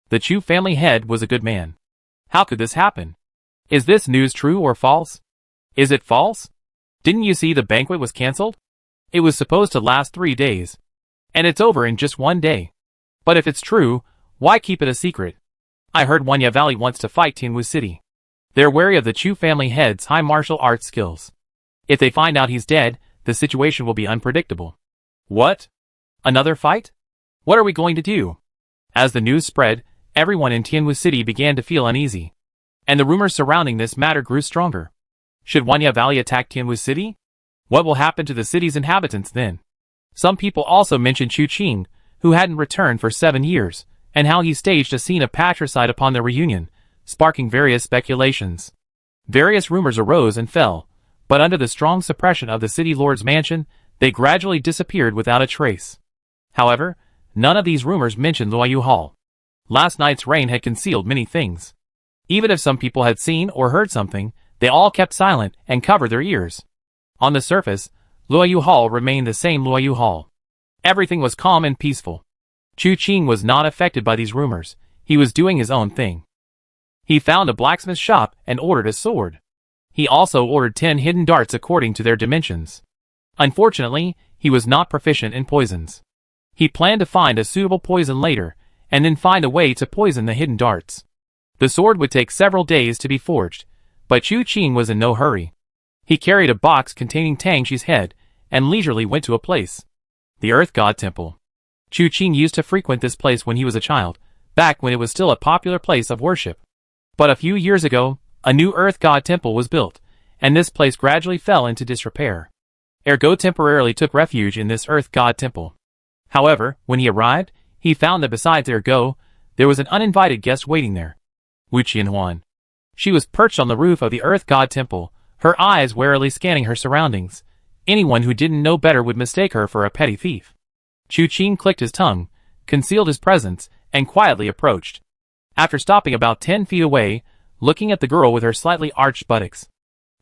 The Chu family head was a good man. How could this happen? Is this news true or false? Is it false? Didn't you see the banquet was cancelled? It was supposed to last 3 days. And it's over in just 1 day. But if it's true, why keep it a secret? I heard Wanya Valley wants to fight Tianwu City. They're wary of the Chu family head's high martial arts skills. If they find out he's dead, the situation will be unpredictable." "What? Another fight? What are we going to do?" As the news spread, everyone in Tianwu City began to feel uneasy. And the rumors surrounding this matter grew stronger. Should Wanya Valley attack Tianwu City? What will happen to the city's inhabitants then? Some people also mentioned Chu Qing, who hadn't returned for 7 years, and how he staged a scene of patricide upon their reunion, sparking various speculations. Various rumors arose and fell, but under the strong suppression of the city lord's mansion, they gradually disappeared without a trace. However, none of these rumors mentioned Luoyu Hall. Last night's rain had concealed many things. Even if some people had seen or heard something, they all kept silent and covered their ears. On the surface, Luoyu Hall remained the same Luoyu Hall. Everything was calm and peaceful. Chu Qing was not affected by these rumors. He was doing his own thing. He found a blacksmith shop and ordered a sword. He also ordered 10 hidden darts according to their dimensions. Unfortunately, he was not proficient in poisons. He planned to find a suitable poison later, and then find a way to poison the hidden darts. The sword would take several days to be forged, but Chu Qing was in no hurry. He carried a box containing Tang Xi's head, and leisurely went to a place. The Earth God Temple. Chu Qing used to frequent this place when he was a child, back when it was still a popular place of worship. But a few years ago, a new Earth God Temple was built, and this place gradually fell into disrepair. Ergo temporarily took refuge in this Earth God Temple. However, when he arrived, he found that besides Ergo, there was an uninvited guest waiting there. Wu Qianhuan. She was perched on the roof of the Earth God Temple, her eyes warily scanning her surroundings. Anyone who didn't know better would mistake her for a petty thief. Chu Qing clicked his tongue, concealed his presence, and quietly approached. After stopping about 10 feet away, looking at the girl with her slightly arched buttocks.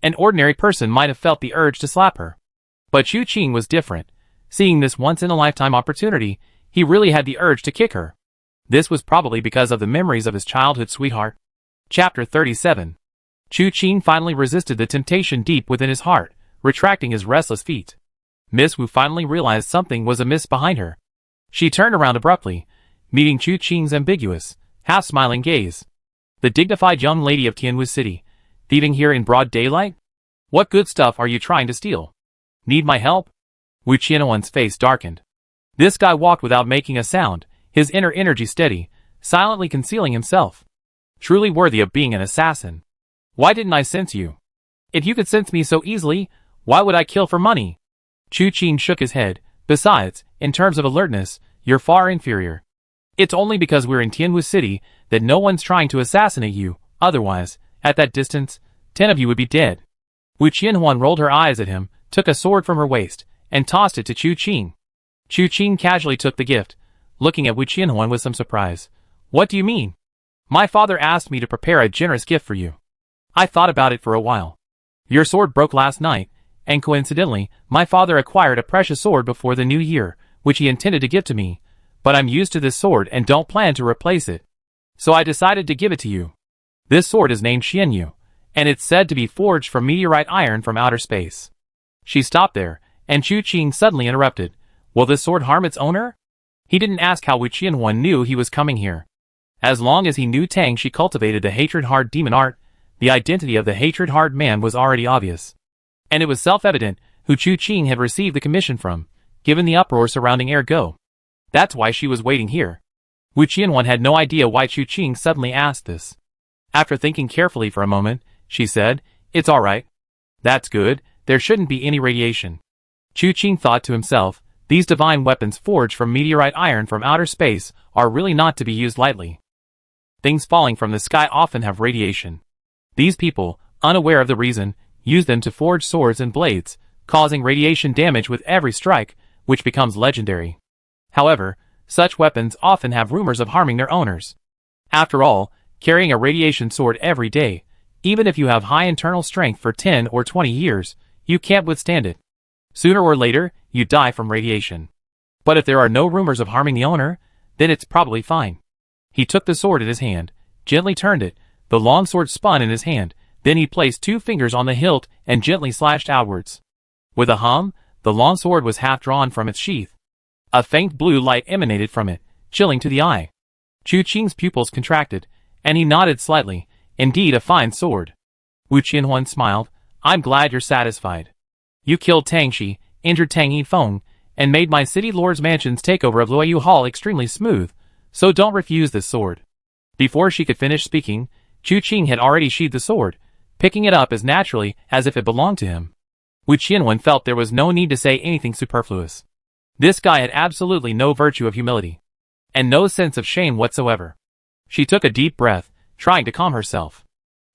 An ordinary person might have felt the urge to slap her. But Chu Qing was different. Seeing this once-in-a-lifetime opportunity, he really had the urge to kick her. This was probably because of the memories of his childhood sweetheart. Chapter 37. Chu Qing finally resisted the temptation deep within his heart, retracting his restless feet. Miss Wu finally realized something was amiss behind her. She turned around abruptly, meeting Chu Qing's ambiguous, half-smiling gaze. The dignified young lady of Tianwu City, thieving here in broad daylight? What good stuff are you trying to steal? Need my help? Wu Qianhuan's face darkened. This guy walked without making a sound, his inner energy steady, silently concealing himself. Truly worthy of being an assassin. Why didn't I sense you? If you could sense me so easily, why would I kill for money? Chu Qing shook his head. Besides, in terms of alertness, you're far inferior. It's only because we're in Tianwu City that no one's trying to assassinate you. Otherwise, at that distance, 10 of you would be dead. Wu Qianhuan rolled her eyes at him, took a sword from her waist, and tossed it to Chu Qing. Chu Qing casually took the gift, looking at Wu Qianhuan with some surprise. What do you mean? My father asked me to prepare a generous gift for you. I thought about it for a while. Your sword broke last night, and coincidentally, my father acquired a precious sword before the new year, which he intended to give to me, but I'm used to this sword and don't plan to replace it. So I decided to give it to you. This sword is named Xianyu, and it's said to be forged from meteorite iron from outer space. She stopped there, and Chu Qing suddenly interrupted. Will this sword harm its owner? He didn't ask how Wu Qianhuan knew he was coming here. As long as he knew Tang she cultivated the hatred-hard demon art, the identity of the hatred-hard man was already obvious. And it was self-evident who Chu Qing had received the commission from, given the uproar surrounding Ergo. That's why she was waiting here. Wu Qianhuan had no idea why Chu Qing suddenly asked this. After thinking carefully for a moment, she said, It's alright. That's good, there shouldn't be any radiation. Chu Qing thought to himself, these divine weapons forged from meteorite iron from outer space are really not to be used lightly. Things falling from the sky often have radiation. These people, unaware of the reason, use them to forge swords and blades, causing radiation damage with every strike, which becomes legendary. However, such weapons often have rumors of harming their owners. After all, carrying a radiation sword every day, even if you have high internal strength for 10 or 20 years, you can't withstand it. Sooner or later, you die from radiation. But if there are no rumors of harming the owner, then it's probably fine. He took the sword in his hand, gently turned it, the long sword spun in his hand, then he placed 2 fingers on the hilt and gently slashed outwards. With a hum, the long sword was half drawn from its sheath. A faint blue light emanated from it, chilling to the eye. Chu Qing's pupils contracted, and he nodded slightly. Indeed a fine sword. Wu Qianhuan smiled. I'm glad you're satisfied. You killed Tang Shi, injured Tang Yifeng, and made my city lord's mansion's takeover of Luoyu Hall extremely smooth, so don't refuse this sword. Before she could finish speaking, Chu Qing had already sheathed the sword, picking it up as naturally as if it belonged to him. Wu Qianhuan felt there was no need to say anything superfluous. This guy had absolutely no virtue of humility, and no sense of shame whatsoever. She took a deep breath, trying to calm herself.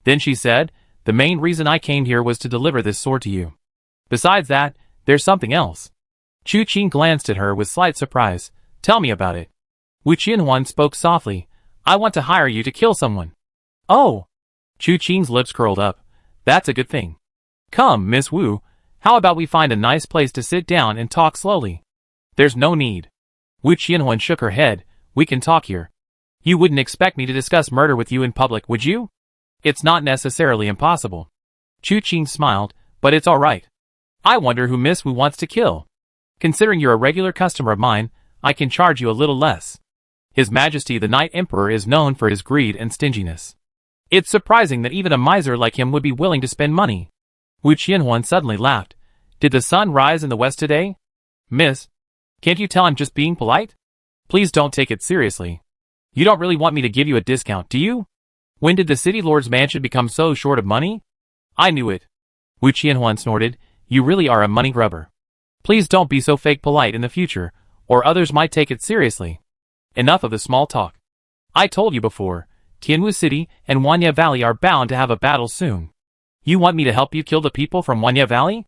Then she said, the main reason I came here was to deliver this sword to you. Besides that, there's something else. Chu Qing glanced at her with slight surprise. Tell me about it. Wu Qianhuan spoke softly. I want to hire you to kill someone. Oh! Chu Qing's lips curled up. That's a good thing. Come, Miss Wu, how about we find a nice place to sit down and talk slowly? There's no need. Wu Qianhuan shook her head. We can talk here. You wouldn't expect me to discuss murder with you in public, would you? It's not necessarily impossible. Chu Qing smiled, but it's alright. I wonder who Miss Wu wants to kill. Considering you're a regular customer of mine, I can charge you a little less. His Majesty the Night Emperor is known for his greed and stinginess. It's surprising that even a miser like him would be willing to spend money. Wu Qianhuan suddenly laughed. Did the sun rise in the west today? Miss, can't you tell I'm just being polite? Please don't take it seriously. You don't really want me to give you a discount, do you? When did the city lord's mansion become so short of money? I knew it. Wu Qianhuan snorted. You really are a money grubber. Please don't be so fake polite in the future, or others might take it seriously. Enough of the small talk. I told you before, Tianwu City and Wanya Valley are bound to have a battle soon. You want me to help you kill the people from Wanya Valley?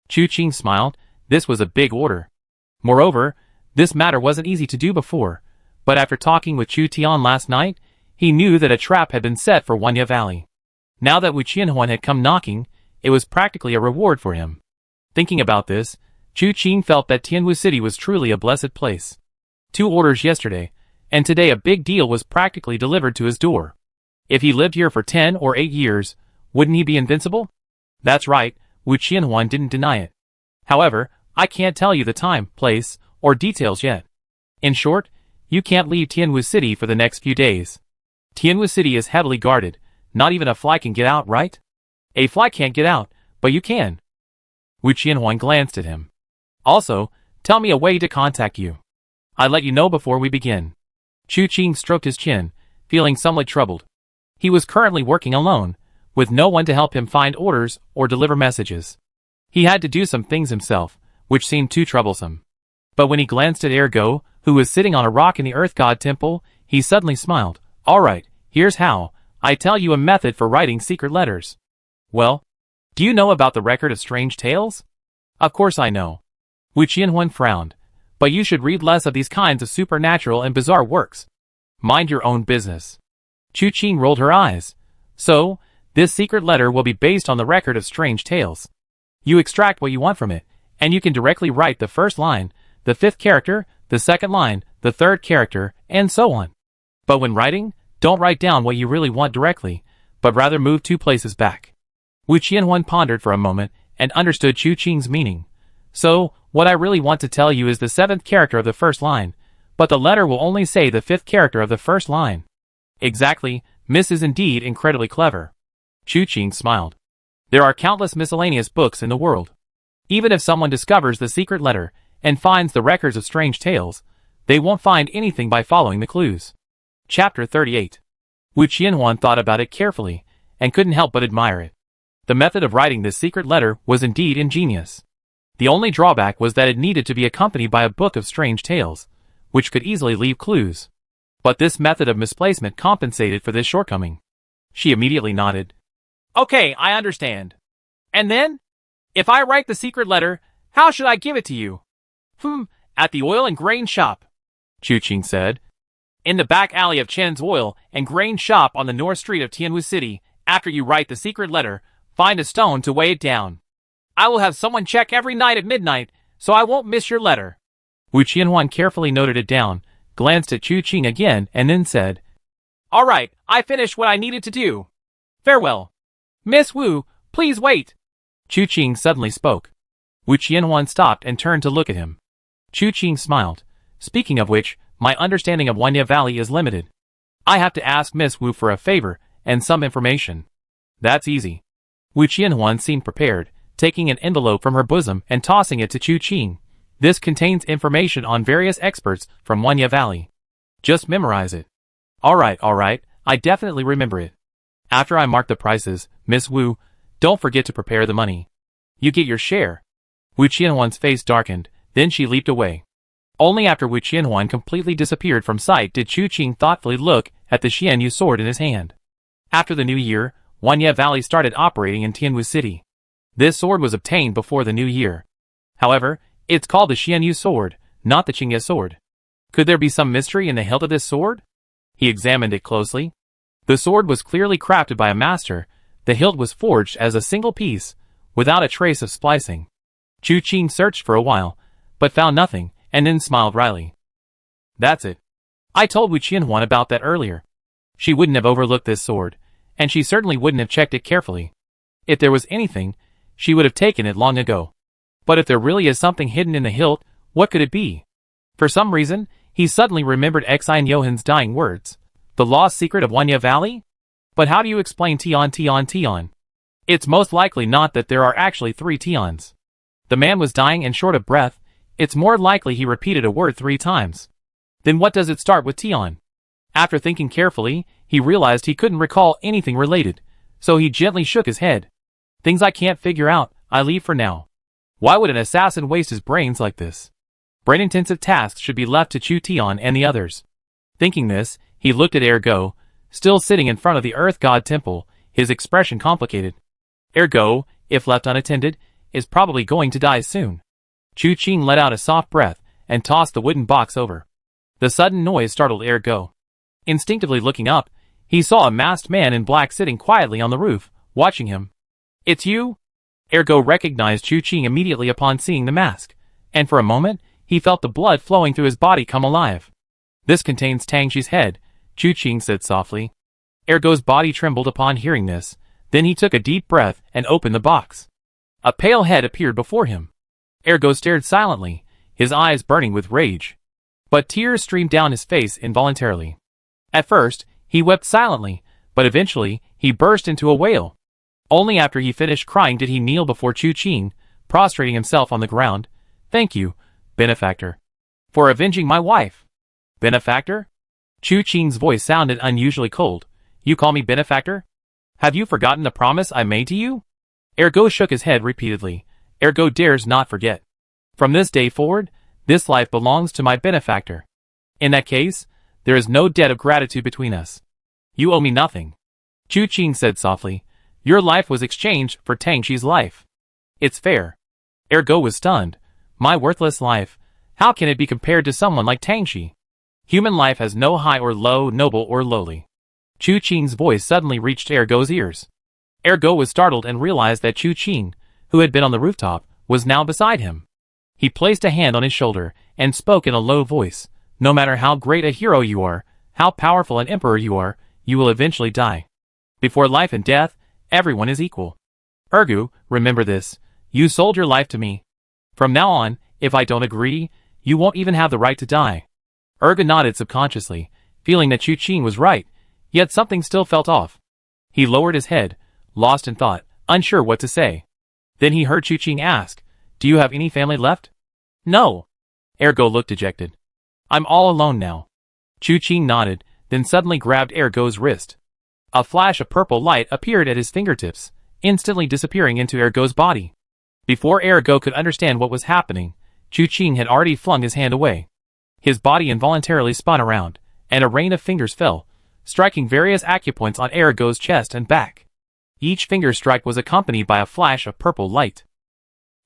Chu Qing smiled. This was a big order. Moreover, this matter wasn't easy to do before, but after talking with Chu Tian last night, he knew that a trap had been set for Wanya Valley. Now that Wu Qianhuan had come knocking, it was practically a reward for him. Thinking about this, Chu Qing felt that Tianwu City was truly a blessed place. 2 orders yesterday, and today a big deal was practically delivered to his door. If he lived here for 10 or 8 years, wouldn't he be invincible? That's right, Wu Qianhuan didn't deny it. However, I can't tell you the time, place, or details yet. In short, you can't leave Tianwu City for the next few days. Tianwu City is heavily guarded, not even a fly can get out, right? A fly can't get out, but you can. Wu Qianhuan glanced at him. Also, tell me a way to contact you. I'll let you know before we begin. Chu Qing stroked his chin, feeling somewhat troubled. He was currently working alone, with no one to help him find orders or deliver messages. He had to do some things himself, which seemed too troublesome. But when he glanced at Ergo, who was sitting on a rock in the Earth God Temple, he suddenly smiled. Alright, here's how. I tell you a method for writing secret letters. Well, Do you know about the record of strange tales? Of course I know. Wu Qianhuan frowned. But you should read less of these kinds of supernatural and bizarre works. Mind your own business. Chu Qing rolled her eyes. So, this secret letter will be based on the record of strange tales. You extract what you want from it, and you can directly write the first line, the fifth character, the second line, the third character, and so on. But when writing, don't write down what you really want directly, but rather move 2 places back. Wu Qianhuan pondered for a moment and understood Chu Qing's meaning. So, what I really want to tell you is the 7th character of the first line, but the letter will only say the 5th character of the first line. Exactly, Miss is indeed incredibly clever. Chu Qing smiled. There are countless miscellaneous books in the world. Even if someone discovers the secret letter and finds the records of strange tales, they won't find anything by following the clues. Chapter 38. Wu Qianhuan thought about it carefully, and couldn't help but admire it. The method of writing this secret letter was indeed ingenious. The only drawback was that it needed to be accompanied by a book of strange tales, which could easily leave clues. But this method of misplacement compensated for this shortcoming. She immediately nodded. Okay, I understand. And then? If I write the secret letter, how should I give it to you? At the oil and grain shop, Chu Qing said. In the back alley of Chen's oil and grain shop on the north street of Tianwu City, after you write the secret letter, find a stone to weigh it down. I will have someone check every night at midnight, so I won't miss your letter. Wu Qianhuan carefully noted it down, glanced at Chu Qing again, and then said, All right, I finished what I needed to do. Farewell. Miss Wu, please wait. Chu Qing suddenly spoke. Wu Qianhuan stopped and turned to look at him. Chu Qing smiled. Speaking of which, my understanding of Wanya Valley is limited. I have to ask Miss Wu for a favor and some information. That's easy. Wu Qianhuan seemed prepared, taking an envelope from her bosom and tossing it to Chu Qing. This contains information on various experts from Wanya Valley. Just memorize it. All right, I definitely remember it. After I mark the prices, Miss Wu, don't forget to prepare the money. You get your share. Wu Qianhuan's face darkened, then she leaped away. Only after Wu Qianhuan completely disappeared from sight did Chu Qing thoughtfully look at the Xianyu sword in his hand. After the new year, Wanya Valley started operating in Tianwu City. This sword was obtained before the new year. However, it's called the Xianyu sword, not the Qingye sword. Could there be some mystery in the hilt of this sword? He examined it closely. The sword was clearly crafted by a master. The hilt was forged as a single piece, without a trace of splicing. Chu Qing searched for a while, but found nothing, and then smiled wryly. That's it. I told Wu Qianhuan about that earlier. She wouldn't have overlooked this sword, and she certainly wouldn't have checked it carefully. If there was anything, she would have taken it long ago. But if there really is something hidden in the hilt, what could it be? For some reason, he suddenly remembered Xian Yohan's dying words. The lost secret of Wanya Valley? But how do you explain Tian? It's most likely not that there are actually 3 Tians. The man was dying and short of breath. It's more likely he repeated a word 3 times. Then what does it start with Tian? After thinking carefully, he realized he couldn't recall anything related, so he gently shook his head. Things I can't figure out, I leave for now. Why would an assassin waste his brains like this? Brain-intensive tasks should be left to Chu Tian and the others. Thinking this, he looked at Ergo, still sitting in front of the Earth God Temple, his expression complicated. Ergo, if left unattended, is probably going to die soon. Chu Qing let out a soft breath and tossed the wooden box over. The sudden noise startled Ergo. Instinctively looking up, he saw a masked man in black sitting quietly on the roof, watching him. It's you? Ergo recognized Chu Qing immediately upon seeing the mask, and for a moment, he felt the blood flowing through his body come alive. This contains Tangxi's head, Chu Qing said softly. Ergo's body trembled upon hearing this, then he took a deep breath and opened the box. A pale head appeared before him. Ergo stared silently, his eyes burning with rage. But tears streamed down his face involuntarily. At first, he wept silently, but eventually, he burst into a wail. Only after he finished crying did he kneel before Chu Qing, prostrating himself on the ground. Thank you, benefactor, for avenging my wife. Benefactor? Chu Qing's voice sounded unusually cold. You call me benefactor? Have you forgotten the promise I made to you? Ergo shook his head repeatedly. Ergo dares not forget. From this day forward, this life belongs to my benefactor. In that case, there is no debt of gratitude between us. You owe me nothing. Chu Qing said softly. Your life was exchanged for Tangxi's life. It's fair. Ergo was stunned. My worthless life. How can it be compared to someone like Tangxi? Human life has no high or low, noble or lowly. Chu Qing's voice suddenly reached Ergo's ears. Ergo was startled and realized that Chu Qing, who had been on the rooftop, was now beside him. He placed a hand on his shoulder and spoke in a low voice. No matter how great a hero you are, how powerful an emperor you are, you will eventually die. Before life and death, everyone is equal. Ergo, remember this. You sold your life to me. From now on, if I don't agree, you won't even have the right to die. Ergo nodded subconsciously, feeling that Chu Qing was right, yet something still felt off. He lowered his head, lost in thought, unsure what to say. Then he heard Chu Qing ask, "Do you have any family left?" "No." Ergo looked dejected. "I'm all alone now." Chu Qing nodded, then suddenly grabbed Ergo's wrist. A flash of purple light appeared at his fingertips, instantly disappearing into Ergo's body. Before Ergo could understand what was happening, Chu Qing had already flung his hand away. His body involuntarily spun around, and a rain of fingers fell, striking various acupoints on Ergo's chest and back. Each finger strike was accompanied by a flash of purple light.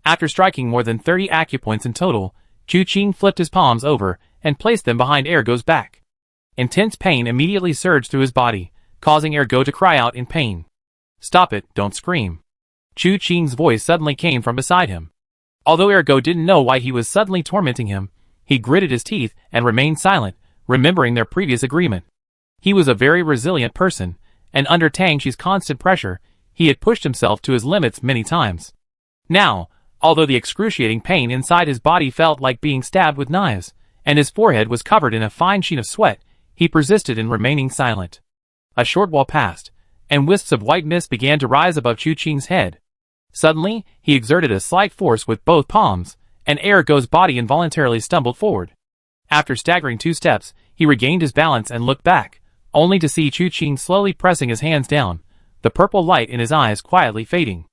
After striking more than 30 acupoints in total, Chu Qing flipped his palms over and placed them behind Ergo's back. Intense pain immediately surged through his body, causing Ergo to cry out in pain. "Stop it, don't scream." Chu Qing's voice suddenly came from beside him. Although Ergo didn't know why he was suddenly tormenting him, he gritted his teeth and remained silent, remembering their previous agreement. He was a very resilient person, and under Tangxi's constant pressure, he had pushed himself to his limits many times. Now, although the excruciating pain inside his body felt like being stabbed with knives, and his forehead was covered in a fine sheen of sweat, he persisted in remaining silent. A short while passed, and wisps of white mist began to rise above Chu Qing's head. Suddenly, he exerted a slight force with both palms, and Ergo's body involuntarily stumbled forward. After staggering 2 steps, he regained his balance and looked back, only to see Chu Qing slowly pressing his hands down, the purple light in his eyes quietly fading.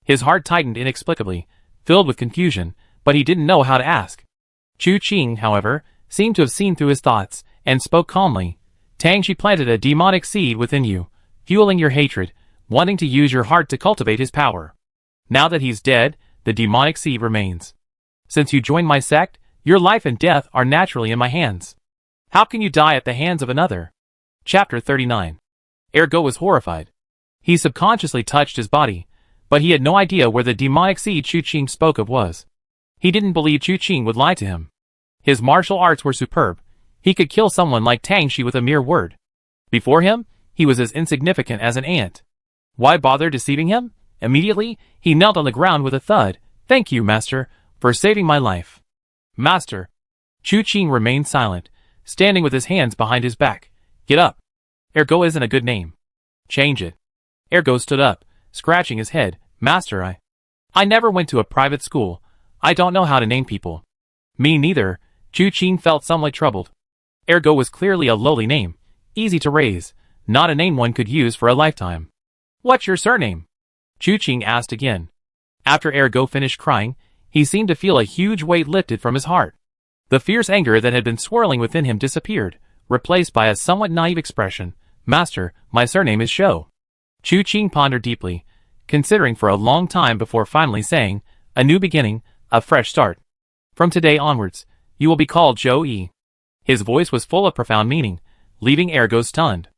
His heart tightened inexplicably, filled with confusion, but he didn't know how to ask. Chu Qing, however, seemed to have seen through his thoughts, and spoke calmly. "Tangxi planted a demonic seed within you, fueling your hatred, wanting to use your heart to cultivate his power. Now that he's dead, the demonic seed remains. Since you joined my sect, your life and death are naturally in my hands. How can you die at the hands of another?" Chapter 39. Ergo was horrified. He subconsciously touched his body, but he had no idea where the demonic seed Chu Qing spoke of was. He didn't believe Chu Qing would lie to him. His martial arts were superb. He could kill someone like Tangxi with a mere word. Before him, he was as insignificant as an ant. Why bother deceiving him? Immediately, he knelt on the ground with a thud. "Thank you, master, for saving my life." "Master." Chu Qing remained silent, standing with his hands behind his back. "Get up. Ergo isn't a good name. Change it." Ergo stood up, scratching his head. "Master, I never went to a private school. I don't know how to name people." "Me neither." Chu Qing felt somewhat troubled. Ergo was clearly a lowly name, easy to raise, not a name one could use for a lifetime. "What's your surname?" Chu Qing asked again. After Ergo finished crying, he seemed to feel a huge weight lifted from his heart. The fierce anger that had been swirling within him disappeared, replaced by a somewhat naive expression. "Master, my surname is Shou." Chu Qing pondered deeply, considering for a long time before finally saying, "A new beginning, a fresh start. From today onwards, you will be called Zhou Yi." His voice was full of profound meaning, leaving Ergo stunned.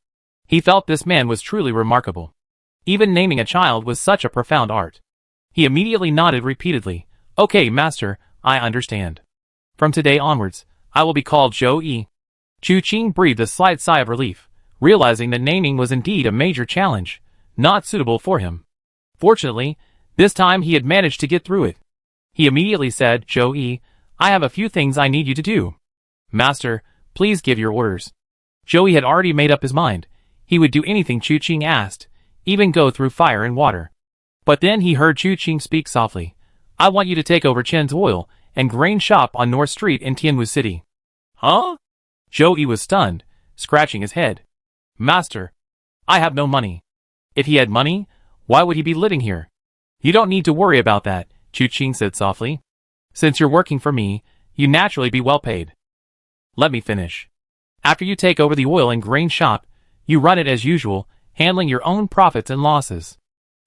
He felt this man was truly remarkable. Even naming a child was such a profound art. He immediately nodded repeatedly. "Okay, master, I understand. From today onwards, I will be called Zhou Yi." Chu Qing breathed a slight sigh of relief, realizing that naming was indeed a major challenge, not suitable for him. Fortunately, this time he had managed to get through it. He immediately said, "Zhou Yi, I have a few things I need you to do." "Master, please give your orders." Zhou Yi had already made up his mind. He would do anything Chu Qing asked, even go through fire and water. But then he heard Chu Qing speak softly. "I want you to take over Chen's oil and grain shop on North Street in Tianwu City." "Huh?" Zhou Yi was stunned, scratching his head. "Master, I have no money." "If he had money, why would he be living here?" "You don't need to worry about that," Chu Qing said softly. "Since you're working for me, you naturally be well paid. Let me finish. After you take over the oil and grain shop, you run it as usual, handling your own profits and losses.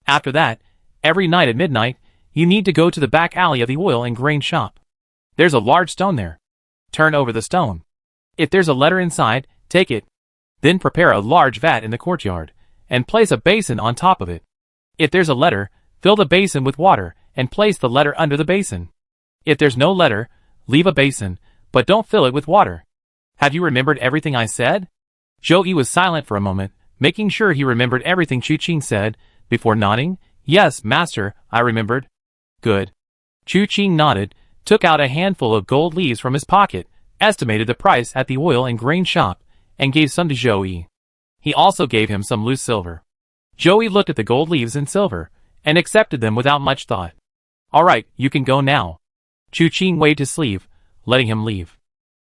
After that, every night at midnight, you need to go to the back alley of the oil and grain shop. There's a large stone there. Turn over the stone. If there's a letter inside, take it. Then prepare a large vat in the courtyard, and place a basin on top of it. If there's a letter, fill the basin with water, and place the letter under the basin. If there's no letter, leave a basin, but don't fill it with water. Have you remembered everything I said? Zhou Yi was silent for a moment, making sure he remembered everything Chu Qing said, before nodding. Yes, master, I remembered. Good. Chu Qing nodded, took out a handful of gold leaves from his pocket, estimated the price at the oil and grain shop, and gave some to Zhou Yi. He also gave him some loose silver. Zhou Yi looked at the gold leaves and silver, and accepted them without much thought. All right, you can go now. Chu Qing waved his sleeve, letting him leave.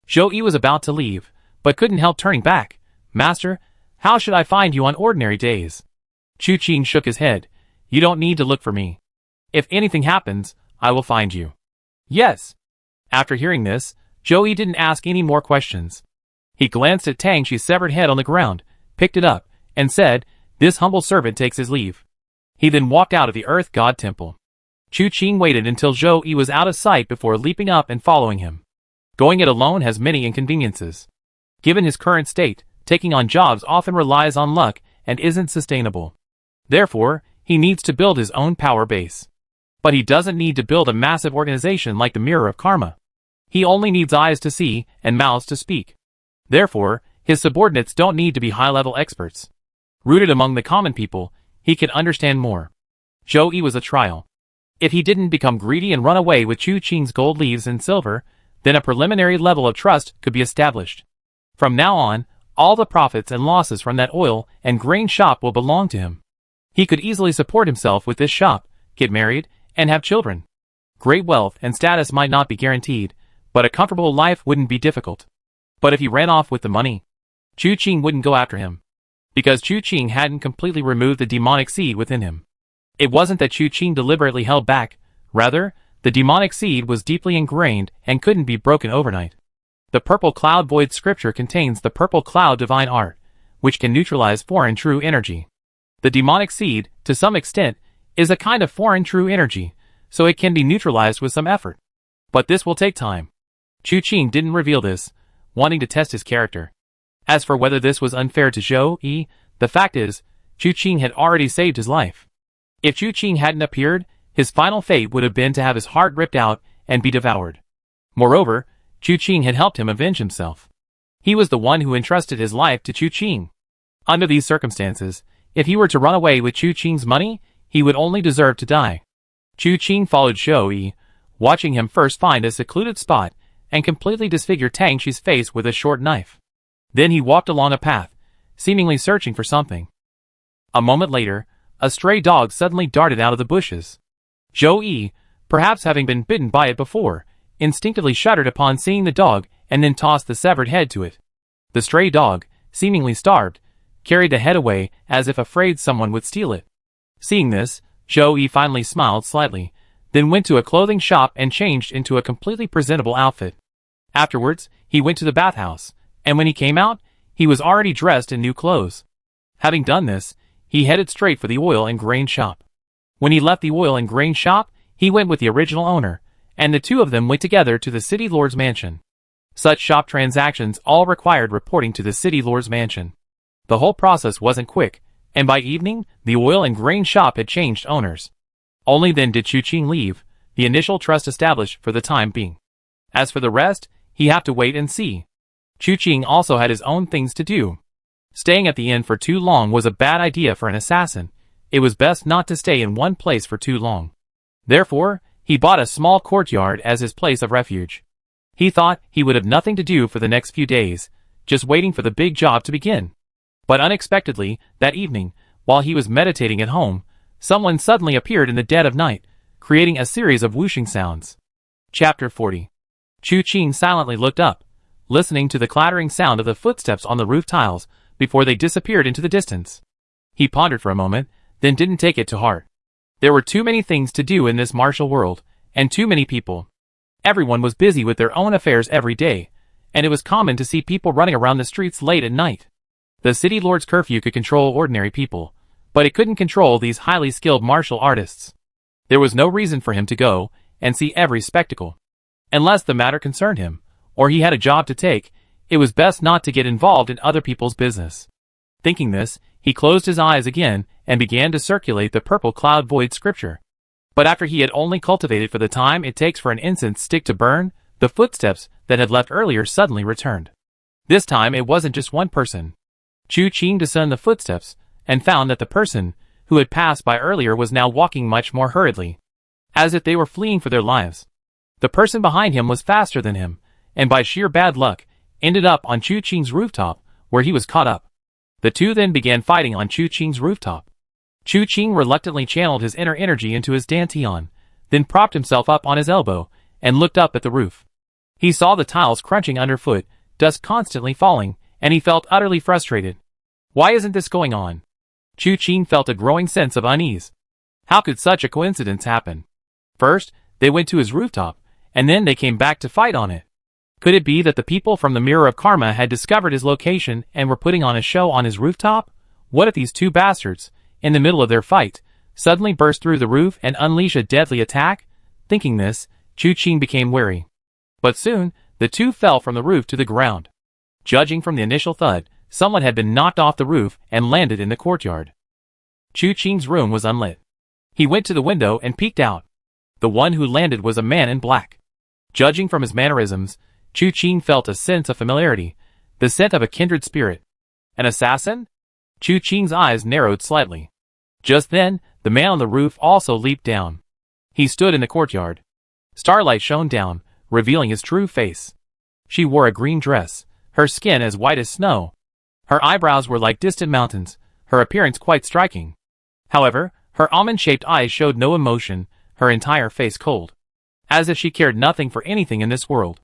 Zhou Yi was about to leave, but couldn't help turning back. Master, how should I find you on ordinary days? Chu Qing shook his head. You don't need to look for me. If anything happens, I will find you. Yes. After hearing this, Zhou Yi didn't ask any more questions. He glanced at Tang Xi's severed head on the ground, picked it up, and said, This humble servant takes his leave. He then walked out of the Earth God Temple. Chu Qing waited until Zhou Yi was out of sight before leaping up and following him. Going it alone has many inconveniences. Given his current state, taking on jobs often relies on luck and isn't sustainable. Therefore, he needs to build his own power base. But he doesn't need to build a massive organization like the Mirror of Karma. He only needs eyes to see and mouths to speak. Therefore, his subordinates don't need to be high-level experts. Rooted among the common people, he can understand more. Zhou Yi was a trial. If he didn't become greedy and run away with Chu Qing's gold leaves and silver, then a preliminary level of trust could be established. From now on, all the profits and losses from that oil and grain shop will belong to him. He could easily support himself with this shop, get married, and have children. Great wealth and status might not be guaranteed, but a comfortable life wouldn't be difficult. But if he ran off with the money, Chu Qing wouldn't go after him. Because Chu Qing hadn't completely removed the demonic seed within him. It wasn't that Chu Qing deliberately held back, rather, the demonic seed was deeply ingrained and couldn't be broken overnight. The purple cloud void scripture contains the purple cloud divine art, which can neutralize foreign true energy. The demonic seed, to some extent, is a kind of foreign true energy, so it can be neutralized with some effort. But this will take time. Chu Qing didn't reveal this, wanting to test his character. As for whether this was unfair to Zhou Yi, the fact is, Chu Qing had already saved his life. If Chu Qing hadn't appeared, his final fate would have been to have his heart ripped out and be devoured. Moreover, Chu Qing had helped him avenge himself. He was the one who entrusted his life to Chu Qing. Under these circumstances, if he were to run away with Chu Qing's money, he would only deserve to die. Chu Qing followed Zhou Yi, watching him first find a secluded spot and completely disfigure Tang Xi's face with a short knife. Then he walked along a path, seemingly searching for something. A moment later, a stray dog suddenly darted out of the bushes. Zhou Yi, perhaps having been bitten by it before, instinctively shuddered upon seeing the dog and then tossed the severed head to it. The stray dog, seemingly starved, carried the head away as if afraid someone would steal it. Seeing this, Zhou Yi finally smiled slightly, then went to a clothing shop and changed into a completely presentable outfit. Afterwards, he went to the bathhouse, and when he came out, he was already dressed in new clothes. Having done this, he headed straight for the oil and grain shop. When he left the oil and grain shop, he went with the original owner, and the two of them went together to the city lord's mansion. Such shop transactions all required reporting to the city lord's mansion. The whole process wasn't quick, and by evening, the oil and grain shop had changed owners. Only then did Chu Qing leave, the initial trust established for the time being. As for the rest, he had to wait and see. Chu Qing also had his own things to do. Staying at the inn for too long was a bad idea for an assassin. It was best not to stay in one place for too long. Therefore, he bought a small courtyard as his place of refuge. He thought he would have nothing to do for the next few days, just waiting for the big job to begin. But unexpectedly, that evening, while he was meditating at home, someone suddenly appeared in the dead of night, creating a series of whooshing sounds. Chapter 40. Chu Qing silently looked up, listening to the clattering sound of the footsteps on the roof tiles before they disappeared into the distance. He pondered for a moment, then didn't take it to heart. There were too many things to do in this martial world, and too many people. Everyone was busy with their own affairs every day, and it was common to see people running around the streets late at night. The city lord's curfew could control ordinary people, but it couldn't control these highly skilled martial artists. There was no reason for him to go and see every spectacle. Unless the matter concerned him, or he had a job to take, it was best not to get involved in other people's business. Thinking this, he closed his eyes again and began to circulate the purple cloud void scripture. But after he had only cultivated for the time it takes for an incense stick to burn, the footsteps that had left earlier suddenly returned. This time it wasn't just one person. Chu Qing discerned the footsteps and found that the person who had passed by earlier was now walking much more hurriedly, as if they were fleeing for their lives. The person behind him was faster than him, and by sheer bad luck, ended up on Chu Qing's rooftop, where he was caught up. The two then began fighting on Chu Qing's rooftop. Chu Qing reluctantly channeled his inner energy into his dantian, then propped himself up on his elbow, and looked up at the roof. He saw the tiles crunching underfoot, dust constantly falling, and he felt utterly frustrated. Why isn't this going on? Chu Qing felt a growing sense of unease. How could such a coincidence happen? First, they went to his rooftop, and then they came back to fight on it. Could it be that the people from the Mirror of Karma had discovered his location and were putting on a show on his rooftop? What if these two bastards, in the middle of their fight, suddenly burst through the roof and unleash a deadly attack? Thinking this, Chu Qing became wary. But soon, the two fell from the roof to the ground. Judging from the initial thud, someone had been knocked off the roof and landed in the courtyard. Chu Qing's room was unlit. He went to the window and peeked out. The one who landed was a man in black. Judging from his mannerisms, Chu Qing felt a sense of familiarity, the scent of a kindred spirit. An assassin? Chu Qing's eyes narrowed slightly. Just then, the man on the roof also leaped down. He stood in the courtyard. Starlight shone down, revealing his true face. She wore a green dress, her skin as white as snow. Her eyebrows were like distant mountains, her appearance quite striking. However, her almond-shaped eyes showed no emotion, her entire face cold, as if she cared nothing for anything in this world.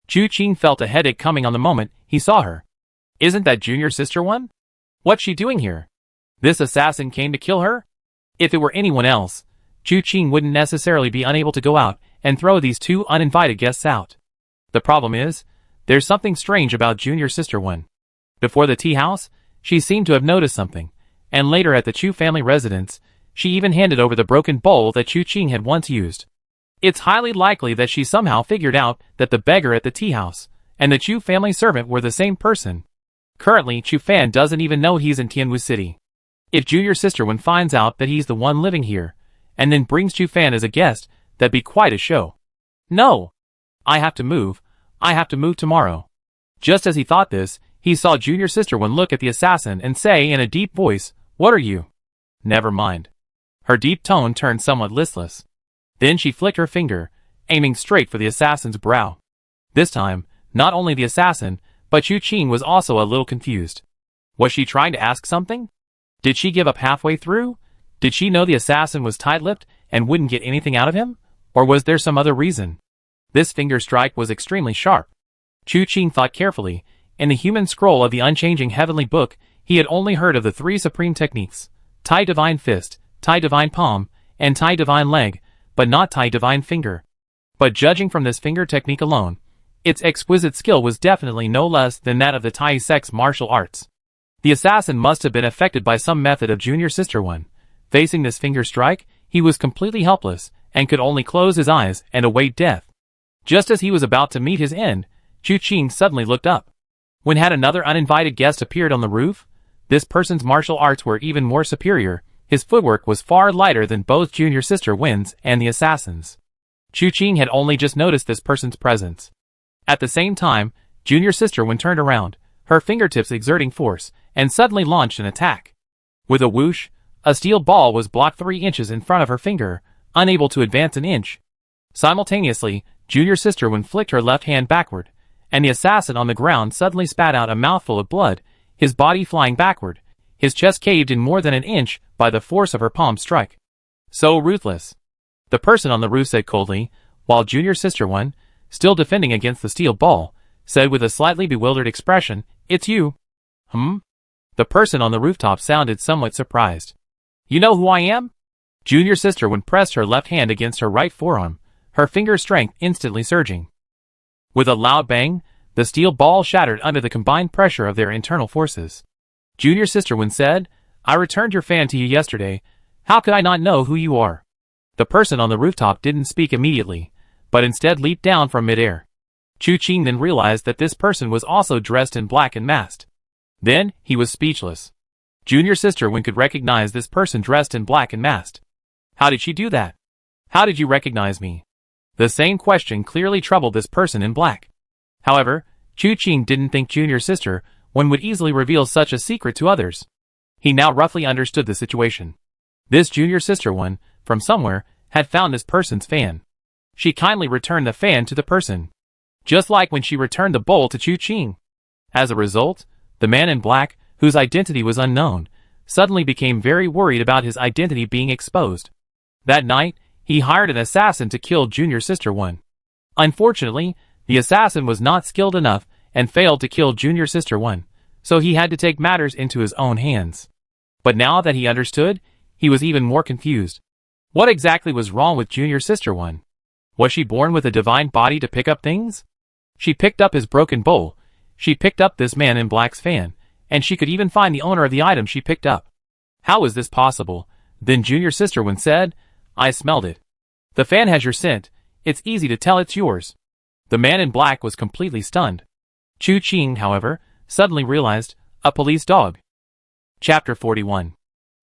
Chu Qing felt a headache coming on the moment he saw her. Isn't that Junior Sister One? What's she doing here? This assassin came to kill her? If it were anyone else, Chu Qing wouldn't necessarily be unable to go out and throw these two uninvited guests out. The problem is, there's something strange about Junior Sister One. Before the tea house, she seemed to have noticed something, and later at the Chu family residence, she even handed over the broken bowl that Chu Qing had once used. It's highly likely that she somehow figured out that the beggar at the tea house and the Chu family servant were the same person. Currently, Chu Fan doesn't even know he's in Tianwu City. If Junior Sister One finds out that he's the one living here, and then brings Chu Fan as a guest, that'd be quite a show. No! I have to move. I have to move tomorrow. Just as he thought this, he saw Junior Sister One look at the assassin and say in a deep voice, "What are you?" Never mind. Her deep tone turned somewhat listless. Then she flicked her finger, aiming straight for the assassin's brow. This time, not only the assassin, but Chu Qing was also a little confused. Was she trying to ask something? Did she give up halfway through? Did she know the assassin was tight-lipped and wouldn't get anything out of him? Or was there some other reason? This finger strike was extremely sharp. Chu Qing thought carefully. In the human scroll of the unchanging heavenly book, he had only heard of the three supreme techniques: Tai Divine Fist, Tai Divine Palm, and Tai Divine Leg, but not Tai Divine Finger. But judging from this finger technique alone, its exquisite skill was definitely no less than that of the Tai Sex martial arts. The assassin must have been affected by some method of Junior Sister One. Facing this finger strike, he was completely helpless, and could only close his eyes and await death. Just as he was about to meet his end, Chu Qing suddenly looked up. When had another uninvited guest appeared on the roof? This person's martial arts were even more superior. His footwork was far lighter than both Junior Sister Win's and the assassin's. Chu Qing had only just noticed this person's presence. At the same time, Junior Sister Win turned around, her fingertips exerting force, and suddenly launched an attack. With a whoosh, a steel ball was blocked 3 inches in front of her finger, unable to advance an inch. Simultaneously, Junior Sister Win flicked her left hand backward, and the assassin on the ground suddenly spat out a mouthful of blood, his body flying backward, his chest caved in more than an inch by the force of her palm strike. So ruthless. The person on the roof said coldly, while Junior Sister One, still defending against the steel ball, said with a slightly bewildered expression, "It's you." The person on the rooftop sounded somewhat surprised. "You know who I am?" Junior Sister One pressed her left hand against her right forearm, her finger strength instantly surging. With a loud bang, the steel ball shattered under the combined pressure of their internal forces. Junior Sister One said, I returned your fan to you yesterday. How could I not know who you are? The person on the rooftop didn't speak immediately, but instead leaped down from midair. Chu Qing then realized that this person was also dressed in black and masked. Then, he was speechless. Junior sister Wen could recognize this person dressed in black and masked. How did she do that? How did you recognize me? The same question clearly troubled this person in black. However, Chu Qing didn't think junior sister Wen would easily reveal such a secret to others. He now roughly understood the situation. This junior sister Wen, from somewhere, had found this person's fan. She kindly returned the fan to the person, just like when she returned the bowl to Chu Qing. As a result, the man in black, whose identity was unknown, suddenly became very worried about his identity being exposed. That night, he hired an assassin to kill junior sister Wen. Unfortunately, the assassin was not skilled enough and failed to kill junior sister Wen, so he had to take matters into his own hands. But now that he understood, he was even more confused. What exactly was wrong with junior sister Wen? Was she born with a divine body to pick up things? She picked up his broken bowl, she picked up this man in black's fan, and she could even find the owner of the item she picked up. How was this possible? Then junior sister Wen said, I smelled it. The fan has your scent, it's easy to tell it's yours. The man in black was completely stunned. Chu Qing, however, suddenly realized, a police dog. Chapter 41.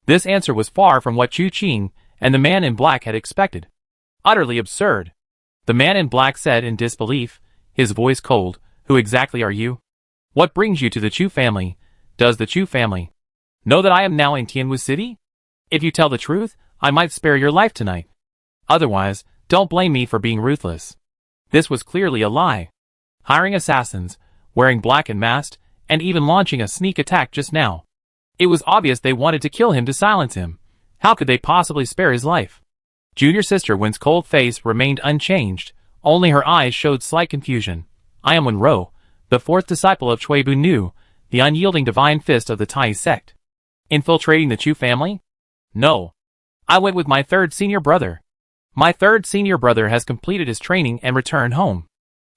This answer was far from what Chu Qing and the man in black had expected. Utterly absurd. The man in black said in disbelief, his voice cold, who exactly are you? What brings you to the Chu family? Does the Chu family know that I am now in Tianwu City? If you tell the truth, I might spare your life tonight. Otherwise, don't blame me for being ruthless. This was clearly a lie. Hiring assassins, wearing black and masked, and even launching a sneak attack just now. It was obvious they wanted to kill him to silence him. How could they possibly spare his life? Junior sister Wen's cold face remained unchanged, only her eyes showed slight confusion. I am Wen Rou, the fourth disciple of Cui Bu Nu, the unyielding divine fist of the Tai sect. Infiltrating the Chu family? No. I went with my third senior brother. My third senior brother has completed his training and returned home.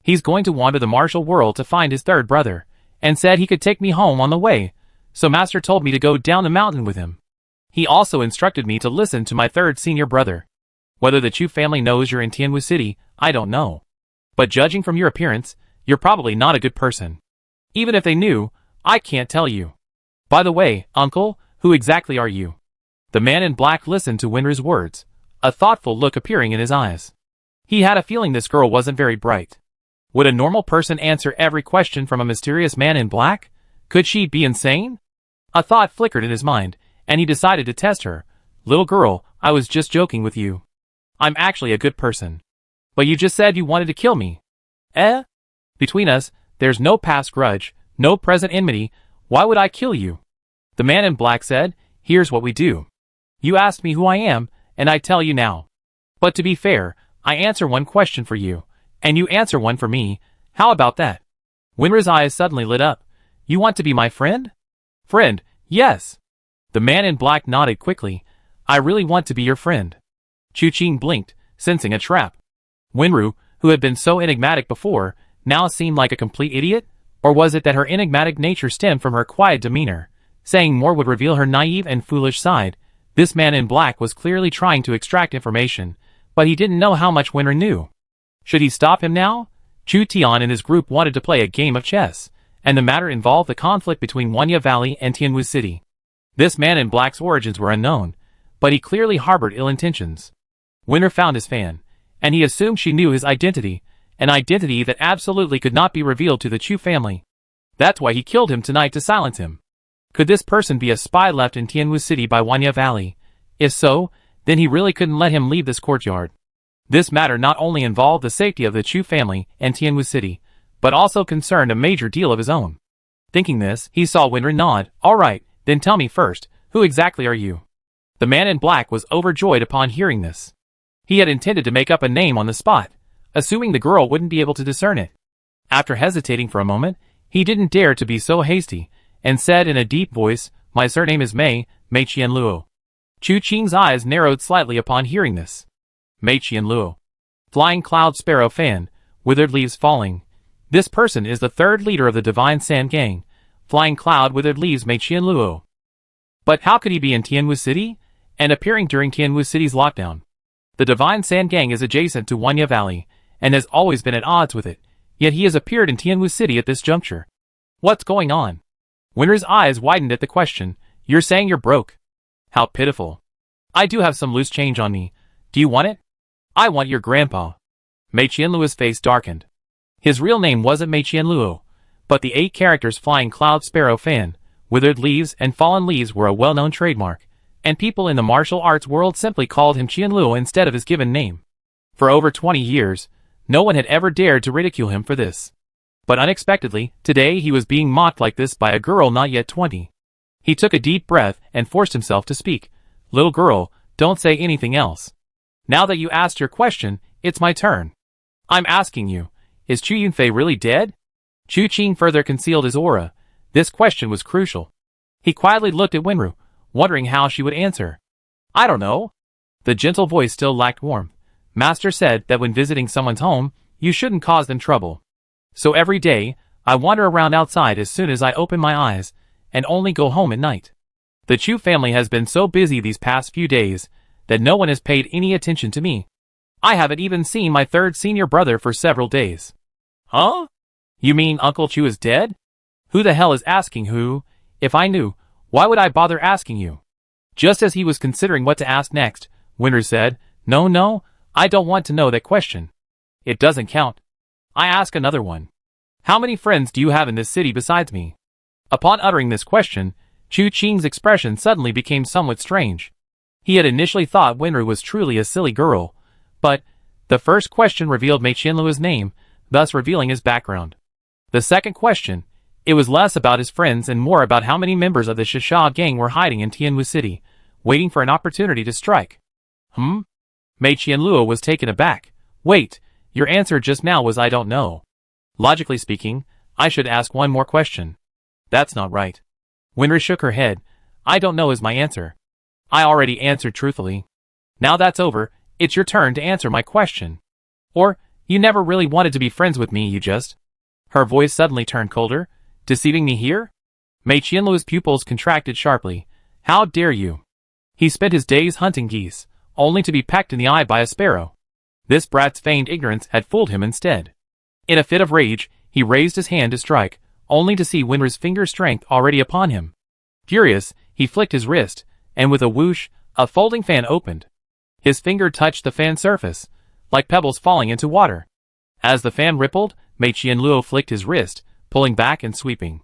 He's going to wander the martial world to find his third brother, and said he could take me home on the way, so master told me to go down the mountain with him. He also instructed me to listen to my third senior brother. Whether the Chu family knows you're in Tianwu City, I don't know. But judging from your appearance, you're probably not a good person. Even if they knew, I can't tell you. By the way, uncle, who exactly are you? The man in black listened to Wenru's words, a thoughtful look appearing in his eyes. He had a feeling this girl wasn't very bright. Would a normal person answer every question from a mysterious man in black? Could she be insane? A thought flickered in his mind, and he decided to test her. Little girl, I was just joking with you. I'm actually a good person. But you just said you wanted to kill me. Eh? Between us, there's no past grudge, no present enmity. Why would I kill you? The man in black said, here's what we do. You asked me who I am, and I tell you now. But to be fair, I answer one question for you, and you answer one for me. How about that? Wenru's eyes suddenly lit up. You want to be my friend? Friend, yes. The man in black nodded quickly. I really want to be your friend. Chu Qing blinked, sensing a trap. Wenru, who had been so enigmatic before, now seemed like a complete idiot? Or was it that her enigmatic nature stemmed from her quiet demeanor? Saying more would reveal her naive and foolish side. This man in black was clearly trying to extract information, but he didn't know how much Wenru knew. Should he stop him now? Chu Tian and his group wanted to play a game of chess, and the matter involved the conflict between Wanya Valley and Tianwu City. This man in black's origins were unknown, but he clearly harbored ill intentions. Wenru found his fan, and he assumed she knew his identity, an identity that absolutely could not be revealed to the Chu family. That's why he killed him tonight to silence him. Could this person be a spy left in Tianwu City by Wanya Valley? If so, then he really couldn't let him leave this courtyard. This matter not only involved the safety of the Chu family and Tianwu City, but also concerned a major deal of his own. Thinking this, he saw Wenru nod. All right, then tell me first, who exactly are you? The man in black was overjoyed upon hearing this. He had intended to make up a name on the spot, assuming the girl wouldn't be able to discern it. After hesitating for a moment, he didn't dare to be so hasty, and said in a deep voice, my surname is Mei Qianluo. Chu Qing's eyes narrowed slightly upon hearing this. Mei Qianluo. Flying Cloud Sparrow Fan, Withered Leaves Falling. This person is the third leader of the Divine Sand Gang, Flying Cloud Withered Leaves Mei Qianluo. But how could he be in Tianwu City and appearing during Tianwu City's lockdown? The Divine Sand Gang is adjacent to Wanya Valley and has always been at odds with it, yet he has appeared in Tianwu City at this juncture. What's going on? Winter's eyes widened at the question. You're saying you're broke? How pitiful. I do have some loose change on me. Do you want it? I want your grandpa. Mei Qianluo's face darkened. His real name wasn't Mei Qianluo, but the 8 characters Flying Cloud Sparrow fan, Withered Leaves and Fallen Leaves were a well-known trademark, and people in the martial arts world simply called him Qianluo instead of his given name. For over 20 years, no one had ever dared to ridicule him for this. But unexpectedly, today he was being mocked like this by a girl not yet 20. He took a deep breath and forced himself to speak. Little girl, don't say anything else. Now that you asked your question, it's my turn. I'm asking you, is Chu Yunfei really dead? Chu Qing further concealed his aura. This question was crucial. He quietly looked at Wenru, wondering how she would answer. I don't know. The gentle voice still lacked warmth. Master said that when visiting someone's home, you shouldn't cause them trouble. So every day, I wander around outside as soon as I open my eyes, and only go home at night. The Chu family has been so busy these past few days, that no one has paid any attention to me. I haven't even seen my 3rd senior brother for several days. Huh? You mean Uncle Chu is dead? Who the hell is asking who? If I knew, why would I bother asking you? Just as he was considering what to ask next, Winter said, No, I don't want to know that question. It doesn't count. I ask another one. How many friends do you have in this city besides me? Upon uttering this question, Chu Qing's expression suddenly became somewhat strange. He had initially thought Wenru was truly a silly girl, but the first question revealed Mei Qianluo's name, thus revealing his background. The second question, it was less about his friends and more about how many members of the Shisha gang were hiding in Tianwu City, waiting for an opportunity to strike. Mei Qianluo was taken aback. Wait, your answer just now was I don't know. Logically speaking, I should ask one more question. That's not right. Winry shook her head. I don't know is my answer. I already answered truthfully. Now that's over, it's your turn to answer my question. Or, you never really wanted to be friends with me, you just... Her voice suddenly turned colder. Deceiving me here? Mei Qianluo's pupils contracted sharply. How dare you? He spent his days hunting geese, only to be pecked in the eye by a sparrow. This brat's feigned ignorance had fooled him instead. In a fit of rage, he raised his hand to strike, only to see Winra's finger strength already upon him. Furious, he flicked his wrist, and with a whoosh, a folding fan opened. His finger touched the fan surface, like pebbles falling into water. As the fan rippled, Mei Qianluo flicked his wrist, pulling back and sweeping.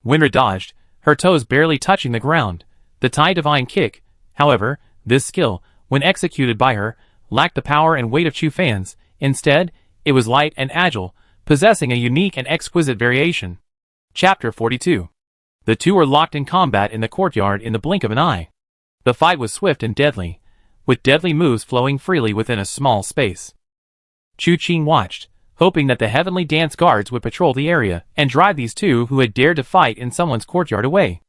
Winra dodged, her toes barely touching the ground. The Tai Divine Kick, however, this skill, when executed by her, lacked the power and weight of Chu fans. Instead, it was light and agile, possessing a unique and exquisite variation. Chapter 42. The two were locked in combat in the courtyard in the blink of an eye. The fight was swift and deadly, with deadly moves flowing freely within a small space. Chu Qing watched, hoping that the Heavenly Dance Guards would patrol the area and drive these two who had dared to fight in someone's courtyard away.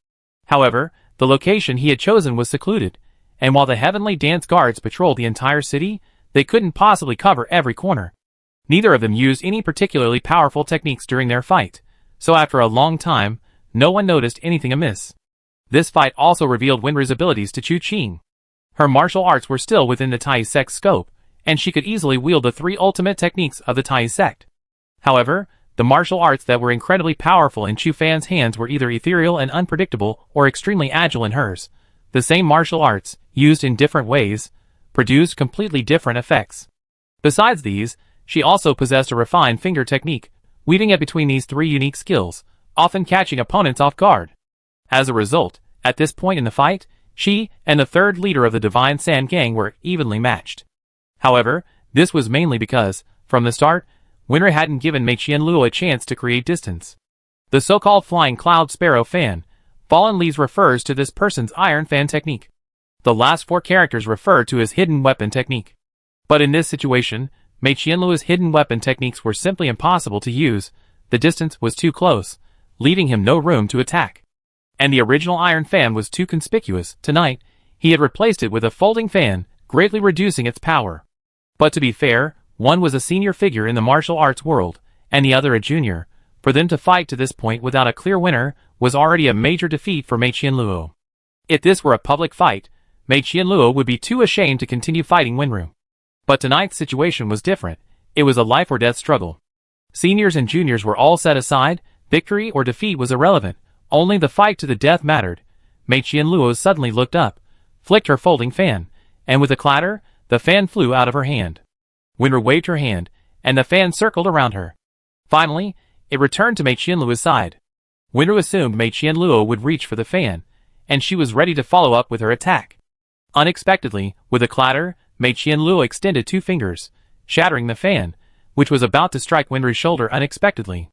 However, the location he had chosen was secluded, and while the Heavenly Dance Guards patrolled the entire city, they couldn't possibly cover every corner. Neither of them used any particularly powerful techniques during their fight, so after a long time, no one noticed anything amiss. This fight also revealed Winra's abilities to Chu Qing. Her martial arts were still within the Tai sect's scope, and she could easily wield the 3 ultimate techniques of the Tai sect. However, the martial arts that were incredibly powerful in Chu Fan's hands were either ethereal and unpredictable or extremely agile in hers. The same martial arts, used in different ways, produced completely different effects. Besides these, she also possessed a refined finger technique, weaving it between these 3 unique skills, often catching opponents off guard. As a result, at this point in the fight, she and the 3rd leader of the Divine Sand Gang were evenly matched. However, this was mainly because, from the start, Winra hadn't given Mei Qianluo a chance to create distance. The so-called Flying Cloud Sparrow fan, Fallen Leaves refers to this person's Iron Fan technique. The last 4 characters refer to his Hidden Weapon technique. But in this situation, Mei Qianluo's hidden weapon techniques were simply impossible to use. The distance was too close, leaving him no room to attack. And the original Iron Fan was too conspicuous. Tonight, he had replaced it with a folding fan, greatly reducing its power. But to be fair, one was a senior figure in the martial arts world, and the other a junior. For them to fight to this point without a clear winner was already a major defeat for Mei Qianluo. If this were a public fight, Mei Qianluo would be too ashamed to continue fighting Winru. But tonight's situation was different. It was a life or death struggle. Seniors and juniors were all set aside, victory or defeat was irrelevant, only the fight to the death mattered. Mei Qianluo suddenly looked up, flicked her folding fan, and with a clatter, the fan flew out of her hand. Winru waved her hand, and the fan circled around her. Finally, it returned to Mei Qianluo's side. Winru assumed Mei Qianluo would reach for the fan, and she was ready to follow up with her attack. Unexpectedly, with a clatter, Mei Qianluo extended 2 fingers, shattering the fan, which was about to strike Winru's shoulder unexpectedly.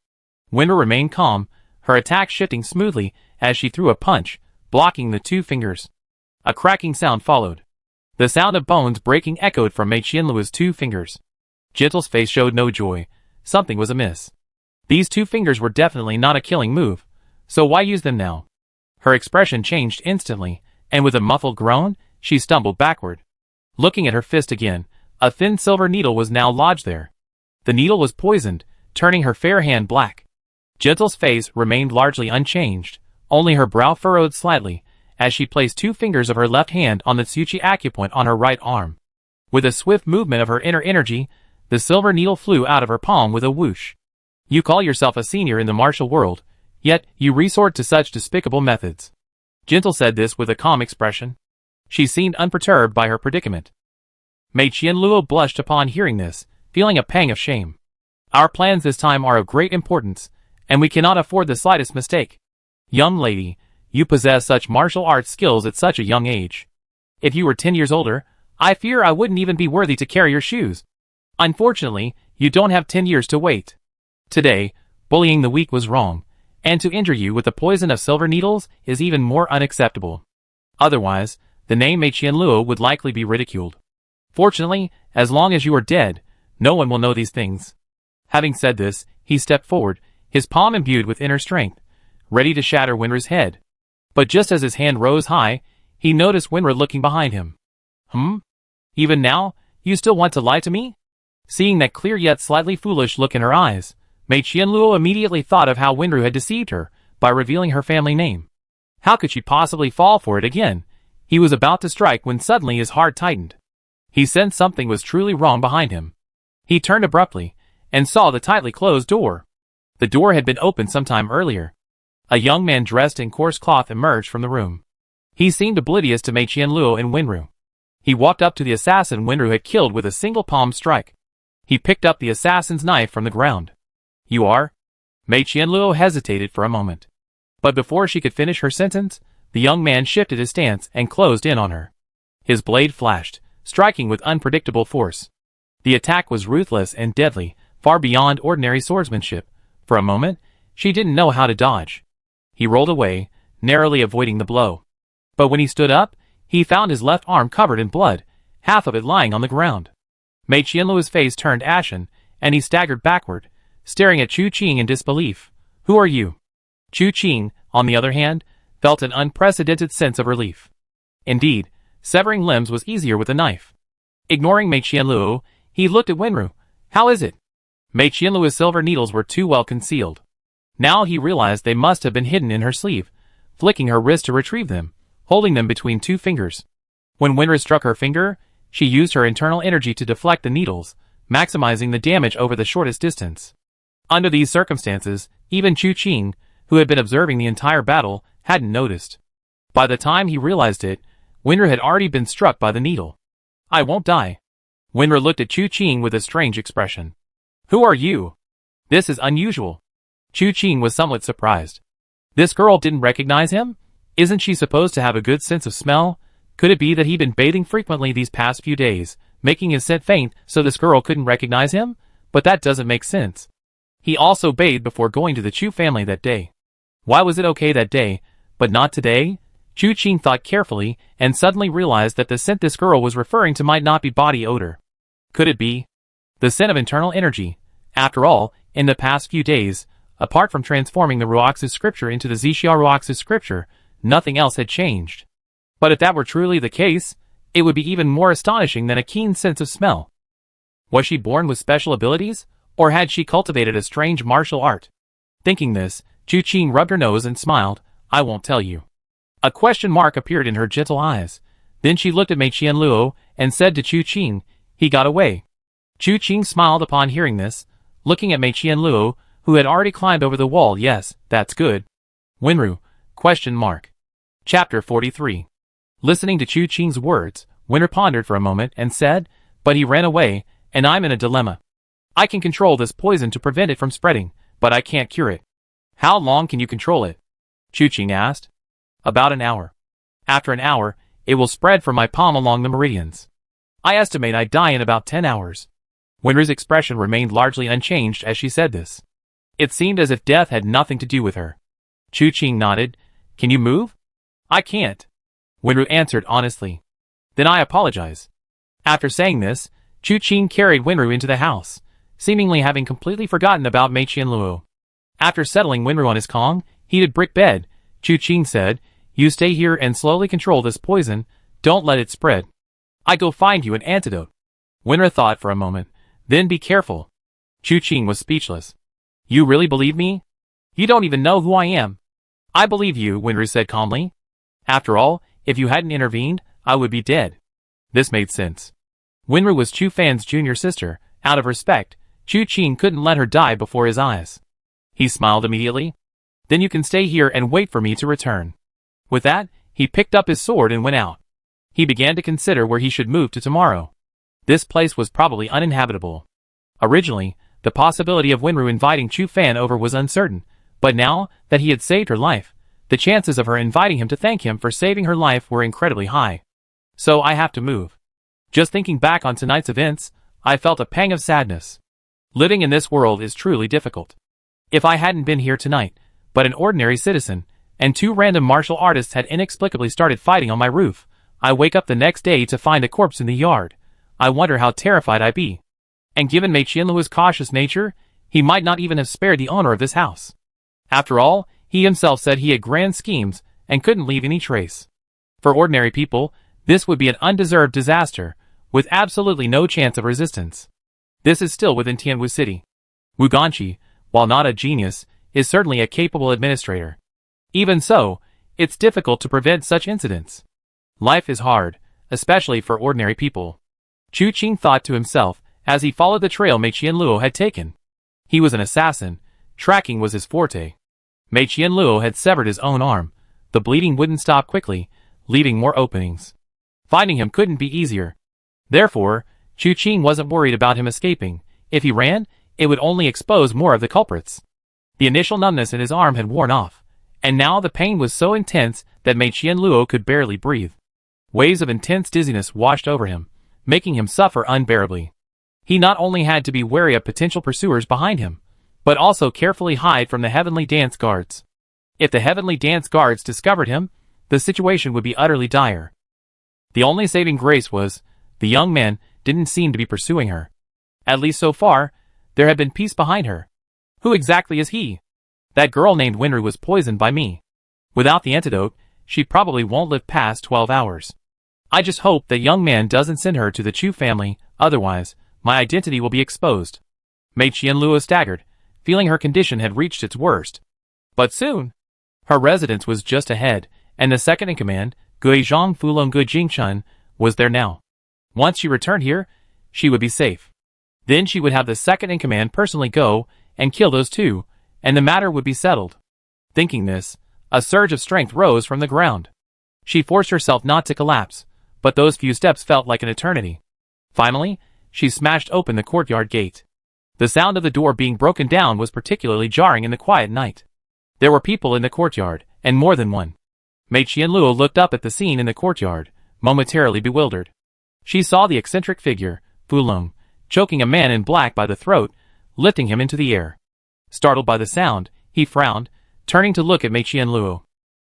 Winru remained calm, her attack shifting smoothly as she threw a punch, blocking the 2 fingers. A cracking sound followed. The sound of bones breaking echoed from Mei Qianluo's 2 fingers. Gentle's face showed no joy. Something was amiss. These 2 fingers were definitely not a killing move, so why use them now? Her expression changed instantly, and with a muffled groan, she stumbled backward. Looking at her fist again, a thin silver needle was now lodged there. The needle was poisoned, turning her fair hand black. Gentle's face remained largely unchanged, only her brow furrowed slightly, as she placed 2 fingers of her left hand on the Tsuchi acupoint on her right arm. With a swift movement of her inner energy, the silver needle flew out of her palm with a whoosh. You call yourself a senior in the martial world, yet you resort to such despicable methods. Gentle said this with a calm expression. She seemed unperturbed by her predicament. Mei Qianluo blushed upon hearing this, feeling a pang of shame. Our plans this time are of great importance, and we cannot afford the slightest mistake. Young lady, you possess such martial arts skills at such a young age. If you were 10 years older, I fear I wouldn't even be worthy to carry your shoes. Unfortunately, you don't have 10 years to wait. Today, bullying the weak was wrong, and to injure you with the poison of silver needles is even more unacceptable. Otherwise, the name Mei Qianluo would likely be ridiculed. Fortunately, as long as you are dead, no one will know these things. Having said this, he stepped forward, his palm imbued with inner strength, ready to shatter Winru's head. But just as his hand rose high, he noticed Winru looking behind him. Even now, you still want to lie to me? Seeing that clear yet slightly foolish look in her eyes, Mei Qianluo immediately thought of how Winru had deceived her by revealing her family name. How could she possibly fall for it again? He was about to strike when suddenly his heart tightened. He sensed something was truly wrong behind him. He turned abruptly, and saw the tightly closed door. The door had been opened some time earlier. A young man dressed in coarse cloth emerged from the room. He seemed oblivious to Mei Qianluo and Winru. He walked up to the assassin Winru had killed with a single palm strike. He picked up the assassin's knife from the ground. You are? Mei Qianluo hesitated for a moment. But before she could finish her sentence, the young man shifted his stance and closed in on her. His blade flashed, striking with unpredictable force. The attack was ruthless and deadly, far beyond ordinary swordsmanship. For a moment, she didn't know how to dodge. He rolled away, narrowly avoiding the blow. But when he stood up, he found his left arm covered in blood, half of it lying on the ground. Mei Qianluo's face turned ashen, and he staggered backward, staring at Chu Qing in disbelief. Who are you? Chu Qing, on the other hand, felt an unprecedented sense of relief. Indeed, severing limbs was easier with a knife. Ignoring Mei Qianluo, he looked at Winru. How is it? Mei Qianluo's silver needles were too well concealed. Now he realized they must have been hidden in her sleeve, flicking her wrist to retrieve them, holding them between 2 fingers. When Winru struck her finger, she used her internal energy to deflect the needles, maximizing the damage over the shortest distance. Under these circumstances, even Chu Qing, who had been observing the entire battle, hadn't noticed. By the time he realized it, Winru had already been struck by the needle. I won't die. Winru looked at Chu Qing with a strange expression. Who are you? This is unusual. Chu Qing was somewhat surprised. This girl didn't recognize him? Isn't she supposed to have a good sense of smell? Could it be that he'd been bathing frequently these past few days, making his scent faint so this girl couldn't recognize him? But that doesn't make sense. He also bathed before going to the Chu family that day. Why was it okay that day, but not today? Chu Qing thought carefully and suddenly realized that the scent this girl was referring to might not be body odor. Could it be the scent of internal energy? After all, in the past few days, apart from transforming the Ruoxu scripture into the Zixia Ruoxu scripture, nothing else had changed. But if that were truly the case, it would be even more astonishing than a keen sense of smell. Was she born with special abilities, or had she cultivated a strange martial art? Thinking this, Chu Qing rubbed her nose and smiled. I won't tell you. A question mark appeared in her gentle eyes. Then she looked at Mei Qianluo and said to Chu Qing, "He got away." Chu Qing smiled upon hearing this, looking at Mei Qianluo, who had already climbed over the wall. "Yes, that's good." Wenru? Chapter 43. Listening to Chu Qing's words, Wenru pondered for a moment and said, "But he ran away, and I'm in a dilemma. I can control this poison to prevent it from spreading, but I can't cure it." "How long can you control it?" Chu Qing asked. "About an hour. After an hour, it will spread from my palm along the meridians. I estimate I'd die in about 10 hours. Wenru's expression remained largely unchanged as she said this. It seemed as if death had nothing to do with her. Chu Qing nodded. "Can you move?" "I can't," Wenru answered honestly. "Then I apologize." After saying this, Chu Qing carried Wenru into the house, seemingly having completely forgotten about Mei Qianluo. After settling Wenru on his Kong, heated brick bed, Chu Qing said, "You stay here and slowly control this poison, don't let it spread. I go find you an antidote." Wenru thought for a moment, "Then be careful." Chu Qing was speechless. "You really believe me? You don't even know who I am." "I believe you," Wenru said calmly. "After all, if you hadn't intervened, I would be dead." This made sense. Wenru was Chu Fan's junior sister. Out of respect, Chu Qing couldn't let her die before his eyes. He smiled immediately. "Then you can stay here and wait for me to return." With that, he picked up his sword and went out. He began to consider where he should move to tomorrow. This place was probably uninhabitable. Originally, the possibility of Wenru inviting Chu Fan over was uncertain, but now that he had saved her life, the chances of her inviting him to thank him for saving her life were incredibly high. So I have to move. Just thinking back on tonight's events, I felt a pang of sadness. Living in this world is truly difficult. If I hadn't been here tonight, but an ordinary citizen, and two random martial artists had inexplicably started fighting on my roof, I wake up the next day to find a corpse in the yard. I wonder how terrified I'd be. And given Mei Qianluo's cautious nature, he might not even have spared the owner of this house. After all, he himself said he had grand schemes and couldn't leave any trace. For ordinary people, this would be an undeserved disaster, with absolutely no chance of resistance. This is still within Tianwu City. Wu Ganqi, while not a genius, is certainly a capable administrator. Even so, it's difficult to prevent such incidents. Life is hard, especially for ordinary people. Chu Qing thought to himself as he followed the trail Mei Qianluo had taken. He was an assassin. Tracking was his forte. Mei Qianluo had severed his own arm. The bleeding wouldn't stop quickly, leaving more openings. Finding him couldn't be easier. Therefore, Chu Qing wasn't worried about him escaping. If he ran, it would only expose more of the culprits. The initial numbness in his arm had worn off, and now the pain was so intense that Mei Qianluo could barely breathe. Waves of intense dizziness washed over him, making him suffer unbearably. He not only had to be wary of potential pursuers behind him, but also carefully hide from the Heavenly Dance Guards. If the Heavenly Dance Guards discovered him, the situation would be utterly dire. The only saving grace was, the young man didn't seem to be pursuing her. At least so far, there had been peace behind her. Who exactly is he? That girl named Wenru was poisoned by me. Without the antidote, she probably won't live past 12 hours. I just hope that young man doesn't send her to the Chu family, otherwise, my identity will be exposed. Mei Qianluo staggered, feeling her condition had reached its worst. But soon, her residence was just ahead, and the second-in-command, Guizhong Fulong Gu Jingchun, was there now. Once she returned here, she would be safe. Then she would have the second-in-command personally go and kill those two, and the matter would be settled. Thinking this, a surge of strength rose from the ground. She forced herself not to collapse, but those few steps felt like an eternity. Finally, she smashed open the courtyard gate. The sound of the door being broken down was particularly jarring in the quiet night. There were people in the courtyard, and more than one. Mei Qianluo looked up at the scene in the courtyard, momentarily bewildered. She saw the eccentric figure, Fulong, choking a man in black by the throat, lifting him into the air. Startled by the sound, he frowned, turning to look at Mei Qianluo.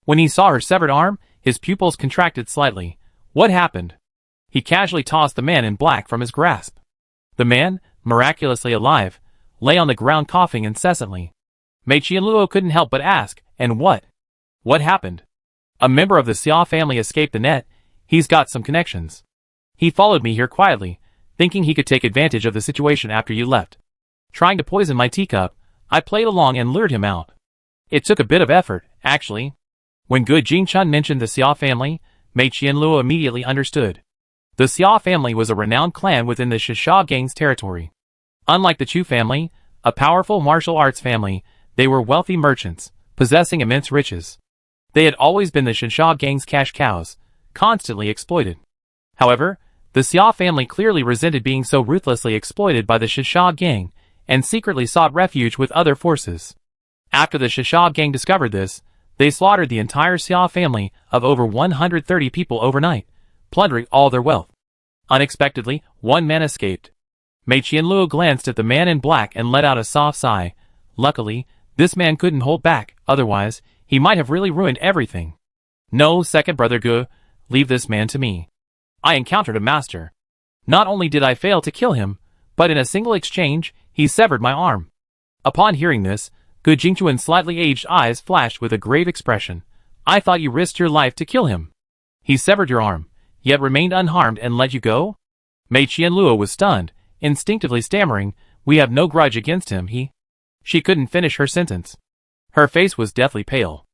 When he saw her severed arm, his pupils contracted slightly. What happened? He casually tossed the man in black from his grasp. The man, miraculously alive, lay on the ground coughing incessantly. Mei Qianluo couldn't help but ask, "And what? What happened?" "A member of the Xia family escaped the net. He's got some connections. He followed me here quietly, thinking he could take advantage of the situation after you left. Trying to poison my teacup, I played along and lured him out. It took a bit of effort, actually." When Gu Jingchun mentioned the Xia family, Mei Qianluo immediately understood. The Xia family was a renowned clan within the Shisha gang's territory. Unlike the Chu family, a powerful martial arts family, they were wealthy merchants, possessing immense riches. They had always been the Shisha gang's cash cows, constantly exploited. However, the Xia family clearly resented being so ruthlessly exploited by the Shisha gang, and secretly sought refuge with other forces. After the Shisha gang discovered this, they slaughtered the entire Xia family of over 130 people overnight, plundering all their wealth. Unexpectedly, one man escaped. Mei Qianluo glanced at the man in black and let out a soft sigh. Luckily, this man couldn't hold back, otherwise, he might have really ruined everything. No, second brother Gu, leave this man to me. I encountered a master. Not only did I fail to kill him, but in a single exchange, he severed my arm. Upon hearing this, Gu Jingchuan's slightly aged eyes flashed with a grave expression. I thought you risked your life to kill him. He severed your arm, yet remained unharmed and let you go? Mei Qianluo was stunned, instinctively stammering, we have no grudge against him, She couldn't finish her sentence. Her face was deathly pale.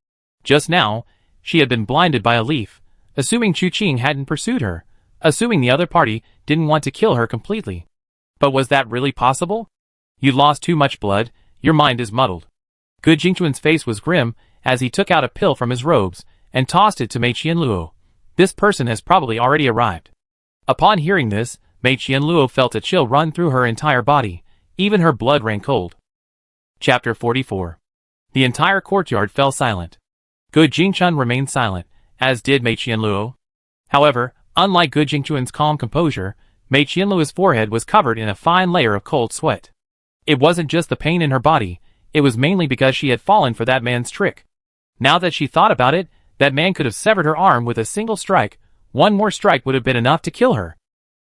Just now, she had been blinded by a leaf, assuming Chu Qing hadn't pursued her, assuming the other party didn't want to kill her completely. But was that really possible? You lost too much blood, your mind is muddled. Gu Jingchuan's face was grim as he took out a pill from his robes and tossed it to Mei Qianluo. This person has probably already arrived. Upon hearing this, Mei Qianluo felt a chill run through her entire body, even her blood ran cold. Chapter 44. The entire courtyard fell silent. Gu Jingchun remained silent, as did Mei Qianluo. However, unlike Gu Jingchuan's calm composure, Mei Qianluo's forehead was covered in a fine layer of cold sweat. It wasn't just the pain in her body, it was mainly because she had fallen for that man's trick. Now that she thought about it, that man could have severed her arm with a single strike. One more strike would have been enough to kill her.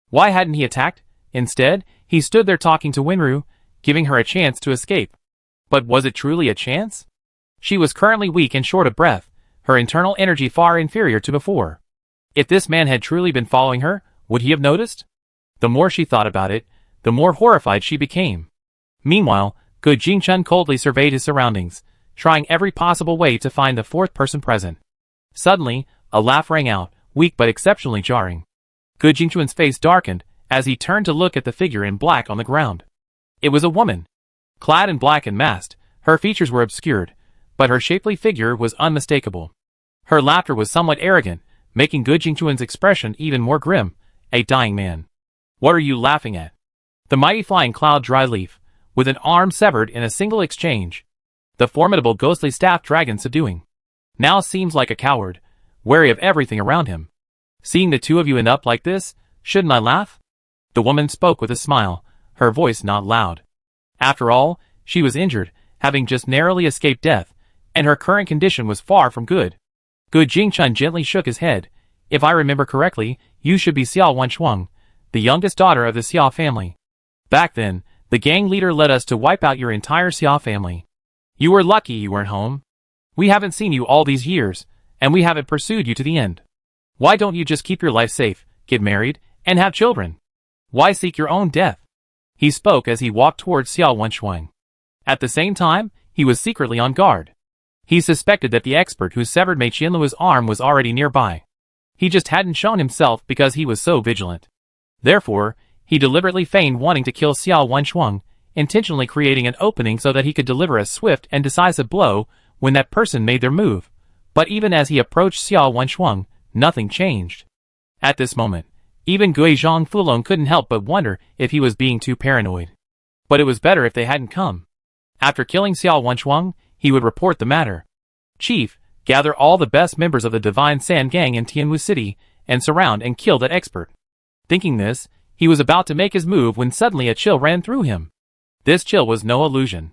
Why hadn't he attacked? Instead, he stood there talking to Wenru, giving her a chance to escape. But was it truly a chance? She was currently weak and short of breath, her internal energy far inferior to before. If this man had truly been following her, would he have noticed? The more she thought about it, the more horrified she became. Meanwhile, Gu Jingchun coldly surveyed his surroundings, trying every possible way to find the fourth person present. Suddenly, a laugh rang out, weak but exceptionally jarring. Gu Jingchuan's face darkened as he turned to look at the figure in black on the ground. It was a woman. Clad in black and masked, her features were obscured, but her shapely figure was unmistakable. Her laughter was somewhat arrogant, making Gu Jingchuan's expression even more grim. A dying man. What are you laughing at? The mighty flying cloud dry leaf, with an arm severed in a single exchange. The formidable ghostly staff dragon subduing. Now seems like a coward, wary of everything around him. Seeing the two of you end up like this, shouldn't I laugh? The woman spoke with a smile, her voice not loud. After all, she was injured, having just narrowly escaped death, and her current condition was far from good. Gu Jingchun gently shook his head. If I remember correctly, you should be Xiao Wenchuang, the youngest daughter of the Xia family. Back then, the gang leader led us to wipe out your entire Xia family. You were lucky you weren't home. We haven't seen you all these years, and we haven't pursued you to the end. Why don't you just keep your life safe, get married, and have children? Why seek your own death? He spoke as he walked towards Xiao Wenchuang. At the same time, he was secretly on guard. He suspected that the expert who severed Mei Qianluo's arm was already nearby. He just hadn't shown himself because he was so vigilant. Therefore, he deliberately feigned wanting to kill Xiao Wenchuang, intentionally creating an opening so that he could deliver a swift and decisive blow when that person made their move. But even as he approached Xiao Wenchuang, nothing changed. At this moment, even Guizhong Fulong couldn't help but wonder if he was being too paranoid. But it was better if they hadn't come. After killing Xiao Wenchuang, he would report the matter. Chief, gather all the best members of the Divine Sand Gang in Tianwu City, and surround and kill that expert. Thinking this, he was about to make his move when suddenly a chill ran through him. This chill was no illusion.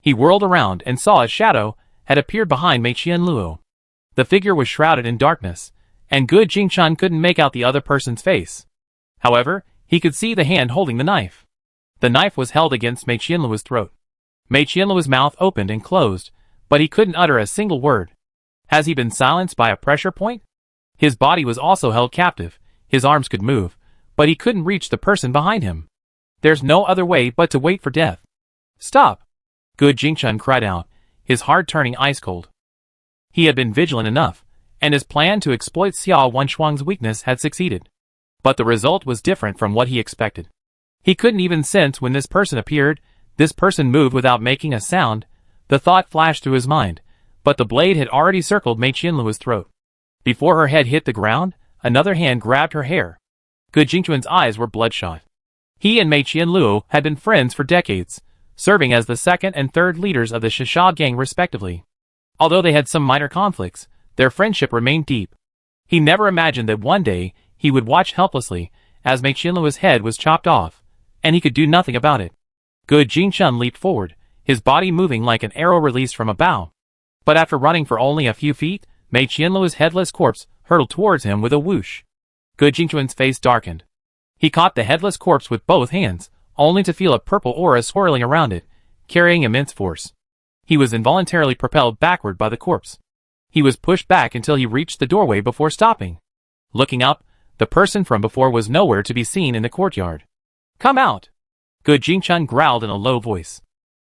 He whirled around and saw a shadow had appeared behind Mei Qianluo. The figure was shrouded in darkness, and Gu Jingchun couldn't make out the other person's face. However, he could see the hand holding the knife. The knife was held against Mei Qianluo's throat. Mei Qianluo's mouth opened and closed, but he couldn't utter a single word. Has he been silenced by a pressure point? His body was also held captive, his arms could move, but he couldn't reach the person behind him. There's no other way but to wait for death. Stop! Gu Jingchun cried out, his heart turning ice cold. He had been vigilant enough, and his plan to exploit Xiao Wenshuang's weakness had succeeded. But the result was different from what he expected. He couldn't even sense when this person appeared. This person moved without making a sound. The thought flashed through his mind, but the blade had already circled Mei Qianluo's throat. Before her head hit the ground, another hand grabbed her hair. Gu Jingquan's eyes were bloodshot. He and Mei Qianluo had been friends for decades, serving as the second and third leaders of the Shisha gang respectively. Although they had some minor conflicts, their friendship remained deep. He never imagined that one day he would watch helplessly as Mei Qianluo's head was chopped off, and he could do nothing about it. Gu Jingquan leaped forward, his body moving like an arrow released from a bow. But after running for only a few feet, Mei Qianluo's headless corpse hurtled towards him with a whoosh. Gu Jingquan's face darkened. He caught the headless corpse with both hands, only to feel a purple aura swirling around it, carrying immense force. He was involuntarily propelled backward by the corpse. He was pushed back until he reached the doorway before stopping. Looking up, the person from before was nowhere to be seen in the courtyard. "Come out!" Gu Jingquan growled in a low voice.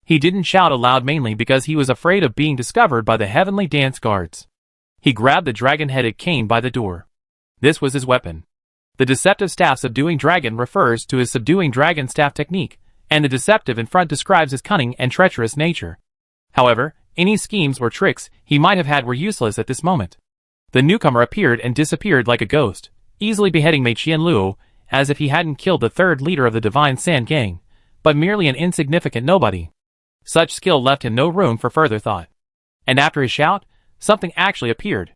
He didn't shout aloud mainly because he was afraid of being discovered by the heavenly dance guards. He grabbed the dragon-headed cane by the door. This was his weapon. The deceptive staff subduing dragon refers to his subduing dragon staff technique, and the deceptive in front describes his cunning and treacherous nature. However, any schemes or tricks he might have had were useless at this moment. The newcomer appeared and disappeared like a ghost, easily beheading Mei Qianluo, as if he hadn't killed the third leader of the Divine Sand Gang, but merely an insignificant nobody. Such skill left him no room for further thought. And after his shout, something actually appeared.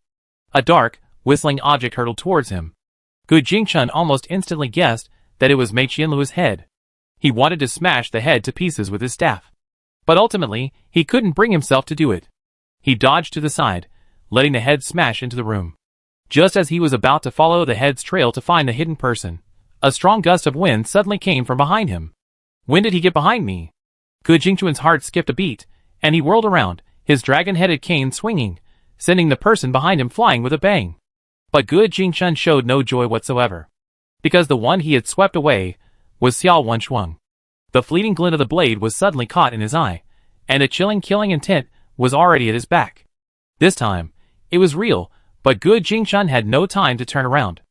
A dark, whistling object hurtled towards him. Gu Jingquan almost instantly guessed that it was Mei Qianluo's head. He wanted to smash the head to pieces with his staff. But ultimately, he couldn't bring himself to do it. He dodged to the side, letting the head smash into the room. Just as he was about to follow the head's trail to find the hidden person, a strong gust of wind suddenly came from behind him. When did he get behind me? Gu Jingquan's heart skipped a beat, and he whirled around, his dragon-headed cane swinging, sending the person behind him flying with a bang. But Gu Jingquan showed no joy whatsoever. Because the one he had swept away was Xiao Wenshuang. The fleeting glint of the blade was suddenly caught in his eye, and a chilling killing intent was already at his back. This time, it was real, but Gu Jingquan had no time to turn around.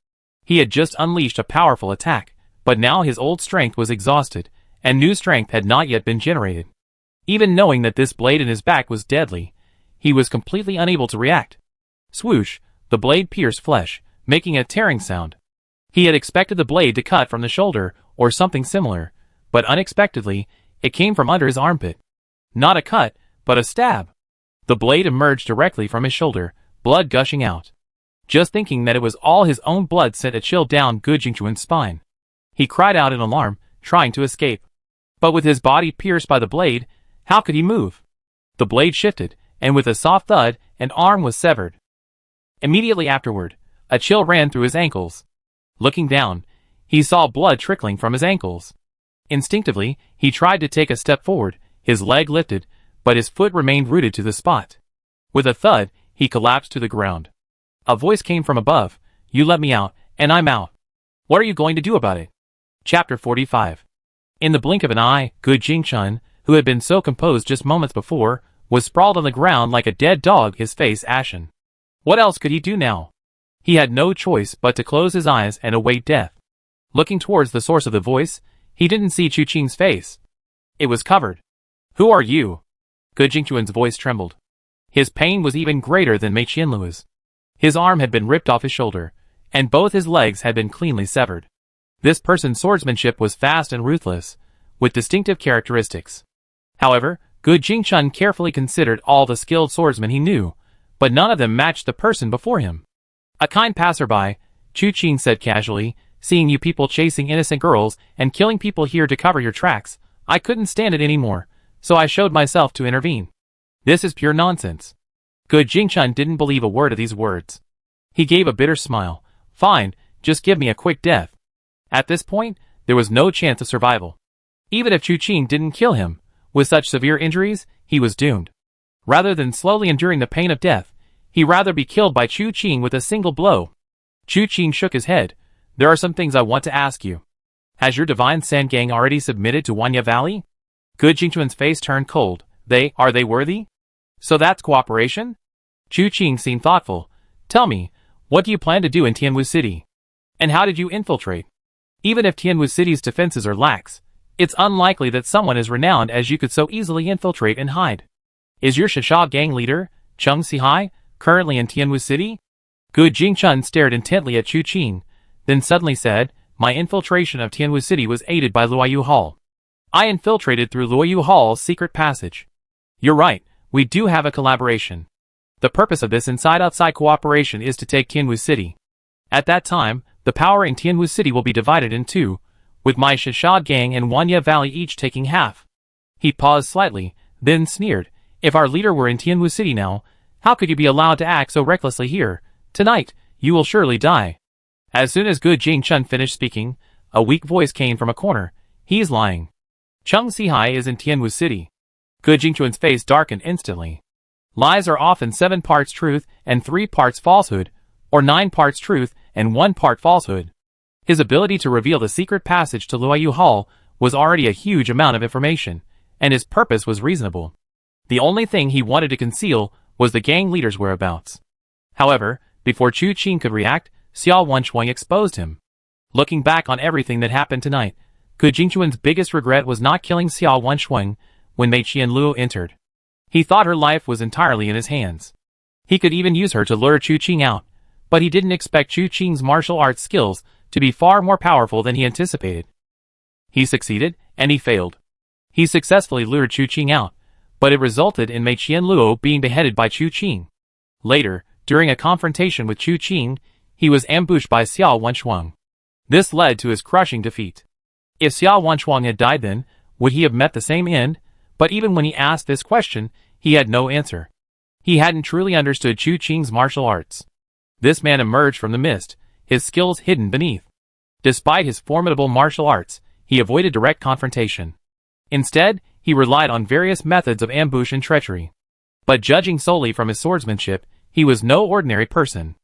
He had just unleashed a powerful attack, but now his old strength was exhausted, and new strength had not yet been generated. Even knowing that this blade in his back was deadly, he was completely unable to react. Swoosh, the blade pierced flesh, making a tearing sound. He had expected the blade to cut from the shoulder, or something similar, but unexpectedly, it came from under his armpit. Not a cut, but a stab. The blade emerged directly from his shoulder, blood gushing out. Just thinking that it was all his own blood sent a chill down Gu Jingquan's spine. He cried out in alarm, trying to escape. But with his body pierced by the blade, how could he move? The blade shifted, and with a soft thud, an arm was severed. Immediately afterward, a chill ran through his ankles. Looking down, he saw blood trickling from his ankles. Instinctively, he tried to take a step forward, his leg lifted, but his foot remained rooted to the spot. With a thud, he collapsed to the ground. A voice came from above, "You let me out, and I'm out. What are you going to do about it?" Chapter 45. In the blink of an eye, Gu Jingquan, who had been so composed just moments before, was sprawled on the ground like a dead dog, his face ashen. What else could he do now? He had no choice but to close his eyes and await death. Looking towards the source of the voice, he didn't see Chu Qing's face. It was covered. "Who are you?" Gu Jingquan's voice trembled. His pain was even greater than Mei Qianluo's. His arm had been ripped off his shoulder, and both his legs had been cleanly severed. This person's swordsmanship was fast and ruthless, with distinctive characteristics. However, Gu Jingquan carefully considered all the skilled swordsmen he knew, but none of them matched the person before him. "A kind passerby," Chu Qing said casually, "seeing you people chasing innocent girls and killing people here to cover your tracks, I couldn't stand it anymore, so I showed myself to intervene. This is pure nonsense." Gu Jingquan didn't believe a word of these words. He gave a bitter smile. "Fine, just give me a quick death." At this point, there was no chance of survival. Even if Chu Qing didn't kill him, with such severe injuries, he was doomed. Rather than slowly enduring the pain of death, he'd rather be killed by Chu Qing with a single blow. Chu Qing shook his head. "There are some things I want to ask you. Has your Divine Sand Gang already submitted to Wanya Valley?" Gu Jingquan's face turned cold. Are they worthy? So that's cooperation? Chu Qing seemed thoughtful. Tell me, what do you plan to do in Tianwu City? And how did you infiltrate? Even if Tianwu City's defenses are lax, it's unlikely that someone as renowned as you could so easily infiltrate and hide. Is your Shisha gang leader, Cheng Sihai, currently in Tianwu City? Gu Jingchun stared intently at Chu Qing, then suddenly said, my infiltration of Tianwu City was aided by Luoyu Hall. I infiltrated through Luoyu Hall's secret passage. You're right, we do have a collaboration. The purpose of this inside-outside cooperation is to take Tianwu City. At that time, the power in Tianwu City will be divided in two, with my Shisha gang and Wanya Valley each taking half. He paused slightly, then sneered, if our leader were in Tianwu City now, how could you be allowed to act so recklessly here? Tonight, you will surely die. As soon as Gu Jingchun finished speaking, a weak voice came from a corner. He's lying. Cheng Sihai is in Tianwu City. Gu Jingchun's face darkened instantly. Lies are often 7 parts truth and 3 parts falsehood, or 9 parts truth and 1 part falsehood. His ability to reveal the secret passage to Luoyu Hall was already a huge amount of information, and his purpose was reasonable. The only thing he wanted to conceal was the gang leader's whereabouts. However, before Chu Qing could react, Xiao Wenshuang exposed him. Looking back on everything that happened tonight, Gu Jingchun's biggest regret was not killing Xiao Wenshuang when Mei Qianluo entered. He thought her life was entirely in his hands. He could even use her to lure Chu Qing out, but he didn't expect Chu Qing's martial arts skills to be far more powerful than he anticipated. He succeeded, and he failed. He successfully lured Chu Qing out, but it resulted in Mei Qianluo being beheaded by Chu Qing. Later, during a confrontation with Chu Qing, he was ambushed by Xiao Wenshuang. This led to his crushing defeat. If Xiao Wenshuang had died then, would he have met the same end? But even when he asked this question, he had no answer. He hadn't truly understood Chu Qing's martial arts. This man emerged from the mist, his skills hidden beneath. Despite his formidable martial arts, he avoided direct confrontation. Instead, he relied on various methods of ambush and treachery. But judging solely from his swordsmanship, he was no ordinary person.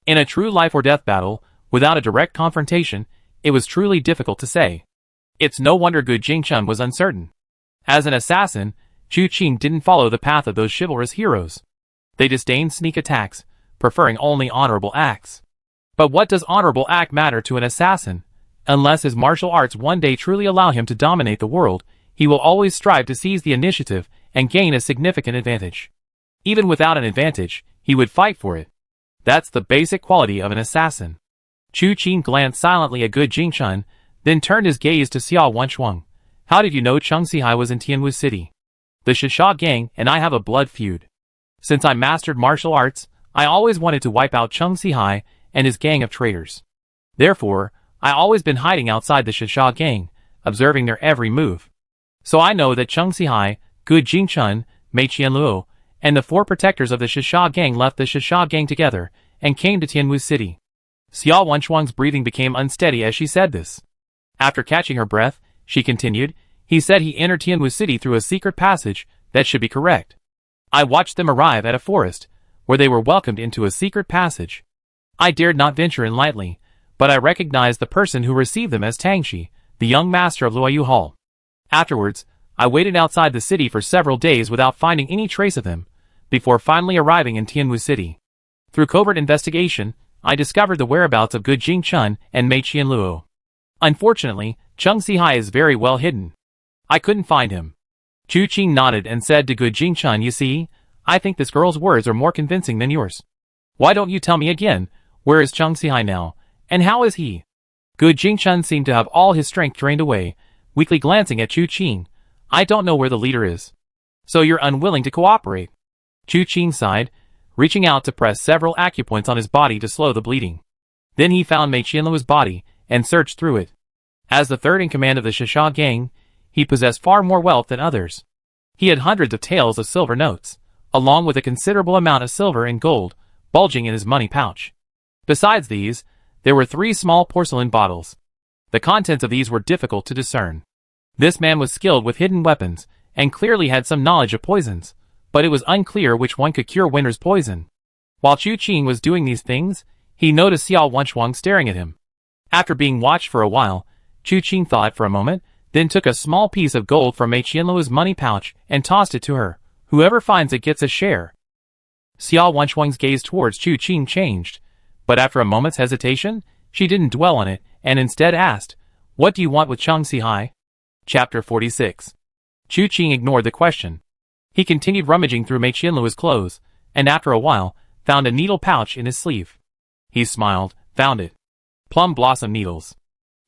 In a true life-or-death battle, without a direct confrontation, it was truly difficult to say. It's no wonder Gu Jingchun was uncertain. As an assassin, Chu Qing didn't follow the path of those chivalrous heroes. They disdained sneak attacks, preferring only honorable acts. But what does honorable act matter to an assassin? Unless his martial arts one day truly allow him to dominate the world, he will always strive to seize the initiative and gain a significant advantage. Even without an advantage, he would fight for it. That's the basic quality of an assassin. Chu Qing glanced silently at Gu Jingchun, then turned his gaze to Xiao Wenshuang. How did you know Cheng Sihai was in Tianwu City? The Shisha gang and I have a blood feud. Since I mastered martial arts, I always wanted to wipe out Cheng Sihai and his gang of traitors. Therefore, I always been hiding outside the Shisha gang, observing their every move. So I know that Cheng Sihai, Gu Jingchun, Mei Qianluo, and the 4 protectors of the Shisha gang left the Shisha gang together and came to Tianwu City. Xiao Wenshuang's breathing became unsteady as she said this. After catching her breath, she continued, he said he entered Tianwu City through a secret passage. That should be correct. I watched them arrive at a forest, where they were welcomed into a secret passage. I dared not venture in lightly, but I recognized the person who received them as Tangxi, the young master of Luoyu Hall. Afterwards, I waited outside the city for several days without finding any trace of him, before finally arriving in Tianwu City. Through covert investigation, I discovered the whereabouts of Gu Jingchun and Mei Qianluo. Unfortunately, Cheng Sihai is very well hidden. I couldn't find him. Chu Qing nodded and said to Gu Jingchun, you see, I think this girl's words are more convincing than yours. Why don't you tell me again, where is Cheng Sihai now, and how is he? Gu Jingchun seemed to have all his strength drained away, weakly glancing at Chu Qing. I don't know where the leader is. So you're unwilling to cooperate. Chu Qing sighed, reaching out to press several acupoints on his body to slow the bleeding. Then he found Mei Qianluo's body and searched through it. As the third in command of the Shisha gang, he possessed far more wealth than others. He had hundreds of taels of silver notes, along with a considerable amount of silver and gold, bulging in his money pouch. Besides these, there were 3 small porcelain bottles. The contents of these were difficult to discern. This man was skilled with hidden weapons, and clearly had some knowledge of poisons, but it was unclear which one could cure Winter's poison. While Chu Qing was doing these things, he noticed Xiao Wenshuang staring at him. After being watched for a while, Chu Qing thought for a moment, then took a small piece of gold from Mei Qianluo's money pouch and tossed it to her. Whoever finds it gets a share. Xiao Wenshuang's gaze towards Chu Qing changed, but after a moment's hesitation, she didn't dwell on it and instead asked, "What do you want with Chang Sihai?" Chapter 46. Chu Qing ignored the question. He continued rummaging through Mei Qianluo's clothes, and after a while, found a needle pouch in his sleeve. He smiled, found it. Plum blossom needles.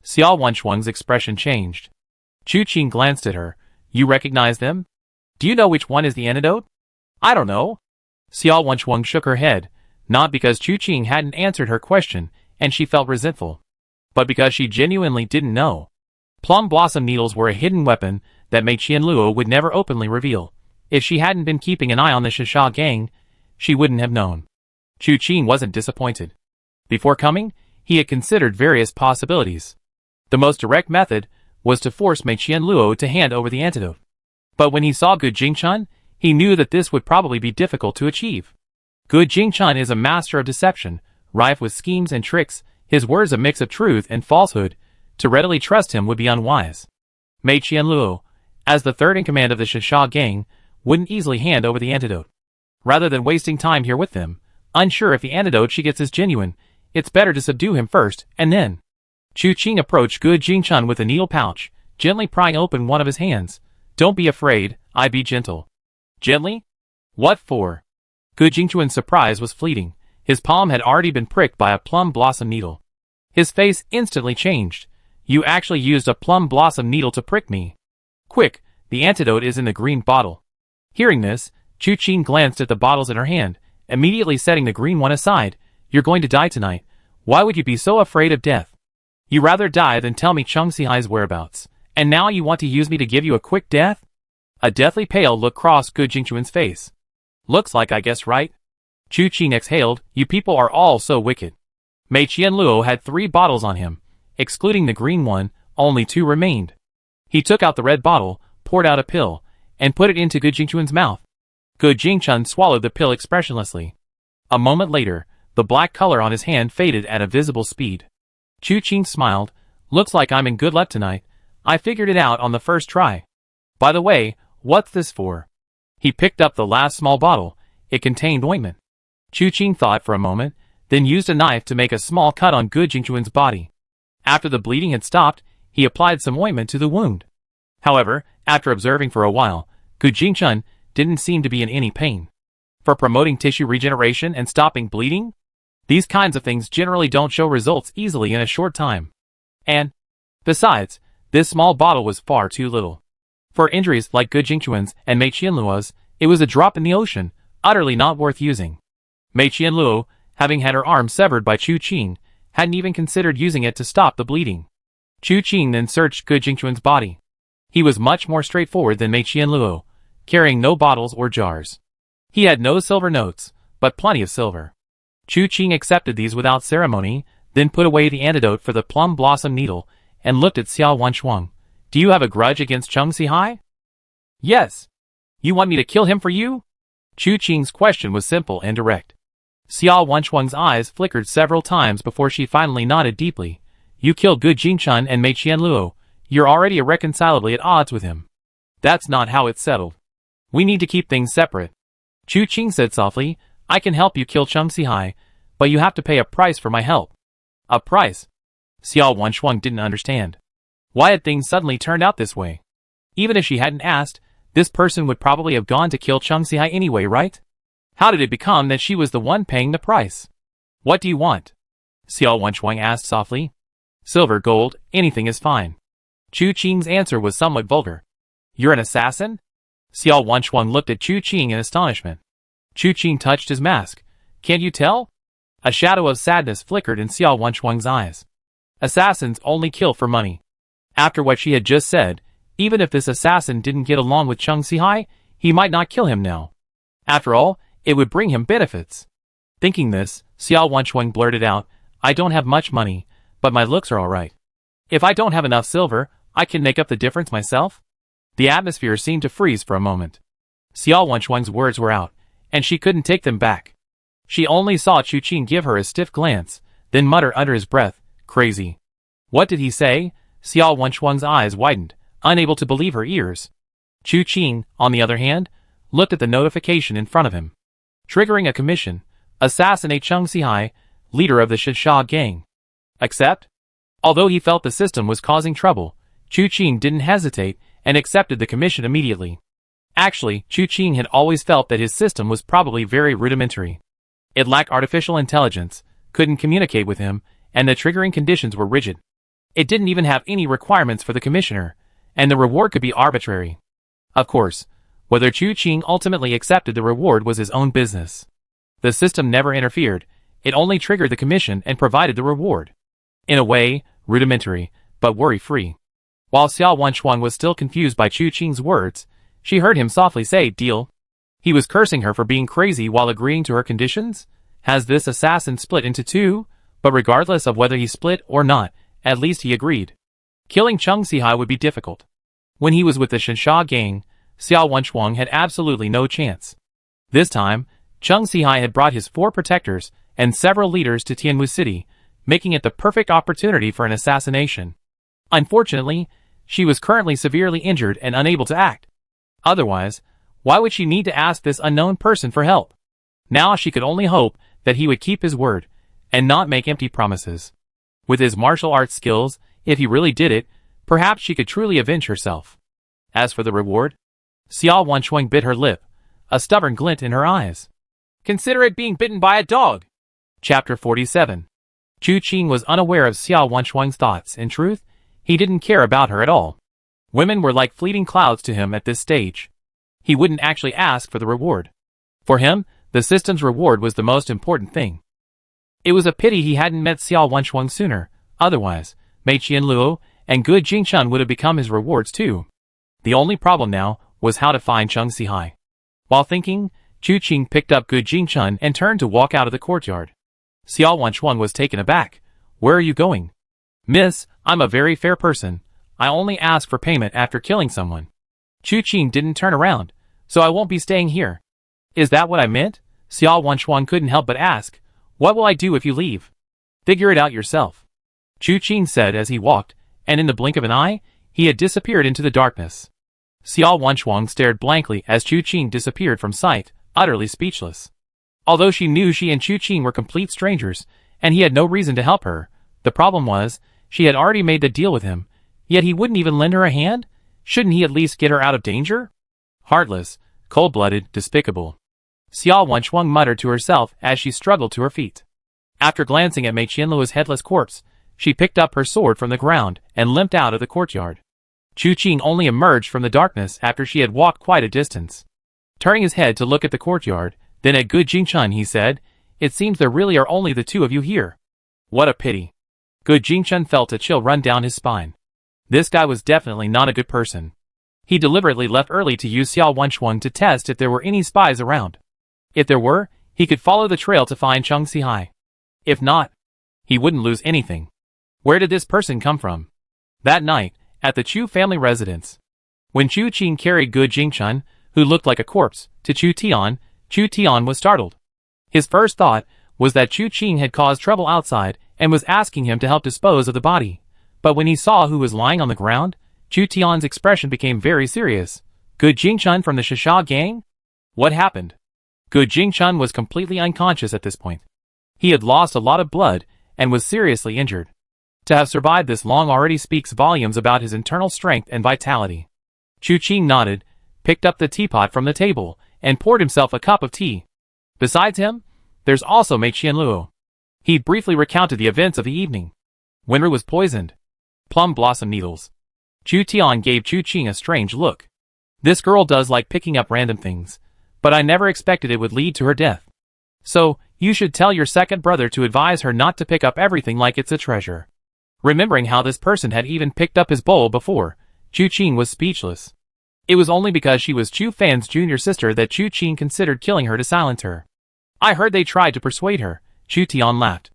Xiao Wenshuang's expression changed. Chu Qing glanced at her. "You recognize them? Do you know which one is the antidote?" "I don't know." Xiao Wenshuang shook her head, not because Chu Qing hadn't answered her question and she felt resentful, but because she genuinely didn't know. Plum blossom needles were a hidden weapon that Mei Qianluo would never openly reveal. If she hadn't been keeping an eye on the Shisha gang, she wouldn't have known. Chu Qing wasn't disappointed. Before coming, he had considered various possibilities. The most direct method was to force Mei Qianluo to hand over the antidote. But when he saw Gu Jingchun, he knew that this would probably be difficult to achieve. Gu Jingchun is a master of deception, rife with schemes and tricks, his words a mix of truth and falsehood. To readily trust him would be unwise. Mei Qianluo, as the third in command of the Shisha gang, wouldn't easily hand over the antidote. Rather than wasting time here with them, unsure if the antidote she gets is genuine, it's better to subdue him first, and then. Chu Qing approached Gu Jingchun with a needle pouch, gently prying open one of his hands. "Don't be afraid, I be gentle." "Gently? What for?" Gu Jingchun's surprise was fleeting. His palm had already been pricked by a plum blossom needle. His face instantly changed. "You actually used a plum blossom needle to prick me. Quick, the antidote is in the green bottle." Hearing this, Chu Qing glanced at the bottles in her hand, immediately setting the green one aside. "You're going to die tonight. Why would you be so afraid of death? You rather die than tell me Chang Sihai's whereabouts, and now you want to use me to give you a quick death?" A deathly pale look crossed Gu Jingchun's face. "Looks like I guessed right." Chu Qing exhaled. "You people are all so wicked." Mei Qianluo had 3 bottles on him. Excluding the green one, only 2 remained. He took out the red bottle, poured out a pill, and put it into Gu Jingchun's mouth. Gu Jingchun swallowed the pill expressionlessly. A moment later, the black color on his hand faded at a visible speed. Chu Qing smiled. "Looks like I'm in good luck tonight. I figured it out on the first try. By the way, what's this for?" He picked up the last small bottle. It contained ointment. Chu Qing thought for a moment, then used a knife to make a small cut on Gu Jingchun's body. After the bleeding had stopped, he applied some ointment to the wound. However, after observing for a while, Gu Jingchun didn't seem to be in any pain. For promoting tissue regeneration and stopping bleeding? These kinds of things generally don't show results easily in a short time. And, besides, this small bottle was far too little. For injuries like Gu Jingchun's and Mei Qianluo's, it was a drop in the ocean, utterly not worth using. Mei Qianluo, having had her arm severed by Chu Qing, hadn't even considered using it to stop the bleeding. Chu Qing then searched Gu Jingchun's body. He was much more straightforward than Mei Qianluo, carrying no bottles or jars. He had no silver notes, but plenty of silver. Chu Qing accepted these without ceremony, then put away the antidote for the plum blossom needle, and looked at Xiao Wenshuang. "Do you have a grudge against Chang Sihai?" "Yes." "You want me to kill him for you?" Chu Qing's question was simple and direct. Xiao Wenshuang's eyes flickered several times before she finally nodded deeply. "You killed Gu Jingchun and Mei Qianluo. You're already irreconcilably at odds with him. That's not how it's settled. We need to keep things separate." Chu Qing said softly, "I can help you kill Chang Sihai, but you have to pay a price for my help." "A price?" Xiao Wenshuang didn't understand. Why had things suddenly turned out this way? Even if she hadn't asked, this person would probably have gone to kill Chang Sihai anyway, right? How did it become that she was the one paying the price? "What do you want?" Xiao Wenshuang asked softly. "Silver, gold, anything is fine." Chu Qing's answer was somewhat vulgar. "You're an assassin?" Xiao Wenshuang looked at Chu Qing in astonishment. Chu Qing touched his mask. "Can't you tell?" A shadow of sadness flickered in Xiao Wenshuang's eyes. Assassins only kill for money. After what she had just said, even if this assassin didn't get along with Chang Sihai, he might not kill him now. After all, it would bring him benefits. Thinking this, Xiao Wenshuang blurted out, "I don't have much money, but my looks are alright. If I don't have enough silver, I can make up the difference myself." The atmosphere seemed to freeze for a moment. Xiao Wenshuang's words were out, and she couldn't take them back. She only saw Chu Qing give her a stiff glance, then mutter under his breath, "Crazy." What did he say? Xiao Wenshuang's eyes widened, unable to believe her ears. Chu Qing, on the other hand, looked at the notification in front of him. triggering a commission, assassinate Chung Sihai, leader of the Shisha gang. Accept? Although he felt the system was causing trouble, Chu Qing didn't hesitate and accepted the commission immediately. Actually, Chu Qing had always felt that his system was probably very rudimentary. It lacked artificial intelligence, couldn't communicate with him, and the triggering conditions were rigid. It didn't even have any requirements for the commissioner, and the reward could be arbitrary. Of course, whether Chu Qing ultimately accepted the reward was his own business. The system never interfered, it only triggered the commission and provided the reward. In a way, rudimentary, but worry-free. While Xiao Wenchuan was still confused by Chu Qing's words, she heard him softly say, "Deal." He was cursing her for being crazy while agreeing to her conditions? Has this assassin split into two? But regardless of whether he split or not, at least he agreed. Killing Chung Sihai would be difficult. When he was with the Shisha gang, Xiao Wenchuan had absolutely no chance. This time, Chung Sihai had brought his 4 protectors and several leaders to Tianwu City, making it the perfect opportunity for an assassination. Unfortunately, she was currently severely injured and unable to act. Otherwise, why would she need to ask this unknown person for help? Now she could only hope that he would keep his word, and not make empty promises. With his martial arts skills, if he really did it, perhaps she could truly avenge herself. As for the reward, Xiao Wenchuan bit her lip, a stubborn glint in her eyes. Consider it being bitten by a dog. Chapter 47. Chu Qing was unaware of Xiao Wenchuan's thoughts. In truth, he didn't care about her at all. Women were like fleeting clouds to him at this stage. He wouldn't actually ask for the reward. For him, the system's reward was the most important thing. It was a pity he hadn't met Xiao Wenchuan sooner, otherwise, Mei Qianluo and Good Jingchun would have become his rewards too. The only problem now was how to find Chung Sihai. While thinking, Chu Qing picked up Good Jingchun and turned to walk out of the courtyard. Xiao Wenchuan was taken aback. "Where are you going?" "Miss, I'm a very fair person. I only ask for payment after killing someone." Chu Qing didn't turn around, "So I won't be staying here." "Is that what I meant?" Xiao Wenchuan couldn't help but ask. "What will I do if you leave?" "Figure it out yourself," Chu Qing said as he walked, and in the blink of an eye, he had disappeared into the darkness. Xiao Wenchuan stared blankly as Chu Qing disappeared from sight, utterly speechless. Although she knew she and Chu Qing were complete strangers, and he had no reason to help her, the problem was, she had already made the deal with him, yet he wouldn't even lend her a hand? Shouldn't he at least get her out of danger? Heartless, cold-blooded, despicable. Xiao Wenchuan muttered to herself as she struggled to her feet. After glancing at Mei Qianluo's headless corpse, she picked up her sword from the ground and limped out of the courtyard. Chu Qing only emerged from the darkness after she had walked quite a distance. Turning his head to look at the courtyard, then at Good Jingchun, he said, "It seems there really are only the two of you here." What a pity. Good Jingchun felt a chill run down his spine. This guy was definitely not a good person. He deliberately left early to use Xiao Wenchuan to test if there were any spies around. If there were, he could follow the trail to find Chung Sihai. If not, he wouldn't lose anything. Where did this person come from? That night, at the Chu family residence, when Chu Qing carried Good Jingchun, who looked like a corpse, to Chu Tian was startled. His first thought was that Chu Qing had caused trouble outside and was asking him to help dispose of the body. But when he saw who was lying on the ground, Chu Tian's expression became very serious. Good Jingchun from the Shisha gang? What happened? Good Jingchun was completely unconscious at this point. He had lost a lot of blood and was seriously injured. To have survived this long already speaks volumes about his internal strength and vitality. Chu Qing nodded, picked up the teapot from the table, and poured himself a cup of tea. Besides him, there's also Mei Qianluo. He briefly recounted the events of the evening. Wenru was poisoned. Plum blossom needles. Chu Tian gave Chu Qing a strange look. This girl does like picking up random things, but I never expected it would lead to her death. So, you should tell your second brother to advise her not to pick up everything like it's a treasure. Remembering how this person had even picked up his bowl before, Chu Qing was speechless. It was only because she was Chu Fan's junior sister that Chu Qing considered killing her to silence her. I heard they tried to persuade her, Chu Tian laughed.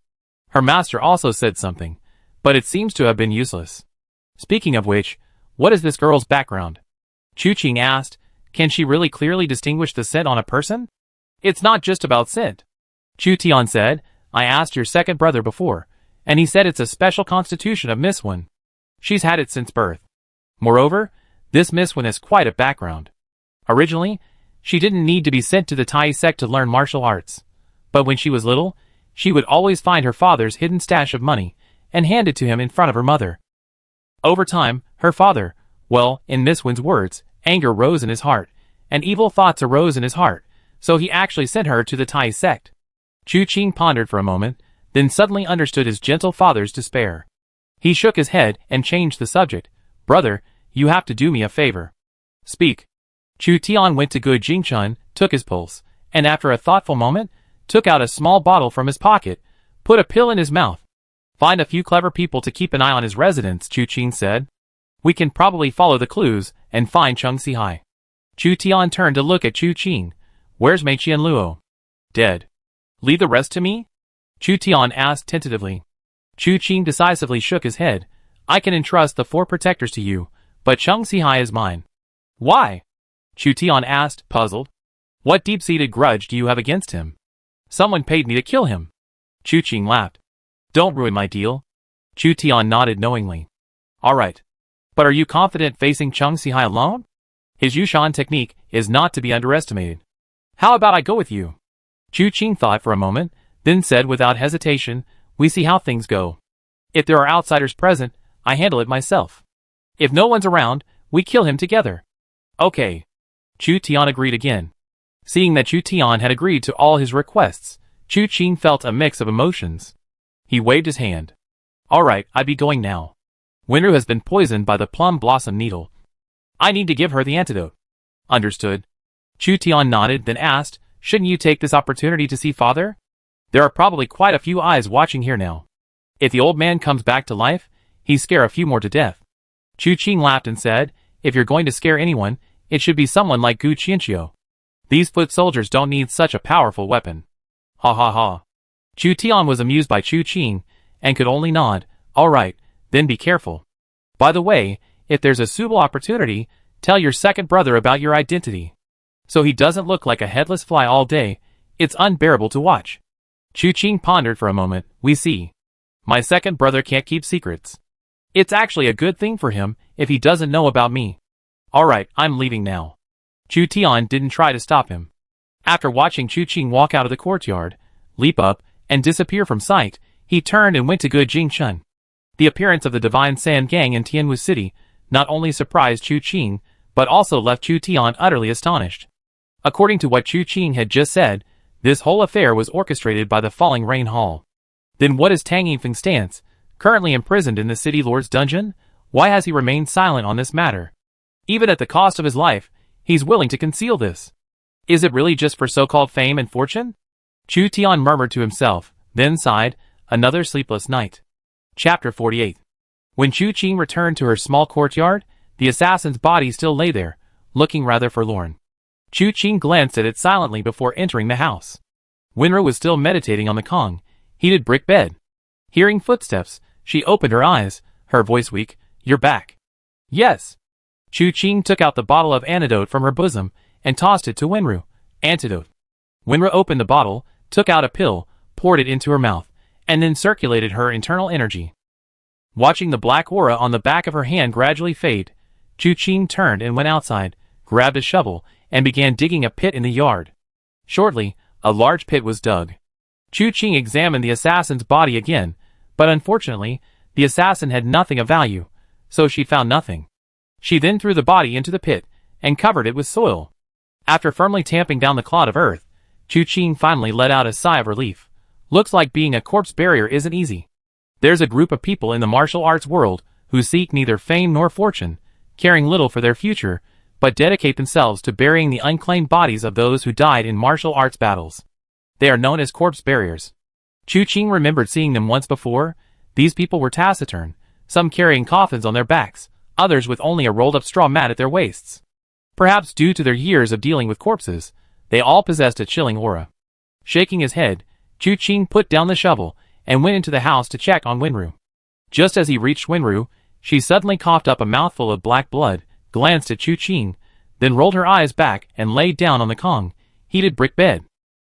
Her master also said something, but it seems to have been useless. Speaking of which, what is this girl's background? Chu Qing asked, can she really clearly distinguish the scent on a person? It's not just about scent. Chu Tian said, I asked your second brother before, and he said it's a special constitution of Miss Wen. She's had it since birth. Moreover, this Miss Wen has quite a background. Originally, She didn't need to be sent to the Tai sect to learn martial arts. But when she was little, she would always find her father's hidden stash of money and hand it to him in front of her mother. Over time, her father, well, in Miss Win's words, anger rose in his heart, and evil thoughts arose in his heart, so he actually sent her to the Tai sect. Chu Qing pondered for a moment, then suddenly understood his gentle father's despair. He shook his head and changed the subject. Brother, you have to do me a favor. Speak. Chu Tian went to Gu Jingchun, took his pulse, and after a thoughtful moment, took out a small bottle from his pocket, put a pill in his mouth. Find a few clever people to keep an eye on his residence, Chu Qing said. We can probably follow the clues and find Cheng Sihai. Chu Tian turned to look at Chu Qing. Where's Mei Qian Luo? Dead. Leave the rest to me? Chu Tian asked tentatively. Chu Qing decisively shook his head. I can entrust the 4 protectors to you, but Cheng Sihai is mine. Why? Chu Tian asked, puzzled. What deep-seated grudge do you have against him? Someone paid me to kill him. Chu Qing laughed. Don't ruin my deal. Chu Tian nodded knowingly. All right. But are you confident facing Cheng Sihai alone? His Yushan technique is not to be underestimated. How about I go with you? Chu Qing thought for a moment, then said without hesitation, we see how things go. If there are outsiders present, I handle it myself. If no one's around, we kill him together. Okay. Chu Tian agreed again. Seeing that Chu Tian had agreed to all his requests, Chu Qing felt a mix of emotions. He waved his hand. All right, I'd be going now. Winru has been poisoned by the plum blossom needle. I need to give her the antidote. Understood. Chu Tian nodded, then asked, shouldn't you take this opportunity to see father? There are probably quite a few eyes watching here now. If the old man comes back to life, he'd scare a few more to death. Chu Qing laughed and said, if you're going to scare anyone, it should be someone like Gu Qianqiu. These foot soldiers don't need such a powerful weapon. Ha ha ha. Chu Tian was amused by Chu Qing, and could only nod. All right, then be careful. By the way, if there's a suitable opportunity, tell your second brother about your identity. So he doesn't look like a headless fly all day, it's unbearable to watch. Chu Qing pondered for a moment. We see. My second brother can't keep secrets. It's actually a good thing for him if he doesn't know about me. All right, I'm leaving now. Chu Tian didn't try to stop him. After watching Chu Qing walk out of the courtyard, leap up, and disappear from sight, he turned and went to Gu Jingchun. The appearance of the Divine Sand Gang in Tianwu City not only surprised Chu Qing, but also left Chu Tian utterly astonished. According to what Chu Qing had just said, this whole affair was orchestrated by the Falling Rain Hall. Then what is Tang Yingfeng's stance? Currently imprisoned in the City Lord's dungeon? Why has he remained silent on this matter? Even at the cost of his life, he's willing to conceal this. Is it really just for so-called fame and fortune? Chu Tian murmured to himself, then sighed, another sleepless night. Chapter 48. When Chu Qing returned to her small courtyard, the assassin's body still lay there, looking rather forlorn. Chu Qing glanced at it silently before entering the house. Winru was still meditating on the Kong, heated brick bed. Hearing footsteps, she opened her eyes, her voice weak. You're back. Yes. Chu Qing took out the bottle of antidote from her bosom and tossed it to Winru. Antidote. Winru opened the bottle, took out a pill, poured it into her mouth, and then circulated her internal energy. Watching the black aura on the back of her hand gradually fade, Chu Qing turned and went outside, grabbed a shovel, and began digging a pit in the yard. Shortly, a large pit was dug. Chu Qing examined the assassin's body again, but unfortunately, the assassin had nothing of value, so she found nothing. She then threw the body into the pit and covered it with soil. After firmly tamping down the clod of earth, Chu Qing finally let out a sigh of relief. Looks like being a corpse barrier isn't easy. There's a group of people in the martial arts world who seek neither fame nor fortune, caring little for their future, but dedicate themselves to burying the unclaimed bodies of those who died in martial arts battles. They are known as corpse barriers. Chu Qing remembered seeing them once before. These people were taciturn, some carrying coffins on their backs, others with only a rolled-up straw mat at their waists. Perhaps due to their years of dealing with corpses, they all possessed a chilling aura. Shaking his head, Chu Qing put down the shovel and went into the house to check on Winru. Just as he reached Winru, she suddenly coughed up a mouthful of black blood, glanced at Chu Qing, then rolled her eyes back and laid down on the Kong, heated brick bed.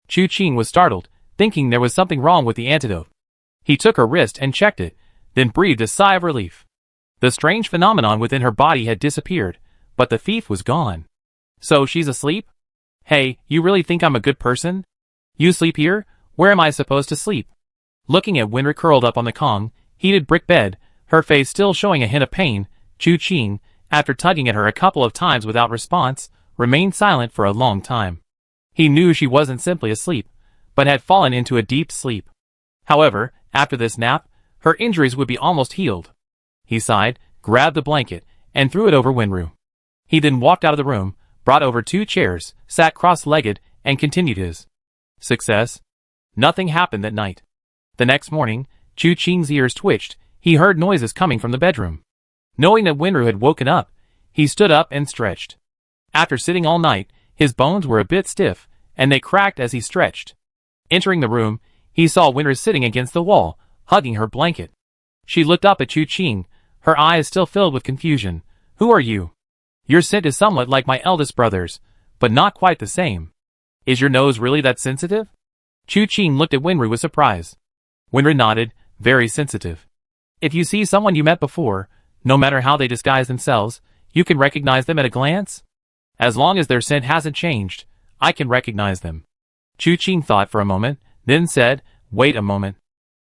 Chu Qing was startled, thinking there was something wrong with the antidote. He took her wrist and checked it, then breathed a sigh of relief. The strange phenomenon within her body had disappeared, but the thief was gone. So she's asleep? Hey, you really think I'm a good person? You sleep here? Where am I supposed to sleep? Looking at Winry curled up on the Kong, heated brick bed, her face still showing a hint of pain, Chu Qing, after tugging at her a couple of times without response, remained silent for a long time. He knew she wasn't simply asleep, but had fallen into a deep sleep. However, after this nap, her injuries would be almost healed. He sighed, grabbed the blanket, and threw it over Winru. He then walked out of the room, brought over 2 chairs, sat cross-legged, and continued his success. Nothing happened that night. The next morning, Chu Qing's ears twitched. He heard noises coming from the bedroom. Knowing that Winru had woken up, he stood up and stretched. After sitting all night, his bones were a bit stiff, and they cracked as he stretched. Entering the room, he saw Winru sitting against the wall, hugging her blanket. She looked up at Chu Qing, her eyes still filled with confusion. Who are you? Your scent is somewhat like my eldest brother's, but not quite the same. Is your nose really that sensitive? Chu Qing looked at Winru with surprise. Winru nodded, very sensitive. If you see someone you met before, no matter how they disguise themselves, you can recognize them at a glance? As long as their scent hasn't changed, I can recognize them. Chu Qing thought for a moment, then said, wait a moment.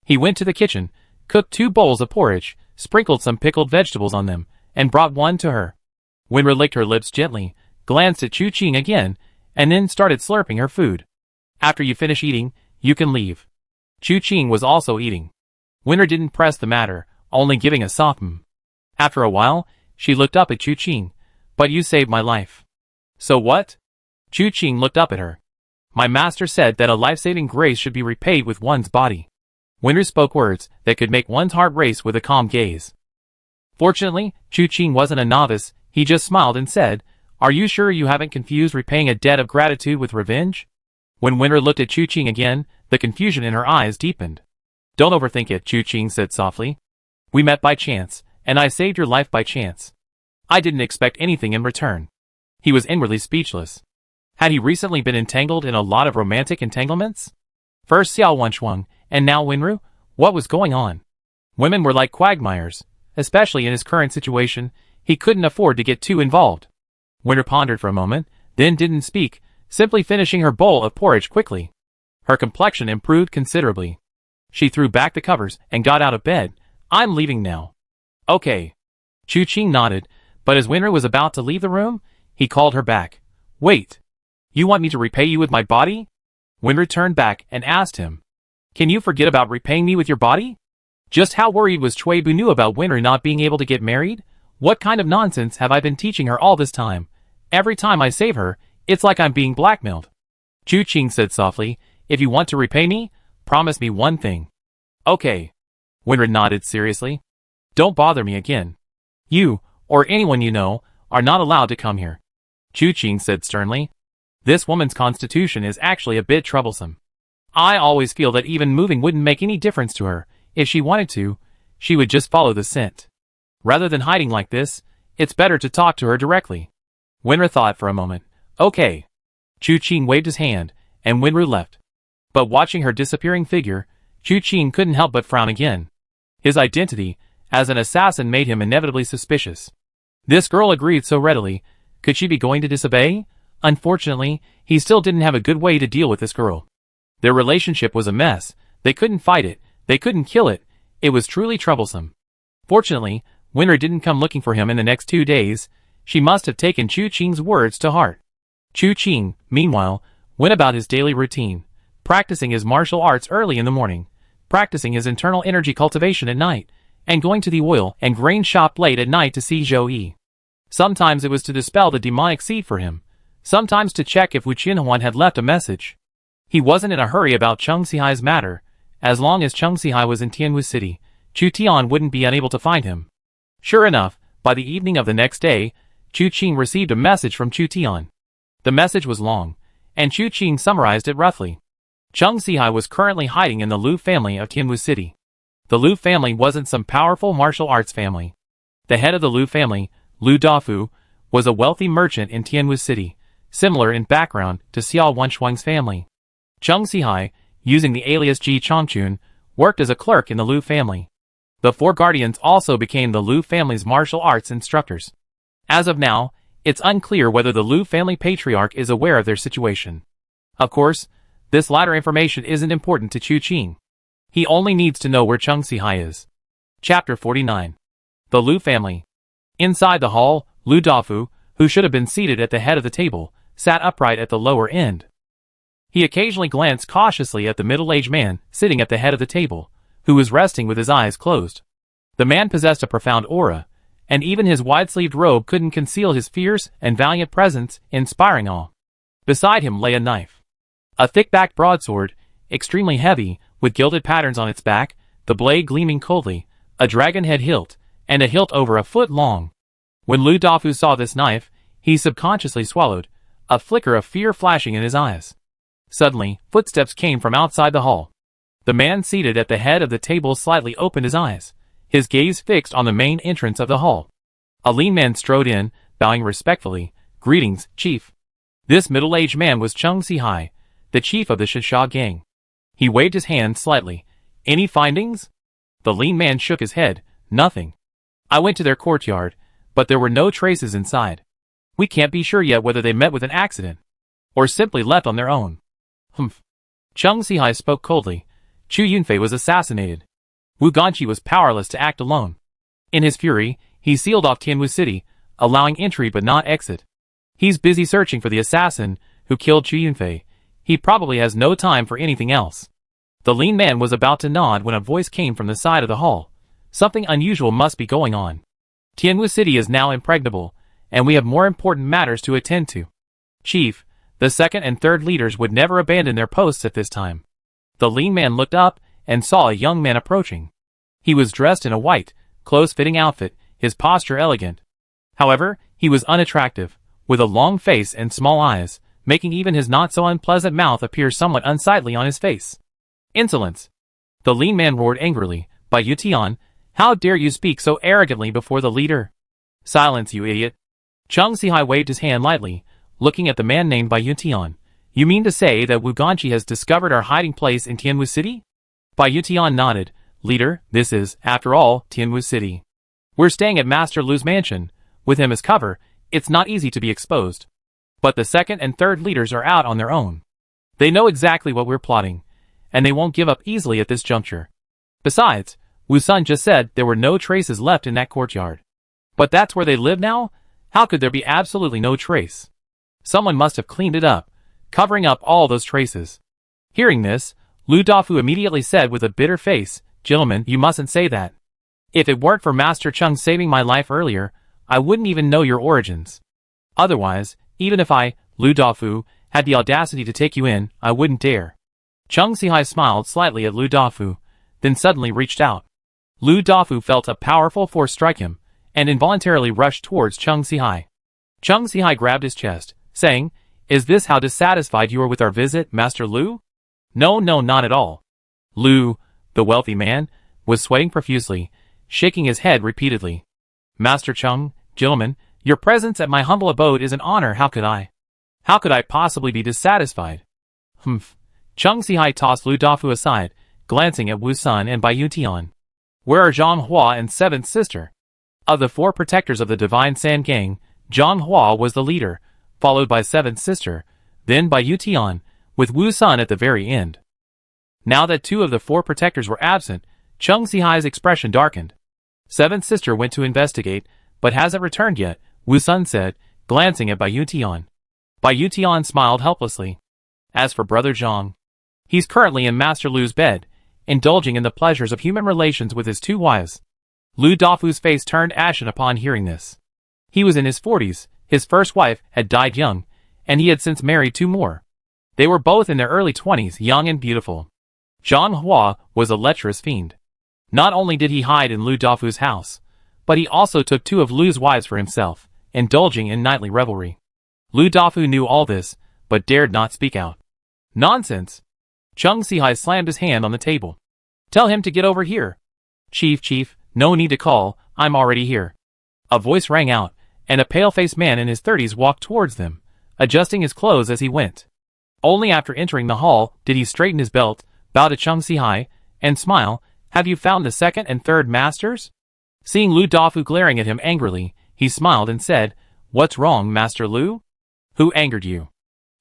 He went to the kitchen, cooked 2 bowls of porridge, sprinkled some pickled vegetables on them, and brought one to her. Winru licked her lips gently, glanced at Chu Qing again, and then started slurping her food. After you finish eating, you can leave. Chu Qing was also eating. Winru didn't press the matter, only giving a soft After a while, she looked up at Chu Qing. But you saved my life. So what? Chu Qing looked up at her. My master said that a life-saving grace should be repaid with one's body. Winru spoke words that could make one's heart race with a calm gaze. Fortunately, Chu Qing wasn't a novice. He just smiled and said, are you sure you haven't confused repaying a debt of gratitude with revenge? When Winru looked at Chu Qing again, the confusion in her eyes deepened. Don't overthink it, Chu Qing said softly. We met by chance, and I saved your life by chance. I didn't expect anything in return. He was inwardly speechless. Had he recently been entangled in a lot of romantic entanglements? First Xiao Wenshuang, and now Winru? What was going on? Women were like quagmires. Especially in his current situation, he couldn't afford to get too involved. Winru pondered for a moment, then didn't speak, simply finishing her bowl of porridge quickly. Her complexion improved considerably. She threw back the covers and got out of bed. I'm leaving now. Okay. Chu Qing nodded, but as Winru was about to leave the room, he called her back. Wait. You want me to repay you with my body? Winru turned back and asked him. Can you forget about repaying me with your body? Just how worried was Cui Bunu about Winru not being able to get married? What kind of nonsense have I been teaching her all this time? Every time I save her, it's like I'm being blackmailed. Chu Qing said softly, if you want to repay me, promise me one thing. Okay. Winru nodded seriously. Don't bother me again. You, or anyone you know, are not allowed to come here. Chu Qing said sternly. This woman's constitution is actually a bit troublesome. I always feel that even moving wouldn't make any difference to her. If she wanted to, she would just follow the scent. Rather than hiding like this, it's better to talk to her directly. Winru thought for a moment. Okay. Chu Qing waved his hand, and Winru left. But watching her disappearing figure, Chu Qing couldn't help but frown again. His identity as an assassin made him inevitably suspicious. This girl agreed so readily. Could she be going to disobey? Unfortunately, he still didn't have a good way to deal with this girl. Their relationship was a mess. They couldn't fight it. They couldn't kill it. It was truly troublesome. Fortunately, Winru didn't come looking for him in the next 2 days. She must have taken Chu Qing's words to heart. Chu Qing, meanwhile, went about his daily routine, practicing his martial arts early in the morning, practicing his internal energy cultivation at night, and going to the oil and grain shop late at night to see Zhou Yi. Sometimes it was to dispel the demonic seed for him, sometimes to check if Wu Qinhuan had left a message. He wasn't in a hurry about Cheng Sihai's matter. As long as Cheng Sihai was in Tianwu City, Chu Tian wouldn't be unable to find him. Sure enough, by the evening of the next day, Chu Qing received a message from Chu Tian. The message was long, and Chu Qing summarized it roughly. Cheng Sihai was currently hiding in the Lu family of Tianwu City. The Lu family wasn't some powerful martial arts family. The head of the Lu family, Lu Dafu, was a wealthy merchant in Tianwu City, similar in background to Xiao Wenshuang's family. Cheng Sihai, using the alias Ji Chongchun, worked as a clerk in the Lu family. The 4 guardians also became the Lu family's martial arts instructors. As of now, It's unclear whether the Lu family patriarch is aware of their situation. Of course, this latter information isn't important to Chu Qing. He only needs to know where Cheng Sihai is. Chapter 49. The Lu family. Inside the hall, Lu Dafu, who should have been seated at the head of the table, sat upright at the lower end. He occasionally glanced cautiously at the middle-aged man sitting at the head of the table, who was resting with his eyes closed. The man possessed a profound aura, and even his wide-sleeved robe couldn't conceal his fierce and valiant presence, inspiring awe. Beside him lay a knife. A thick-backed broadsword, extremely heavy, with gilded patterns on its back, the blade gleaming coldly, a dragon-head hilt, and a hilt over a foot long. When Lu Dafu saw this knife, he subconsciously swallowed, a flicker of fear flashing in his eyes. Suddenly, footsteps came from outside the hall. The man seated at the head of the table slightly opened his eyes, his gaze fixed on the main entrance of the hall. A lean man strode in, bowing respectfully. "Greetings, chief." This middle-aged man was Cheng Sihai, the chief of the Shisha gang. He waved his hand slightly. "Any findings?" The lean man shook his head. "Nothing. I went to their courtyard, but there were no traces inside. We can't be sure yet whether they met with an accident, or simply left on their own." "Humph." Cheng Sihai spoke coldly. "Chu Yunfei was assassinated. Wu Ganqi was powerless to act alone. In his fury, he sealed off Tianwu City, allowing entry but not exit. He's busy searching for the assassin who killed Chu Yunfei. He probably has no time for anything else." The lean man was about to nod when a voice came from the side of the hall. "Something unusual must be going on. Tianwu City is now impregnable, and we have more important matters to attend to. Chief, the second and third leaders would never abandon their posts at this time." The lean man looked up and saw a young man approaching. He was dressed in a white, close-fitting outfit, his posture elegant. However, he was unattractive, with a long face and small eyes, making even his not-so-unpleasant mouth appear somewhat unsightly on his face. "Insolence!" The lean man roared angrily. "By Yutian, how dare you speak so arrogantly before the leader?" "Silence, you idiot." Cheng Sihai waved his hand lightly, looking at the man named Bai Yutian. "You mean to say that Wu Ganqi has discovered our hiding place in Tianwu City?" Bai Yutian nodded. "Leader, this is, after all, Tianwu City. We're staying at Master Lu's mansion. With him as cover, it's not easy to be exposed. But the second and third leaders are out on their own. They know exactly what we're plotting, and they won't give up easily at this juncture. Besides, Wu Sun just said there were no traces left in that courtyard. But that's where they live now? How could there be absolutely no trace? Someone must have cleaned it up, covering up all those traces." Hearing this, Lu Dafu immediately said with a bitter face, "Gentlemen, you mustn't say that. If it weren't for Master Cheng saving my life earlier, I wouldn't even know your origins. Otherwise, even if I, Lu Dafu, had the audacity to take you in, I wouldn't dare." Cheng Sihai smiled slightly at Lu Dafu, then suddenly reached out. Lu Dafu felt a powerful force strike him, and involuntarily rushed towards Cheng Sihai. Cheng Sihai grabbed his chest, saying, "Is this how dissatisfied you are with our visit, Master Lu?" "No, not at all." Lu, the wealthy man, was sweating profusely, shaking his head repeatedly. "Master Cheng, gentlemen, your presence at my humble abode is an honor. How could I possibly be dissatisfied?" "Humph." Cheng Sihai tossed Lu Dafu aside, glancing at Wu Sun and Bai Yutian. "Where are Zhang Hua and seventh sister?" Of the four protectors of the Divine Sand Gang, Zhang Hua was the leader, followed by seventh sister, then by Yutian, with Wu Sun at the very end. Now that two of the four protectors were absent, Cheng Sihai's expression darkened. "Seventh sister went to investigate, but hasn't returned yet," Wu Sun said, glancing at Bai Yutian. Bai Yutian smiled helplessly. "As for Brother Zhang, he's currently in Master Lu's bed, indulging in the pleasures of human relations with his two wives." Lu Dafu's face turned ashen upon hearing this. He was in his 40s, his first wife had died young, and he had since married two more. They were both in their early 20s, young and beautiful. Zhang Hua was a lecherous fiend. Not only did he hide in Lu Dafu's house, but he also took two of Lu's wives for himself, indulging in nightly revelry. Lu Dafu knew all this, but dared not speak out. "Nonsense!" Cheng Sihai slammed his hand on the table. "Tell him to get over here." Chief, no need to call, I'm already here." A voice rang out, and a pale-faced man in his 30s walked towards them, adjusting his clothes as he went. Only after entering the hall did he straighten his belt, bow to Cheng Sihai, and smile. "Have you found the second and third masters?" Seeing Lu Dafu glaring at him angrily, he smiled and said, What's wrong, Master Lu? Who angered you?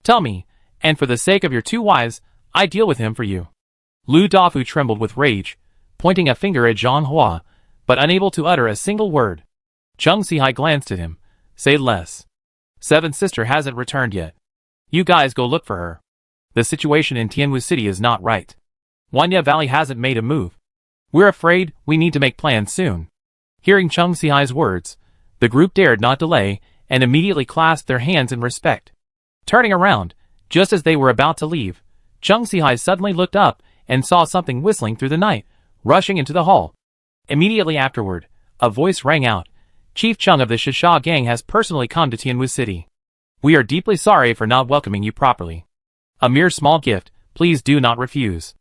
Tell me, and for the sake of your two wives, I deal with him for you. Lu Dafu trembled with rage, pointing a finger at Zhang Hua, but unable to utter a single word. Chung Sihai glanced at him. Say less. Seventh sister hasn't returned yet. You guys go look for her. The situation in Tianwu City is not right. Wanya Valley hasn't made a move. We're afraid we need to make plans soon. Hearing Chung Sihai's words, the group dared not delay and immediately clasped their hands in respect. Turning around, just as they were about to leave, Chung Sihai suddenly looked up and saw something whistling through the night, rushing into the hall. Immediately afterward, a voice rang out. Chief Chung of the Shisha gang has personally come to Tianwu City. We are deeply sorry for not welcoming you properly. A mere small gift, please do not refuse.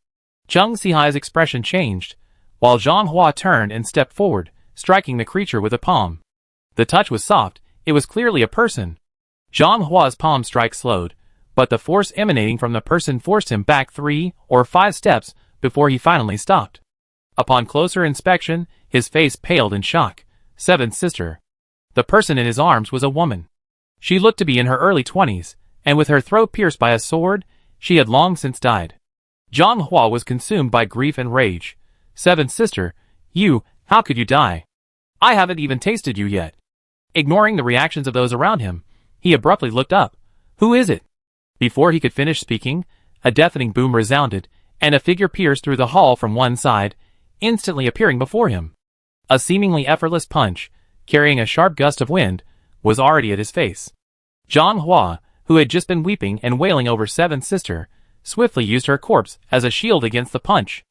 Chung Sihai's expression changed, while Zhang Hua turned and stepped forward, striking the creature with a palm. The touch was soft, it was clearly a person. Zhang Hua's palm strike slowed, but the force emanating from the person forced him back 3 or 5 steps before he finally stopped. Upon closer inspection, his face paled in shock. Seventh sister. The person in his arms was a woman. She looked to be in her early 20s, and with her throat pierced by a sword, she had long since died. Zhang Hua was consumed by grief and rage. Seventh sister, how could you die? I haven't even tasted you yet. Ignoring the reactions of those around him, he abruptly looked up. Who is it? Before he could finish speaking, a deafening boom resounded, and a figure pierced through the hall from one side, instantly appearing before him. A seemingly effortless punch, carrying a sharp gust of wind, was already at his face. Zhang Hua, who had just been weeping and wailing over Seventh sister, swiftly used her corpse as a shield against the punch.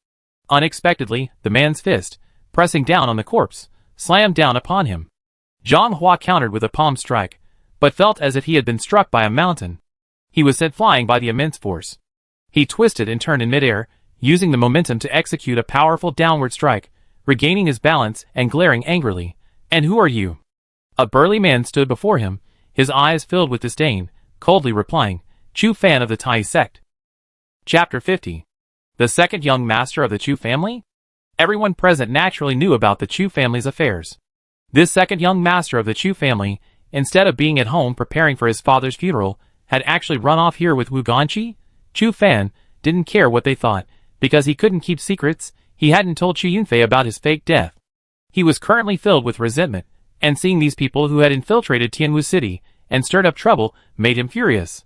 Unexpectedly, the man's fist, pressing down on the corpse, slammed down upon him. Zhang Hua countered with a palm strike, but felt as if he had been struck by a mountain. He was sent flying by the immense force. He twisted and turned in midair, using the momentum to execute a powerful downward strike, regaining his balance and glaring angrily. And who are you? A burly man stood before him, his eyes filled with disdain, coldly replying, Chu Fan of the Tai sect. Chapter 50. The second young master of the Chu family? Everyone present naturally knew about the Chu family's affairs. This second young master of the Chu family, instead of being at home preparing for his father's funeral, had actually run off here with Wu Ganqi. Chu Fan didn't care what they thought, because he couldn't keep secrets. He hadn't told Chu Yunfei about his fake death. He was currently filled with resentment, and seeing these people who had infiltrated Tianwu City and stirred up trouble made him furious.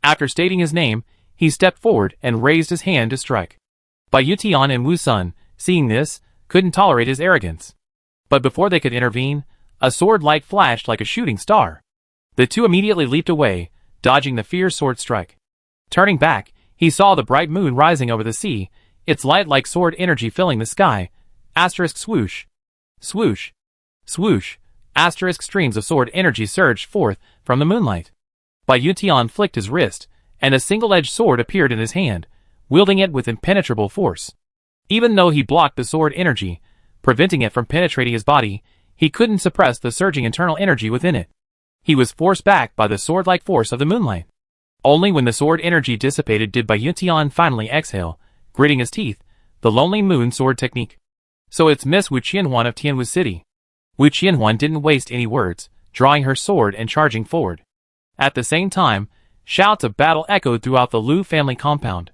After stating his name, he stepped forward and raised his hand to strike. Bai Yutian and Wu Sun, seeing this, couldn't tolerate his arrogance. But before they could intervene, a sword light flashed like a shooting star. The two immediately leaped away, dodging the fierce sword strike. Turning back, he saw the bright moon rising over the sea, its light like sword energy filling the sky. Asterisk swoosh. Swoosh. Swoosh. Asterisk streams of sword energy surged forth from the moonlight. Bai Yutian flicked his wrist, and a single-edged sword appeared in his hand, wielding it with impenetrable force. Even though he blocked the sword energy, preventing it from penetrating his body, he couldn't suppress the surging internal energy within it. He was forced back by the sword-like force of the moonlight. Only when the sword energy dissipated did Bai Yutian finally exhale, gritting his teeth, the lonely moon sword technique. So it's Miss Wu Qianhuan of Tianwu City. Wu Qianhuan didn't waste any words, drawing her sword and charging forward. At the same time, shouts of battle echoed throughout the Lu family compound.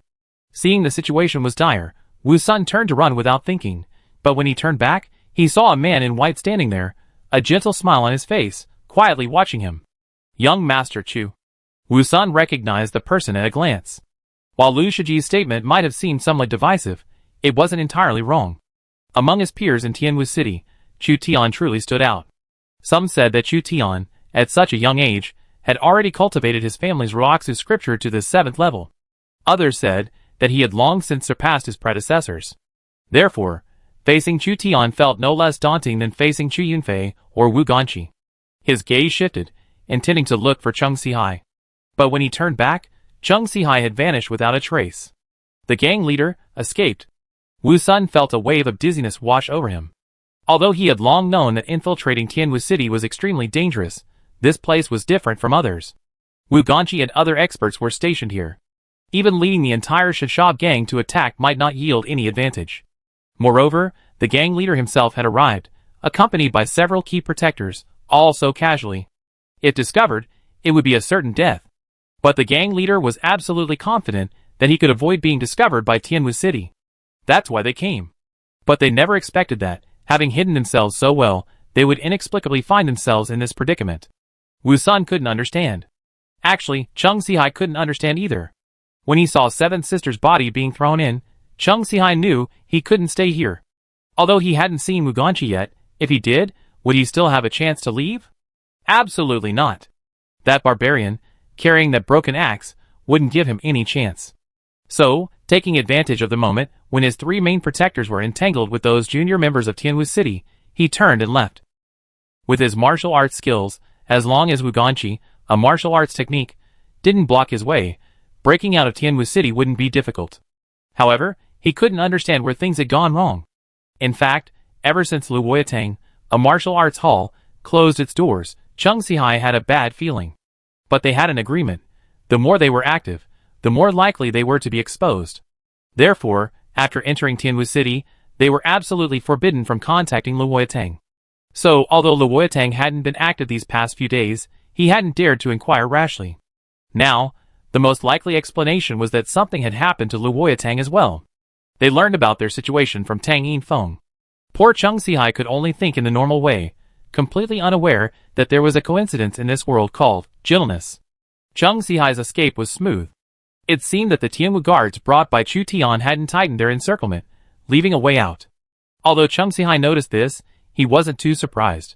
Seeing the situation was dire, Wu Sun turned to run without thinking, but when he turned back, he saw a man in white standing there, a gentle smile on his face, quietly watching him. Young Master Chu. Wu Sun recognized the person at a glance. While Lu Shiji's statement might have seemed somewhat divisive, it wasn't entirely wrong. Among his peers in Tianwu City, Chu Tian truly stood out. Some said that Chu Tian, at such a young age, had already cultivated his family's Ruoxu scripture to the 7th level. Others said that he had long since surpassed his predecessors. Therefore, facing Chu Tian felt no less daunting than facing Chu Yunfei or Wu Ganqi. His gaze shifted, intending to look for Chung Sihai. But when he turned back, Chung Sihai had vanished without a trace. The gang leader escaped. Wu Sun felt a wave of dizziness wash over him. Although he had long known that infiltrating Tianwu City was extremely dangerous, this place was different from others. Wu Ganqi and other experts were stationed here. Even leading the entire Shishab gang to attack might not yield any advantage. Moreover, the gang leader himself had arrived, accompanied by several key protectors, all so casually. If discovered, it would be a certain death. But the gang leader was absolutely confident that he could avoid being discovered by Tianwu City. That's why they came. But they never expected that, having hidden themselves so well, they would inexplicably find themselves in this predicament. Wu Sun couldn't understand. Actually, Chung Sihai couldn't understand either. When he saw Seven Sisters' body being thrown in, Chung Sihai knew he couldn't stay here. Although he hadn't seen Muganchi yet, if he did, would he still have a chance to leave? Absolutely not. That barbarian, carrying that broken axe, wouldn't give him any chance. So, taking advantage of the moment when his three main protectors were entangled with those junior members of Tianwu City, he turned and left. With his martial arts skills, as long as Muganchi, a martial arts technique, didn't block his way, breaking out of Tianwu City wouldn't be difficult. However, he couldn't understand where things had gone wrong. In fact, ever since Luoyatang, a martial arts hall, closed its doors, Chung Sihai had a bad feeling. But they had an agreement. The more they were active, the more likely they were to be exposed. Therefore, after entering Tianwu City, they were absolutely forbidden from contacting Luoyatang. So, although Luoyatang hadn't been active these past few days, he hadn't dared to inquire rashly. Now, the most likely explanation was that something had happened to Luoyatang as well. They learned about their situation from Tang Yinfeng. Poor Chung Sihai could only think in the normal way, completely unaware that there was a coincidence in this world called gentleness. Chung Sihai's escape was smooth. It seemed that the Tianwu guards brought by Chu Tian hadn't tightened their encirclement, leaving a way out. Although Chung Sihai noticed this, he wasn't too surprised.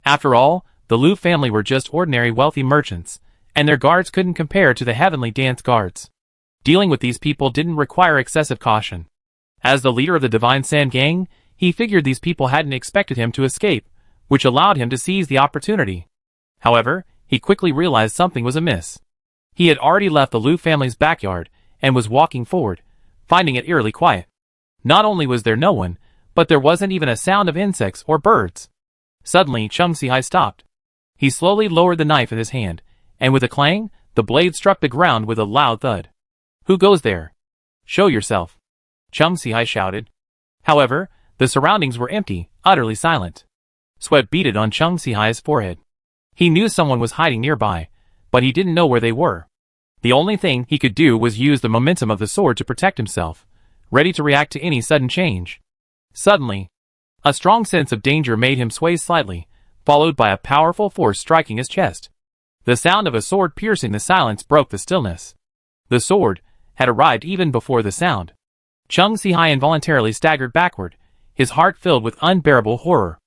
After all, the Lu family were just ordinary wealthy merchants, and their guards couldn't compare to the heavenly dance guards. Dealing with these people didn't require excessive caution. As the leader of the Divine Sand Gang, he figured these people hadn't expected him to escape, which allowed him to seize the opportunity. However, he quickly realized something was amiss. He had already left the Lu family's backyard and was walking forward, finding it eerily quiet. Not only was there no one, but there wasn't even a sound of insects or birds. Suddenly, Chung Sihai stopped. He slowly lowered the knife in his hand, and with a clang, the blade struck the ground with a loud thud. "Who goes there? Show yourself," Chung Sihai shouted. However, the surroundings were empty, utterly silent. Sweat beaded on Chung Sihai's forehead. He knew someone was hiding nearby, but he didn't know where they were. The only thing he could do was use the momentum of the sword to protect himself, ready to react to any sudden change. Suddenly, a strong sense of danger made him sway slightly, followed by a powerful force striking his chest. The sound of a sword piercing the silence broke the stillness. The sword had arrived even before the sound. Chung Sihai involuntarily staggered backward, his heart filled with unbearable horror.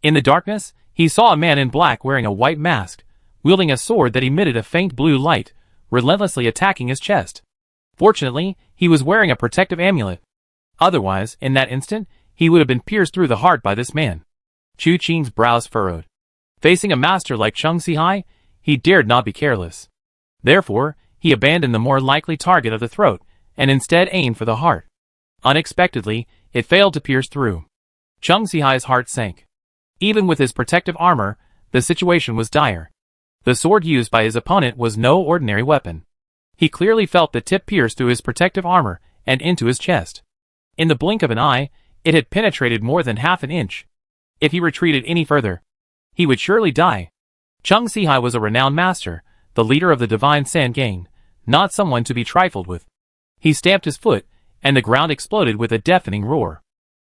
In the darkness, he saw a man in black wearing a white mask, wielding a sword that emitted a faint blue light, relentlessly attacking his chest. Fortunately, he was wearing a protective amulet. Otherwise, in that instant, he would have been pierced through the heart by this man. Chu Qing's brows furrowed. Facing a master like Chung Sihai, he dared not be careless. Therefore, he abandoned the more likely target of the throat, and instead aimed for the heart. Unexpectedly, it failed to pierce through. Chung Sihai's heart sank. Even with his protective armor, the situation was dire. The sword used by his opponent was no ordinary weapon. He clearly felt the tip pierce through his protective armor and into his chest. In the blink of an eye, it had penetrated more than half an inch. If he retreated any further, he would surely die. Chung Sihai was a renowned master, the leader of the Divine Sand Gang, not someone to be trifled with. He stamped his foot, and the ground exploded with a deafening roar.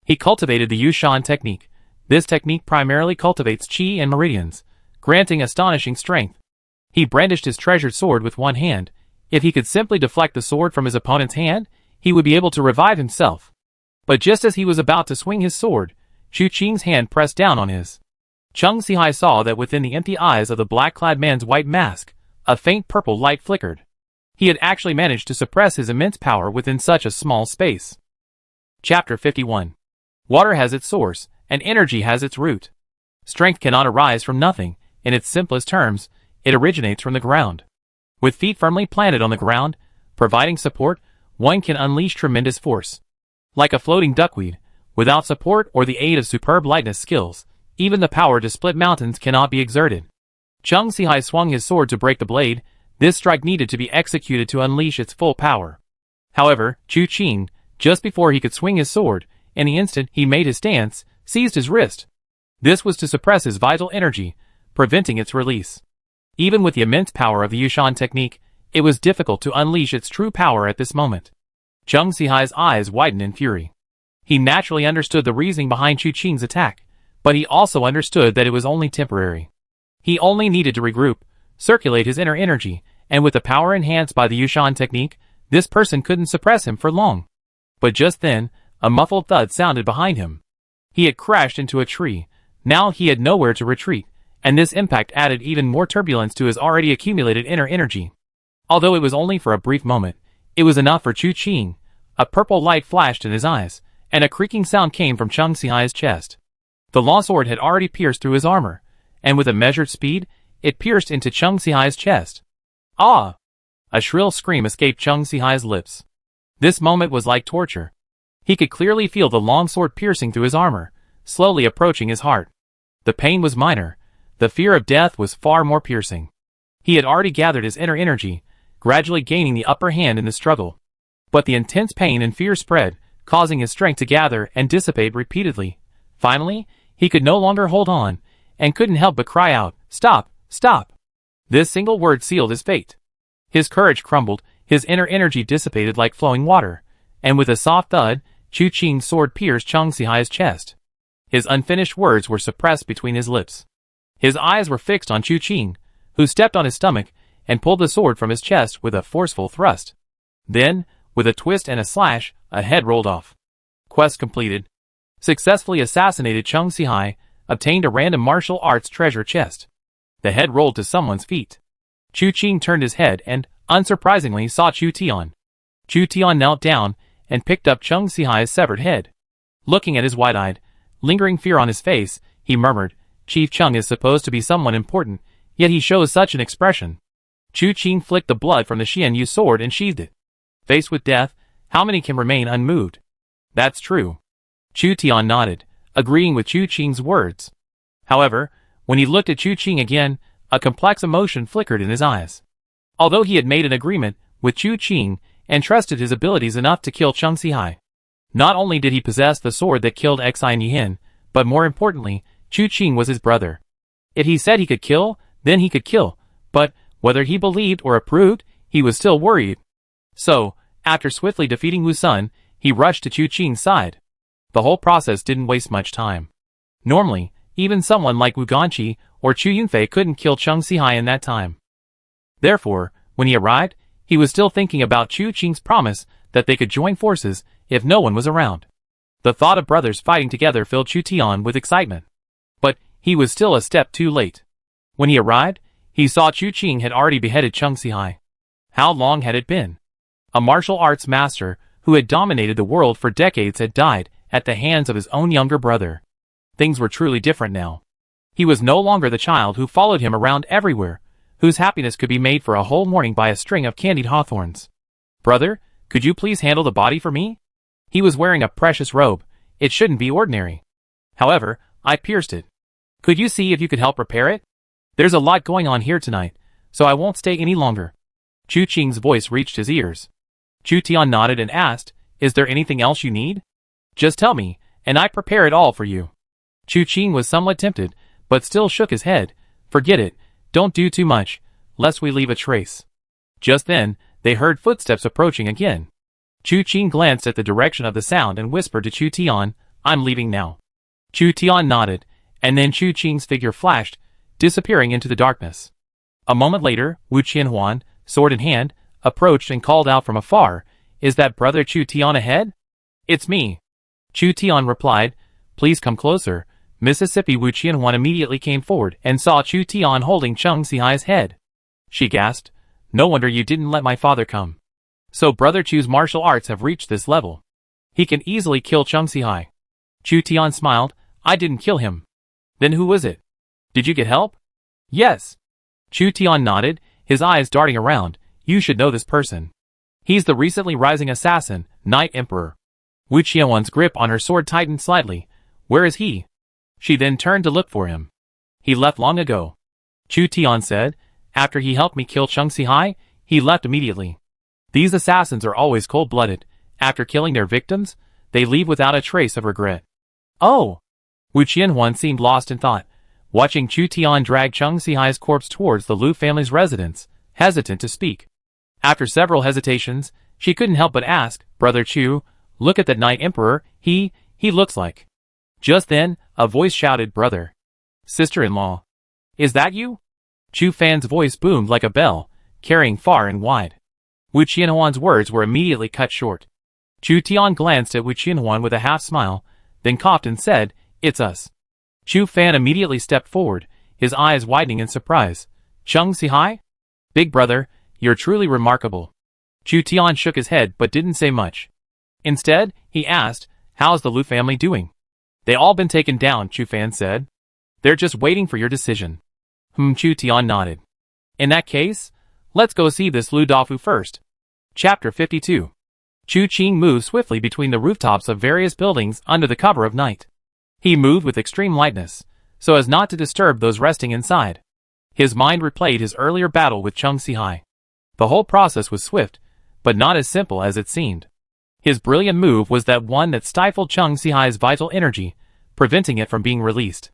He cultivated the Yushan technique. This technique primarily cultivates qi and meridians, granting astonishing strength. He brandished his treasured sword with one hand. If he could simply deflect the sword from his opponent's hand, he would be able to revive himself. But just as he was about to swing his sword, Chu Qing's hand pressed down on his. Chung Sihai saw that within the empty eyes of the black-clad man's white mask, a faint purple light flickered. He had actually managed to suppress his immense power within such a small space. Chapter 51. Water has its source, and energy has its root. Strength cannot arise from nothing. In its simplest terms, it originates from the ground. With feet firmly planted on the ground, providing support, one can unleash tremendous force. Like a floating duckweed, without support or the aid of superb lightness skills, even the power to split mountains cannot be exerted. Chung Sihai swung his sword to break the blade. This strike needed to be executed to unleash its full power. However, Chu Qing, just before he could swing his sword, in the instant he made his stance, seized his wrist. This was to suppress his vital energy, preventing its release. Even with the immense power of the Yushan technique, it was difficult to unleash its true power at this moment. Cheng Sihai's eyes widened in fury. He naturally understood the reasoning behind Chu Qing's attack, but he also understood that it was only temporary. He only needed to regroup, circulate his inner energy, and with the power enhanced by the Yushan technique, this person couldn't suppress him for long. But just then, a muffled thud sounded behind him. He had crashed into a tree. Now he had nowhere to retreat, and this impact added even more turbulence to his already accumulated inner energy. Although it was only for a brief moment, it was enough for Chu Qing. A purple light flashed in his eyes, and a creaking sound came from Cheng Sihai's chest. The long sword had already pierced through his armor, and with a measured speed, it pierced into Cheng Sihai's chest. Ah! A shrill scream escaped Cheng Sihai's lips. This moment was like torture. He could clearly feel the long sword piercing through his armor, slowly approaching his heart. The pain was minor. The fear of death was far more piercing. He had already gathered his inner energy, gradually gaining the upper hand in the struggle. But the intense pain and fear spread, causing his strength to gather and dissipate repeatedly. Finally, he could no longer hold on, and couldn't help but cry out, "Stop! Stop!" This single word sealed his fate. His courage crumbled, his inner energy dissipated like flowing water, and with a soft thud, Chu Qing's sword pierced Cheng Sihai's chest. His unfinished words were suppressed between his lips. His eyes were fixed on Chu Qing, who stepped on his stomach and pulled the sword from his chest with a forceful thrust. Then, with a twist and a slash, a head rolled off. Quest completed. Successfully assassinated Cheng Sihai, obtained a random martial arts treasure chest. The head rolled to someone's feet. Chu Qing turned his head and, unsurprisingly, saw Chu Tian. Chu Tian knelt down and picked up Cheng Sihai's severed head. Looking at his wide-eyed, lingering fear on his face, he murmured, "Chief Cheng is supposed to be someone important, yet he shows such an expression." Chu Qing flicked the blood from the Xian Yu sword and sheathed it. Faced with death, how many can remain unmoved? That's true. Chu Tian nodded, agreeing with Chu Qing's words. However, when he looked at Chu Qing again, a complex emotion flickered in his eyes. Although he had made an agreement with Chu Qing and trusted his abilities enough to kill Cheng Sihai, not only did he possess the sword that killed Xi Nihin, but more importantly, Chu Qing was his brother. If he said he could kill, then he could kill, but whether he believed or approved, he was still worried. So, after swiftly defeating Wu Sun, he rushed to Chu Qing's side. The whole process didn't waste much time. Normally, even someone like Wu Ganqi or Chu Yunfei couldn't kill Cheng Sihai in that time. Therefore, when he arrived, he was still thinking about Chu Qing's promise that they could join forces if no one was around. The thought of brothers fighting together filled Chu Tian with excitement. But he was still a step too late. When he arrived, he saw Chu Qing had already beheaded Cheng Sihai. How long had it been? A martial arts master who had dominated the world for decades had died at the hands of his own younger brother. Things were truly different now. He was no longer the child who followed him around everywhere, whose happiness could be made for a whole morning by a string of candied hawthorns. "Brother, could you please handle the body for me?" He was wearing a precious robe. It shouldn't be ordinary. However, I pierced it. Could you see if you could help repair it? There's a lot going on here tonight, so I won't stay any longer. Chu Qing's voice reached his ears. Chu Tian nodded and asked, "Is there anything else you need? Just tell me, and I prepare it all for you." Chu Qing was somewhat tempted, but still shook his head. "Forget it, don't do too much, lest we leave a trace." Just then, they heard footsteps approaching again. Chu Qing glanced at the direction of the sound and whispered to Chu Tian, "I'm leaving now." Chu Tian nodded, and then Chu Qing's figure flashed, disappearing into the darkness. A moment later, Wu Qianhuan, sword in hand, approached and called out from afar, "Is that brother Chu Tian ahead?" "It's me." Chu Tian replied, "Please come closer." Mississippi Wu Qianhuan immediately came forward and saw Chu Tian holding Cheng Sihai's head. She gasped, "No wonder you didn't let my father come. So brother Chu's martial arts have reached this level. He can easily kill Cheng Sihai." Chu Tian smiled, "I didn't kill him." "Then who was it? Did you get help?" "Yes." Chu Tian nodded, his eyes darting around. "You should know this person. He's the recently rising assassin, Night Emperor." Wu Qianhuan's grip on her sword tightened slightly. "Where is he?" She then turned to look for him. "He left long ago." Chu Tian said, "After he helped me kill Cheng Sihai, he left immediately. These assassins are always cold-blooded. After killing their victims, they leave without a trace of regret." "Oh!" Wu Qianhuan seemed lost in thought. watching Chu Tian drag Chung Sihai's corpse towards the Lu family's residence, hesitant to speak. After several hesitations, she couldn't help but ask, "Brother Chu, look at that Night Emperor, he looks like..." Just then, a voice shouted, "Brother. Sister-in-law. Is that you?" Chu Fan's voice boomed like a bell, carrying far and wide. Wu Qianhuan's words were immediately cut short. Chu Tian glanced at Wu Qianhuan with a half-smile, then coughed and said, "It's us." Chu Fan immediately stepped forward, his eyes widening in surprise. "Chung Sihai? Big brother, you're truly remarkable." Chu Tian shook his head but didn't say much. Instead, he asked, "How's the Lu family doing?" "They all been taken down," Chu Fan said. "They're just waiting for your decision." Chu Tian nodded. "In that case, let's go see this Lu Dafu first." Chapter 52. Chu Qing moved swiftly between the rooftops of various buildings under the cover of night. He moved with extreme lightness, so as not to disturb those resting inside. His mind replayed his earlier battle with Chung Sihai. The whole process was swift, but not as simple as it seemed. His brilliant move was that one that stifled Chung Sihai's vital energy, preventing it from being released.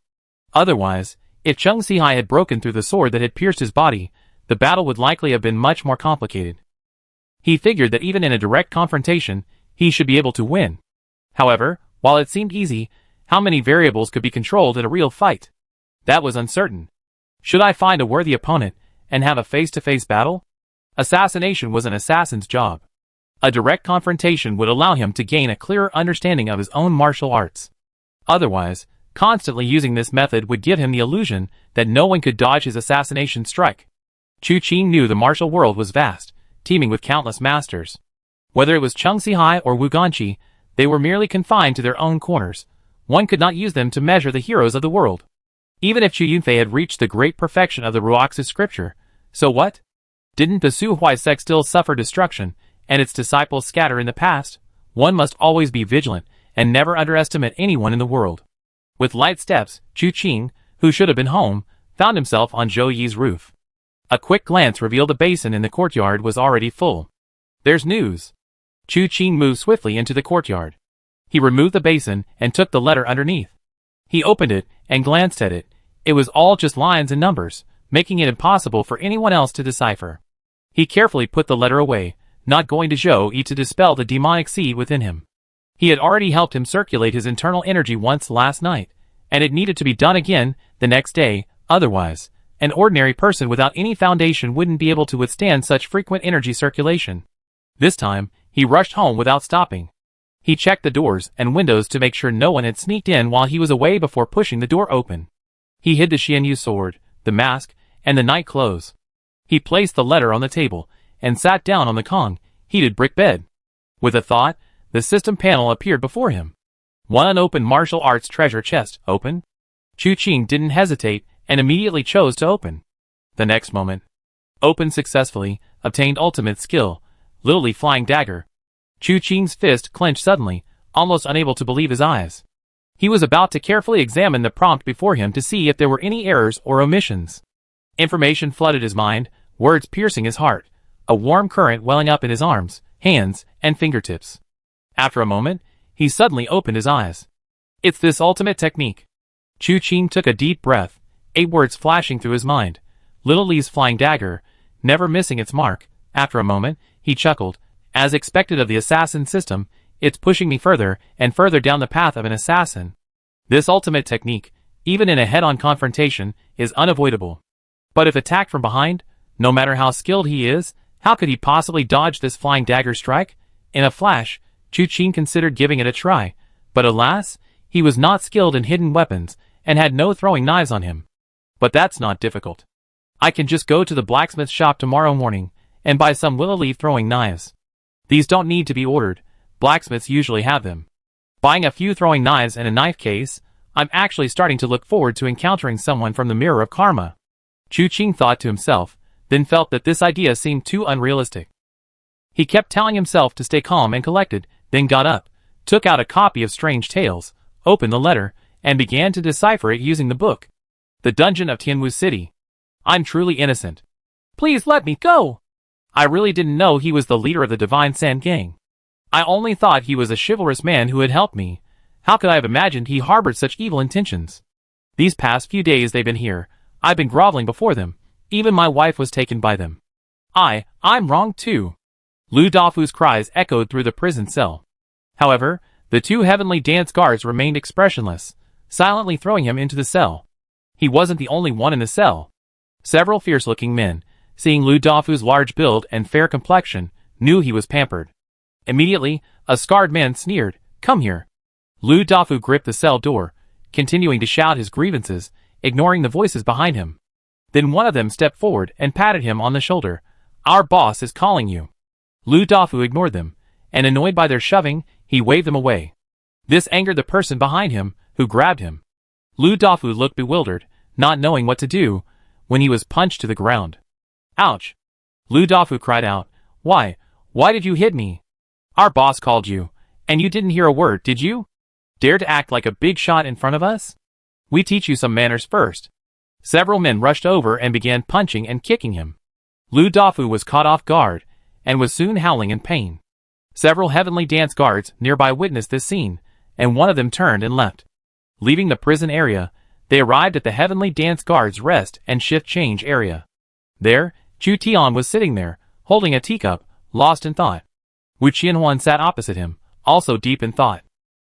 Otherwise, if Chung Sihai had broken through the sword that had pierced his body, the battle would likely have been much more complicated. He figured that even in a direct confrontation, he should be able to win. However, while it seemed easy, how many variables could be controlled in a real fight? That was uncertain. Should I find a worthy opponent and have a face-to-face battle? Assassination was an assassin's job. A direct confrontation would allow him to gain a clearer understanding of his own martial arts. Otherwise, constantly using this method would give him the illusion that no one could dodge his assassination strike. Chu Qing knew the martial world was vast, teeming with countless masters. Whether it was Chung Sihai or Wu Ganqi, they were merely confined to their own corners. One could not use them to measure the heroes of the world. Even if Chu Yunfei had reached the great perfection of the Ruox's scripture, so what? Didn't the Su Hui sect still suffer destruction, and its disciples scatter in the past? One must always be vigilant, and never underestimate anyone in the world. With light steps, Chu Qing, who should have been home, found himself on Zhou Yi's roof. A quick glance revealed the basin in the courtyard was already full. "There's news." Chu Qing moved swiftly into the courtyard. He removed the basin and took the letter underneath. He opened it and glanced at it. It was all just lines and numbers, making it impossible for anyone else to decipher. He carefully put the letter away, not going to Zhou Yi to dispel the demonic seed within him. He had already helped him circulate his internal energy once last night, and it needed to be done again the next day. Otherwise, an ordinary person without any foundation wouldn't be able to withstand such frequent energy circulation. This time, he rushed home without stopping. He checked the doors and windows to make sure no one had sneaked in while he was away before pushing the door open. He hid the Xianyu sword, the mask, and the night clothes. He placed the letter on the table and sat down on the Kong, heated brick bed. With a thought, the system panel appeared before him. One unopened martial arts treasure chest, open. Chu Qing didn't hesitate and immediately chose to open. The next moment, opened successfully, obtained ultimate skill, Little Flying Dagger. Chu Qing's fist clenched suddenly, almost unable to believe his eyes. He was about to carefully examine the prompt before him to see if there were any errors or omissions. Information flooded his mind, words piercing his heart, a warm current welling up in his arms, hands, and fingertips. After a moment, he suddenly opened his eyes. "It's this ultimate technique." Chu Qing took a deep breath, 8 words flashing through his mind. Little Li's Flying Dagger, never missing its mark. After a moment, he chuckled. As expected of the assassin system, it's pushing me further and further down the path of an assassin. This ultimate technique, even in a head-on confrontation, is unavoidable. But if attacked from behind, no matter how skilled he is, how could he possibly dodge this flying dagger strike? In a flash, Chu Qing considered giving it a try, but alas, he was not skilled in hidden weapons and had no throwing knives on him. But that's not difficult. I can just go to the blacksmith shop tomorrow morning and buy some willow-leaf throwing knives. These don't need to be ordered, blacksmiths usually have them. Buying a few throwing knives and a knife case, I'm actually starting to look forward to encountering someone from the Mirror of Karma. Chu Qing thought to himself, then felt that this idea seemed too unrealistic. He kept telling himself to stay calm and collected, then got up, took out a copy of Strange Tales, opened the letter, and began to decipher it using the book. The Dungeon of Tianwu City. I'm truly innocent. Please let me go. I really didn't know he was the leader of the Divine Sand Gang. I only thought he was a chivalrous man who had helped me. How could I have imagined he harbored such evil intentions? These past few days they've been here. I've been groveling before them. Even my wife was taken by them. I'm wrong too. Lu Dafu's cries echoed through the prison cell. However, the two heavenly dance guards remained expressionless, silently throwing him into the cell. He wasn't the only one in the cell. Several fierce-looking men, seeing Lu Dafu's large build and fair complexion, knew he was pampered. Immediately, a scarred man sneered, "Come here." Lu Dafu gripped the cell door, continuing to shout his grievances, ignoring the voices behind him. Then one of them stepped forward and patted him on the shoulder. "Our boss is calling you." Lu Dafu ignored them, and annoyed by their shoving, he waved them away. This angered the person behind him, who grabbed him. Lu Dafu looked bewildered, not knowing what to do, when he was punched to the ground. "Ouch!" Lu Dafu cried out. Why did you hit me? Our boss called you, and you didn't hear a word, did you? Dare to act like a big shot in front of us? We teach you some manners first." Several men rushed over and began punching and kicking him. Lu Dafu was caught off guard, and was soon howling in pain. Several heavenly dance guards nearby witnessed this scene, and one of them turned and left. Leaving the prison area, they arrived at the heavenly dance guards' rest and shift change area. There, Chu Tian was sitting there, holding a teacup, lost in thought. Wu Qianhuan sat opposite him, also deep in thought.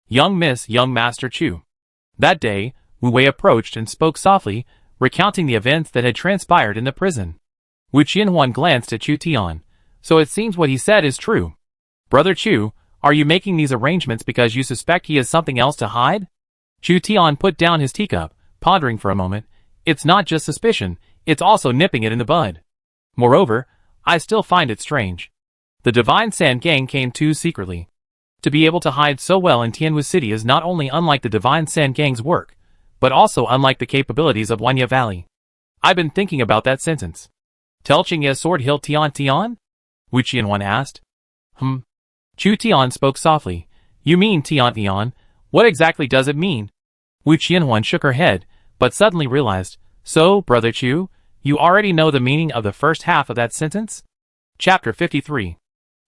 Young Master Chu. That day, Wu Wei approached and spoke softly, recounting the events that had transpired in the prison. Wu Qianhuan glanced at Chu Tian. So it seems what he said is true. Brother Chu, are you making these arrangements because you suspect he has something else to hide? Chu Tian put down his teacup, pondering for a moment. It's not just suspicion, it's also nipping it in the bud. Moreover, I still find it strange. The Divine Sand Gang came too secretly. To be able to hide so well in Tianwu City is not only unlike the Divine Sand Gang's work, but also unlike the capabilities of Wanya Valley. I've been thinking about that sentence. Tell Qingye Sword Hill Tian Tian? Wu Qianhuan asked. Chu Tian spoke softly. You mean Tian Tian? What exactly does it mean? Wu Qianhuan shook her head, but suddenly realized. So, Brother Chu, you already know the meaning of the first half of that sentence? Chapter 53.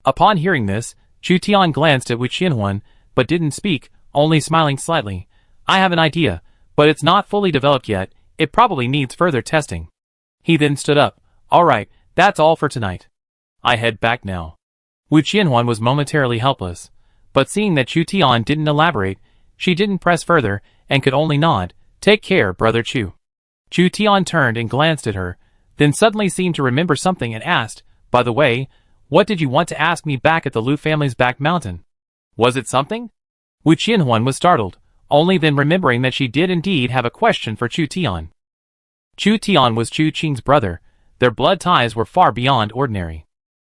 Upon hearing this, Chu Tian glanced at Wu Qianhuan, but didn't speak, only smiling slightly. I have an idea, but it's not fully developed yet, it probably needs further testing. He then stood up. Alright, that's all for tonight. I head back now. Wu Qianhuan was momentarily helpless, but seeing that Chu Tian didn't elaborate, she didn't press further, and could only nod. Take care, Brother Chu. Chu Tian turned and glanced at her, then suddenly seemed to remember something and asked, By the way, what did you want to ask me back at the Lu family's back mountain? Was it something? Wu Qianhuan was startled, only then remembering that she did indeed have a question for Chu Tian. Chu Tian was Chu Qing's brother. Their blood ties were far beyond ordinary.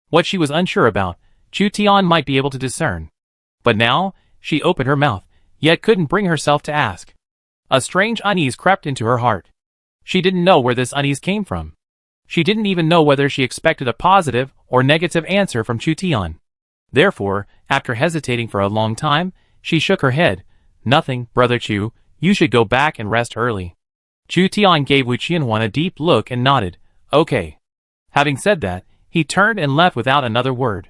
What she was unsure about, Chu Tian might be able to discern. But now, she opened her mouth, yet couldn't bring herself to ask. A strange unease crept into her heart. She didn't know where this unease came from. She didn't even know whether she expected a positive or negative answer from Chu Tian. Therefore, after hesitating for a long time, she shook her head. Nothing, Brother Chu, you should go back and rest early. Chu Tian gave Wu Qianhuan a deep look and nodded. Okay. Having said that, he turned and left without another word.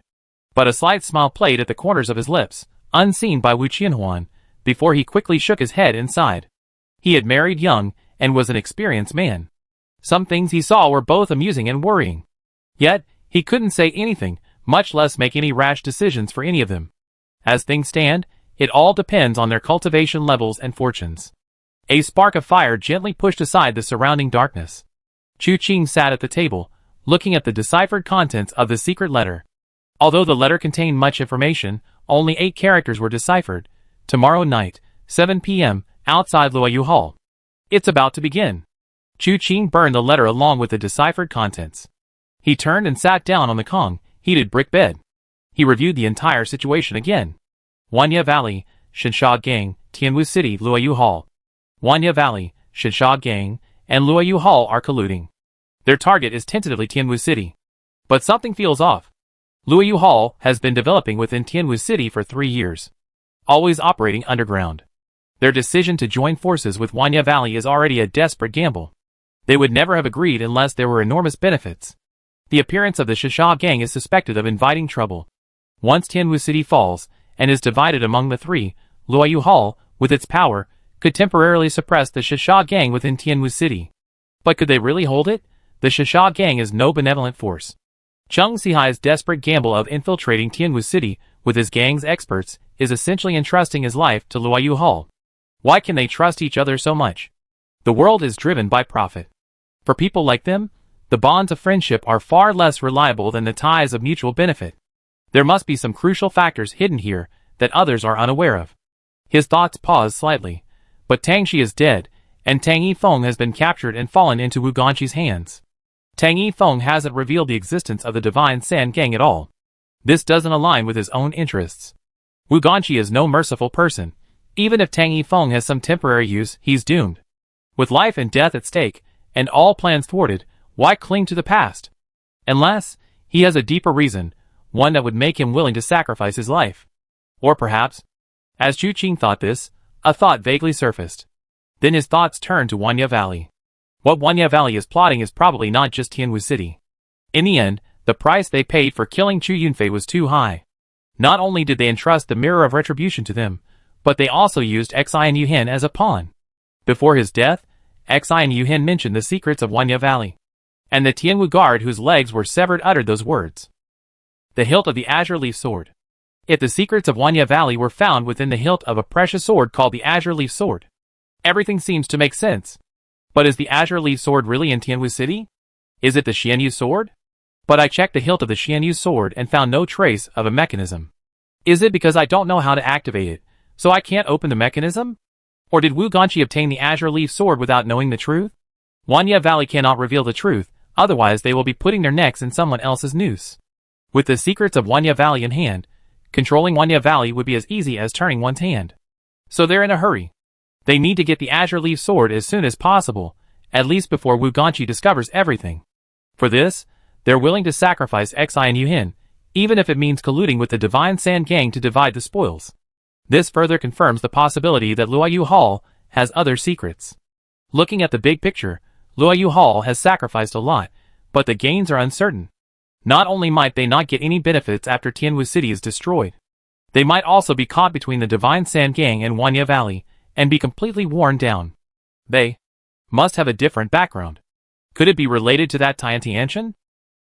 But a slight smile played at the corners of his lips, unseen by Wu Qianhuan, before he quickly shook his head and sighed. He had married young, and was an experienced man. Some things he saw were both amusing and worrying. Yet, he couldn't say anything, much less make any rash decisions for any of them. As things stand, it all depends on their cultivation levels and fortunes. A spark of fire gently pushed aside the surrounding darkness. Chu Qing sat at the table, looking at the deciphered contents of the secret letter. Although the letter contained much information, only 8 characters were deciphered. Tomorrow night, 7 p.m., outside Luoyu Hall. It's about to begin. Chu Qing burned the letter along with the deciphered contents. He turned and sat down on the Kong, heated brick bed. He reviewed the entire situation again. Wanya Valley, Shinsha Gang, Tianwu City, Luoyu Hall. Wanya Valley, Shinsha Gang, and Luoyu Hall are colluding. Their target is tentatively Tianwu City. But something feels off. Luoyu Hall has been developing within Tianwu City for 3 years. Always operating underground. Their decision to join forces with Wanya Valley is already a desperate gamble. They would never have agreed unless there were enormous benefits. The appearance of the Shinsha Gang is suspected of inviting trouble. Once Tianwu City falls, and is divided among the 3, Luoyu Hall, with its power, could temporarily suppress the Shisha gang within Tianwu City. But could they really hold it? The Shisha gang is no benevolent force. Cheng Sihai's desperate gamble of infiltrating Tianwu City with his gang's experts is essentially entrusting his life to Luoyu Hall. Why can they trust each other so much? The world is driven by profit. For people like them, the bonds of friendship are far less reliable than the ties of mutual benefit. There must be some crucial factors hidden here that others are unaware of. His thoughts paused slightly, but Tang Shi is dead, and Tang Yifeng has been captured and fallen into Wu Ganqi's hands. Tang Yifeng hasn't revealed the existence of the Divine Sand Gang at all. This doesn't align with his own interests. Wu Ganqi is no merciful person. Even if Tang Yifeng has some temporary use, he's doomed. With life and death at stake, and all plans thwarted, why cling to the past? Unless he has a deeper reason, one that would make him willing to sacrifice his life. Or perhaps, as Chu Qing thought this, a thought vaguely surfaced. Then his thoughts turned to Wanya Valley. What Wanya Valley is plotting is probably not just Tianwu City. In the end, the price they paid for killing Chu Yunfei was too high. Not only did they entrust the Mirror of Retribution to them, but they also used Xi and Yuhen as a pawn. Before his death, Xi and Yuhen mentioned the secrets of Wanya Valley. And the Tianwu guard whose legs were severed uttered those words. The hilt of the Azure Leaf Sword. If the secrets of Wanya Valley were found within the hilt of a precious sword called the Azure Leaf Sword, everything seems to make sense. But is the Azure Leaf Sword really in Tianwu City? Is it the Xianyu sword? But I checked the hilt of the Xianyu sword and found no trace of a mechanism. Is it because I don't know how to activate it, so I can't open the mechanism? Or did Wu Ganqi obtain the Azure Leaf Sword without knowing the truth? Wanya Valley cannot reveal the truth, otherwise they will be putting their necks in someone else's noose. With the secrets of Wanya Valley in hand, controlling Wanya Valley would be as easy as turning one's hand. So they're in a hurry. They need to get the Azure Leaf Sword as soon as possible, at least before Wu Ganqi discovers everything. For this, they're willing to sacrifice Xi and Yuhen, even if it means colluding with the Divine Sand Gang to divide the spoils. This further confirms the possibility that Luoyu Hall has other secrets. Looking at the big picture, Luoyu Hall has sacrificed a lot, but the gains are uncertain. Not only might they not get any benefits after Tianwu City is destroyed, they might also be caught between the Divine Sand Gang and Wanya Valley, and be completely worn down. They must have a different background. Could it be related to that Tiantianshan?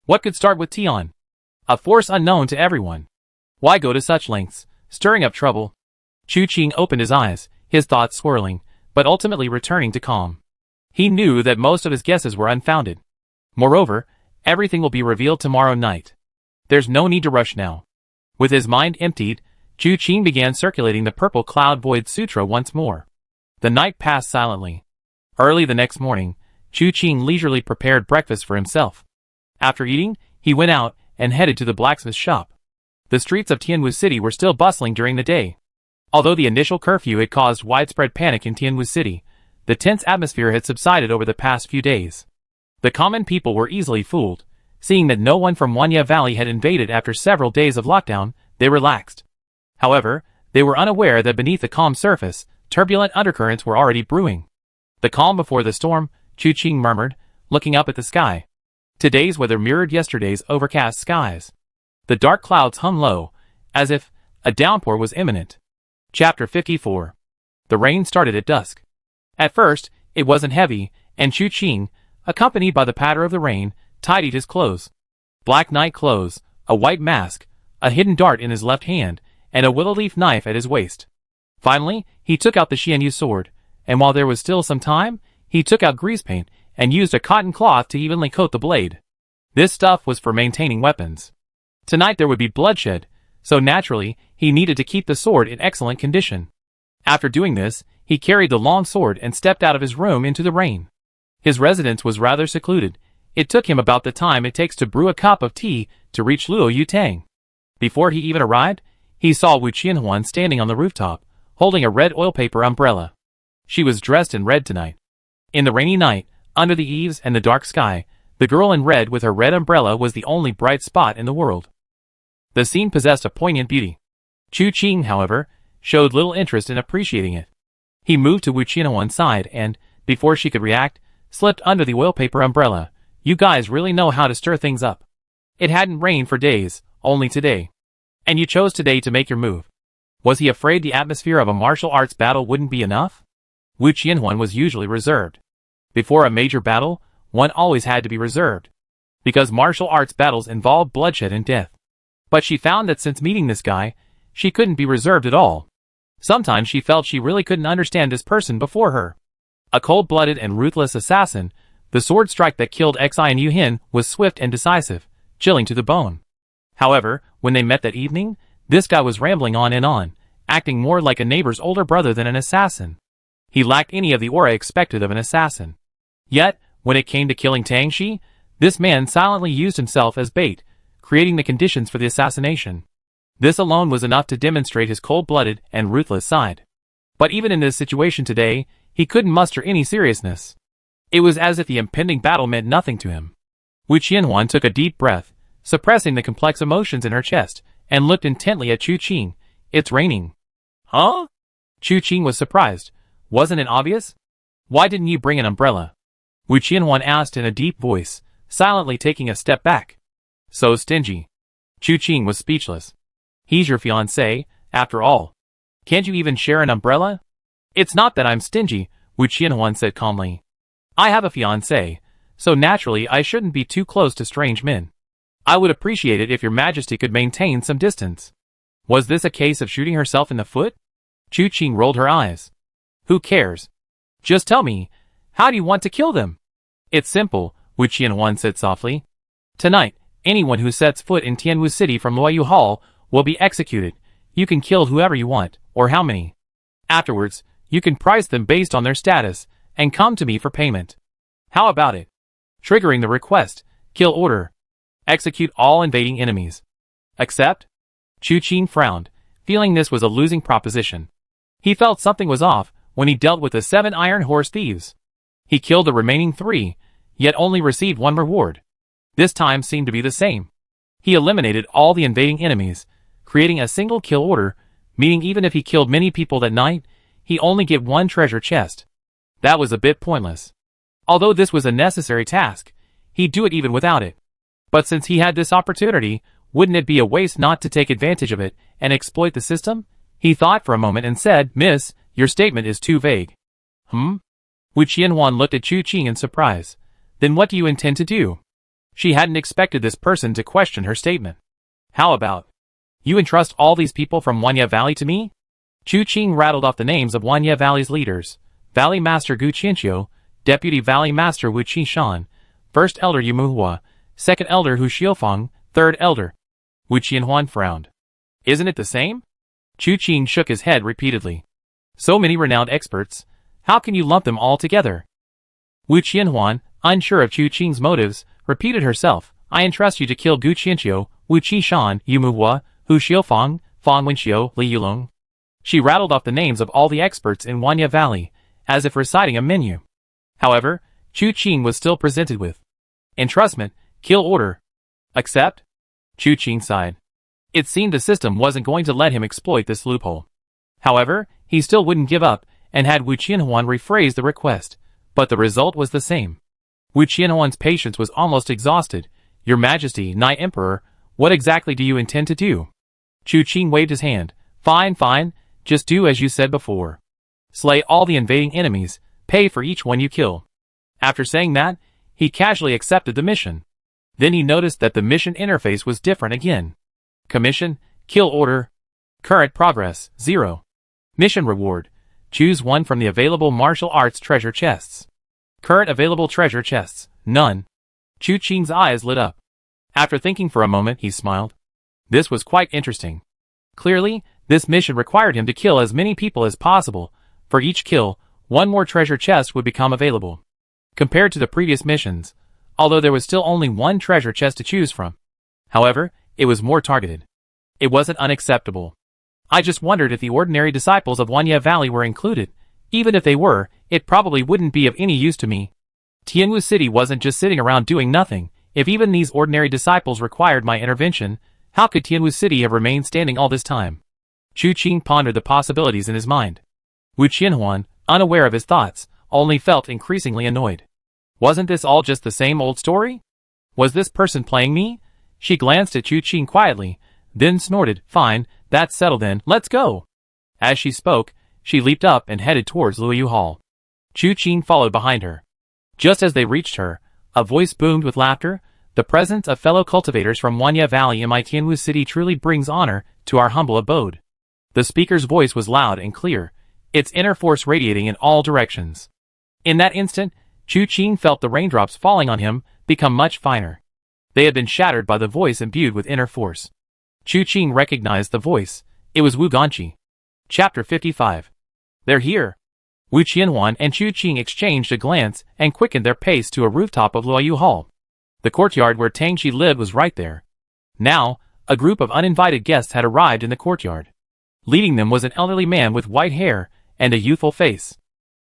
What could start with Tian? A force unknown to everyone. Why go to such lengths, stirring up trouble? Chu Qing opened his eyes, his thoughts swirling, but ultimately returning to calm. He knew that most of his guesses were unfounded. Moreover, everything will be revealed tomorrow night. There's no need to rush now. With his mind emptied, Chu Qing began circulating the Purple Cloud Void Sutra once more. The night passed silently. Early the next morning, Chu Qing leisurely prepared breakfast for himself. After eating, he went out and headed to the blacksmith shop. The streets of Tianwu City were still bustling during the day. Although the initial curfew had caused widespread panic in Tianwu City, the tense atmosphere had subsided over the past few days. The common people were easily fooled. Seeing that no one from Wanya Valley had invaded after several days of lockdown, they relaxed. However, they were unaware that beneath the calm surface, turbulent undercurrents were already brewing. The calm before the storm, Chu Qing murmured, looking up at the sky. Today's weather mirrored yesterday's overcast skies. The dark clouds hung low, as if a downpour was imminent. Chapter 54. The rain started at dusk. At first, it wasn't heavy, and Chu Qing, accompanied by the patter of the rain, tidied his clothes. Black night clothes, a white mask, a hidden dart in his left hand, and a willow leaf knife at his waist. Finally, he took out the Xianyu sword, and while there was still some time, he took out grease paint and used a cotton cloth to evenly coat the blade. This stuff was for maintaining weapons. Tonight there would be bloodshed, so naturally, he needed to keep the sword in excellent condition. After doing this, he carried the long sword and stepped out of his room into the rain. His residence was rather secluded. It took him about the time it takes to brew a cup of tea to reach Luo Yutang. Before he even arrived, he saw Wu Qianhuan standing on the rooftop, holding a red oil paper umbrella. She was dressed in red tonight. In the rainy night, under the eaves and the dark sky, the girl in red with her red umbrella was the only bright spot in the world. The scene possessed a poignant beauty. Chu Qing, however, showed little interest in appreciating it. He moved to Wu Qianhuan's side and, before she could react, slipped under the oil paper umbrella. You guys really know how to stir things up. It hadn't rained for days, only today. And you chose today to make your move. Was he afraid the atmosphere of a martial arts battle wouldn't be enough? Wu Qianhuan was usually reserved. Before a major battle, one always had to be reserved, because martial arts battles involve bloodshed and death. But she found that since meeting this guy, she couldn't be reserved at all. Sometimes she felt she really couldn't understand this person before her. A cold-blooded and ruthless assassin, the sword strike that killed Xi and Yu Hin was swift and decisive, chilling to the bone. However, when they met that evening, this guy was rambling on and on, acting more like a neighbor's older brother than an assassin. He lacked any of the aura expected of an assassin. Yet, when it came to killing Tang Shi, this man silently used himself as bait, creating the conditions for the assassination. This alone was enough to demonstrate his cold-blooded and ruthless side. But even in this situation today, he couldn't muster any seriousness. It was as if the impending battle meant nothing to him. Wu Qianhuan took a deep breath, suppressing the complex emotions in her chest, and looked intently at Chu Qing. It's raining. Huh? Chu Qing was surprised. Wasn't it obvious? Why didn't you bring an umbrella? Wu Qianhuan asked in a deep voice, silently taking a step back. So stingy. Chu Qing was speechless. He's your fiancé, after all. Can't you even share an umbrella? It's not that I'm stingy, Wu Qianhuan said calmly. I have a fiancé, so naturally I shouldn't be too close to strange men. I would appreciate it if your majesty could maintain some distance. Was this a case of shooting herself in the foot? Chu Qing rolled her eyes. Who cares? Just tell me, how do you want to kill them? It's simple, Wu Qianhuan said softly. Tonight, anyone who sets foot in Tianwu City from Luoyu Hall will be executed. You can kill whoever you want, or how many. Afterwards, you can price them based on their status, and come to me for payment. How about it? Triggering the request, kill order. Execute all invading enemies. Accept? Chu Qing frowned, feeling this was a losing proposition. He felt something was off when he dealt with the 7 iron horse thieves. He killed the remaining 3, yet only received 1 reward. This time seemed to be the same. He eliminated all the invading enemies, creating a single kill order, meaning even if he killed many people that night, he only get 1 treasure chest. That was a bit pointless. Although this was a necessary task, he'd do it even without it. But since he had this opportunity, wouldn't it be a waste not to take advantage of it and exploit the system? He thought for a moment and said, Miss, your statement is too vague. Wu Qianhuan looked at Chu Qing in surprise. Then what do you intend to do? She hadn't expected this person to question her statement. How about, you entrust all these people from Wanya Valley to me? Chu Qing rattled off the names of Wanya Valley's leaders. Valley Master Gu Qianqiu, Deputy Valley Master Wu Qishan, First Elder Yu Muhua, Second Elder Hu Xiufeng, Third Elder. Wu Qianhuan frowned. Isn't it the same? Chu Qing shook his head repeatedly. So many renowned experts, how can you lump them all together? Wu Qianhuan, unsure of Chu Qing's motives, repeated herself. I entrust you to kill Gu Qianqiu, Wu Qishan, Yu Muhua, Hu Xiufeng, Fang Wenxiu, Li Yulong. She rattled off the names of all the experts in Wanya Valley, as if reciting a menu. However, Chu Qing was still presented with entrustment, kill order. Accept? Chu Qing sighed. It seemed the system wasn't going to let him exploit this loophole. However, he still wouldn't give up, and had Wu Qianhuan rephrase the request, but the result was the same. Wu Qianhuan's patience was almost exhausted. Your Majesty, Knight Emperor, what exactly do you intend to do? Chu Qing waved his hand. Fine, fine, just do as you said before. Slay all the invading enemies, pay for each one you kill. After saying that, he casually accepted the mission. Then he noticed that the mission interface was different again. Commission, kill order. Current progress, 0. Mission reward, choose one from the available martial arts treasure chests. Current available treasure chests, none. Chu Qing's eyes lit up. After thinking for a moment, he smiled. This was quite interesting. Clearly, this mission required him to kill as many people as possible. For each kill, 1 more treasure chest would become available. Compared to the previous missions, although there was still only 1 treasure chest to choose from. However, it was more targeted. It wasn't unacceptable. I just wondered if the ordinary disciples of Wanya Valley were included. Even if they were, it probably wouldn't be of any use to me. Tianwu City wasn't just sitting around doing nothing. If even these ordinary disciples required my intervention, how could Tianwu City have remained standing all this time? Chu Qing pondered the possibilities in his mind. Wu Qianhuan, unaware of his thoughts, only felt increasingly annoyed. Wasn't this all just the same old story? Was this person playing me? She glanced at Chu Qing quietly, then snorted, Fine, that's settled then, let's go. As she spoke, she leaped up and headed towards Luoyu Hall. Chu Qing followed behind her. Just as they reached her, a voice boomed with laughter. The presence of fellow cultivators from Wanya Valley in my Tianwu city truly brings honor to our humble abode. The speaker's voice was loud and clear, its inner force radiating in all directions. In that instant, Chu Qing felt the raindrops falling on him become much finer. They had been shattered by the voice imbued with inner force. Chu Qing recognized the voice. It was Wu Ganqi. Chapter 55. They're here. Wu Qianhuan and Chu Qing exchanged a glance and quickened their pace to a rooftop of Luoyu Hall. The courtyard where Tang Xi lived was right there. Now, a group of uninvited guests had arrived in the courtyard. Leading them was an elderly man with white hair and a youthful face.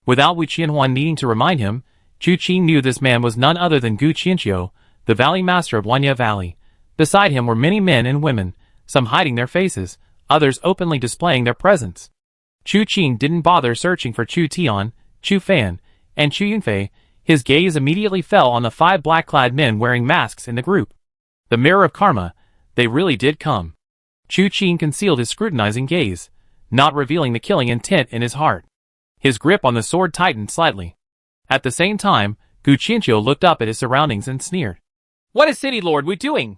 Without Wu Qianhuan needing to remind him, Chu Qing knew this man was none other than Gu Qianqiu, the valley master of Wanya Valley. Beside him were many men and women, some hiding their faces, others openly displaying their presence. Chu Qing didn't bother searching for Chu Tian, Chu Fan, and Chu Yunfei. His gaze immediately fell on the 5 black-clad men wearing masks in the group. The mirror of karma, they really did come. Chu Qing concealed his scrutinizing gaze, not revealing the killing intent in his heart. His grip on the sword tightened slightly. At the same time, Gu Qianqiu looked up at his surroundings and sneered. "What is City Lord Wu doing?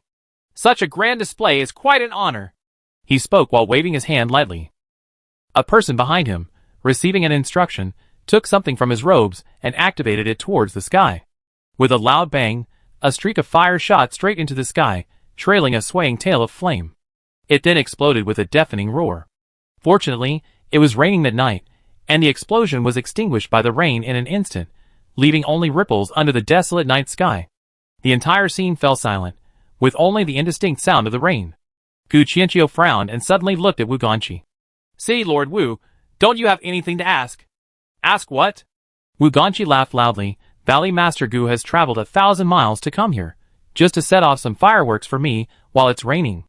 Such a grand display is quite an honor." He spoke while waving his hand lightly. A person behind him, receiving an instruction, took something from his robes and activated it towards the sky. With a loud bang, a streak of fire shot straight into the sky, trailing a swaying tail of flame. It then exploded with a deafening roar. Fortunately, it was raining that night, and the explosion was extinguished by the rain in an instant, leaving only ripples under the desolate night sky. The entire scene fell silent, with only the indistinct sound of the rain. Gu Qianqiu frowned and suddenly looked at Wu Ganqi. "City Lord Wu, don't you have anything to ask?" "Ask what?" Wu Ganqi laughed loudly. "Valley Master Gu has traveled 1,000 miles to come here, just to set off some fireworks for me while it's raining.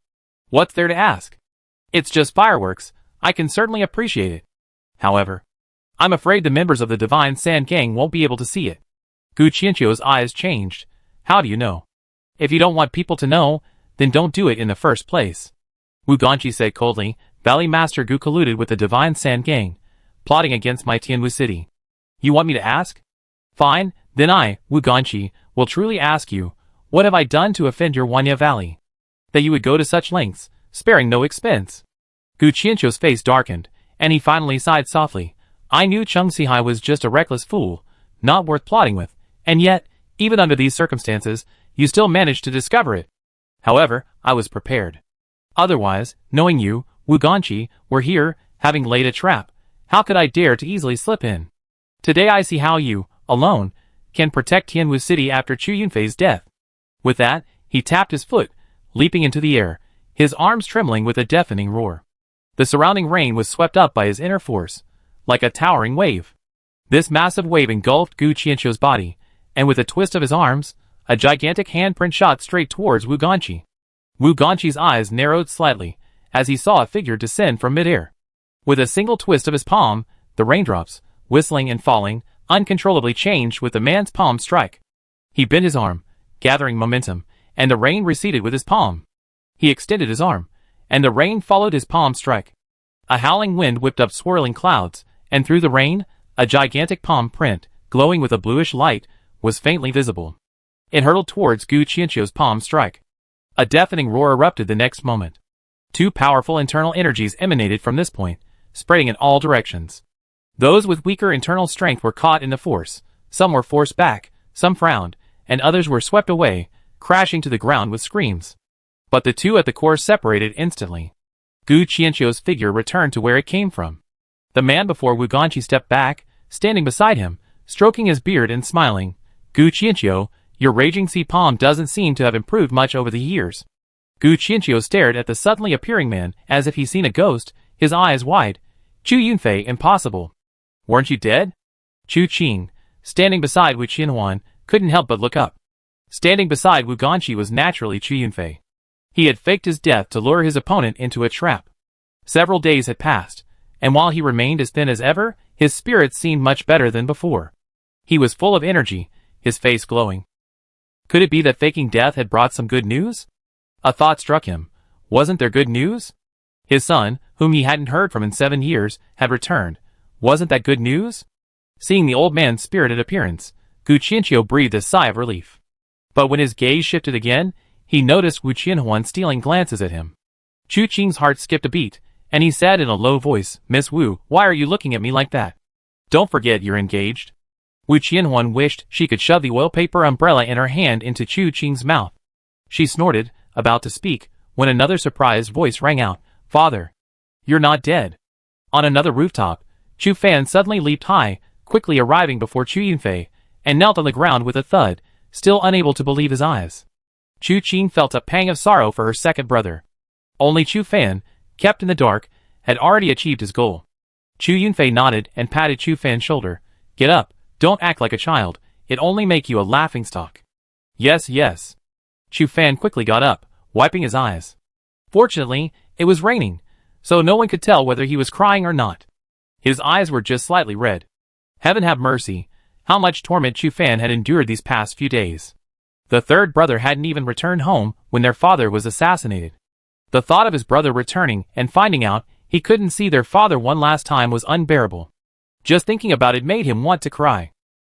What's there to ask? It's just fireworks. I can certainly appreciate it. However, I'm afraid the members of the Divine Sand Gang won't be able to see it." Gu Qianqiu's eyes changed. "How do you know? If you don't want people to know, then don't do it in the first place." Wu Ganqi said coldly. "Valley Master Gu colluded with the Divine Sand Gang, plotting against my Tianwu city. You want me to ask? Fine, then I, Wu Ganqi, will truly ask you, what have I done to offend your Wanya Valley, that you would go to such lengths, sparing no expense?" Gu Qianqiu's face darkened, and he finally sighed softly. "I knew Cheng Sihai was just a reckless fool, not worth plotting with, and yet, even under these circumstances, you still managed to discover it. However, I was prepared. Otherwise, knowing you, Wu Ganqi, were here, having laid a trap, how could I dare to easily slip in? Today I see how you, alone, can protect Tianwu City after Chu Yunfei's death." With that, he tapped his foot, leaping into the air, his arms trembling with a deafening roar. The surrounding rain was swept up by his inner force, like a towering wave. This massive wave engulfed Gu Qianqiu's body, and with a twist of his arms, a gigantic handprint shot straight towards Wu Ganqi. Wu Ganqi's eyes narrowed slightly, as he saw a figure descend from midair. With a single twist of his palm, the raindrops, whistling and falling, uncontrollably changed with the man's palm strike. He bent his arm, gathering momentum, and the rain receded with his palm. He extended his arm, and the rain followed his palm strike. A howling wind whipped up swirling clouds, and through the rain, a gigantic palm print, glowing with a bluish light, was faintly visible. It hurtled towards Gu Qianqiu's palm strike. A deafening roar erupted the next moment. 2 powerful internal energies emanated from this point, spreading in all directions. Those with weaker internal strength were caught in the force, some were forced back, some frowned, and others were swept away, crashing to the ground with screams. But the 2 at the core separated instantly. Gu Qianqiu's figure returned to where it came from. The man before Wu Ganqi stepped back, standing beside him, stroking his beard and smiling. "Gu Qianqiu, your raging sea palm doesn't seem to have improved much over the years." Gu Qianqiu stared at the suddenly appearing man as if he'd seen a ghost, his eyes wide. "Chu Yunfei, impossible. Weren't you dead?" Chu Qing, standing beside Wu Qianhuan, couldn't help but look up. Standing beside Wu Ganqi was naturally Chu Yunfei. He had faked his death to lure his opponent into a trap. Several days had passed, and while he remained as thin as ever, his spirits seemed much better than before. He was full of energy, his face glowing. Could it be that faking death had brought some good news? A thought struck him. Wasn't there good news? His son, whom he hadn't heard from in 7 years, had returned. Wasn't that good news? Seeing the old man's spirited appearance, Gu Qianqiu breathed a sigh of relief. But when his gaze shifted again, he noticed Wu Qianhuan stealing glances at him. Chu Qing's heart skipped a beat, and he said in a low voice, "Miss Wu, why are you looking at me like that? Don't forget you're engaged." Wu Qianhuan wished she could shove the oil paper umbrella in her hand into Chu Qing's mouth. She snorted, about to speak, when another surprised voice rang out, "Father, you're not dead." On another rooftop, Chu Fan suddenly leaped high, quickly arriving before Chu Yunfei, and knelt on the ground with a thud, still unable to believe his eyes. Chu Qing felt a pang of sorrow for her second brother. Only Chu Fan, kept in the dark, had already achieved his goal. Chu Yunfei nodded and patted Chu Fan's shoulder. "Get up, don't act like a child, it only make you a laughingstock." "Yes, yes." Chu Fan quickly got up, wiping his eyes. Fortunately, it was raining, so no one could tell whether he was crying or not. His eyes were just slightly red. Heaven have mercy, how much torment Chu Fan had endured these past few days. The third brother hadn't even returned home when their father was assassinated. The thought of his brother returning and finding out he couldn't see their father one last time was unbearable. Just thinking about it made him want to cry.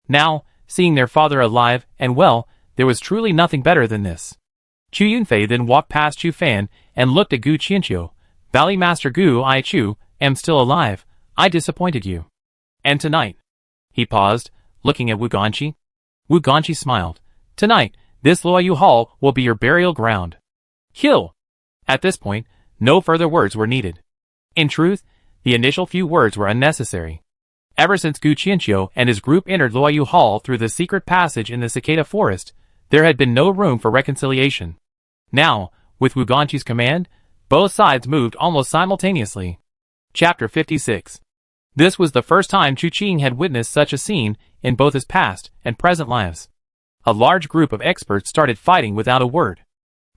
Now, seeing their father alive and well, there was truly nothing better than this. Chu Yunfei then walked past Chu Fan and looked at Gu Qianqiu. "Valley Master Gu I Chu, am still alive. I disappointed you. And tonight." He paused, looking at Wu Ganqi. Wu Ganqi smiled. "Tonight, this Luoyu Hall will be your burial ground. Kill!" At this point, no further words were needed. In truth, the initial few words were unnecessary. Ever since Gu Qianqiu and his group entered Luoyu Hall through the secret passage in the cicada forest, there had been no room for reconciliation. Now, with Wu Ganqi's command, both sides moved almost simultaneously. Chapter 56. This was the first time Chu Qing had witnessed such a scene in both his past and present lives. A large group of experts started fighting without a word.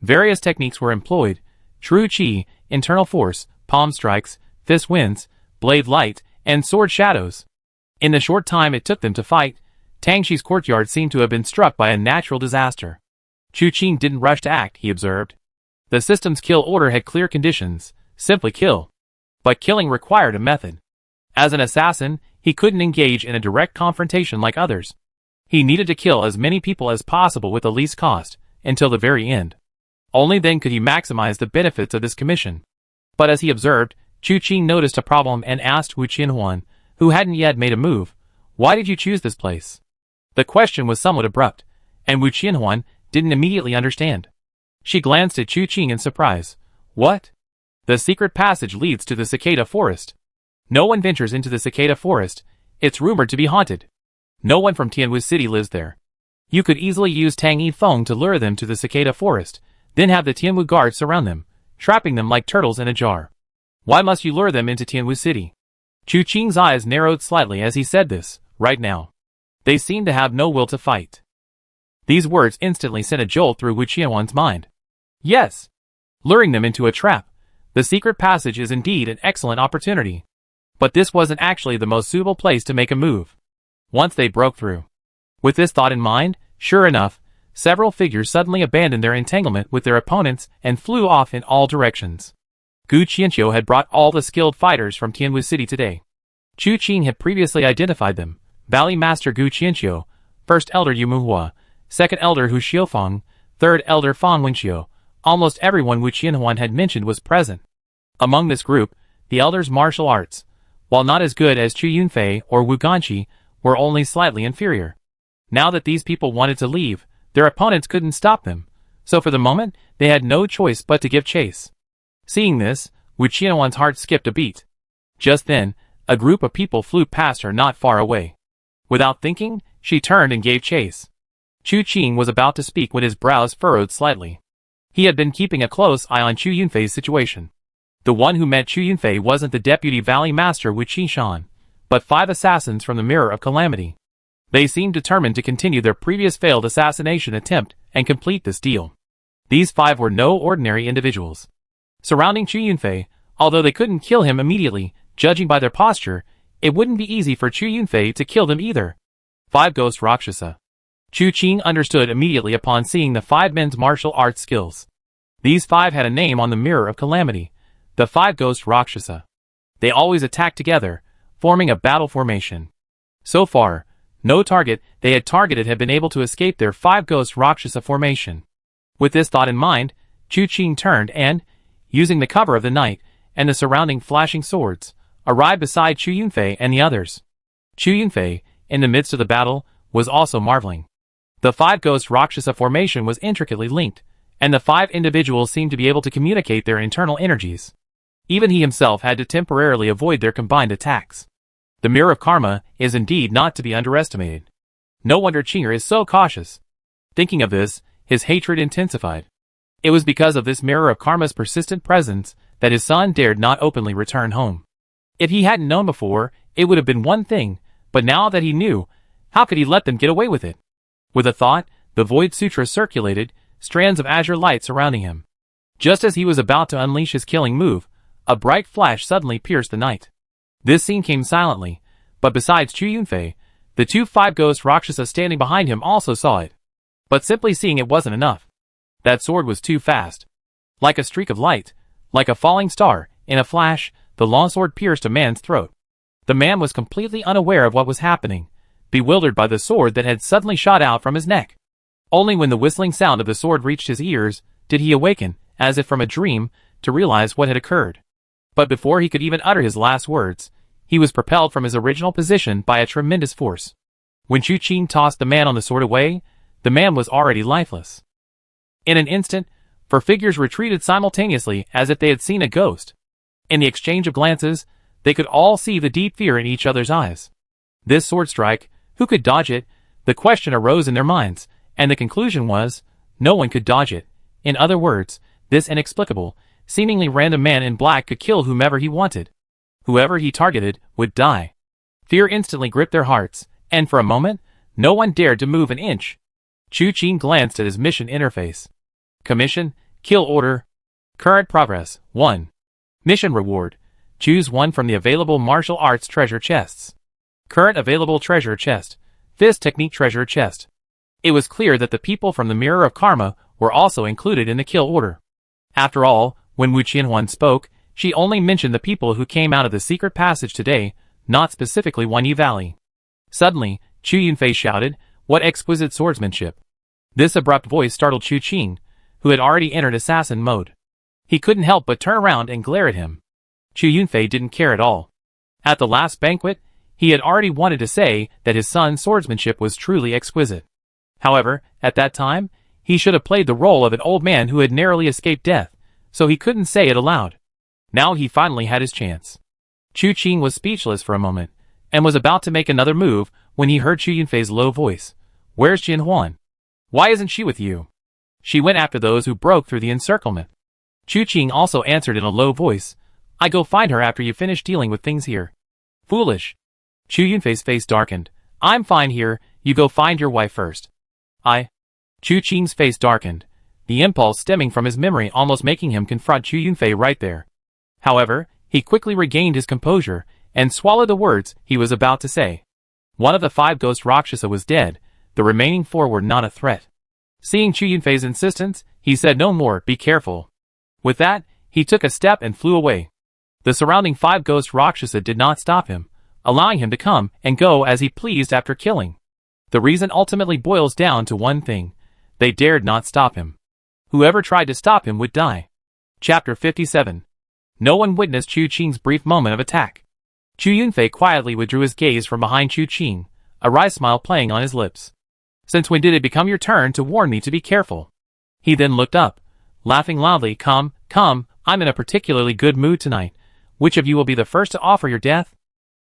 Various techniques were employed: true qi, internal force, palm strikes, fist winds, blade light, and sword shadows. In the short time it took them to fight, Tangxi's courtyard seemed to have been struck by a natural disaster. Chu Qing didn't rush to act, he observed. The system's kill order had clear conditions: simply kill. But killing required a method. As an assassin, he couldn't engage in a direct confrontation like others. He needed to kill as many people as possible with the least cost, until the very end. Only then could he maximize the benefits of this commission. But as he observed, Chu Qing noticed a problem and asked Wu Qianhuan, who hadn't yet made a move, "Why did you choose this place?" The question was somewhat abrupt, and Wu Qianhuan didn't immediately understand. She glanced at Chu Qing in surprise. "What?" "The secret passage leads to the cicada forest. No one ventures into the cicada forest. It's rumored to be haunted. No one from Tianwu City lives there. You could easily use Tang Yifeng to lure them to the cicada forest, then have the Tianwu guards surround them, trapping them like turtles in a jar. Why must you lure them into Tianwu City?" Chu Qing's eyes narrowed slightly as he said this. Right now, they seemed to have no will to fight. These words instantly sent a jolt through Wu Qianhuan's mind. Yes, luring them into a trap. The secret passage is indeed an excellent opportunity. But this wasn't actually the most suitable place to make a move. Once they broke through. With this thought in mind, sure enough, several figures suddenly abandoned their entanglement with their opponents and flew off in all directions. Gu Qianqiu had brought all the skilled fighters from Tianwu City today. Chu Qing had previously identified them: Valley Master Gu Qianqiu, First Elder Yu Muhua, Second Elder Hu Xiufeng, Third Elder Fang Wenqiu. Almost everyone Wu Qianhuan had mentioned was present. Among this group, the elders' martial arts, while not as good as Chu Yunfei or Wu Ganqi, were only slightly inferior. Now that these people wanted to leave, their opponents couldn't stop them, so for the moment, they had no choice but to give chase. Seeing this, Wu Qianhuan's heart skipped a beat. Just then, a group of people flew past her not far away. Without thinking, she turned and gave chase. Chu Qing was about to speak when his brows furrowed slightly. He had been keeping a close eye on Chu Yunfei's situation. The one who met Chu Yunfei wasn't the deputy valley master Wu Qishan, but 5 assassins from the Mirror of Calamity. They seemed determined to continue their previous failed assassination attempt and complete this deal. These 5 were no ordinary individuals. Surrounding Chu Yunfei, although they couldn't kill him immediately, judging by their posture, it wouldn't be easy for Chu Yunfei to kill them either. 5 Ghost Rakshasa. Chu Qing understood immediately upon seeing the 5 men's martial arts skills. These 5 had a name on the Mirror of Calamity: the 5 Ghost Rakshasa. They always attacked together, forming a battle formation. So far, no target they had targeted had been able to escape their 5-ghost Rakshasa formation. With this thought in mind, Chu Qing turned and, using the cover of the night and the surrounding flashing swords, arrived beside Chu Yunfei and the others. Chu Yunfei, in the midst of the battle, was also marveling. The 5-ghost Rakshasa formation was intricately linked, and the 5 individuals seemed to be able to communicate their internal energies. Even he himself had to temporarily avoid their combined attacks. The mirror of karma is indeed not to be underestimated. No wonder Qinger is so cautious. Thinking of this, his hatred intensified. It was because of this mirror of karma's persistent presence that his son dared not openly return home. If he hadn't known before, it would have been one thing, but now that he knew, how could he let them get away with it? With a thought, the Void Sutra circulated, strands of azure light surrounding him. Just as he was about to unleash his killing move, a bright flash suddenly pierced the night. This scene came silently, but besides Chu Yunfei, the 2 5-ghost Rakshasa standing behind him also saw it. But simply seeing it wasn't enough. That sword was too fast. Like a streak of light, like a falling star, in a flash, the longsword pierced a man's throat. The man was completely unaware of what was happening, bewildered by the sword that had suddenly shot out from his neck. Only when the whistling sound of the sword reached his ears, did he awaken, as if from a dream, to realize what had occurred. But before he could even utter his last words, he was propelled from his original position by a tremendous force. When Chu Qing tossed the man on the sword away, the man was already lifeless. In an instant, 4 figures retreated simultaneously as if they had seen a ghost. In the exchange of glances, they could all see the deep fear in each other's eyes. This sword strike, who could dodge it? The question arose in their minds, and the conclusion was, no one could dodge it. In other words, this inexplicable, seemingly random man in black could kill whomever he wanted. Whoever he targeted would die. Fear instantly gripped their hearts, and for a moment, no one dared to move an inch. Chu Qing glanced at his mission interface. Commission, Kill Order. Current Progress, 1. Mission Reward. Choose one from the available martial arts treasure chests. Current available treasure chest. Fist Technique treasure chest. It was clear that the people from the Mirror of Karma were also included in the kill order. After all, when Wu Qianhuan spoke, she only mentioned the people who came out of the secret passage today, not specifically Wanyi Valley. Suddenly, Chu Yunfei shouted, "What exquisite swordsmanship!" This abrupt voice startled Chu Qing, who had already entered assassin mode. He couldn't help but turn around and glare at him. Chu Yunfei didn't care at all. At the last banquet, he had already wanted to say that his son's swordsmanship was truly exquisite. However, at that time, he should have played the role of an old man who had narrowly escaped death, so he couldn't say it aloud. Now he finally had his chance. Chu Qing was speechless for a moment, and was about to make another move when he heard Chu Yunfei's low voice. "Where's Jinhuan? Why isn't she with you?" "She went after those who broke through the encirclement." Chu Qing also answered in a low voice, "I go find her after you finish dealing with things here." "Foolish." Chu Yunfei's face darkened. "I'm fine here, you go find your wife first." Chu Qing's face darkened, the impulse stemming from his memory almost making him confront Chu Yunfei right there. However, he quickly regained his composure, and swallowed the words he was about to say. One of the 5 ghost Rakshasa was dead, the remaining 4 were not a threat. Seeing Chu Yunfei's insistence, he said no more, "Be careful." With that, he took a step and flew away. The surrounding 5 ghost Rakshasa did not stop him, allowing him to come and go as he pleased after killing. The reason ultimately boils down to one thing: they dared not stop him. Whoever tried to stop him would die. Chapter 57. No one witnessed Chu Qing's brief moment of attack. Chu Yunfei quietly withdrew his gaze from behind Chu Qing, a wry smile playing on his lips. "Since when did it become your turn to warn me to be careful?" He then looked up, laughing loudly. Come, I'm in a particularly good mood tonight. Which of you will be the first to offer your death?"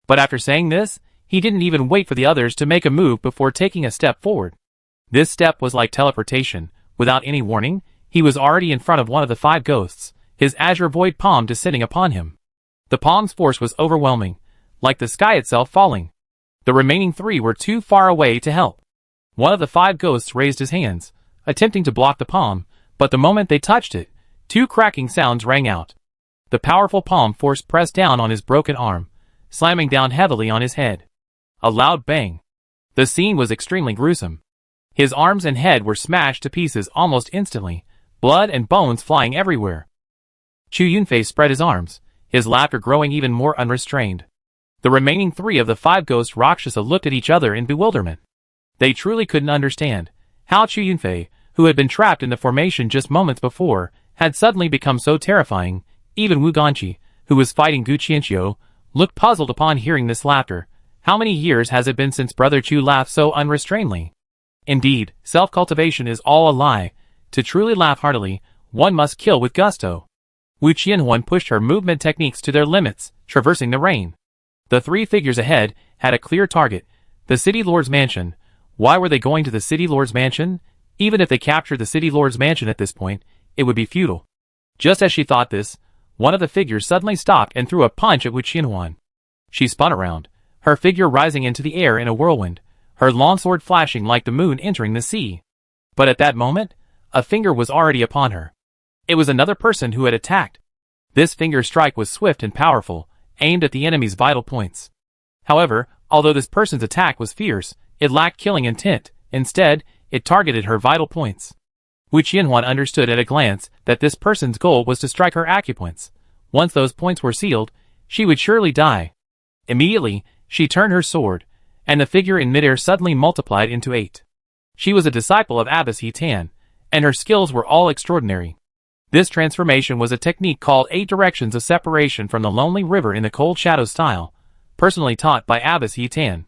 But after saying this, he didn't even wait for the others to make a move before taking a step forward. This step was like teleportation. Without any warning, he was already in front of one of the 5 ghosts, his azure void palm descending upon him. The palm's force was overwhelming, like the sky itself falling. The remaining 3 were too far away to help. One of the 5 ghosts raised his hands, attempting to block the palm, but the moment they touched it, 2 cracking sounds rang out. The powerful palm force pressed down on his broken arm, slamming down heavily on his head. A loud bang. The scene was extremely gruesome. His arms and head were smashed to pieces almost instantly, blood and bones flying everywhere. Chu Yunfei spread his arms, his laughter growing even more unrestrained. The remaining 3 of the 5 ghost Rakshasa looked at each other in bewilderment. They truly couldn't understand how Chu Yunfei, who had been trapped in the formation just moments before, had suddenly become so terrifying. Even Wu Ganqi, who was fighting Gu Qianqiu, looked puzzled upon hearing this laughter. How many years has it been since Brother Chu laughed so unrestrainedly? Indeed, self-cultivation is all a lie. To truly laugh heartily, one must kill with gusto. Wu Qianhuan pushed her movement techniques to their limits, traversing the rain. The 3 figures ahead had a clear target, the City Lord's mansion. Why were they going to the City Lord's mansion? Even if they captured the City Lord's mansion at this point, it would be futile. Just as she thought this, one of the figures suddenly stopped and threw a punch at Wu Qianhuan. She spun around, her figure rising into the air in a whirlwind, her longsword flashing like the moon entering the sea. But at that moment, a finger was already upon her. It was another person who had attacked. This finger strike was swift and powerful, aimed at the enemy's vital points. However, although this person's attack was fierce, it lacked killing intent. Instead, it targeted her vital points. Wu Qianhuan understood at a glance that this person's goal was to strike her acupoints. Once those points were sealed, she would surely die. Immediately, she turned her sword, and the figure in midair suddenly multiplied into 8. She was a disciple of Abbess He Tan, and her skills were all extraordinary. This transformation was a technique called 8 Directions of Separation from the Lonely River in the Cold Shadow style, personally taught by Abbess He Tan.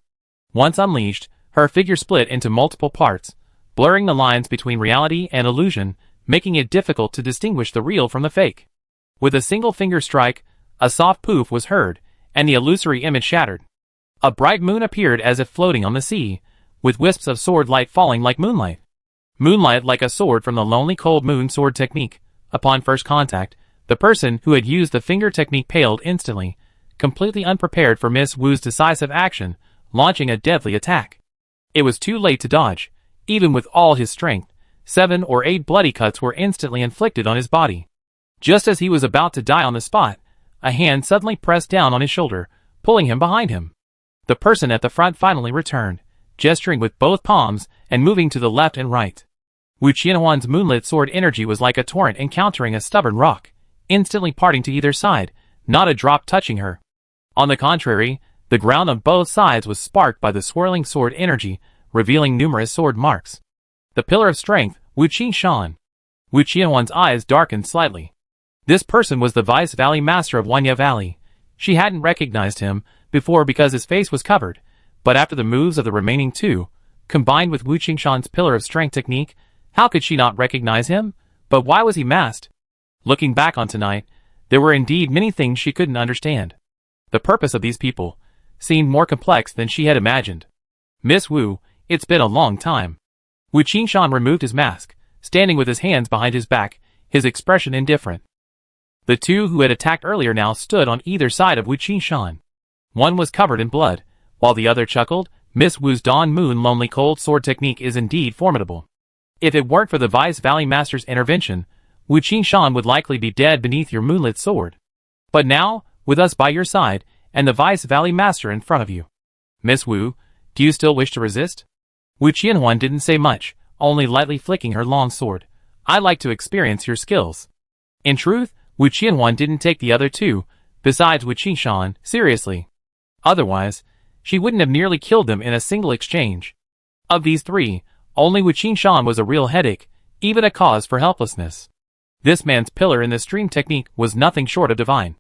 Once unleashed, her figure split into multiple parts, blurring the lines between reality and illusion, making it difficult to distinguish the real from the fake. With a single finger strike, a soft poof was heard, and the illusory image shattered. A bright moon appeared as if floating on the sea, with wisps of sword light falling like moonlight. Moonlight like a sword from the lonely cold moon sword technique. Upon first contact, the person who had used the finger technique paled instantly, completely unprepared for Miss Wu's decisive action, launching a deadly attack. It was too late to dodge. Even with all his strength, 7 or 8 bloody cuts were instantly inflicted on his body. Just as he was about to die on the spot, a hand suddenly pressed down on his shoulder, pulling him behind him. The person at the front finally returned, gesturing with both palms and moving to the left and right. Wu Qianhuan's moonlit sword energy was like a torrent encountering a stubborn rock, instantly parting to either side, not a drop touching her. On the contrary, the ground on both sides was sparked by the swirling sword energy, revealing numerous sword marks. The Pillar of Strength, Wu Qingshan. Wu Qianhuan's eyes darkened slightly. This person was the Vice Valley Master of Wanya Valley. She hadn't recognized him before because his face was covered, but after the moves of the remaining 2, combined with Wu Qingshan's Pillar of Strength technique, how could she not recognize him? But why was he masked? Looking back on tonight, there were indeed many things she couldn't understand. The purpose of these people seemed more complex than she had imagined. Miss Wu, it's been a long time. Wu Qingshan removed his mask, standing with his hands behind his back, his expression indifferent. The 2 who had attacked earlier now stood on either side of Wu Qingshan. One was covered in blood, while the other chuckled. Miss Wu's Dawn Moon Lonely Cold Sword technique is indeed formidable. If it weren't for the Vice Valley Master's intervention, Wu Qingshan would likely be dead beneath your moonlit sword. But now, with us by your side, and the Vice Valley Master in front of you. Miss Wu, do you still wish to resist? Wu Qianhuan didn't say much, only lightly flicking her long sword. I'd like to experience your skills. In truth, Wu Qianhuan didn't take the other 2, besides Wu Qingshan, seriously. Otherwise, she wouldn't have nearly killed them in a single exchange. Of these 3, only Wu Qingshan was a real headache, even a cause for helplessness. This man's pillar in the stream technique was nothing short of divine.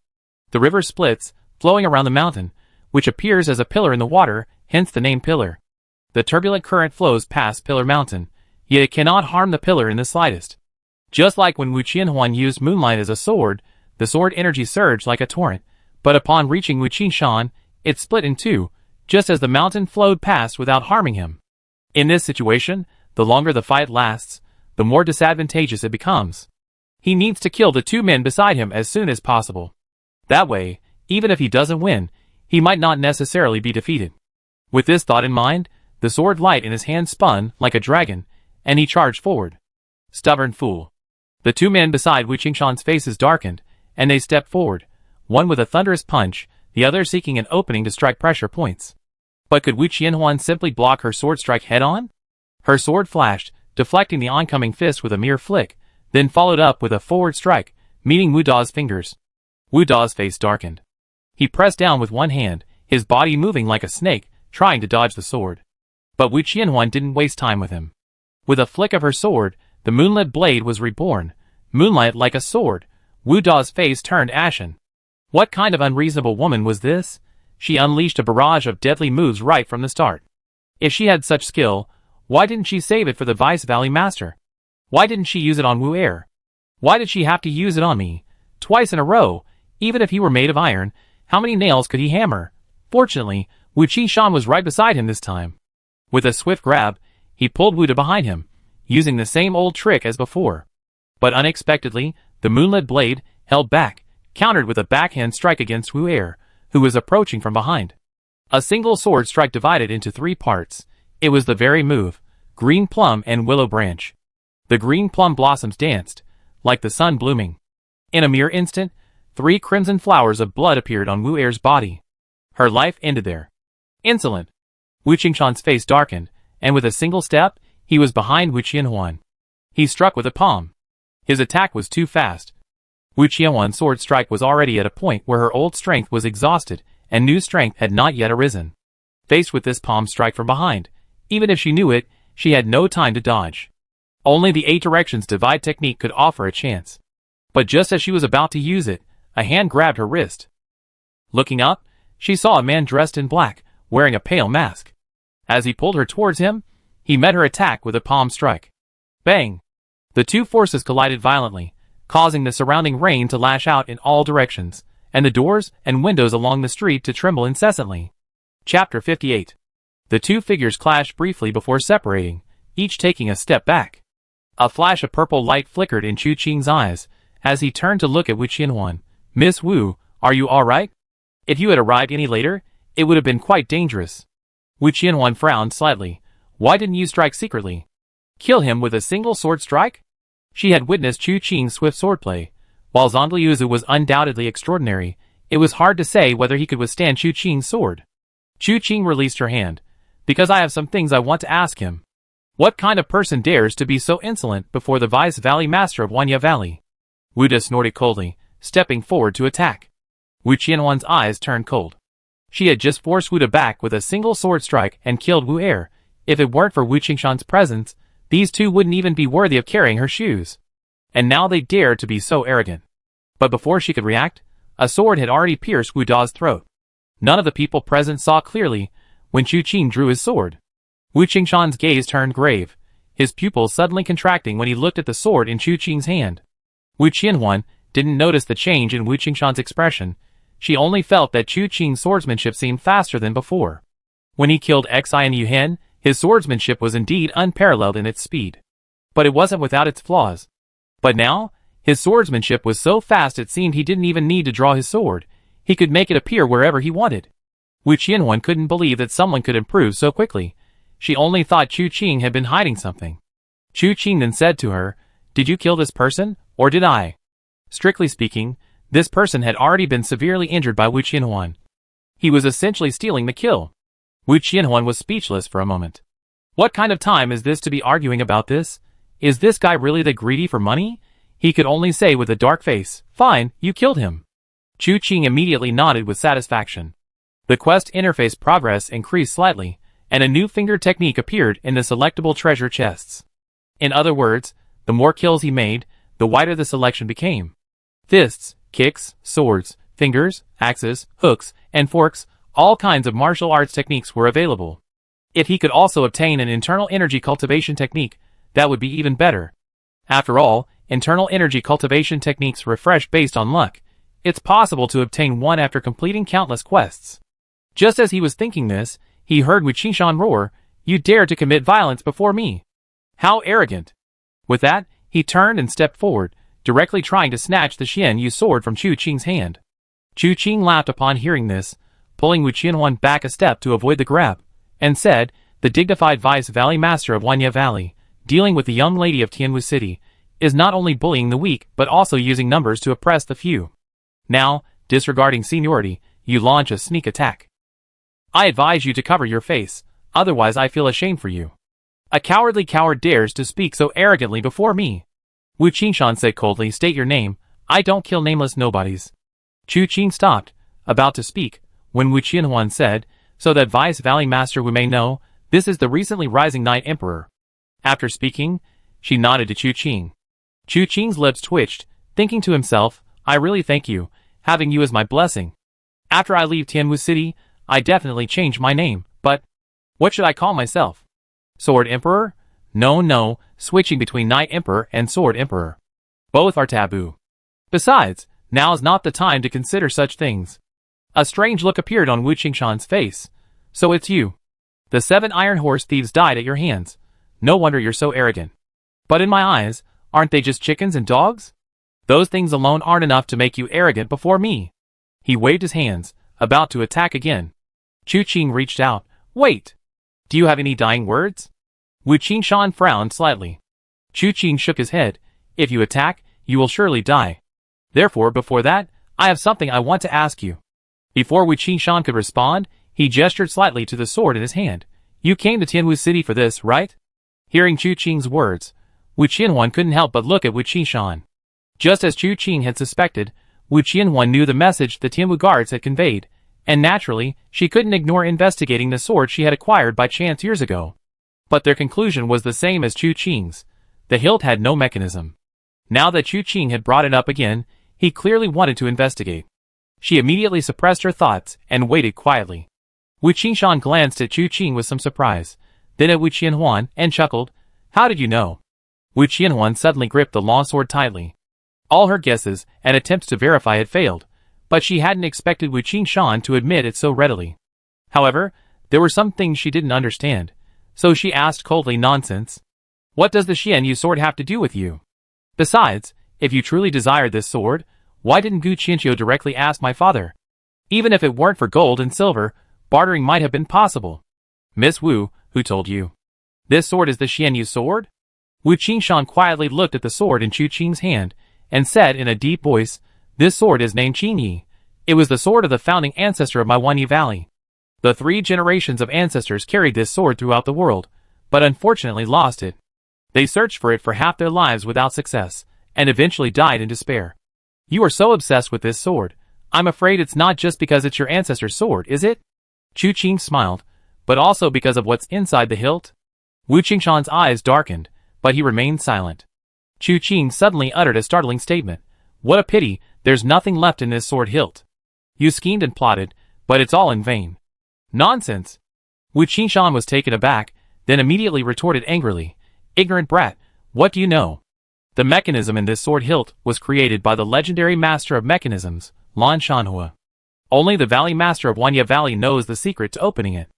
The river splits, flowing around the mountain, which appears as a pillar in the water, hence the name pillar. The turbulent current flows past Pillar Mountain, yet it cannot harm the pillar in the slightest. Just like when Wu Qianhuan used moonlight as a sword, the sword energy surged like a torrent, but upon reaching Wu Qingshan, it split in 2, just as the mountain flowed past without harming him. In this situation, the longer the fight lasts, the more disadvantageous it becomes. He needs to kill the 2 men beside him as soon as possible. That way, even if he doesn't win, he might not necessarily be defeated. With this thought in mind, the sword light in his hand spun like a dragon, and he charged forward. Stubborn fool. The 2 men beside Wu Qingshan's faces darkened, and they stepped forward, one with a thunderous punch, the other seeking an opening to strike pressure points. But could Wu Qianhuan simply block her sword strike head-on? Her sword flashed, deflecting the oncoming fist with a mere flick, then followed up with a forward strike, meeting Wu Da's fingers. Wu Da's face darkened. He pressed down with one hand, his body moving like a snake, trying to dodge the sword. But Wu Qianhuan didn't waste time with him. With a flick of her sword, the moonlit blade was reborn. Moonlight like a sword. Wu Da's face turned ashen. What kind of unreasonable woman was this? She unleashed a barrage of deadly moves right from the start. If she had such skill, why didn't she save it for the Vice Valley Master? Why didn't she use it on Wu Er? Why did she have to use it on me? Twice in a row. Even if he were made of iron, how many nails could he hammer? Fortunately, Wu Qishan was right beside him this time. With a swift grab, he pulled Wu Da behind him, using the same old trick as before. But unexpectedly, the moonlit blade, held back, countered with a backhand strike against Wu Er, who was approaching from behind. A single sword strike divided into 3 parts. It was the very move: green plum and willow branch. The green plum blossoms danced, like the sun blooming. In a mere instant, 3 crimson flowers of blood appeared on Wu Er's body. Her life ended there. Insolent! Wu Qingshan's face darkened, and with a single step, he was behind Wu Qianhuan. He struck with a palm. His attack was too fast. Wu Qianhuan's sword strike was already at a point where her old strength was exhausted, and new strength had not yet arisen. Faced with this palm strike from behind, even if she knew it, she had no time to dodge. Only the 8 directions divide technique could offer a chance. But just as she was about to use it, a hand grabbed her wrist. Looking up, she saw a man dressed in black, wearing a pale mask. As he pulled her towards him, he met her attack with a palm strike. Bang! The 2 forces collided violently, causing the surrounding rain to lash out in all directions, and the doors and windows along the street to tremble incessantly. Chapter 58. The 2 figures clashed briefly before separating, each taking a step back. A flash of purple light flickered in Chu Qing's eyes, as he turned to look at Wu Qianhuan. "Miss Wu, are you alright? If you had arrived any later, it would have been quite dangerous." Wu Qianhuan frowned slightly. "Why didn't you strike secretly? Kill him with a single sword strike?" She had witnessed Chu Qing's swift swordplay. While Zhongliuzu was undoubtedly extraordinary, it was hard to say whether he could withstand Chu Qing's sword. Chu Qing released her hand. "Because I have some things I want to ask him." What kind of person dares to be so insolent before the Vice Valley Master of Wanya Valley? Wu Da snorted coldly, stepping forward to attack. Wu Qianhuan's eyes turned cold. She had just forced Wu Da back with a single sword strike and killed Wu Er. If it weren't for Wu Qingshan's presence, these 2 wouldn't even be worthy of carrying her shoes. And now they dared to be so arrogant. But before she could react, a sword had already pierced Wu Da's throat. None of the people present saw clearly when Chu Qing drew his sword. Wu Qingshan's gaze turned grave, his pupils suddenly contracting when he looked at the sword in Chu Qing's hand. Wu Qianhuan didn't notice the change in Wu Qingshan's expression. She only felt that Chu Qing's swordsmanship seemed faster than before. When he killed Xi and Yu Hen, his swordsmanship was indeed unparalleled in its speed. But it wasn't without its flaws. But now, his swordsmanship was so fast it seemed he didn't even need to draw his sword. He could make it appear wherever he wanted. Wu Qianhuan couldn't believe that someone could improve so quickly. She only thought Chu Qing had been hiding something. Chu Qing then said to her, "Did you kill this person, or did I?" Strictly speaking, this person had already been severely injured by Wu Qianhuan. He was essentially stealing the kill. Wu Qianhuan was speechless for a moment. What kind of time is this to be arguing about this? Is this guy really that greedy for money? He could only say with a dark face, "Fine, you killed him." Chu Qing immediately nodded with satisfaction. The quest interface progress increased slightly, and a new finger technique appeared in the selectable treasure chests. In other words, the more kills he made, the wider the selection became. Fists, kicks, swords, fingers, axes, hooks, and forks, all kinds of martial arts techniques were available. If he could also obtain an internal energy cultivation technique, that would be even better. After all, internal energy cultivation techniques refresh based on luck. It's possible to obtain one after completing countless quests. Just as he was thinking this, he heard Wu Qingshan roar, "You dare to commit violence before me? How arrogant!" With that, he turned and stepped forward, directly trying to snatch the Xian Yu sword from Chu Qing's hand. Chu Qing laughed upon hearing this, pulling Wu Qianhuan back a step to avoid the grab, and said, "The dignified Vice Valley Master of Wanya Valley, dealing with the young lady of Tianwu City, is not only bullying the weak but also using numbers to oppress the few. Now, disregarding seniority, you launch a sneak attack. I advise you to cover your face, otherwise I feel ashamed for you. A cowardly coward dares to speak so arrogantly before me." Wu Qingshan said coldly, "State your name. I don't kill nameless nobodies." Chu Qing stopped, about to speak, when Wu Qianhuan said, "So that Vice Valley Master Wu may know, this is the recently rising Night Emperor." After speaking, she nodded to Chu Qing. Chu Qing's lips twitched, thinking to himself, "I really thank you, having you as my blessing. After I leave Tianwu City, I definitely change my name, but what should I call myself? Sword Emperor? No, switching between Night Emperor and Sword Emperor. Both are taboo. Besides, now's not the time to consider such things." A strange look appeared on Wu Qingshan's face. "So it's you. The 7 iron horse thieves died at your hands. No wonder you're so arrogant. But in my eyes, aren't they just chickens and dogs? Those things alone aren't enough to make you arrogant before me." He waved his hands, about to attack again. Chu Qing reached out. "Wait! Do you have any dying words?" Wu Qingshan frowned slightly. Chu Qing shook his head. "If you attack, you will surely die. Therefore, before that, I have something I want to ask you." Before Wu Qingshan could respond, he gestured slightly to the sword in his hand. "You came to Tianwu City for this, right?" Hearing Chu Qing's words, Wu Qianhuan couldn't help but look at Wu Qingshan. Just as Chu Qing had suspected, Wu Qianhuan knew the message the Tianwu guards had conveyed, and naturally, she couldn't ignore investigating the sword she had acquired by chance years ago. But their conclusion was the same as Chu Qing's. The hilt had no mechanism. Now that Chu Qing had brought it up again, he clearly wanted to investigate. She immediately suppressed her thoughts and waited quietly. Wu Qingshan glanced at Chu Qing with some surprise, then at Wu Qianhuan and chuckled. "How did you know?" Wu Qianhuan suddenly gripped the long sword tightly. All her guesses and attempts to verify had failed, but she hadn't expected Wu Qingshan to admit it so readily. However, there were some things she didn't understand, so she asked coldly, "Nonsense. What does the Xianyu sword have to do with you? Besides, if you truly desired this sword, why didn't Gu Qianqiu directly ask my father? Even if it weren't for gold and silver, bartering might have been possible. Miss Wu, who told you? This sword is the Xianyu sword?" Wu Qingshan quietly looked at the sword in Chu Qing's hand, and said in a deep voice, "This sword is named Qingyi. It was the sword of the founding ancestor of my Wanyi Valley. The 3 generations of ancestors carried this sword throughout the world, but unfortunately lost it. They searched for it for half their lives without success, and eventually died in despair. You are so obsessed with this sword, I'm afraid it's not just because it's your ancestor's sword, is it?" Chu Qing smiled, "But also because of what's inside the hilt?" Wu Qingshan's eyes darkened, but he remained silent. Chu Qing suddenly uttered a startling statement. "What a pity, there's nothing left in this sword hilt. You schemed and plotted, but it's all in vain." "Nonsense!" Wu Qingshan was taken aback, then immediately retorted angrily, "Ignorant brat, what do you know? The mechanism in this sword hilt was created by the legendary master of mechanisms, Lan Shanhua. Only the Valley Master of Wanya Valley knows the secret to opening it.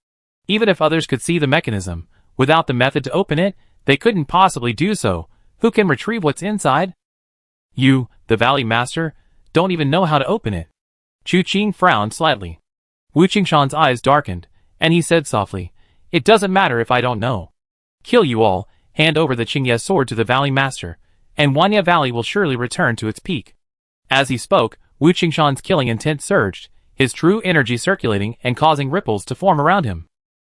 Even if others could see the mechanism, without the method to open it, they couldn't possibly do so. Who can retrieve what's inside? You, the Valley Master, don't even know how to open it." Chu Qing frowned slightly. Wu Qingshan's eyes darkened, and he said softly, "It doesn't matter if I don't know. Kill you all, hand over the Qingye sword to the Valley Master, and Wanya Valley will surely return to its peak." As he spoke, Wu Qingshan's killing intent surged, his true energy circulating and causing ripples to form around him.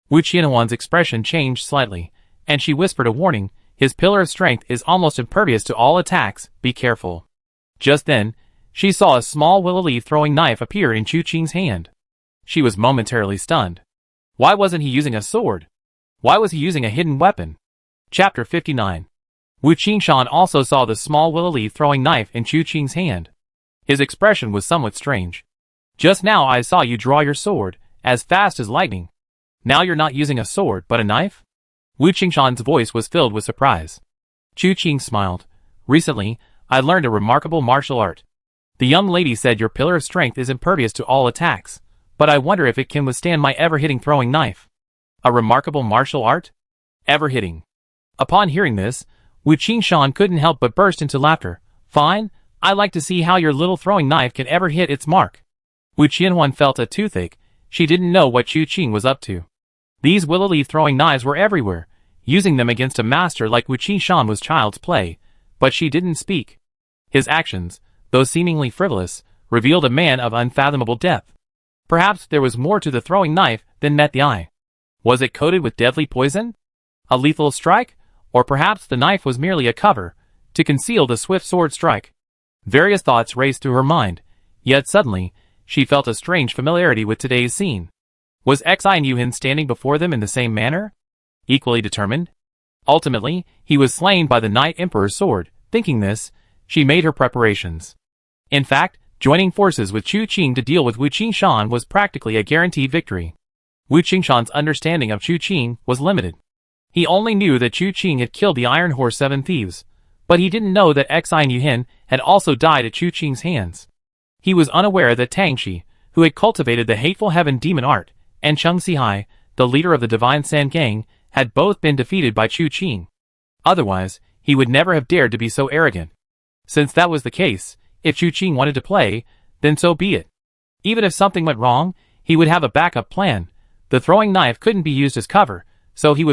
Wu Qianhuan's expression changed slightly, and she whispered a warning, "His pillar of strength is almost impervious to all attacks, be careful." Just then, she saw a small willow leaf throwing knife appear in Chu Qing's hand. She was momentarily stunned. Why wasn't he using a sword? Why was he using a hidden weapon? Chapter 59. Wu Qingshan also saw the small willow leaf throwing knife in Chu Qing's hand. His expression was somewhat strange. "Just now I saw you draw your sword, as fast as lightning. Now you're not using a sword, but a knife?" Wu Qingshan's voice was filled with surprise. Chu Qing smiled. "Recently, I learned a remarkable martial art. The young lady said your pillar of strength is impervious to all attacks, but I wonder if it can withstand my ever-hitting throwing knife." A remarkable martial art? Ever-hitting. Upon hearing this, Wu Qingshan couldn't help but burst into laughter. "Fine, I'd like to see how your little throwing knife can ever hit its mark." Wu Qianhuan felt a toothache. She didn't know what Chu Qing was up to. These willow leaf throwing knives were everywhere. Using them against a master like Wu Qingshan was child's play, but she didn't speak. His actions, though seemingly frivolous, revealed a man of unfathomable depth. Perhaps there was more to the throwing knife than met the eye. Was it coated with deadly poison? A lethal strike? Or perhaps the knife was merely a cover, to conceal the swift sword strike? Various thoughts raced through her mind, yet suddenly, she felt a strange familiarity with today's scene. Was Xin Yuhin standing before them in the same manner? Equally determined? Ultimately, he was slain by the Night Emperor's sword. Thinking this, she made her preparations. In fact, joining forces with Chu Qing to deal with Wu Qingshan was practically a guaranteed victory. Wu Qingshan's understanding of Chu Qing was limited. He only knew that Chu Qing had killed the Iron Horse 7 thieves, but he didn't know that Xin Yuhin had also died at Chu Qing's hands. He was unaware that Tang Shi, who had cultivated the hateful heaven demon art, and Cheng Sihai, the leader of the Divine Sand Gang, had both been defeated by Chu Qing. Otherwise, he would never have dared to be so arrogant. Since that was the case, if Chu Qing wanted to play, then so be it. Even if something went wrong, he would have a backup plan. The throwing knife couldn't be used as cover, so he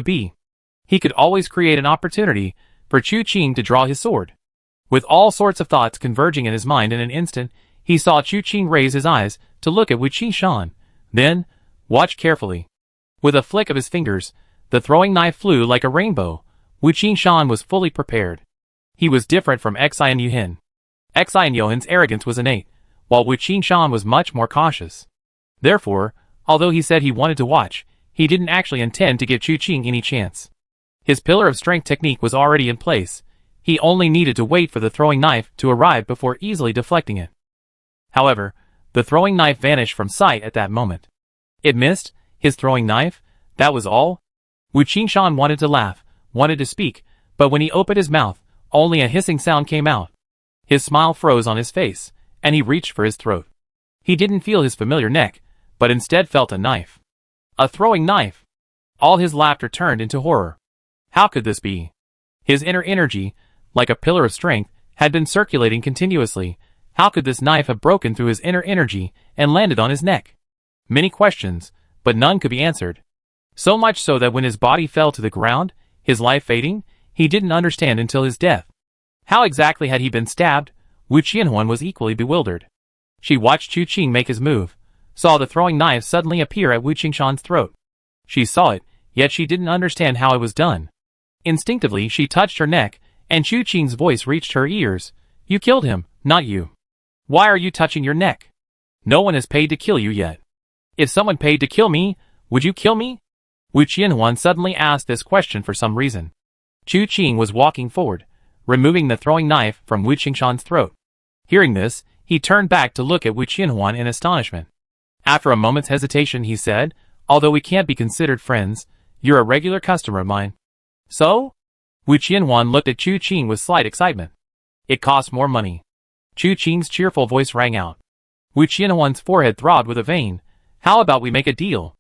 could always create an opportunity for Chu Qing to draw his sword. With all sorts of thoughts converging in his mind in an instant, he saw Chu Qing raise his eyes to look at Wu Qingshan. Then, watch carefully. With a flick of his fingers, the throwing knife flew like a rainbow. Wu Qingshan was fully prepared. He was different from Xin Yuhin. Xin Yuhin's arrogance was innate, while Wu Qingshan was much more cautious. Therefore, although he said he wanted to watch, he didn't actually intend to give Chu Qing any chance. His pillar of strength technique was already in place. He only needed to wait for the throwing knife to arrive before easily deflecting it. However, the throwing knife vanished from sight at that moment. It missed his throwing knife, that was all. Wu Qingshan wanted to laugh, wanted to speak, but when he opened his mouth, only a hissing sound came out. His smile froze on his face, and he reached for his throat. He didn't feel his familiar neck, but instead felt a knife. A throwing knife! All his laughter turned into horror. How could this be? His inner energy, like a pillar of strength, had been circulating continuously. How could this knife have broken through his inner energy and landed on his neck? Many questions, but none could be answered. So much so that when his body fell to the ground, his life fading, he didn't understand until his death. How exactly had he been stabbed? Wu Qianhuan was equally bewildered. She watched Chu Qing make his move, saw the throwing knife suddenly appear at Wu Qingshan's throat. She saw it, yet she didn't understand how it was done. Instinctively, she touched her neck, and Chu Qing's voice reached her ears. You killed him, not you. Why are you touching your neck? No one has paid to kill you yet. If someone paid to kill me, would you kill me? Wu Qianhuan suddenly asked this question for some reason. Chu Qing was walking forward, removing the throwing knife from Wu Qingshan's throat. Hearing this, he turned back to look at Wu Qianhuan in astonishment. After a moment's hesitation, he said, although we can't be considered friends, you're a regular customer of mine. So? Wu Qianhuan looked at Chu Qing with slight excitement. It costs more money. Chu Qing's cheerful voice rang out. Wu Qianhuan's forehead throbbed with a vein. How about we make a deal?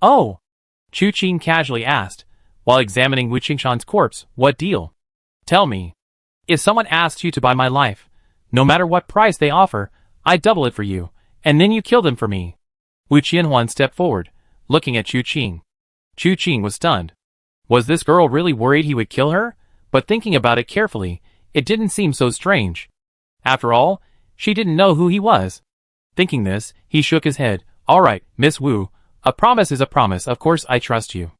Oh! Chu Qing casually asked, while examining Wu Qingshan's corpse, what deal? Tell me. If someone asks you to buy my life, no matter what price they offer, I double it for you, and then you kill them for me. Wu Qianhuan stepped forward, looking at Chu Qing. Chu Qing was stunned. Was this girl really worried he would kill her? But thinking about it carefully, it didn't seem so strange. After all, she didn't know who he was. Thinking this, he shook his head. All right, Miss Wu, a promise is a promise, of course I trust you.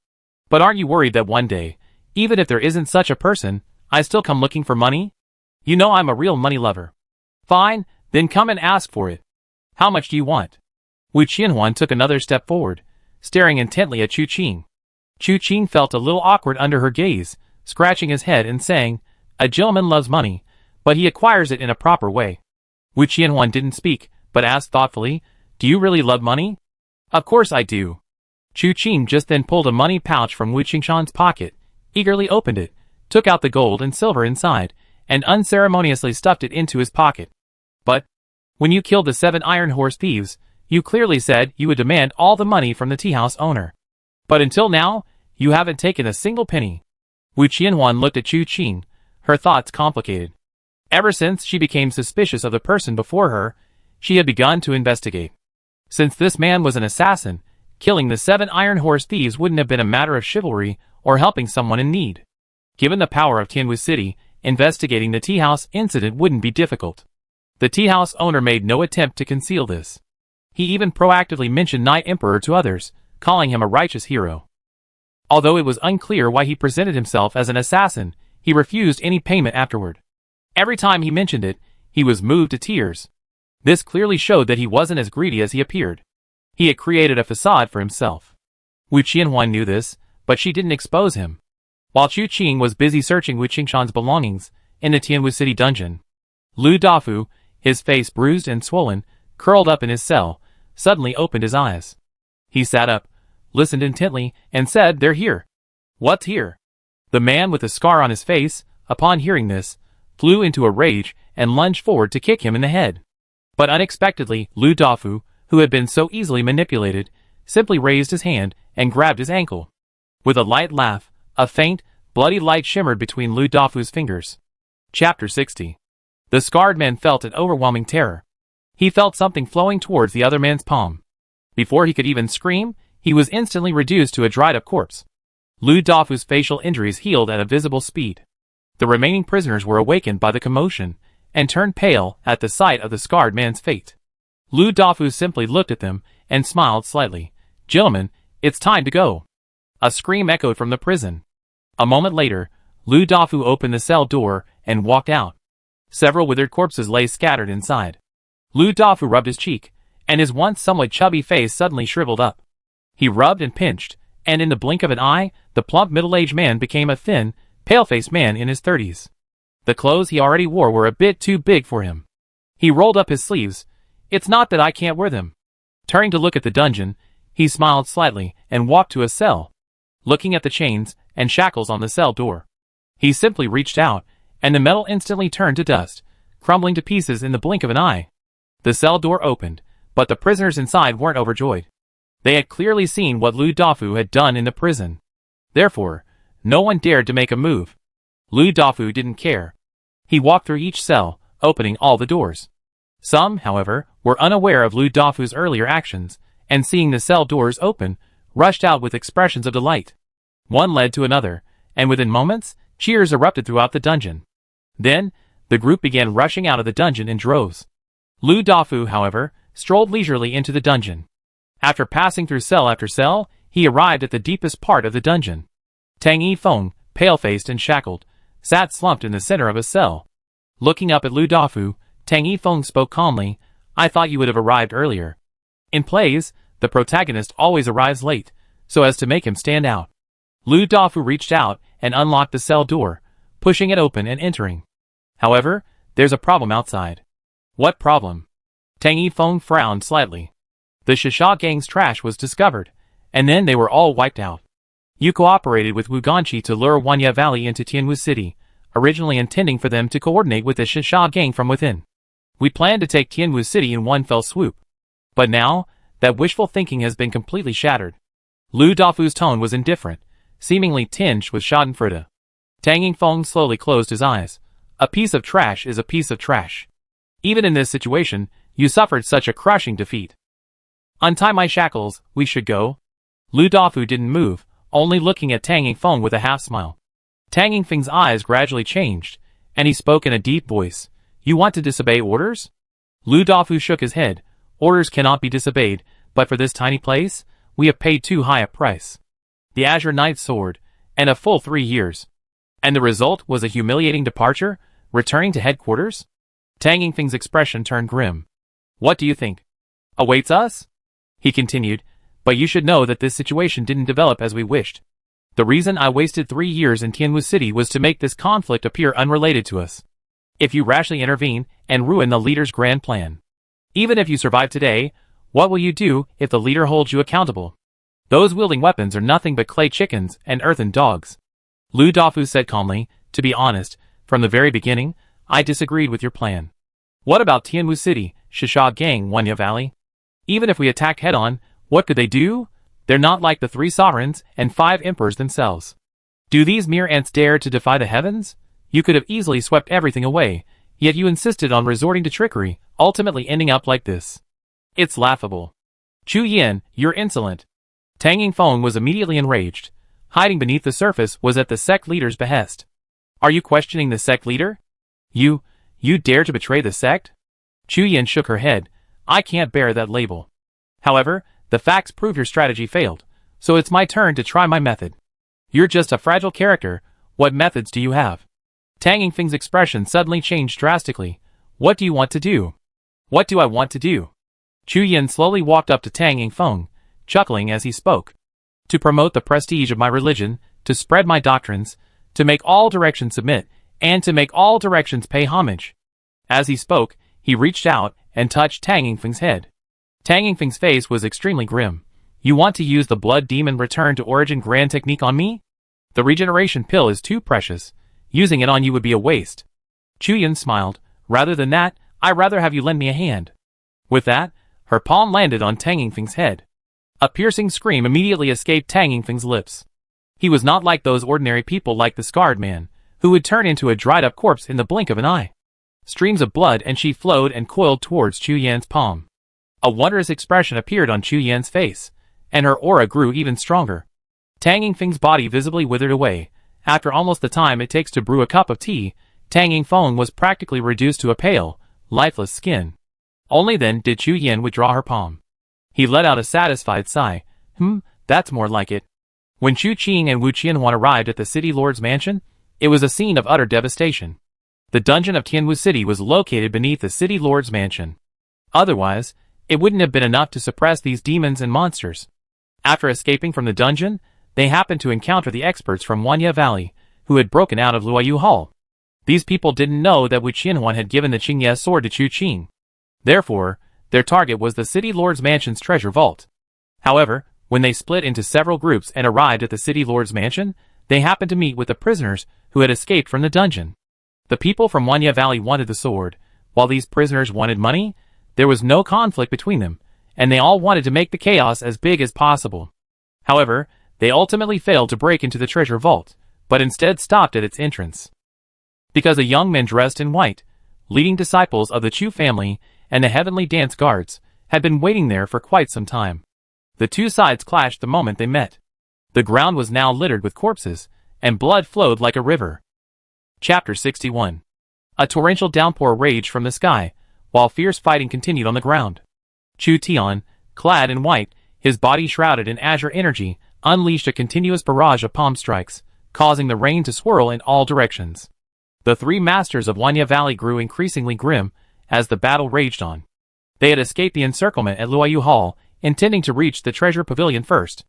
But aren't you worried that one day, even if there isn't such a person, I still come looking for money? You know I'm a real money lover. Fine, then come and ask for it. How much do you want? Wu Qianhuan took another step forward, staring intently at Chu Qing. Chu Qing felt a little awkward under her gaze, scratching his head and saying, a gentleman loves money, but he acquires it in a proper way. Wu Qianhuan didn't speak, but asked thoughtfully, do you really love money? Of course I do. Chu Qing just then pulled a money pouch from Wu Qingshan's pocket, eagerly opened it, took out the gold and silver inside, and unceremoniously stuffed it into his pocket. But, when you killed the 7 Iron Horse thieves, you clearly said you would demand all the money from the tea house owner. But until now, you haven't taken a single penny. Wu Qianhuan looked at Chu Qing, her thoughts complicated. Ever since she became suspicious of the person before her, she had begun to investigate. Since this man was an assassin, killing the 7 Iron Horse thieves wouldn't have been a matter of chivalry or helping someone in need. Given the power of Tianwu City, investigating the tea house incident wouldn't be difficult. The tea house owner made no attempt to conceal this. He even proactively mentioned Night Emperor to others, calling him a righteous hero. Although it was unclear why he presented himself as an assassin, he refused any payment afterward. Every time he mentioned it, he was moved to tears. This clearly showed that he wasn't as greedy as he appeared. He had created a facade for himself. Wu Qianhuan knew this, but she didn't expose him. While Chu Qing was busy searching Wu Qingshan's belongings in the Tianwu City dungeon, Lu Dafu, his face bruised and swollen, curled up in his cell, suddenly opened his eyes. He sat up, listened intently, and said, "They're here." "What's here?" The man with the scar on his face, upon hearing this, flew into a rage and lunged forward to kick him in the head. But unexpectedly, Lu Dafu, who had been so easily manipulated, simply raised his hand and grabbed his ankle. With a light laugh, a faint, bloody light shimmered between Lu Dafu's fingers. Chapter 60. The scarred man felt an overwhelming terror. He felt something flowing towards the other man's palm. Before he could even scream, he was instantly reduced to a dried-up corpse. Lu Dafu's facial injuries healed at a visible speed. The remaining prisoners were awakened by the commotion and turned pale at the sight of the scarred man's fate. Lu Dafu simply looked at them and smiled slightly. "Gentlemen, it's time to go." A scream echoed from the prison. A moment later, Lu Dafu opened the cell door and walked out. Several withered corpses lay scattered inside. Lu Dafu rubbed his cheek, and his once somewhat chubby face suddenly shriveled up. He rubbed and pinched, and in the blink of an eye, the plump middle-aged man became a thin, pale-faced man in his 30s. The clothes he already wore were a bit too big for him. He rolled up his sleeves. "It's not that I can't wear them." Turning to look at the dungeon, he smiled slightly and walked to a cell. Looking at the chains and shackles on the cell door, he simply reached out, and the metal instantly turned to dust, crumbling to pieces in the blink of an eye. The cell door opened, but the prisoners inside weren't overjoyed. They had clearly seen what Lu Dafu had done in the prison. Therefore, no one dared to make a move. Lu Dafu didn't care. He walked through each cell, opening all the doors. Some, however, were unaware of Lu Dafu's earlier actions, and seeing the cell doors open, rushed out with expressions of delight. One led to another, and within moments, cheers erupted throughout the dungeon. Then, the group began rushing out of the dungeon in droves. Lu Dafu, however, strolled leisurely into the dungeon. After passing through cell after cell, he arrived at the deepest part of the dungeon. Tang Yifeng, pale-faced and shackled, sat slumped in the center of a cell. Looking up at Lu Dafu, Tang Yifeng spoke calmly, "I thought you would have arrived earlier." In plays, the protagonist always arrives late, so as to make him stand out. Lu Dafu reached out and unlocked the cell door, pushing it open and entering. "However, there's a problem outside." "What problem?" Tang Yifeng frowned slightly. "The Shisha gang's trash was discovered, and then they were all wiped out. You cooperated with Wu Ganqi to lure Wanya Valley into Tianwu City, originally intending for them to coordinate with the Shisha gang from within. We planned to take Tianwu City in one fell swoop. But now, that wishful thinking has been completely shattered." Lu Dafu's tone was indifferent, seemingly tinged with schadenfreude. Tang Yifeng slowly closed his eyes. "A piece of trash is a piece of trash. Even in this situation, you suffered such a crushing defeat. Untie my shackles, we should go." Lu Dafu didn't move, only looking at Tang Yifeng with a half-smile. Tang Yifeng's eyes gradually changed, and he spoke in a deep voice. "You want to disobey orders?" Lu Dafu shook his head. "Orders cannot be disobeyed, but for this tiny place, we have paid too high a price. The Azure Knight's sword, and a full 3 years. And the result was a humiliating departure, returning to headquarters?" Tang Yifeng's expression turned grim. "What do you think awaits us?" he continued, "but you should know that this situation didn't develop as we wished. The reason I wasted 3 years in Tianwu City was to make this conflict appear unrelated to us. If you rashly intervene and ruin the leader's grand plan. Even if you survive today, what will you do if the leader holds you accountable? Those wielding weapons are nothing but clay chickens and earthen dogs." Lu Dafu said calmly, "To be honest, from the very beginning, I disagreed with your plan. What about Tianwu City, Shisha Gang, Wanya Valley? Even if we attacked head-on, what could they do? They're not like the 3 sovereigns and 5 emperors themselves. Do these mere ants dare to defy the heavens? You could have easily swept everything away, yet you insisted on resorting to trickery, ultimately ending up like this. It's laughable. Chu Yin, you're insolent." Tang Yifeng was immediately enraged. Hiding beneath the surface was at the sect leader's behest. "Are you questioning the sect leader? You dare to betray the sect?" Chu Yin shook her head. "I can't bear that label. However, the facts prove your strategy failed, so it's my turn to try my method." "You're just a fragile character. What methods do you have?" Tang Yifeng's expression suddenly changed drastically. "What do you want to do?" What do I want to do? Chu Yin slowly walked up to Tang Yingfeng, chuckling as he spoke. To promote the prestige of my religion, to spread my doctrines, to make all directions submit, and to make all directions pay homage. As he spoke, he reached out and touched Tang Yingfeng's head. Tang Yingfeng's face was extremely grim. You want to use the blood demon return to origin grand technique on me? The regeneration pill is too precious. Using it on you would be a waste. Chu Yin smiled. Rather than that, I'd rather have you lend me a hand. With that, her palm landed on Tang Yingfeng's head. A piercing scream immediately escaped Tang Yingfeng's lips. He was not like those ordinary people like the scarred man, who would turn into a dried-up corpse in the blink of an eye. Streams of blood and she flowed and coiled towards Chu Yan's palm. A wondrous expression appeared on Chu Yan's face, and her aura grew even stronger. Tang Yingfeng's body visibly withered away. After almost the time it takes to brew a cup of tea, Tang Yingfeng was practically reduced to a pale, lifeless skin. Only then did Chu Yan withdraw her palm. He let out a satisfied sigh. That's more like it. When Chu Qing and Wu Qianhuan arrived at the city lord's mansion, it was a scene of utter devastation. The dungeon of Tianwu City was located beneath the city lord's mansion. Otherwise, it wouldn't have been enough to suppress these demons and monsters. After escaping from the dungeon, they happened to encounter the experts from Wanya Valley, who had broken out of Luoyu Hall. These people didn't know that Wu Qianhuan had given the Qingye sword to Chu Qing. Therefore, their target was the city lord's mansion's treasure vault. However, when they split into several groups and arrived at the city lord's mansion, they happened to meet with the prisoners who had escaped from the dungeon. The people from Wanya Valley wanted the sword, while these prisoners wanted money. There was no conflict between them, and they all wanted to make the chaos as big as possible. However, they ultimately failed to break into the treasure vault, but instead stopped at its entrance. Because a young man dressed in white, leading disciples of the Chu family and the heavenly dance guards, had been waiting there for quite some time. The two sides clashed the moment they met. The ground was now littered with corpses, and blood flowed like a river. Chapter 61. A torrential downpour raged from the sky, while fierce fighting continued on the ground. Chu Tian, clad in white, his body shrouded in azure energy, unleashed a continuous barrage of palm strikes, causing the rain to swirl in all directions. The three masters of Wanya Valley grew increasingly grim as the battle raged on. They had escaped the encirclement at Luoyu Hall, intending to reach the treasure pavilion first.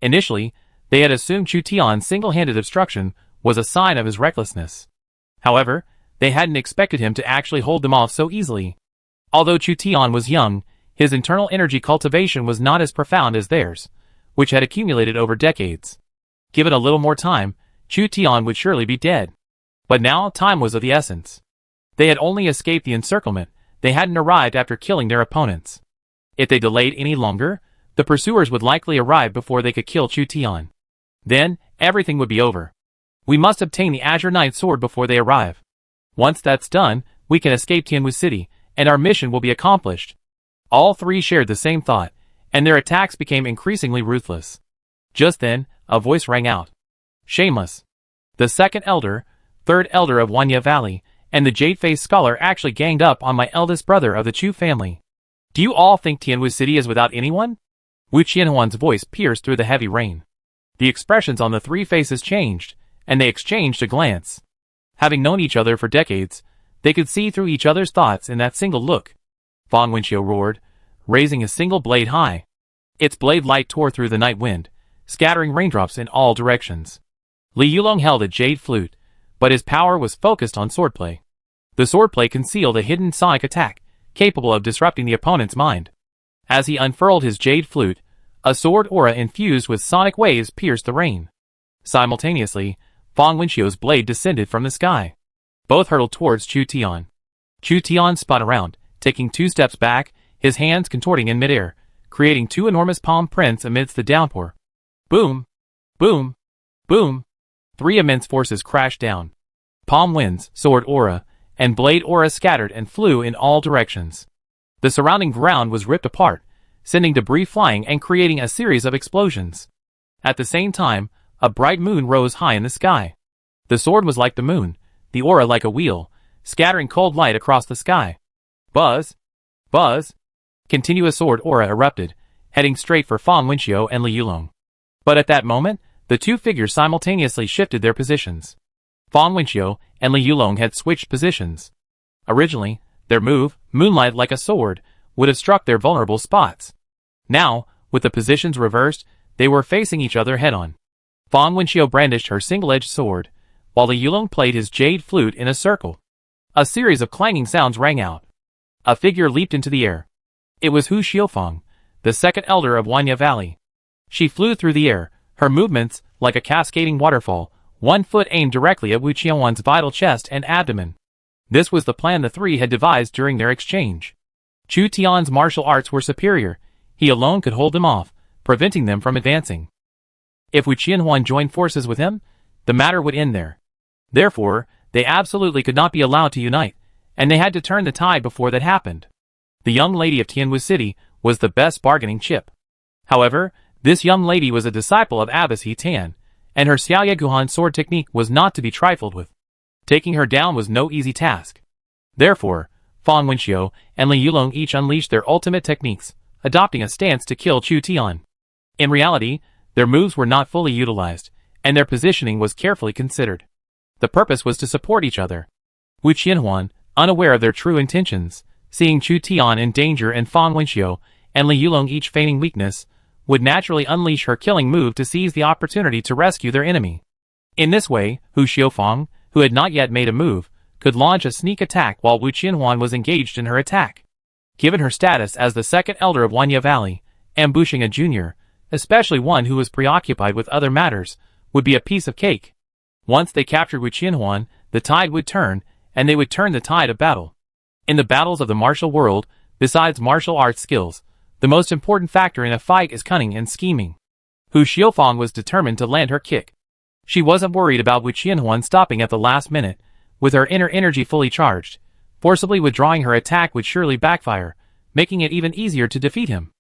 Initially, they had assumed Chu Tian's single-handed obstruction was a sign of his recklessness. However, they hadn't expected him to actually hold them off so easily. Although Chu Tian was young, his internal energy cultivation was not as profound as theirs, which had accumulated over decades. Given a little more time, Chu Tian would surely be dead. But now time was of the essence. They had only escaped the encirclement, they hadn't arrived after killing their opponents. If they delayed any longer, the pursuers would likely arrive before they could kill Chu Tian. Then, everything would be over. We must obtain the Azure Knight sword before they arrive. Once that's done, we can escape Tianwu City, and our mission will be accomplished. All three shared the same thought, and their attacks became increasingly ruthless. Just then, a voice rang out. Shameless. The second elder, third elder of Wanya Valley, and the jade-faced scholar actually ganged up on my eldest brother of the Chu family. Do you all think Tianwu City is without anyone? Wu Qianhuan's voice pierced through the heavy rain. The expressions on the three faces changed, and they exchanged a glance. Having known each other for decades, they could see through each other's thoughts in that single look. Fang Wenqiu roared, raising his single blade high. Its blade light tore through the night wind, scattering raindrops in all directions. Li Yulong held a jade flute, but his power was focused on swordplay. The swordplay concealed a hidden sonic attack, capable of disrupting the opponent's mind. As he unfurled his jade flute, a sword aura infused with sonic waves pierced the rain. Simultaneously, Fang Wenqiu's blade descended from the sky. Both hurtled towards Chu Tian. Chu Tian spun around, taking 2 steps back, his hands contorting in midair, creating 2 enormous palm prints amidst the downpour. Boom! Boom! Boom! 3 immense forces crashed down. Palm winds, sword aura, and blade aura scattered and flew in all directions. The surrounding ground was ripped apart, sending debris flying and creating a series of explosions. At the same time, a bright moon rose high in the sky. The sword was like the moon, the aura like a wheel, scattering cold light across the sky. Buzz! Buzz! Continuous sword aura erupted, heading straight for Fang Wenqiu and Li Yulong. But at that moment, the 2 figures simultaneously shifted their positions. Fang Wenqiu and Li Yulong had switched positions. Originally, Their move, Moonlight like a sword, would have struck their vulnerable spots. Now, with the positions reversed, they were facing each other head-on. Fang Wenqiu brandished her single-edged sword, while Li Yulong played his jade flute in a circle. A series of clanging sounds rang out. A figure leaped into the air. It was Hu Xiaofang, the second elder of Wanya Valley. She flew through the air, her movements, like a cascading waterfall, one foot aimed directly at Wu Qianhuan's vital chest and abdomen. This was the plan the three had devised during their exchange. Chu Tian's martial arts were superior. He alone could hold them off, preventing them from advancing. If Wu Qianhuan joined forces with him, the matter would end there. Therefore, they absolutely could not be allowed to unite, and they had to turn the tide before that happened. The young lady of Tianwu City was the best bargaining chip. However, this young lady was a disciple of Abbess He Tan, and her Xiaoye Guhan sword technique was not to be trifled with. Taking her down was no easy task. Therefore, Fang Wenqiu and Li Yulong each unleashed their ultimate techniques, adopting a stance to kill Chu Tian. In reality, their moves were not fully utilized, and their positioning was carefully considered. The purpose was to support each other. Wu Qianhuan, unaware of their true intentions, seeing Chu Tian in danger and Fang Wenqiu and Li Yulong each feigning weakness, would naturally unleash her killing move to seize the opportunity to rescue their enemy. In this way, Hu Xiaofang, who had not yet made a move, could launch a sneak attack while Wu Qianhuan was engaged in her attack. Given her status as the second elder of Wanya Valley, ambushing a junior, especially one who was preoccupied with other matters, would be a piece of cake. Once they captured Wu Qianhuan, the tide would turn, and they would turn the tide of battle. In the battles of the martial world, besides martial arts skills, the most important factor in a fight is cunning and scheming. Hu Xiaofang was determined to land her kick. She wasn't worried about Wu Qianhuan stopping at the last minute. With her inner energy fully charged, forcibly withdrawing her attack would surely backfire, making it even easier to defeat him.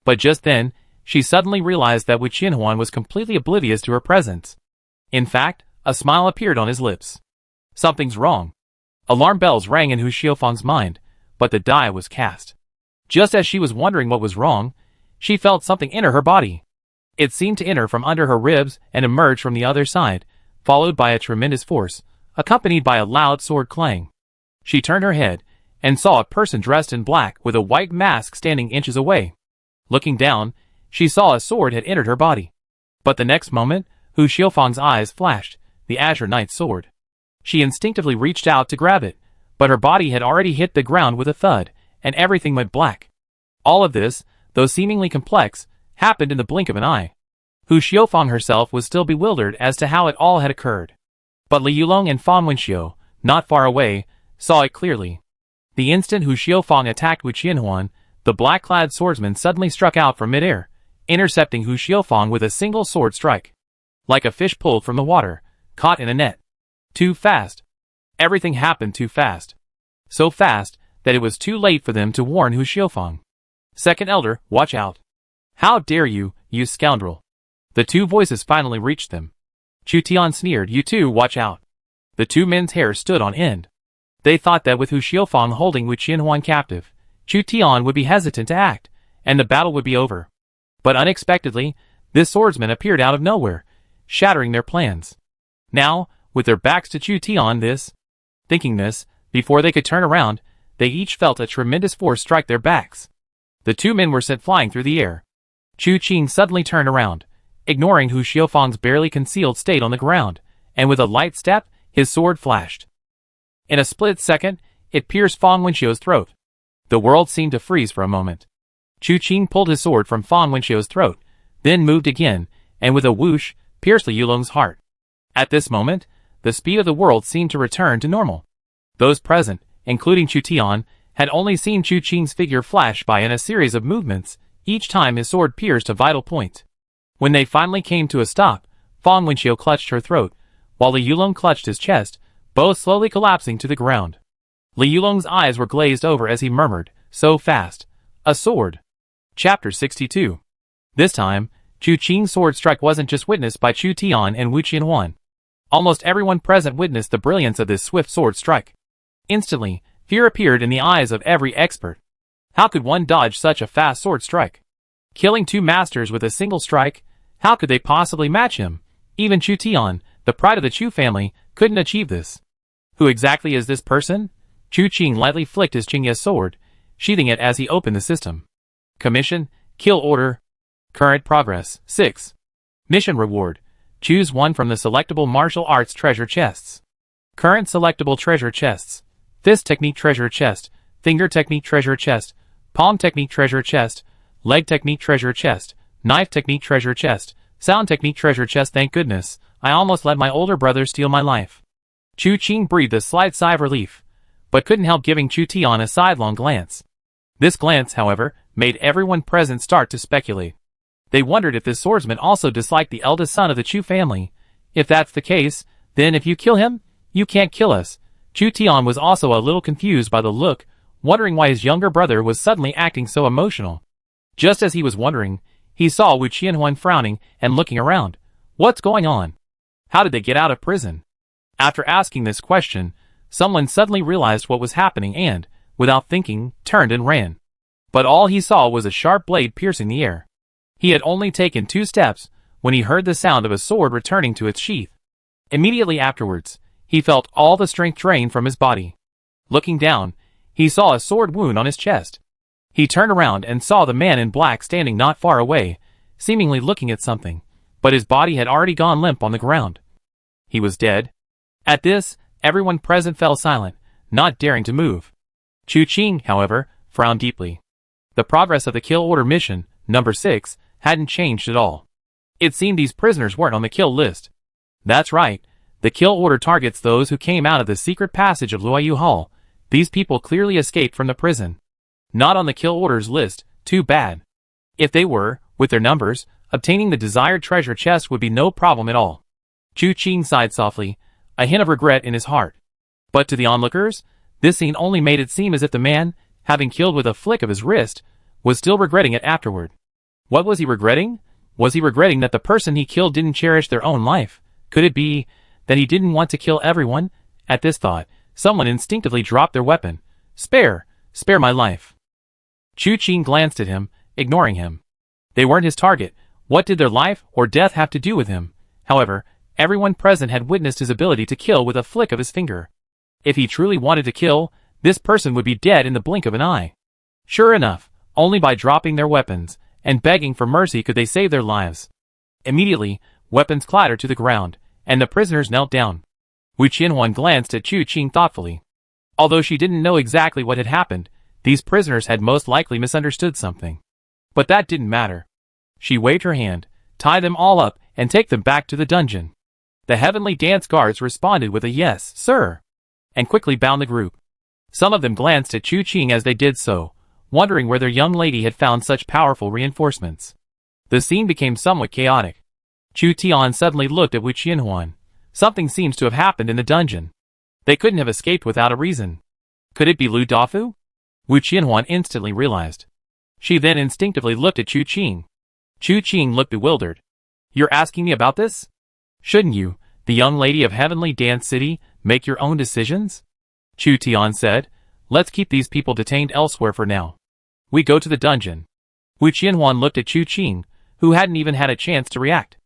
But just then, she suddenly realized that Wu Qianhuan was completely oblivious to her presence. In fact, a smile appeared on his lips. Something's wrong. Alarm bells rang in Hu Xiaofang's mind, but the die was cast. Just as she was wondering what was wrong, she felt something enter her body. It seemed to enter from under her ribs and emerge from the other side, followed by a tremendous force, accompanied by a loud sword clang. She turned her head, and saw a person dressed in black with a white mask standing inches away. Looking down, she saw a sword had entered her body. But the next moment, Hu Xiaofang's eyes flashed, the Azure Knight's sword. She instinctively reached out to grab it, but her body had already hit the ground with a thud, and everything went black. All of this, though seemingly complex, happened in the blink of an eye. Hu Xiaofang herself was still bewildered as to how it all had occurred. But Li Yulong and Fang Wenqiu, not far away, saw it clearly. The instant Hu Xiaofang attacked Wu Qianhuan, the black-clad swordsman suddenly struck out from midair, intercepting Hu Xiaofang with a single sword strike. Like a fish pulled from the water, caught in a net. Too fast. Everything happened too fast. So fast that it was too late for them to warn Hu Xiaofang. Second elder, watch out. How dare you, you scoundrel. The two voices finally reached them. Chu Tian sneered, you too, watch out. The two men's hair stood on end. They thought that with Hu Xiaofang holding Wu Qianhuan captive, Chu Tian would be hesitant to act, and the battle would be over. But unexpectedly, this swordsman appeared out of nowhere, shattering their plans. Now, with their backs to Chu Tian, thinking this, before they could turn around, they each felt a tremendous force strike their backs. The two men were sent flying through the air. Chu Qing suddenly turned around, ignoring Hu Xiaofang's barely concealed state on the ground, and with a light step, his sword flashed. In a split second, it pierced Fang Wenqiu's throat. The world seemed to freeze for a moment. Chu Qing pulled his sword from Fang Wenqiu's throat, then moved again, and with a whoosh, pierced Li Yulong's heart. At this moment, the speed of the world seemed to return to normal. Those present, including Chu Tian, had only seen Chu Qing's figure flash by in a series of movements, each time his sword pierced a vital point. When they finally came to a stop, Fang Wenqiu clutched her throat, while Li Yulong clutched his chest, both slowly collapsing to the ground. Li Yulong's eyes were glazed over as he murmured, so fast. A sword. Chapter 62. This time, Chu Qing's sword strike wasn't just witnessed by Chu Tian and Wu Qianhuan. Almost everyone present witnessed the brilliance of this swift sword strike. Instantly, fear appeared in the eyes of every expert. How could one dodge such a fast sword strike? Killing two masters with a single strike? How could they possibly match him? Even Chu Tian, the pride of the Chu family, couldn't achieve this. Who exactly is this person? Chu Qing lightly flicked his Qingye sword, sheathing it as he opened the system. Commission, Kill Order. Current Progress, 6. Mission Reward. Choose one from the selectable martial arts treasure chests. Current selectable treasure chests. Fist Technique Treasure Chest, Finger Technique Treasure Chest, Palm Technique Treasure Chest, Leg Technique Treasure Chest, Knife Technique Treasure Chest, Sound Technique Treasure Chest. Thank goodness, I almost let my older brother steal my life. Chu Qing breathed a slight sigh of relief, but couldn't help giving Chu Tian a sidelong glance. This glance, however, made everyone present start to speculate. They wondered if this swordsman also disliked the eldest son of the Chu family. If that's the case, then if you kill him, you can't kill us. Chu Tian was also a little confused by the look, wondering why his younger brother was suddenly acting so emotional. Just as he was wondering, he saw Wu Qianhuan frowning and looking around. What's going on? How did they get out of prison? After asking this question, someone suddenly realized what was happening and, without thinking, turned and ran. But all he saw was a sharp blade piercing the air. He had only taken 2 steps when he heard the sound of a sword returning to its sheath. Immediately afterwards, he felt all the strength drain from his body. Looking down, he saw a sword wound on his chest. He turned around and saw the man in black standing not far away, seemingly looking at something, but his body had already gone limp on the ground. He was dead. At this, everyone present fell silent, not daring to move. Chu Qing, however, frowned deeply. The progress of the Kill Order mission, number 6, hadn't changed at all. It seemed these prisoners weren't on the kill list. That's right. The Kill Order targets those who came out of the secret passage of Luoyu Hall. These people clearly escaped from the prison. Not on the Kill Order's list, too bad. If they were, with their numbers, obtaining the desired treasure chest would be no problem at all. Chu Qing sighed softly, a hint of regret in his heart. But to the onlookers, this scene only made it seem as if the man, having killed with a flick of his wrist, was still regretting it afterward. What was he regretting? Was he regretting that the person he killed didn't cherish their own life? Could it be that he didn't want to kill everyone? At this thought, someone instinctively dropped their weapon. Spare my life. Chu Qing glanced at him, ignoring him. They weren't his target. What did their life or death have to do with him? However, everyone present had witnessed his ability to kill with a flick of his finger. If he truly wanted to kill, this person would be dead in the blink of an eye. Sure enough, only by dropping their weapons and begging for mercy could they save their lives. Immediately, weapons clattered to the ground, and the prisoners knelt down. Wu Qianhuan glanced at Chu Qing thoughtfully. Although she didn't know exactly what had happened, these prisoners had most likely misunderstood something. But that didn't matter. She waved her hand, tie them all up, and take them back to the dungeon. The heavenly dance guards responded with a yes, sir, and quickly bound the group. Some of them glanced at Chu Qing as they did so, wondering where their young lady had found such powerful reinforcements. The scene became somewhat chaotic. Chu Tian suddenly looked at Wu Qianhuan. Something seems to have happened in the dungeon. They couldn't have escaped without a reason. Could it be Lu Dafu? Wu Qianhuan instantly realized. She then instinctively looked at Chu Qing. Chu Qing looked bewildered. You're asking me about this? Shouldn't you, the young lady of Heavenly Dance City, make your own decisions? Chu Tian said. Let's keep these people detained elsewhere for now. We go to the dungeon. Wu Qianhuan looked at Chu Qing, who hadn't even had a chance to react.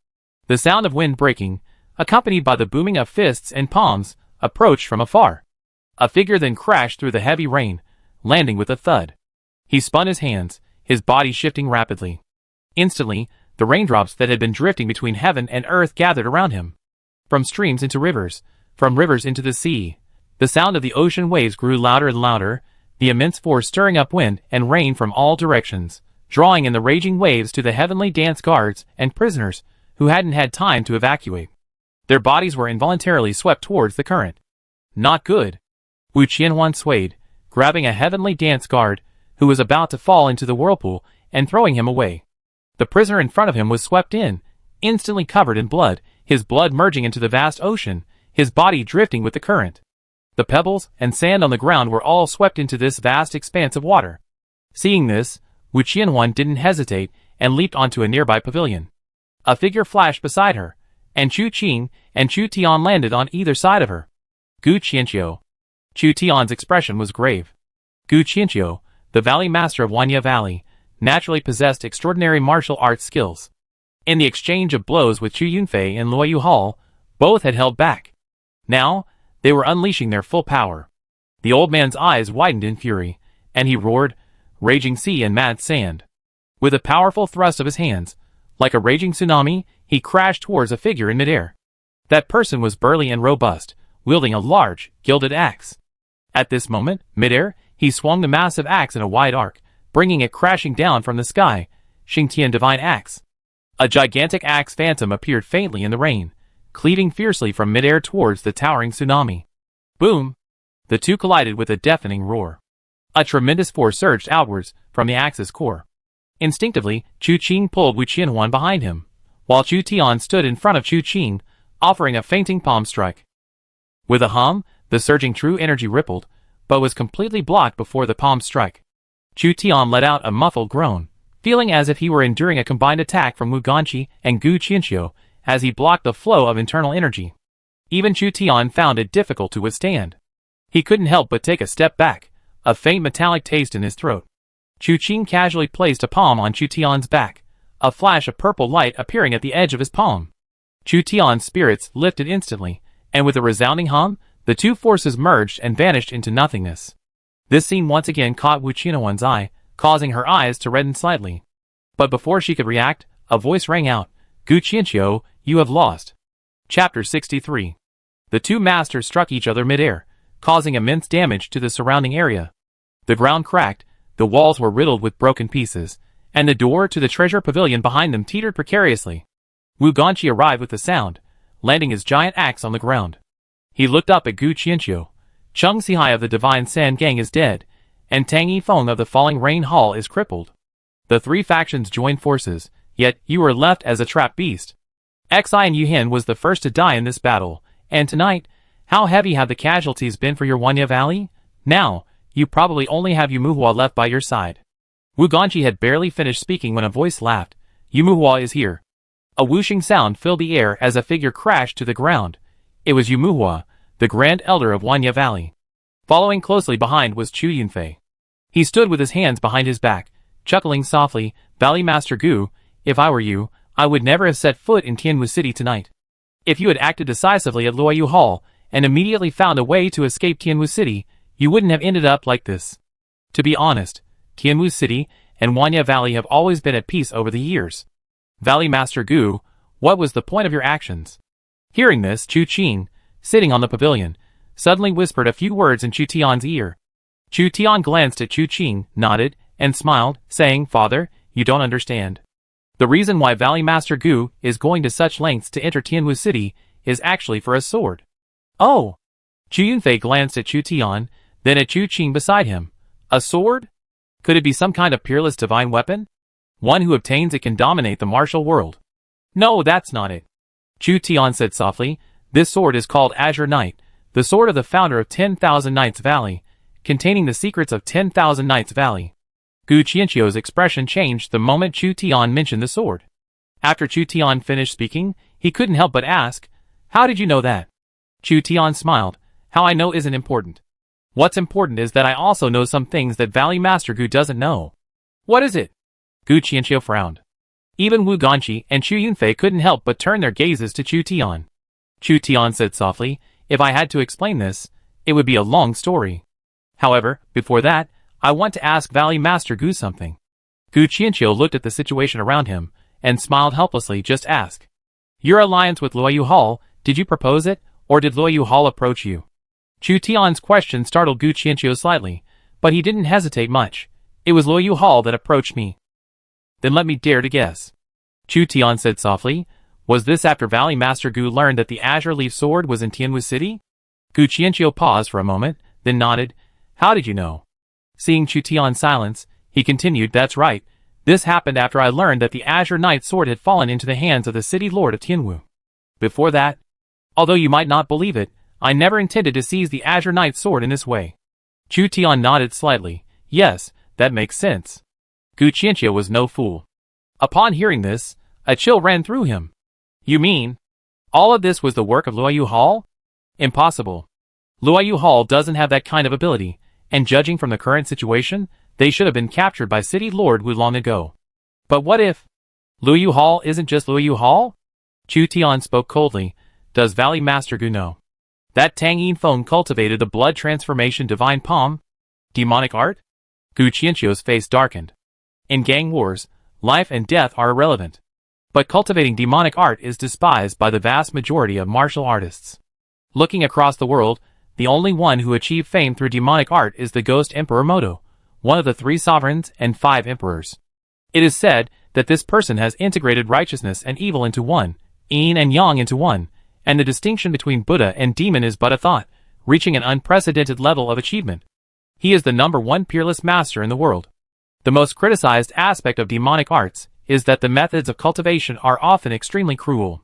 The sound of wind breaking, accompanied by the booming of fists and palms, approached from afar. A figure then crashed through the heavy rain, landing with a thud. He spun his hands, his body shifting rapidly. Instantly, the raindrops that had been drifting between heaven and earth gathered around him. From streams into rivers, from rivers into the sea, the sound of the ocean waves grew louder and louder, the immense force stirring up wind and rain from all directions, drawing in the raging waves to the heavenly dance guards and prisoners who hadn't had time to evacuate. Their bodies were involuntarily swept towards the current. Not good. Wu Qianhuan swayed, grabbing a heavenly dance guard, who was about to fall into the whirlpool, and throwing him away. The prisoner in front of him was swept in, instantly covered in blood, his blood merging into the vast ocean, his body drifting with the current. The pebbles and sand on the ground were all swept into this vast expanse of water. Seeing this, Wu Qianhuan didn't hesitate and leaped onto a nearby pavilion. A figure flashed beside her, and Chu Qing and Chu Tian landed on either side of her. Gu Qianqiu. Chu Tian's expression was grave. Gu Qianqiu, the valley master of Wanya Valley, naturally possessed extraordinary martial arts skills. In the exchange of blows with Chu Yunfei in Luoyu Hall, both had held back. Now, they were unleashing their full power. The old man's eyes widened in fury, and he roared, "Raging sea and mad sand." With a powerful thrust of his hands, like a raging tsunami, he crashed towards a figure in midair. That person was burly and robust, wielding a large, gilded axe. At this moment, midair, he swung the massive axe in a wide arc, bringing it crashing down from the sky. Xingtian Divine Axe. A gigantic axe phantom appeared faintly in the rain, cleaving fiercely from midair towards the towering tsunami. Boom! The two collided with a deafening roar. A tremendous force surged outwards from the axe's core. Instinctively, Chu Qing pulled Wu Qianhuan behind him, while Chu Tian stood in front of Chu Qing, offering a feinting palm strike. With a hum, the surging true energy rippled, but was completely blocked before the palm strike. Chu Tian let out a muffled groan, feeling as if he were enduring a combined attack from Wu Ganqi and Gu Qianxiu as he blocked the flow of internal energy. Even Chu Tian found it difficult to withstand. He couldn't help but take a step back, a faint metallic taste in his throat. Chu Qing casually placed a palm on Chu Tian's back, a flash of purple light appearing at the edge of his palm. Chu Tian's spirits lifted instantly, and with a resounding hum, the two forces merged and vanished into nothingness. This scene once again caught Wu Qianhuan's eye, causing her eyes to redden slightly. But before she could react, a voice rang out, "Gu Qianxiu, you have lost." Chapter 63. The two masters struck each other midair, causing immense damage to the surrounding area. The ground cracked, the walls were riddled with broken pieces, and the door to the treasure pavilion behind them teetered precariously. Wu Ganqi arrived with the sound, landing his giant axe on the ground. He looked up at Gu Qianxiu. Cheng Sihai of the Divine Sand Gang is dead, and Tang Yifeng of the Falling Rain Hall is crippled. The three factions joined forces, yet you were left as a trapped beast. Xi and Yuhin was the first to die in this battle, and tonight, how heavy have the casualties been for your Wanya Valley? Now, you probably only have Yumuhua left by your side. Wu Ganqi had barely finished speaking when a voice laughed. Yumuhua is here. A whooshing sound filled the air as a figure crashed to the ground. It was Yumuhua, the Grand Elder of Wanya Valley. Following closely behind was Chu Yunfei. He stood with his hands behind his back, chuckling softly, "Valley Master Gu, if I were you, I would never have set foot in Tianwu City tonight. If you had acted decisively at Luoyu Hall, and immediately found a way to escape Tianwu City, you wouldn't have ended up like this." To be honest, Tianwu City and Wanya Valley have always been at peace over the years. Valley Master Gu, what was the point of your actions? Hearing this, Chu Qing, sitting on the pavilion, suddenly whispered a few words in Chu Tian's ear. Chu Tian glanced at Chu Qing, nodded, and smiled, saying, "Father, you don't understand. The reason why Valley Master Gu is going to such lengths to enter Tianwu City is actually for a sword." "Oh!" Chu Yunfei glanced at Chu Tian, then at Chu Qing beside him. "A sword? Could it be some kind of peerless divine weapon? One who obtains it can dominate the martial world." "No, that's not it." Chu Tian said softly, "This sword is called Azure Knight, the sword of the founder of 10,000 Knights Valley, containing the secrets of 10,000 Knights Valley." Gu Qianxiu's expression changed the moment Chu Tian mentioned the sword. After Chu Tian finished speaking, he couldn't help but ask, "How did you know that?" Chu Tian smiled. "How I know isn't important. What's important is that I also know some things that Valley Master Gu doesn't know." "What is it?" Gu Qianxiu frowned. Even Wu Ganqi and Chu Yunfei couldn't help but turn their gazes to Chu Tian. Chu Tian said softly, "If I had to explain this, it would be a long story. However, before that, I want to ask Valley Master Gu something." Gu Qianxiu looked at the situation around him, and smiled helplessly. "Just ask. Your alliance with Luoyu Hall, did you propose it, or did Luoyu Hall approach you?" Chu Tian's question startled Gu Qianxiu slightly, but he didn't hesitate much. "It was Luoyu Hall that approached me." "Then let me dare to guess." Chu Tian said softly, "Was this after Valley Master Gu learned that the Azure Leaf Sword was in Tianwu City?" Gu Qianxiu paused for a moment, then nodded. "How did you know?" Seeing Chu Tian's silence, he continued, "That's right. This happened after I learned that the Azure Knight Sword had fallen into the hands of the city lord of Tianwu. Before that, although you might not believe it, I never intended to seize the Azure Knight Sword in this way." Chu Tian nodded slightly. "Yes, that makes sense." Gu Qianxiu was no fool. Upon hearing this, a chill ran through him. "You mean, all of this was the work of Luoyu Hall?" "Impossible. Luoyu Hall doesn't have that kind of ability, and judging from the current situation, they should have been captured by City Lord Wu long ago. But what if Luoyu Hall isn't just Luoyu Hall?" Chu Tian spoke coldly. "Does Valley Master Gu know?" That Tang Yinfeng cultivated the blood transformation divine palm? Demonic art? Gu Qianqiu's face darkened. In gang wars, life and death are irrelevant. But cultivating demonic art is despised by the vast majority of martial artists. Looking across the world, the only one who achieved fame through demonic art is the Ghost Emperor Moto, one of the 3 sovereigns and 5 emperors. It is said that this person has integrated righteousness and evil into one, yin and yang into one, and the distinction between Buddha and demon is but a thought, reaching an unprecedented level of achievement. He is the #1 peerless master in the world. The most criticized aspect of demonic arts is that the methods of cultivation are often extremely cruel.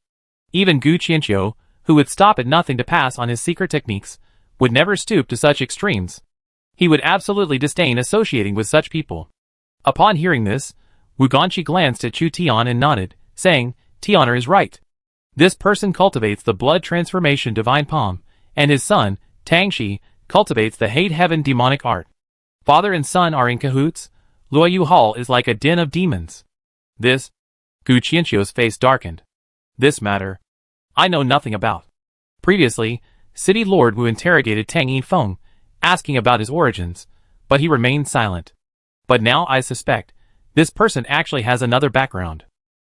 Even Gu Qianqiu, who would stop at nothing to pass on his secret techniques, would never stoop to such extremes. He would absolutely disdain associating with such people. Upon hearing this, Wu Guanqi glanced at Chu Tian and nodded, saying, Tianer is right. This person cultivates the blood transformation divine palm, and his son, Tang Shi, cultivates the hate heaven demonic art. Father and son are in cahoots. Luoyu Hall is like a den of demons. This, Gu Qianqiu's face darkened. This matter, I know nothing about. Previously, City Lord Wu interrogated Tang Yinfeng, asking about his origins, but he remained silent. But now I suspect, this person actually has another background.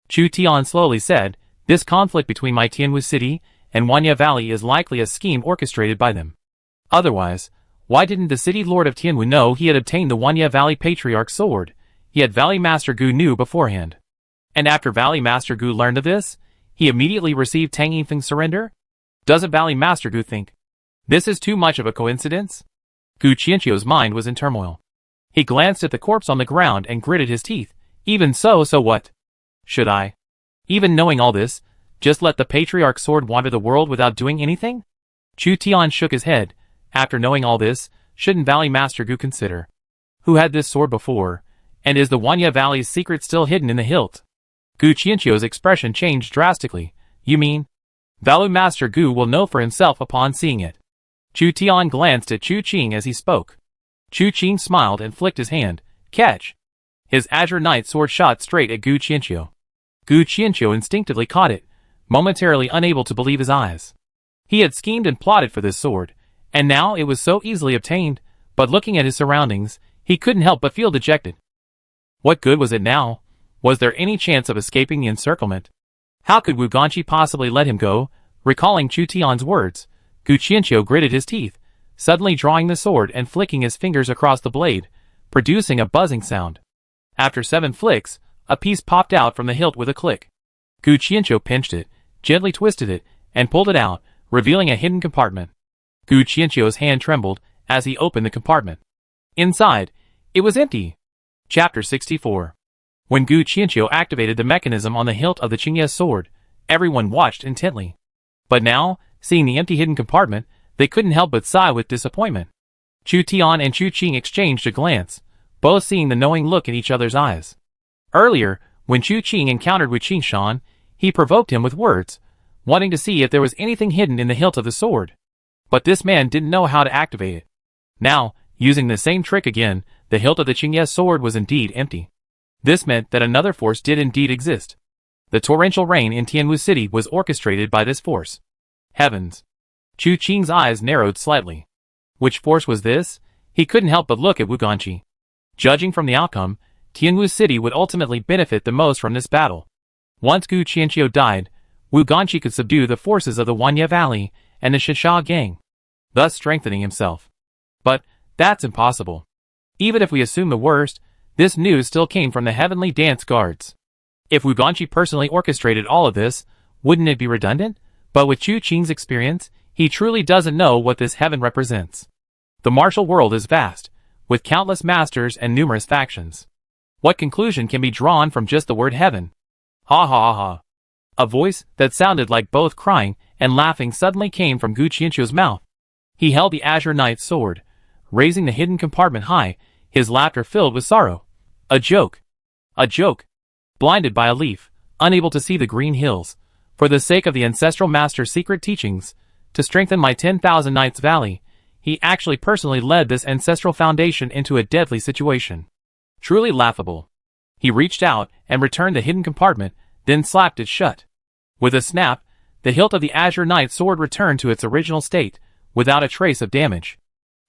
Chu Tian slowly said, this conflict between my Tianwu City and Wanya Valley is likely a scheme orchestrated by them. Otherwise, why didn't the City Lord of Tianwu know he had obtained the Wanya Valley Patriarch's sword? He had Valley Master Gu knew beforehand. And after Valley Master Gu learned of this, he immediately received Tang Yinfeng's surrender? Doesn't Valley Master Gu think this is too much of a coincidence? Gu Qianqiu's mind was in turmoil. He glanced at the corpse on the ground and gritted his teeth. Even so what? Should I, even knowing all this, just let the Patriarch's sword wander the world without doing anything? Chu Tian shook his head. After knowing all this, shouldn't Valley Master Gu consider who had this sword before, and is the Wanya Valley's secret still hidden in the hilt? Gu Qianqiu's expression changed drastically. You mean, Valley Master Gu will know for himself upon seeing it? Chu Tian glanced at Chu Qing as he spoke. Chu Qing smiled and flicked his hand. Catch! His Azure Knight sword shot straight at Gu Qianqiu. Gu Qianqiu instinctively caught it, momentarily unable to believe his eyes. He had schemed and plotted for this sword, and now it was so easily obtained, but looking at his surroundings, he couldn't help but feel dejected. What good was it now? Was there any chance of escaping the encirclement? How could Wu Guanqi possibly let him go? Recalling Chu Tian's words, Gu Qianqiu gritted his teeth, suddenly drawing the sword and flicking his fingers across the blade, producing a buzzing sound. After 7 flicks, a piece popped out from the hilt with a click. Gu Qianqiu pinched it, gently twisted it, and pulled it out, revealing a hidden compartment. Gu Qianqiu's hand trembled as he opened the compartment. Inside, it was empty. Chapter 64. When Gu Qianqiu activated the mechanism on the hilt of the Qingye sword, everyone watched intently. But now, seeing the empty hidden compartment, they couldn't help but sigh with disappointment. Chu Tian and Chu Qing exchanged a glance, both seeing the knowing look in each other's eyes. Earlier, when Chu Qing encountered with Qing Shan, he provoked him with words, wanting to see if there was anything hidden in the hilt of the sword. But this man didn't know how to activate it. Now, using the same trick again, the hilt of the Qingye sword was indeed empty. This meant that another force did indeed exist. The torrential rain in Tianwu City was orchestrated by this force. Heavens! Chu Qing's eyes narrowed slightly. Which force was this? He couldn't help but look at Wu Guanqi. Judging from the outcome, Tianwu City would ultimately benefit the most from this battle. Once Gu Qianqiu died, Wu Guanqi could subdue the forces of the Wanya Valley and the Shisha gang, thus strengthening himself. But that's impossible. Even if we assume the worst, this news still came from the Heavenly Dance Guards. If Wu Guanqi personally orchestrated all of this, wouldn't it be redundant? But with Chu Qing's experience, he truly doesn't know what this heaven represents. The martial world is vast, with countless masters and numerous factions. What conclusion can be drawn from just the word heaven? Ha ha ha. A voice that sounded like both crying and laughing suddenly came from Gu Qianqiu's mouth. He held the Azure Knight's sword, raising the hidden compartment high, his laughter filled with sorrow. A joke. A joke. Blinded by a leaf, unable to see the green hills, for the sake of the ancestral master's secret teachings, to strengthen my 10,000 Knights Valley, he actually personally led this ancestral foundation into a deadly situation. Truly laughable. He reached out and returned the hidden compartment, then slapped it shut. With a snap, the hilt of the Azure Knight sword returned to its original state, without a trace of damage.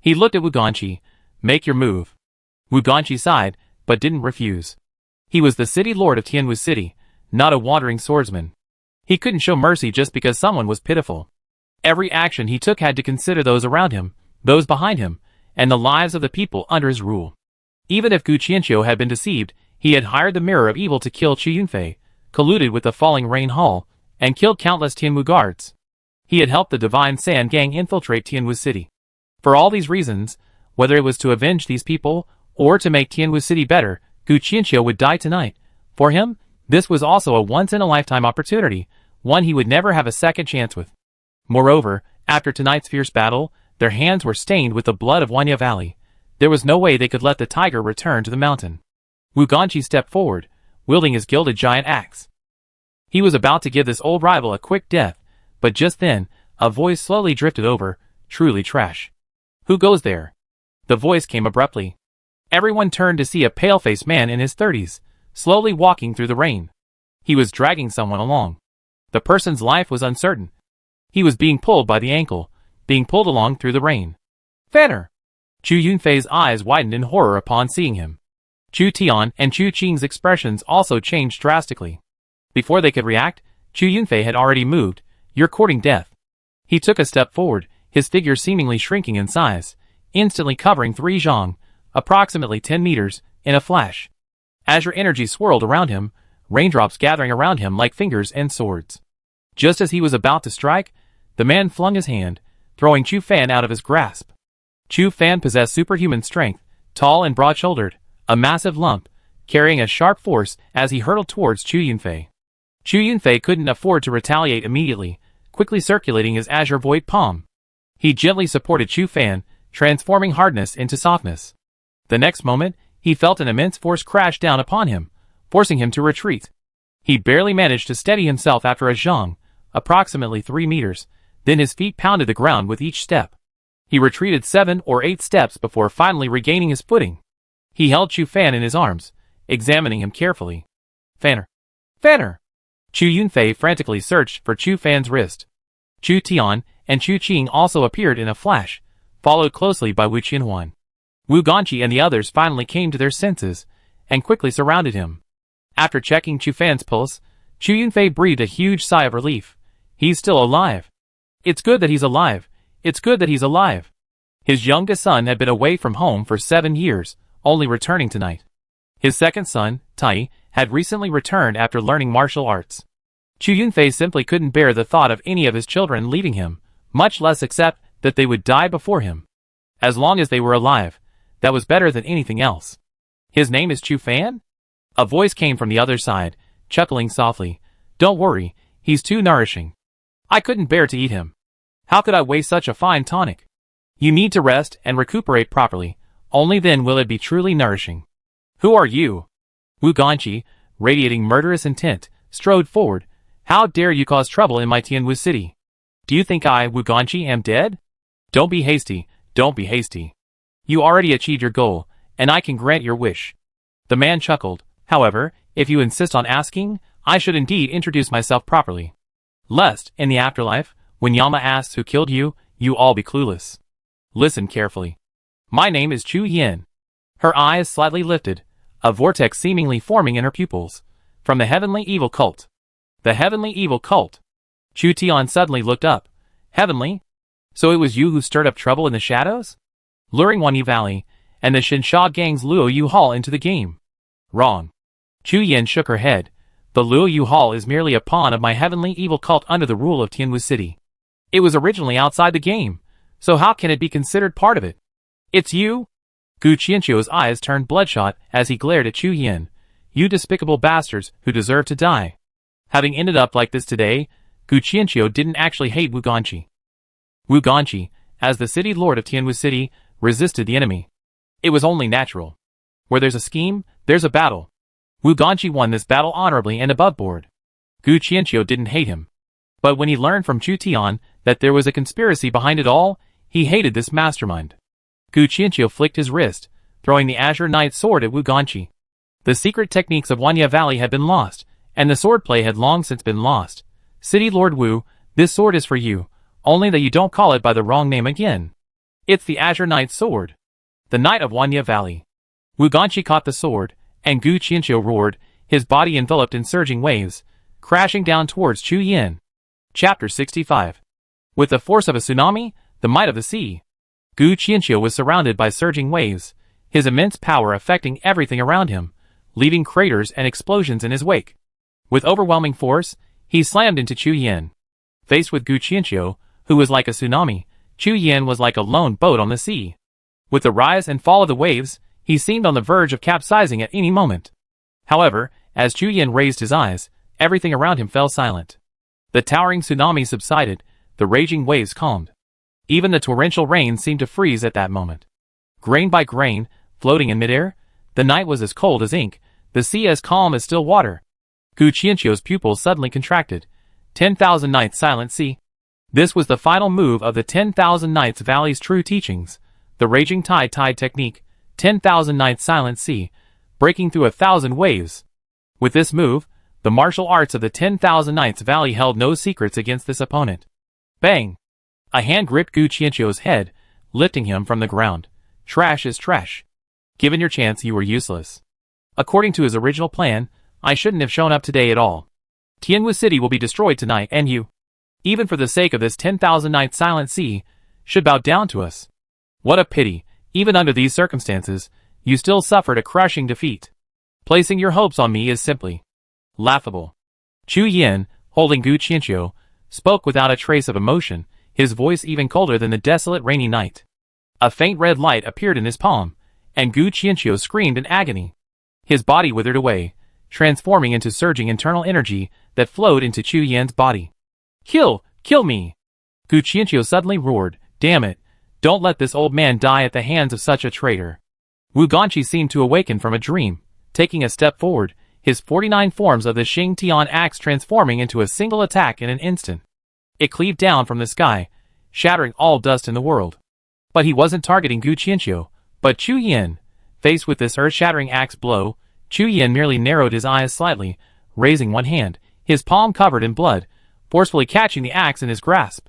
He looked at Wuganchi. Make your move. Wuganchi sighed, but didn't refuse. He was the city lord of Tianwu City, not a wandering swordsman. He couldn't show mercy just because someone was pitiful. Every action he took had to consider those around him, those behind him, and the lives of the people under his rule. Even if Gu Qianqiu had been deceived, he had hired the Mirror of Evil to kill Chu Yunfei, colluded with the Falling Rain Hall, and killed countless Tianwu guards. He had helped the Divine Sand Gang infiltrate Tianwu City. For all these reasons, whether it was to avenge these people, or to make Tianwu City better, Gu Qianqiu would die tonight. For him, this was also a once-in-a-lifetime opportunity, one he would never have a second chance with. Moreover, after tonight's fierce battle, their hands were stained with the blood of Wanya Valley. There was no way they could let the tiger return to the mountain. Wuganchi stepped forward, wielding his gilded giant axe. He was about to give this old rival a quick death, but just then, a voice slowly drifted over, truly trash. Who goes there? The voice came abruptly. Everyone turned to see a pale-faced man in his 30s, slowly walking through the rain. He was dragging someone along. The person's life was uncertain. He was being pulled by the ankle, being pulled along through the rain. Fanner! Chu Yunfei's eyes widened in horror upon seeing him. Chu Tian and Chu Qing's expressions also changed drastically. Before they could react, Chu Yunfei had already moved. You're courting death. He took a step forward, his figure seemingly shrinking in size, instantly covering 3 zhang, approximately 10 meters, in a flash. Azure energy swirled around him, raindrops gathering around him like fingers and swords. Just as he was about to strike, the man flung his hand, throwing Chu Fan out of his grasp. Chu Fan possessed superhuman strength, tall and broad-shouldered, a massive lump, carrying a sharp force as he hurtled towards Chu Yunfei. Chu Yunfei couldn't afford to retaliate immediately, quickly circulating his azure void palm. He gently supported Chu Fan, transforming hardness into softness. The next moment, he felt an immense force crash down upon him, forcing him to retreat. He barely managed to steady himself after a zhang, approximately 3 meters, then his feet pounded the ground with each step. He retreated 7 or 8 steps before finally regaining his footing. He held Chu Fan in his arms, examining him carefully. Fanner! Fanner! Chu Yunfei frantically searched for Chu Fan's wrist. Chu Tian and Chu Qing also appeared in a flash, followed closely by Wu Qianhuan. Wuganchi and the others finally came to their senses, and quickly surrounded him. After checking Chu Fan's pulse, Chu Yunfei breathed a huge sigh of relief. He's still alive. It's good that he's alive. It's good that he's alive. His youngest son had been away from home for 7 years, only returning tonight. His second son, Tai, had recently returned after learning martial arts. Chu Yunfei simply couldn't bear the thought of any of his children leaving him, much less accept that they would die before him. As long as they were alive, that was better than anything else. His name is Chu Fan? A voice came from the other side, chuckling softly. Don't worry, he's too nourishing. I couldn't bear to eat him. How could I waste such a fine tonic? You need to rest and recuperate properly, only then will it be truly nourishing. Who are you? Wuganchi, radiating murderous intent, strode forward. How dare you cause trouble in my Tianwu city? Do you think I, Wuganchi, am dead? Don't be hasty, don't be hasty. You already achieved your goal, and I can grant your wish. The man chuckled. However, if you insist on asking, I should indeed introduce myself properly. Lest, in the afterlife, when Yama asks who killed you, you all be clueless. Listen carefully. My name is Chu Yin. Her eyes slightly lifted, a vortex seemingly forming in her pupils. From the Heavenly Evil Cult. The Heavenly Evil Cult. Chu Tian suddenly looked up. Heavenly? So it was you who stirred up trouble in the shadows? Luring Wanyi Valley, and the Shinsha Gang's Luo Yu Hall into the game. Wrong. Chu Yin shook her head. The Luo Yu Hall is merely a pawn of my Heavenly Evil Cult under the rule of Tianwu City. It was originally outside the game, so how can it be considered part of it? It's you? Gu Qianqiu's eyes turned bloodshot as he glared at Chu Yin. You despicable bastards who deserve to die. Having ended up like this today, Gu Qianqiu didn't actually hate Wuganchi. Wuganchi, as the city lord of Tianwu City, resisted the enemy. It was only natural. Where there's a scheme, there's a battle. Wuganchi won this battle honorably and above board. Gu Qianqiu didn't hate him. But when he learned from Chu Tian that there was a conspiracy behind it all, he hated this mastermind. Gu Qianqiu flicked his wrist, throwing the Azure Knight sword at Wuganchi. The secret techniques of Wanya Valley had been lost, and the swordplay had long since been lost. City Lord Wu, this sword is for you. only that you don't call it by the wrong name again. It's the Azure Knight's sword. The Knight of Wanya Valley. Wu Ganqi caught the sword, and Gu Qianqiu roared, his body enveloped in surging waves, crashing down towards Chu Yin. Chapter 65. With the force of a tsunami, the might of the sea. Gu Qianqiu was surrounded by surging waves, his immense power affecting everything around him, leaving craters and explosions in his wake. With overwhelming force, he slammed into Chu Yin. Faced with Gu Qianqiu, who was like a tsunami, Chu Yin was like a lone boat on the sea. With the rise and fall of the waves, he seemed on the verge of capsizing at any moment. However, as Chu Yin raised his eyes, everything around him fell silent. The towering tsunami subsided, the raging waves calmed. Even the torrential rain seemed to freeze at that moment. Grain by grain, floating in midair, the night was as cold as ink, the sea as calm as still water. Gu Qianqiu's pupils suddenly contracted. 10,000 Nights Silent Sea. This was the final move of the 10,000 Nights Valley's true teachings, the raging tide technique, 10,000 Nights Silent Sea, breaking through 1,000 waves. With this move, the martial arts of the 10,000 Nights Valley held no secrets against this opponent. Bang! A hand gripped Gu Qianqiu's head, lifting him from the ground. Trash is trash. Given your chance, you were useless. According to his original plan, I shouldn't have shown up today at all. Tianwu City will be destroyed tonight, and you, even for the sake of this 10,000 Nights Silent Sea, should bow down to us. What a pity, even under these circumstances, you still suffered a crushing defeat. Placing your hopes on me is simply laughable. Chu Yin, holding Gu Qianqiu, spoke without a trace of emotion, his voice even colder than the desolate rainy night. A faint red light appeared in his palm, and Gu Qianqiu screamed in agony. His body withered away, transforming into surging internal energy that flowed into Chu Yin's body. Kill me! Gu Qianqiu suddenly roared, damn it, don't let this old man die at the hands of such a traitor. Wu Ganqi seemed to awaken from a dream, taking a step forward, his 49 forms of the Xing Tian axe transforming into a single attack in an instant. It cleaved down from the sky, shattering all dust in the world. But he wasn't targeting Gu Qianqiu, but Chu Yin. Faced with this earth-shattering axe blow, Chu Yin merely narrowed his eyes slightly, raising one hand, his palm covered in blood, forcefully catching the axe in his grasp.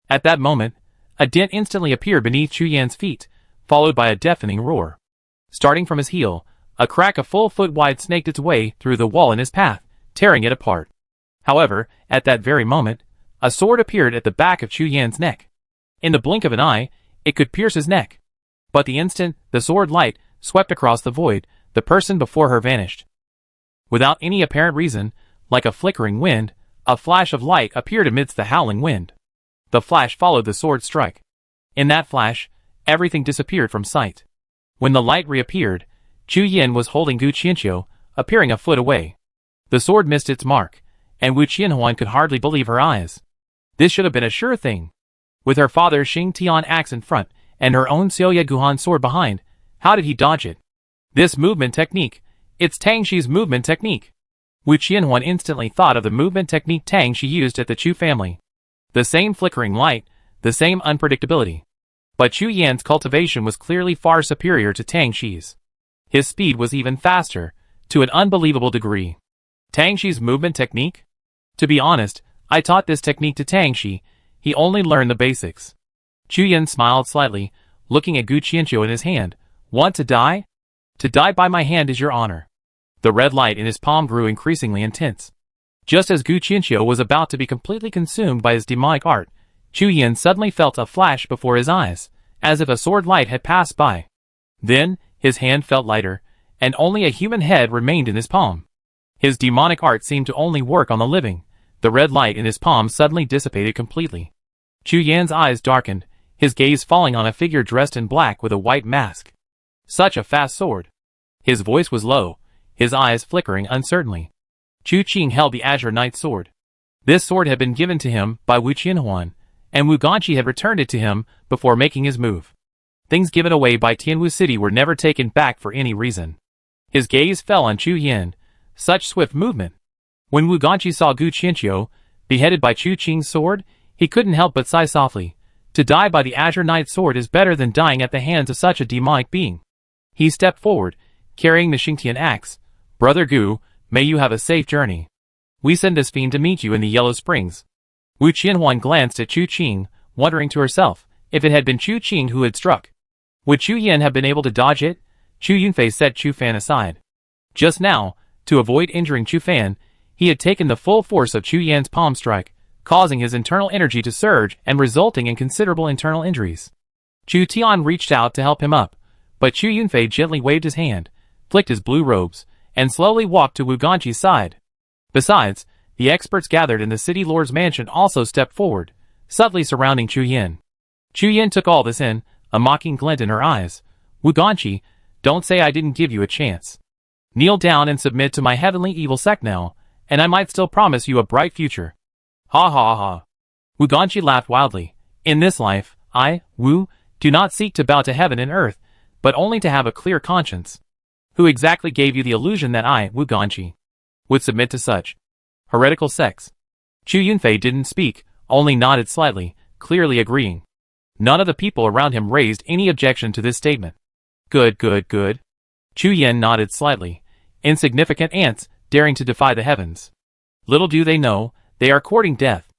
At that moment, a dent instantly appeared beneath Chu Yin's feet, followed by a deafening roar. Starting from his heel, a crack a full foot wide snaked its way through the wall in his path, tearing it apart. However, at that very moment, a sword appeared at the back of Chu Yin's neck. In the blink of an eye, it could pierce his neck. But the instant the sword light swept across the void, the person before her vanished. Without any apparent reason, like a flickering wind, a flash of light appeared amidst the howling wind. The flash followed the sword strike. In that flash, everything disappeared from sight. When the light reappeared, Chu Yin was holding Gu Qianqiu, appearing a foot away. The sword missed its mark, and Wu Qianhuan could hardly believe her eyes. This should have been a sure thing. With her father's Xing Tian axe in front, and her own Xiaoye Guhan sword behind, how did he dodge it? This movement technique, it's Tang Shi's movement technique. Wu Qianhuan instantly thought of the movement technique Tang Shi used at the Chu family. The same flickering light, the same unpredictability. But Chu Yan's cultivation was clearly far superior to Tang Shi's. His speed was even faster, to an unbelievable degree. Tang Shi's movement technique? To be honest, I taught this technique to Tang Shi, he only learned the basics. Chu Yin smiled slightly, looking at Gu Qianqiu in his hand. Want to die? To die by my hand is your honor. The red light in his palm grew increasingly intense. Just as Gu Qianqiu was about to be completely consumed by his demonic art, Chu Yin suddenly felt a flash before his eyes, as if a sword light had passed by. Then, his hand felt lighter, and only a human head remained in his palm. His demonic art seemed to only work on the living. The red light in his palm suddenly dissipated completely. Chu Yan's eyes darkened, his gaze falling on a figure dressed in black with a white mask. Such a fast sword. His voice was low, his eyes flickering uncertainly. Chu Qing held the Azure Knight's sword. This sword had been given to him by Wu Qianhuan, and Wu Ganqi had returned it to him before making his move. Things given away by Tianwu City were never taken back for any reason. His gaze fell on Chu Yin. Such swift movement. When Wu Ganqi saw Gu Qianqiu, beheaded by Chu Qing's sword, he couldn't help but sigh softly. To die by the Azure Knight's sword is better than dying at the hands of such a demonic being. He stepped forward, carrying the Xingtian axe. Brother Gu, may you have a safe journey. We send this fiend to meet you in the Yellow Springs. Wu Qianhuan glanced at Chu Qing, wondering to herself if it had been Chu Qing who had struck. Would Chu Yan have been able to dodge it? Chu Yunfei set Chu Fan aside. Just now, to avoid injuring Chu Fan, he had taken the full force of Chu Yan's palm strike, causing his internal energy to surge and resulting in considerable internal injuries. Chu Tian reached out to help him up, but Chu Yunfei gently waved his hand, flicked his blue robes, and slowly walked to Wu Ganqi's side. Besides, the experts gathered in the city lord's mansion also stepped forward, subtly surrounding Chu Yan. Chu Yan took all this in, a mocking glint in her eyes. Wu Ganqi, don't say I didn't give you a chance. Kneel down and submit to my heavenly evil sect now, and I might still promise you a bright future. Ha ha ha. Wu Ganqi laughed wildly. In this life, I, Wu, do not seek to bow to heaven and earth, but only to have a clear conscience. Who exactly gave you the illusion that I, Wu Ganqi, would submit to such heretical sects? Chu Yunfei didn't speak, only nodded slightly, clearly agreeing. None of the people around him raised any objection to this statement. Good, good, good. Chu Yan nodded slightly. Insignificant ants, daring to defy the heavens. Little do they know, they are courting death.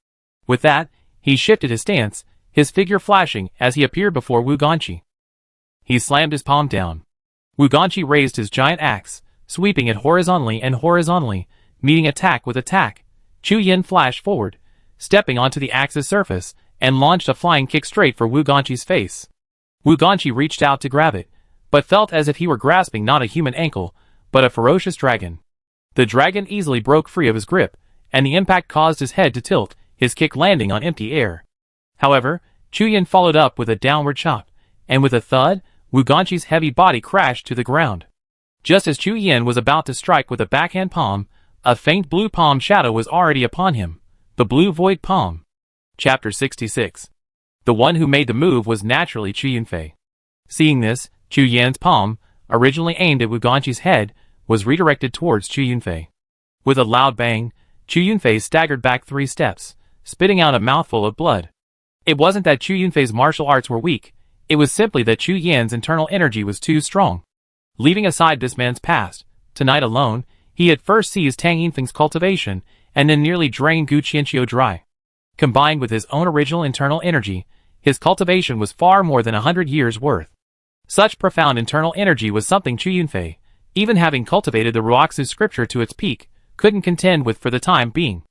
With that, he shifted his stance, his figure flashing as he appeared before Wu Ganqi. He slammed his palm down. Wu Ganqi raised his giant axe, sweeping it horizontally and horizontally, meeting attack with attack. Chu Yan flashed forward, stepping onto the axe's surface, and launched a flying kick straight for Wu Ganqi's face. Wu Ganqi reached out to grab it, but felt as if he were grasping not a human ankle, but a ferocious dragon. The dragon easily broke free of his grip, and the impact caused his head to tilt, his kick landing on empty air. However, Chu Yan followed up with a downward chop, and with a thud, Wu Ganqi's heavy body crashed to the ground. Just as Chu Yan was about to strike with a backhand palm, a faint blue palm shadow was already upon him. The blue void palm. Chapter 66. The one who made the move was naturally Chu Yunfei. Seeing this, Chu Yan's palm, originally aimed at Wu Ganqi's head, was redirected towards Chu Yunfei. With a loud bang, Chu Yunfei staggered back 3 steps, spitting out a mouthful of blood. It wasn't that Chu Yunfei's martial arts were weak, it was simply that Chu Yan's internal energy was too strong. Leaving aside this man's past, tonight alone, he had first seized Tang Yinfeng's cultivation, and then nearly drained Gu Qianqiu dry. Combined with his own original internal energy, his cultivation was far more than 100 years' worth. Such profound internal energy was something Chu Yunfei, even having cultivated the Ruoxu scripture to its peak, couldn't contend with for the time being.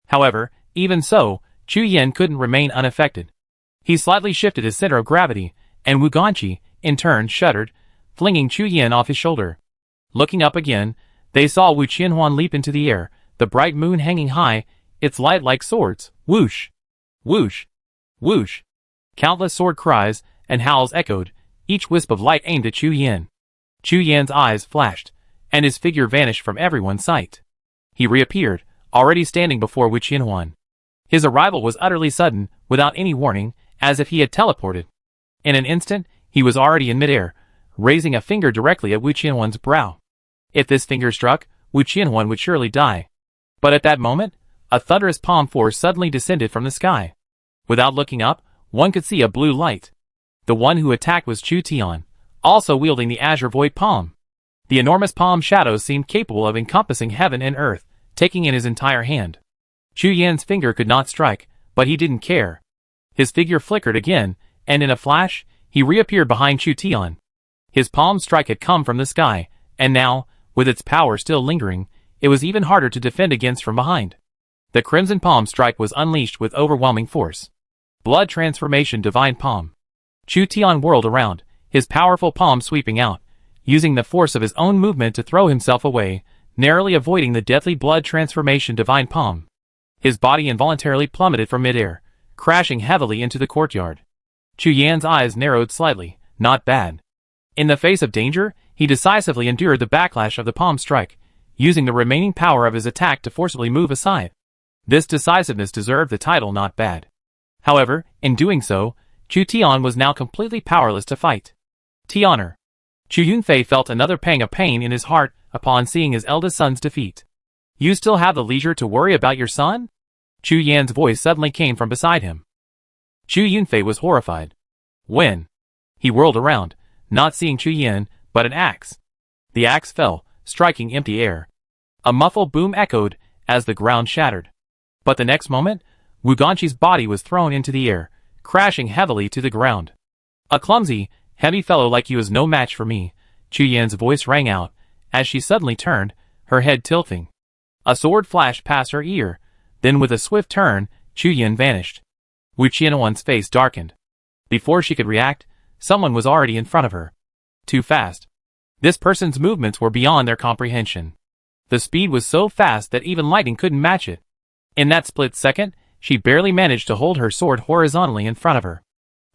However, even so, Chu Yan couldn't remain unaffected. He slightly shifted his center of gravity, and Wu Ganqi, in turn, shuddered, flinging Chu Yan off his shoulder. Looking up again, they saw Wu Qianhuan leap into the air, the bright moon hanging high, its light like swords. Whoosh! Whoosh! Whoosh! Countless sword cries and howls echoed, each wisp of light aimed at Chu Yan. Chu Yan's eyes flashed, and his figure vanished from everyone's sight. He reappeared, already standing before Wu Qianhuan. His arrival was utterly sudden, without any warning, as if he had teleported. In an instant, he was already in midair, raising a finger directly at Wu Qianhuan's brow. If this finger struck, Wu Qianhuan would surely die. But at that moment, a thunderous palm force suddenly descended from the sky. Without looking up, one could see a blue light. The one who attacked was Chu Tian, also wielding the azure void palm. The enormous palm shadow seemed capable of encompassing heaven and earth, taking in his entire hand. Chu Yan's finger could not strike, but he didn't care. His figure flickered again, and in a flash, he reappeared behind Chu Tian. His palm strike had come from the sky, and now, with its power still lingering, it was even harder to defend against from behind. The crimson palm strike was unleashed with overwhelming force. Blood transformation divine palm. Chu Tian whirled around, his powerful palm sweeping out, using the force of his own movement to throw himself away, narrowly avoiding the deadly blood transformation divine palm. His body involuntarily plummeted from midair, crashing heavily into the courtyard. Chu Yan's eyes narrowed slightly. Not bad. In the face of danger, he decisively endured the backlash of the palm strike, using the remaining power of his attack to forcibly move aside. This decisiveness deserved the title not bad. However, in doing so, Chu Tian was now completely powerless to fight. Tianer. Chu Yunfei felt another pang of pain in his heart upon seeing his eldest son's defeat. You still have the leisure to worry about your son? Chu Yan's voice suddenly came from beside him. Chu Yunfei was horrified. When? He whirled around, not seeing Chu Yan, but an axe. The axe fell, striking empty air. A muffled boom echoed as the ground shattered. But the next moment, Wu Ganqi's body was thrown into the air, crashing heavily to the ground. A clumsy, heavy fellow like you is no match for me, Chu Yan's voice rang out, as she suddenly turned, her head tilting. A sword flashed past her ear, then with a swift turn, Chu Yan vanished. Wu Qianhuan's face darkened. Before she could react, someone was already in front of her. Too fast. This person's movements were beyond their comprehension. The speed was so fast that even lightning couldn't match it. In that split second, she barely managed to hold her sword horizontally in front of her.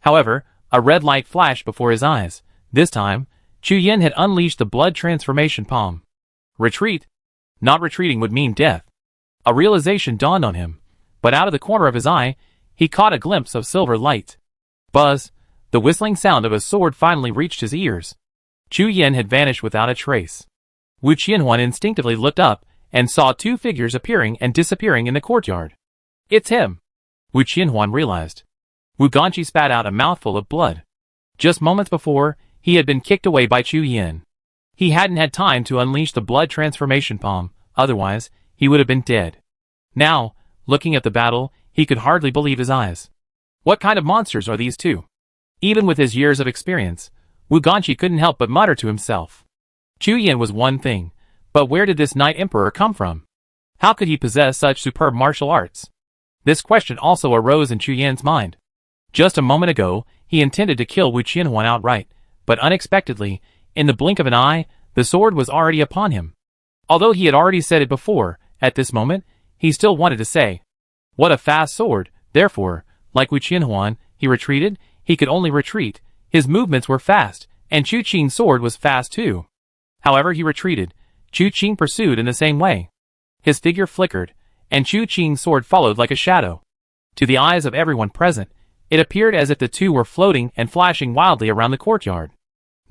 However, a red light flashed before his eyes. This time, Chu Yan had unleashed the blood transformation palm. Retreat? Not retreating would mean death. A realization dawned on him, but out of the corner of his eye, he caught a glimpse of silver light. Buzz! The whistling sound of a sword finally reached his ears. Chu Yan had vanished without a trace. Wu Qianhuan instinctively looked up and saw two figures appearing and disappearing in the courtyard. It's him! Wu Qianhuan realized. Wu Ganqi spat out a mouthful of blood. Just moments before, he had been kicked away by Chu Yan. He hadn't had time to unleash the blood transformation palm, otherwise, he would have been dead. Now, looking at the battle, he could hardly believe his eyes. What kind of monsters are these two? Even with his years of experience, Wu Ganqi couldn't help but mutter to himself. Chu Yan was one thing, but where did this Knight Emperor come from? How could he possess such superb martial arts? This question also arose in Chu Yan's mind. Just a moment ago, he intended to kill Wu Qianhuan outright, but unexpectedly, in the blink of an eye, the sword was already upon him. Although he had already said it before, at this moment, he still wanted to say, "What a fast sword!" Therefore, like Wu Qianhuan, he retreated. He could only retreat. His movements were fast, and Chu Qing's sword was fast too. However he retreated, Chu Qing pursued in the same way. His figure flickered, and Chu Qing's sword followed like a shadow. To the eyes of everyone present, it appeared as if the two were floating and flashing wildly around the courtyard.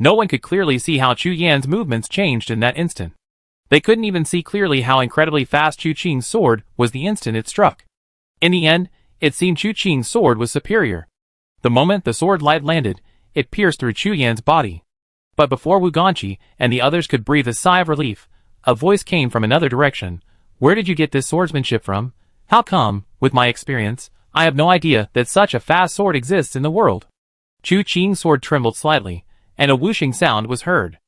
No one could clearly see how Chu Yan's movements changed in that instant. They couldn't even see clearly how incredibly fast Chu Qing's sword was the instant it struck. In the end, it seemed Chu Qing's sword was superior. The moment the sword light landed, it pierced through Chu Yan's body. But before Wu Ganqi and the others could breathe a sigh of relief, a voice came from another direction. "Where did you get this swordsmanship from? How come, with my experience, I have no idea that such a fast sword exists in the world?" Chu Qing's sword trembled slightly, and a whooshing sound was heard.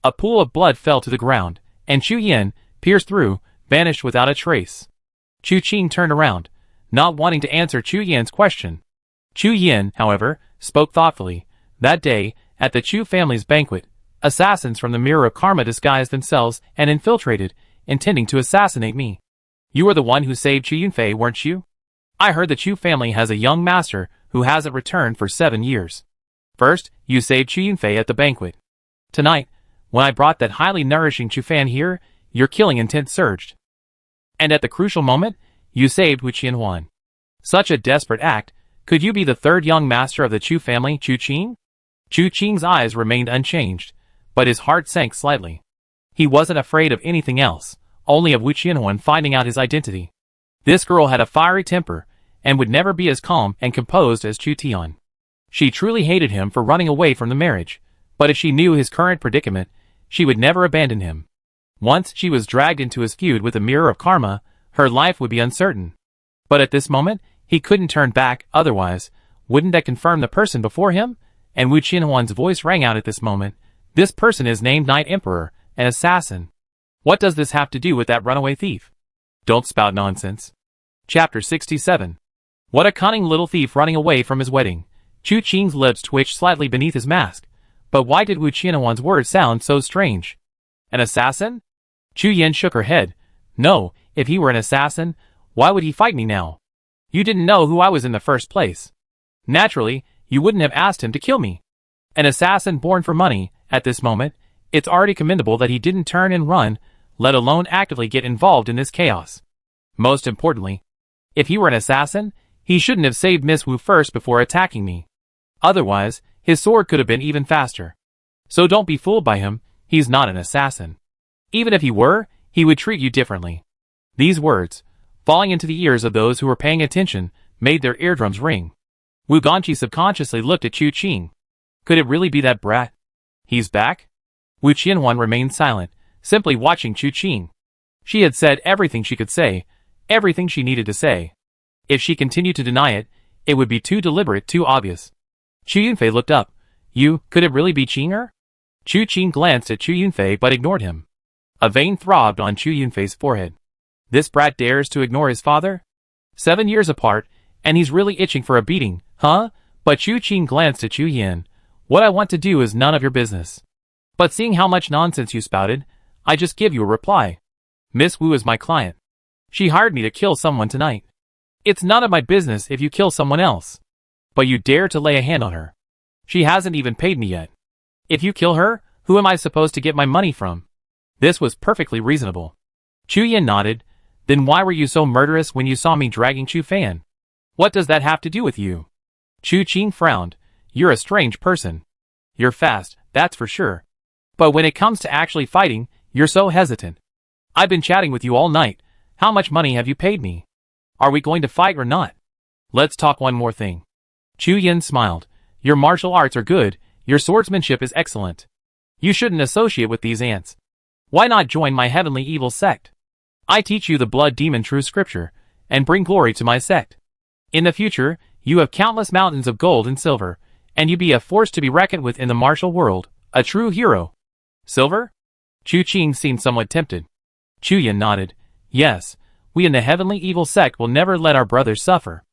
A pool of blood fell to the ground, and Chu Yan, pierced through, vanished without a trace. Chu Qing turned around, not wanting to answer Chu Yan's question. Chu Yan, however, spoke thoughtfully. That day, at the Chu family's banquet, assassins from the Mirror of Karma disguised themselves and infiltrated, intending to assassinate me. You were the one who saved Chu Yunfei, weren't you? I heard the Chu family has a young master who hasn't returned for 7 years. First, you saved Chu Yunfei at the banquet. Tonight, when I brought that highly nourishing Chu fan here, your killing intent surged. And at the crucial moment, you saved Wu Qianhuan. Such a desperate act. Could you be the third young master of the Chu family, Chu Qing? Chu Qing's eyes remained unchanged, but his heart sank slightly. He wasn't afraid of anything else, only of Wu Qianhuan finding out his identity. This girl had a fiery temper, and would never be as calm and composed as Chu Tian. She truly hated him for running away from the marriage, but if she knew his current predicament, she would never abandon him. Once she was dragged into his feud with the Mirror of Karma, her life would be uncertain. But at this moment, he couldn't turn back, otherwise, wouldn't that confirm the person before him? And Wu Qianhuan's voice rang out at this moment. This person is named Knight Emperor, an assassin. What does this have to do with that runaway thief? Don't spout nonsense. Chapter 67. What a cunning little thief running away from his wedding. Chu Qing's lips twitched slightly beneath his mask. But why did Wu Qianhuan's words sound so strange? An assassin? Chu Yan shook her head. No, if he were an assassin, why would he fight me now? You didn't know who I was in the first place. Naturally, you wouldn't have asked him to kill me. An assassin born for money, at this moment, it's already commendable that he didn't turn and run, let alone actively get involved in this chaos. Most importantly, if he were an assassin, he shouldn't have saved Miss Wu first before attacking me. Otherwise, his sword could have been even faster. So don't be fooled by him, he's not an assassin. Even if he were, he would treat you differently. These words, falling into the ears of those who were paying attention, made their eardrums ring. Wu Ganqi subconsciously looked at Chu Qing. Could it really be that brat? He's back? Wu Qianhuan remained silent, simply watching Chu Qing. She had said everything she could say, everything she needed to say. If she continued to deny it, It would be too deliberate, too obvious. Chu Yunfei looked up. Could it really be Qing'er? Chu Qing glanced at Chu Yunfei but ignored him. A vein throbbed on Chu Yunfei's forehead. This brat dares to ignore his father? 7 years apart, and he's really itching for a beating, huh? But Chu Qing glanced at Chu Yan. What I want to do is none of your business. But seeing how much nonsense you spouted, I just give you a reply. Miss Wu is my client. She hired me to kill someone tonight. It's none of my business if you kill someone else. But you dare to lay a hand on her. She hasn't even paid me yet. If you kill her, who am I supposed to get my money from? This was perfectly reasonable. Chu Yan nodded. Then why were you so murderous when you saw me dragging Chu Fan? What does that have to do with you? Chu Qing frowned. You're a strange person. You're fast, that's for sure. But when it comes to actually fighting, you're so hesitant. I've been chatting with you all night. How much money have you paid me? Are we going to fight or not? Let's talk one more thing. Chu Yan smiled. Your martial arts are good, your swordsmanship is excellent. You shouldn't associate with these ants. Why not join my heavenly evil sect? I teach you the blood demon true scripture, and bring glory to my sect. In the future, you have countless mountains of gold and silver, and you be a force to be reckoned with in the martial world, a true hero. Silver? Chu Qing seemed somewhat tempted. Chu Yan nodded. Yes, we in the heavenly evil sect will never let our brothers suffer.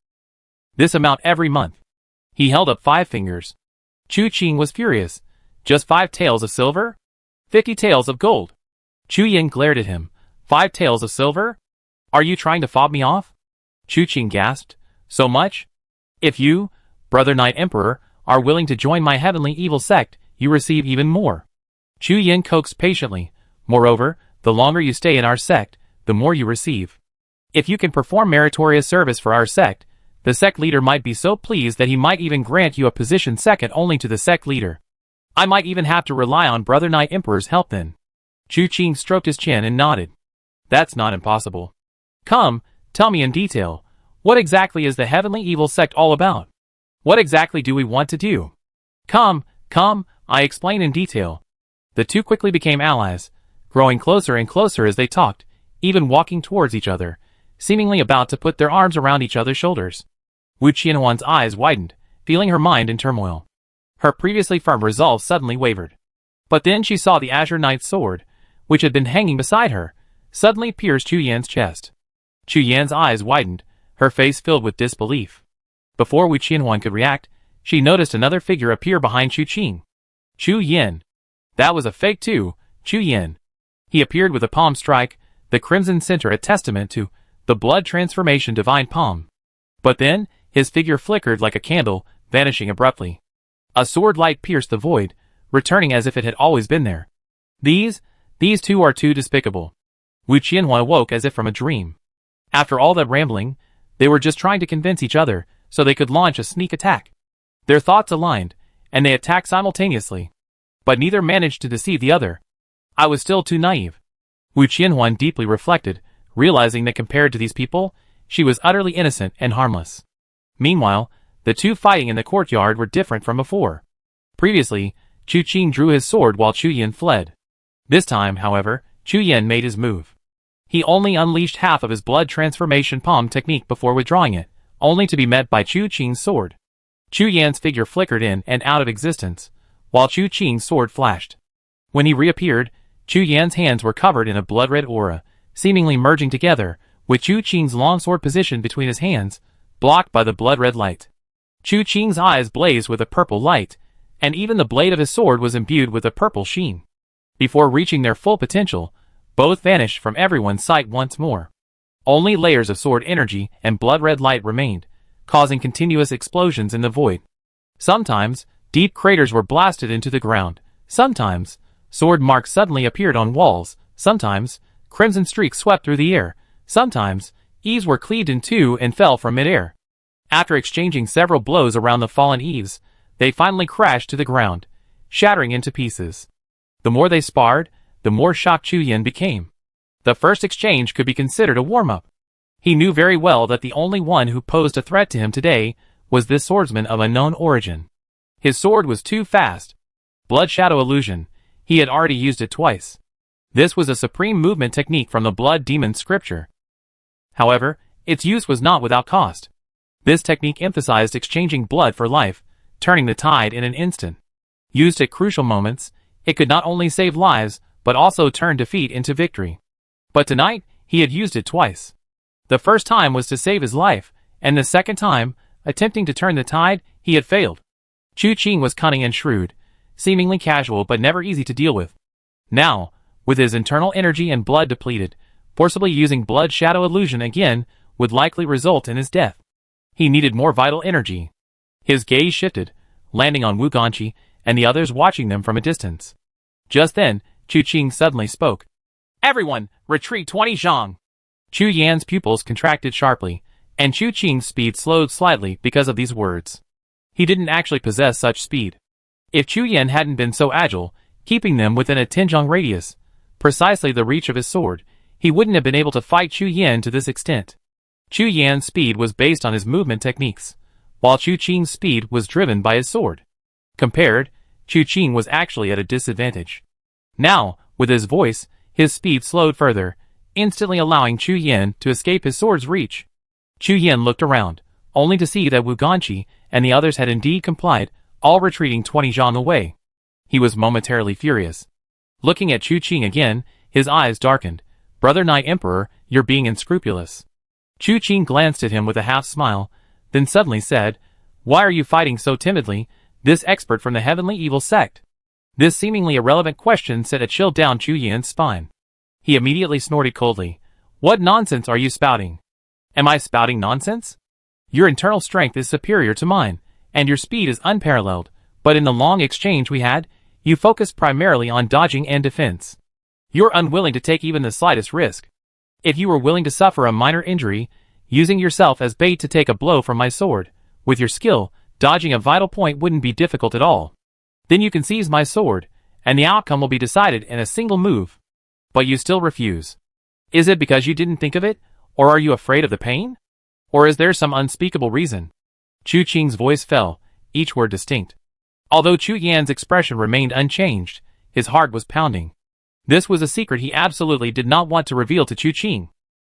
This amount every month. He held up 5 fingers. Chu Qing was furious. Just 5 taels of silver? 50 taels of gold. Chu Yan glared at him. 5 taels of silver? Are you trying to fob me off? Chu Qing gasped. So much? If you, Brother Knight Emperor, are willing to join my heavenly evil sect, you receive even more. Chu Yan coaxed patiently. Moreover, the longer you stay in our sect, the more you receive. If you can perform meritorious service for our sect, the sect leader might be so pleased that he might even grant you a position second only to the sect leader. I might even have to rely on Brother Knight Emperor's help then. Chu Qing stroked his chin and nodded. That's not impossible. Come, tell me in detail, what exactly is the heavenly evil sect all about? What exactly do we want to do? Come, I explain in detail. The two quickly became allies, growing closer and closer as they talked, even walking towards each other, seemingly about to put their arms around each other's shoulders. Wu Qianhuan's eyes widened, feeling her mind in turmoil. Her previously firm resolve suddenly wavered. But then she saw the Azure Knight's sword, which had been hanging beside her, suddenly pierced Chu Yan's chest. Chu Yan's eyes widened, her face filled with disbelief. Before Wu Qianhuan could react, she noticed another figure appear behind Chu Qing. Chu Yan. That was a fake too, Chu Yan. He appeared with a palm strike, the crimson center a testament to the blood transformation divine palm. But then, his figure flickered like a candle, vanishing abruptly. A sword light pierced the void, returning as if it had always been there. These two are too despicable. Wu Qianhuan awoke as if from a dream. After all that rambling, they were just trying to convince each other so they could launch a sneak attack. Their thoughts aligned, and they attacked simultaneously. But neither managed to deceive the other. I was still too naive. Wu Qianhuan deeply reflected, realizing that compared to these people, she was utterly innocent and harmless. Meanwhile, the two fighting in the courtyard were different from before. Previously, Chu Qing drew his sword while Chu Yan fled. This time, however, Chu Yan made his move. He only unleashed half of his blood transformation palm technique before withdrawing it, only to be met by Chu Qing's sword. Chu Yan's figure flickered in and out of existence, while Chu Qing's sword flashed. When he reappeared, Chu Yan's hands were covered in a blood-red aura, seemingly merging together, with Chu Qing's longsword positioned between his hands, blocked by the blood-red light. Chu Qing's eyes blazed with a purple light, and even the blade of his sword was imbued with a purple sheen. Before reaching their full potential, both vanished from everyone's sight once more. Only layers of sword energy and blood-red light remained, causing continuous explosions in the void. Sometimes, deep craters were blasted into the ground. Sometimes, sword marks suddenly appeared on walls. Sometimes, crimson streaks swept through the air. Sometimes, eaves were cleaved in two and fell from midair. After exchanging several blows around the fallen eaves, they finally crashed to the ground, shattering into pieces. The more they sparred, the more shocked Chu Yan became. The first exchange could be considered a warm-up. He knew very well that the only one who posed a threat to him today was this swordsman of unknown origin. His sword was too fast. Blood Shadow Illusion. He had already used it twice. This was a supreme movement technique from the Blood Demon scripture. However, its use was not without cost. This technique emphasized exchanging blood for life, turning the tide in an instant. Used at crucial moments, it could not only save lives, but also turn defeat into victory. But tonight, he had used it twice. The first time was to save his life, and the second time, attempting to turn the tide, he had failed. Chu Qing was cunning and shrewd, seemingly casual but never easy to deal with. Now, with his internal energy and blood depleted, forcibly using blood shadow illusion again would likely result in his death. He needed more vital energy. His gaze shifted, landing on Wu Ganqi and the others watching them from a distance. Just then, Chu Qing suddenly spoke. "Everyone, retreat 20 zhang." Chu Yan's pupils contracted sharply, and Chu Qing's speed slowed slightly because of these words. He didn't actually possess such speed. If Chu Yan hadn't been so agile, keeping them within a 10 zhang radius, precisely the reach of his sword, he wouldn't have been able to fight Chu Yan to this extent. Chu Yan's speed was based on his movement techniques, while Chu Qing's speed was driven by his sword. Compared, Chu Qing was actually at a disadvantage. Now, with his voice, his speed slowed further, instantly allowing Chu Yan to escape his sword's reach. Chu Yan looked around, only to see that Wu Ganqi and the others had indeed complied, all retreating 20 zhang away. He was momentarily furious. Looking at Chu Qing again, his eyes darkened. "Brother Knight Emperor, you're being unscrupulous." Chu Qing glanced at him with a half smile, then suddenly said, "Why are you fighting so timidly, this expert from the heavenly evil sect?" This seemingly irrelevant question sent a chill down Chu Yan's spine. He immediately snorted coldly. "What nonsense are you spouting?" "Am I spouting nonsense? Your internal strength is superior to mine, and your speed is unparalleled, but in the long exchange we had, you focused primarily on dodging and defense. You're unwilling to take even the slightest risk. If you were willing to suffer a minor injury, using yourself as bait to take a blow from my sword, with your skill, dodging a vital point wouldn't be difficult at all. Then you can seize my sword, and the outcome will be decided in a single move. But you still refuse. Is it because you didn't think of it, or are you afraid of the pain? Or is there some unspeakable reason?" Chu Qing's voice fell, each word distinct. Although Chu Yan's expression remained unchanged, his heart was pounding. This was a secret he absolutely did not want to reveal to Chu Qing.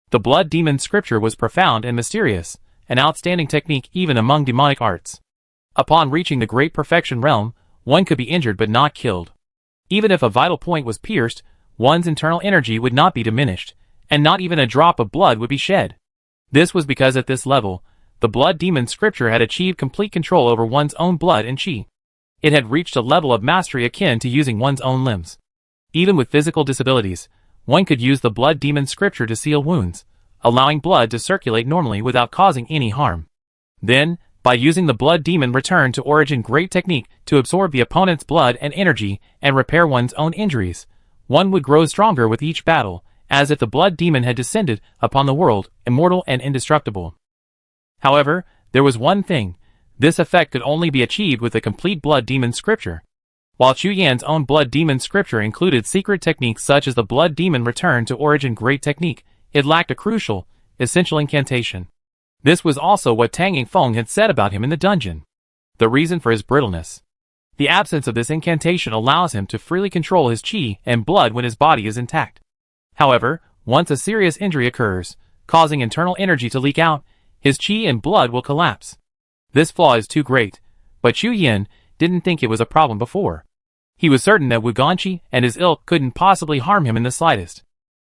The blood demon scripture was profound and mysterious, an outstanding technique even among demonic arts. Upon reaching the great perfection realm, one could be injured but not killed. Even if a vital point was pierced, one's internal energy would not be diminished, and not even a drop of blood would be shed. This was because at this level, the blood demon scripture had achieved complete control over one's own blood and chi. It had reached a level of mastery akin to using one's own limbs. Even with physical disabilities, one could use the blood demon scripture to seal wounds, allowing blood to circulate normally without causing any harm. Then, by using the blood demon return to origin great technique to absorb the opponent's blood and energy and repair one's own injuries, one would grow stronger with each battle, as if the blood demon had descended upon the world, immortal and indestructible. However, there was one thing. This effect could only be achieved with the complete blood demon scripture. While Chu Yan's own blood demon scripture included secret techniques such as the blood demon return to origin great technique, it lacked a crucial, essential incantation. This was also what Tang Yingfeng had said about him in the dungeon. The reason for his brittleness. The absence of this incantation allows him to freely control his chi and blood when his body is intact. However, once a serious injury occurs, causing internal energy to leak out, his chi and blood will collapse. This flaw is too great, but Chu Yan didn't think it was a problem before. He was certain that Wu Ganqi and his ilk couldn't possibly harm him in the slightest.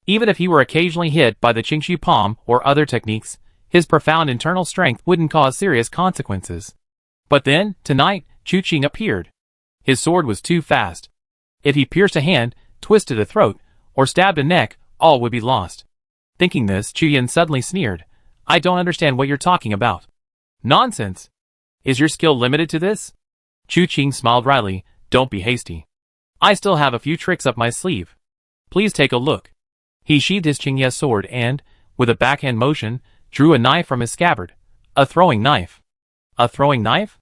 Even if he were occasionally hit by the Qingxu palm or other techniques, his profound internal strength wouldn't cause serious consequences. But then, tonight, Chu Qing appeared. His sword was too fast. If he pierced a hand, twisted a throat, or stabbed a neck, all would be lost. Thinking this, Chu Yan suddenly sneered. "I don't understand what you're talking about." "Nonsense. Is your skill limited to this?" Chu Qing smiled wryly. "Don't be hasty. I still have a few tricks up my sleeve. Please take a look." He sheathed his Qingye sword and, with a backhand motion, drew a knife from his scabbard. A throwing knife. A throwing knife?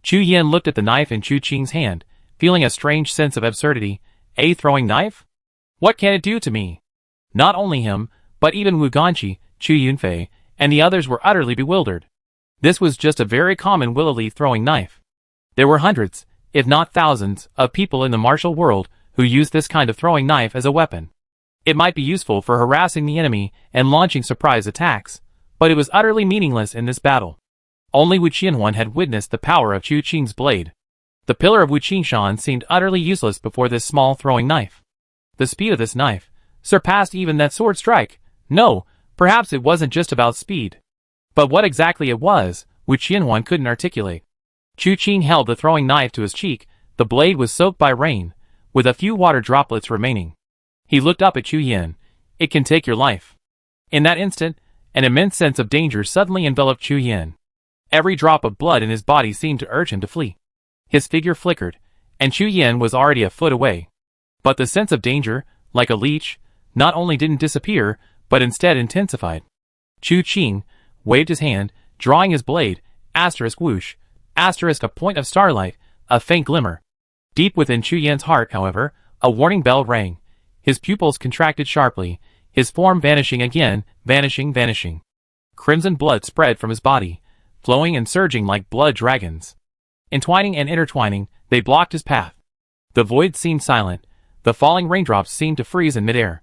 Chu Yan looked at the knife in Chu Qing's hand, feeling a strange sense of absurdity. A throwing knife? What can it do to me? Not only him, but even Wu Ganqi, Chu Yunfei, and the others were utterly bewildered. This was just a very common willily throwing knife. There were hundreds, if not thousands, of people in the martial world who used this kind of throwing knife as a weapon. It might be useful for harassing the enemy and launching surprise attacks, but it was utterly meaningless in this battle. Only Wu Qianhuan had witnessed the power of Chu Qing's blade. The pillar of Wu Qingshan seemed utterly useless before this small throwing knife. The speed of this knife surpassed even that sword strike. No, perhaps it wasn't just about speed. But what exactly it was, Wu Qianhuan couldn't articulate. Chu Qing held the throwing knife to his cheek. The blade was soaked by rain, with a few water droplets remaining. He looked up at Chu Yin. It can take your life. In that instant, an immense sense of danger suddenly enveloped Chu Yin. Every drop of blood in his body seemed to urge him to flee. His figure flickered, and Chu Yin was already a foot away. But the sense of danger, like a leech, not only didn't disappear, but instead intensified. Chu Qing waved his hand, drawing his blade, asterisk whoosh, asterisk a point of starlight, a faint glimmer. Deep within Chu Yin's heart, however, a warning bell rang. His pupils contracted sharply, his form vanishing again, vanishing. Crimson blood spread from his body, flowing and surging like blood dragons. Entwining and intertwining, they blocked his path. The void seemed silent. The falling raindrops seemed to freeze in midair.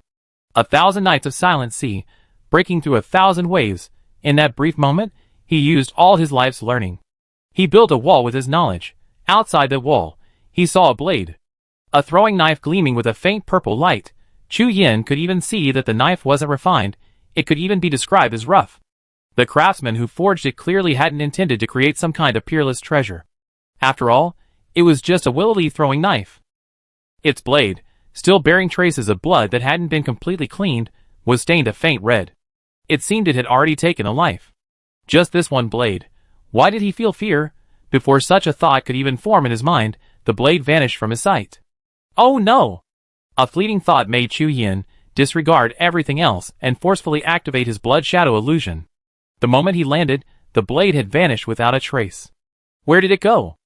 1,000 nights of silent sea, breaking through 1,000 waves. In that brief moment, he used all his life's learning. He built a wall with his knowledge. Outside the wall, he saw a blade. A throwing knife gleaming with a faint purple light. Chu Yin could even see that the knife wasn't refined. It could even be described as rough. The craftsman who forged it clearly hadn't intended to create some kind of peerless treasure. After all, it was just a willily throwing knife. Its blade, still bearing traces of blood that hadn't been completely cleaned, was stained a faint red. It seemed it had already taken a life. Just this one blade. Why did he feel fear? Before such a thought could even form in his mind, the blade vanished from his sight. Oh no! A fleeting thought made Chu Yin disregard everything else and forcefully activate his blood shadow illusion. The moment he landed, the blade had vanished without a trace. Where did it go?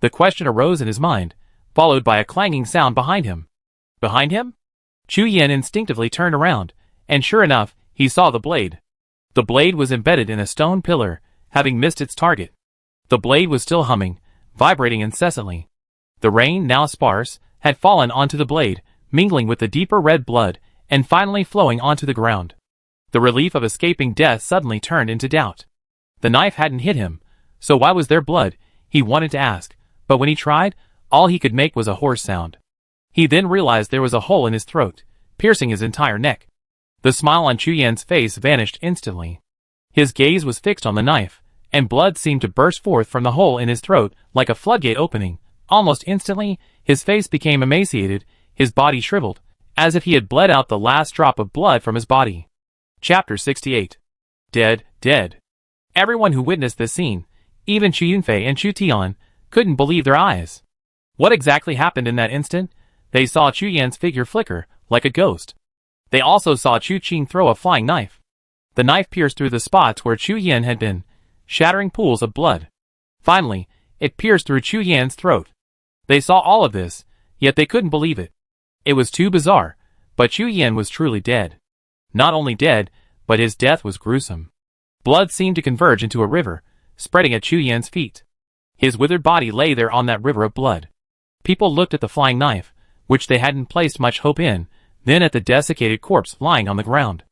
The question arose in his mind, followed by a clanging sound behind him. Behind him? Chu Yin instinctively turned around, and sure enough, he saw the blade. The blade was embedded in a stone pillar, having missed its target. The blade was still humming, vibrating incessantly. The rain, now sparse, had fallen onto the blade, mingling with the deeper red blood, and finally flowing onto the ground. The relief of escaping death suddenly turned into doubt. The knife hadn't hit him, so why was there blood? He wanted to ask, but when he tried, all he could make was a hoarse sound. He then realized there was a hole in his throat, piercing his entire neck. The smile on Chu Yin's face vanished instantly. His gaze was fixed on the knife, and blood seemed to burst forth from the hole in his throat like a floodgate opening. Almost instantly, his face became emaciated, his body shriveled, as if he had bled out the last drop of blood from his body. Chapter 68. Dead. Everyone who witnessed this scene, even Chu Yunfei and Chu Tian, couldn't believe their eyes. What exactly happened in that instant? They saw Chu Yan's figure flicker, like a ghost. They also saw Chu Qing throw a flying knife. The knife pierced through the spots where Chu Yan had been, shattering pools of blood. Finally, it pierced through Chu Yan's throat. They saw all of this, yet they couldn't believe it. It was too bizarre, but Chu Yan was truly dead. Not only dead, but his death was gruesome. Blood seemed to converge into a river, spreading at Chu Yan's feet. His withered body lay there on that river of blood. People looked at the flying knife, which they hadn't placed much hope in, then at the desiccated corpse lying on the ground.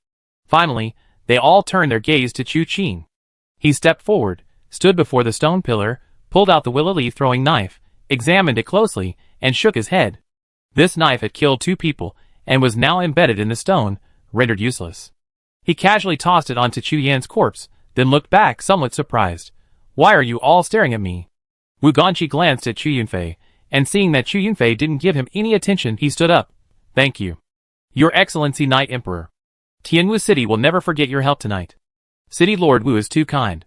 Finally, they all turned their gaze to Chu Qing. He stepped forward, stood before the stone pillar, pulled out the willily throwing knife, examined it closely, and shook his head. This knife had killed 2 people, and was now embedded in the stone, rendered useless. He casually tossed it onto Chu Yan's corpse, then looked back somewhat surprised. Why are you all staring at me? Wu Ganqi glanced at Chu Yunfei, and seeing that Chu Yunfei didn't give him any attention, he stood up. Thank you. Your Excellency Knight Emperor. Tianwu City will never forget your help tonight. City Lord Wu is too kind.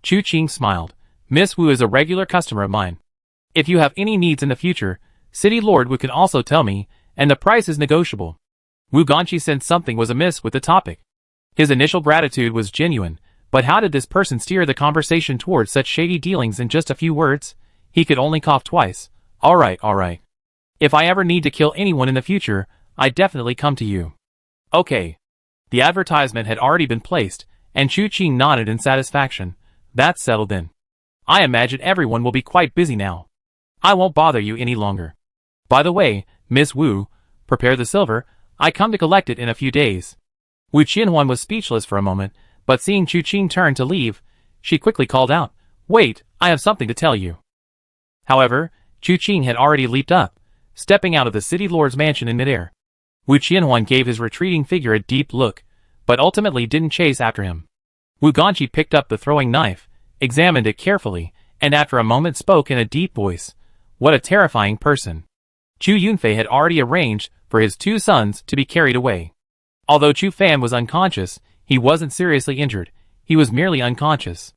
Chu Qing smiled. Miss Wu is a regular customer of mine. If you have any needs in the future, City Lord Wu can also tell me, and the price is negotiable. Wu Ganqi sensed something was amiss with the topic. His initial gratitude was genuine, but how did this person steer the conversation towards such shady dealings in just a few words? He could only cough twice. All right. If I ever need to kill anyone in the future, I definitely come to you. Okay. The advertisement had already been placed, and Chu Qing nodded in satisfaction. That's settled then. I imagine everyone will be quite busy now. I won't bother you any longer. By the way, Miss Wu, prepare the silver. I come to collect it in a few days. Wu Qianhuan was speechless for a moment, but seeing Chu Qing turn to leave, she quickly called out, Wait, I have something to tell you. However, Chu Qing had already leaped up, stepping out of the city lord's mansion in midair. Wu Qianhuan gave his retreating figure a deep look, but ultimately didn't chase after him. Wu Ganqi picked up the throwing knife, examined it carefully, and after a moment spoke in a deep voice. What a terrifying person. Chu Yunfei had already arranged for his 2 sons to be carried away. Although Chu Fan was unconscious, he wasn't seriously injured, he was merely unconscious.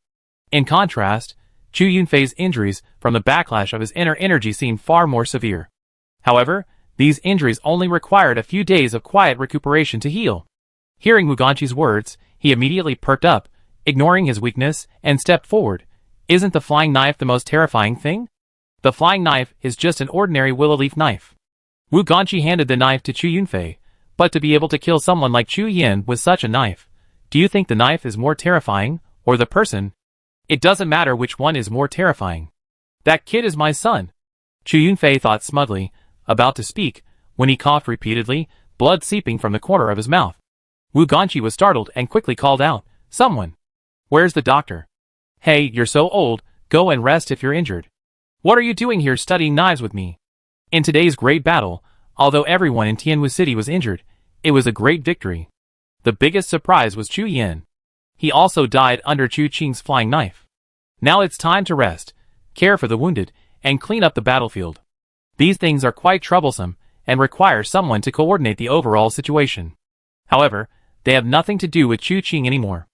In contrast, Chu Yunfei's injuries from the backlash of his inner energy seemed far more severe. However, these injuries only required a few days of quiet recuperation to heal. Hearing Wu Ganqi's words, he immediately perked up, ignoring his weakness, and stepped forward. Isn't the flying knife the most terrifying thing? The flying knife is just an ordinary willow leaf knife. Wu Ganqi handed the knife to Chu Yunfei, but to be able to kill someone like Chu Yin with such a knife, do you think the knife is more terrifying, or the person? It doesn't matter which one is more terrifying. That kid is my son. Chu Yunfei thought smugly, about to speak, when he coughed repeatedly, blood seeping from the corner of his mouth. Wu Ganqi was startled and quickly called out, "Someone! Where's the doctor? Hey, you're so old, go and rest if you're injured. What are you doing here studying knives with me?" In today's great battle, although everyone in Tianwu City was injured, it was a great victory. The biggest surprise was Chu Yin. He also died under Chu Qing's flying knife. Now it's time to rest, care for the wounded, and clean up the battlefield. These things are quite troublesome, and require someone to coordinate the overall situation. However, they have nothing to do with Chu Qing anymore.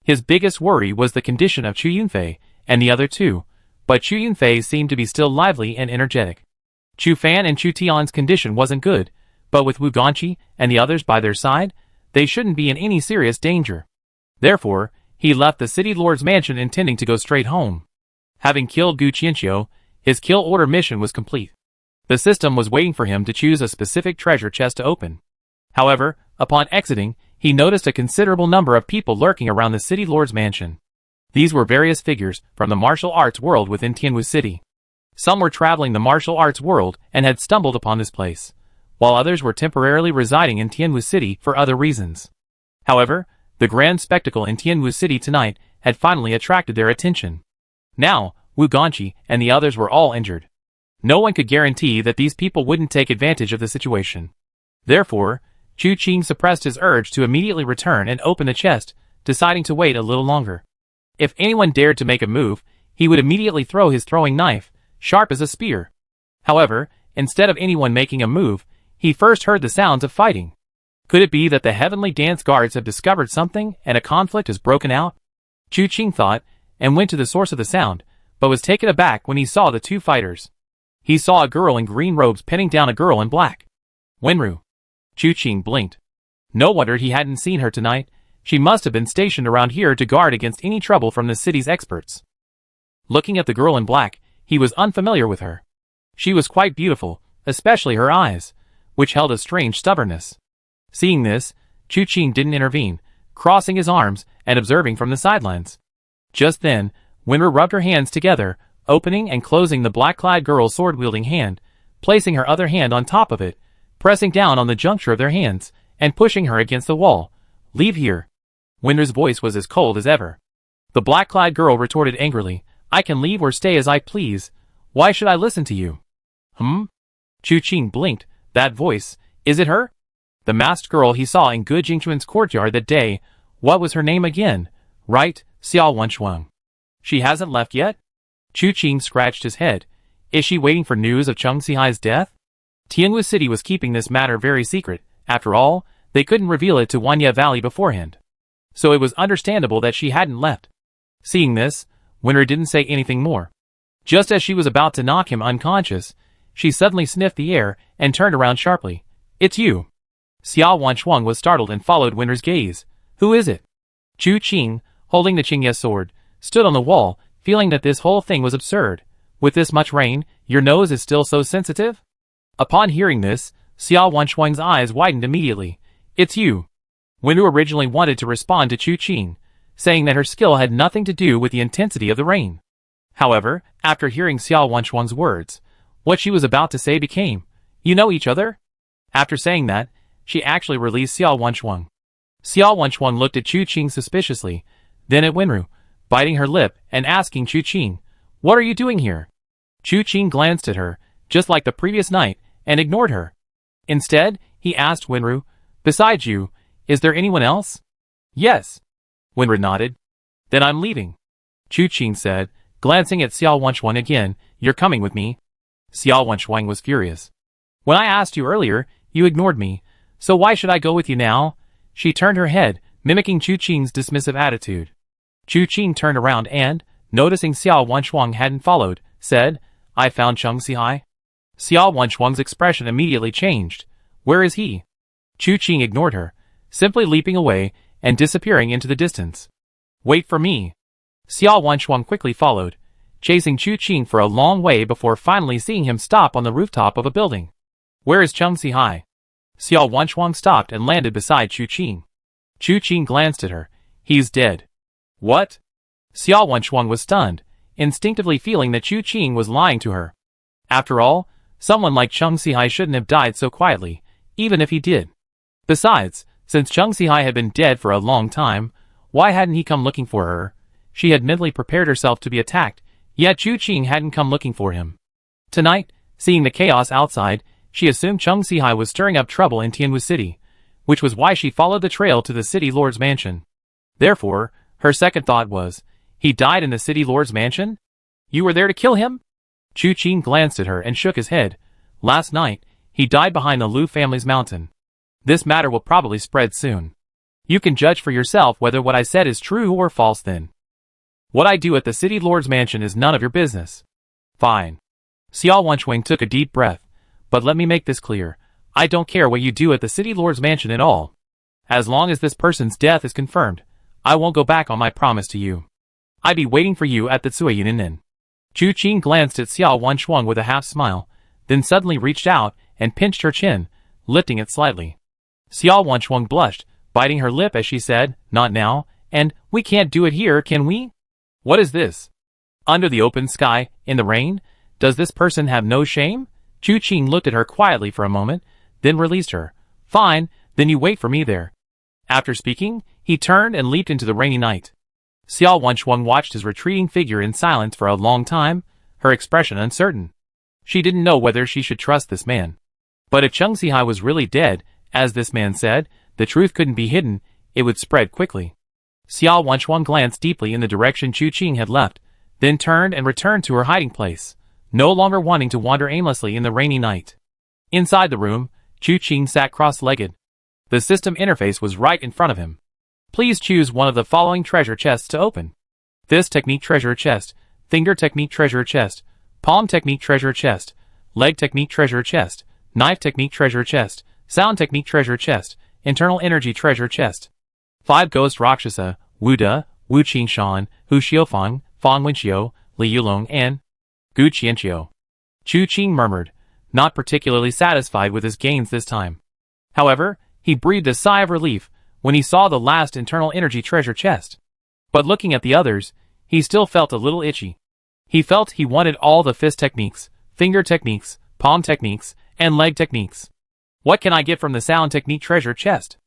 His biggest worry was the condition of Chu Yunfei, and the other 2, but Chu Yunfei seemed to be still lively and energetic. Chu Fan and Chu Tian's condition wasn't good, but with Wu Ganqi and the others by their side, they shouldn't be in any serious danger. Therefore, he left the city lord's mansion intending to go straight home. Having killed Gu Qianqiu, his kill order mission was complete. The system was waiting for him to choose a specific treasure chest to open. However, upon exiting, he noticed a considerable number of people lurking around the city lord's mansion. These were various figures from the martial arts world within Tianwu City. Some were traveling the martial arts world and had stumbled upon this place, while others were temporarily residing in Tianwu City for other reasons. However, the grand spectacle in Tianwu City tonight had finally attracted their attention. Now, Wu Ganqi and the others were all injured. No one could guarantee that these people wouldn't take advantage of the situation. Therefore, Chu Qing suppressed his urge to immediately return and open the chest, deciding to wait a little longer. If anyone dared to make a move, he would immediately throw his throwing knife, sharp as a spear. However, instead of anyone making a move, he first heard the sounds of fighting. Could it be that the heavenly dance guards have discovered something and a conflict has broken out? Chu Qing thought, and went to the source of the sound, but was taken aback when he saw the 2 fighters. He saw a girl in green robes pinning down a girl in black. Wenru. Chu Qing blinked. No wonder he hadn't seen her tonight. She must have been stationed around here to guard against any trouble from the city's experts. Looking at the girl in black, he was unfamiliar with her. She was quite beautiful, especially her eyes, which held a strange stubbornness. Seeing this, Chu Qing didn't intervene, crossing his arms and observing from the sidelines. Just then, Wenru rubbed her hands together, opening and closing the black-clad girl's sword-wielding hand, placing her other hand on top of it, pressing down on the juncture of their hands, and pushing her against the wall. "Leave here." Wenru's voice was as cold as ever. The black-clad girl retorted angrily, "I can leave or stay as I please. Why should I listen to you?" Chu Qing blinked. That voice, is it her? The masked girl he saw in Gu Jingquan's courtyard that day. What was her name again? Right, Xiao Wenshuang. She hasn't left yet? Chu Qing scratched his head. Is she waiting for news of Cheng Sihai's death? Tianwu City was keeping this matter very secret. After all, they couldn't reveal it to Wanya Valley beforehand. So it was understandable that she hadn't left. Seeing this, Wenru didn't say anything more. Just as she was about to knock him unconscious, she suddenly sniffed the air and turned around sharply. "It's you." Xiao Wenshuang was startled and followed Wenru's gaze. "Who is it?" Chu Qing, holding the Qingye sword, stood on the wall, feeling that this whole thing was absurd. "With this much rain, your nose is still so sensitive?" Upon hearing this, Xiao Wenshuang's eyes widened immediately. "It's you." Wenru originally wanted to respond to Chu Qing, saying that her skill had nothing to do with the intensity of the rain. However, after hearing Xiao Wenshuang's words, what she was about to say became, "You know each other?" After saying that, she actually released Xiao Wenshuang. Xiao Wenshuang looked at Chu Qing suspiciously, then at Wenru, biting her lip and asking Chu Qing, "What are you doing here?" Chu Qing glanced at her, just like the previous night, and ignored her. Instead, he asked Wenru, "Besides you, is there anyone else?" "Yes." Wenru nodded. "Then I'm leaving," Chu Qing said, glancing at Xiao Wenchuan again. "You're coming with me?" Xiao Wenchuan was furious. "When I asked you earlier, you ignored me, so why should I go with you now?" She turned her head, mimicking Chu Qing's dismissive attitude. Chu Qing turned around and, noticing Xiao Wenchuan hadn't followed, said, "I found Cheng Sihai." Xiao Wenchuan's expression immediately changed. "Where is he?" Chu Qing ignored her, simply leaping away and disappearing into the distance. "Wait for me." Xiao Wenchuan quickly followed, chasing Chu Qing for a long way before finally seeing him stop on the rooftop of a building. "Where is Cheng Sihai?" Xiao Wenchuan stopped and landed beside Chu Qing. Chu Qing glanced at her. "He's dead." "What?" Xiao Wenchuan was stunned, instinctively feeling that Chu Qing was lying to her. After all, someone like Cheng Sihai shouldn't have died so quietly, even if he did. Besides, since Cheng Sihai had been dead for a long time, why hadn't he come looking for her? She had mentally prepared herself to be attacked, yet Chu Qing hadn't come looking for him. Tonight, seeing the chaos outside, she assumed Cheng Sihai was stirring up trouble in Tianwu City, which was why she followed the trail to the city lord's mansion. Therefore, her second thought was, he died in the city lord's mansion? You were there to kill him? Chu Qing glanced at her and shook his head. Last night, he died behind the Liu family's mountain. This matter will probably spread soon. You can judge for yourself whether what I said is true or false then. What I do at the city lord's mansion is none of your business. Fine. Xiao Wenchuan took a deep breath. But let me make this clear. I don't care what you do at the city lord's mansion at all. As long as this person's death is confirmed, I won't go back on my promise to you. I'd be waiting for you at the Cuiyunin Inn. Chu Qing glanced at Xiao Wenchuan with a half smile, then suddenly reached out and pinched her chin, lifting it slightly. Xiao Wenchuan blushed, biting her lip as she said, "Not now, and we can't do it here, can we?" "What is this? Under the open sky, in the rain? Does this person have no shame?" Chu Qing looked at her quietly for a moment, then released her. "Fine, then you wait for me there." After speaking, he turned and leaped into the rainy night. Xiao Wenchuan watched his retreating figure in silence for a long time, her expression uncertain. She didn't know whether she should trust this man. But if Cheng Sihai was really dead, as this man said, the truth couldn't be hidden, it would spread quickly. Xiao Wenchuan glanced deeply in the direction Chu Qing had left, then turned and returned to her hiding place, no longer wanting to wander aimlessly in the rainy night. Inside the room, Chu Qing sat cross-legged. The system interface was right in front of him. Please choose one of the following treasure chests to open. Fist technique treasure chest, finger technique treasure chest, palm technique treasure chest, leg technique treasure chest, knife technique treasure chest, sound technique treasure chest, internal energy treasure chest. 5 Ghost Rakshasa, Wu De, Wu Qingshan, Hu Xiufang, Fang Wenxiu, Li Yulong, and Gu Qianqiu. Chu Qing murmured, not particularly satisfied with his gains this time. However, he breathed a sigh of relief when he saw the last internal energy treasure chest. But looking at the others, he still felt a little itchy. He felt he wanted all the fist techniques, finger techniques, palm techniques, and leg techniques. What can I get from the sound technique treasure chest?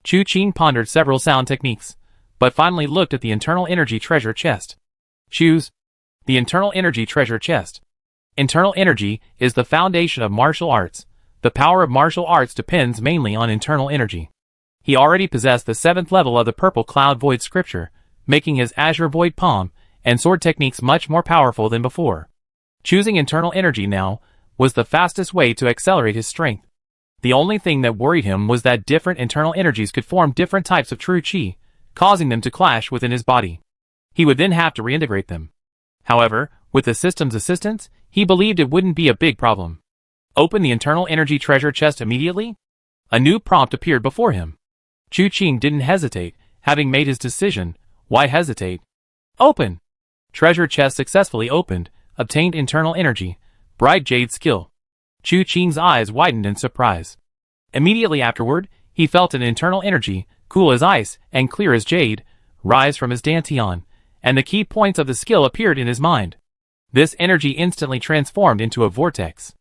Chu Qing pondered several sound techniques, but finally looked at the internal energy treasure chest. Choose the internal energy treasure chest. Internal energy is the foundation of martial arts. The power of martial arts depends mainly on internal energy. He already possessed the 7th level of the Purple Cloud Void scripture, making his Azure Void Palm and sword techniques much more powerful than before. Choosing internal energy now was the fastest way to accelerate his strength. The only thing that worried him was that different internal energies could form different types of true qi, causing them to clash within his body. He would then have to reintegrate them. However, with the system's assistance, he believed it wouldn't be a big problem. Open the internal energy treasure chest immediately? A new prompt appeared before him. Chu Qing didn't hesitate, having made his decision. Why hesitate? Open! Treasure chest successfully opened, obtained internal energy, bright jade skill. Chu Qing's eyes widened in surprise. Immediately afterward, he felt an internal energy, cool as ice and clear as jade, rise from his dantian, and the key points of the skill appeared in his mind. This energy instantly transformed into a vortex.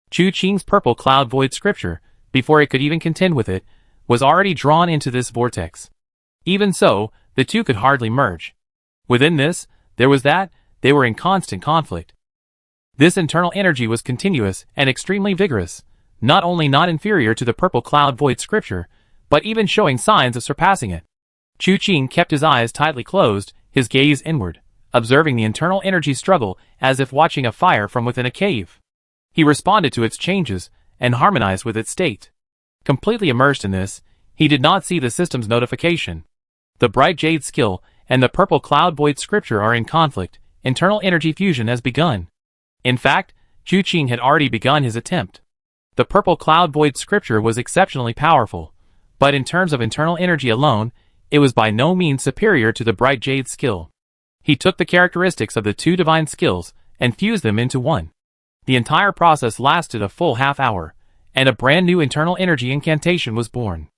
Chu Qing's Purple Cloud Void scripture, before it could even contend with it, was already drawn into this vortex. Even so, the two could hardly merge. Within this, there was that, they were in constant conflict. This internal energy was continuous and extremely vigorous, not only not inferior to the purple cloud void scripture, but even showing signs of surpassing it. Chu Qing kept his eyes tightly closed, his gaze inward, observing the internal energy struggle as if watching a fire from within a cave. He responded to its changes and harmonized with its state. Completely immersed in this, he did not see the system's notification. The bright jade skill and the purple cloud void scripture are in conflict. Internal energy fusion has begun. In fact, Chu Qing had already begun his attempt. The purple cloud void scripture was exceptionally powerful, but in terms of internal energy alone, it was by no means superior to the bright jade skill. He took the characteristics of the two divine skills and fused them into one. The entire process lasted a full half hour, and a brand new internal energy incantation was born.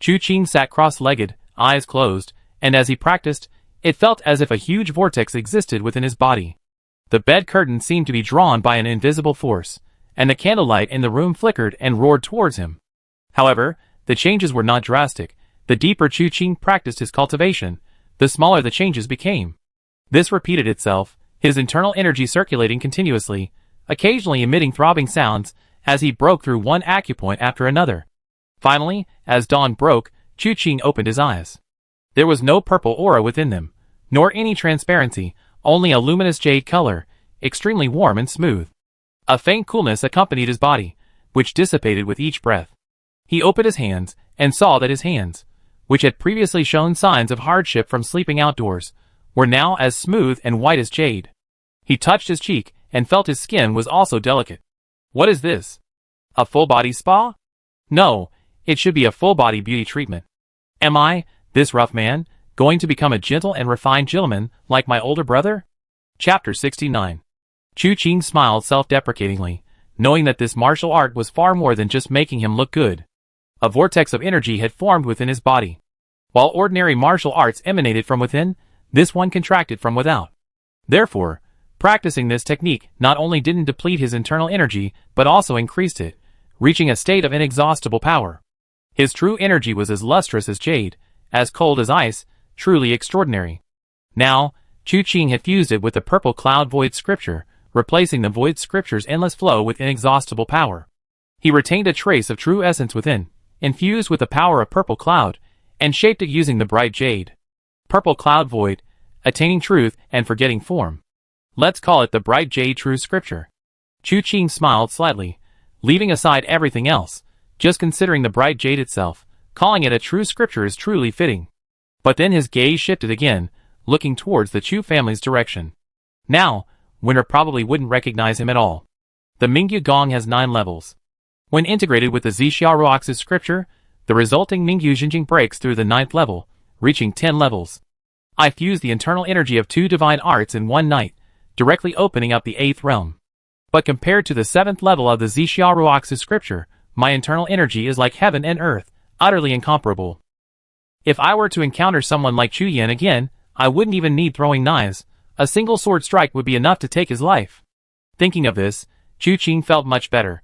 Chu Qing sat cross-legged, eyes closed, and as he practiced, it felt as if a huge vortex existed within his body. The bed curtain seemed to be drawn by an invisible force, and the candlelight in the room flickered and roared towards him. However, the changes were not drastic. The deeper Chu Qing practiced his cultivation, the smaller the changes became. This repeated itself, his internal energy circulating continuously, occasionally emitting throbbing sounds as he broke through one acupoint after another. Finally, as dawn broke, Chu Qing opened his eyes. There was no purple aura within them, nor any transparency, only a luminous jade color, extremely warm and smooth. A faint coolness accompanied his body, which dissipated with each breath. He opened his hands, and saw that his hands, which had previously shown signs of hardship from sleeping outdoors, were now as smooth and white as jade. He touched his cheek, and felt his skin was also delicate. What is this? A full-body spa? No, it should be a full-body beauty treatment. Am I, this rough man, going to become a gentle and refined gentleman like my older brother? Chapter 69. Chu Qing smiled self-deprecatingly, knowing that this martial art was far more than just making him look good. A vortex of energy had formed within his body. While ordinary martial arts emanated from within, this one contracted from without. Therefore, practicing this technique not only didn't deplete his internal energy, but also increased it, reaching a state of inexhaustible power. His true energy was as lustrous as jade, as cold as ice, truly extraordinary. Now, Chu Qing had fused it with the purple cloud void scripture, replacing the void scripture's endless flow with inexhaustible power. He retained a trace of true essence within, infused with the power of purple cloud, and shaped it using the bright jade. Purple cloud void, attaining truth and forgetting form. Let's call it the bright jade true scripture. Chu Qing smiled slightly, leaving aside everything else, just considering the bright jade itself, calling it a true scripture is truly fitting. But then his gaze shifted again, looking towards the Chu family's direction. Now, Winter probably wouldn't recognize him at all. The Mingyu Gong has 9 levels. When integrated with the Zixia Ruox's scripture, the resulting Mingyu Jinjing breaks through the 9th level, reaching 10 levels. I fused the internal energy of 2 divine arts in one night, directly opening up the 8th realm. But compared to the 7th level of the Zixia Ruox's scripture, my internal energy is like heaven and earth, utterly incomparable. If I were to encounter someone like Chu Yan again, I wouldn't even need throwing knives. A single sword strike would be enough to take his life. Thinking of this, Chu Qing felt much better.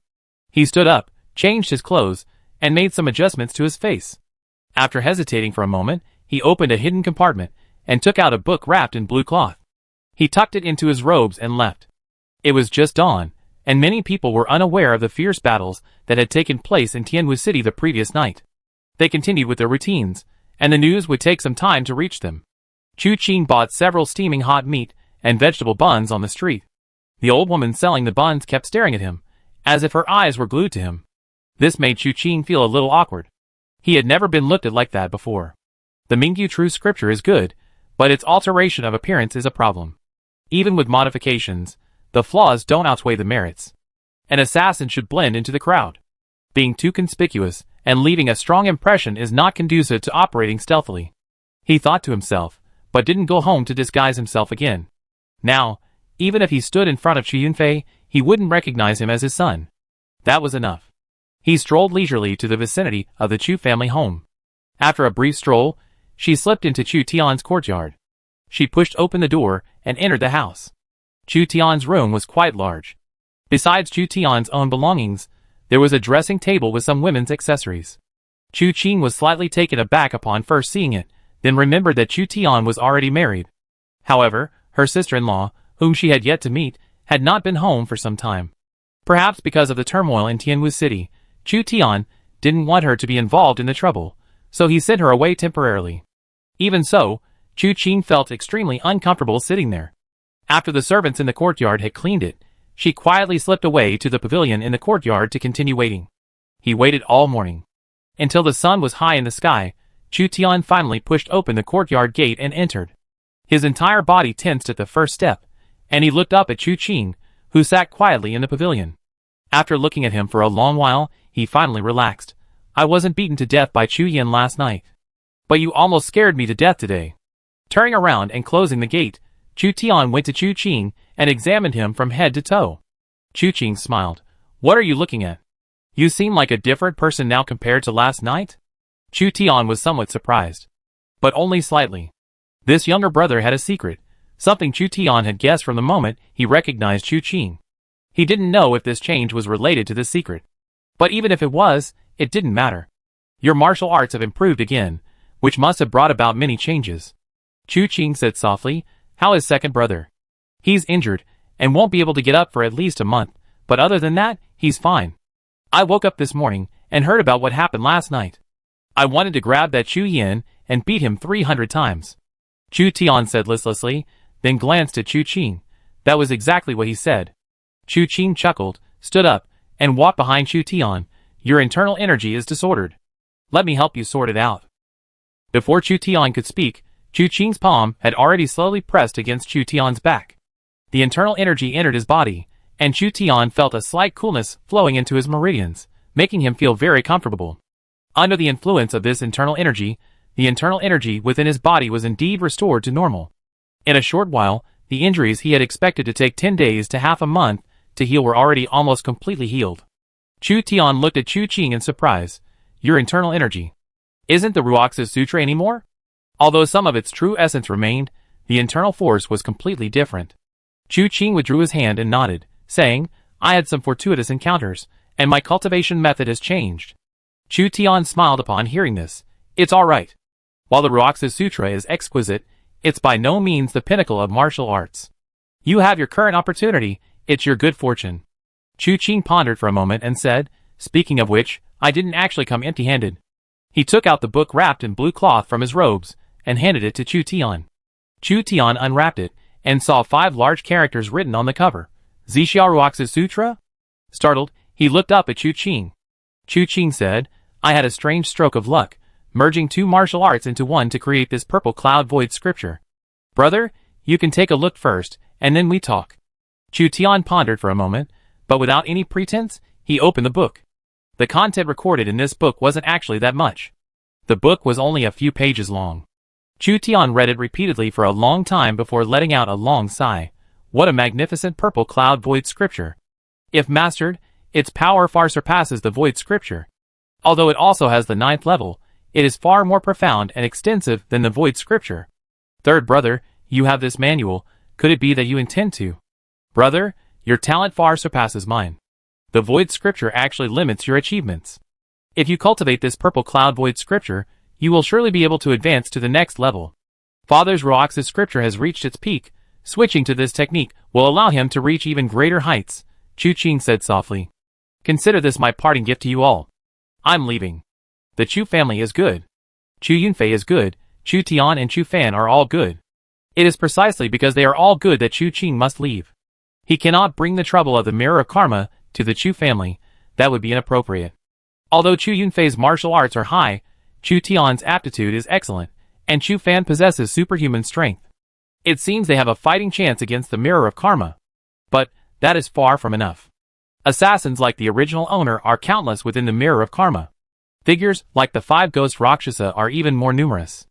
He stood up, changed his clothes, and made some adjustments to his face. After hesitating for a moment, he opened a hidden compartment, and took out a book wrapped in blue cloth. He tucked it into his robes and left. It was just dawn, and many people were unaware of the fierce battles that had taken place in Tianwu City the previous night. They continued with their routines, and the news would take some time to reach them. Chu Qing bought several steaming hot meat and vegetable buns on the street. The old woman selling the buns kept staring at him, as if her eyes were glued to him. This made Chu Qing feel a little awkward. He had never been looked at like that before. The Mingyu true scripture is good, but its alteration of appearance is a problem. Even with modifications, the flaws don't outweigh the merits. An assassin should blend into the crowd. Being too conspicuous and leaving a strong impression is not conducive to operating stealthily. He thought to himself, but didn't go home to disguise himself again. Now, even if he stood in front of Chu Yunfei, he wouldn't recognize him as his son. That was enough. He strolled leisurely to the vicinity of the Chu family home. After a brief stroll, she slipped into Chu Tian's courtyard. She pushed open the door and entered the house. Chu Tian's room was quite large. Besides Chu Tian's own belongings, there was a dressing table with some women's accessories. Chu Qing was slightly taken aback upon first seeing it, then remembered that Chu Tian was already married. However, her sister-in-law, whom she had yet to meet, had not been home for some time. Perhaps because of the turmoil in Tianwu City, Chu Tian didn't want her to be involved in the trouble, so he sent her away temporarily. Even so, Chu Qing felt extremely uncomfortable sitting there. After the servants in the courtyard had cleaned it, she quietly slipped away to the pavilion in the courtyard to continue waiting. He waited all morning. Until the sun was high in the sky, Chu Tian finally pushed open the courtyard gate and entered. His entire body tensed at the first step, and he looked up at Chu Qing, who sat quietly in the pavilion. After looking at him for a long while, he finally relaxed. I wasn't beaten to death by Chu Yin last night. But you almost scared me to death today. Turning around and closing the gate, Chu Tian went to Chu Qing and examined him from head to toe. Chu Qing smiled. What are you looking at? You seem like a different person now compared to last night? Chu Tian was somewhat surprised. But only slightly. This younger brother had a secret, something Chu Tian had guessed from the moment he recognized Chu Qing. He didn't know if this change was related to the secret. But even if it was, it didn't matter. Your martial arts have improved again, which must have brought about many changes. Chu Qing said softly, how is second brother? He's injured, and won't be able to get up for at least a month, but other than that, he's fine. I woke up this morning, and heard about what happened last night. I wanted to grab that Chu Yin, and beat him 300 times. Chu Tian said listlessly, then glanced at Chu Qing. That was exactly what he said. Chu Qing chuckled, stood up, and walked behind Chu Tian. Your internal energy is disordered. Let me help you sort it out. Before Chu Tian could speak, Chu Qing's palm had already slowly pressed against Chu Tian's back. The internal energy entered his body, and Chu Tian felt a slight coolness flowing into his meridians, making him feel very comfortable. Under the influence of this internal energy, the internal energy within his body was indeed restored to normal. In a short while, the injuries he had expected to take 10 days to half a month to heal were already almost completely healed. Chu Tian looked at Chu Qing in surprise. Your internal energy isn't the Ruox's Sutra anymore? Although some of its true essence remained, the internal force was completely different. Chu Qing withdrew his hand and nodded, saying, I had some fortuitous encounters, and my cultivation method has changed. Chu Tian smiled upon hearing this. It's all right. While the Ruox's Sutra is exquisite, it's by no means the pinnacle of martial arts. You have your current opportunity, it's your good fortune. Chu Qing pondered for a moment and said, speaking of which, I didn't actually come empty-handed. He took out the book wrapped in blue cloth from his robes, and handed it to Chu Tian. Chu Tian unwrapped it, and saw 5 large characters written on the cover. Zixia Ruox's Sutra? Startled, he looked up at Chu Qing. Chu Qing said, I had a strange stroke of luck, merging 2 martial arts into one to create this purple cloud void scripture. Brother, you can take a look first, and then we talk. Chu Tian pondered for a moment, but without any pretense, he opened the book. The content recorded in this book wasn't actually that much. The book was only a few pages long. Chu Tian read it repeatedly for a long time before letting out a long sigh. What a magnificent purple cloud void scripture. If mastered, its power far surpasses the void scripture. Although it also has the 9th level, it is far more profound and extensive than the void scripture. Third brother, you have this manual, could it be that you intend to? Brother, your talent far surpasses mine. The void scripture actually limits your achievements. If you cultivate this purple cloud void scripture, you will surely be able to advance to the next level. Father's Ruox's scripture has reached its peak. Switching to this technique will allow him to reach even greater heights, Chu Qing said softly. Consider this my parting gift to you all. I'm leaving. The Chu family is good. Chu Yunfei is good, Chu Tian and Chu Fan are all good. It is precisely because they are all good that Chu Qing must leave. He cannot bring the trouble of the mirror of karma to the Chu family. That would be inappropriate. Although Chu Yunfei's martial arts are high, Chu Tian's aptitude is excellent, and Chu Fan possesses superhuman strength. It seems they have a fighting chance against the mirror of karma. But that is far from enough. Assassins like the original owner are countless within the mirror of karma. Figures like the 5 ghost Rakshasa are even more numerous.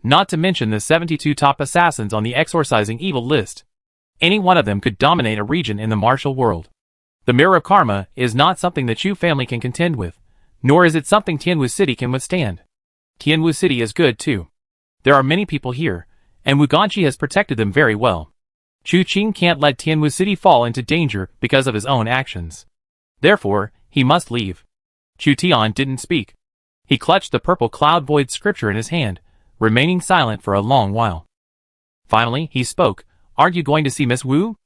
Not to mention the 72 top assassins on the exorcising evil list. Any one of them could dominate a region in the martial world. The mirror of karma is not something the Chu family can contend with, nor is it something Tianwu City can withstand. Tianwu City is good too. There are many people here, and Wu Ganqi has protected them very well. Chu Qing can't let Tianwu City fall into danger because of his own actions. Therefore, he must leave. Chu Tian didn't speak. He clutched the purple cloud void scripture in his hand, remaining silent for a long while. Finally, he spoke. Aren't you going to see Miss Wu?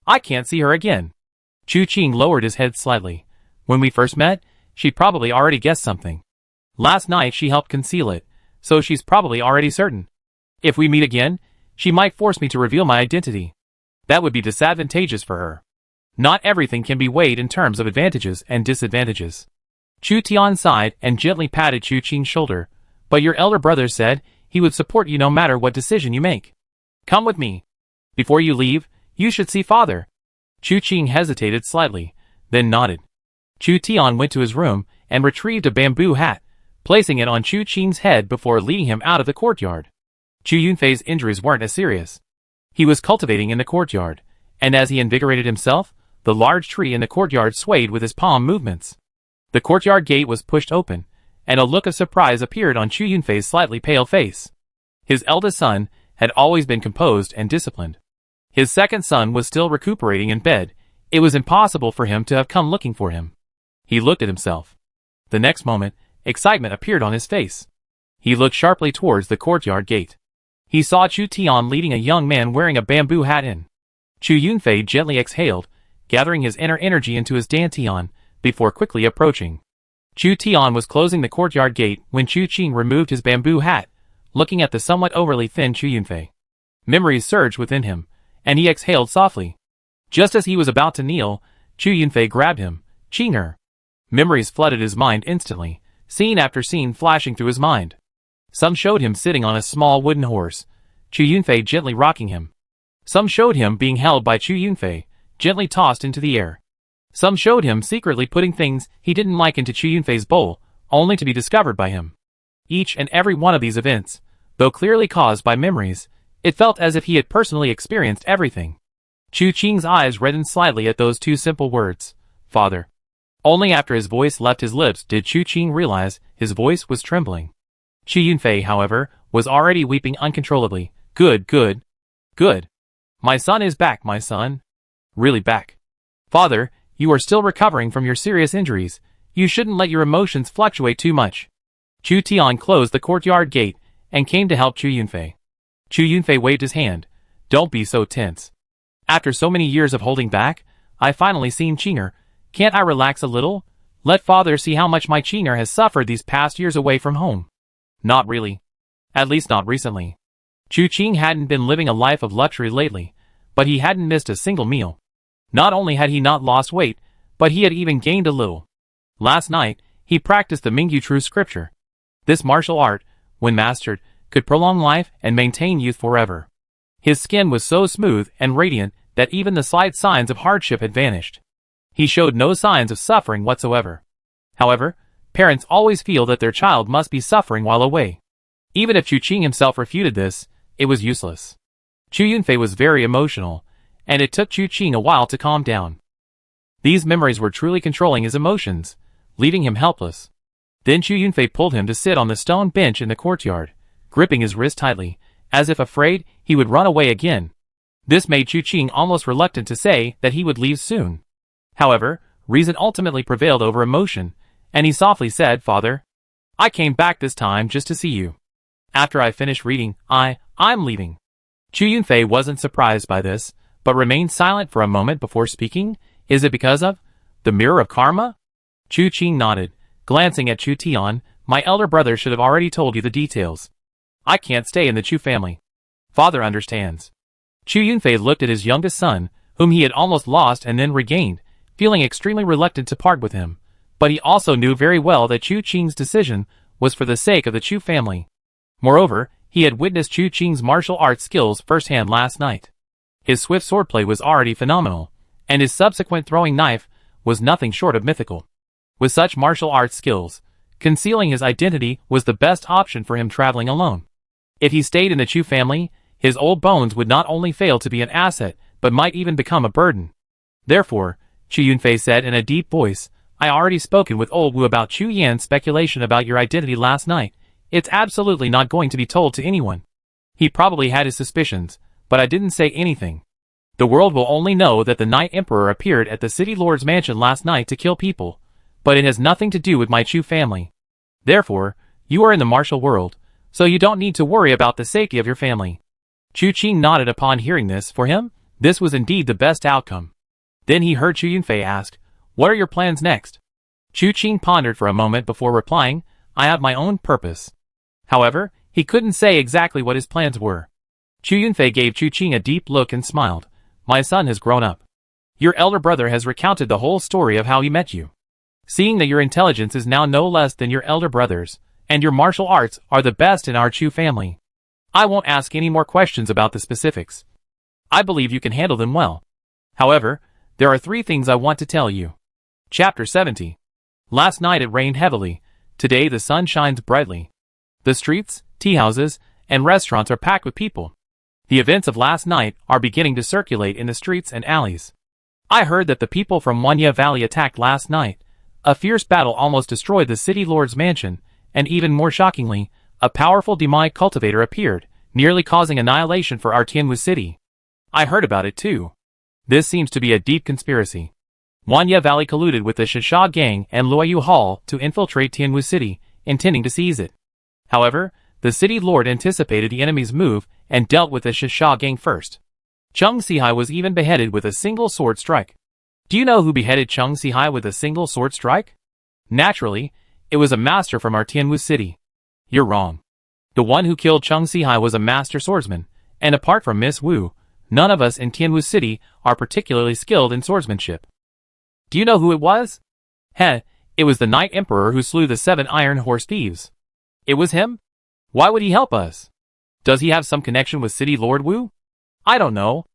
I can't see her again. Chu Qing lowered his head slightly. When we first met, she'd probably already guessed something. Last night she helped conceal it, so she's probably already certain. If we meet again, she might force me to reveal my identity. That would be disadvantageous for her. Not everything can be weighed in terms of advantages and disadvantages. Chu Tian sighed and gently patted Chu Qing's shoulder. But your elder brother said he would support you no matter what decision you make. Come with me. Before you leave, you should see father. Chu Qing hesitated slightly, then nodded. Chu Tian went to his room and retrieved a bamboo hat, placing it on Chu Qing's head before leading him out of the courtyard. Chu Yunfei's injuries weren't as serious. He was cultivating in the courtyard, and as he invigorated himself, the large tree in the courtyard swayed with his palm movements. The courtyard gate was pushed open, and a look of surprise appeared on Chu Yunfei's slightly pale face. His eldest son had always been composed and disciplined. His second son was still recuperating in bed. It was impossible for him to have come looking for him. He looked at himself. The next moment, excitement appeared on his face. He looked sharply towards the courtyard gate. He saw Chu Tian leading a young man wearing a bamboo hat in. Chu Yunfei gently exhaled, gathering his inner energy into his dantian, before quickly approaching. Chu Tian was closing the courtyard gate when Chu Qing removed his bamboo hat, looking at the somewhat overly thin Chu Yunfei. Memories surged within him, and he exhaled softly. Just as he was about to kneel, Chu Yunfei grabbed him. Qing'er. Memories flooded his mind instantly, scene after scene flashing through his mind. Some showed him sitting on a small wooden horse, Chu Yunfei gently rocking him. Some showed him being held by Chu Yunfei, gently tossed into the air. Some showed him secretly putting things he didn't like into Chu Yunfei's bowl, only to be discovered by him. Each and every one of these events, though clearly caused by memories, it felt as if he had personally experienced everything. Chu Qing's eyes reddened slightly at those two simple words, Father. Only after his voice left his lips did Chu Qing realize his voice was trembling. Chu Yunfei, however, was already weeping uncontrollably. Good, good, good. My son is back, my son. Really back. Father, you are still recovering from your serious injuries. You shouldn't let your emotions fluctuate too much. Chu Tian closed the courtyard gate and came to help Chu Yunfei. Chu Yunfei waved his hand. Don't be so tense. After so many years of holding back, I finally seen Qing'er. Can't I relax a little? Let father see how much my Qing'er has suffered these past years away from home. Not really. At least not recently. Chu Qing hadn't been living a life of luxury lately, but he hadn't missed a single meal. Not only had he not lost weight, but he had even gained a little. Last night, he practiced the Mingyu True Scripture. This martial art, when mastered, could prolong life and maintain youth forever. His skin was so smooth and radiant that even the slight signs of hardship had vanished. He showed no signs of suffering whatsoever. However, parents always feel that their child must be suffering while away. Even if Chu Qing himself refuted this, it was useless. Chu Yunfei was very emotional, and it took Chu Qing a while to calm down. These memories were truly controlling his emotions, leaving him helpless. Then Chu Yunfei pulled him to sit on the stone bench in the courtyard, gripping his wrist tightly, as if afraid he would run away again. This made Chu Qing almost reluctant to say that he would leave soon. However, reason ultimately prevailed over emotion, and he softly said, Father, I came back this time just to see you. After I finish reading, I'm leaving. Chu Yunfei wasn't surprised by this, but remained silent for a moment before speaking. Is it because of the mirror of karma? Chu Qing nodded, glancing at Chu Tian. My elder brother should have already told you the details. I can't stay in the Chu family. Father understands. Chu Yunfei looked at his youngest son, whom he had almost lost and then regained, feeling extremely reluctant to part with him. But he also knew very well that Chu Qing's decision was for the sake of the Chu family. Moreover, he had witnessed Chu Qing's martial arts skills firsthand last night. His swift swordplay was already phenomenal, and his subsequent throwing knife was nothing short of mythical. With such martial arts skills, concealing his identity was the best option for him traveling alone. If he stayed in the Chu family, his old bones would not only fail to be an asset, but might even become a burden. Therefore, Chu Yunfei said in a deep voice, I already spoken with old Wu about Chu Yan's speculation about your identity last night. It's absolutely not going to be told to anyone. He probably had his suspicions, but I didn't say anything. The world will only know that the Night Emperor appeared at the City Lord's mansion last night to kill people, but it has nothing to do with my Chu family. Therefore, you are in the martial world, so you don't need to worry about the safety of your family. Chu Qing nodded upon hearing this. For him, this was indeed the best outcome. Then he heard Chu Yunfei ask, "What are your plans next?" Chu Qing pondered for a moment before replying, "I have my own purpose." However, he couldn't say exactly what his plans were. Chu Yunfei gave Chu Qing a deep look and smiled. "My son has grown up. Your elder brother has recounted the whole story of how he met you. Seeing that your intelligence is now no less than your elder brother's, and your martial arts are the best in our Chu family, I won't ask any more questions about the specifics. I believe you can handle them well. However, there are 3 things I want to tell you." Chapter 70. Last night it rained heavily. Today the sun shines brightly. The streets, tea-houses, and restaurants are packed with people. The events of last night are beginning to circulate in the streets and alleys. I heard that the people from Wanya Valley attacked last night. A fierce battle almost destroyed the city lord's mansion, and even more shockingly, a powerful demonic cultivator appeared, nearly causing annihilation for our Tianwu city. I heard about it too. This seems to be a deep conspiracy. Wanya Valley colluded with the Shisha gang and Luoyu Hall to infiltrate Tianwu city, intending to seize it. However, the city lord anticipated the enemy's move and dealt with the Shisha gang first. Chung Sihai was even beheaded with a single sword strike. Do you know who beheaded Chung Sihai with a single sword strike? Naturally, it was a master from our Tianwu city. You're wrong. The one who killed Chung Sihai was a master swordsman, and apart from Miss Wu, none of us in Tianwu city are particularly skilled in swordsmanship. Do you know who it was? It was the Night Emperor who slew the 7 Iron Horse thieves. It was him? Why would he help us? Does he have some connection with City Lord Wu? I don't know.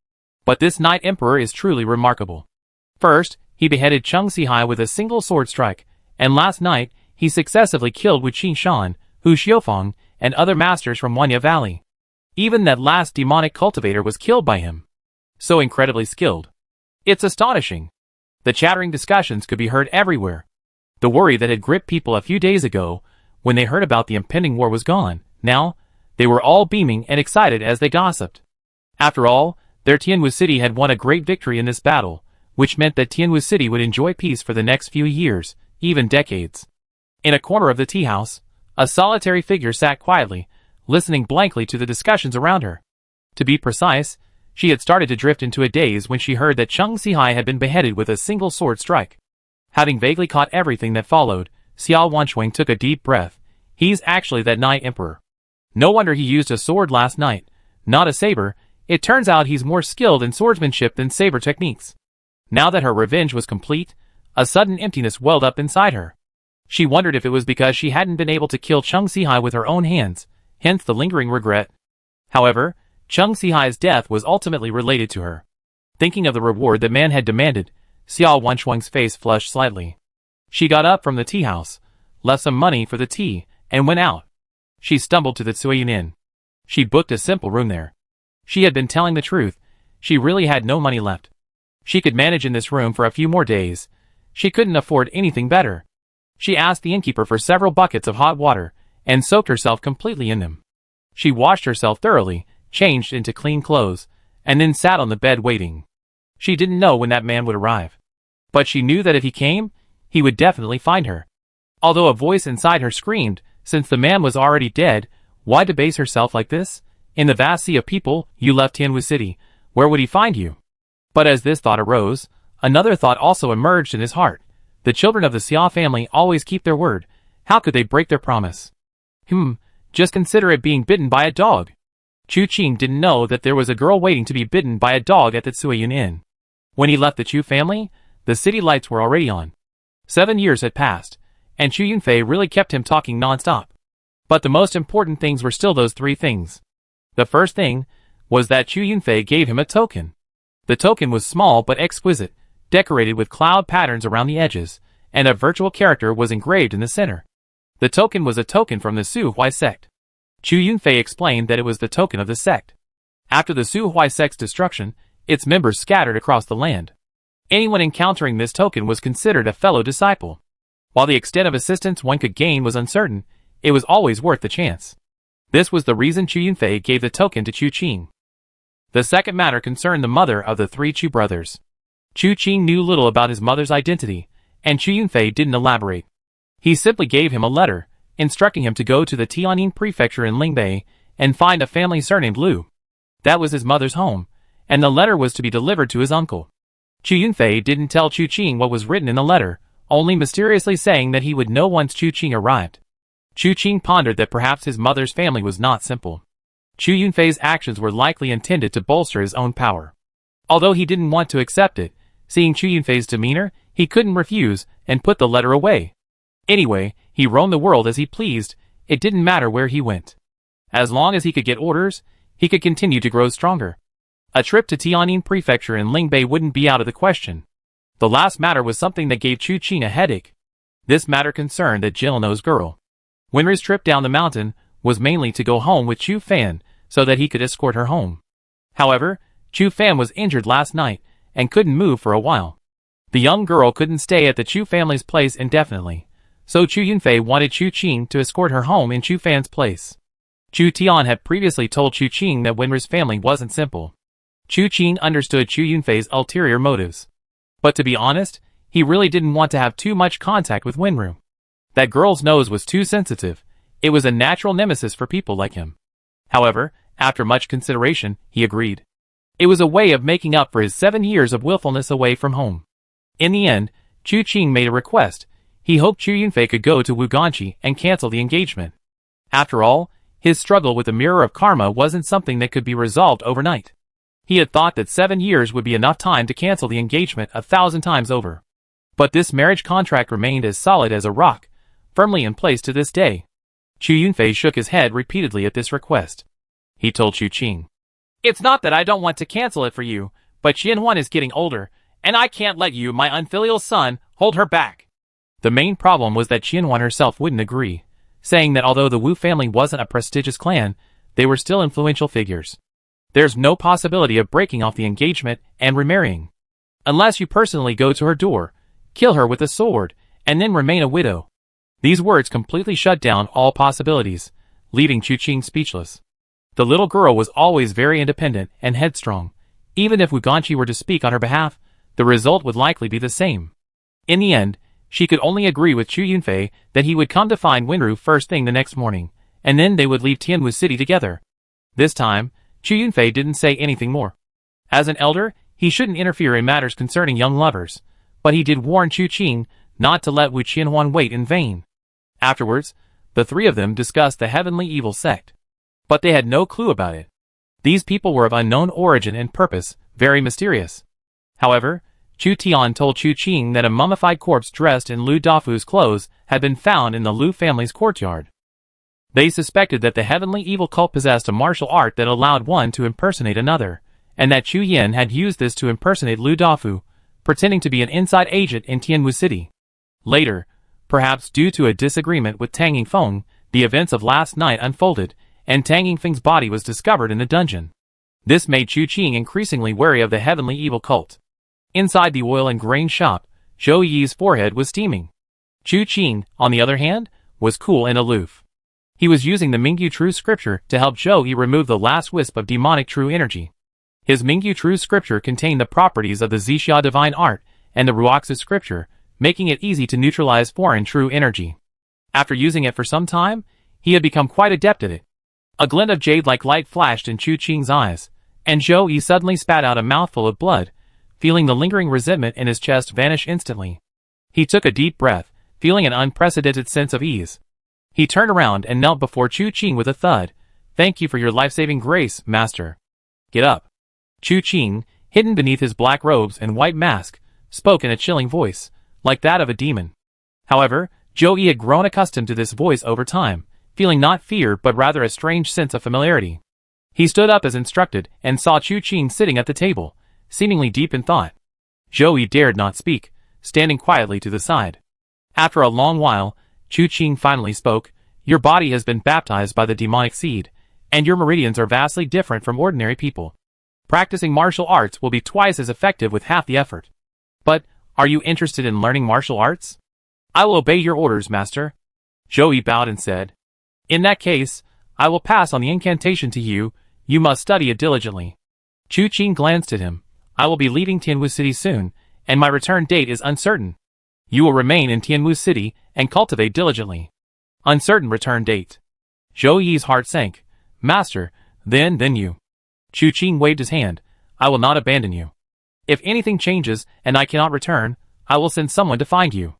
But this Night Emperor is truly remarkable. First, he beheaded Chung Sihai with a single sword strike, and last night, he successively killed Wu Qingshan, Hu Xiufeng, and other masters from Wanya Valley. Even that last demonic cultivator was killed by him. So incredibly skilled. It's astonishing. The chattering discussions could be heard everywhere. The worry that had gripped people a few days ago, when they heard about the impending war, was gone. Now, they were all beaming and excited as they gossiped. After all, their Tianwu city had won a great victory in this battle, which meant that Tianwu city would enjoy peace for the next few years, even decades. In a corner of the tea house, a solitary figure sat quietly, listening blankly to the discussions around her. To be precise, she had started to drift into a daze when she heard that Chung Sihai had been beheaded with a single sword strike. Having vaguely caught everything that followed, Xiao Wanchuang took a deep breath. He's actually that Night Emperor. No wonder he used a sword last night, not a saber. It turns out he's more skilled in swordsmanship than saber techniques. Now that her revenge was complete, a sudden emptiness welled up inside her. She wondered if it was because she hadn't been able to kill Chung Sihai with her own hands, hence the lingering regret. However, Chung Sihai's death was ultimately related to her. Thinking of the reward that man had demanded, Xiao Wanchuang's face flushed slightly. She got up from the tea house, left some money for the tea, and went out. She stumbled to the Tsuiyun Inn. She booked a simple room there. She had been telling the truth. She really had no money left. She could manage in this room for a few more days. She couldn't afford anything better. She asked the innkeeper for several buckets of hot water, and soaked herself completely in them. She washed herself thoroughly, changed into clean clothes, and then sat on the bed waiting. She didn't know when that man would arrive. But she knew that if he came, he would definitely find her. Although a voice inside her screamed, since the man was already dead, why debase herself like this? In the vast sea of people, you left Tianwu City. Where would he find you? But as this thought arose, another thought also emerged in his heart. The children of the Xia family always keep their word. How could they break their promise? Just consider it being bitten by a dog. Chu Qing didn't know that there was a girl waiting to be bitten by a dog at the Tsuiyun Inn. When he left the Chu family, the city lights were already on. 7 years had passed, and Chu Yunfei really kept him talking non-stop. But the most important things were still those 3 things. The first thing was that Chu Yunfei gave him a token. The token was small but exquisite, decorated with cloud patterns around the edges, and a virtual character was engraved in the center. The token was a token from the Su Hui sect. Chu Yunfei explained that it was the token of the sect. After the Su Hui sect's destruction, its members scattered across the land. Anyone encountering this token was considered a fellow disciple. While the extent of assistance one could gain was uncertain, it was always worth the chance. This was the reason Chu Yunfei gave the token to Chu Qing. The second matter concerned the mother of the 3 Chu brothers. Chu Qing knew little about his mother's identity, and Chu Yunfei didn't elaborate. He simply gave him a letter, instructing him to go to the Tianjin prefecture in Lingbei and find a family surnamed Lu. That was his mother's home, and the letter was to be delivered to his uncle. Chu Yunfei didn't tell Chu Qing what was written in the letter, only mysteriously saying that he would know once Chu Qing arrived. Chu Qing pondered that perhaps his mother's family was not simple. Chu Yunfei's actions were likely intended to bolster his own power. Although he didn't want to accept it, seeing Chu Yunfei's demeanor, he couldn't refuse and put the letter away. Anyway, he roamed the world as he pleased, it didn't matter where he went. As long as he could get orders, he could continue to grow stronger. A trip to Tianjin Prefecture in Lingbei wouldn't be out of the question. The last matter was something that gave Chu Qing a headache. This matter concerned that Jill-No's girl. Winry's trip down the mountain was mainly to go home with Chu Fan, so that he could escort her home. However, Chu Fan was injured last night, and couldn't move for a while. The young girl couldn't stay at the Chu family's place indefinitely, so Chu Yunfei wanted Chu Qing to escort her home in Chu Fan's place. Chu Tian had previously told Chu Qing that Winry's family wasn't simple. Chu Qing understood Chu Yunfei's ulterior motives. But to be honest, he really didn't want to have too much contact with Winru. That girl's nose was too sensitive. It was a natural nemesis for people like him. However, after much consideration, he agreed. It was a way of making up for his 7 years of willfulness away from home. In the end, Chu Qing made a request. He hoped Chu Yunfei could go to Wuganqi and cancel the engagement. After all, his struggle with the mirror of karma wasn't something that could be resolved overnight. He had thought that 7 years would be enough time to cancel the engagement 1,000 times over. But this marriage contract remained as solid as a rock, firmly in place to this day. Chu Yunfei shook his head repeatedly at this request. He told Chu Qing, "It's not that I don't want to cancel it for you, but Qianhuan is getting older, and I can't let you, my unfilial son, hold her back." The main problem was that Qianhuan herself wouldn't agree, saying that although the Wu family wasn't a prestigious clan, they were still influential figures. There's no possibility of breaking off the engagement and remarrying. Unless you personally go to her door, kill her with a sword, and then remain a widow. These words completely shut down all possibilities, leaving Chu Qing speechless. The little girl was always very independent and headstrong. Even if Wuganqi were to speak on her behalf, the result would likely be the same. In the end, she could only agree with Chu Yunfei that he would come to find Winru first thing the next morning, and then they would leave Tianwu City together. This time, Chu Yunfei didn't say anything more. As an elder, he shouldn't interfere in matters concerning young lovers, but he did warn Chu Qing not to let Wu Qianhuan wait in vain. Afterwards, the three of them discussed the heavenly evil sect. But they had no clue about it. These people were of unknown origin and purpose, very mysterious. However, Chu Tian told Chu Qing that a mummified corpse dressed in Lu Dafu's clothes had been found in the Lu family's courtyard. They suspected that the heavenly evil cult possessed a martial art that allowed one to impersonate another, and that Chu Yin had used this to impersonate Lu Dafu, pretending to be an inside agent in Tianwu City. Later, perhaps due to a disagreement with Tang Yingfeng, the events of last night unfolded, and Tang Yingfeng's body was discovered in the dungeon. This made Chu Qing increasingly wary of the heavenly evil cult. Inside the oil and grain shop, Zhou Yi's forehead was steaming. Chu Qing, on the other hand, was cool and aloof. He was using the Mingyu True Scripture to help Zhou Yi remove the last wisp of demonic true energy. His Mingyu True Scripture contained the properties of the Zixia Divine Art and the Ruoxu Scripture, making it easy to neutralize foreign true energy. After using it for some time, he had become quite adept at it. A glint of jade-like light flashed in Chu Qing's eyes, and Zhou Yi suddenly spat out a mouthful of blood, feeling the lingering resentment in his chest vanish instantly. He took a deep breath, feeling an unprecedented sense of ease. He turned around and knelt before Chu Qing with a thud. "Thank you for your life-saving grace, master. Get up." Chu Qing, hidden beneath his black robes and white mask, spoke in a chilling voice, like that of a demon. However, Zhou Yi had grown accustomed to this voice over time, feeling not fear but rather a strange sense of familiarity. He stood up as instructed and saw Chu Qing sitting at the table, seemingly deep in thought. Zhou Yi dared not speak, standing quietly to the side. After a long while, Chu Qing finally spoke. "Your body has been baptized by the demonic seed, and your meridians are vastly different from ordinary people. Practicing martial arts will be twice as effective with half the effort. But, are you interested in learning martial arts?" "I will obey your orders, master." Zhou Yi bowed and said, "In that case, I will pass on the incantation to you. You must study it diligently." Chu Qing glanced at him. "I will be leaving Tianwu City soon, and my return date is uncertain. You will remain in Tianwu City and cultivate diligently." "Uncertain return date." Zhou Yi's heart sank. "Master, then you." Chu Qing waved his hand. I will not abandon you. If anything changes and I cannot return, I will send someone to find you.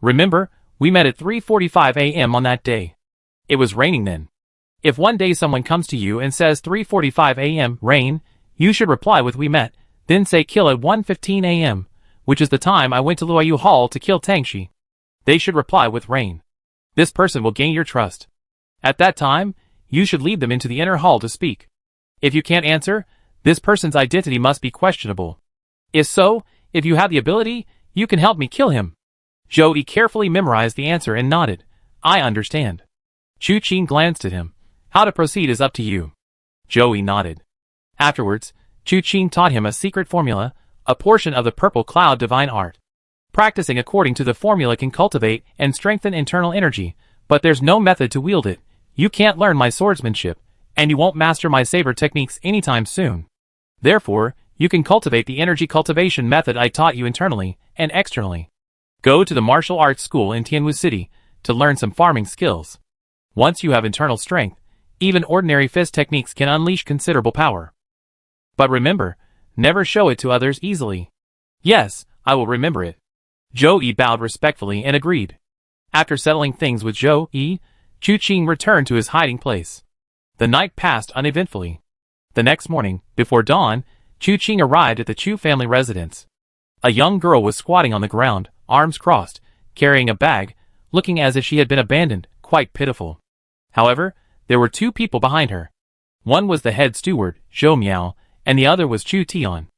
Remember, we met at 3:45 a.m. on that day. It was raining then. If one day someone comes to you and says 3:45 a.m. rain, you should reply with we met, then say kill at 1:15 a.m., which is the time I went to Luoyu Hall to kill Tangxi. They should reply with rain. This person will gain your trust. At that time, you should lead them into the inner hall to speak. If you can't answer, this person's identity must be questionable. If so, if you have the ability, you can help me kill him. Zhou Yi carefully memorized the answer and nodded. I understand. Chu Qing glanced at him. How to proceed is up to you. Zhou Yi nodded. Afterwards, Chu Qing taught him a secret formula, a portion of the purple cloud divine art. Practicing according to the formula can cultivate and strengthen internal energy, but there's no method to wield it. You can't learn my swordsmanship, and you won't master my saber techniques anytime soon. Therefore, you can cultivate the energy cultivation method I taught you internally and externally. Go to the martial arts school in Tianwu City to learn some farming skills. Once you have internal strength, even ordinary fist techniques can unleash considerable power. But remember, never show it to others easily. Yes, I will remember it. Zhou Yi bowed respectfully and agreed. After settling things with Zhou Yi, Chu Qing returned to his hiding place. The night passed uneventfully. The next morning, before dawn, Chu Qing arrived at the Chu family residence. A young girl was squatting on the ground, arms crossed, carrying a bag, looking as if she had been abandoned, quite pitiful. However, there were two people behind her. One was the head steward, Zhou Miao, and the other was Chu Tian.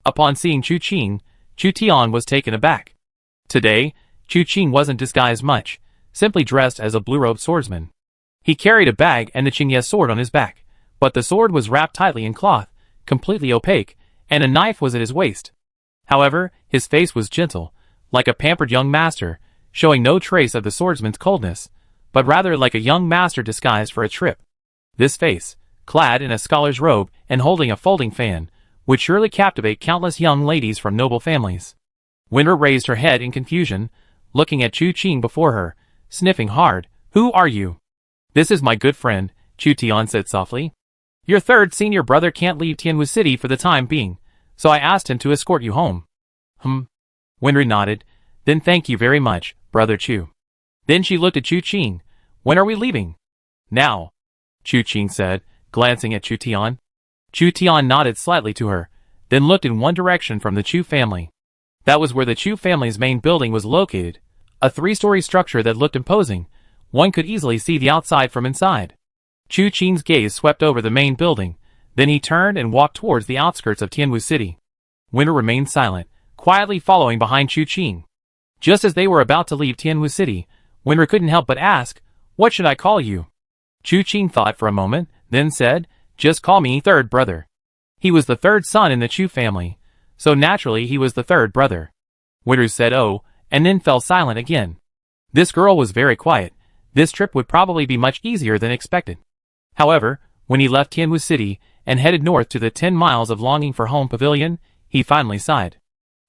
Upon seeing Chu Qing, Chu Tian was taken aback. Today, Chu Qing wasn't disguised much, simply dressed as a blue-robed swordsman. He carried a bag and the Qingye sword on his back, but the sword was wrapped tightly in cloth, completely opaque, and a knife was at his waist. However, his face was gentle, like a pampered young master, showing no trace of the swordsman's coldness, but rather like a young master disguised for a trip. This face, clad in a scholar's robe and holding a folding fan, would surely captivate countless young ladies from noble families. Winter raised her head in confusion, looking at Chu Qing before her, sniffing hard. Who are you? This is my good friend, Chu Tian said softly. Your third senior brother can't leave Tianwu City for the time being, so I asked him to escort you home. Winry nodded. Then thank you very much, brother Chu. Then she looked at Chu Qing. When are we leaving? Now, Chu Qing said, glancing at Chu Tian. Chu Tian nodded slightly to her, then looked in one direction from the Chu family. That was where the Chu family's main building was located, a three-story structure that looked imposing. One could easily see the outside from inside. Chu Qing's gaze swept over the main building, then he turned and walked towards the outskirts of Tianwu City. Winter remained silent, quietly following behind Chu Qing. Just as they were about to leave Tianwu City, Winter couldn't help but ask, What should I call you? Chu Qing thought for a moment, then said, Just call me third brother. He was the third son in the Chu family, so naturally he was the third brother. Winter said oh, and then fell silent again. This girl was very quiet. This trip would probably be much easier than expected. However, when he left Tianwu City and headed north to the 10 miles of longing for home pavilion, he finally sighed.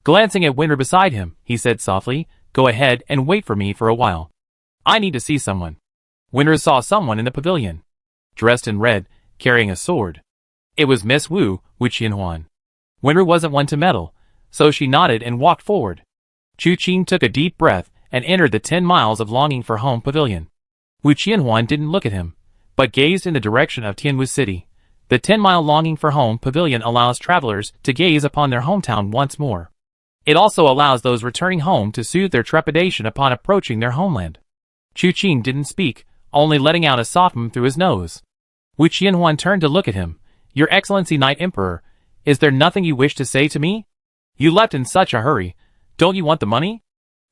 Glancing at Winter beside him, he said softly, Go ahead and wait for me for a while. I need to see someone. Winter saw someone in the pavilion, dressed in red, carrying a sword. It was Miss Wu Qianhuan. Winter wasn't one to meddle, so she nodded and walked forward. Chu Qing took a deep breath and entered the 10 miles of longing for home pavilion. Wu Qianhuan didn't look at him, but gazed in the direction of Tianwu City. The 10-mile longing for home pavilion allows travelers to gaze upon their hometown once more. It also allows those returning home to soothe their trepidation upon approaching their homeland. Chu Qing didn't speak, only letting out a soft through his nose. Wu Qianhuan turned to look at him. Your Excellency Knight Emperor, is there nothing you wish to say to me? You left in such a hurry. Don't you want the money?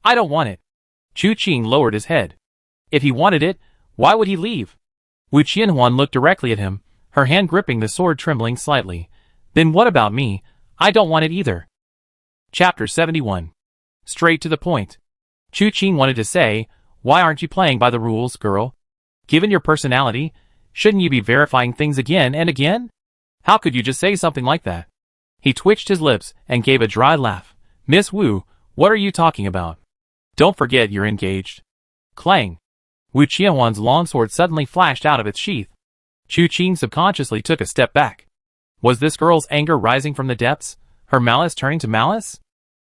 I don't want it. Chu Qing lowered his head. If he wanted it, why would he leave? Wu Qianhuan looked directly at him, her hand gripping the sword trembling slightly. Then what about me? I don't want it either. Chapter 71. Straight to the point. Chu Qing wanted to say, Why aren't you playing by the rules, girl? Given your personality, shouldn't you be verifying things again and again? How could you just say something like that? He twitched his lips and gave a dry laugh. Miss Wu, what are you talking about? Don't forget you're engaged. Clang. Wu Qianhuan's longsword suddenly flashed out of its sheath. Chu Qing subconsciously took a step back. Was this girl's anger rising from the depths, her malice turning to malice?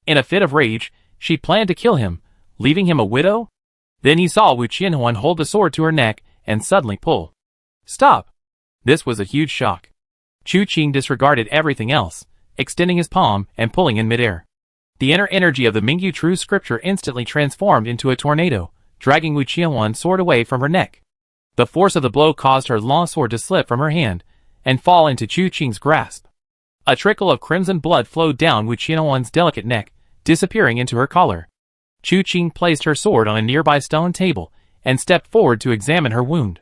In a fit of rage, she planned to kill him, leaving him a widow? Then he saw Wu Qianhuan hold the sword to her neck and suddenly pull. Stop! This was a huge shock. Chu Qing disregarded everything else, extending his palm and pulling in midair. The inner energy of the Mingyu True Scripture instantly transformed into a tornado, dragging Wu Qianhuan's sword away from her neck. The force of the blow caused her long sword to slip from her hand and fall into Chu Qing's grasp. A trickle of crimson blood flowed down Wu Qianhuan's delicate neck, disappearing into her collar. Chu Qing placed her sword on a nearby stone table and stepped forward to examine her wound.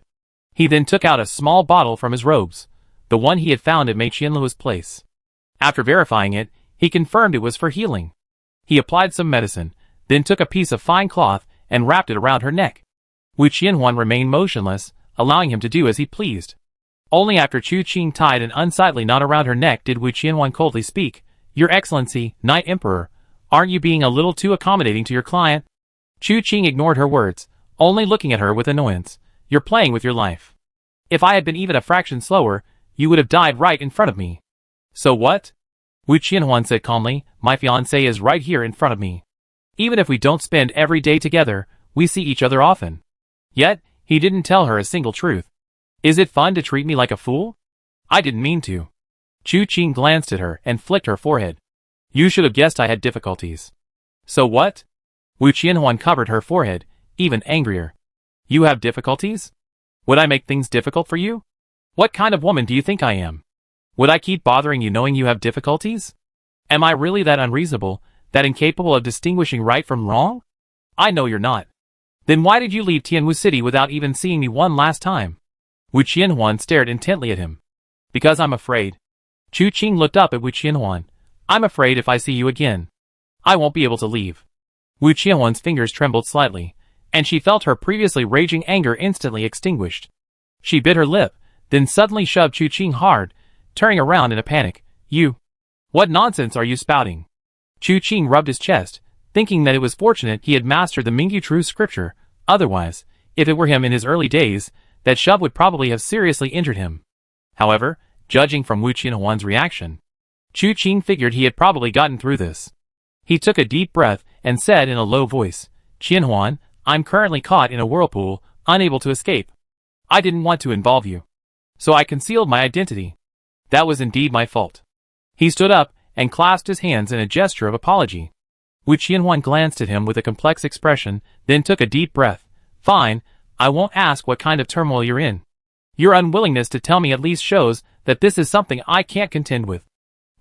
He then took out a small bottle from his robes, the one he had found at Mei Qianluo's place. After verifying it, he confirmed it was for healing. He applied some medicine, then took a piece of fine cloth and wrapped it around her neck. Wu Qianhuan remained motionless, allowing him to do as he pleased. Only after Chu Qing tied an unsightly knot around her neck did Wu Qianhuan coldly speak, "Your Excellency, Knight Emperor, aren't you being a little too accommodating to your client?" Chu Qing ignored her words, only looking at her with annoyance. "You're playing with your life. If I had been even a fraction slower, you would have died right in front of me." "So what?" Wu Qianhuan said calmly, "My fiancé is right here in front of me. Even if we don't spend every day together, we see each other often." Yet, he didn't tell her a single truth. "Is it fun to treat me like a fool?" "I didn't mean to." Chu Qing glanced at her and flicked her forehead. "You should have guessed I had difficulties." "So what?" Wu Qianhuan covered her forehead, even angrier. "You have difficulties? Would I make things difficult for you? What kind of woman do you think I am? Would I keep bothering you knowing you have difficulties? Am I really that unreasonable, that incapable of distinguishing right from wrong? I know you're not. Then why did you leave Tianwu City without even seeing me one last time?" Wu Qianhuan stared intently at him. "Because I'm afraid." Chu Qing looked up at Wu Qianhuan. "I'm afraid if I see you again, I won't be able to leave." Wu Qianhuan's fingers trembled slightly, and she felt her previously raging anger instantly extinguished. She bit her lip, then suddenly shoved Chu Qing hard, turning around in a panic. "You! What nonsense are you spouting?" Chu Qing rubbed his chest, thinking that it was fortunate he had mastered the Mingyu True Scripture. Otherwise, if it were him in his early days, that shove would probably have seriously injured him. However, judging from Wu Qianhuan's reaction, Chu Qing figured he had probably gotten through this. He took a deep breath and said in a low voice, "Qianhuan, I'm currently caught in a whirlpool, unable to escape. I didn't want to involve you, so I concealed my identity. That was indeed my fault." He stood up and clasped his hands in a gesture of apology. Wu Qianhuan glanced at him with a complex expression, then took a deep breath. "Fine, I won't ask what kind of turmoil you're in. Your unwillingness to tell me at least shows that this is something I can't contend with.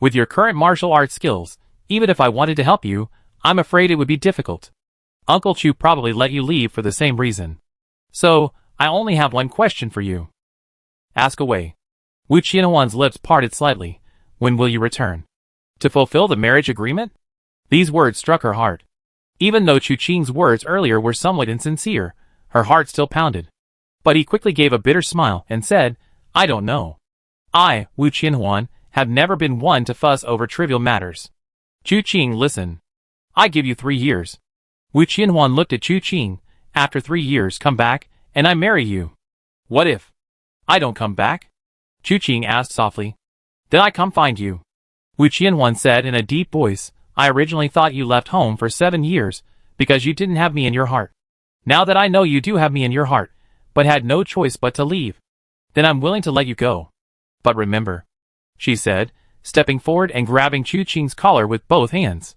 With your current martial arts skills, even if I wanted to help you, I'm afraid it would be difficult. Uncle Chu probably let you leave for the same reason. So, I only have one question for you." "Ask away." Wu Qianhuan's lips parted slightly. "When will you return? To fulfill the marriage agreement?" These words struck her heart. Even though Chu Qing's words earlier were somewhat insincere, her heart still pounded. But he quickly gave a bitter smile and said, "I don't know. I, Wu Qianhuan, have never been one to fuss over trivial matters." "Chu Qing, listen. I give you 3 years. Wu Qianhuan looked at Chu Qing. "After 3 years, come back, and I marry you." "What if I don't come back?" Chu Qing asked softly. "Then I come find you." Wu Qianhuan said in a deep voice, "I originally thought you left home for 7 years, because you didn't have me in your heart. Now that I know you do have me in your heart, but had no choice but to leave, then I'm willing to let you go. But remember," she said, stepping forward and grabbing Chu Qing's collar with both hands.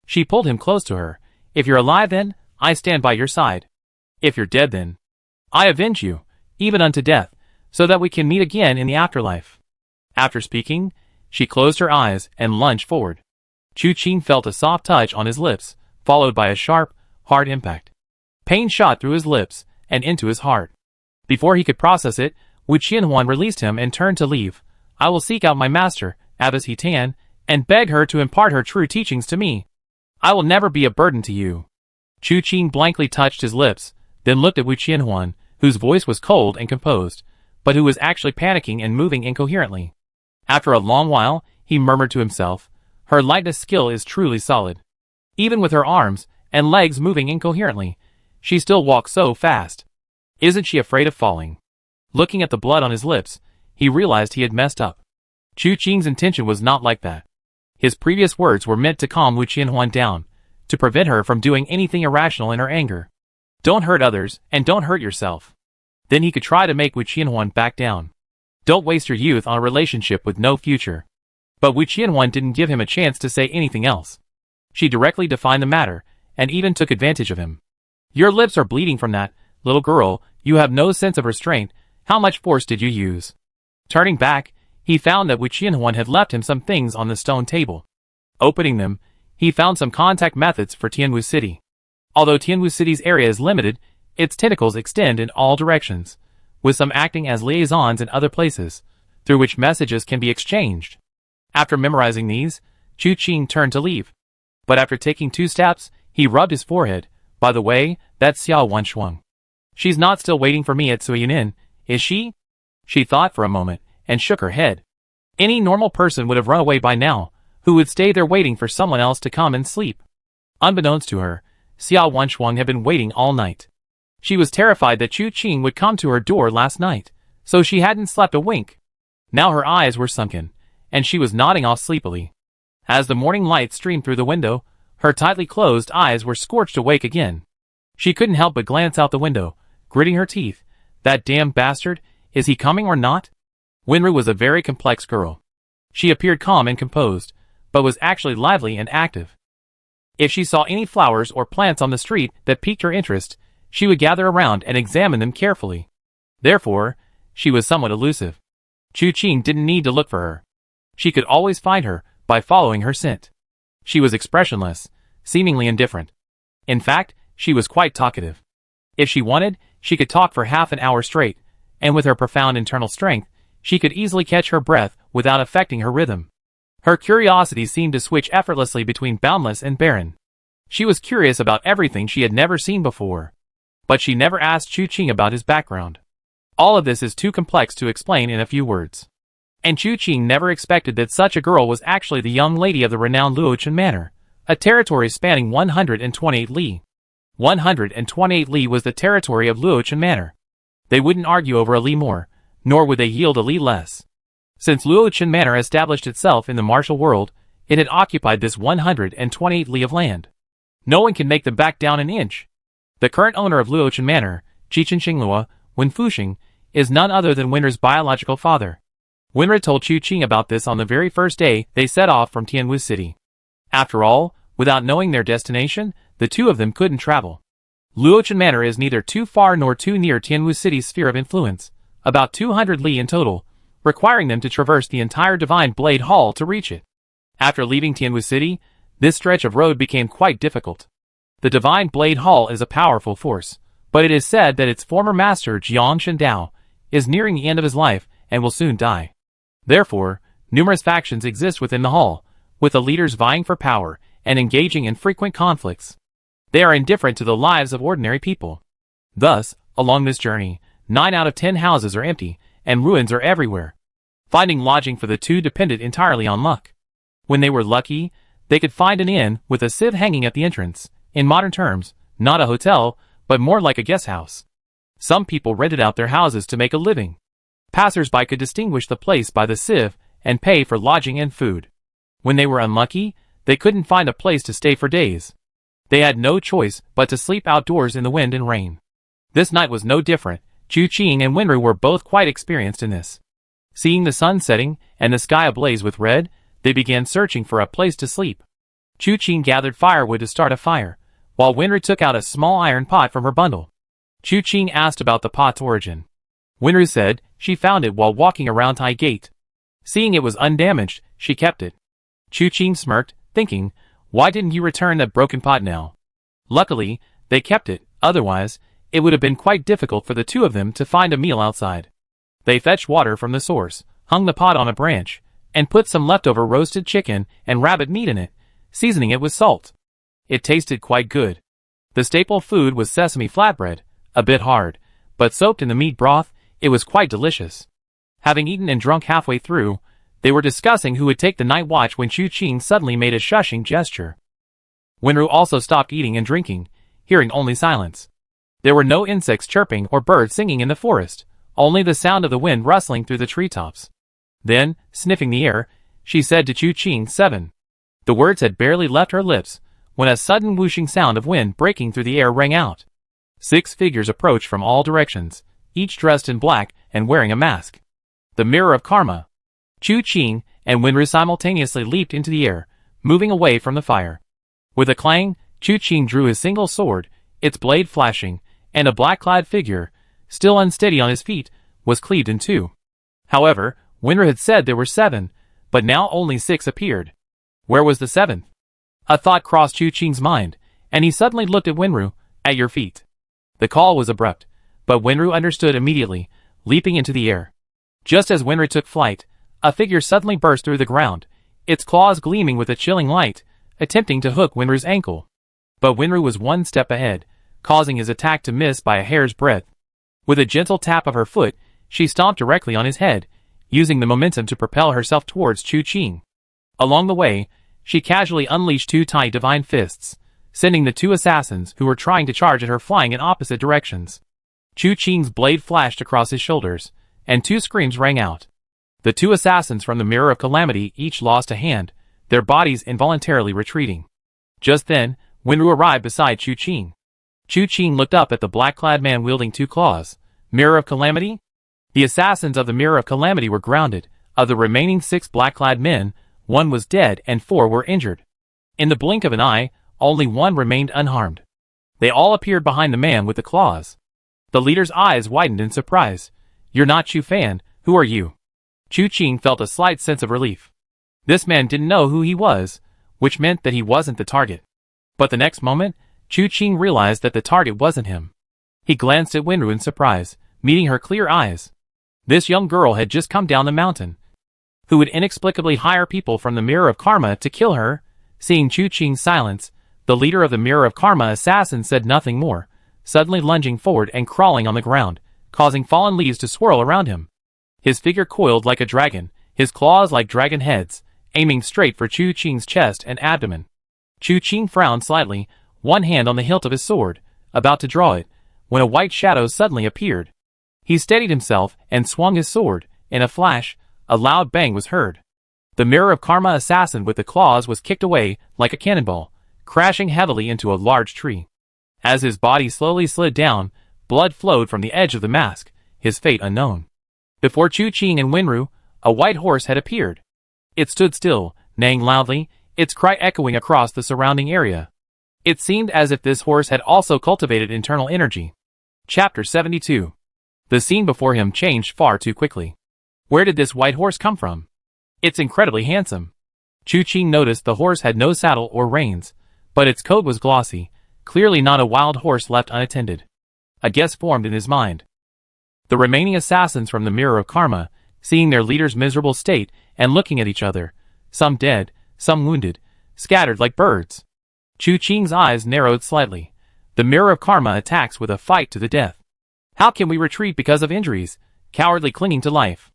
She pulled him close to her. "If you're alive then, I stand by your side. If you're dead then, I avenge you, even unto death, so that we can meet again in the afterlife." After speaking, she closed her eyes and lunged forward. Chu Qing felt a soft touch on his lips, followed by a sharp, hard impact. Pain shot through his lips and into his heart. Before he could process it, Wu Qianhuan released him and turned to leave. "I will seek out my master, Abbess He-Tan, and beg her to impart her true teachings to me. I will never be a burden to you." Chu Qing blankly touched his lips, then looked at Wu Qianhuan, whose voice was cold and composed, but who was actually panicking and moving incoherently. After a long while, he murmured to himself, "Her lightness skill is truly solid. Even with her arms and legs moving incoherently, she still walks so fast. Isn't she afraid of falling?" Looking at the blood on his lips, he realized he had messed up. Chu Qing's intention was not like that. His previous words were meant to calm Wu Qianhuan down, to prevent her from doing anything irrational in her anger. Don't hurt others, and don't hurt yourself. Then he could try to make Wu Qianhuan back down. Don't waste your youth on a relationship with no future. But Wu Qianhuan didn't give him a chance to say anything else. She directly defined the matter, and even took advantage of him. Your lips are bleeding from that, little girl, you have no sense of restraint, how much force did you use? Turning back, he found that Wu Qianhuan had left him some things on the stone table. Opening them, he found some contact methods for Tianwu City. Although Tianwu City's area is limited, its tentacles extend in all directions, with some acting as liaisons in other places, through which messages can be exchanged. After memorizing these, Chu Qing turned to leave. But after taking 2 steps, he rubbed his forehead. By the way, that's Xiao Wanshuang. She's not still waiting for me at Suiyunin, is she? She thought for a moment, and shook her head. Any normal person would have run away by now, who would stay there waiting for someone else to come and sleep. Unbeknownst to her, Xiao Wanshuang had been waiting all night. She was terrified that Chu Qing would come to her door last night, so she hadn't slept a wink. Now her eyes were sunken, and she was nodding off sleepily. As the morning light streamed through the window, her tightly closed eyes were scorched awake again. She couldn't help but glance out the window, gritting her teeth. That damn bastard, is he coming or not? Wenru was a very complex girl. She appeared calm and composed, but was actually lively and active. If she saw any flowers or plants on the street that piqued her interest, she would gather around and examine them carefully. Therefore, she was somewhat elusive. Chu Qing didn't need to look for her. She could always find her by following her scent. She was expressionless, seemingly indifferent. In fact, she was quite talkative. If she wanted, she could talk for half an hour straight, and with her profound internal strength, she could easily catch her breath without affecting her rhythm. Her curiosity seemed to switch effortlessly between boundless and barren. She was curious about everything she had never seen before. But she never asked Chu Qing about his background. All of this is too complex to explain in a few words. And Chu Qing never expected that such a girl was actually the young lady of the renowned Luochen Manor, a territory spanning 128 li. 128 li was the territory of Luochen Manor. They wouldn't argue over a li more, nor would they yield a li less. Since Luochen Manor established itself in the martial world, it had occupied this 128 li of land. No one can make them back down an inch. The current owner of Luochen Manor, Chichen Xinglua, Wen Fuxing, is none other than Wenru's biological father. Wenru told Chu Qing about this on the very first day they set off from Tianwu City. After all, without knowing their destination, the two of them couldn't travel. Luochen Manor is neither too far nor too near Tianwu City's sphere of influence, about 200 li in total, requiring them to traverse the entire Divine Blade Hall to reach it. After leaving Tianwu City, this stretch of road became quite difficult. The Divine Blade Hall is a powerful force, but it is said that its former master Jiang Shendao is nearing the end of his life and will soon die. Therefore, numerous factions exist within the hall, with the leaders vying for power and engaging in frequent conflicts. They are indifferent to the lives of ordinary people. Thus, along this journey, 9 out of 10 houses are empty, and ruins are everywhere. Finding lodging for the two depended entirely on luck. When they were lucky, they could find an inn with a sieve hanging at the entrance, in modern terms, not a hotel, but more like a guest house. Some people rented out their houses to make a living. Passers-by could distinguish the place by the sieve and pay for lodging and food. When they were unlucky, they couldn't find a place to stay for days. They had no choice but to sleep outdoors in the wind and rain. This night was no different. Chu Qing and Wenru were both quite experienced in this. Seeing the sun setting and the sky ablaze with red, they began searching for a place to sleep. Chu Qing gathered firewood to start a fire, while Wenru took out a small iron pot from her bundle. Chu Qing asked about the pot's origin. Wenru said she found it while walking around Tai Gate. Seeing it was undamaged, she kept it. Chu Qing smirked, thinking, why didn't you return that broken pot now? Luckily, they kept it, otherwise, it would have been quite difficult for the two of them to find a meal outside. They fetched water from the source, hung the pot on a branch, and put some leftover roasted chicken and rabbit meat in it, seasoning it with salt. It tasted quite good. The staple food was sesame flatbread, a bit hard, but soaked in the meat broth, it was quite delicious. Having eaten and drunk halfway through, they were discussing who would take the night watch when Chu Qing suddenly made a shushing gesture. Wenru also stopped eating and drinking, hearing only silence. There were no insects chirping or birds singing in the forest, only the sound of the wind rustling through the treetops. Then, sniffing the air, she said to Chu Qing, 7. The words had barely left her lips when a sudden whooshing sound of wind breaking through the air rang out. 6 figures approached from all directions, each dressed in black and wearing a mask. The Mirror of Karma. Chu Qing and Wenru simultaneously leaped into the air, moving away from the fire. With a clang, Chu Qing drew his single sword, its blade flashing, and a black-clad figure, still unsteady on his feet, was cleaved in 2. However, Wenru had said there were 7, but now only 6 appeared. Where was the 7th? A thought crossed Chu Qing's mind, and he suddenly looked at Wenru. At your feet. The call was abrupt, but Wenru understood immediately, leaping into the air. Just as Wenru took flight, a figure suddenly burst through the ground, its claws gleaming with a chilling light, attempting to hook Wenru's ankle. But Wenru was one step ahead, causing his attack to miss by a hair's breadth. With a gentle tap of her foot, she stomped directly on his head, using the momentum to propel herself towards Chu Qing. Along the way, she casually unleashed 2 tiny divine fists, sending the 2 assassins who were trying to charge at her flying in opposite directions. Chu Qing's blade flashed across his shoulders, and 2 screams rang out. The 2 assassins from the Mirror of Calamity each lost a hand, their bodies involuntarily retreating. Just then, Wenru arrived beside Chu Qing. Chu Qing looked up at the black-clad man wielding 2 claws. Mirror of Calamity? The assassins of the Mirror of Calamity were grounded. Of the remaining 6 black-clad men, 1 was dead and 4 were injured. In the blink of an eye, only 1 remained unharmed. They all appeared behind the man with the claws. The leader's eyes widened in surprise. You're not Chu Fan, who are you? Chu Qing felt a slight sense of relief. This man didn't know who he was, which meant that he wasn't the target. But the next moment, Chu Qing realized that the target wasn't him. He glanced at Wenru in surprise, meeting her clear eyes. This young girl had just come down the mountain. Who would inexplicably hire people from the Mirror of Karma to kill her? Seeing Chu Qing's silence, the leader of the Mirror of Karma assassins said nothing more, suddenly lunging forward and crawling on the ground, causing fallen leaves to swirl around him. His figure coiled like a dragon, his claws like dragon heads, aiming straight for Chu Qing's chest and abdomen. Chu Qing frowned slightly, one hand on the hilt of his sword, about to draw it, when a white shadow suddenly appeared. He steadied himself and swung his sword. In a flash, a loud bang was heard. The Mirror of Karma assassin with the claws was kicked away like a cannonball, crashing heavily into a large tree. As his body slowly slid down, blood flowed from the edge of the mask, his fate unknown. Before Chu Qing and Wenru, a white horse had appeared. It stood still, neighing loudly, its cry echoing across the surrounding area. It seemed as if this horse had also cultivated internal energy. Chapter 72. The scene before him changed far too quickly. Where did this white horse come from? It's incredibly handsome. Chu Qing noticed the horse had no saddle or reins, but its coat was glossy, clearly not a wild horse left unattended. A guess formed in his mind. The remaining assassins from the Mirror of Karma, seeing their leader's miserable state and looking at each other, some dead, some wounded, scattered like birds. Chu Qing's eyes narrowed slightly. The Mirror of Karma attacks with a fight to the death. How can we retreat because of injuries, cowardly clinging to life?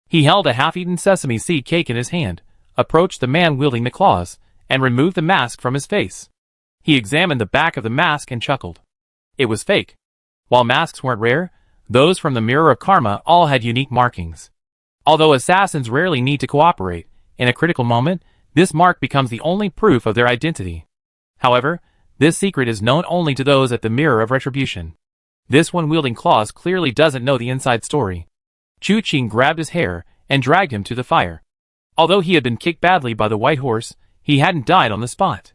He held a half-eaten sesame seed cake in his hand, approached the man wielding the claws, and removed the mask from his face. He examined the back of the mask and chuckled. It was fake. While masks weren't rare, those from the Mirror of Karma all had unique markings. Although assassins rarely need to cooperate, in a critical moment, this mark becomes the only proof of their identity. However, this secret is known only to those at the Mirror of Retribution. This one wielding claws clearly doesn't know the inside story. Chu Qing grabbed his hair and dragged him to the fire. Although he had been kicked badly by the white horse, he hadn't died on the spot.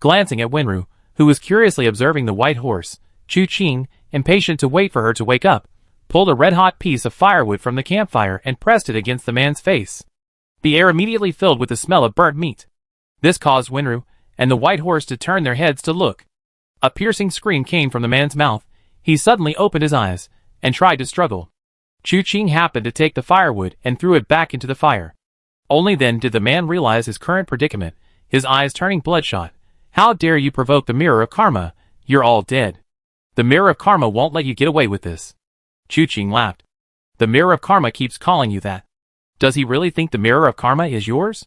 Glancing at Wenru, who was curiously observing the white horse, Chu Qing, impatient to wait for her to wake up, pulled a red-hot piece of firewood from the campfire and pressed it against the man's face. The air immediately filled with the smell of burnt meat. This caused Wenru and the white horse to turn their heads to look. A piercing scream came from the man's mouth. He suddenly opened his eyes and tried to struggle. Chu Qing happened to take the firewood and threw it back into the fire. Only then did the man realize his current predicament, his eyes turning bloodshot. How dare you provoke the Mirror of Karma? You're all dead. The Mirror of Karma won't let you get away with this. Chu Qing laughed. The Mirror of Karma keeps calling you that. Does he really think the Mirror of Karma is yours?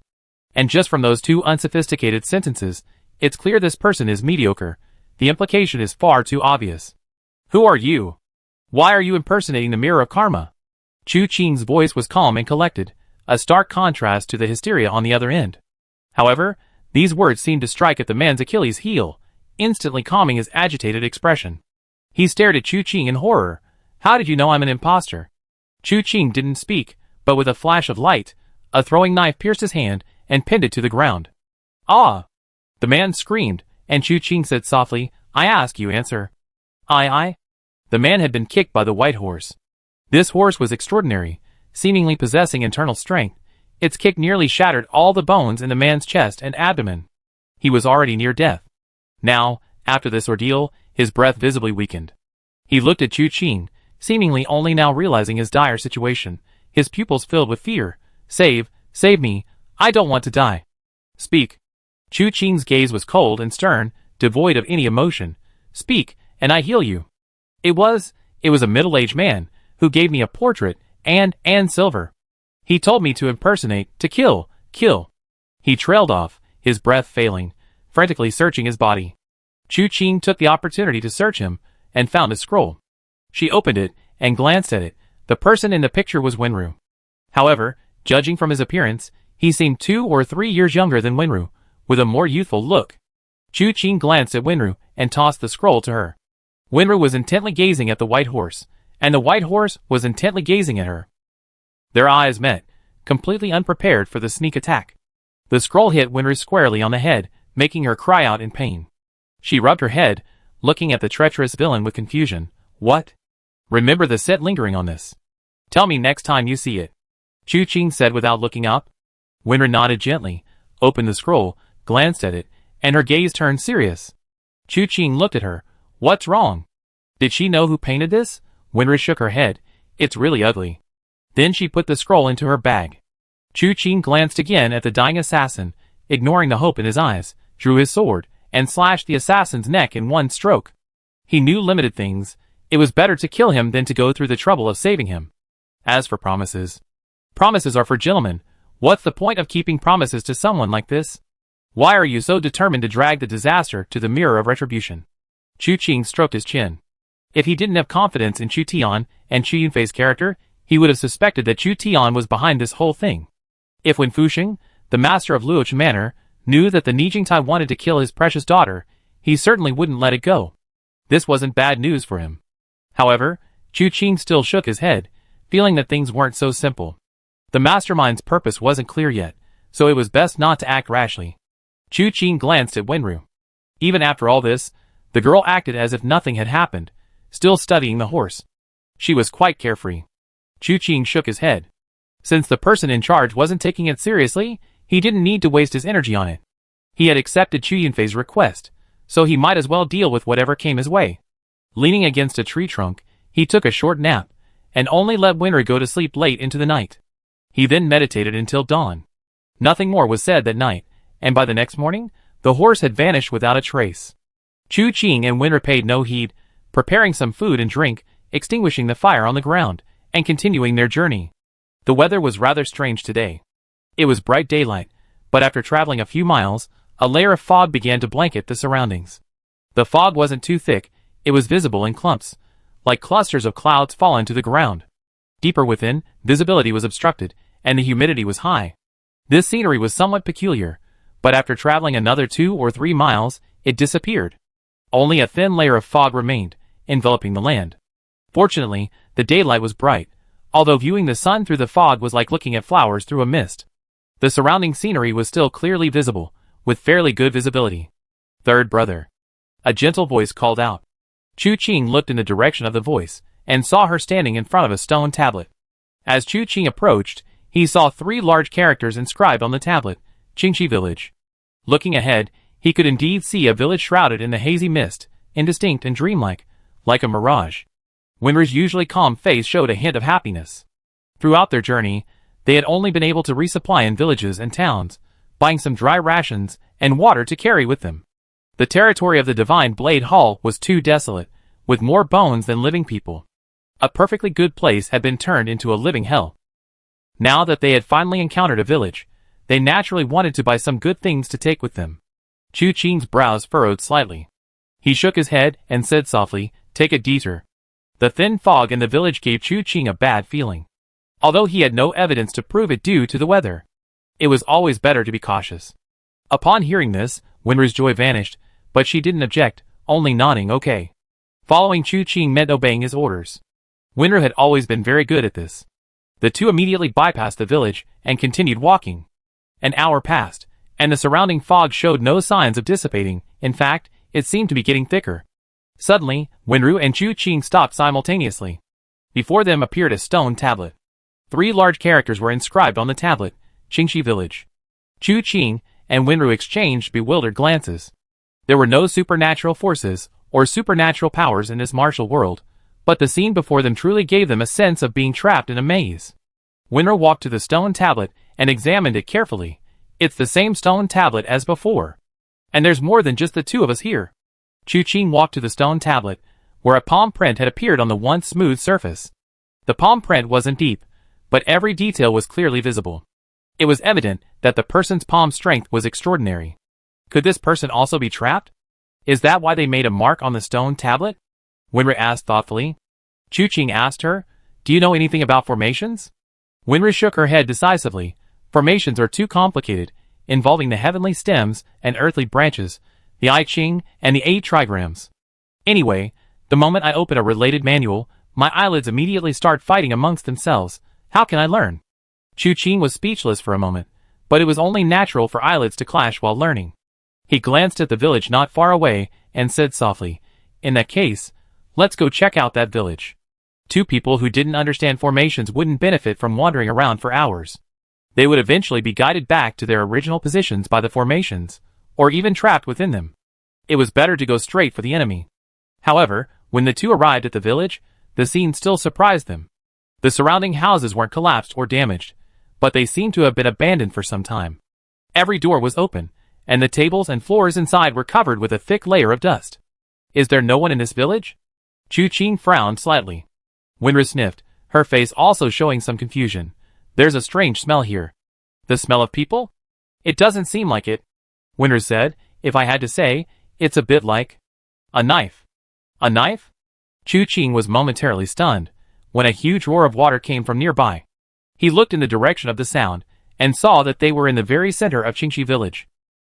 And just from those 2 unsophisticated sentences, it's clear this person is mediocre. The implication is far too obvious. Who are you? Why are you impersonating the Mirror of Karma? Chu Qing's voice was calm and collected. a stark contrast to the hysteria on the other end. However, these words seemed to strike at the man's Achilles' heel, instantly calming his agitated expression. He stared at Chu Qing in horror. How did you know I'm an imposter? Chu Qing didn't speak, but with a flash of light, a throwing knife pierced his hand and pinned it to the ground. Ah! The man screamed, and Chu Qing said softly, I ask you answer. I. The man had been kicked by the white horse. This horse was extraordinary, seemingly possessing internal strength. Its kick nearly shattered all the bones in the man's chest and abdomen. He was already near death. Now, after this ordeal, his breath visibly weakened. He looked at Chu Qing, seemingly only now realizing his dire situation, his pupils filled with fear. Save me, I don't want to die. Speak. Chu Qing's gaze was cold and stern, devoid of any emotion. Speak, and I heal you. It was a middle-aged man, who gave me a portrait, and silver. He told me to impersonate, to kill. He trailed off, his breath failing, frantically searching his body. Chu Qing took the opportunity to search him, and found a scroll. She opened it, and glanced at it. The person in the picture was Wenru. However, judging from his appearance, he seemed 2 or 3 years younger than Wenru, with a more youthful look. Chu Qing glanced at Wenru, and tossed the scroll to her. Wenru was intently gazing at the white horse, and the white horse was intently gazing at her. Their eyes met, completely unprepared for the sneak attack. The scroll hit Wenru squarely on the head, making her cry out in pain. She rubbed her head, looking at the treacherous villain with confusion. What? Remember the scent lingering on this. Tell me next time you see it. Chu Qing said without looking up. Wenru nodded gently, opened the scroll, glanced at it, and her gaze turned serious. Chu Qing looked at her. What's wrong? Did she know who painted this? Wenru shook her head. It's really ugly. Then she put the scroll into her bag. Chu Qing glanced again at the dying assassin, ignoring the hope in his eyes, drew his sword, and slashed the assassin's neck in one stroke. He knew limited things. It was better to kill him than to go through the trouble of saving him. As for promises. Promises are for gentlemen. What's the point of keeping promises to someone like this? Why are you so determined to drag the disaster to the mirror of retribution? Chu Qing stroked his chin. If he didn't have confidence in Chu Tian and Chu Yunfei's character, he would have suspected that Chu Tian was behind this whole thing. If Wen Fuxing, the master of Luoch Manor, knew that the Nijingtai wanted to kill his precious daughter, he certainly wouldn't let it go. This wasn't bad news for him. However, Chu Qing still shook his head, feeling that things weren't so simple. The mastermind's purpose wasn't clear yet, so it was best not to act rashly. Chu Qing glanced at Wenru. Even after all this, the girl acted as if nothing had happened, still studying the horse. She was quite carefree. Chu Qing shook his head. Since the person in charge wasn't taking it seriously, he didn't need to waste his energy on it. He had accepted Chu Yunfei's request, so he might as well deal with whatever came his way. Leaning against a tree trunk, he took a short nap, and only let Wenru go to sleep late into the night. He then meditated until dawn. Nothing more was said that night, and by the next morning, the horse had vanished without a trace. Chu Qing and Wenru paid no heed, preparing some food and drink, extinguishing the fire on the ground, and continuing their journey. The weather was rather strange today. It was bright daylight, but after traveling a few miles, a layer of fog began to blanket the surroundings. The fog wasn't too thick, it was visible in clumps, like clusters of clouds fallen to the ground. Deeper within, visibility was obstructed, and the humidity was high. This scenery was somewhat peculiar, but after traveling another 2 or 3 miles, it disappeared. Only a thin layer of fog remained, enveloping the land. Fortunately, the daylight was bright, although viewing the sun through the fog was like looking at flowers through a mist. The surrounding scenery was still clearly visible, with fairly good visibility. Third brother. A gentle voice called out. Chu Qing looked in the direction of the voice, and saw her standing in front of a stone tablet. As Chu Qing approached, he saw 3 large characters inscribed on the tablet, Qingxi Village. Looking ahead, he could indeed see a village shrouded in the hazy mist, indistinct and dreamlike, like a mirage. Wenru's usually calm face showed a hint of happiness. Throughout their journey, they had only been able to resupply in villages and towns, buying some dry rations and water to carry with them. The territory of the Divine Blade Hall was too desolate, with more bones than living people. A perfectly good place had been turned into a living hell. Now that they had finally encountered a village, they naturally wanted to buy some good things to take with them. Chu Qing's brows furrowed slightly. He shook his head and said softly, "Take a detour." The thin fog in the village gave Chu Qing a bad feeling. although he had no evidence to prove it due to the weather. It was always better to be cautious. Upon hearing this, Winru's joy vanished, but she didn't object, only nodding okay. Following Chu Qing meant obeying his orders. Winru had always been very good at this. The two immediately bypassed the village and continued walking. An hour passed, and the surrounding fog showed no signs of dissipating. In fact, it seemed to be getting thicker. Suddenly, Winru and Chu Qing stopped simultaneously. Before them appeared a stone tablet. 3 large characters were inscribed on the tablet: Qingxi Village. Chu Qing and Winru exchanged bewildered glances. There were no supernatural forces or supernatural powers in this martial world, but the scene before them truly gave them a sense of being trapped in a maze. Winru walked to the stone tablet and examined it carefully. It's the same stone tablet as before. And there's more than just the two of us here. Chu Qing walked to the stone tablet, where a palm print had appeared on the once smooth surface. The palm print wasn't deep, but every detail was clearly visible. It was evident that the person's palm strength was extraordinary. Could this person also be trapped? Is that why they made a mark on the stone tablet? Winru asked thoughtfully. Chu Qing asked her, "Do you know anything about formations?" Winru shook her head decisively. Formations are too complicated, involving the heavenly stems and earthly branches, the I Ching, and the 8 trigrams. Anyway, the moment I open a related manual, my eyelids immediately start fighting amongst themselves. How can I learn? Chu Qing was speechless for a moment, but it was only natural for eyelids to clash while learning. He glanced at the village not far away and said softly, "In that case, let's go check out that village." 2 people who didn't understand formations wouldn't benefit from wandering around for hours. They would eventually be guided back to their original positions by the formations, or even trapped within them. It was better to go straight for the enemy. However, when the 2 arrived at the village, the scene still surprised them. The surrounding houses weren't collapsed or damaged, but they seemed to have been abandoned for some time. Every door was open, and the tables and floors inside were covered with a thick layer of dust. Is there no one in this village? Chu Qing frowned slightly. Winru sniffed, her face also showing some confusion. There's a strange smell here. The smell of people? It doesn't seem like it. Winru said, if I had to say, it's a bit like a knife. A knife? Chu Qing was momentarily stunned, when a huge roar of water came from nearby. He looked in the direction of the sound, and saw that they were in the very center of Qingxi Village.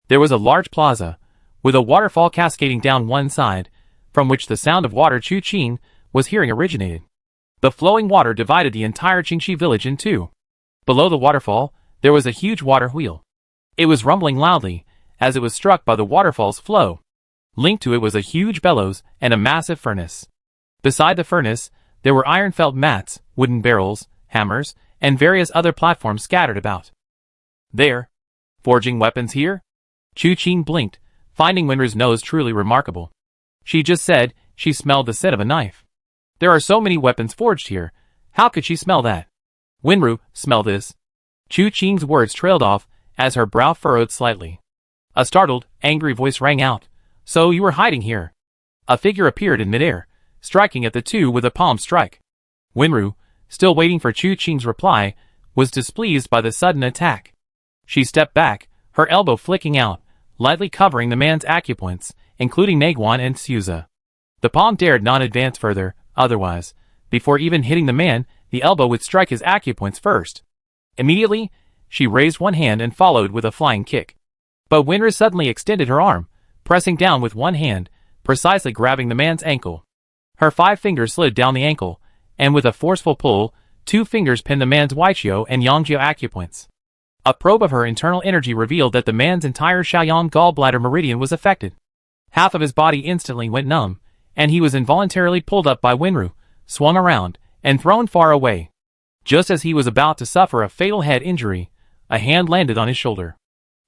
There was a large plaza, with a waterfall cascading down one side, from which the sound of water Chu Qing was hearing originated. The flowing water divided the entire Qingxi Village in 2. Below the waterfall, there was a huge water wheel. It was rumbling loudly, as it was struck by the waterfall's flow. Linked to it was a huge bellows and a massive furnace. Beside the furnace, there were iron felt mats, wooden barrels, hammers, and various other platforms scattered about. There. Forging weapons here? Chu Qing blinked, finding Winru's nose truly remarkable. She just said she smelled the scent of a knife. There are so many weapons forged here. How could she smell that? Winru, smell this. Chu Qing's words trailed off, as her brow furrowed slightly. A startled, angry voice rang out. So you were hiding here. A figure appeared in midair, striking at the 2 with a palm strike. Winru, still waiting for Chu Qing's reply, was displeased by the sudden attack. She stepped back, her elbow flicking out, lightly covering the man's acupoints, including Naguan and Suza. The palm dared not advance further, otherwise, before even hitting the man, the elbow would strike his acupoints first. Immediately, she raised one hand and followed with a flying kick. But Winru suddenly extended her arm, pressing down with one hand, precisely grabbing the man's ankle. Her 5 fingers slid down the ankle, and with a forceful pull, 2 fingers pinned the man's Weiqiao and Yangjiao acupoints. A probe of her internal energy revealed that the man's entire Shaoyang gallbladder meridian was affected. Half of his body instantly went numb, and he was involuntarily pulled up by Winru, swung around, and thrown far away. Just as he was about to suffer a fatal head injury, a hand landed on his shoulder.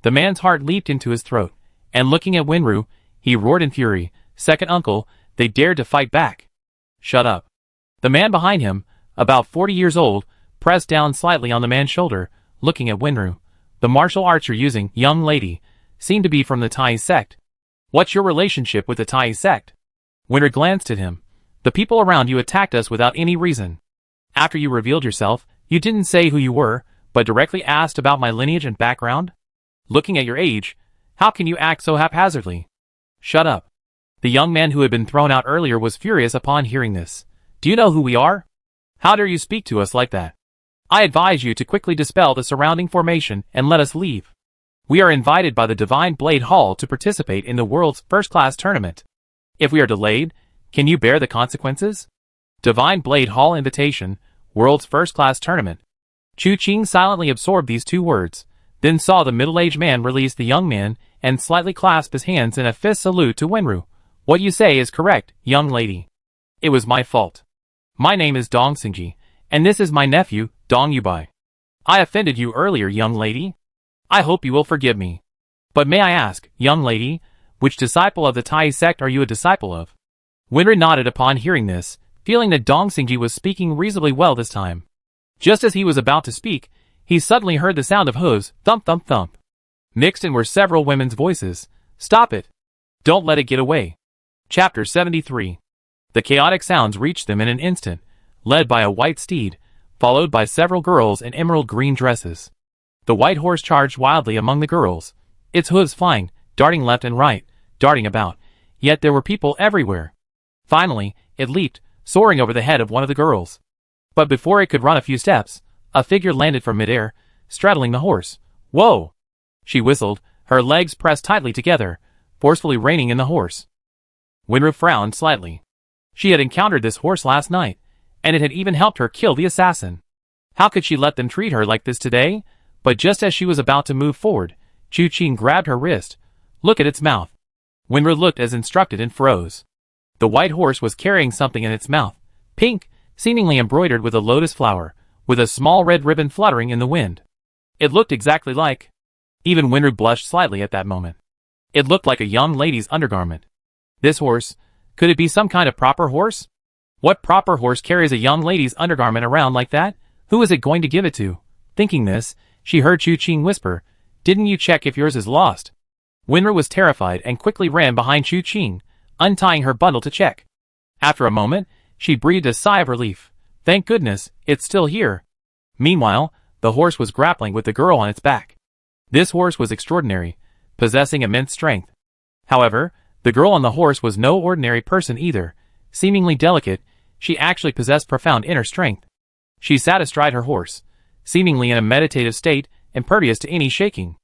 The man's heart leaped into his throat, and looking at Winru, he roared in fury, "Second uncle, they dared to fight back." "Shut up." The man behind him, about 40 years old, pressed down slightly on the man's shoulder, looking at Winru. The martial arts you're using, young lady, seem to be from the Tai sect. What's your relationship with the Tai sect? Winru glanced at him. The people around you attacked us without any reason. After you revealed yourself, you didn't say who you were, but directly asked about my lineage and background? Looking at your age, how can you act so haphazardly? Shut up. The young man who had been thrown out earlier was furious upon hearing this. Do you know who we are? How dare you speak to us like that? I advise you to quickly dispel the surrounding formation and let us leave. We are invited by the Divine Blade Hall to participate in the world's first-class tournament. If we are delayed, can you bear the consequences? Divine Blade Hall invitation, world's first-class tournament. Chu Qing silently absorbed these two words, then saw the middle-aged man release the young man and slightly clasp his hands in a fist salute to Wenru. What you say is correct, young lady. It was my fault. My name is Dong Xingji, and this is my nephew, Dong Yubai. I offended you earlier, young lady. I hope you will forgive me. But may I ask, young lady, which disciple of the Tai sect are you a disciple of? Wenru nodded upon hearing this, feeling that Dong Xingji was speaking reasonably well this time. Just as he was about to speak, he suddenly heard the sound of hooves, thump thump thump. Mixed in were several women's voices. Stop it. Don't let it get away. Chapter 73. The chaotic sounds reached them in an instant, led by a white steed, followed by several girls in emerald green dresses. The white horse charged wildly among the girls, its hooves flying, darting left and right, darting about, yet there were people everywhere. Finally, it leaped, soaring over the head of one of the girls. But before it could run a few steps, a figure landed from midair, straddling the horse. Whoa! She whistled, her legs pressed tightly together, forcefully reining in the horse. Wenru frowned slightly. She had encountered this horse last night, and it had even helped her kill the assassin. How could she let them treat her like this today? But just as she was about to move forward, Chu Qing grabbed her wrist. Look at its mouth. Wenru looked as instructed and froze. The white horse was carrying something in its mouth, pink, seemingly embroidered with a lotus flower, with a small red ribbon fluttering in the wind. It looked exactly like... Even Wenru blushed slightly at that moment. It looked like a young lady's undergarment. This horse, could it be some kind of proper horse? What proper horse carries a young lady's undergarment around like that? Who is it going to give it to? Thinking this, she heard Chu Qing whisper, "Didn't you check if yours is lost?" Wenru was terrified and quickly ran behind Chu Qing, untying her bundle to check. After a moment, she breathed a sigh of relief. Thank goodness, it's still here. Meanwhile, the horse was grappling with the girl on its back. This horse was extraordinary, possessing immense strength. However, the girl on the horse was no ordinary person either. Seemingly delicate, she actually possessed profound inner strength. She sat astride her horse, seemingly in a meditative state, impervious to any shaking.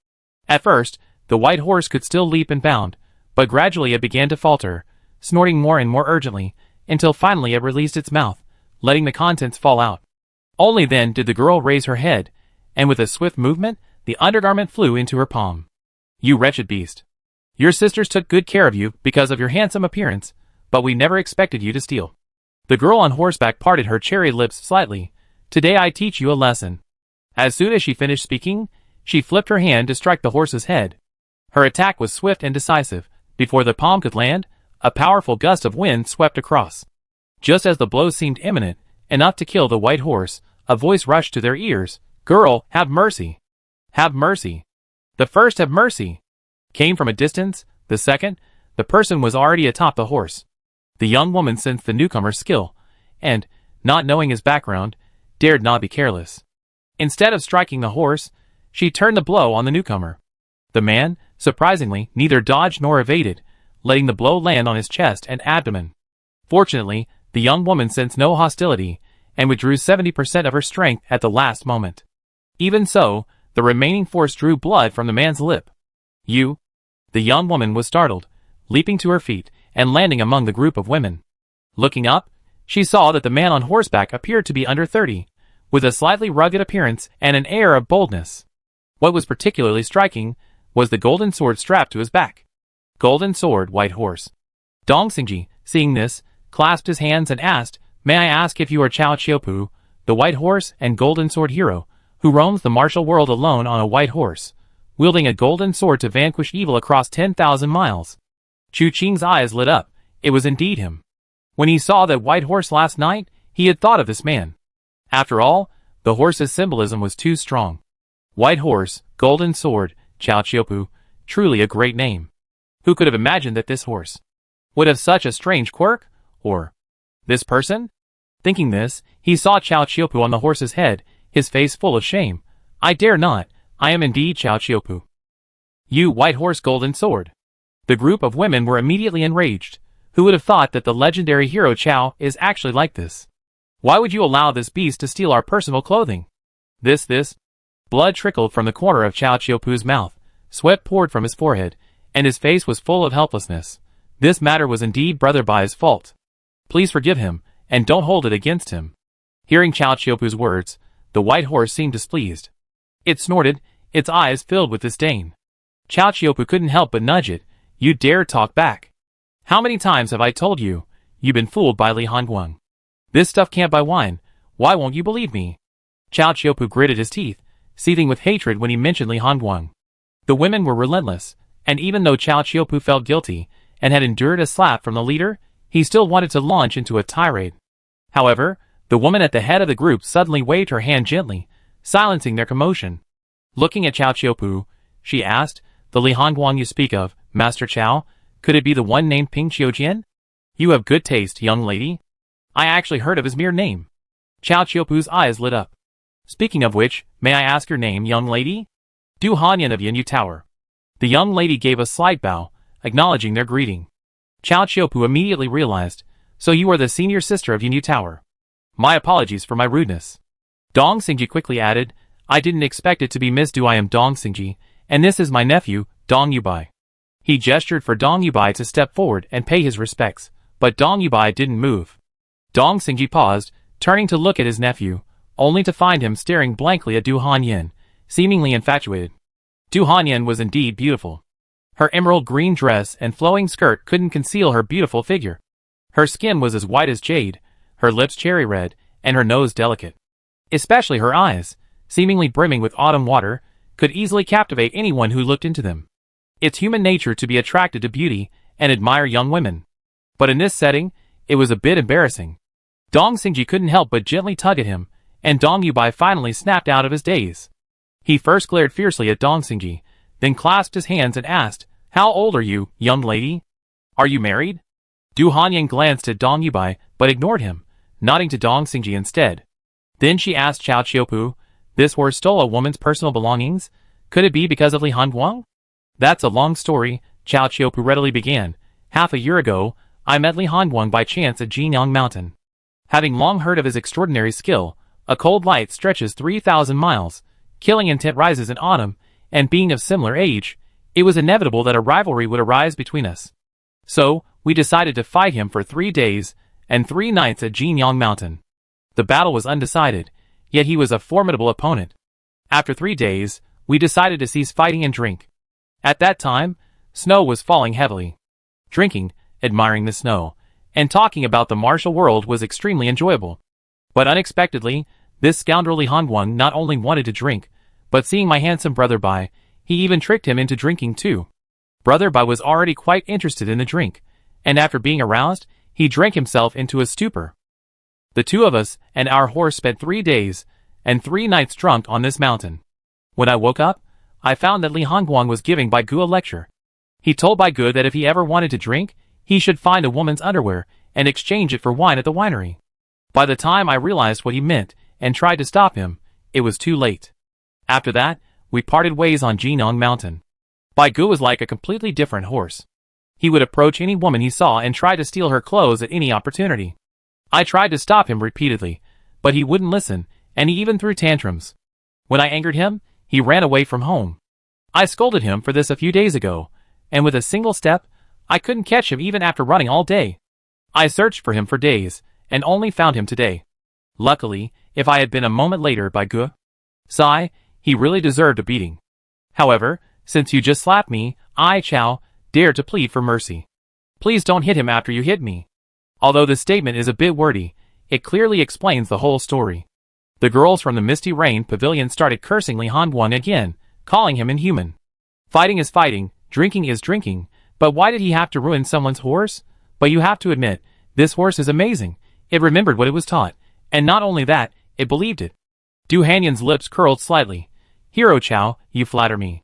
At first, the white horse could still leap and bound, but gradually it began to falter, snorting more and more urgently, until finally it released its mouth, letting the contents fall out. Only then did the girl raise her head, and with a swift movement, the undergarment flew into her palm. You wretched beast. Your sisters took good care of you because of your handsome appearance, but we never expected you to steal. The girl on horseback parted her cherry lips slightly. Today I teach you a lesson. As soon as she finished speaking, she flipped her hand to strike the horse's head. Her attack was swift and decisive. Before the palm could land, a powerful gust of wind swept across. Just as the blow seemed imminent, enough to kill the white horse, a voice rushed to their ears. Girl, have mercy. Have mercy. The first have mercy. Came from a distance. The second, the person was already atop the horse. The young woman sensed the newcomer's skill, and, not knowing his background, dared not be careless. Instead of striking the horse, she turned the blow on the newcomer. The man, surprisingly, neither dodged nor evaded, letting the blow land on his chest and abdomen. Fortunately, the young woman sensed no hostility, and withdrew 70% of her strength at the last moment. Even so, the remaining force drew blood from the man's lip. You? The young woman was startled, leaping to her feet, and landing among the group of women. Looking up, she saw that the man on horseback appeared to be under 30, with a slightly rugged appearance and an air of boldness. What was particularly striking was the golden sword strapped to his back. Golden sword, white horse. Dong Xingji, seeing this, clasped his hands and asked, "May I ask if you are Chao Qiupu, the white horse and golden sword hero, who roams the martial world alone on a white horse, wielding a golden sword to vanquish evil across 10,000 miles?" Chu Qing's eyes lit up. It was indeed him. When he saw that white horse last night, he had thought of this man. After all, the horse's symbolism was too strong. White horse, golden sword, Chao Qiupu, truly a great name. Who could have imagined that this horse would have such a strange quirk? Or this person? Thinking this, he saw Chao Qiupu on the horse's head, his face full of shame. I dare not. I am indeed Chao Qiupu. You white horse golden sword. The group of women were immediately enraged. Who would have thought that the legendary hero Chao is actually like this? Why would you allow this beast to steal our personal clothing? This. Blood trickled from the corner of Chao Chiopu's mouth, sweat poured from his forehead, and his face was full of helplessness. This matter was indeed Brother Bai's fault. Please forgive him, and don't hold it against him. Hearing Chao Chiopu's words, the white horse seemed displeased. It snorted, its eyes filled with disdain. Chao Chiopu couldn't help but nudge it. You dare talk back? How many times have I told you, you've been fooled by Li Hanguang? This stuff can't buy wine. Why won't you believe me? Chao Chiopu gritted his teeth, seething with hatred when he mentioned Li Hanguang. The women were relentless, and even though Chao Chiopu felt guilty and had endured a slap from the leader, he still wanted to launch into a tirade. However, the woman at the head of the group suddenly waved her hand gently, silencing their commotion. Looking at Chao Chiopu, she asked, the Li Hanguang you speak of, Master Chao, could it be the one named Ping Qiujian? You have good taste, young lady. I actually heard of his mere name. Chao Chiopu's eyes lit up. Speaking of which, may I ask your name, young lady? Du Hanyan of Yanyu Tower. The young lady gave a slight bow, acknowledging their greeting. Chao Chiopu immediately realized, so you are the senior sister of Yanyu Tower. My apologies for my rudeness. Dong Xingji quickly added, I didn't expect it to be Miss Du. I am Dong Xingji, and this is my nephew, Dong Yubai. He gestured for Dong Yubai to step forward and pay his respects, but Dong Yubai didn't move. Dong Xingji paused, turning to look at his nephew, only to find him staring blankly at Du Hanyan, seemingly infatuated. Du Hanyan was indeed beautiful. Her emerald green dress and flowing skirt couldn't conceal her beautiful figure. Her skin was as white as jade, her lips cherry red, and her nose delicate. Especially her eyes, seemingly brimming with autumn water, could easily captivate anyone who looked into them. It's human nature to be attracted to beauty and admire young women. But in this setting, it was a bit embarrassing. Dong Xingji couldn't help but gently tug at him, and Dong Yubai finally snapped out of his daze. He first glared fiercely at Dong Xingji, then clasped his hands and asked, How old are you, young lady? Are you married? Du Hanyan glanced at Dong Yubai, but ignored him, nodding to Dong Xingji instead. Then she asked Chao Chiopu, This horse stole a woman's personal belongings? Could it be because of Li Hanguang? That's a long story, Chao Chiopu readily began. Half a year ago, I met Li Hanguang by chance at Jinyang Mountain. Having long heard of his extraordinary skill, a cold light stretches 3,000 miles, killing intent rises in autumn, and being of similar age, it was inevitable that a rivalry would arise between us. So, we decided to fight him for 3 days and 3 nights at Jinyang Mountain. The battle was undecided, yet he was a formidable opponent. After 3 days, we decided to cease fighting and drink. At that time, snow was falling heavily. Drinking, admiring the snow, and talking about the martial world was extremely enjoyable. But unexpectedly, this scoundrel Li Hanguang not only wanted to drink, but seeing my handsome Brother Bai, he even tricked him into drinking too. Brother Bai was already quite interested in the drink, and after being aroused, he drank himself into a stupor. The two of us and our horse spent 3 days and 3 nights drunk on this mountain. When I woke up, I found that Li Hanguang was giving Bai Gu a lecture. He told Bai Gu that if he ever wanted to drink, he should find a woman's underwear and exchange it for wine at the winery. By the time I realized what he meant and tried to stop him, it was too late. After that, we parted ways on Jinyang Mountain. Bai Gu was like a completely different horse. He would approach any woman he saw and try to steal her clothes at any opportunity. I tried to stop him repeatedly, but he wouldn't listen, and he even threw tantrums. When I angered him, he ran away from home. I scolded him for this a few days ago, and with a single step, I couldn't catch him even after running all day. I searched for him for days, and only found him today. Luckily, if I had been a moment later Bai Gu, sigh, he really deserved a beating. However, since you just slapped me, I, Chao, dare to plead for mercy. Please don't hit him after you hit me. Although this statement is a bit wordy, it clearly explains the whole story. The girls from the Misty Rain Pavilion started cursing Li Hanguang again, calling him inhuman. Fighting is fighting, drinking is drinking, but why did he have to ruin someone's horse? But you have to admit, this horse is amazing. It remembered what it was taught, and not only that, it believed it. Du Hanyan's lips curled slightly. Hero Chao, you flatter me.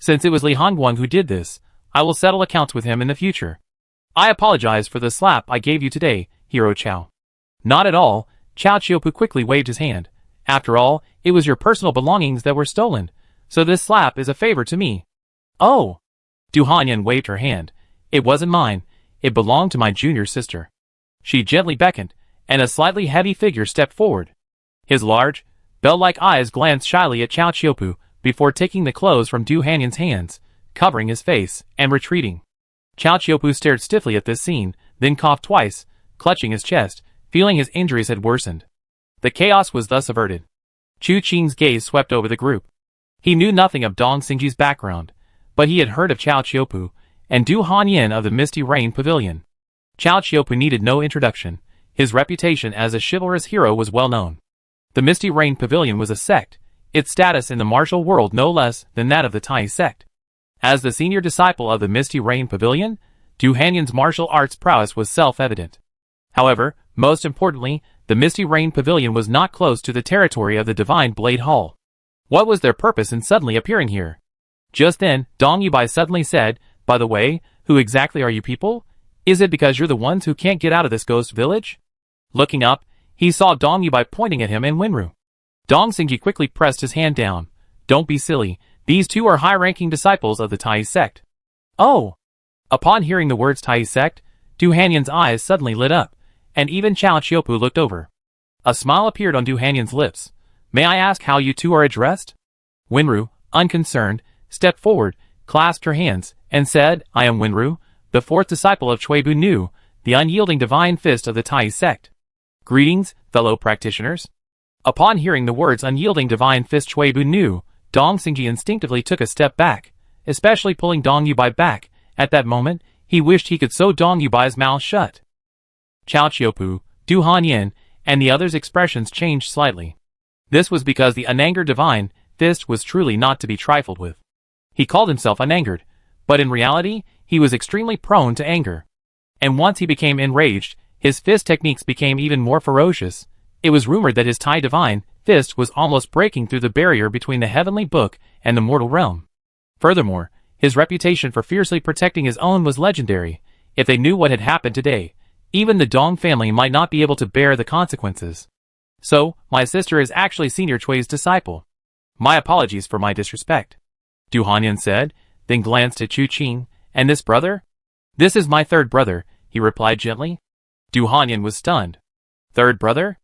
Since it was Li Hanguang who did this, I will settle accounts with him in the future. I apologize for the slap I gave you today, Hero Chao. Not at all, Chao Chiopu quickly waved his hand. After all, it was your personal belongings that were stolen, so this slap is a favor to me. Oh! Du Hanyan waved her hand. It wasn't mine, it belonged to my junior sister. She gently beckoned, and a slightly heavy figure stepped forward. His large, Bell-like eyes glanced shyly at Chao Chiopu before taking the clothes from Du Hanyan's hands, covering his face, and retreating. Chao Chiopu stared stiffly at this scene, then coughed twice, clutching his chest, feeling his injuries had worsened. The chaos was thus averted. Chu Qing's gaze swept over the group. He knew nothing of Dong Xingji's background, but he had heard of Chao Chiopu and Du Hanyan of the Misty Rain Pavilion. Chao Chiopu needed no introduction. His reputation as a chivalrous hero was well known. The Misty Rain Pavilion was a sect, its status in the martial world no less than that of the Tai sect. As the senior disciple of the Misty Rain Pavilion, Du Hanyan's martial arts prowess was self-evident. However, most importantly, the Misty Rain Pavilion was not close to the territory of the Divine Blade Hall. What was their purpose in suddenly appearing here? Just then, Dong Yubai suddenly said, "By the way, who exactly are you people? Is it because you're the ones who can't get out of this ghost village?" Looking up, he saw Dong Yubai pointing at him and Winru. Dong Xingji quickly pressed his hand down. "Don't be silly. These two are high-ranking disciples of the Tai sect." "Oh!" Upon hearing the words Tai sect, Du Hanyan's eyes suddenly lit up, and even Chao Chiopu looked over. A smile appeared on Du Hanyan's lips. "May I ask how you two are addressed?" Winru, unconcerned, stepped forward, clasped her hands, and said, "I am Winru, the fourth disciple of Cuibu Nu, the unyielding divine fist of the Tai sect. Greetings, fellow practitioners." Upon hearing the words unyielding divine fist Cuibu Nu, Dong Xingji instinctively took a step back, especially pulling Dong Yubai back. At that moment, he wished he could sew Dong Yubai's mouth shut. Chao Chiopu, Du Hanyan, and the others' expressions changed slightly. This was because the unangered divine fist was truly not to be trifled with. He called himself unangered, but in reality, he was extremely prone to anger. And once he became enraged, his fist techniques became even more ferocious. It was rumored that his Tai divine fist was almost breaking through the barrier between the heavenly book and the mortal realm. Furthermore, his reputation for fiercely protecting his own was legendary. If they knew what had happened today, even the Dong family might not be able to bear the consequences. "So, my sister is actually Senior Chui's disciple. My apologies for my disrespect," Du Hanyan said, then glanced at Chu Qing. "And this brother?" "This is my third brother," he replied gently. Du Hanyan was stunned. Third brother?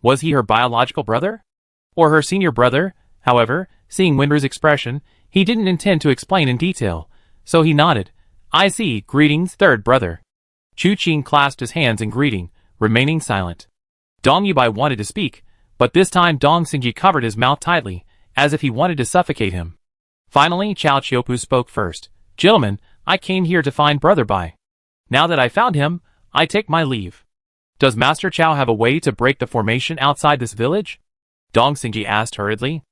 Was he her biological brother? Or her senior brother? However, seeing Winru's expression, he didn't intend to explain in detail, so he nodded. "I see, greetings, third brother." Chu Qing clasped his hands in greeting, remaining silent. Dong Yubai wanted to speak, but this time Dong Xingji covered his mouth tightly, as if he wanted to suffocate him. Finally, Chao Chiopu spoke first. "Gentlemen, I came here to find Brother Bai. Now that I found him, I take my leave." "Does Master Chao have a way to break the formation outside this village?" Dong Xingji asked hurriedly.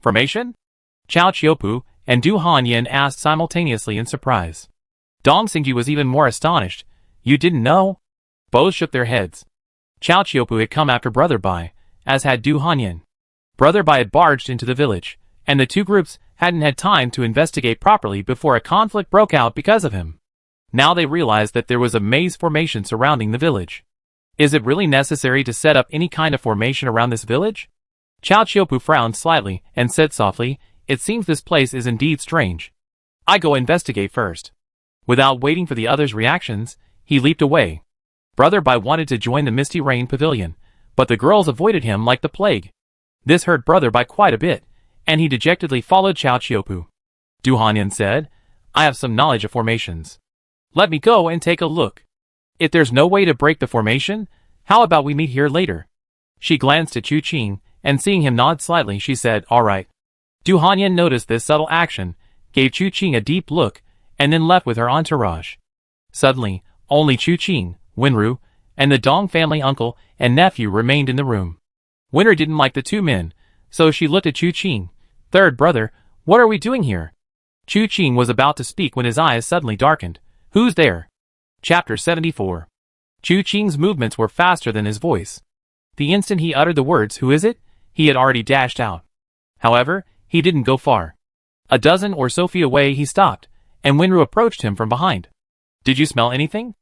"Formation?" Chao Chiopu and Du Hanyan asked simultaneously in surprise. Dong Xingji was even more astonished. "You didn't know?" Both shook their heads. Chao Chiopu had come after Brother Bai, as had Du Hanyan. Brother Bai had barged into the village, and the two groups hadn't had time to investigate properly before a conflict broke out because of him. Now they realized that there was a maze formation surrounding the village. Is it really necessary to set up any kind of formation around this village? Chao Chiopu frowned slightly and said softly, "It seems this place is indeed strange. I go investigate first." Without waiting for the others' reactions, he leaped away. Brother Bai wanted to join the Misty Rain Pavilion, but the girls avoided him like the plague. This hurt Brother Bai quite a bit, and he dejectedly followed Chao Chiopu. Du Hanyan said, "I have some knowledge of formations. Let me go and take a look. If there's no way to break the formation, how about we meet here later?" She glanced at Chu Qing, and seeing him nod slightly, she said, "All right." Du Hanyan noticed this subtle action, gave Chu Qing a deep look, and then left with her entourage. Suddenly, only Chu Qing, Winru, and the Dong family uncle and nephew remained in the room. Winru didn't like the two men, so she looked at Chu Qing. "Third brother, what are we doing here?" Chu Qing was about to speak when his eyes suddenly darkened. "Who's there?" Chapter 74. Chu Qing's movements were faster than his voice. The instant he uttered the words, "Who is it?" he had already dashed out. However, he didn't go far. A dozen or so feet away he stopped, and Winru approached him from behind. "Did you smell anything?"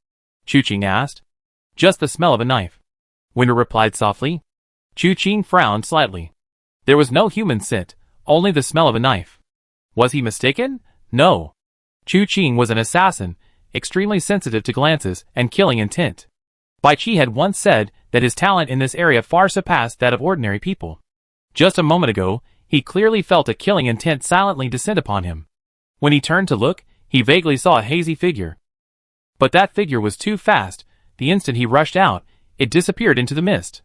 Chu Qing asked. "Just the smell of a knife," Winru replied softly. Chu Qing frowned slightly. There was no human scent, only the smell of a knife. Was he mistaken? No. Chu Qing was an assassin, extremely sensitive to glances and killing intent. Bai Qi had once said that his talent in this area far surpassed that of ordinary people. Just a moment ago, he clearly felt a killing intent silently descend upon him. When he turned to look, he vaguely saw a hazy figure. But that figure was too fast. The instant he rushed out, it disappeared into the mist.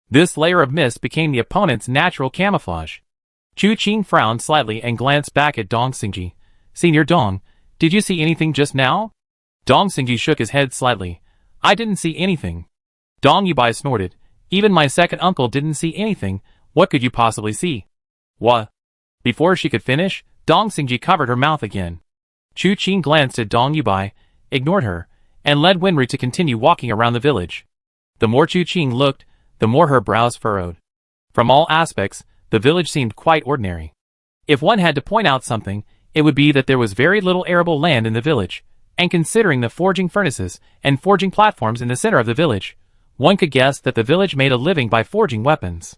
This layer of mist became the opponent's natural camouflage. Chu Qing frowned slightly and glanced back at Dong Xingji. Senior Dong, did you see anything just now? Dong Xingji shook his head slightly. I didn't see anything. Dong Yubai snorted. Even my second uncle didn't see anything. What could you possibly see? What? Before she could finish, Dong Xingji covered her mouth again. Chu Qing glanced at Dong Yubai, ignored her, and led Wenru to continue walking around the village. The more Chu Qing looked, the more her brows furrowed. From all aspects, the village seemed quite ordinary. If one had to point out something, it would be that there was very little arable land in the village, and considering the forging furnaces and forging platforms in the center of the village, one could guess that the village made a living by forging weapons.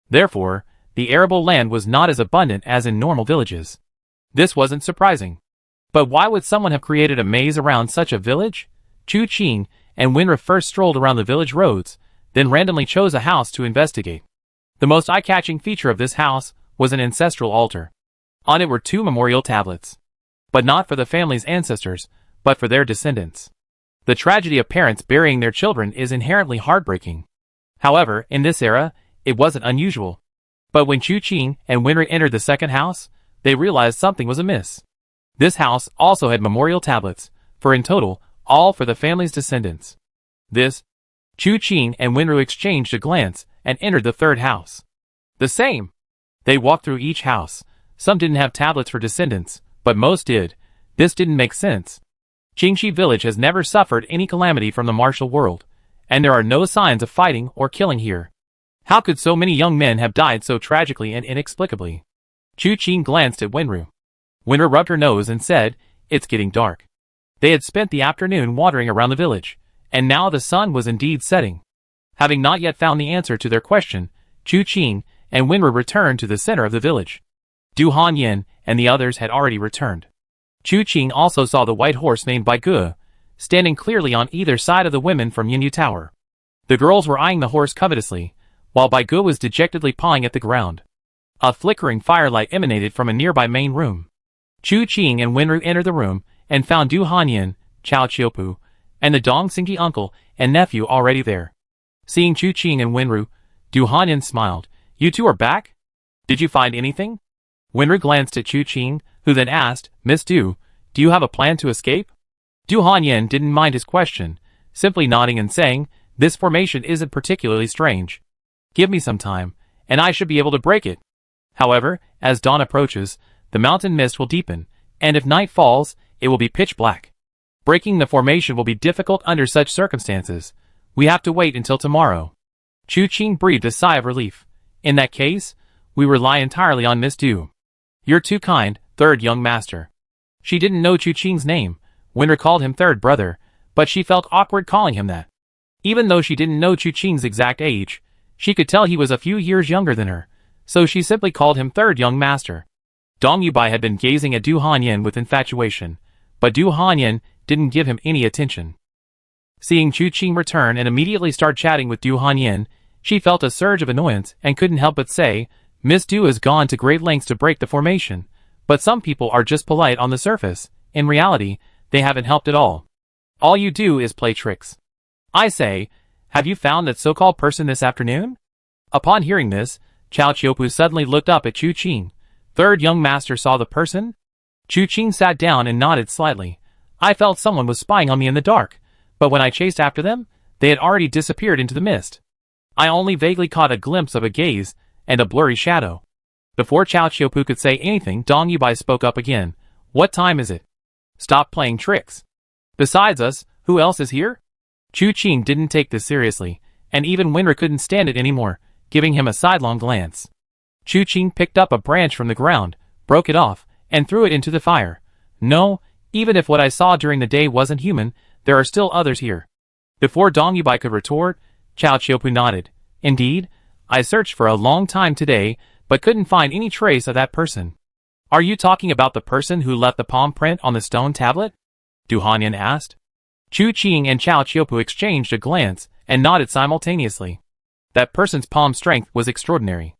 Therefore, the arable land was not as abundant as in normal villages. This wasn't surprising. But why would someone have created a maze around such a village? Chu Qing and Wenru first strolled around the village roads, then randomly chose a house to investigate. The most eye-catching feature of this house was an ancestral altar. On it were 2 memorial tablets. But not for the family's ancestors, but for their descendants. The tragedy of parents burying their children is inherently heartbreaking. However, in this era, it wasn't unusual. But when Chu Qing and Wenru entered the second house, they realized something was amiss. This house also had memorial tablets, for in total, all for the family's descendants. Chu Qing and Wenru exchanged a glance and entered the third house. The same. They walked through each house. Some didn't have tablets for descendants, but most did. This didn't make sense. Qingxi village has never suffered any calamity from the martial world, and there are no signs of fighting or killing here. How could so many young men have died so tragically and inexplicably? Chu Qing glanced at Wenru. Wenru rubbed her nose and said, "It's getting dark." They had spent the afternoon wandering around the village, and now the sun was indeed setting. Having not yet found the answer to their question, Chu Qing and Wenru returned to the center of the village. Du Hanyin and the others had already returned. Chu Qing also saw the white horse named Bai Ge, standing clearly on either side of the women from Yinyu Tower. The girls were eyeing the horse covetously, while Bai Ge was dejectedly pawing at the ground. A flickering firelight emanated from a nearby main room. Chu Qing and Wenru entered the room and found Du Hanyin, Chao Qiupu, and the Dong Xingji uncle and nephew already there. Seeing Chu Qing and Wenru, Du Hanyin smiled. "You two are back? Did you find anything?" Wenru glanced at Chu Qing, who then asked, "Miss Du, do you have a plan to escape?" Du Hanyin didn't mind his question, simply nodding and saying, "This formation isn't particularly strange. Give me some time, and I should be able to break it. However, as dawn approaches, the mountain mist will deepen, and if night falls, it will be pitch black. Breaking the formation will be difficult under such circumstances. We have to wait until tomorrow." Chu Qing breathed a sigh of relief. "In that case, we rely entirely on Miss Du. You're too kind, third young master." She didn't know Chu Qing's name. Wenru called him third brother, but she felt awkward calling him that. Even though she didn't know Chu Qing's exact age, she could tell he was a few years younger than her, so she simply called him third young master. Dong Yubai had been gazing at Du Hanyin with infatuation, but Du Hanyin didn't give him any attention. Seeing Chu Qing return and immediately start chatting with Du Hanyin, she felt a surge of annoyance and couldn't help but say, "Miss Du has gone to great lengths to break the formation, but some people are just polite on the surface. In reality, they haven't helped at all. All you do is play tricks. I say, have you found that so-called person this afternoon?" Upon hearing this, Chao Qiupu suddenly looked up at Chu Qing. "Third young master saw the person?" Chu Qing sat down and nodded slightly. "I felt someone was spying on me in the dark, but when I chased after them, they had already disappeared into the mist. I only vaguely caught a glimpse of a gaze and a blurry shadow." Before Chao Qiupu could say anything, Dong Yubai spoke up again. "What time is it? Stop playing tricks. Besides us, who else is here?" Chu Qing didn't take this seriously, and even Wenru couldn't stand it anymore, giving him a sidelong glance. Chu Qing picked up a branch from the ground, broke it off, and threw it into the fire. "No, even if what I saw during the day wasn't human, there are still others here." Before Dong Yubai could retort, Chao Qiupu nodded. "Indeed, I searched for a long time today, but couldn't find any trace of that person." "Are you talking about the person who left the palm print on the stone tablet?" Du Hanyin asked. Chu Qing and Chao Qiupu exchanged a glance and nodded simultaneously. That person's palm strength was extraordinary.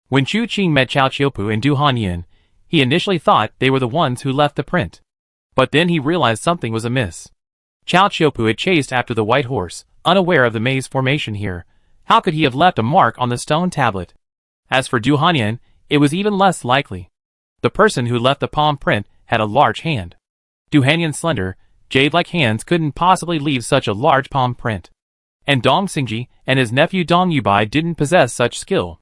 When Chu Qing met Chao Qiupu and Du Hanyan, he initially thought they were the ones who left the print. But then he realized something was amiss. Chao Qiupu had chased after the white horse, unaware of the maze formation here. How could he have left a mark on the stone tablet? As for Du Hanyan, it was even less likely. The person who left the palm print had a large hand. Du Hanyan's slender, jade-like hands couldn't possibly leave such a large palm print. And Dong Xingji and his nephew Dong Yubai didn't possess such skill.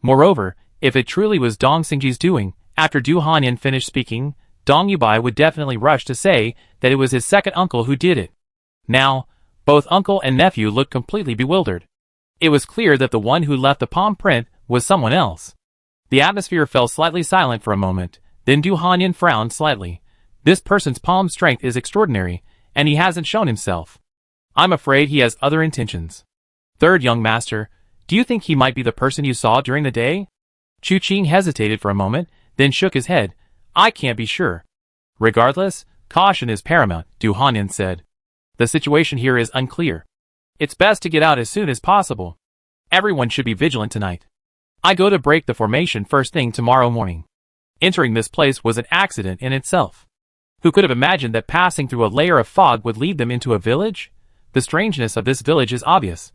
Moreover, if it truly was Dong Xingji's doing, after Du Hanyan finished speaking, Dong Yubai would definitely rush to say that it was his second uncle who did it. Now, both uncle and nephew looked completely bewildered. It was clear that the one who left the palm print was someone else. The atmosphere fell slightly silent for a moment, then Du Hanyan frowned slightly. This person's palm strength is extraordinary, and he hasn't shown himself. I'm afraid he has other intentions. Third young master, do you think he might be the person you saw during the day? Chu Qing hesitated for a moment, then shook his head. I can't be sure. Regardless, caution is paramount, Du Hanyan said. The situation here is unclear. It's best to get out as soon as possible. Everyone should be vigilant tonight. I go to break the formation first thing tomorrow morning. Entering this place was an accident in itself. Who could have imagined that passing through a layer of fog would lead them into a village? The strangeness of this village is obvious.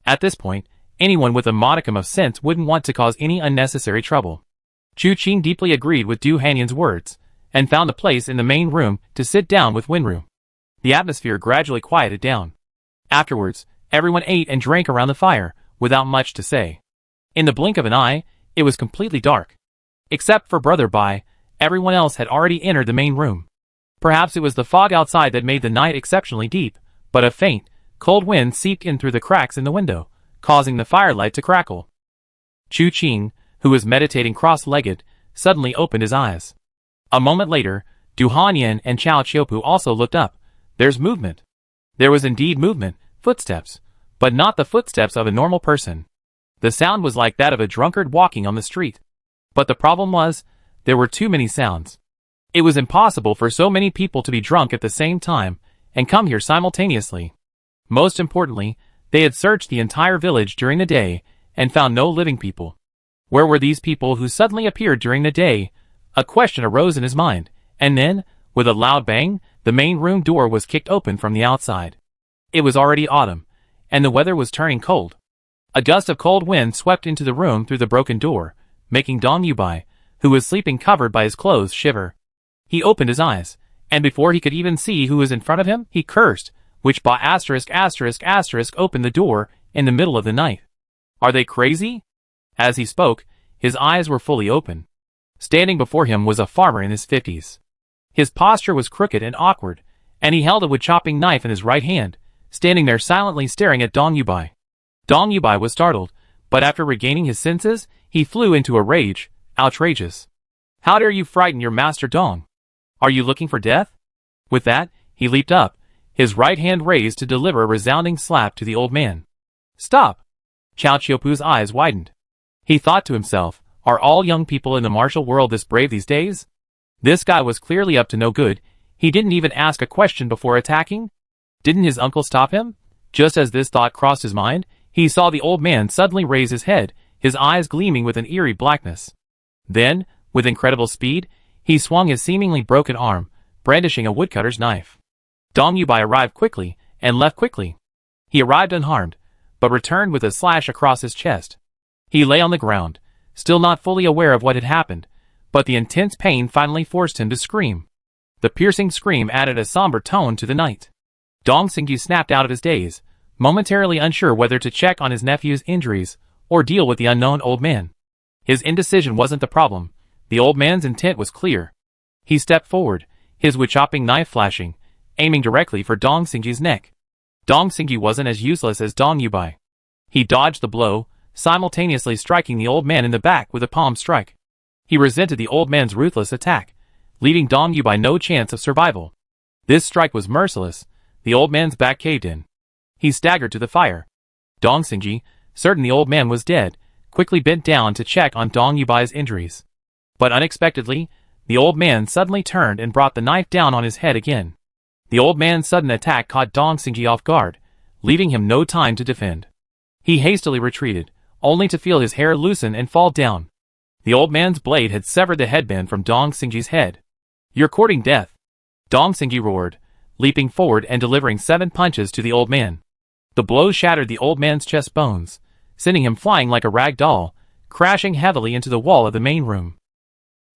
At this point, anyone with a modicum of sense wouldn't want to cause any unnecessary trouble. Chu Qing deeply agreed with Du Hanyan's words, and found a place in the main room to sit down with Winru. The atmosphere gradually quieted down. Afterwards, everyone ate and drank around the fire, without much to say. In the blink of an eye, it was completely dark. Except for Brother Bai, everyone else had already entered the main room. Perhaps it was the fog outside that made the night exceptionally deep, but a faint, cold wind seeped in through the cracks in the window, causing the firelight to crackle. Chu Qing, who was meditating cross-legged, suddenly opened his eyes. A moment later, Du Hanyan and Chao Qiupu also looked up. There's movement. There was indeed movement, footsteps, but not the footsteps of a normal person. The sound was like that of a drunkard walking on the street. But the problem was, there were too many sounds. It was impossible for so many people to be drunk at the same time, and come here simultaneously. Most importantly, they had searched the entire village during the day, and found no living people. Where were these people who suddenly appeared during the day? A question arose in his mind, and then, with a loud bang, the main room door was kicked open from the outside. It was already autumn, and the weather was turning cold. A gust of cold wind swept into the room through the broken door, making Dong Yubai, who was sleeping covered by his clothes, shiver. He opened his eyes, and before he could even see who was in front of him, he cursed, which by **** opened the door in the middle of the night. Are they crazy? As he spoke, his eyes were fully open. Standing before him was a farmer in his 50s. His posture was crooked and awkward, and he held a wood-chopping knife in his right hand, standing there silently staring at Dong Yubai. Dong Yubai was startled, but after regaining his senses, he flew into a rage. Outrageous. How dare you frighten your master Dong? Are you looking for death? With that, he leaped up, his right hand raised to deliver a resounding slap to the old man. Stop! Chao Qiupu's eyes widened. He thought to himself, are all young people in the martial world this brave these days? This guy was clearly up to no good. He didn't even ask a question before attacking. Didn't his uncle stop him? Just as this thought crossed his mind, he saw the old man suddenly raise his head, his eyes gleaming with an eerie blackness. Then, with incredible speed, he swung his seemingly broken arm, brandishing a woodcutter's knife. Dong Yubai arrived quickly, and left quickly. He arrived unharmed, but returned with a slash across his chest. He lay on the ground, still not fully aware of what had happened, but the intense pain finally forced him to scream. The piercing scream added a somber tone to the night. Dong Xingji snapped out of his daze, momentarily unsure whether to check on his nephew's injuries, or deal with the unknown old man. His indecision wasn't the problem. The old man's intent was clear. He stepped forward, his wood-chopping knife flashing, aiming directly for Dong Xingji's neck. Dong Xingji wasn't as useless as Dong Yubai. He dodged the blow, simultaneously striking the old man in the back with a palm strike. He resented the old man's ruthless attack, leaving Dong Yubai no chance of survival. This strike was merciless. The old man's back caved in. He staggered to the fire. Dong Xingji, certain the old man was dead, quickly bent down to check on Dong Yubai's injuries. But unexpectedly, the old man suddenly turned and brought the knife down on his head again. The old man's sudden attack caught Dong Xingji off guard, leaving him no time to defend. He hastily retreated, only to feel his hair loosen and fall down. The old man's blade had severed the headband from Dong Xingji's head. "You're courting death," Dong Xingji roared, leaping forward and delivering 7 punches to the old man. The blows shattered the old man's chest bones, sending him flying like a rag doll, crashing heavily into the wall of the main room.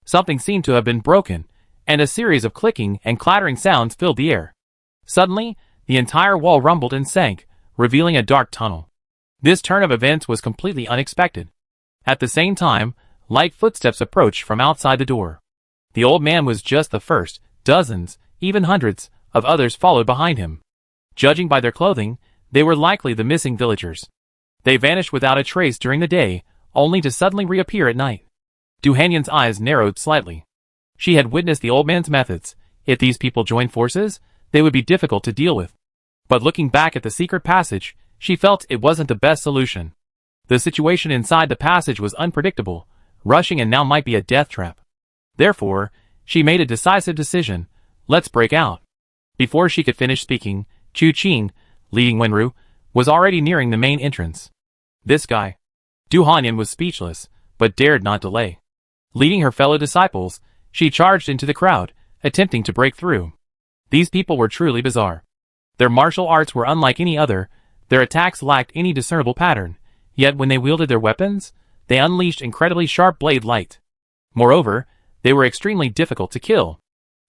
Something seemed to have been broken, and a series of clicking and clattering sounds filled the air. Suddenly, the entire wall rumbled and sank, revealing a dark tunnel. This turn of events was completely unexpected. At the same time, light footsteps approached from outside the door. The old man was just the first. Dozens, even hundreds, of others followed behind him. Judging by their clothing, they were likely the missing villagers. They vanished without a trace during the day, only to suddenly reappear at night. Du Hanyan's eyes narrowed slightly. She had witnessed the old man's methods. If these people joined forces, they would be difficult to deal with. But looking back at the secret passage, she felt it wasn't the best solution. The situation inside the passage was unpredictable, rushing and now might be a death trap. Therefore, she made a decisive decision. Let's break out. Before she could finish speaking, Chu Qing, leading Wenru, was already nearing the main entrance. This guy. Du Hanyan was speechless, but dared not delay. Leading her fellow disciples, she charged into the crowd, attempting to break through. These people were truly bizarre. Their martial arts were unlike any other, their attacks lacked any discernible pattern, yet when they wielded their weapons, they unleashed incredibly sharp blade light. Moreover, they were extremely difficult to kill.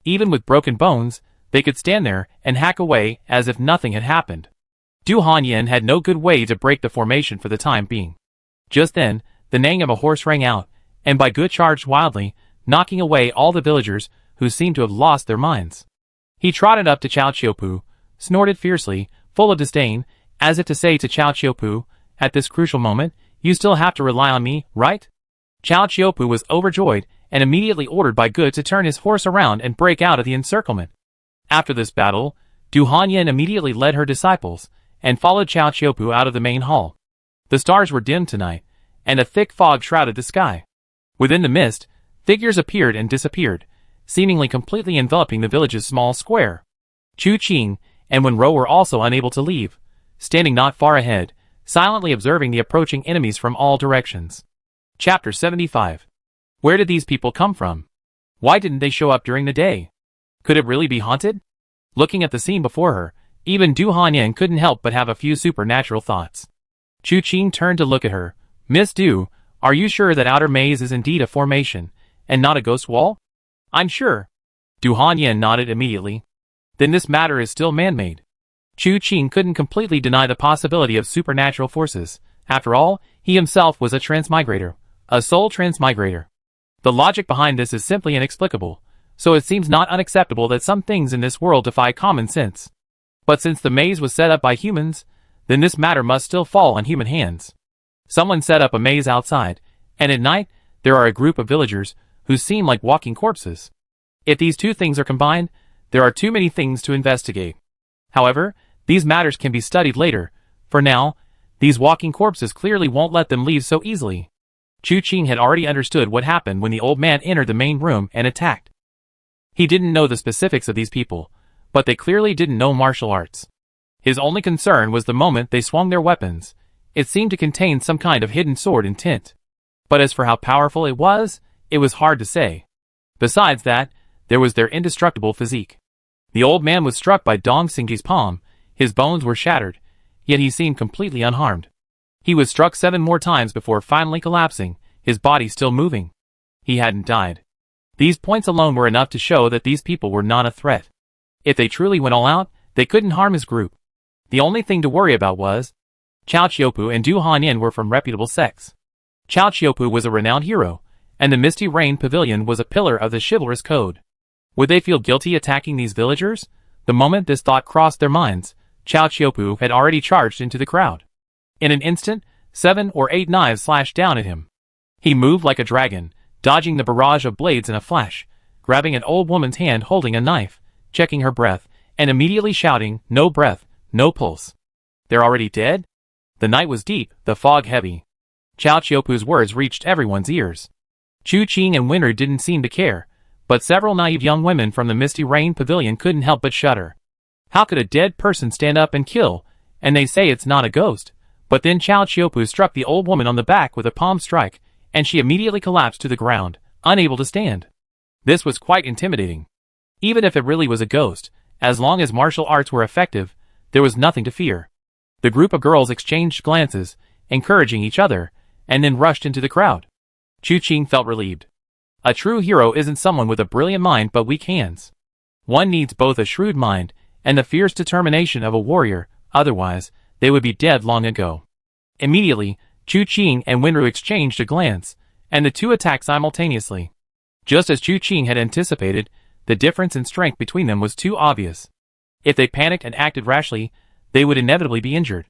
Even with broken bones, they could stand there and hack away as if nothing had happened. Du Hanyan had no good way to break the formation for the time being. Just then, the neighing of a horse rang out, and Bai Ge charged wildly, knocking away all the villagers who seemed to have lost their minds. He trotted up to Cao Qiupu, snorted fiercely, full of disdain, as if to say to Cao Qiupu, "At this crucial moment, you still have to rely on me, right?" Cao Qiupu was overjoyed and immediately ordered Bai Ge to turn his horse around and break out of the encirclement. After this battle, Du Hanyan immediately led her disciples and followed Cao Qiupu out of the main hall. The stars were dim tonight, and a thick fog shrouded the sky. Within the mist, figures appeared and disappeared, seemingly completely enveloping the village's small square. Chu Qing and Wenro were also unable to leave, standing not far ahead, silently observing the approaching enemies from all directions. Chapter 75. Where did these people come from? Why didn't they show up during the day? Could it really be haunted? Looking at the scene before her, even Du Hanyan couldn't help but have a few supernatural thoughts. Chu Qing turned to look at her. "Miss Du, are you sure that outer maze is indeed a formation, and not a ghost wall?" "I'm sure." Du Hanyan nodded immediately. "Then this matter is still man-made." Chu Qing couldn't completely deny the possibility of supernatural forces. After all, he himself was a transmigrator, a soul transmigrator. The logic behind this is simply inexplicable, so it seems not unacceptable that some things in this world defy common sense. But since the maze was set up by humans, then this matter must still fall on human hands. Someone set up a maze outside, and at night, there are a group of villagers who seem like walking corpses. If these two things are combined, there are too many things to investigate. However, these matters can be studied later. For now, these walking corpses clearly won't let them leave so easily. Chu Qing had already understood what happened when the old man entered the main room and attacked. He didn't know the specifics of these people, but they clearly didn't know martial arts. His only concern was the moment they swung their weapons. It seemed to contain some kind of hidden sword intent. But as for how powerful it was hard to say. Besides that, there was their indestructible physique. The old man was struck by Dong Xingji's palm, his bones were shattered, yet he seemed completely unharmed. He was struck 7 more times before finally collapsing, his body still moving. He hadn't died. These points alone were enough to show that these people were not a threat. If they truly went all out, they couldn't harm his group. The only thing to worry about was Cao Qiupu and Du Hanyan were from reputable sects. Cao Qiupu was a renowned hero, and the Misty Rain Pavilion was a pillar of the chivalrous code. Would they feel guilty attacking these villagers? The moment this thought crossed their minds, Cao Qiupu had already charged into the crowd. In an instant, 7 or 8 knives slashed down at him. He moved like a dragon, dodging the barrage of blades in a flash, grabbing an old woman's hand holding a knife, checking her breath, and immediately shouting, "No breath, no pulse." They're already dead? The night was deep, the fog heavy. Cao Qiupu's words reached everyone's ears. Chu Qing and Wenru didn't seem to care, but several naive young women from the Misty Rain Pavilion couldn't help but shudder. How could a dead person stand up and kill? And they say it's not a ghost. But then Cao Qiupu struck the old woman on the back with a palm strike, and she immediately collapsed to the ground, unable to stand. This was quite intimidating. Even if it really was a ghost, as long as martial arts were effective, there was nothing to fear. The group of girls exchanged glances, encouraging each other, and then rushed into the crowd. Chu Qing felt relieved. A true hero isn't someone with a brilliant mind but weak hands. One needs both a shrewd mind and the fierce determination of a warrior, otherwise, they would be dead long ago. Immediately, Chu Qing and Wenru exchanged a glance, and the two attacked simultaneously. Just as Chu Qing had anticipated, the difference in strength between them was too obvious. If they panicked and acted rashly, they would inevitably be injured.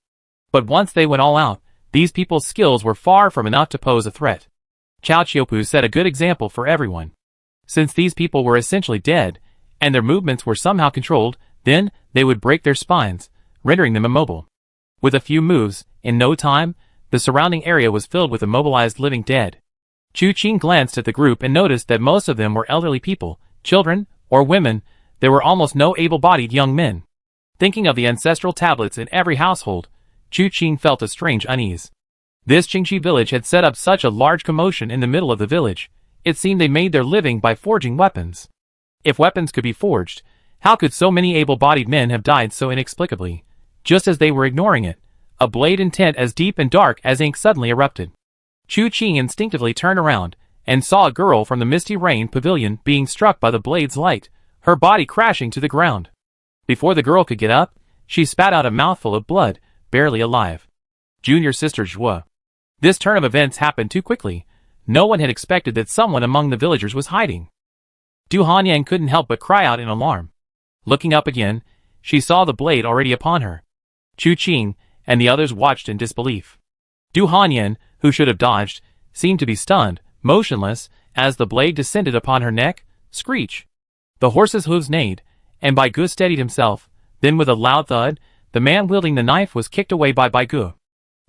But once they went all out, these people's skills were far from enough to pose a threat. Cao Qiupu set a good example for everyone. Since these people were essentially dead, and their movements were somehow controlled, then they would break their spines, rendering them immobile. With a few moves, in no time, the surrounding area was filled with immobilized living dead. Chu Qing glanced at the group and noticed that most of them were elderly people, children, or women. There were almost no able-bodied young men. Thinking of the ancestral tablets in every household, Chu Qing felt a strange unease. This Qingxi village had set up such a large commotion in the middle of the village. It seemed they made their living by forging weapons. If weapons could be forged, how could so many able-bodied men have died so inexplicably? Just as they were ignoring it, a blade intent as deep and dark as ink suddenly erupted. Chu Qing instinctively turned around and saw a girl from the Misty Rain pavilion being struck by the blade's light, her body crashing to the ground. Before the girl could get up, she spat out a mouthful of blood, barely alive. Junior sister Zhua. This turn of events happened too quickly. No one had expected that someone among the villagers was hiding. Du Hanyang couldn't help but cry out in alarm. Looking up again, she saw the blade already upon her. Chu Qing and the others watched in disbelief. Du Hanyang, who should have dodged, seemed to be stunned, motionless, as the blade descended upon her neck. Screech! The horse's hooves neighed, and Bai Gu steadied himself. Then with a loud thud, the man wielding the knife was kicked away by Bai Gu.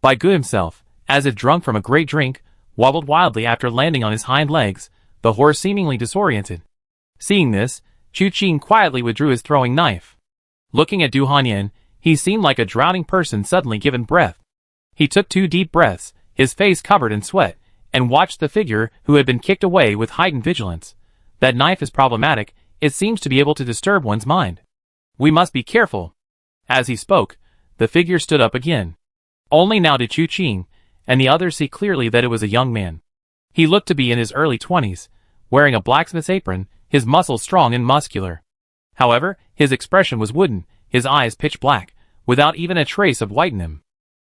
Bai Gu himself, as if drunk from a great drink, wobbled wildly after landing on his hind legs, the horse seemingly disoriented. Seeing this, Chu Qing quietly withdrew his throwing knife. Looking at Du Hanyang, he seemed like a drowning person suddenly given breath. He took 2 deep breaths, his face covered in sweat, and watched the figure who had been kicked away with heightened vigilance. That knife is problematic, it seems to be able to disturb one's mind. We must be careful. As he spoke, the figure stood up again. Only now did Chu Qing and the others see clearly that it was a young man. He looked to be in his early 20s, wearing a blacksmith's apron, his muscles strong and muscular. However, his expression was wooden, his eyes pitch black, without even a trace of white in them.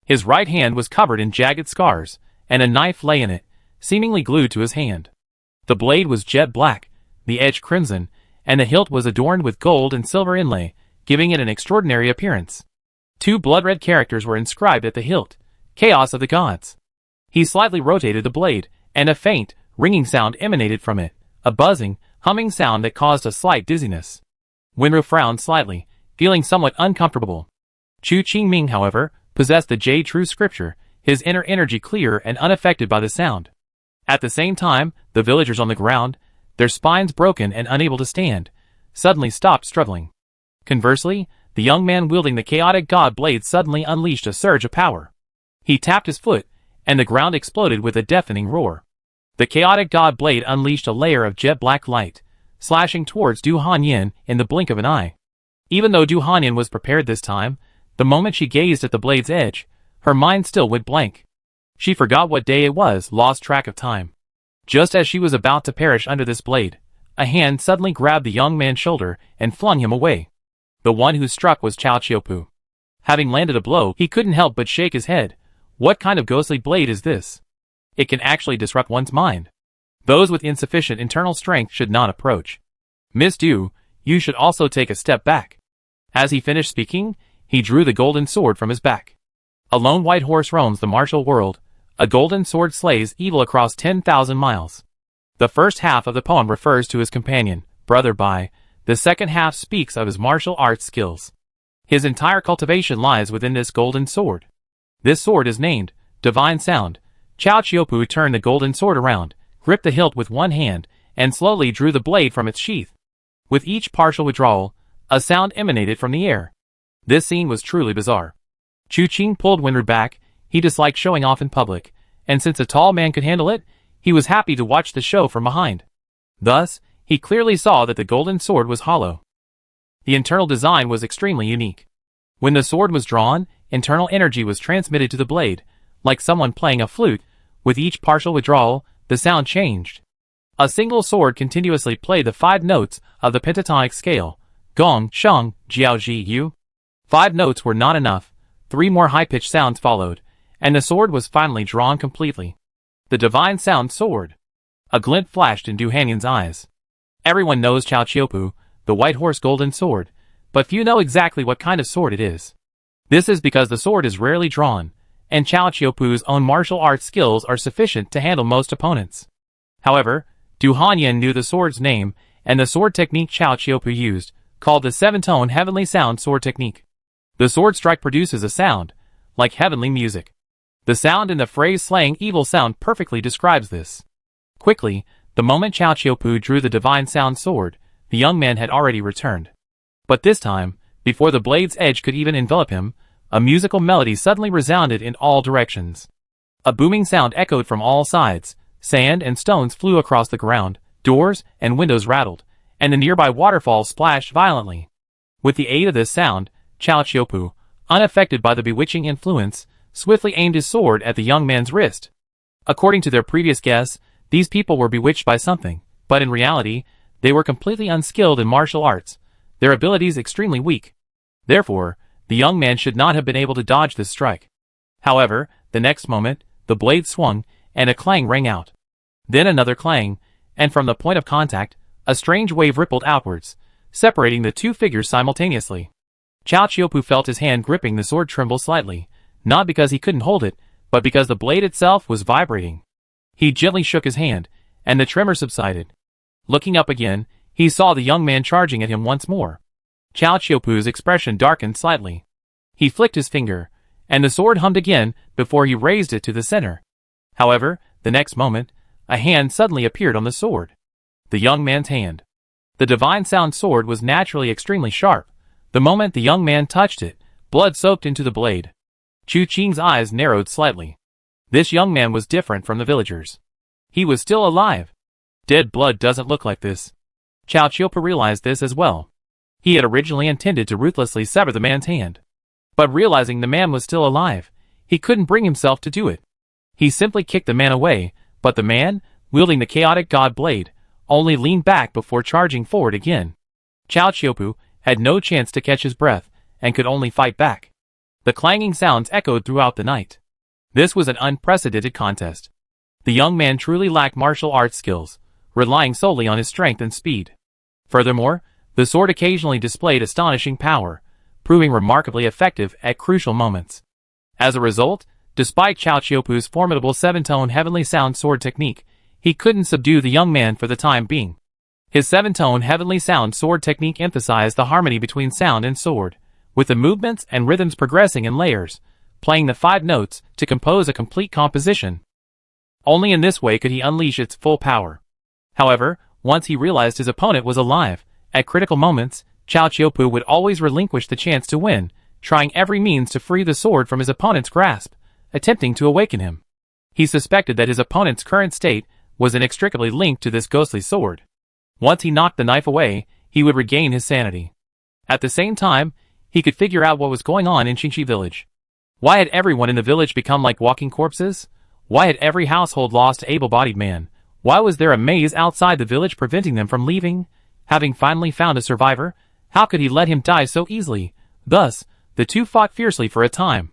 His right hand was covered in jagged scars, and a knife lay in it, seemingly glued to his hand. The blade was jet black, the edge crimson, and the hilt was adorned with gold and silver inlay, giving it an extraordinary appearance. 2 blood-red characters were inscribed at the hilt, Chaos of the Gods. He slightly rotated the blade, and a faint, ringing sound emanated from it, a buzzing, humming sound that caused a slight dizziness. Wenru frowned slightly, feeling somewhat uncomfortable. Chu Qingming, however, possessed the Jade True Scripture, his inner energy clear and unaffected by the sound. At the same time, the villagers on the ground, their spines broken and unable to stand, suddenly stopped struggling. Conversely, the young man wielding the chaotic god blade suddenly unleashed a surge of power. He tapped his foot, and the ground exploded with a deafening roar. The chaotic god blade unleashed a layer of jet-black light, slashing towards Du Hanyang in the blink of an eye. Even though Du Hanyang was prepared this time, the moment she gazed at the blade's edge, her mind still went blank. She forgot what day it was, lost track of time. Just as she was about to perish under this blade, a hand suddenly grabbed the young man's shoulder and flung him away. The one who struck was Cao Qiupu. Having landed a blow, he couldn't help but shake his head. What kind of ghostly blade is this? It can actually disrupt one's mind. Those with insufficient internal strength should not approach. Miss Du, you should also take a step back. As he finished speaking, he drew the golden sword from his back. A lone white horse roams the martial world. A golden sword slays evil across 10,000 miles. The first half of the poem refers to his companion, Brother Bai. The second half speaks of his martial arts skills. His entire cultivation lies within this golden sword. This sword is named Divine Sound. Cao Qiupu turned the golden sword around, gripped the hilt with one hand, and slowly drew the blade from its sheath. With each partial withdrawal, a sound emanated from the air. This scene was truly bizarre. Chu Qing pulled Wenru back. He disliked showing off in public, and since a tall man could handle it, he was happy to watch the show from behind. Thus, he clearly saw that the golden sword was hollow. The internal design was extremely unique. When the sword was drawn, internal energy was transmitted to the blade, like someone playing a flute. With each partial withdrawal, the sound changed. A single sword continuously played the 5 notes of the pentatonic scale, gong, sheng, jiao, ji, yu. 5 notes were not enough, 3 more high-pitched sounds followed, and the sword was finally drawn completely. The divine sound sword. A glint flashed in Du Hanyan's eyes. Everyone knows Cao Qiupu, the white horse golden sword, but few know exactly what kind of sword it is. This is because the sword is rarely drawn, and Cao Qiupu's own martial arts skills are sufficient to handle most opponents. However, Du Hanyan knew the sword's name, and the sword technique Cao Qiupu used, called the 7-tone heavenly sound sword technique. The sword strike produces a sound, like heavenly music. The sound in the phrase slaying evil sound perfectly describes this. Quickly, the moment Cao Qiupu drew the divine sound sword, the young man had already returned. But this time, before the blade's edge could even envelop him, a musical melody suddenly resounded in all directions. A booming sound echoed from all sides, sand and stones flew across the ground, doors and windows rattled, and the nearby waterfall splashed violently. With the aid of this sound, Cao Qiupu, unaffected by the bewitching influence, swiftly aimed his sword at the young man's wrist. According to their previous guess, these people were bewitched by something, but in reality, they were completely unskilled in martial arts, their abilities extremely weak. Therefore, the young man should not have been able to dodge this strike. However, the next moment, the blade swung, and a clang rang out. Then another clang, and from the point of contact, a strange wave rippled outwards, separating the 2 figures simultaneously. Cao Qiupu felt his hand gripping the sword tremble slightly, not because he couldn't hold it, but because the blade itself was vibrating. He gently shook his hand, and the tremor subsided. Looking up again, he saw the young man charging at him once more. Cao Qiupu's expression darkened slightly. He flicked his finger, and the sword hummed again before he raised it to the center. However, the next moment, a hand suddenly appeared on the sword. The young man's hand. The divine sound sword was naturally extremely sharp. The moment the young man touched it, blood soaked into the blade. Chu Qing's eyes narrowed slightly. This young man was different from the villagers. He was still alive. Dead blood doesn't look like this. Cao Qiupu realized this as well. He had originally intended to ruthlessly sever the man's hand. But realizing the man was still alive, he couldn't bring himself to do it. He simply kicked the man away, but the man, wielding the chaotic god blade, only leaned back before charging forward again. Cao Qiupu had no chance to catch his breath, and could only fight back. The clanging sounds echoed throughout the night. This was an unprecedented contest. The young man truly lacked martial arts skills, relying solely on his strength and speed. Furthermore, the sword occasionally displayed astonishing power, proving remarkably effective at crucial moments. As a result, despite Cao Qiupu's formidable 7-tone heavenly sound sword technique, he couldn't subdue the young man for the time being. His 7-tone heavenly sound sword technique emphasized the harmony between sound and sword, with the movements and rhythms progressing in layers, playing the 5 notes to compose a complete composition. Only in this way could he unleash its full power. However, once he realized his opponent was alive, at critical moments, Cao Qiupu would always relinquish the chance to win, trying every means to free the sword from his opponent's grasp, attempting to awaken him. He suspected that his opponent's current state was inextricably linked to this ghostly sword. Once he knocked the knife away, he would regain his sanity. At the same time, he could figure out what was going on in Qingxi village. Why had everyone in the village become like walking corpses? Why had every household lost an able-bodied man? Why was there a maze outside the village preventing them from leaving? Having finally found a survivor, how could he let him die so easily? Thus, the two fought fiercely for a time.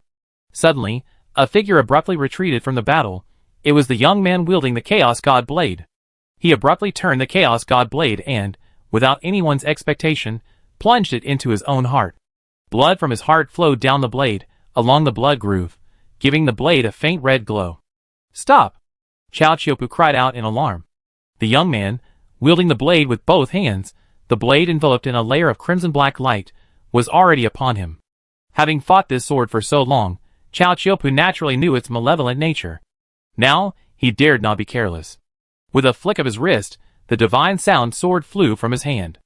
Suddenly, a figure abruptly retreated from the battle. It was the young man wielding the Chaos God Blade. He abruptly turned the Chaos God Blade and, without anyone's expectation, plunged it into his own heart. Blood from his heart flowed down the blade, along the blood groove, giving the blade a faint red glow. "Stop!" Cao Qiupu cried out in alarm. The young man, wielding the blade with both hands, the blade enveloped in a layer of crimson-black light, was already upon him. Having fought this sword for so long, Cao Qiupu naturally knew its malevolent nature. Now, he dared not be careless. With a flick of his wrist, the divine sound sword flew from his hand.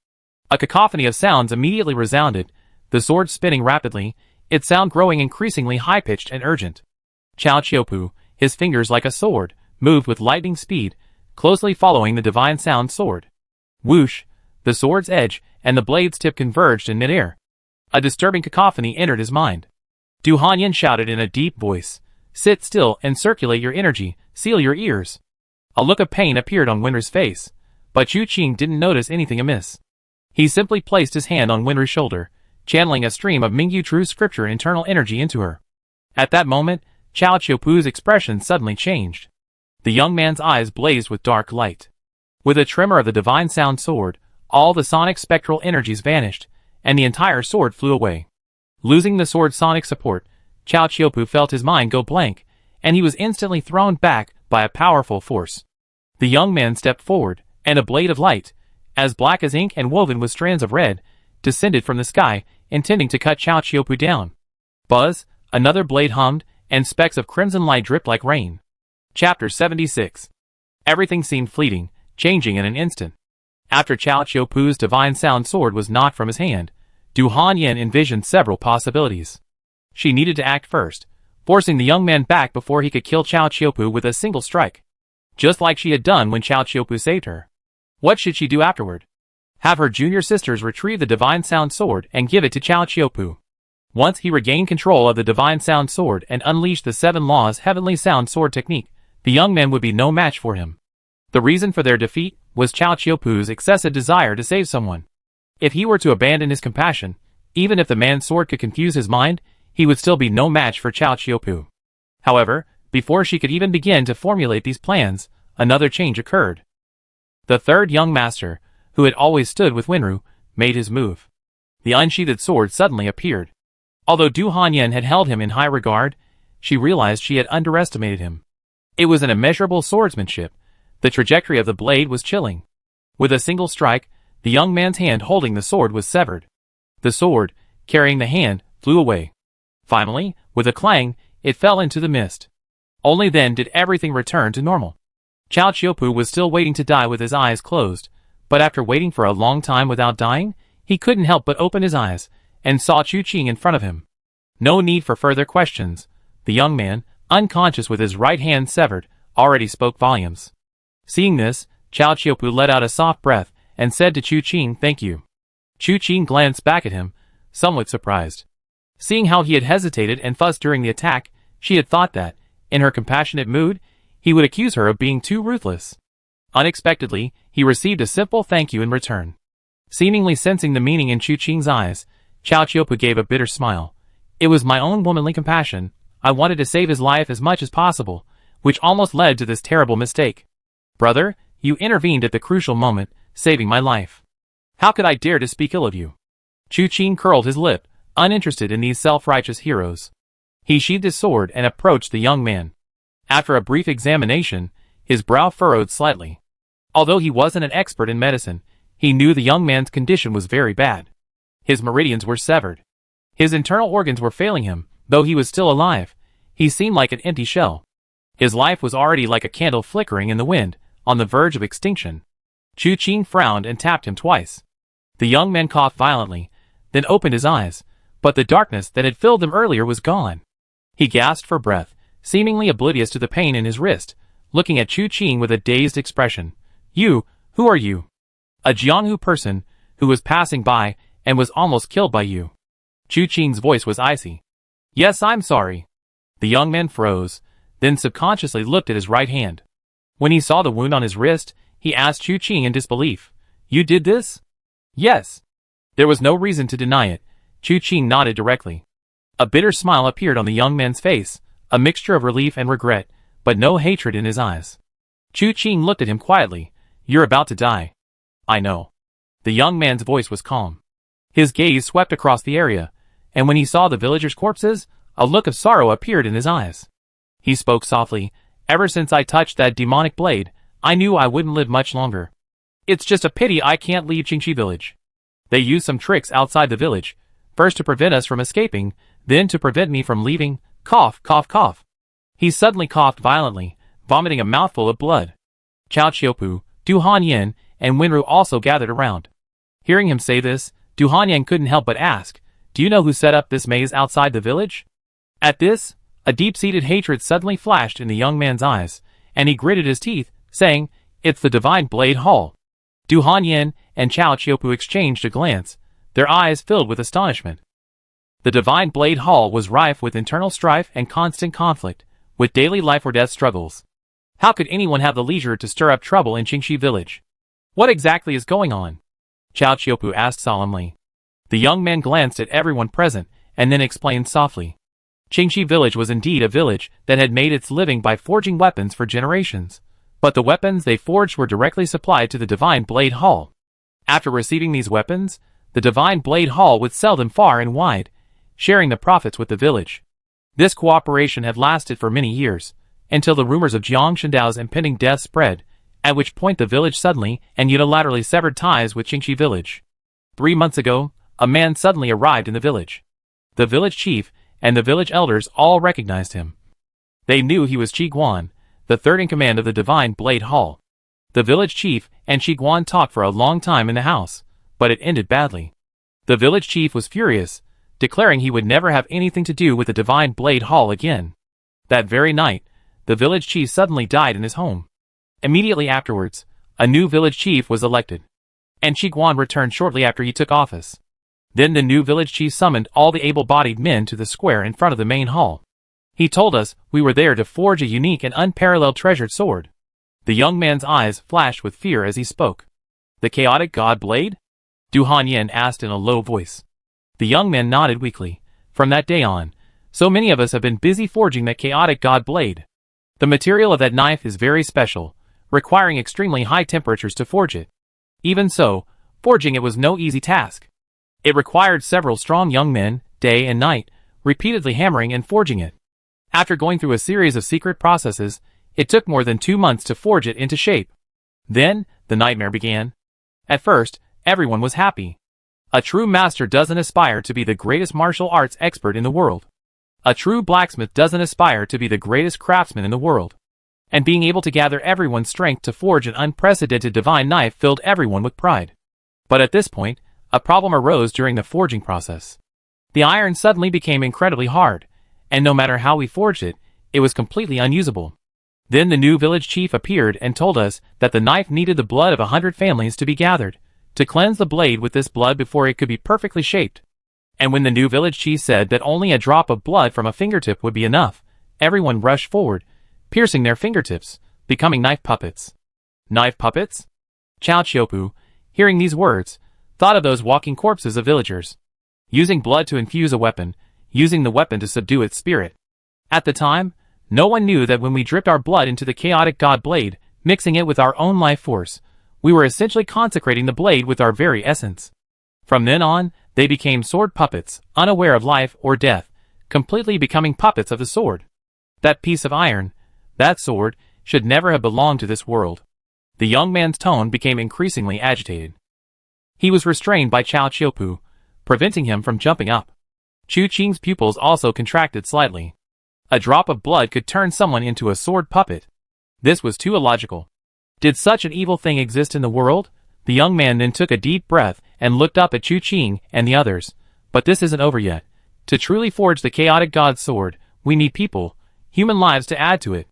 A cacophony of sounds immediately resounded, the sword spinning rapidly, its sound growing increasingly high-pitched and urgent. Cao Qiupu, his fingers like a sword, moved with lightning speed, closely following the divine sound sword. Whoosh! The sword's edge and the blade's tip converged in midair. A disturbing cacophony entered his mind. Du Hanyan shouted in a deep voice, "Sit still and circulate your energy, seal your ears." A look of pain appeared on Winru's face, but Chu Qing didn't notice anything amiss. He simply placed his hand on Winru's shoulder, channeling a stream of Mingyu true scripture internal energy into her. At that moment, Chao Qiupu's expression suddenly changed. The young man's eyes blazed with dark light. With a tremor of the divine sound sword, all the sonic spectral energies vanished, and the entire sword flew away. Losing the sword's sonic support, Chao Qiupu felt his mind go blank, and he was instantly thrown back by a powerful force. The young man stepped forward, and a blade of light, as black as ink and woven with strands of red, descended from the sky, intending to cut Chao Qiupu down. Buzz! Another blade hummed, and specks of crimson light dripped like rain. Chapter 76. Everything seemed fleeting, changing in an instant. After Chao Qiupu's divine sound sword was knocked from his hand, Du Hanyan envisioned several possibilities. She needed to act first, forcing the young man back before he could kill Chao Qiupu with a single strike. Just like she had done when Chao Qiupu saved her. What should she do afterward? Have her junior sisters retrieve the divine sound sword and give it to Chao Qiupu. Once he regained control of the divine sound sword and unleashed the 7 laws heavenly sound sword technique, the young man would be no match for him. The reason for their defeat was Chao Qiupu's excessive desire to save someone. If he were to abandon his compassion, even if the man's sword could confuse his mind, he would still be no match for Chao Qiupu. However, before she could even begin to formulate these plans, another change occurred. The third young master, who had always stood with Winru, made his move. The unsheathed sword suddenly appeared. Although Du Hanyan had held him in high regard, she realized she had underestimated him. It was an immeasurable swordsmanship. The trajectory of the blade was chilling. With a single strike, the young man's hand holding the sword was severed. The sword, carrying the hand, flew away. Finally, with a clang, it fell into the mist. Only then did everything return to normal. Chao Qiupu was still waiting to die with his eyes closed, but after waiting for a long time without dying, he couldn't help but open his eyes, and saw Chu Qing in front of him. No need for further questions. The young man, unconscious with his right hand severed, already spoke volumes. Seeing this, Chao Qiupu let out a soft breath, and said to Chu Qing, "Thank you." Chu Qing glanced back at him, somewhat surprised. Seeing how he had hesitated and fussed during the attack, she had thought that, in her compassionate mood, he would accuse her of being too ruthless. Unexpectedly, he received a simple thank you in return. Seemingly sensing the meaning in Chu Qing's eyes, Chao Qiupu gave a bitter smile. It was my own womanly compassion. I wanted to save his life as much as possible, which almost led to this terrible mistake. Brother, you intervened at the crucial moment, saving my life. How could I dare to speak ill of you? Chu Qing curled his lip, uninterested in these self-righteous heroes. He sheathed his sword and approached the young man. After a brief examination, his brow furrowed slightly. Although he wasn't an expert in medicine, he knew the young man's condition was very bad. His meridians were severed. His internal organs were failing him, though he was still alive. He seemed like an empty shell. His life was already like a candle flickering in the wind, on the verge of extinction. Chu Qing frowned and tapped him twice. The young man coughed violently, then opened his eyes, but the darkness that had filled them earlier was gone. He gasped for breath, seemingly oblivious to the pain in his wrist, looking at Chu Qing with a dazed expression. "You, who are you?" "A Jianghu person, who was passing by, and was almost killed by you." Chu Qing's voice was icy. "Yes, I'm sorry." The young man froze, then subconsciously looked at his right hand. When he saw the wound on his wrist, he asked Chu Qing in disbelief, "You did this?" "Yes." There was no reason to deny it. Chu Qing nodded directly. A bitter smile appeared on the young man's face, a mixture of relief and regret, but no hatred in his eyes. Chu Qing looked at him quietly. "You're about to die." "I know." The young man's voice was calm. His gaze swept across the area, and when he saw the villagers' corpses, a look of sorrow appeared in his eyes. He spoke softly, "Ever since I touched that demonic blade, I knew I wouldn't live much longer. It's just a pity I can't leave Qingxi village. They used some tricks outside the village, first to prevent us from escaping, then to prevent me from leaving. Cough, cough, cough." He suddenly coughed violently, vomiting a mouthful of blood. Chao Qiupu, Du Hanyan, and Winru also gathered around. Hearing him say this, Du Hanyan couldn't help but ask, "Do you know who set up this maze outside the village?" At this, a deep-seated hatred suddenly flashed in the young man's eyes, and he gritted his teeth, saying, "It's the Divine Blade Hall." Du Hanyin and Chao Qiupu exchanged a glance, their eyes filled with astonishment. The Divine Blade Hall was rife with internal strife and constant conflict, with daily life-or-death struggles. How could anyone have the leisure to stir up trouble in Qingxi village? What exactly is going on? Chao Qiupu asked solemnly. The young man glanced at everyone present, and then explained softly. Qingxi village was indeed a village that had made its living by forging weapons for generations, but the weapons they forged were directly supplied to the Divine Blade Hall. After receiving these weapons, the Divine Blade Hall would sell them far and wide, sharing the profits with the village. This cooperation had lasted for many years, until the rumors of Jiang Shendao's impending death spread, at which point the village suddenly and unilaterally severed ties with Qingxi village. 3 months ago, a man suddenly arrived in the village. The village chief and the village elders all recognized him. They knew he was Qi Guan, the third in command of the Divine Blade Hall. The village chief and Qi Guan talked for a long time in the house, but it ended badly. The village chief was furious, declaring he would never have anything to do with the Divine Blade Hall again. That very night, the village chief suddenly died in his home. Immediately afterwards, a new village chief was elected, and Qi Guan returned shortly after he took office. Then the new village chief summoned all the able-bodied men to the square in front of the main hall. He told us we were there to forge a unique and unparalleled treasured sword. The young man's eyes flashed with fear as he spoke. The chaotic god blade? Du Hanyin asked in a low voice. The young man nodded weakly. From that day on, so many of us have been busy forging that chaotic god blade. The material of that knife is very special, requiring extremely high temperatures to forge it. Even so, forging it was no easy task. It required several strong young men, day and night, repeatedly hammering and forging it. After going through a series of secret processes, it took more than 2 months to forge it into shape. Then, the nightmare began. At first, everyone was happy. A true master doesn't aspire to be the greatest martial arts expert in the world. A true blacksmith doesn't aspire to be the greatest craftsman in the world. And being able to gather everyone's strength to forge an unprecedented divine knife filled everyone with pride. But at this point, a problem arose during the forging process. The iron suddenly became incredibly hard, and no matter how we forged it, it was completely unusable. Then the new village chief appeared and told us that the knife needed the blood of 100 families to be gathered, to cleanse the blade with this blood before it could be perfectly shaped. And when the new village chief said that only a drop of blood from a fingertip would be enough, everyone rushed forward, piercing their fingertips, becoming knife puppets. Knife puppets? Chao Qiupu, hearing these words, thought of those walking corpses of villagers. Using blood to infuse a weapon, using the weapon to subdue its spirit. At the time, no one knew that when we dripped our blood into the chaotic god blade, mixing it with our own life force, we were essentially consecrating the blade with our very essence. From then on, they became sword puppets, unaware of life or death, completely becoming puppets of the sword. That piece of iron, that sword, should never have belonged to this world. The young man's tone became increasingly agitated. He was restrained by Chao Qiupu, preventing him from jumping up. Chu Qing's pupils also contracted slightly. A drop of blood could turn someone into a sword puppet. This was too illogical. Did such an evil thing exist in the world? The young man then took a deep breath and looked up at Chu Qing and the others. But this isn't over yet. To truly forge the chaotic god's sword, we need people, human lives to add to it.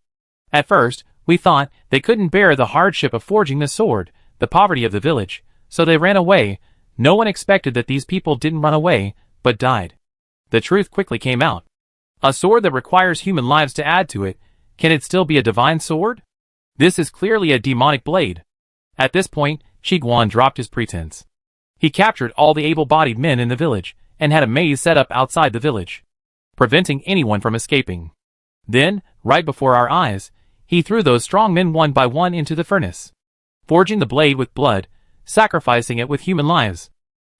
At first, we thought they couldn't bear the hardship of forging the sword, the poverty of the village, so they ran away. No one expected that these people didn't run away, but died. The truth quickly came out. A sword that requires human lives to add to it, can it still be a divine sword? This is clearly a demonic blade. At this point, Qi Guan dropped his pretense. He captured all the able-bodied men in the village, and had a maze set up outside the village, preventing anyone from escaping. Then, right before our eyes, he threw those strong men one by one into the furnace, forging the blade with blood, sacrificing it with human lives.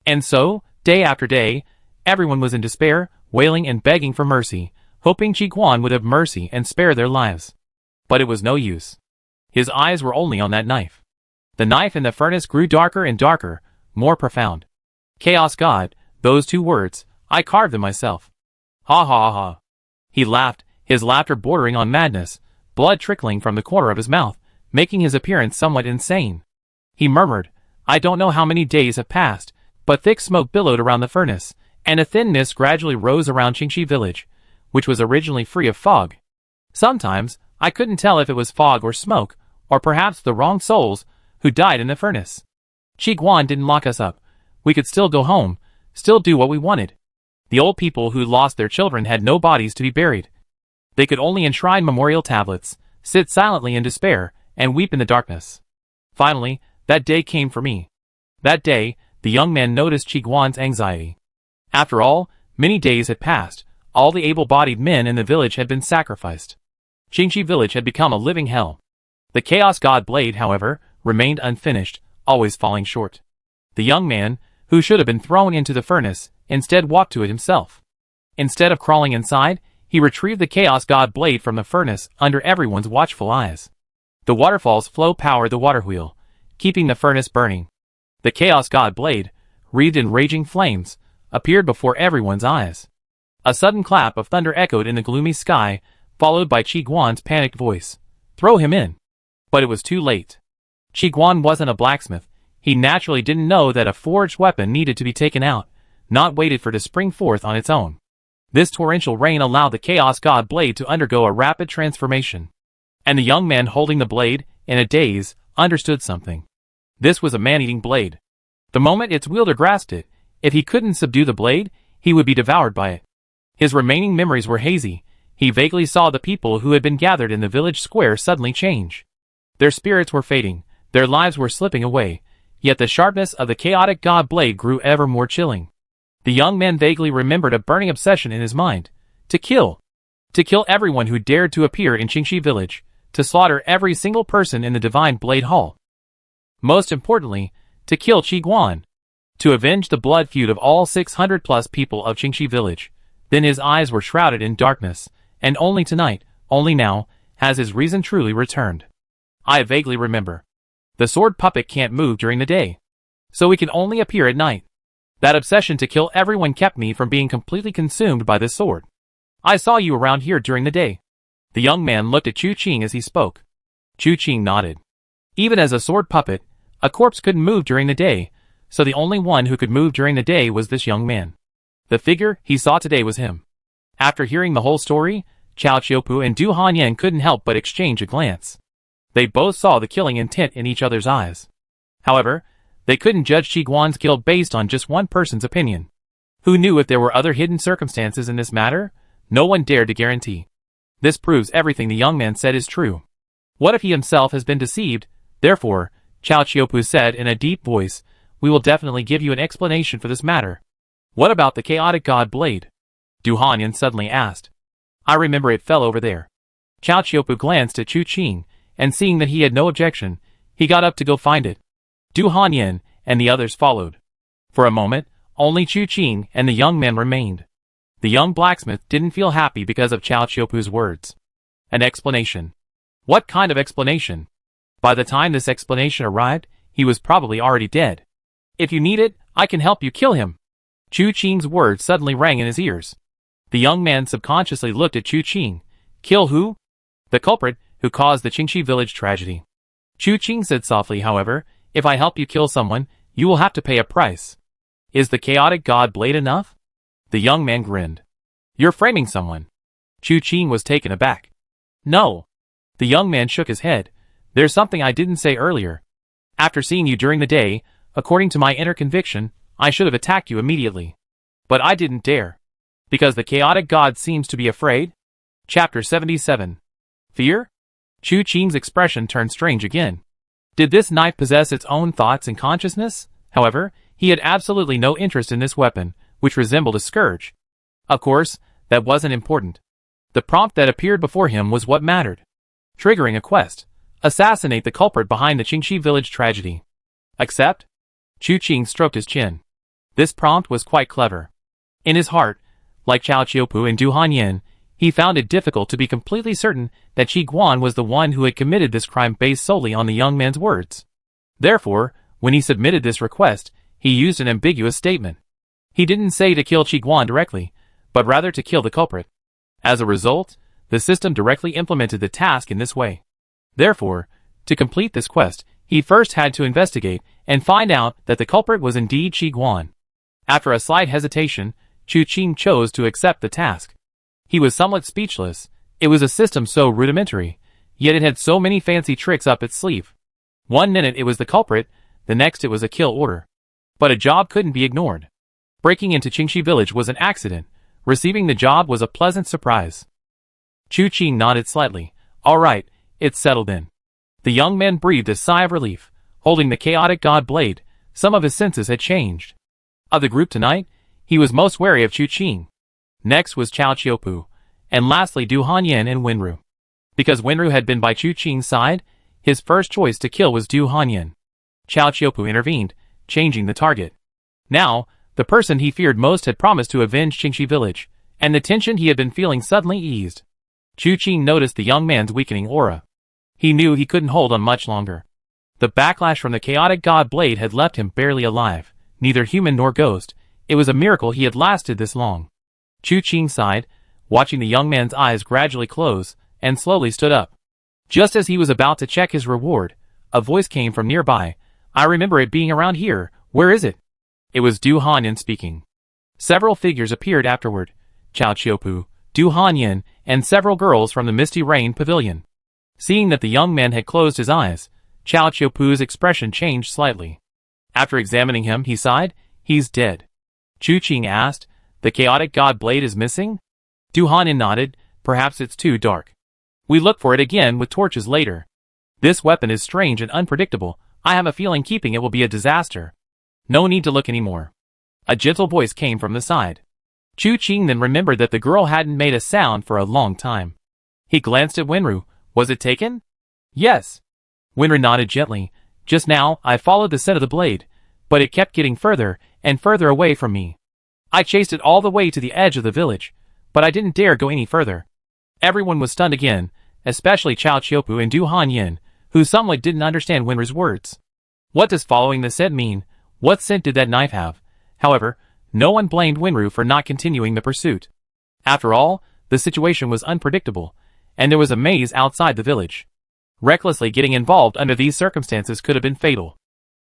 And so, day after day, everyone was in despair, wailing and begging for mercy, hoping Qi Guan would have mercy and spare their lives. But it was no use. His eyes were only on that knife. The knife in the furnace grew darker and darker, more profound. Chaos God, those 2 words, I carved them myself. Ha ha ha. He laughed, his laughter bordering on madness, blood trickling from the corner of his mouth, making his appearance somewhat insane. He murmured, I don't know how many days have passed, but thick smoke billowed around the furnace, and a thin mist gradually rose around Qingxi village, which was originally free of fog. Sometimes, I couldn't tell if it was fog or smoke, or perhaps the wrong souls who died in the furnace. Qi Guan didn't lock us up. We could still go home, still do what we wanted. The old people who lost their children had no bodies to be buried. They could only enshrine memorial tablets, sit silently in despair, and weep in the darkness. Finally, that day came for me. That day, the young man noticed Qi Guan's anxiety. After all, many days had passed. All the able-bodied men in the village had been sacrificed. Qingxi village had become a living hell. The Chaos God blade, however, remained unfinished, always falling short. The young man, who should have been thrown into the furnace, instead walked to it himself. Instead of crawling inside, he retrieved the Chaos God blade from the furnace under everyone's watchful eyes. The waterfall's flow powered the water wheel, keeping the furnace burning. The Chaos God blade, wreathed in raging flames, appeared before everyone's eyes. A sudden clap of thunder echoed in the gloomy sky, followed by Qi Guan's panicked voice. "Throw him in." But it was too late. Qi Guan wasn't a blacksmith. He naturally didn't know that a forged weapon needed to be taken out, not waited for to spring forth on its own. This torrential rain allowed the Chaos God blade to undergo a rapid transformation. And the young man holding the blade, in a daze, understood something. This was a man-eating blade. The moment its wielder grasped it, if he couldn't subdue the blade, he would be devoured by it. His remaining memories were hazy. He vaguely saw the people who had been gathered in the village square suddenly change. Their spirits were fading, their lives were slipping away, yet the sharpness of the chaotic god blade grew ever more chilling. The young man vaguely remembered a burning obsession in his mind. To kill. To kill everyone who dared to appear in Qingxi village, to slaughter every single person in the Divine Blade Hall. Most importantly, to kill Qi Guan. To avenge the blood feud of all 600+ people of Qingxi village. Then his eyes were shrouded in darkness, and only tonight, only now, has his reason truly returned. I vaguely remember. The sword puppet can't move during the day, so he can only appear at night. That obsession to kill everyone kept me from being completely consumed by this sword. I saw you around here during the day. The young man looked at Chu Qing as he spoke. Chu Qing nodded. Even as a sword puppet, a corpse couldn't move during the day, so the only one who could move during the day was this young man. The figure he saw today was him. After hearing the whole story, Chao Qiupu and Du Hanyan couldn't help but exchange a glance. They both saw the killing intent in each other's eyes. However, they couldn't judge Qi Guan's kill based on just one person's opinion. Who knew if there were other hidden circumstances in this matter? No one dared to guarantee. This proves everything the young man said is true. What if he himself has been deceived? Therefore, Chao Qiupu said in a deep voice, "We will definitely give you an explanation for this matter." "What about the chaotic god blade?" Du Hanyan suddenly asked. "I remember it fell over there." Chao Qiupu glanced at Chu Qing, and seeing that he had no objection, he got up to go find it. Du Hanyan and the others followed. For a moment, only Chu Qing and the young man remained. The young blacksmith didn't feel happy because of Chao Qiupu's words. An explanation. What kind of explanation? By the time this explanation arrived, he was probably already dead. "If you need it, I can help you kill him." Chu Qing's words suddenly rang in his ears. The young man subconsciously looked at Chu Qing. "Kill who?" "The culprit who caused the Qingxi village tragedy." Chu Qing said softly, "However, if I help you kill someone, you will have to pay a price." "Is the chaotic god blade enough?" The young man grinned. "You're framing someone." Chu Qing was taken aback. "No." The young man shook his head. "There's something I didn't say earlier. After seeing you during the day, according to my inner conviction, I should have attacked you immediately. But I didn't dare. Because the chaotic god seems to be afraid?" Chapter 77. Fear? Chu Qing's expression turned strange again. Did this knife possess its own thoughts and consciousness? However, he had absolutely no interest in this weapon, which resembled a scourge. Of course, that wasn't important. The prompt that appeared before him was what mattered. Triggering a quest. Assassinate the culprit behind the Qingxi village tragedy. Accept? Chu Qing stroked his chin. This prompt was quite clever. In his heart, like Chao Qiupu and Du Hanyan, he found it difficult to be completely certain that Qi Guan was the one who had committed this crime based solely on the young man's words. Therefore, when he submitted this request, he used an ambiguous statement. He didn't say to kill Qi Guan directly, but rather to kill the culprit. As a result, the system directly implemented the task in this way. Therefore, to complete this quest, he first had to investigate and find out that the culprit was indeed Qi Guan. After a slight hesitation, Chu Qing chose to accept the task. He was somewhat speechless. It was a system so rudimentary, yet it had so many fancy tricks up its sleeve. One minute it was the culprit, the next it was a kill order. But a job couldn't be ignored. Breaking into Qingxi village was an accident. Receiving the job was a pleasant surprise. Chu Qing nodded slightly. All right, it's settled in. The young man breathed a sigh of relief. Holding the chaotic god blade, some of his senses had changed. Of the group tonight, he was most wary of Chu Qing. Next was Chao Qiupu, and lastly Du Hanyin and Wenru. Because Wenru had been by Chu Qing's side, his first choice to kill was Du Hanyin. Chao Qiupu intervened, changing the target. Now, the person he feared most had promised to avenge Qingxi village, and the tension he had been feeling suddenly eased. Chu Qing noticed the young man's weakening aura. He knew he couldn't hold on much longer. The backlash from the chaotic god blade had left him barely alive, neither human nor ghost. It was a miracle he had lasted this long. Chu Qing sighed, watching the young man's eyes gradually close, and slowly stood up. Just as he was about to check his reward, a voice came from nearby. I remember it being around here. Where is it? It was Du Hanyin speaking. Several figures appeared afterward. Chao Qiupu, Du Hanyin, and several girls from the Misty Rain Pavilion. Seeing that the young man had closed his eyes, Chao Qiupu's expression changed slightly. After examining him, he sighed. He's dead. Chu Qing asked, the chaotic god blade is missing? Du Hanyin nodded. Perhaps it's too dark. We look for it again with torches later. This weapon is strange and unpredictable. I have a feeling keeping it will be a disaster. No need to look anymore. A gentle voice came from the side. Chu Qing then remembered that the girl hadn't made a sound for a long time. He glanced at Wenru. Was it taken? Yes. Wenru nodded gently. Just now, I followed the scent of the blade, but it kept getting further and further away from me. I chased it all the way to the edge of the village, but I didn't dare go any further. Everyone was stunned again, especially Chao Qiupu and Du Hanyin, who somewhat didn't understand Wenru's words. What does following the scent mean? What scent did that knife have? However, no one blamed Wenru for not continuing the pursuit. After all, the situation was unpredictable, and there was a maze outside the village. Recklessly getting involved under these circumstances could have been fatal.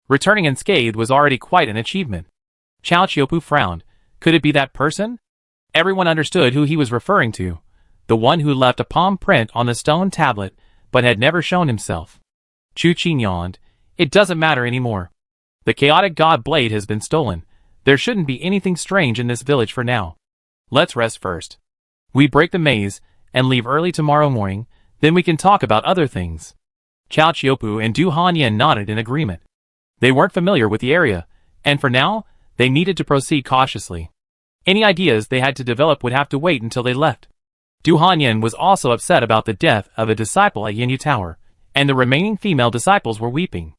Returning unscathed was already quite an achievement. Chao Qiupu frowned. Could it be that person? Everyone understood who he was referring to. The one who left a palm print on the stone tablet, but had never shown himself. Chu Qing yawned. It doesn't matter anymore. The chaotic god blade has been stolen. There shouldn't be anything strange in this village for now. Let's rest first. We break the maze, and leave early tomorrow morning, then we can talk about other things. Chao Qiupu and Du Hanyin nodded in agreement. They weren't familiar with the area, and for now, they needed to proceed cautiously. Any ideas they had to develop would have to wait until they left. Du Hanyin was also upset about the death of a disciple at Yanyu Tower, and the remaining female disciples were weeping.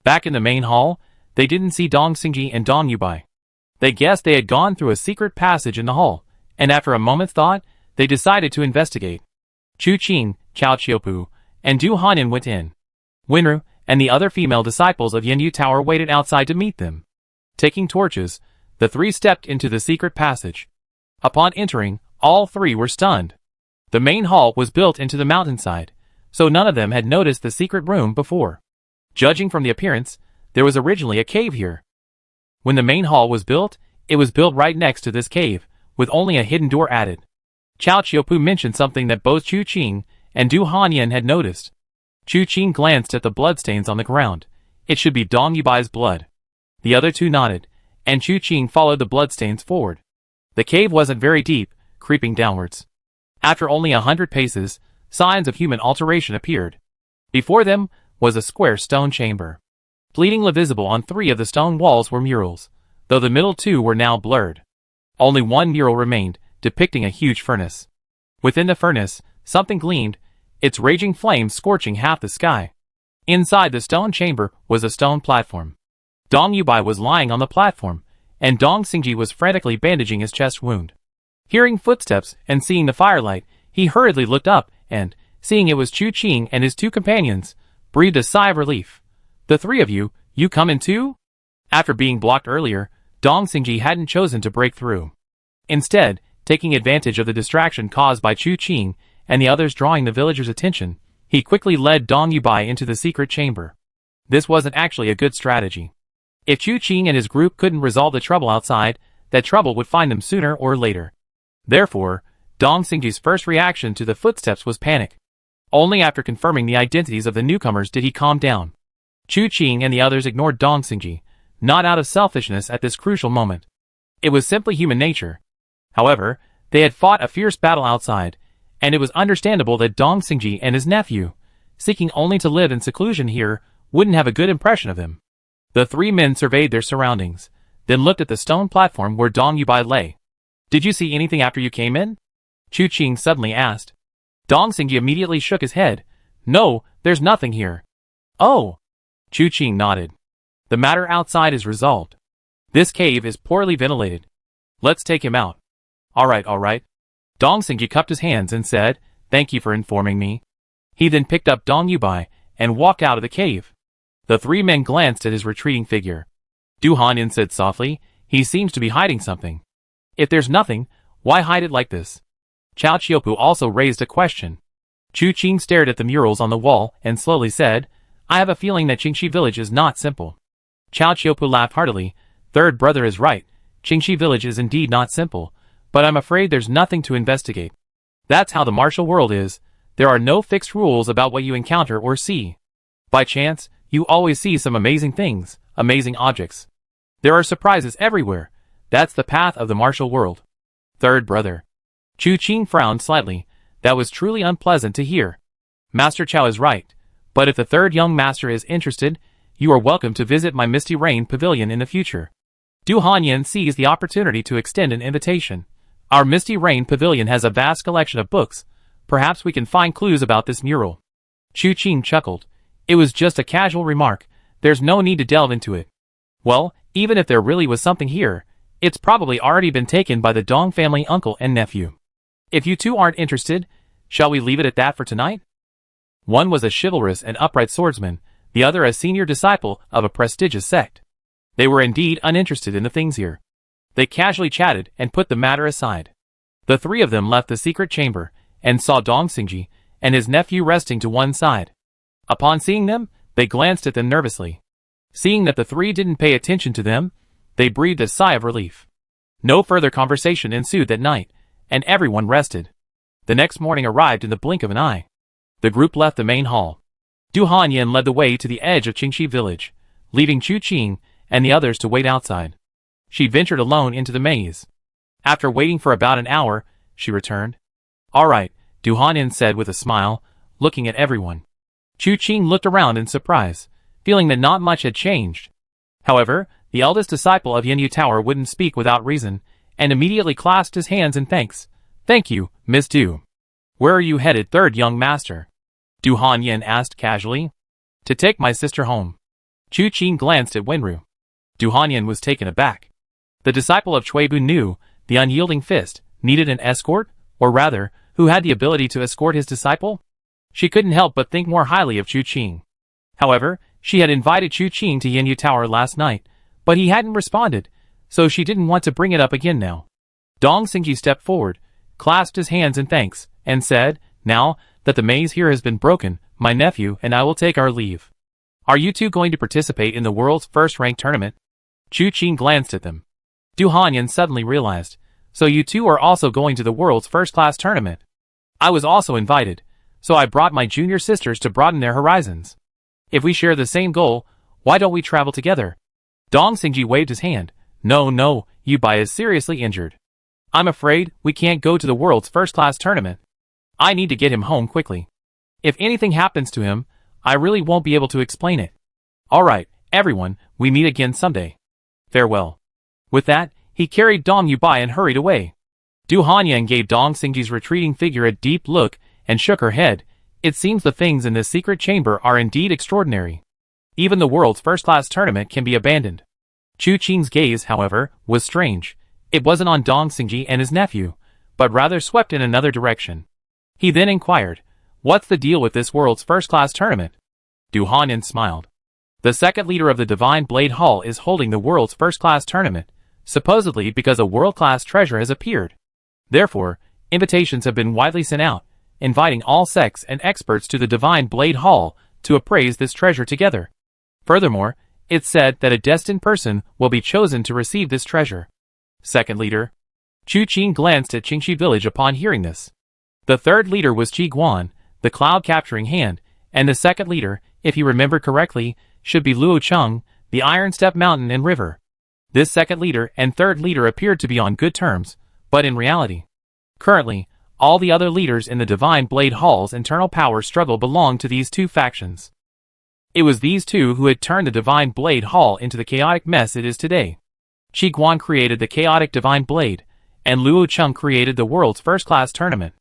Back in the main hall, they didn't see Dong Xingji and Dong Yubai. They guessed they had gone through a secret passage in the hall, and after a moment's thought, they decided to investigate. Chu Qing, Chao Qiupu, and Du Hanyin went in. Wenru and the other female disciples of Yanyu Tower waited outside to meet them. Taking torches, the three stepped into the secret passage. Upon entering, all three were stunned. The main hall was built into the mountainside, so none of them had noticed the secret room before. Judging from the appearance, there was originally a cave here. When the main hall was built, it was built right next to this cave, with only a hidden door added. Chao Qiupu mentioned something that both Chu Qing and Du Hanyin had noticed. Chu Qing glanced at the bloodstains on the ground. It should be Dong Yubai's blood. The other two nodded, and Chu Qing followed the bloodstains forward. The cave wasn't very deep, creeping downwards. After only 100 paces, signs of human alteration appeared. Before them was a square stone chamber. Fleetingly visible on 3 of the stone walls were murals, though the middle 2 were now blurred. Only one mural remained, depicting a huge furnace. Within the furnace, something gleamed, its raging flames scorching half the sky. Inside the stone chamber was a stone platform. Dong Yubai was lying on the platform, and Dong Xingji was frantically bandaging his chest wound. Hearing footsteps and seeing the firelight, he hurriedly looked up and, seeing it was Chu Qing and his 2 companions, breathed a sigh of relief. The 3 of you, you come in too? After being blocked earlier, Dong Xingji hadn't chosen to break through. Instead, taking advantage of the distraction caused by Chu Qing and the others drawing the villagers' attention, he quickly led Dong Yubai into the secret chamber. This wasn't actually a good strategy. If Chu Qing and his group couldn't resolve the trouble outside, that trouble would find them sooner or later. Therefore, Dong Xingji's first reaction to the footsteps was panic. Only after confirming the identities of the newcomers did he calm down. Chu Qing and the others ignored Dong Xingji, not out of selfishness at this crucial moment. It was simply human nature. However, they had fought a fierce battle outside, and it was understandable that Dong Xingji and his nephew, seeking only to live in seclusion here, wouldn't have a good impression of him. The three men surveyed their surroundings, then looked at the stone platform where Dong Yubai lay. "Did you see anything after you came in?" Chu Qing suddenly asked. Dong Xingji immediately shook his head. "No, there's nothing here." "Oh." Chu Qing nodded. "The matter outside is resolved. This cave is poorly ventilated. Let's take him out." All right. Dong Xingji cupped his hands and said, "Thank you for informing me." He then picked up Dong Yubai and walked out of the cave. The three men glanced at his retreating figure. Du Hanyan said softly, "He seems to be hiding something. If there's nothing, why hide it like this?" Chao Qiupu also raised a question. Chu Qing stared at the murals on the wall and slowly said, "I have a feeling that Qingxi village is not simple." Chao Qiupu laughed heartily. "Third brother is right. Qingxi village is indeed not simple, but I'm afraid there's nothing to investigate. That's how the martial world is. There are no fixed rules about what you encounter or see. By chance, you always see some amazing things, amazing objects. There are surprises everywhere. That's the path of the martial world." Third brother. Chu Qing frowned slightly. That was truly unpleasant to hear. Master Chao is right, but if the third young master is interested, you are welcome to visit my Misty Rain Pavilion in the future. Du Hanyan seized the opportunity to extend an invitation. "Our Misty Rain Pavilion has a vast collection of books. Perhaps we can find clues about this mural." Chu Qing chuckled. It was just a casual remark. There's no need to delve into it. Well, even if there really was something here, it's probably already been taken by the Dong family uncle and nephew. If you two aren't interested, shall we leave it at that for tonight? One was a chivalrous and upright swordsman, the other a senior disciple of a prestigious sect. They were indeed uninterested in the things here. They casually chatted and put the matter aside. The three of them left the secret chamber and saw Dong Xingji and his nephew resting to one side. Upon seeing them, they glanced at them nervously. Seeing that the three didn't pay attention to them, they breathed a sigh of relief. No further conversation ensued that night, and everyone rested. The next morning arrived in the blink of an eye. The group left the main hall. Du Hanyan led the way to the edge of Qingxi village, leaving Chu Qing and the others to wait outside. She ventured alone into the maze. After waiting for about an hour, she returned. "All right," Du Hanyan said with a smile, looking at everyone. Chu Qing looked around in surprise, feeling that not much had changed. However, the eldest disciple of Yanyu Tower wouldn't speak without reason, and immediately clasped his hands in thanks. "Thank you, Miss Du." "Where are you headed, third young master?" Du Hanyan asked casually. "To take my sister home." Chu Qing glanced at Wenru. Du Hanyan was taken aback. The disciple of Cui Bu knew, the unyielding fist, needed an escort, or rather, who had the ability to escort his disciple? She couldn't help but think more highly of Chu Qing. However, she had invited Chu Qing to Yanyu Tower last night, but he hadn't responded, so she didn't want to bring it up again now. Dong Xingji stepped forward, clasped his hands in thanks, and said, "Now that the maze here has been broken, my nephew and I will take our leave. Are you two going to participate in the world's first-ranked tournament?" Chu Qing glanced at them. Du Hanyan suddenly realized, "So you two are also going to the world's first-class tournament?" "I was also invited, so I brought my junior sisters to broaden their horizons. If we share the same goal, why don't we travel together?" Dong Xingji waved his hand. No, Yubai is seriously injured. I'm afraid we can't go to the world's first-class tournament. I need to get him home quickly. If anything happens to him, I really won't be able to explain it. All right, everyone, we meet again someday. Farewell." With that, he carried Dong Yubai and hurried away. Du Hanyan gave Dong Xingji's retreating figure a deep look and shook her head. It seems the things in this secret chamber are indeed extraordinary. Even the world's first-class tournament can be abandoned. Chu Qing's gaze, however, was strange. It wasn't on Dong Xingji and his nephew, but rather swept in another direction. He then inquired, "What's the deal with this world's first-class tournament?" Du Hanyan smiled. "The second leader of the Divine Blade Hall is holding the world's first-class tournament, supposedly because a world-class treasure has appeared. Therefore, invitations have been widely sent out, inviting all sects and experts to the Divine Blade Hall to appraise this treasure together. Furthermore, it's said that a destined person will be chosen to receive this treasure." Second leader. Chu Qing glanced at Qingxi village upon hearing this. The third leader was Qi Guan, the cloud-capturing hand, and the second leader, if you remember correctly, should be Luo Cheng, the Iron Step Mountain and River. This second leader and third leader appeared to be on good terms, but in reality, currently, all the other leaders in the Divine Blade Hall's internal power struggle belonged to these two factions. It was these two who had turned the Divine Blade Hall into the chaotic mess it is today. Qi Guan created the chaotic Divine Blade, and Luo Cheng created the world's first-class tournament.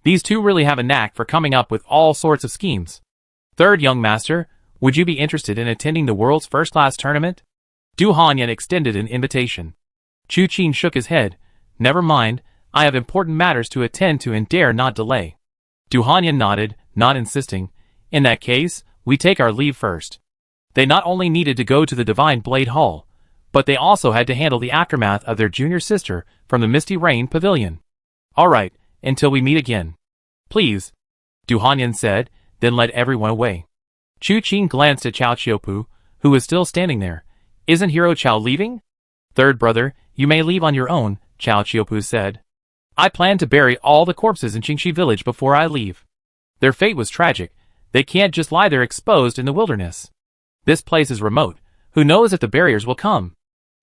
These two really have a knack for coming up with all sorts of schemes. Third young master, would you be interested in attending the world's first-class tournament? Du Hanyan extended an invitation. Chu Qin shook his head. Never mind, I have important matters to attend to and dare not delay. Du Hanyan nodded, not insisting. In that case, we take our leave first. They not only needed to go to the Divine Blade Hall, but they also had to handle the aftermath of their junior sister from the Misty Rain Pavilion. All right, until we meet again. Please, Du Hanyan said, then led everyone away. Chu Qin glanced at Chao Qiupu, who was still standing there. Isn't Hero Chao leaving? Third brother, you may leave on your own, Chao Qiupu said. I plan to bury all the corpses in Qingxi village before I leave. Their fate was tragic. They can't just lie there exposed in the wilderness. This place is remote. Who knows if the barriers will come?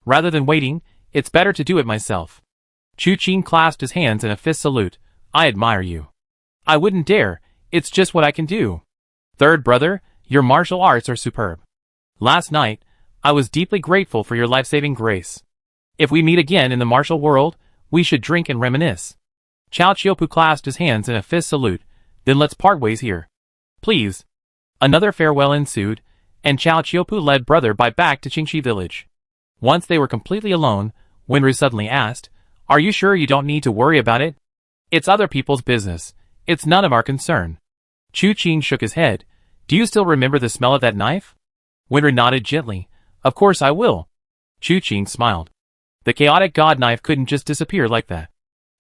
Rather than waiting, it's better to do it myself. Chu Qin clasped his hands in a fist salute. I admire you. I wouldn't dare. It's just what I can do. Third brother, your martial arts are superb. Last night, I was deeply grateful for your life-saving grace. If we meet again in the martial world, we should drink and reminisce. Chao Qiupu clasped his hands in a fist salute. Then let's part ways here. Please. Another farewell ensued, and Chao Qiupu led brother Bai back to Qingxi village. Once they were completely alone, Wenru suddenly asked, Are you sure you don't need to worry about it? It's other people's business. It's none of our concern. Chu Qin shook his head. Do you still remember the smell of that knife? Wenru nodded gently. Of course I will. Chu Qin smiled. The chaotic god knife couldn't just disappear like that.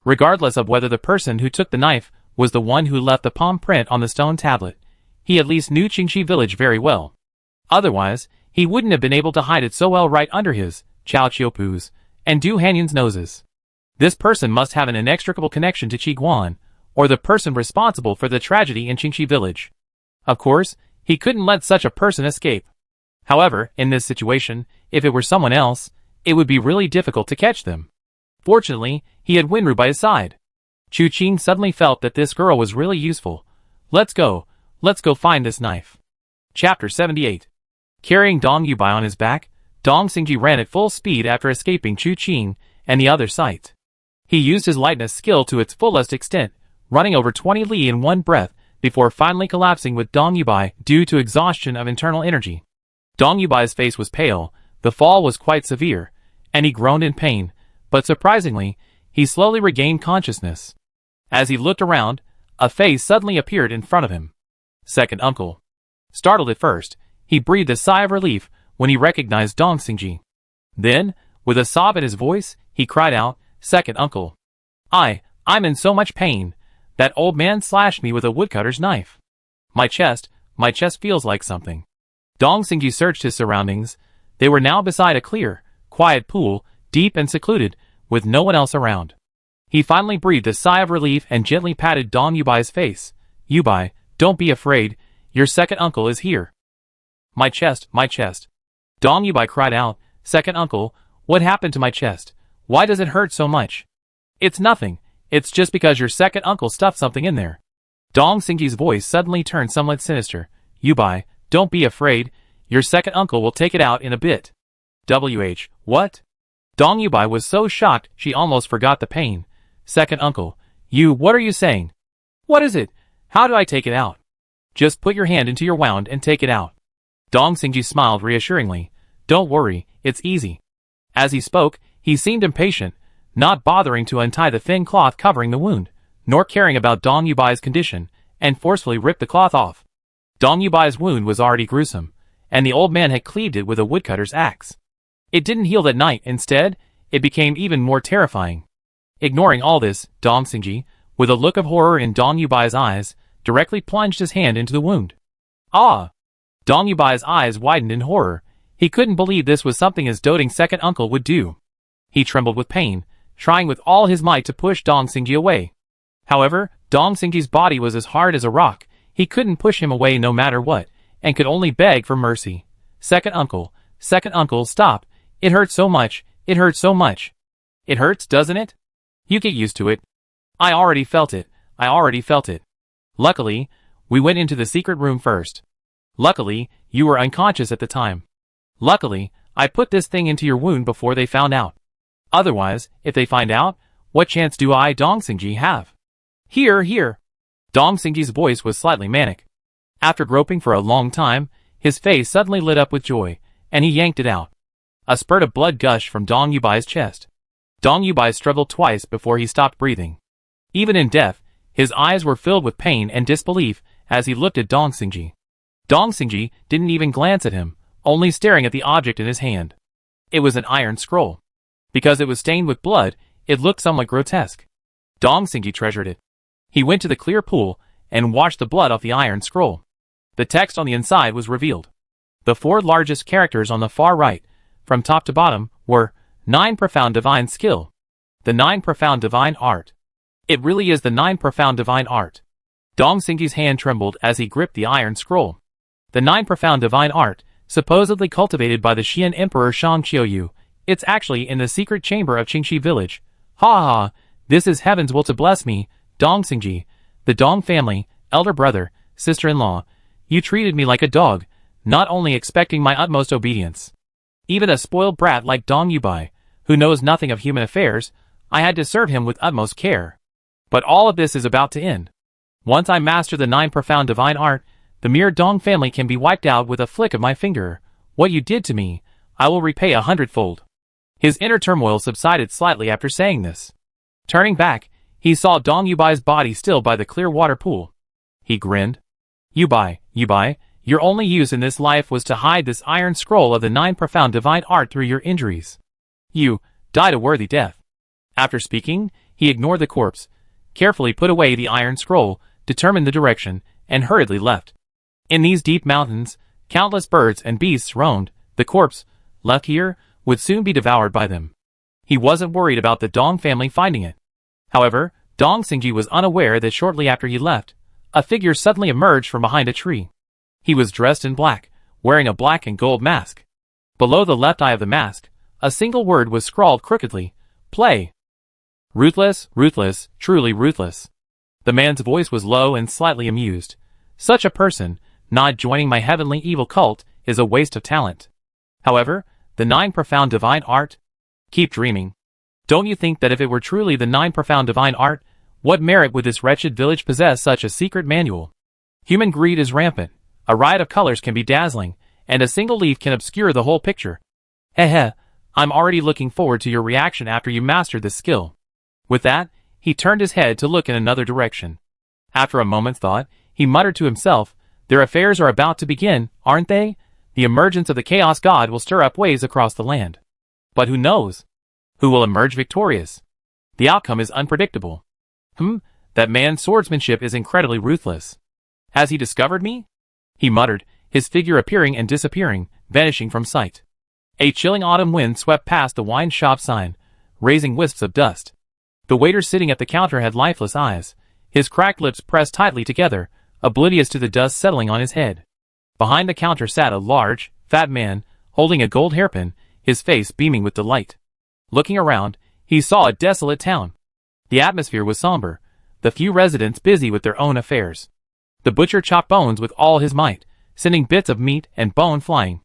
Regardless of whether the person who took the knife was the one who left the palm print on the stone tablet, he at least knew Qingxi village very well. Otherwise, he wouldn't have been able to hide it so well right under his, Chao Qiupu's, and Du Hanyan's noses. This person must have an inextricable connection to Qi Guan, or the person responsible for the tragedy in Qingxi village. Of course, he couldn't let such a person escape. However, in this situation, if it were someone else, it would be really difficult to catch them. Fortunately, he had Wenru by his side. Chu Qin suddenly felt that this girl was really useful. Let's go find this knife. Chapter 78. Carrying Dong Yubai on his back, Dong Xingji ran at full speed after escaping Chu Qin and the other sight. He used his lightness skill to its fullest extent, running over 20 li in one breath, before finally collapsing with Dong Yubai due to exhaustion of internal energy. Dong Yubai's face was pale, the fall was quite severe, and he groaned in pain, but surprisingly, he slowly regained consciousness. As he looked around, a face suddenly appeared in front of him. Second uncle. Startled at first, he breathed a sigh of relief when he recognized Dong Xingji. Then, with a sob in his voice, he cried out, Second uncle. I'm in so much pain. That old man slashed me with a woodcutter's knife. My chest feels like something. Dong Xingji searched his surroundings. They were now beside a clear, quiet pool, deep and secluded, with no one else around. He finally breathed a sigh of relief and gently patted Dong Yubai's face. Yubai, don't be afraid, your second uncle is here. My chest. Dong Yubai cried out, Second uncle, what happened to my chest? Why does it hurt so much? It's nothing, it's just because your second uncle stuffed something in there. Dong Xingji's voice suddenly turned somewhat sinister. Yubai, don't be afraid, your second uncle will take it out in a bit. What? Dong Yubai was so shocked she almost forgot the pain. Second uncle, what are you saying? What is it? How do I take it out? Just put your hand into your wound and take it out. Dong Xingji smiled reassuringly. Don't worry, it's easy. As he spoke, he seemed impatient, not bothering to untie the thin cloth covering the wound, nor caring about Dong Yubai's condition, and forcefully ripped the cloth off. Dong Yubai's wound was already gruesome, and the old man had cleaved it with a woodcutter's axe. It didn't heal that night. Instead, it became even more terrifying. Ignoring all this, Dong Xingji, with a look of horror in Dong Yubai's eyes, directly plunged his hand into the wound. Ah! Dong Yubai's eyes widened in horror. He couldn't believe this was something his doting second uncle would do. He trembled with pain, trying with all his might to push Dong Xingji away. However, Dong Xingji's body was as hard as a rock. he couldn't push him away no matter what, and could only beg for mercy. Second uncle, stop. It hurts so much, it hurts so much. It hurts, doesn't it? You get used to it. I already felt it. Luckily, we went into the secret room first. Luckily, you were unconscious at the time. Luckily, I put this thing into your wound before they found out. Otherwise, if they find out, what chance do I, Dong Xingji, have? Here. Dong Xingji's voice was slightly manic. After groping for a long time, his face suddenly lit up with joy, and he yanked it out. A spurt of blood gushed from Dong Yubai's chest. Dong Yubai struggled twice before he stopped breathing. Even in death, his eyes were filled with pain and disbelief as he looked at Dong Xingji. Dong Xingji didn't even glance at him, only staring at the object in his hand. It was an iron scroll. Because it was stained with blood, it looked somewhat grotesque. Dong Xingji treasured it. He went to the clear pool and washed the blood off the iron scroll. The text on the inside was revealed. The 4 largest characters on the far right, from top to bottom, were 9 Profound Divine Skill. The 9 Profound Divine Art. It really is the 9 Profound Divine Art. Dong Xingji's hand trembled as he gripped the iron scroll. The 9 Profound Divine Art, supposedly cultivated by the Xian Emperor Shang Qiuyu, it's actually in the secret chamber of Qingxi village. Ha, this is heaven's will to bless me, Dong Xingji, the Dong family, elder brother, sister-in-law. You treated me like a dog, not only expecting my utmost obedience. Even a spoiled brat like Dong Yubai, who knows nothing of human affairs, I had to serve him with utmost care. But all of this is about to end. Once I master the 9 Profound Divine Art, the mere Dong family can be wiped out with a flick of my finger. What you did to me, I will repay 100-fold. His inner turmoil subsided slightly after saying this. Turning back, he saw Dong Yubai's body still by the clear water pool. He grinned. Yubai, your only use in this life was to hide this iron scroll of the 9 Profound Divine Art through your injuries. You died a worthy death. After speaking, he ignored the corpse, carefully put away the iron scroll, determined the direction, and hurriedly left. In these deep mountains, countless birds and beasts roamed. The corpse, left here, would soon be devoured by them. He wasn't worried about the Dong family finding it. However, Dong Xingji was unaware that shortly after he left, a figure suddenly emerged from behind a tree. He was dressed in black, wearing a black and gold mask. Below the left eye of the mask, a single word was scrawled crookedly: play. Ruthless, truly ruthless. The man's voice was low and slightly amused. Such a person, not joining my heavenly evil cult, is a waste of talent. However, the 9 Profound Divine Art? Keep dreaming. Don't you think that if it were truly the 9 Profound Divine Art, what merit would this wretched village possess such a secret manual? Human greed is rampant, a riot of colors can be dazzling, and a single leaf can obscure the whole picture. I'm already looking forward to your reaction after you master this skill. With that, he turned his head to look in another direction. After a moment's thought, he muttered to himself, their affairs are about to begin, aren't they? The emergence of the Chaos God will stir up waves across the land. But who knows? Who will emerge victorious? The outcome is unpredictable. That man's swordsmanship is incredibly ruthless. Has he discovered me? He muttered, his figure appearing and disappearing, vanishing from sight. A chilling autumn wind swept past the wine shop sign, raising wisps of dust. The waiter sitting at the counter had lifeless eyes, his cracked lips pressed tightly together, oblivious to the dust settling on his head. Behind the counter sat a large, fat man, holding a gold hairpin, his face beaming with delight. Looking around, he saw a desolate town. The atmosphere was somber, the few residents busy with their own affairs. The butcher chopped bones with all his might, sending bits of meat and bone flying.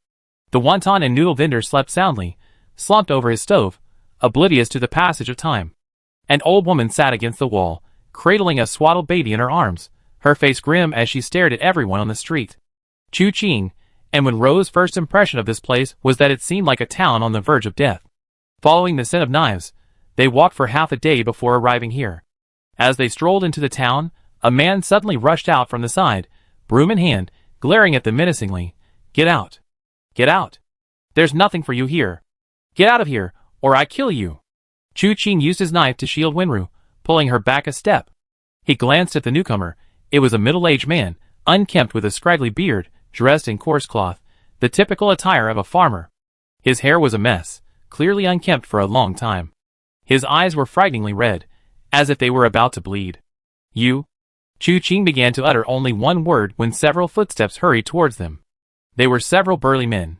The wonton and noodle vendor slept soundly, slumped over his stove, oblivious to the passage of time. An old woman sat against the wall, cradling a swaddled baby in her arms, her face grim as she stared at everyone on the street. Chu Qing, and when Ro's first impression of this place was that it seemed like a town on the verge of death. Following the scent of knives, they walked for half a day before arriving here. As they strolled into the town, a man suddenly rushed out from the side, broom in hand, glaring at them menacingly. Get out. Get out. There's nothing for you here. Get out of here, or I kill you. Chu Qing used his knife to shield Wenru, pulling her back a step. He glanced at the newcomer. It was a middle-aged man, unkempt with a scraggly beard, dressed in coarse cloth, the typical attire of a farmer. His hair was a mess, clearly unkempt for a long time. His eyes were frighteningly red, as if they were about to bleed. You? Chu Qing began to utter only one word when several footsteps hurried towards them. They were several burly men.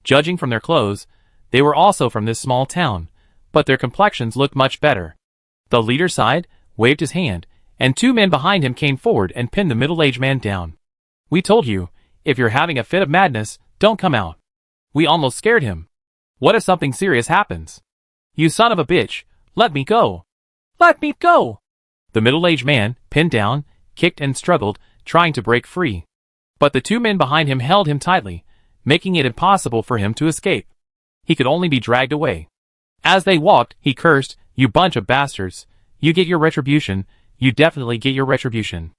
Judging from their clothes, they were also from this small town, but their complexions looked much better. The leader sighed, waved his hand, and two men behind him came forward and pinned the middle-aged man down. "We told you, if you're having a fit of madness, don't come out. We almost scared him. What if something serious happens? You son of a bitch, let me go. Let me go!" The middle-aged man, pinned down, kicked and struggled, trying to break free. But the two men behind him held him tightly, making it impossible for him to escape. He could only be dragged away. As they walked, he cursed, "You bunch of bastards. You get your retribution. You definitely get your retribution."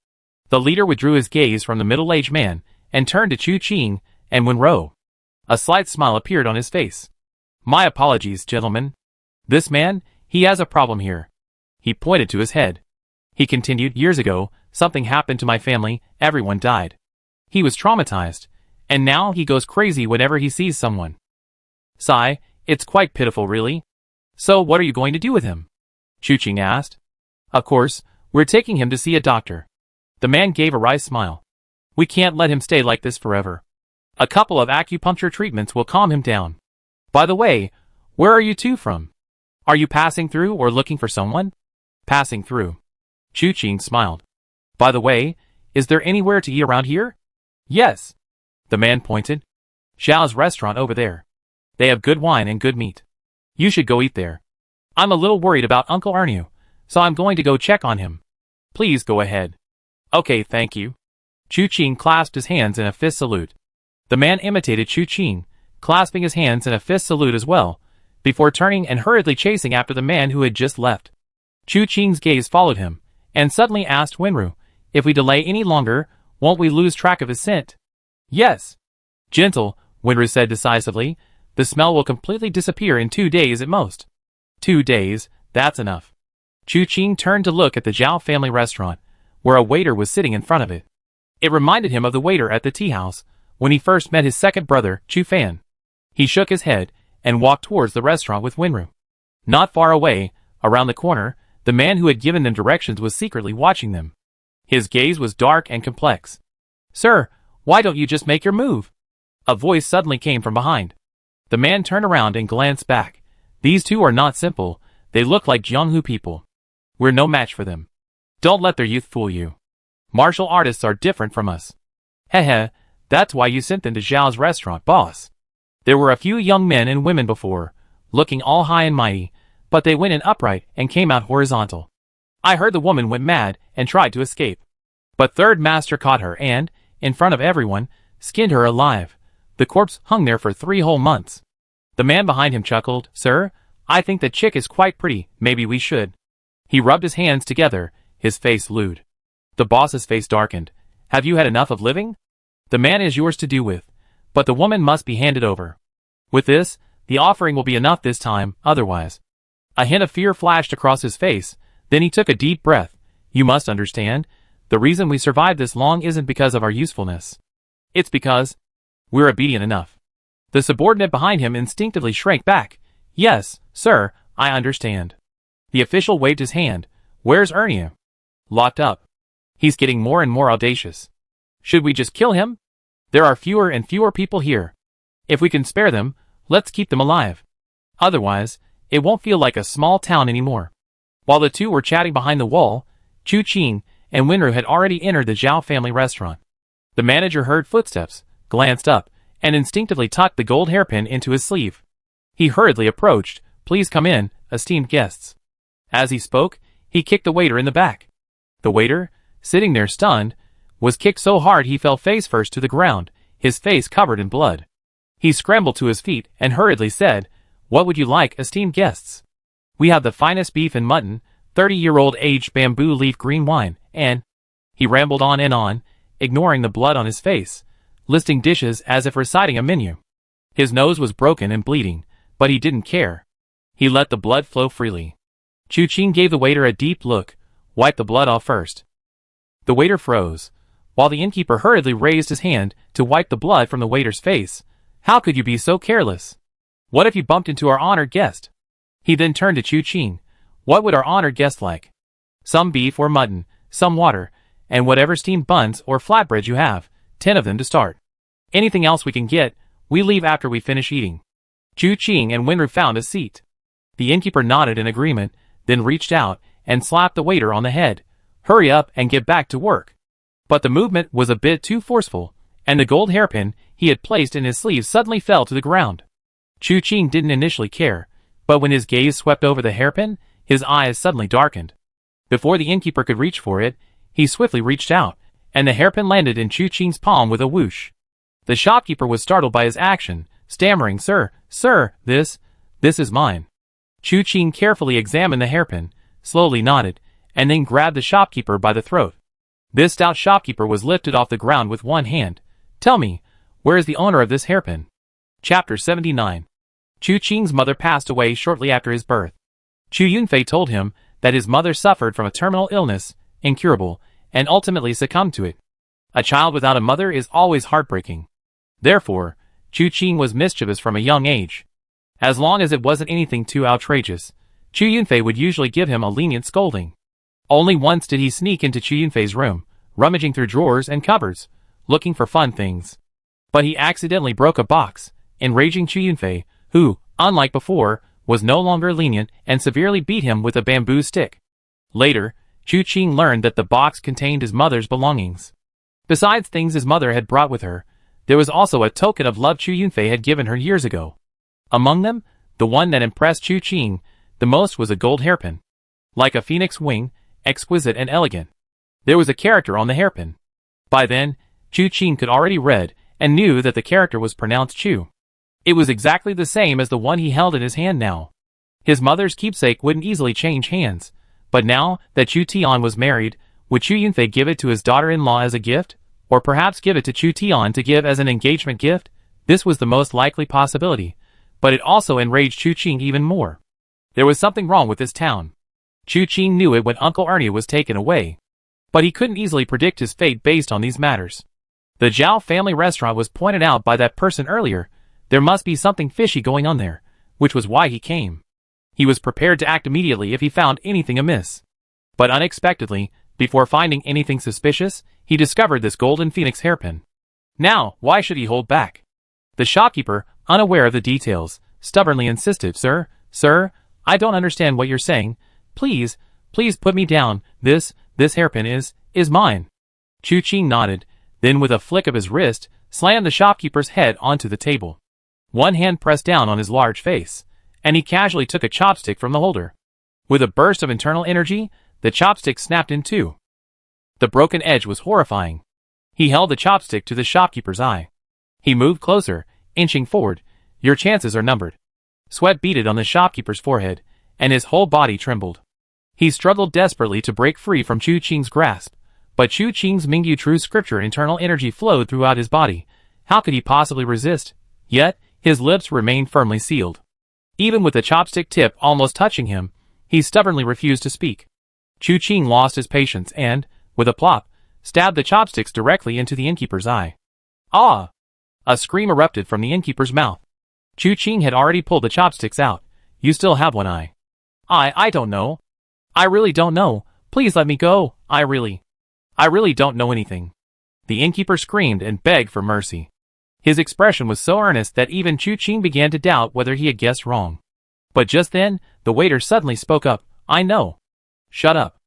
The leader withdrew his gaze from the middle-aged man and turned to Chu Qing and Wenro. A slight smile appeared on his face. "My apologies, gentlemen. This man, he has a problem here." He pointed to his head. He continued, "Years ago, something happened to my family, everyone died. He was traumatized, and now he goes crazy whenever he sees someone. Sigh, it's quite pitiful really. So what are you going to do with him?" Chu Qing asked. "Of course, we're taking him to see a doctor." The man gave a wry smile. "We can't let him stay like this forever. A couple of acupuncture treatments will calm him down. By the way, where are you two from? Are you passing through or looking for someone?" "Passing through." Chu Qing smiled. "By the way, is there anywhere to eat around here?" "Yes." The man pointed. "Xiao's restaurant over there. They have good wine and good meat. You should go eat there. I'm a little worried about Uncle Ernie, so I'm going to go check on him. Please go ahead." "Okay, thank you." Chu Qing clasped his hands in a fist salute. The man imitated Chu Qing, clasping his hands in a fist salute as well, before turning and hurriedly chasing after the man who had just left. Chu Qing's gaze followed him, and suddenly asked Wenru, "If we delay any longer, won't we lose track of his scent?" "Yes." "Gentle," Wenru said decisively, "the smell will completely disappear in 2 days at most." 2 days, that's enough." Chu Qing turned to look at the Zhao family restaurant, where a waiter was sitting in front of it. It reminded him of the waiter at the tea house, when he first met his second brother, Chu Fan. He shook his head, and walked towards the restaurant with Wenru. Not far away, around the corner, the man who had given them directions was secretly watching them. His gaze was dark and complex. "Sir, why don't you just make your move?" A voice suddenly came from behind. The man turned around and glanced back. "These two are not simple, they look like Jianghu people. We're no match for them. Don't let their youth fool you. Martial artists are different from us." "Heh, that's why you sent them to Zhao's restaurant, boss." There were a few young men and women before, looking all high and mighty, but they went in upright and came out horizontal. I heard the woman went mad and tried to escape. But third master caught her and, in front of everyone, skinned her alive. The corpse hung there for 3 whole months. The man behind him chuckled, "Sir, I think the chick is quite pretty, maybe we should." He rubbed his hands together, his face lewd. The boss's face darkened. "Have you had enough of living? The man is yours to do with, but the woman must be handed over. With this, the offering will be enough this time, otherwise." A hint of fear flashed across his face, then he took a deep breath. "You must understand, the reason we survived this long isn't because of our usefulness. It's because we're obedient enough." The subordinate behind him instinctively shrank back. "Yes, sir, I understand." The official waved his hand. "Where's Ernie?" "Locked up. He's getting more and more audacious." "Should we just kill him? There are fewer and fewer people here. If we can spare them, let's keep them alive. Otherwise, it won't feel like a small town anymore." While the two were chatting behind the wall, Chu Qing and Wenru had already entered the Zhao family restaurant. The manager heard footsteps, glanced up, and instinctively tucked the gold hairpin into his sleeve. He hurriedly approached. "Please come in, esteemed guests." As he spoke, he kicked the waiter in the back. The waiter, sitting there stunned, was kicked so hard he fell face first to the ground, his face covered in blood. He scrambled to his feet and hurriedly said, "What would you like, esteemed guests? We have the finest beef and mutton, 30-year-old aged bamboo leaf green wine, and—" He rambled on and on, ignoring the blood on his face, listing dishes as if reciting a menu. His nose was broken and bleeding, but he didn't care. He let the blood flow freely. Chu Qing gave the waiter a deep look, wiped the blood off first. The waiter froze, while the innkeeper hurriedly raised his hand to wipe the blood from the waiter's face. "How could you be so careless? What if you bumped into our honored guest?" He then turned to Chu Qing. "What would our honored guest like?" "Some beef or mutton, some water, and whatever steamed buns or flatbreads you have, 10 of them to start. Anything else we can get, we leave after we finish eating." Chu Ching and Wenru found a seat. The innkeeper nodded in agreement, then reached out and slapped the waiter on the head. "Hurry up and get back to work." But the movement was a bit too forceful, and the gold hairpin he had placed in his sleeve suddenly fell to the ground. Chu Ching didn't initially care, but when his gaze swept over the hairpin, his eyes suddenly darkened. Before the innkeeper could reach for it, he swiftly reached out, and the hairpin landed in Chu Ching's palm with a whoosh. The shopkeeper was startled by his action, stammering, Sir, this is mine." Chu Ching carefully examined the hairpin, slowly nodded, and then grabbed the shopkeeper by the throat. This stout shopkeeper was lifted off the ground with one hand. "Tell me, where is the owner of this hairpin?" Chapter 79. Chu Ching's mother passed away shortly after his birth. Chu Yunfei told him that his mother suffered from a terminal illness, incurable, and ultimately succumbed to it. A child without a mother is always heartbreaking. Therefore, Chu Ching was mischievous from a young age. As long as it wasn't anything too outrageous, Chu Yunfei would usually give him a lenient scolding. Only once did he sneak into Chu Yunfei's room, rummaging through drawers and cupboards, looking for fun things. But he accidentally broke a box, enraging Chu Yunfei, who, unlike before, was no longer lenient and severely beat him with a bamboo stick. Later, Chu Ching learned that the box contained his mother's belongings. Besides things his mother had brought with her, there was also a token of love Chu Yunfei had given her years ago. Among them, the one that impressed Chu Ching the most was a gold hairpin. Like a phoenix wing, exquisite and elegant. There was a character on the hairpin. By then, Chu Ching could already read and knew that the character was pronounced Chu. It was exactly the same as the one he held in his hand now. His mother's keepsake wouldn't easily change hands, but now that Chu Tian was married, would Chu Yunfei give it to his daughter-in-law as a gift? Or perhaps give it to Chu Tian to give as an engagement gift? This was the most likely possibility, but it also enraged Chu Ching even more. There was something wrong with this town. Chu Ching knew it when Uncle Ernie was taken away. But he couldn't easily predict his fate based on these matters. The Zhao family restaurant was pointed out by that person earlier. There must be something fishy going on there, which was why he came. He was prepared to act immediately if he found anything amiss. But unexpectedly, before finding anything suspicious, he discovered this golden phoenix hairpin. Now, why should he hold back? The shopkeeper, unaware of the details, stubbornly insisted, Sir, I don't understand what you're saying. Please put me down. This hairpin is mine." Chu Ching nodded, then with a flick of his wrist, slammed the shopkeeper's head onto the table. One hand pressed down on his large face, and he casually took a chopstick from the holder. With a burst of internal energy, the chopstick snapped in two. The broken edge was horrifying. He held the chopstick to the shopkeeper's eye. He moved closer, inching forward. "Your chances are numbered." Sweat beaded on the shopkeeper's forehead, and his whole body trembled. He struggled desperately to break free from Chu Ching's grasp, but Chu Ching's Mingyu true scripture internal energy flowed throughout his body. How could he possibly resist? Yet, his lips remained firmly sealed. Even with the chopstick tip almost touching him, he stubbornly refused to speak. Chu Ching lost his patience and, with a plop, stabbed the chopsticks directly into the innkeeper's eye. "Ah!" A scream erupted from the innkeeper's mouth. Chu Ching had already pulled the chopsticks out. "You still have one eye." I don't know. I really don't know. Please let me go. I really don't know anything." The innkeeper screamed and begged for mercy. His expression was so earnest that even Chu Ching began to doubt whether he had guessed wrong. But just then, the waiter suddenly spoke up. "I know." "Shut up."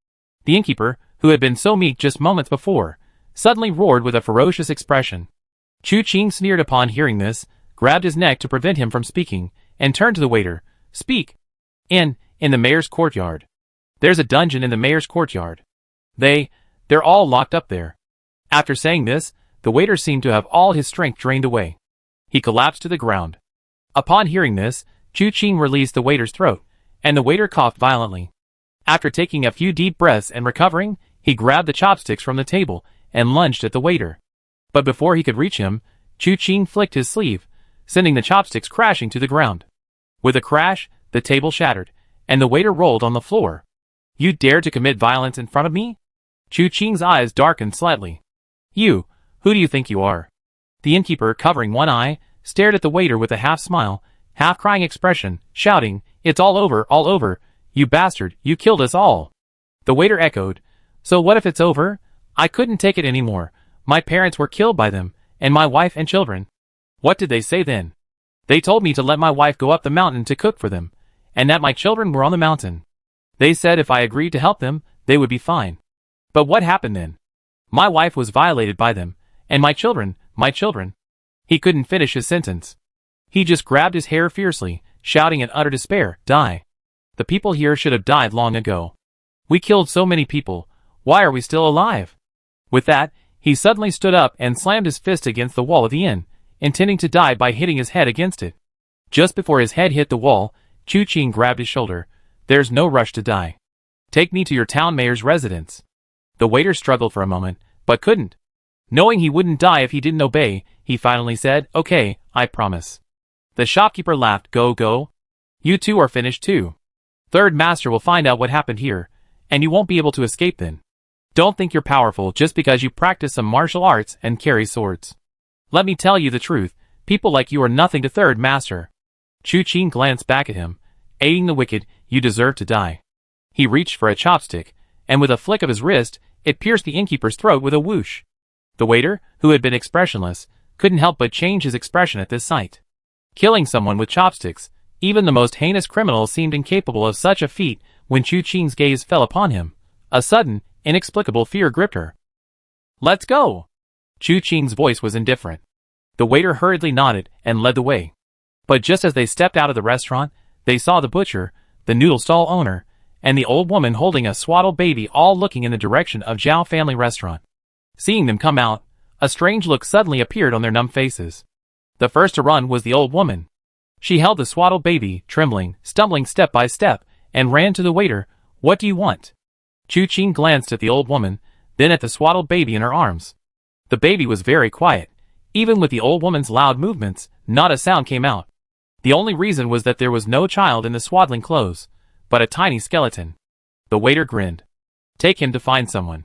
The innkeeper, who had been so meek just moments before, suddenly roared with a ferocious expression. Chu Ching sneered upon hearing this, grabbed his neck to prevent him from speaking, and turned to the waiter. "Speak." In the mayor's courtyard. There's a dungeon in the mayor's courtyard. They're all locked up there." After saying this, the waiter seemed to have all his strength drained away. He collapsed to the ground. Upon hearing this, Chu Ching released the waiter's throat, and the waiter coughed violently. After taking a few deep breaths and recovering, he grabbed the chopsticks from the table and lunged at the waiter. But before he could reach him, Chu Ching flicked his sleeve, sending the chopsticks crashing to the ground. With a crash, the table shattered, and the waiter rolled on the floor. "You dare to commit violence in front of me?" Chu Ching's eyes darkened slightly. Who do you think you are?" The innkeeper, covering one eye, stared at the waiter with a half-smile, half-crying expression, shouting, "It's all over, you bastard, you killed us all." The waiter echoed, "So what if it's over? I couldn't take it anymore. My parents were killed by them, and my wife and children. What did they say then? They told me to let my wife go up the mountain to cook for them, and that my children were on the mountain. They said if I agreed to help them, they would be fine. But what happened then? My wife was violated by them, and my children. He couldn't finish his sentence. He just grabbed his hair fiercely, shouting in utter despair, "Die! The people here should have died long ago. We killed so many people. Why are we still alive?" With that, he suddenly stood up and slammed his fist against the wall of the inn, intending to die by hitting his head against it. Just before his head hit the wall, Chu Ching grabbed his shoulder. "There's no rush to die. Take me to your town mayor's residence." The waiter struggled for a moment, but couldn't. Knowing he wouldn't die if he didn't obey, he finally said, "Okay, I promise." The shopkeeper laughed. Go. You two are finished too. Third Master will find out what happened here, and you won't be able to escape then. Don't think you're powerful just because you practice some martial arts and carry swords. Let me tell you the truth, people like you are nothing to Third Master. Chu Ching glanced back at him. "Aiding the wicked, you deserve to die." He reached for a chopstick, and with a flick of his wrist, it pierced the innkeeper's throat with a whoosh. The waiter, who had been expressionless, couldn't help but change his expression at this sight. Killing someone with chopsticks, even the most heinous criminal seemed incapable of such a feat when Chu Ching's gaze fell upon him. A sudden, inexplicable fear gripped her. "Let's go!" Chu Ching's voice was indifferent. The waiter hurriedly nodded and led the way. But just as they stepped out of the restaurant, they saw the butcher, the noodle stall owner, and the old woman holding a swaddled baby all looking in the direction of Zhao family restaurant. Seeing them come out, a strange look suddenly appeared on their numb faces. The first to run was the old woman. She held the swaddled baby, trembling, stumbling step by step, and ran to the waiter. "What do you want?" Chu Ching glanced at the old woman, then at the swaddled baby in her arms. The baby was very quiet. Even with the old woman's loud movements, not a sound came out. The only reason was that there was no child in the swaddling clothes, but a tiny skeleton. The waiter grinned. "Take him to find someone."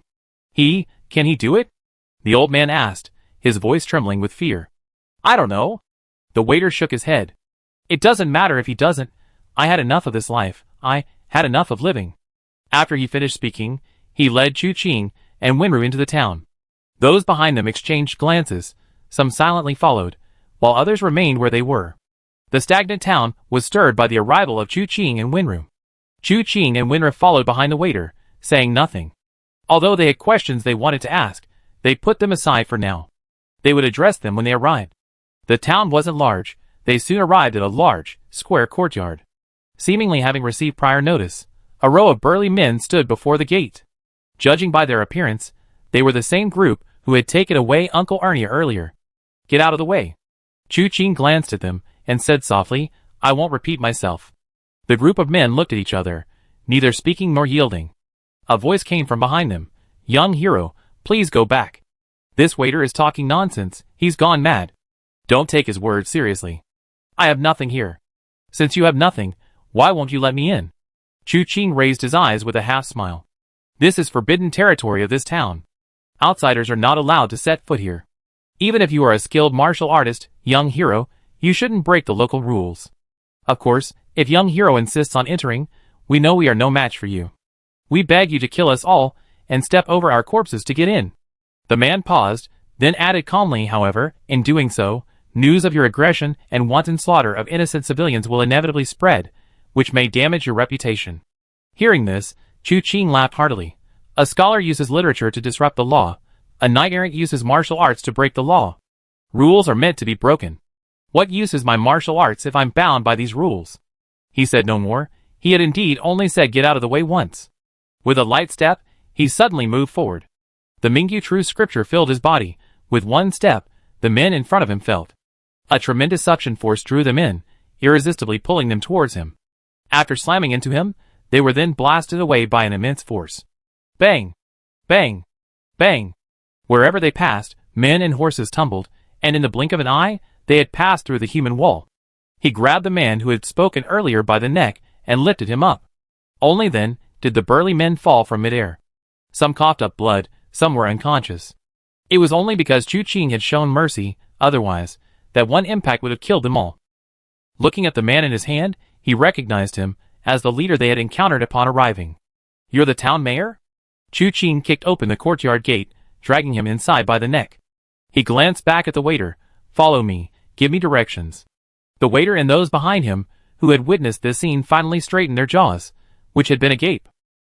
Can he do it?" the old man asked, his voice trembling with fear. "I don't know." The waiter shook his head. "It doesn't matter if he doesn't. I had enough of this life. I had enough of living." After he finished speaking, he led Chu Ching and Wenru into the town. Those behind them exchanged glances, some silently followed, while others remained where they were. The stagnant town was stirred by the arrival of Chu Ching and Wenru. Chu Ching and Wenru followed behind the waiter, saying nothing. Although they had questions they wanted to ask, they put them aside for now. They would address them when they arrived. The town wasn't large. They soon arrived at a large, square courtyard. Seemingly having received prior notice, a row of burly men stood before the gate. Judging by their appearance, they were the same group who had taken away Uncle Ernie earlier. "Get out of the way." Chu Ching glanced at them and said softly, "I won't repeat myself." The group of men looked at each other, neither speaking nor yielding. A voice came from behind them. "Young hero, please go back. This waiter is talking nonsense. He's gone mad. Don't take his words seriously. I have nothing here." "Since you have nothing, why won't you let me in?" Chu Ching raised his eyes with a half-smile. "This is forbidden territory of this town. Outsiders are not allowed to set foot here. Even if you are a skilled martial artist, young hero, you shouldn't break the local rules. Of course, if young hero insists on entering, we know we are no match for you. We beg you to kill us all and step over our corpses to get in." The man paused, then added calmly, "However, in doing so, news of your aggression and wanton slaughter of innocent civilians will inevitably spread, which may damage your reputation." Hearing this, Chu Ching laughed heartily. "A scholar uses literature to disrupt the law. A knight-errant uses martial arts to break the law. Rules are meant to be broken. What use is my martial arts if I'm bound by these rules?" He said no more. He had indeed only said "get out of the way" once. With a light step, he suddenly moved forward. The Mingyu true scripture filled his body. With one step, the men in front of him felt a tremendous suction force drew them in, irresistibly pulling them towards him. After slamming into him, they were then blasted away by an immense force. Bang! Bang! Bang! Wherever they passed, men and horses tumbled, and in the blink of an eye, they had passed through the human wall. He grabbed the man who had spoken earlier by the neck and lifted him up. Only then did the burly men fall from midair. Some coughed up blood, some were unconscious. It was only because Chu Ching had shown mercy, otherwise, that one impact would have killed them all. Looking at the man in his hand, he recognized him as the leader they had encountered upon arriving. "You're the town mayor?" Chu Ching kicked open the courtyard gate, dragging him inside by the neck. He glanced back at the waiter. "Follow me, give me directions." The waiter and those behind him, who had witnessed this scene, finally straightened their jaws, which had been agape.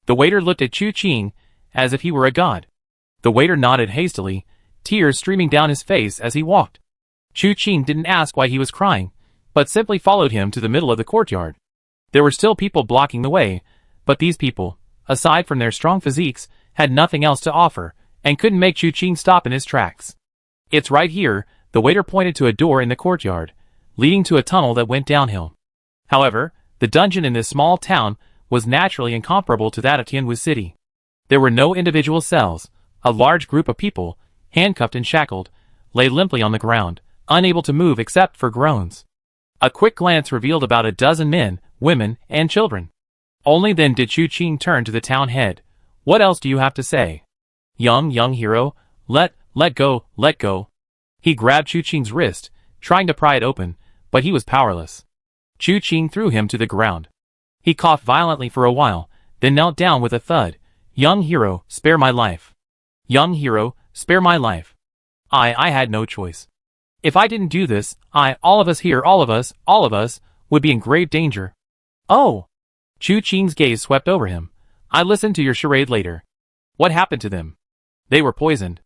The waiter looked at Chu Ching as if he were a god. The waiter nodded hastily, tears streaming down his face as he walked. Chu Ching didn't ask why he was crying, but simply followed him to the middle of the courtyard. There were still people blocking the way, but these people, aside from their strong physiques, had nothing else to offer, and couldn't make Chu Ching stop in his tracks. "It's right here," the waiter pointed to a door in the courtyard, leading to a tunnel that went downhill. However, the dungeon in this small town was naturally incomparable to that of Tianwu City. There were no individual cells. A large group of people, handcuffed and shackled, lay limply on the ground, unable to move except for groans. A quick glance revealed about a dozen men, women, and children. Only then did Chu Ching turn to the town head. "What else do you have to say?" Young hero, let go, let go." He grabbed Chu Ching's wrist, trying to pry it open, but he was powerless. Chu Ching threw him to the ground. He coughed violently for a while, then knelt down with a thud. "Young hero, spare my life. Young hero, spare my life. I had no choice. If I didn't do this, all of us here, all of us, would be in grave danger." "Oh!" Chu Ching's gaze swept over him. "I listened to your charade later. What happened to them?" "They were poisoned."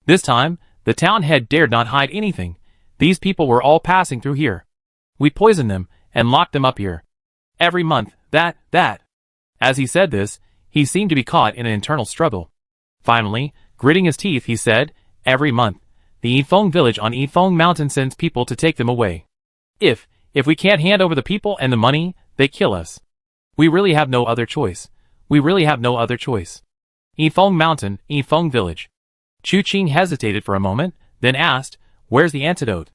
This time, the town head dared not hide anything. "These people were all passing through here. We poisoned them, and locked them up here. Every month, that. As he said this, he seemed to be caught in an internal struggle. Finally, gritting his teeth, he said, "Every month, the Yifeng village on Yifeng Mountain sends people to take them away. If we can't hand over the people and the money, they kill us. We really have no other choice. Yifeng Mountain, Yifeng village." Chu Ching hesitated for a moment, then asked, "Where's the antidote?"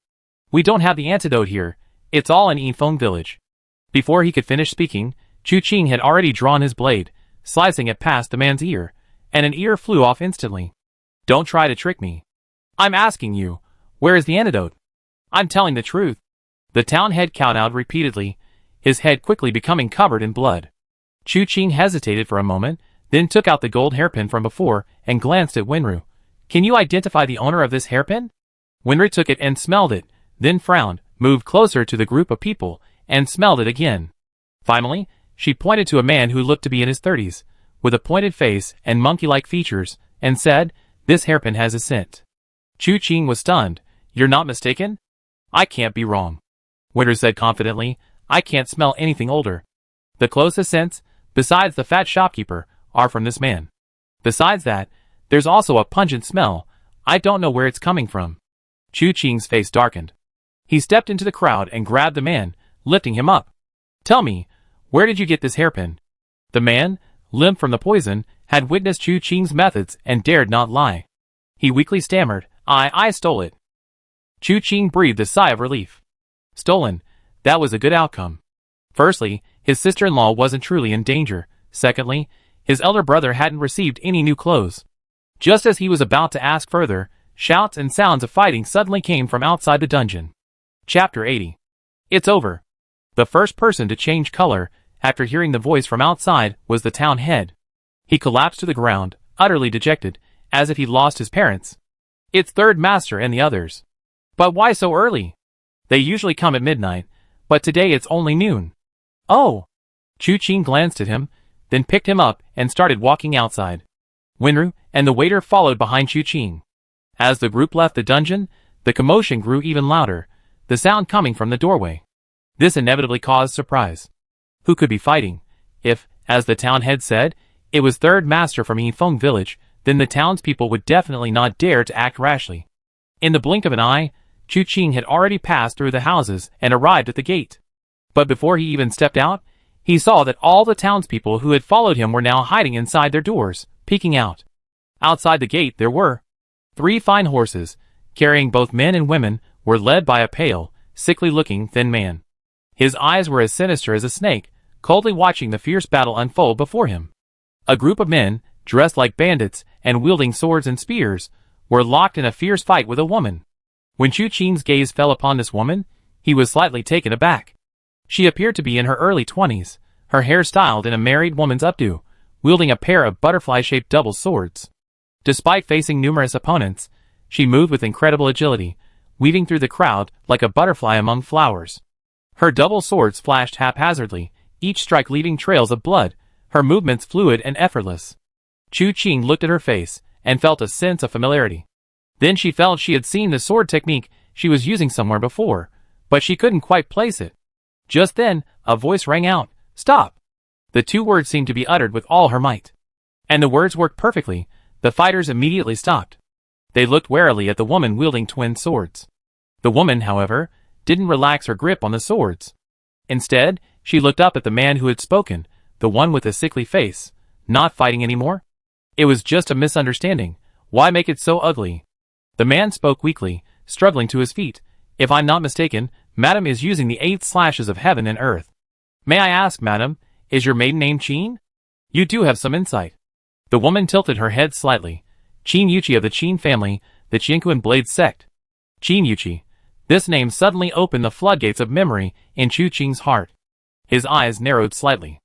"We don't have the antidote here. It's all in Yifeng village." Before he could finish speaking, Chu Ching had already drawn his blade, slicing it past the man's ear, and an ear flew off instantly. "Don't try to trick me. I'm asking you, where is the antidote?" "I'm telling the truth." The town head kowtowed repeatedly, his head quickly becoming covered in blood. Chu Ching hesitated for a moment, then took out the gold hairpin from before and glanced at Wenru. "Can you identify the owner of this hairpin?" Wenru took it and smelled it, then frowned, moved closer to the group of people, and smelled it again. Finally, she pointed to a man who looked to be in his 30s, with a pointed face and monkey-like features, and said, "This hairpin has a scent." Chu Ching was stunned. "You're not mistaken?" "I can't be wrong," Winter said confidently. "I can't smell anything older. The closest scents, besides the fat shopkeeper, are from this man. Besides that, there's also a pungent smell. I don't know where it's coming from." Chu Ching's face darkened. He stepped into the crowd and grabbed the man, lifting him up. "Tell me, where did you get this hairpin?" The man, limp from the poison, had witnessed Chu Ching's methods and dared not lie. He weakly stammered, I stole it." Chu Ching breathed a sigh of relief. Stolen. That was a good outcome. Firstly, his sister-in-law wasn't truly in danger. Secondly, his elder brother hadn't received any new clothes. Just as he was about to ask further, shouts and sounds of fighting suddenly came from outside the dungeon. Chapter 80. It's over. The first person to change color, after hearing the voice from outside, was the town head. He collapsed to the ground, utterly dejected, as if he'd lost his parents. "It's Third Master and the others." "But why so early?" "They usually come at midnight, but today it's only noon." "Oh!" Chu Ching glanced at him, then picked him up and started walking outside. Wenru and the waiter followed behind Chu Ching. As the group left the dungeon, the commotion grew even louder, the sound coming from the doorway. This inevitably caused surprise. Who could be fighting? If, as the town head said, it was Third Master from Yifeng village, then the townspeople would definitely not dare to act rashly. In the blink of an eye, Chu Ching had already passed through the houses and arrived at the gate. But before he even stepped out, he saw that all the townspeople who had followed him were now hiding inside their doors, peeking out. Outside the gate there were 3 fine horses, carrying both men and women, were led by a pale, sickly-looking, thin man. His eyes were as sinister as a snake, coldly watching the fierce battle unfold before him. A group of men, dressed like bandits and wielding swords and spears, were locked in a fierce fight with a woman. When Chu Ching's gaze fell upon this woman, he was slightly taken aback. She appeared to be in her early 20s, her hair styled in a married woman's updo, wielding a pair of butterfly-shaped double swords. Despite facing numerous opponents, she moved with incredible agility, weaving through the crowd like a butterfly among flowers. Her double swords flashed haphazardly, each strike leaving trails of blood, her movements fluid and effortless. Chu Qing looked at her face and felt a sense of familiarity. Then she felt she had seen the sword technique she was using somewhere before, but she couldn't quite place it. Just then, a voice rang out, "Stop!" The two words seemed to be uttered with all her might. And the words worked perfectly. The fighters immediately stopped. They looked warily at the woman wielding twin swords. The woman, however, didn't relax her grip on the swords. Instead, she looked up at the man who had spoken, the one with the sickly face. Not fighting anymore? It was just a misunderstanding. Why make it so ugly? The man spoke weakly, struggling to his feet. "If I'm not mistaken, Madam is using the 8 slashes of heaven and earth. May I ask, Madam, is your maiden name Qin? You do have some insight." The woman tilted her head slightly. Qin Yuqi of the Qin family, the Qianquan Blade sect. Qin Yuqi. This name suddenly opened the floodgates of memory in Chu Qing's heart. His eyes narrowed slightly.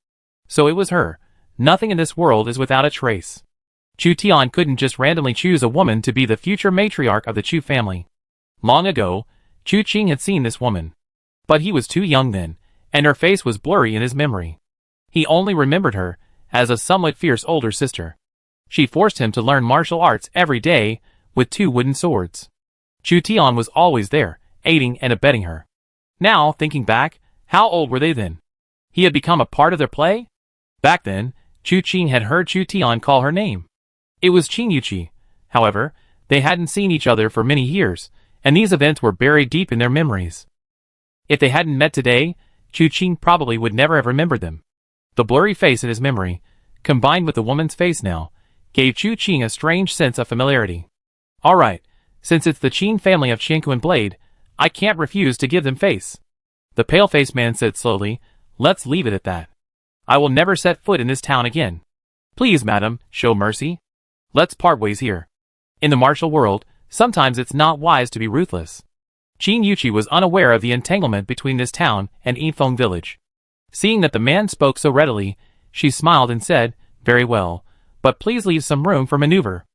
So it was her. Nothing in this world is without a trace. Chu Tian couldn't just randomly choose a woman to be the future matriarch of the Chu family. Long ago, Chu Qing had seen this woman. But he was too young then, and her face was blurry in his memory. He only remembered her as a somewhat fierce older sister. She forced him to learn martial arts every day with 2 wooden swords. Chu Tian was always there, aiding and abetting her. Now, thinking back, how old were they then? He had become a part of their play? Back then, Chu Qing had heard Chu Tian call her name. It was Qin Yuqi. However, they hadn't seen each other for many years, and these events were buried deep in their memories. If they hadn't met today, Chu Qing probably would never have remembered them. The blurry face in his memory, combined with the woman's face now, gave Chu Qing a strange sense of familiarity. Alright, since it's the Qin family of Qianquan Blade, I can't refuse to give them face. The pale-faced man said slowly, "Let's leave it at that. I will never set foot in this town again. Please, madam, show mercy. Let's part ways here. In the martial world, sometimes it's not wise to be ruthless." Qin Yuqi was unaware of the entanglement between this town and Yifeng village. Seeing that the man spoke so readily, she smiled and said, "Very well, but please leave some room for maneuver.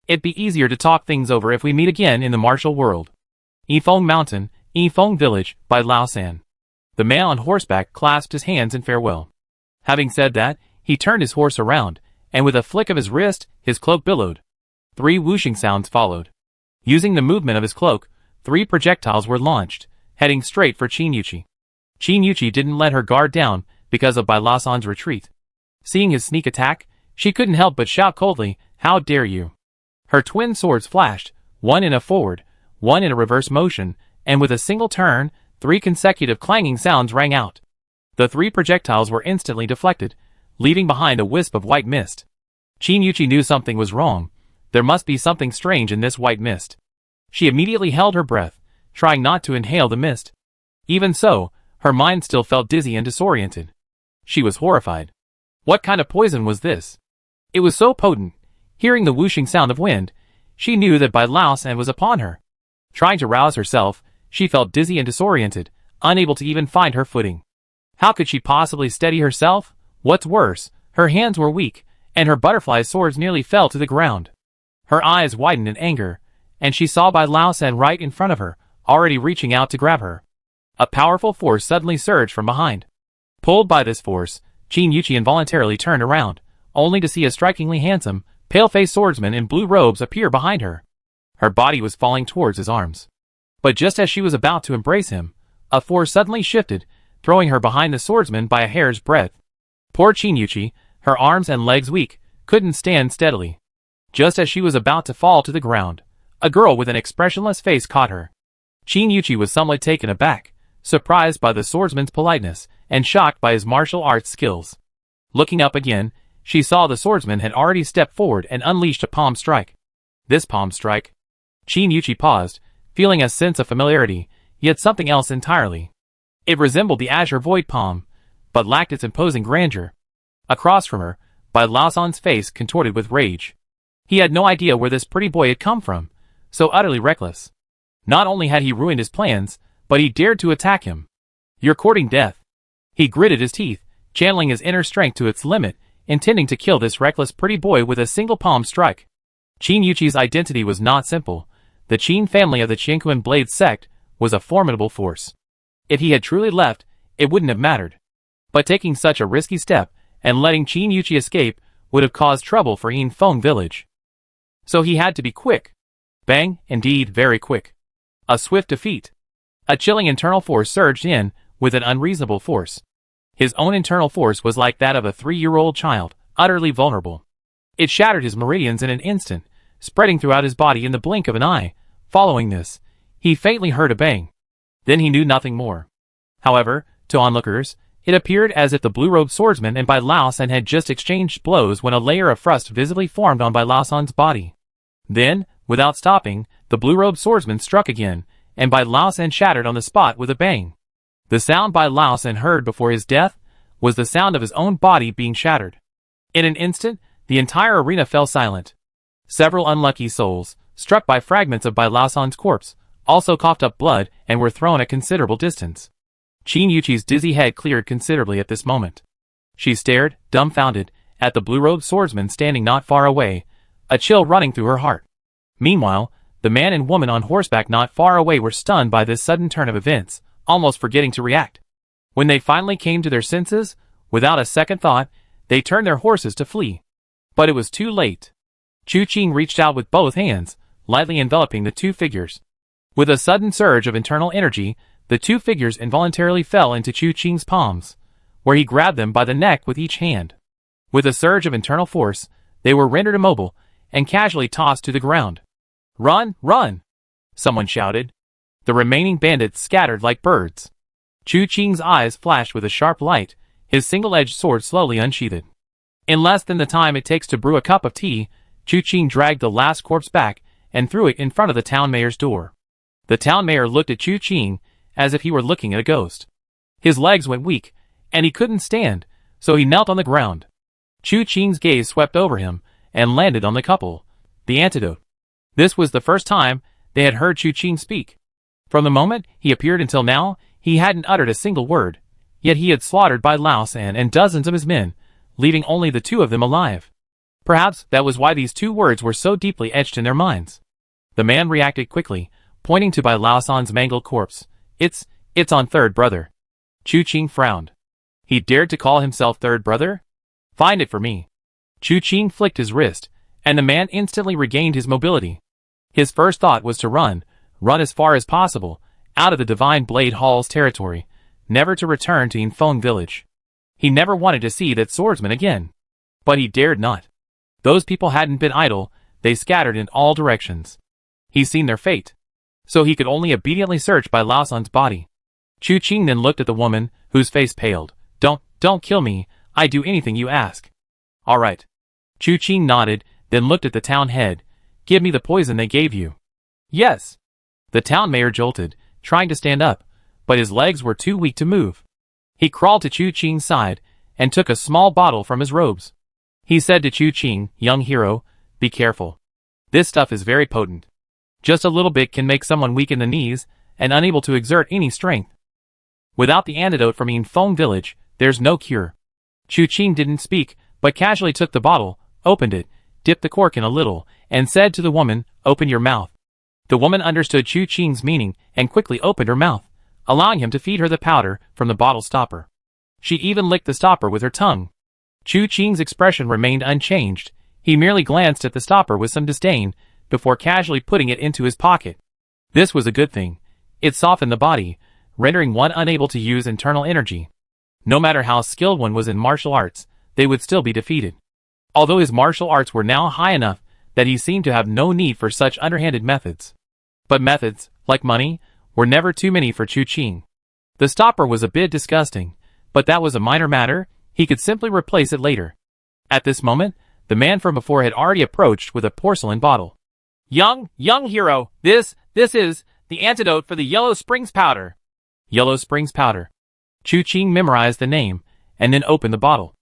It'd be easier to talk things over if we meet again in the martial world." Yifeng Mountain, Yifeng Village, by Laosan. The man on horseback clasped his hands in farewell. Having said that, he turned his horse around, and with a flick of his wrist, his cloak billowed. 3 whooshing sounds followed. Using the movement of his cloak, 3 projectiles were launched, heading straight for Qin Yuqi. Qin Yuqi didn't let her guard down because of Bailasan's retreat. Seeing his sneak attack, she couldn't help but shout coldly, "How dare you!" Her twin swords flashed, one in a forward, one in a reverse motion, and with a single turn, 3 consecutive clanging sounds rang out. The 3 projectiles were instantly deflected, leaving behind a wisp of white mist. Qin Yuqi knew something was wrong. There must be something strange in this white mist. She immediately held her breath, trying not to inhale the mist. Even so, her mind still felt dizzy and disoriented. She was horrified. What kind of poison was this? It was so potent. Hearing the whooshing sound of wind, she knew that Bai Laosan was upon her. Trying to rouse herself, she felt dizzy and disoriented, unable to even find her footing. How could she possibly steady herself? What's worse, her hands were weak, and her butterfly swords nearly fell to the ground. Her eyes widened in anger, and she saw Bai Laosan right in front of her, already reaching out to grab her. A powerful force suddenly surged from behind. Pulled by this force, Qin Yuqi involuntarily turned around, only to see a strikingly handsome, pale-faced swordsman in blue robes appear behind her. Her body was falling towards his arms. But just as she was about to embrace him, a force suddenly shifted, throwing her behind the swordsman by a hair's breadth. Poor Qin Yuqi, her arms and legs weak, couldn't stand steadily. Just as she was about to fall to the ground, a girl with an expressionless face caught her. Qin Yuqi was somewhat taken aback, surprised by the swordsman's politeness, and shocked by his martial arts skills. Looking up again, she saw the swordsman had already stepped forward and unleashed a palm strike. This palm strike. Qin Yuqi paused, feeling a sense of familiarity, yet something else entirely. It resembled the azure void palm, but lacked its imposing grandeur. Across from her, Bai Laosan's face contorted with rage. He had no idea where this pretty boy had come from, so utterly reckless. Not only had he ruined his plans, but he dared to attack him. "You're courting death." He gritted his teeth, channeling his inner strength to its limit, intending to kill this reckless pretty boy with a single palm strike. Qin Yuqi's identity was not simple. The Qin family of the Qianquan Blade sect was a formidable force. If he had truly left, it wouldn't have mattered. But taking such a risky step and letting Qin Yuqi escape would have caused trouble for Yinfeng village. So he had to be quick. Bang, indeed very quick. A swift defeat. A chilling internal force surged in with an unreasonable force. His own internal force was like that of a 3-year-old child, utterly vulnerable. It shattered his meridians in an instant, spreading throughout his body in the blink of an eye. Following this, he faintly heard a bang. Then he knew nothing more. However, to onlookers, it appeared as if the blue-robed swordsman and Bai Laosan had just exchanged blows when a layer of frost visibly formed on Bai Laosan's body. Then, without stopping, the blue-robed swordsman struck again, and Bai Laosan shattered on the spot with a bang. The sound Bai Laosan heard before his death was the sound of his own body being shattered. In an instant, the entire arena fell silent. Several unlucky souls, struck by fragments of Bai Laosan's corpse, also coughed up blood and were thrown a considerable distance. Qin Yuqi's dizzy head cleared considerably at this moment. She stared, dumbfounded, at the blue-robed swordsman standing not far away, a chill running through her heart. Meanwhile, the man and woman on horseback not far away were stunned by this sudden turn of events, almost forgetting to react. When they finally came to their senses, without a second thought, they turned their horses to flee. But it was too late. Chu Qing reached out with both hands, lightly enveloping the two figures. With a sudden surge of internal energy, the two figures involuntarily fell into Chu Qing's palms, where he grabbed them by the neck with each hand. With a surge of internal force, they were rendered immobile and casually tossed to the ground. "Run, run!" someone shouted. The remaining bandits scattered like birds. Chu Qing's eyes flashed with a sharp light, his single-edged sword slowly unsheathed. In less than the time it takes to brew a cup of tea, Chu Qing dragged the last corpse back and threw it in front of the town mayor's door. The town mayor looked at Chu Qing as if he were looking at a ghost. His legs went weak, and he couldn't stand, so he knelt on the ground. Chu Qing's gaze swept over him and landed on the couple, the antidote. This was the first time they had heard Chu Qing speak. From the moment he appeared until now, he hadn't uttered a single word, yet he had slaughtered Bai Laosan and dozens of his men, leaving only the two of them alive. Perhaps that was why these two words were so deeply etched in their minds. The man reacted quickly, pointing to Bai Laosan's mangled corpse. It's on third brother." Chu Qing frowned. He dared to call himself third brother? "Find it for me." Chu Qing flicked his wrist, and the man instantly regained his mobility. His first thought was to run as far as possible, out of the Divine Blade Hall's territory, never to return to Yinfeng village. He never wanted to see that swordsman again. But he dared not. Those people hadn't been idle, they scattered in all directions. He'd seen their fate. So he could only obediently search Bai Laosan's body. Chu Qing then looked at the woman, whose face paled. Don't kill me, I do anything you ask." "All right." Chu Qing nodded, then looked at the town head. "Give me the poison they gave you." "Yes." The town mayor jolted, trying to stand up, but his legs were too weak to move. He crawled to Chu Qing's side, and took a small bottle from his robes. He said to Chu Qing, "Young hero, be careful. This stuff is very potent. Just a little bit can make someone weak in the knees, and unable to exert any strength. Without the antidote from Yinfeng village, there's no cure." Chu Qing didn't speak, but casually took the bottle, opened it, dipped the cork in a little, and said to the woman, "Open your mouth." The woman understood Chu Qing's meaning and quickly opened her mouth, allowing him to feed her the powder from the bottle stopper. She even licked the stopper with her tongue. Chu Qing's expression remained unchanged. He merely glanced at the stopper with some disdain, before casually putting it into his pocket. This was a good thing. It softened the body, rendering one unable to use internal energy. No matter how skilled one was in martial arts, they would still be defeated. Although his martial arts were now high enough that he seemed to have no need for such underhanded methods. But methods, like money, were never too many for Chu Qing. The stopper was a bit disgusting, but that was a minor matter, he could simply replace it later. At this moment, the man from before had already approached with a porcelain bottle. Young hero, this is the antidote for the Yellow Springs powder." Yellow Springs powder. Chu Qing memorized the name, and then opened the bottle.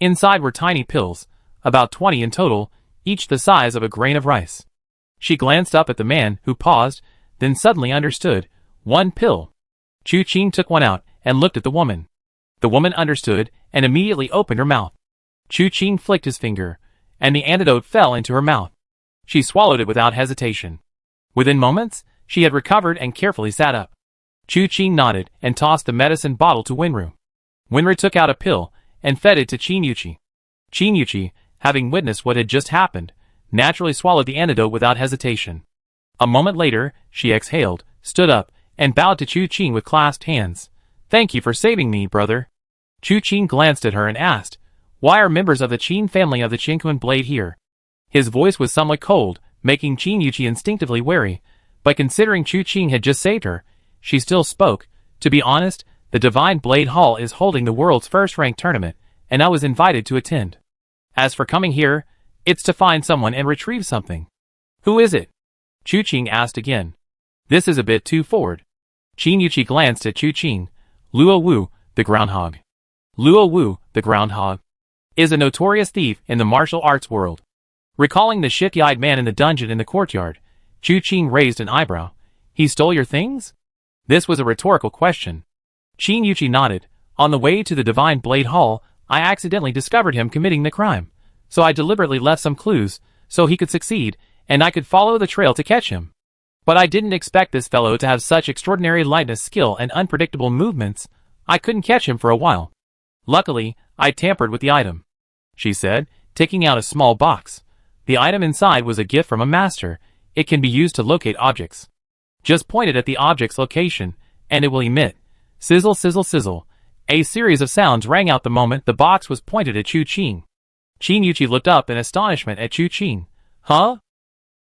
Inside were tiny pills, about 20 in total, each the size of a grain of rice. She glanced up at the man, who paused, then suddenly understood. 1 pill. Chu Qing took one out, and looked at the woman. The woman understood, and immediately opened her mouth. Chu Qing flicked his finger, and the antidote fell into her mouth. She swallowed it without hesitation. Within moments, she had recovered and carefully sat up. Chu Qing nodded and tossed the medicine bottle to Winru. Winru took out a pill and fed it to Qinyuchi. Qinyuchi, having witnessed what had just happened, naturally swallowed the antidote without hesitation. A moment later, she exhaled, stood up, and bowed to Chu Qing with clasped hands. "Thank you for saving me, brother." Chu Qing glanced at her and asked, "Why are members of the Qin family of the Qingquan blade here?" His voice was somewhat cold, making Qinyuchi instinctively wary, but considering Chu Qing had just saved her, she still spoke. "To be honest, the Divine Blade Hall is holding the world's first-ranked tournament, and I was invited to attend. As for coming here, it's to find someone and retrieve something." "Who is it?" Chu Qing asked again. "This is a bit too forward." Qinyuchi glanced at Chu Qing. "Luo Wu, the groundhog." Luo Wu, the groundhog, is a notorious thief in the martial arts world. Recalling the shifty-eyed man in the dungeon in the courtyard, Chu Qing raised an eyebrow. "He stole your things?" This was a rhetorical question. Qinyuchi nodded. "On the way to the Divine Blade Hall, I accidentally discovered him committing the crime. So I deliberately left some clues, so he could succeed, and I could follow the trail to catch him. But I didn't expect this fellow to have such extraordinary lightness, skill, and unpredictable movements. I couldn't catch him for a while. Luckily, I tampered with the item," she said, taking out a small box. The item inside was a gift from a master. It can be used to locate objects. Just point it at the object's location, and it will emit. Sizzle, sizzle, sizzle. A series of sounds rang out the moment the box was pointed at Chu Qing. Qinyuchi looked up in astonishment at Chu Qing. "Huh?